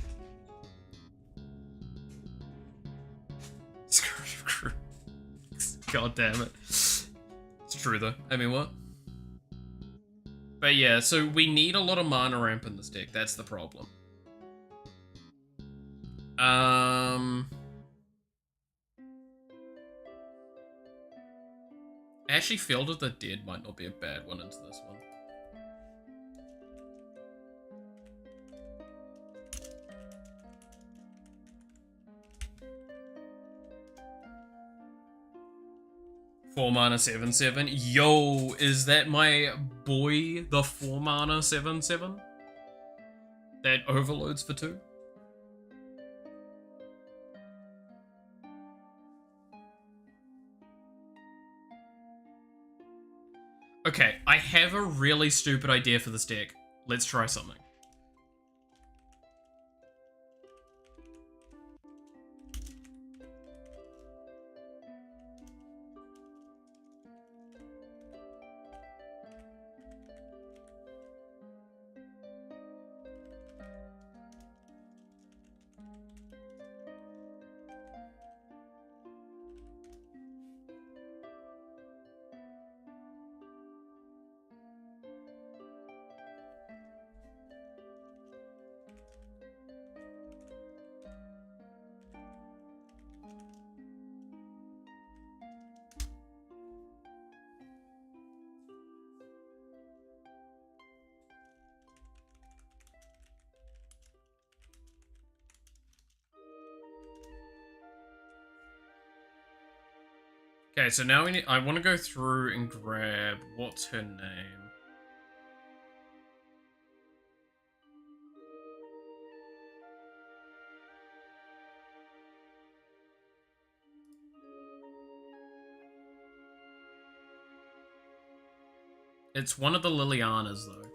[SPEAKER 1] God damn it. It's true though, I mean what? But yeah, so we need a lot of mana ramp in this deck, that's the problem. Actually, Field of the Dead might not be a bad one into this one. Four mana 7/7. Yo, is that my boy, the 4 mana 7/7? That overloads for 2? Okay, I have a really stupid idea for this deck. Let's try something. Okay, so now I want to go through and grab, what's her name? It's one of the Lilianas, though.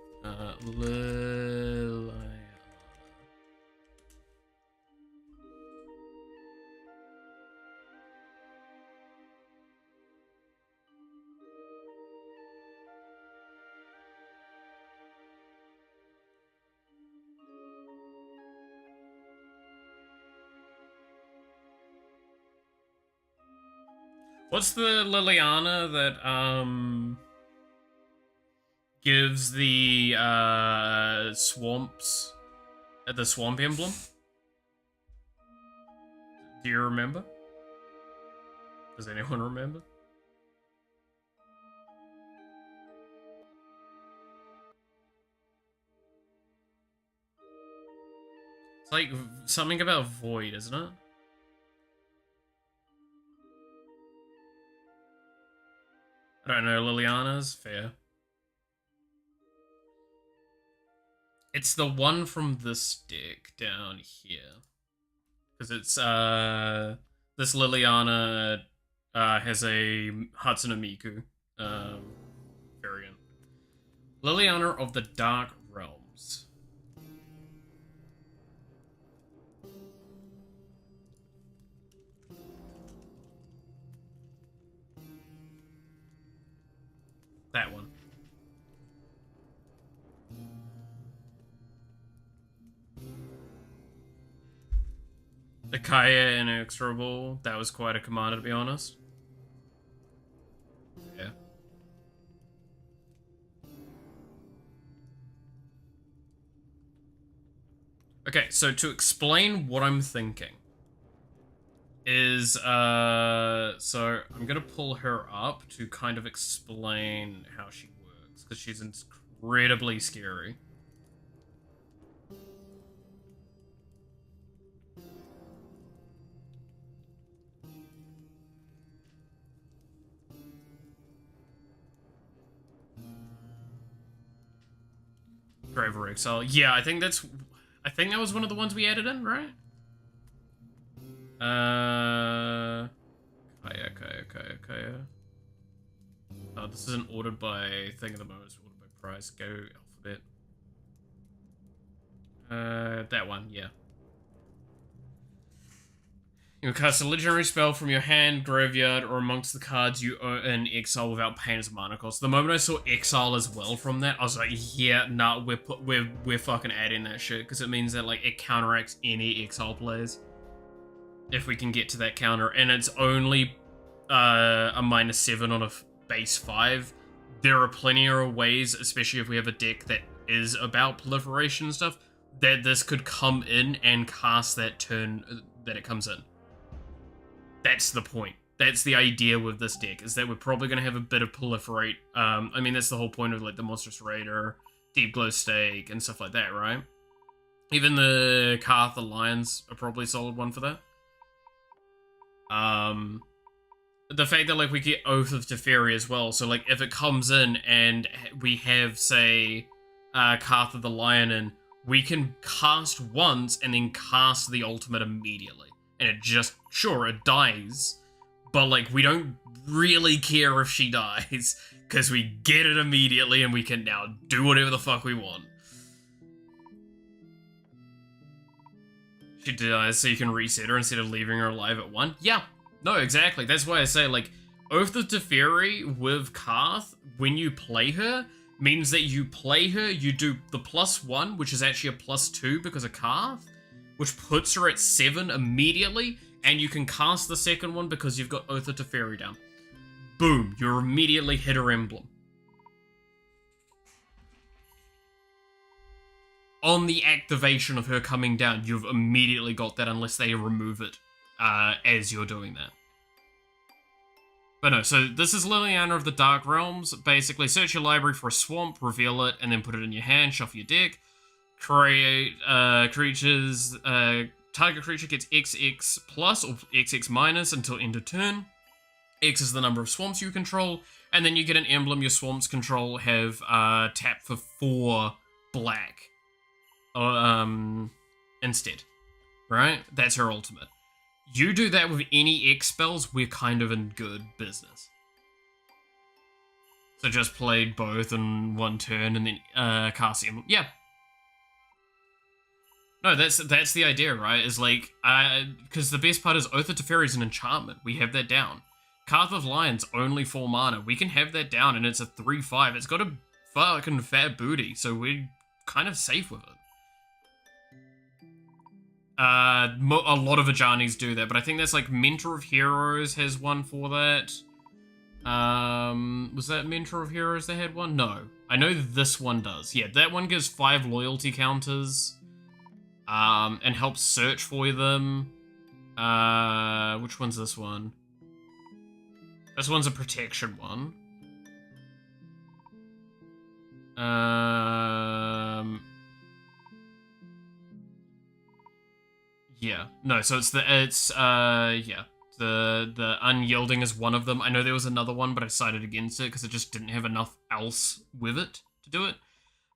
[SPEAKER 1] Liliana. What's the Liliana that, gives the, swamps, the swamp emblem? Do you remember? Does anyone remember? It's like something about void, isn't it? I don't know, Liliana's fair. It's the one from this deck down here. Because it's, this Liliana, has a Hatsune Miku, variant. Liliana of the Dark Realms. That one. The Kaya Inexorable, that was quite a commander, to be honest. Yeah. Okay, so to explain what I'm thinking is, so I'm gonna pull her up to kind of explain how she works, because she's incredibly scary. Graver Exile. Yeah, I think that was one of the ones we added in, right? Kaya. Oh, this isn't ordered by thing at the moment, it's ordered by price. Go alphabet. That one, yeah. You can cast a legendary spell from your hand, graveyard, or amongst the cards you own in exile without paying as mana cost. The moment I saw exile as well from that, I was like, yeah, nah, we're fucking adding that shit, because it means that like it counteracts any exile plays. If we can get to that counter, and it's only a -7 on a base 5. There are plenty of ways, especially if we have a deck that is about proliferation and stuff, that this could come in and cast that turn that it comes in. That's the point. That's the idea with this deck, is that we're probably going to have a bit of proliferate. I mean, that's the whole point of like the Monstrous Raider, Deep Glow Stake, and stuff like that, right? Even the Karth Alliance are probably a solid one for that. The fact that like we get Oath of Teferi as well, so like if it comes in and we have, say, Karth of the Lion in, we can cast once and then cast the ultimate immediately. And it just, sure, it dies, but like we don't really care if she dies, because we get it immediately and we can now do whatever the fuck we want. She dies so you can reset her instead of leaving her alive at 1? Yeah, no, exactly. That's why I say, like, Oath of Teferi with Karth, when you play her, means that you play her, you do the +1, which is actually a +2 because of Karth, which puts her at 7 immediately, and you can cast the second one because you've got Oath of Teferi down. Boom, you're immediately hit her emblem. On the activation of her coming down, you've immediately got that unless they remove it as you're doing that. But no, so this is Liliana of the Dark Realms. Basically, search your library for a swamp, reveal it, and then put it in your hand, shuffle your deck. Create creatures. Target creature gets XX plus or XX minus until end of turn. X is the number of swamps you control, and then you get an emblem your swamps control have tap for 4 black. Instead. Right? That's her ultimate. You do that with any X spells, we're kind of in good business. So just played both in one turn and then cast emblem. Yeah. No, that's the idea, right? Is like, because the best part is Oath of Teferi is an enchantment. We have that down. Karth of Lions, only 4 mana. We can have that down, and it's a 3/5. It's got a fucking fat booty, so we're kind of safe with it. A lot of Ajanis do that, but I think that's like Mentor of Heroes has one for that. Was that Mentor of Heroes that had one? No. I know this one does. Yeah, that one gives 5 loyalty counters. And helps search for them. Which one's this one? This one's a protection one. Yeah. No, so yeah. The unyielding is one of them. I know there was another one, but I decided against it because it just didn't have enough else with it to do it.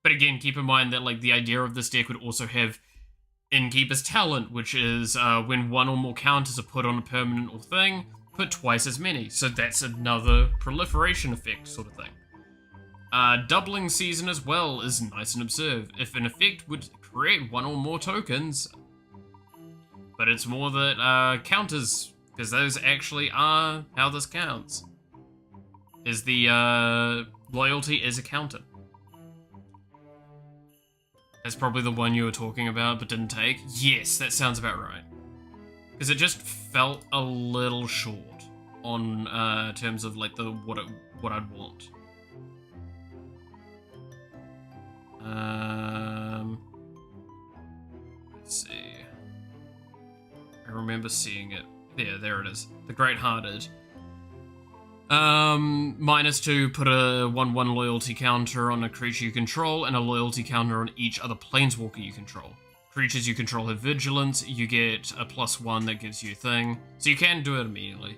[SPEAKER 1] But again, keep in mind that like the idea of this deck would also have Innkeeper's Talent, which is when one or more counters are put on a permanent or thing, put twice as many. So that's another proliferation effect sort of thing. Doubling Season as well is nice and observed. If an effect would create one or more tokens, but it's more that counters, because those actually are how this counts. Is the loyalty is a counter. That's probably the one you were talking about but didn't take. Yes, that sounds about right. Because it just felt a little short on terms of like the what I'd want. Let's see. I remember seeing it. Yeah, there it is. The Great Hearted. -2, put a 1/1 loyalty counter on a creature you control, and a loyalty counter on each other planeswalker you control. Creatures you control have vigilance, you get a +1 that gives you a thing, so you can do it immediately.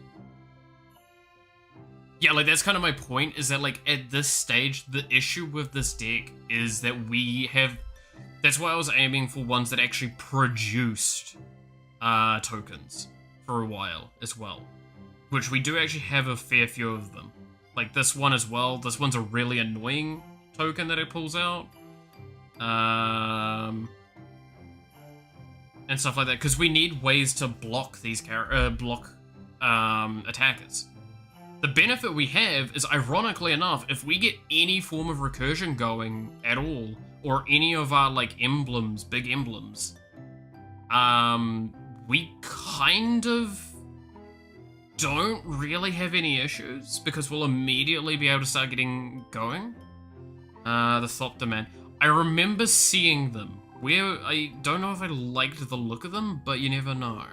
[SPEAKER 1] Yeah, like, that's kind of my point, is that, like, at this stage, the issue with this deck is that we have... That's why I was aiming for ones that actually produced tokens for a while as well. Which we do actually have a fair few of them. Like this one as well. This one's a really annoying token that it pulls out. And stuff like that. Because we need ways to block these attackers. The benefit we have is, ironically enough, if we get any form of recursion going at all, or any of our, like, emblems, big emblems, we kind of don't really have any issues, because we'll immediately be able to start getting going. The Thopter Man. I remember seeing them. Where, I don't know if I liked the look of them, but you never know.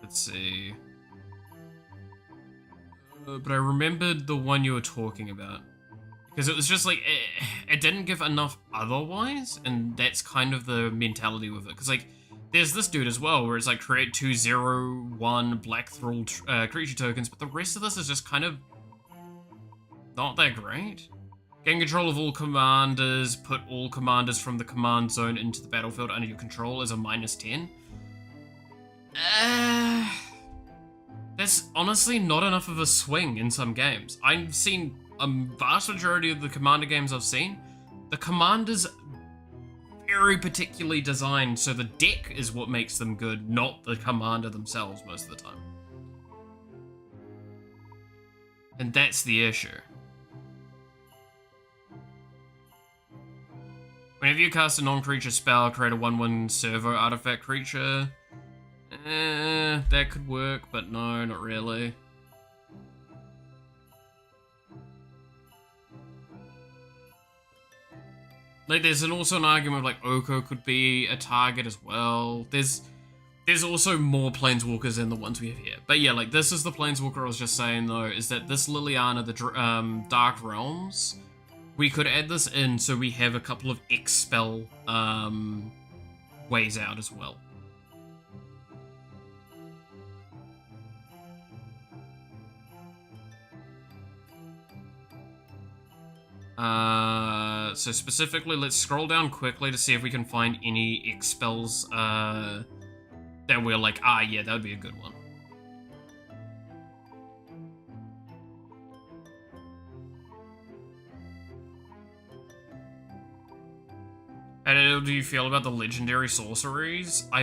[SPEAKER 1] Let's see. But I remembered the one you were talking about. Because it was just like, it didn't give enough otherwise, and that's kind of the mentality with it. Because, like, there's this dude as well, where it's like, create 2/0/1 Black Thrall creature tokens, but the rest of this is just kind of not that great. Gain control of all commanders, put all commanders from the command zone into the battlefield under your control as a -10. That's honestly not enough of a swing in some games. I've seen a vast majority of the commander games I've seen, the commanders very particularly designed, so the deck is what makes them good, not the commander themselves most of the time. And that's the issue. Whenever you cast a non-creature spell, create a 1/1 servo artifact creature. That could work, but no, not really. Like, there's also an argument of, like, Oko could be a target as well. There's also more Planeswalkers than the ones we have here. But yeah, like, this is the Planeswalker I was just saying, though, is that this Liliana, the Dark Realms, we could add this in so we have a couple of X-Spell ways out as well. So specifically, let's scroll down quickly to see if we can find any X-Spells that we're like, ah, yeah, that would be a good one. How do you feel about the legendary sorceries? I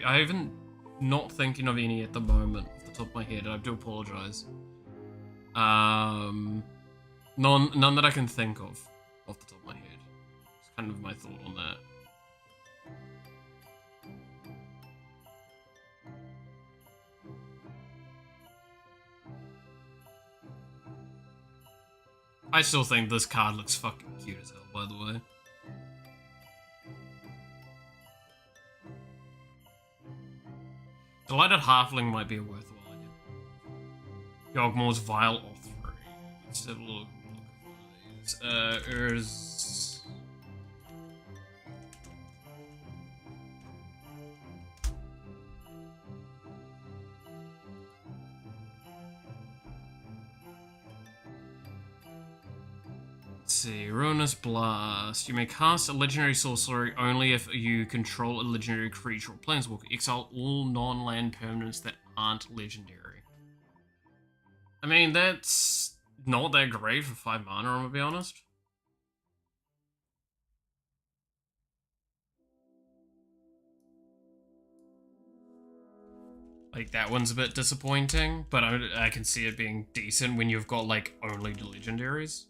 [SPEAKER 1] haven't not thinking of any at the moment off the top of my head. I do apologize. None that I can think of off the top of my head. It's kind of my thought on that. I still think this card looks fucking cute as hell, by the way. Delighted Halfling might be a worthwhile idea. Yogmore's Vile Offering. Let's have a look. Let's see, Ruinous Blast. You may cast a legendary sorcery only if you control a legendary creature or planeswalker. Exile all non-land permanents that aren't legendary. I mean, that's not that great for 5 mana, I'm gonna be honest. Like, that one's a bit disappointing, but I can see it being decent when you've got, like, only legendaries.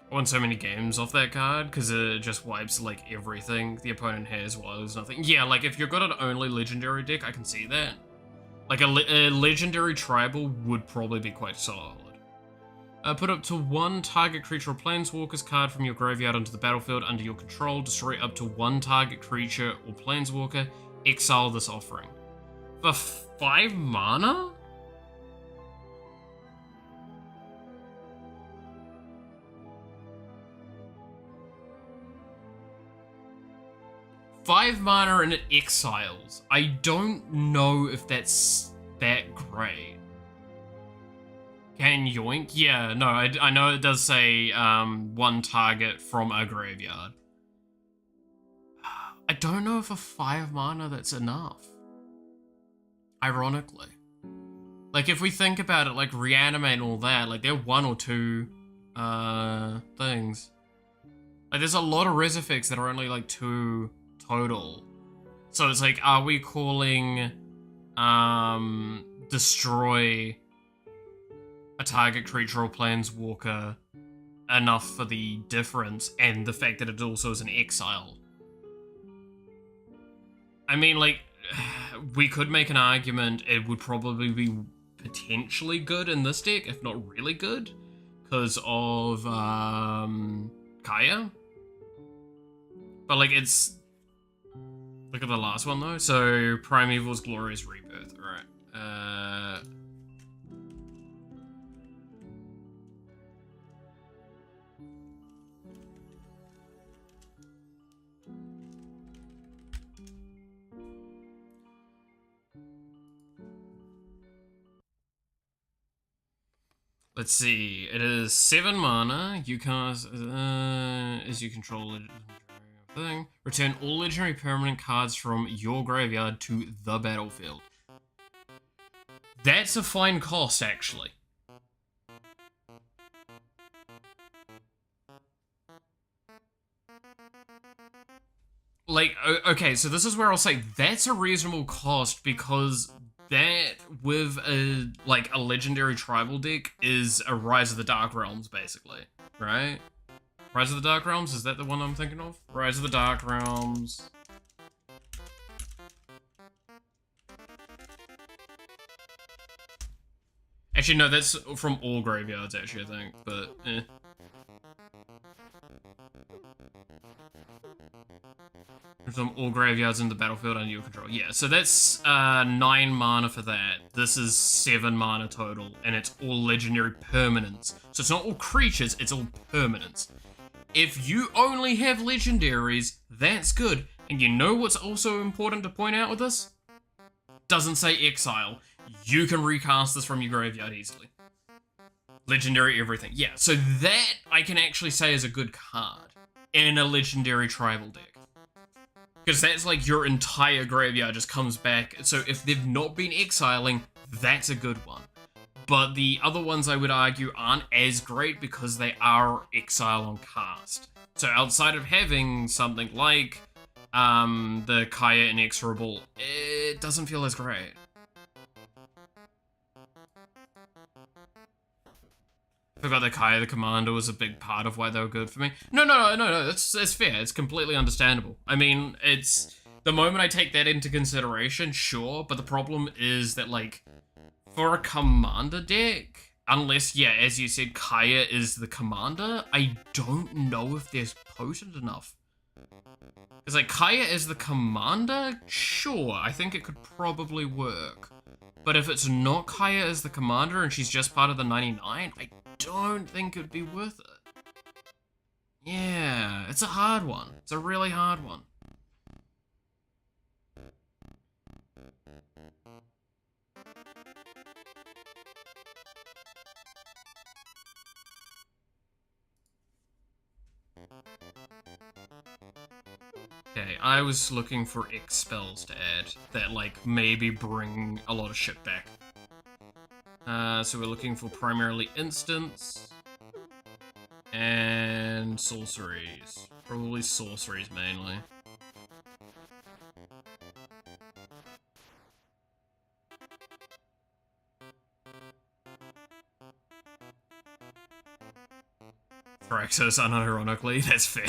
[SPEAKER 1] I won so many games off that card, because it just wipes, like, everything the opponent has while there's nothing. Yeah, like, if you've got an only legendary deck, I can see that. Like, a legendary tribal would probably be quite solid. Put up to 1 target creature or planeswalker's card from your graveyard onto the battlefield under your control. Destroy up to 1 target creature or planeswalker. Exile this offering. For 5 mana? Five mana and it exiles. I don't know if that's that great. Can yoink? Yeah, no, I know it does say 1 target from a graveyard. I don't know if a 5 mana that's enough. Ironically. Like, if we think about it, like, reanimate and all that, like, they're 1 or 2 things. Like, there's a lot of res effects that are only, like, 2 total. So it's like, are we calling destroy a target creature or planeswalker enough for the difference and the fact that it also is an exile? I mean, like, we could make an argument it would probably be potentially good in this deck, if not really good, because of Kaya. But, like, it's... Look at the last one, though. So, Primeval's Glorious Rebirth, alright. Let's see. It is 7 mana. You cast as you control a thing. Return all legendary permanent cards from your graveyard to the battlefield. That's a fine cost, actually. Like, okay, so this is where I'll say that's a reasonable cost because that with a, like, a legendary tribal deck is a Rise of the Dark Realms, basically, right? Rise of the Dark Realms, is that the one I'm thinking of? Rise of the Dark Realms. Actually, no, that's from all graveyards, actually, I think, but, eh. From all graveyards in the battlefield under your control. Yeah, so that's 9 mana for that. This is 7 mana total, and it's all legendary permanents. So it's not all creatures, it's all permanents. If you only have legendaries, that's good. And you know what's also important to point out with this? Doesn't say exile. You can recast this from your graveyard easily. Legendary everything. Yeah, so that I can actually say is a good card in a legendary tribal deck. Because that's like your entire graveyard just comes back. So if they've not been exiling, that's a good one. But the other ones I would argue aren't as great because they are exile on cast. So outside of having something like the Kaya Inexorable, it doesn't feel as great. I forgot that Kaya the Commander was a big part of why they were good for me. No, that's fair. It's completely understandable. I mean, it's... The moment I take that into consideration, sure, but the problem is that, like, for a Commander deck, unless, yeah, as you said, Kaya is the Commander, I don't know if they're potent enough. Because, like, Kaya is the Commander? Sure, I think it could probably work. But if it's not Kaya as the Commander and she's just part of the 99, I don't think it'd be worth it. Yeah, it's a hard one. It's a really hard one. Okay, I was looking for X spells to add that, like, maybe bring a lot of shit back. So we're looking for primarily instants and sorceries. Probably sorceries mainly. Thraxos, unironically, that's fair.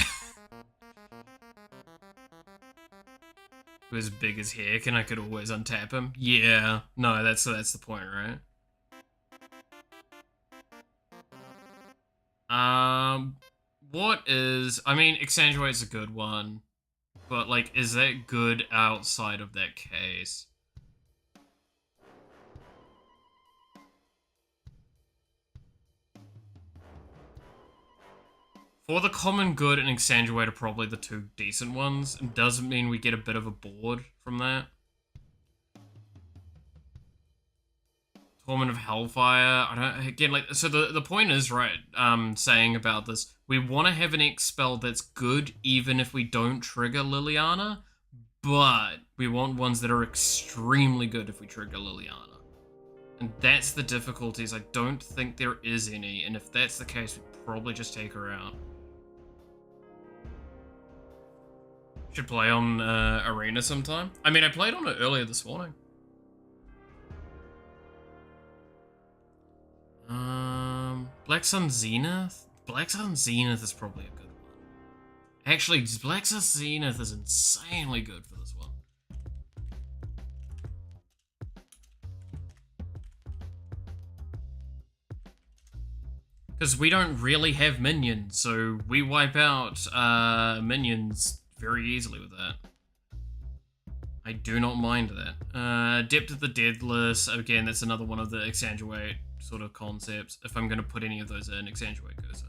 [SPEAKER 1] As big as heck, and I could always untap him. Yeah, no, that's the point, right? What is? I mean, Exsanguinate's a good one, but like, is that good outside of that case? For the common good and Exsanguinate are probably the two decent ones. It doesn't mean we get a bit of a board from that. Torment of Hellfire. I don't, again, like, so the point is, right, saying about this, we want to have an X spell that's good even if we don't trigger Liliana, but we want ones that are extremely good if we trigger Liliana. And that's the difficulties. I don't think there is any, and if that's the case, we'd probably just take her out. Should play on Arena sometime. I mean, I played on it earlier this morning. Black Sun Zenith? Black Sun Zenith is probably a good one. Actually, Black Sun Zenith is insanely good for this one. Because we don't really have minions, so we wipe out minions very easily with that. I do not mind that. Depth of the Deathless, again, that's another one of the Exsanguinate sort of concepts. If I'm going to put any of those in, Exsanguinate goes in.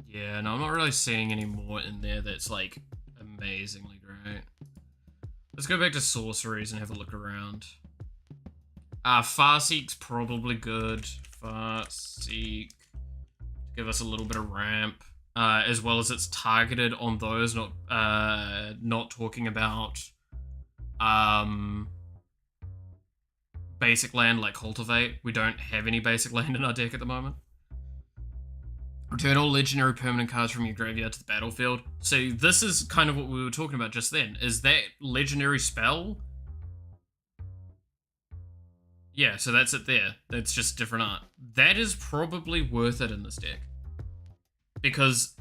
[SPEAKER 1] Yeah, no, I'm not really seeing any more in there that's, like, amazingly great. Let's go back to sorceries and have a look around. Farseek's probably good. Farseek. Give us a little bit of ramp. As well as it's targeted on those, not talking about basic land like Cultivate. We don't have any basic land in our deck at the moment. Return all legendary permanent cards from your graveyard to the battlefield. So this is kind of what we were talking about just then. Is that legendary spell? Yeah, so that's it there. That's just different art. That is probably worth it in this deck. Because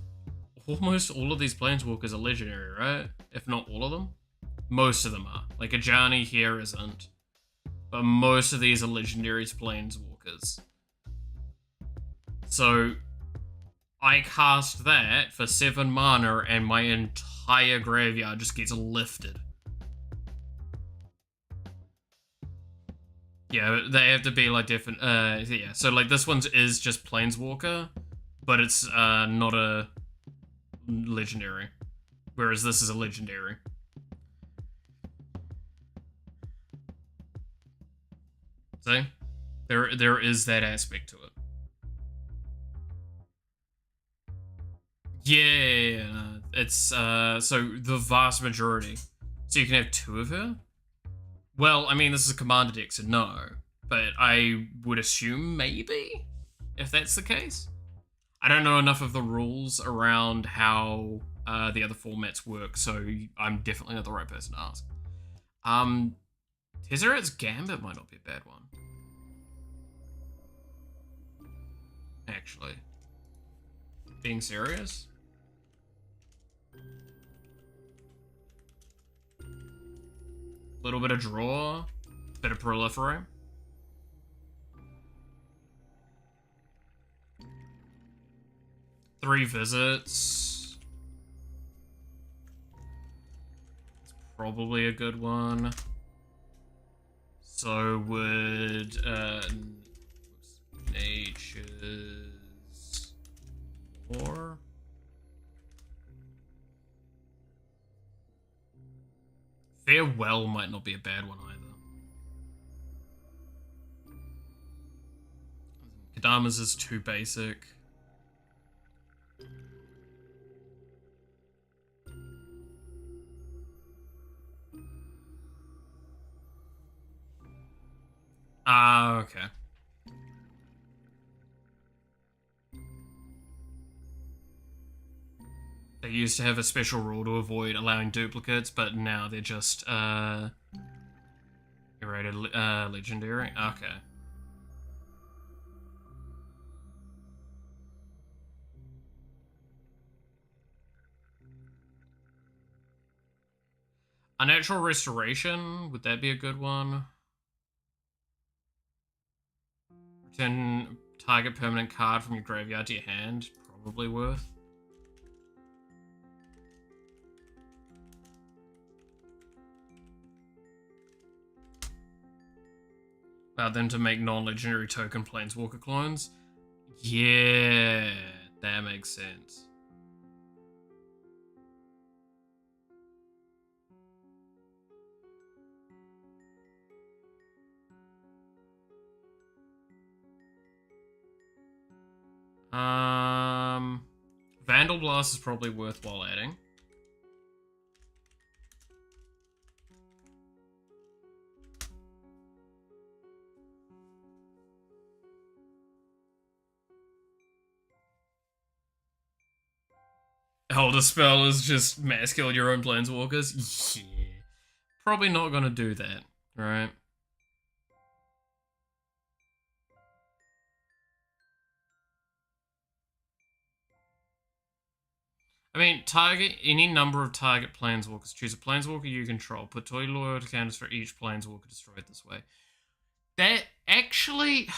[SPEAKER 1] almost all of these Planeswalkers are legendary, right? If not all of them. Most of them are. Like, Ajani here isn't. But most of these are legendary Planeswalkers. So, I cast that for 7 mana and my entire graveyard just gets lifted. Yeah, they have to be like different, yeah. So like this one's is just Planeswalker, but it's not a legendary. Whereas this is a legendary. See? There is that aspect to it. Yeah, it's, so the vast majority. So you can have 2 of her? Well, I mean, this is a commander deck, so no. But I would assume maybe, if that's the case. I don't know enough of the rules around how the other formats work, so I'm definitely not the right person to ask. Tezzeret's Gambit might not be a bad one. Actually. Being serious? Little bit of draw, bit of proliferate. Three visits. It's probably a good one. So would Nature's War. Farewell might not be a bad one either. Kadamas is too basic. Ah, okay. They used to have a special rule to avoid allowing duplicates, but now they're just, rated legendary. Okay. Unnatural Restoration, would that be a good one? Return target permanent card from your graveyard to your hand, probably worth. Allow them to make non-legendary token Planeswalker clones. Yeah, that makes sense. Vandal Blast is probably worthwhile adding. Elder Spell is just mass kill your own Planeswalkers? Yeah. Probably not gonna do that, right? I mean, target any number of target Planeswalkers. Choose a Planeswalker you control. Put 2 loyalty counters for each Planeswalker destroyed this way. That actually...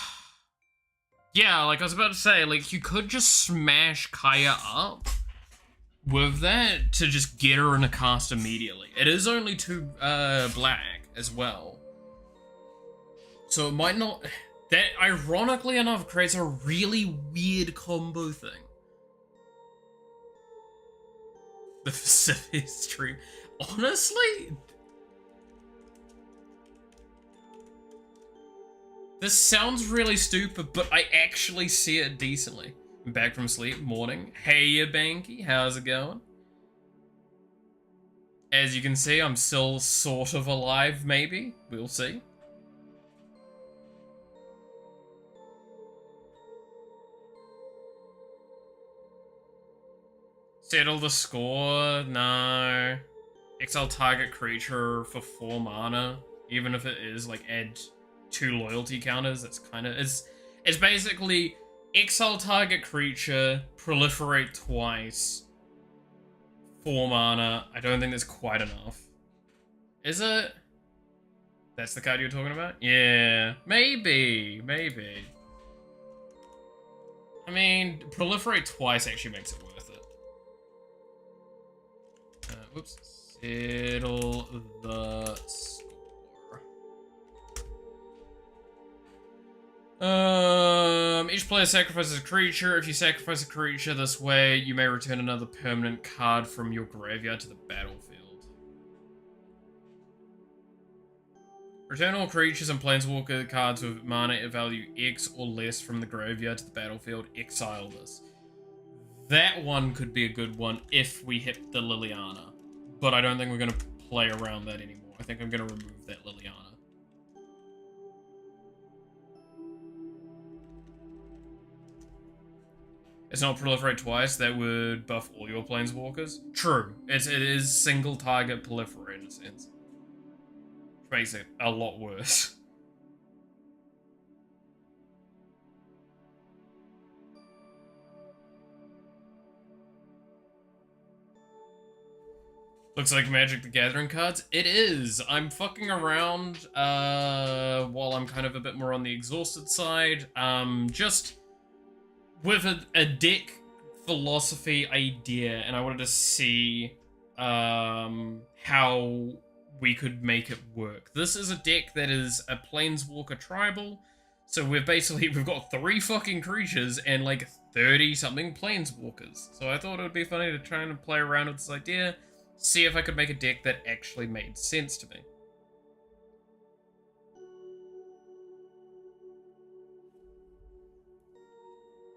[SPEAKER 1] Yeah, like I was about to say, like, you could just smash Kaya up with that to just get her in a cast immediately. It is only 2 black as well. So it might not... That, ironically enough, creates a really weird combo thing. The Pacific stream. Honestly, this sounds really stupid, but I actually see it decently. I'm back from sleep, morning. Hey, ya Banky, how's it going? As you can see, I'm still sort of alive, maybe. We'll see. Settle the score? No. Exile target creature for 4 mana. Even if it is, like, add 2 loyalty counters, that's kind of... It's basically exile target creature, proliferate twice, 4 mana. I don't think that's quite enough. Is it? That's the card you're talking about? Yeah. Maybe. Maybe. I mean, proliferate twice actually makes it worth it. Whoops. Settle the score. Each player sacrifices a creature. If you sacrifice a creature this way, you may return another permanent card from your graveyard to the battlefield. Return all creatures and planeswalker cards with mana value X or less from the graveyard to the battlefield. Exile this. That one could be a good one if we hit the Liliana. But I don't think we're going to play around that anymore. I think I'm going to remove that Liliana. It's not proliferate twice. That would buff all your planeswalkers. True. It is single target proliferate in a sense. Which makes it a lot worse. Looks like Magic the Gathering cards. It is. I'm fucking around while I'm kind of a bit more on the exhausted side. Just with a deck philosophy idea, and I wanted to see how we could make it work. This is a deck that is a Planeswalker tribal, so we've got 3 fucking creatures and like 30 something Planeswalkers. So I thought it would be funny to try and play around with this idea. See if I could make a deck that actually made sense to me.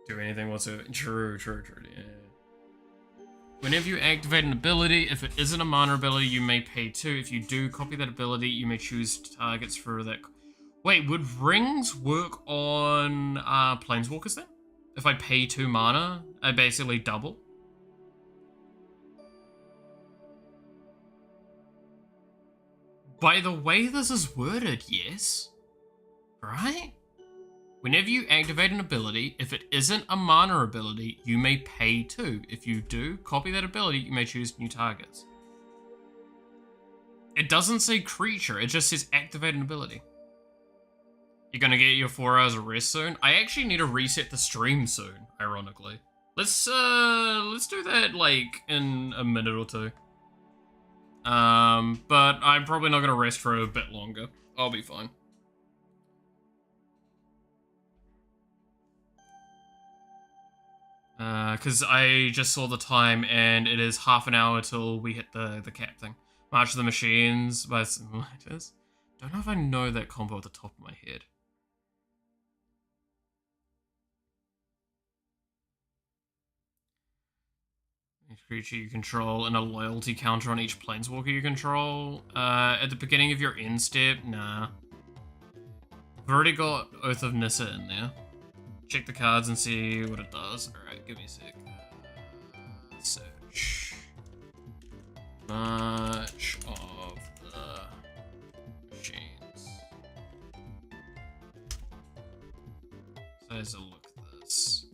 [SPEAKER 1] do anything whatsoever. True, yeah. Whenever you activate an ability, if it isn't a mana ability, you may pay 2. If you do copy that ability, you may choose targets for that. Wait, would rings work on planeswalkers then? If I pay 2 mana, I basically double? By the way this is worded, yes. Right? Whenever you activate an ability, if it isn't a mana ability, you may pay 2. If you do, copy that ability, you may choose new targets. It doesn't say creature, it just says activate an ability. You're gonna get your 4 hours of rest soon? I actually need to reset the stream soon, ironically. Let's do that, like, in a minute or 2. But I'm probably not gonna rest for a bit longer. I'll be fine. Because I just saw the time and it is half an hour till we hit the cap thing. March of the Machines by Simulators. Don't know if I know that combo at the top of my head. Each creature you control and a loyalty counter on each planeswalker you control. At the beginning of your end step, nah. I've already got Oath of Nissa in there. Check the cards and see what it does. Alright, give me a sec. Search. March of the Machines. So let's look at this.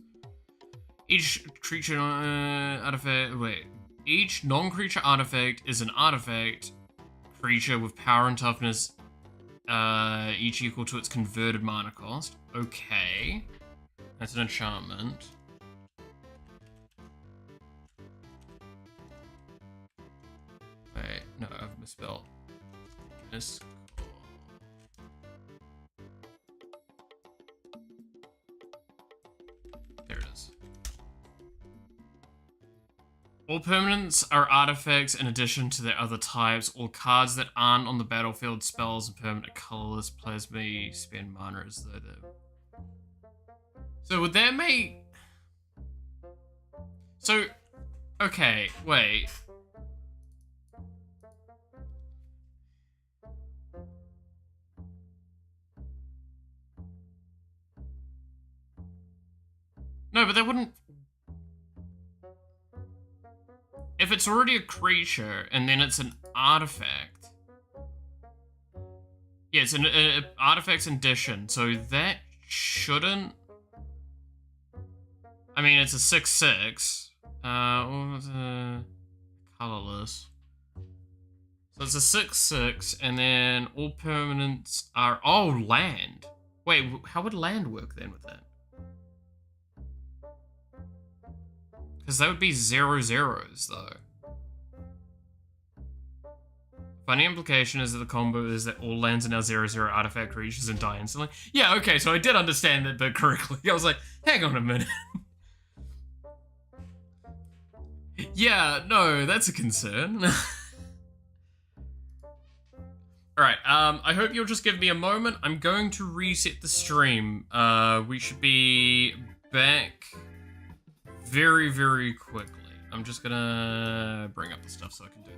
[SPEAKER 1] Each creature artifact. Wait. Each non-creature artifact is an artifact creature with power and toughness, each equal to its converted mana cost. Okay. That's an enchantment. Wait, no, I've misspelled. There it is. All permanents are artifacts in addition to their other types. All cards that aren't on the battlefield, spells, and permanent colorless players may spend mana as though they're... So would that make... So, okay, wait. No, but that wouldn't... If it's already a creature and then it's an artifact... Yeah, it's an artifact's addition, so that shouldn't... I mean, it's a 6/6. Colorless. So it's a 6/6, and then all permanents are... Oh, land. Wait, how would land work then with that? Because that would be 0/0s, though. Funny implication is that the combo is that all lands are now 0/0 artifact creatures and die instantly. Yeah, okay, so I did understand that bit correctly. I was like, hang on a minute. Yeah, no, that's a concern. Alright, I hope you'll just give me a moment. I'm going to reset the stream. We should be back very, very quickly. I'm just gonna bring up the stuff so I can do this.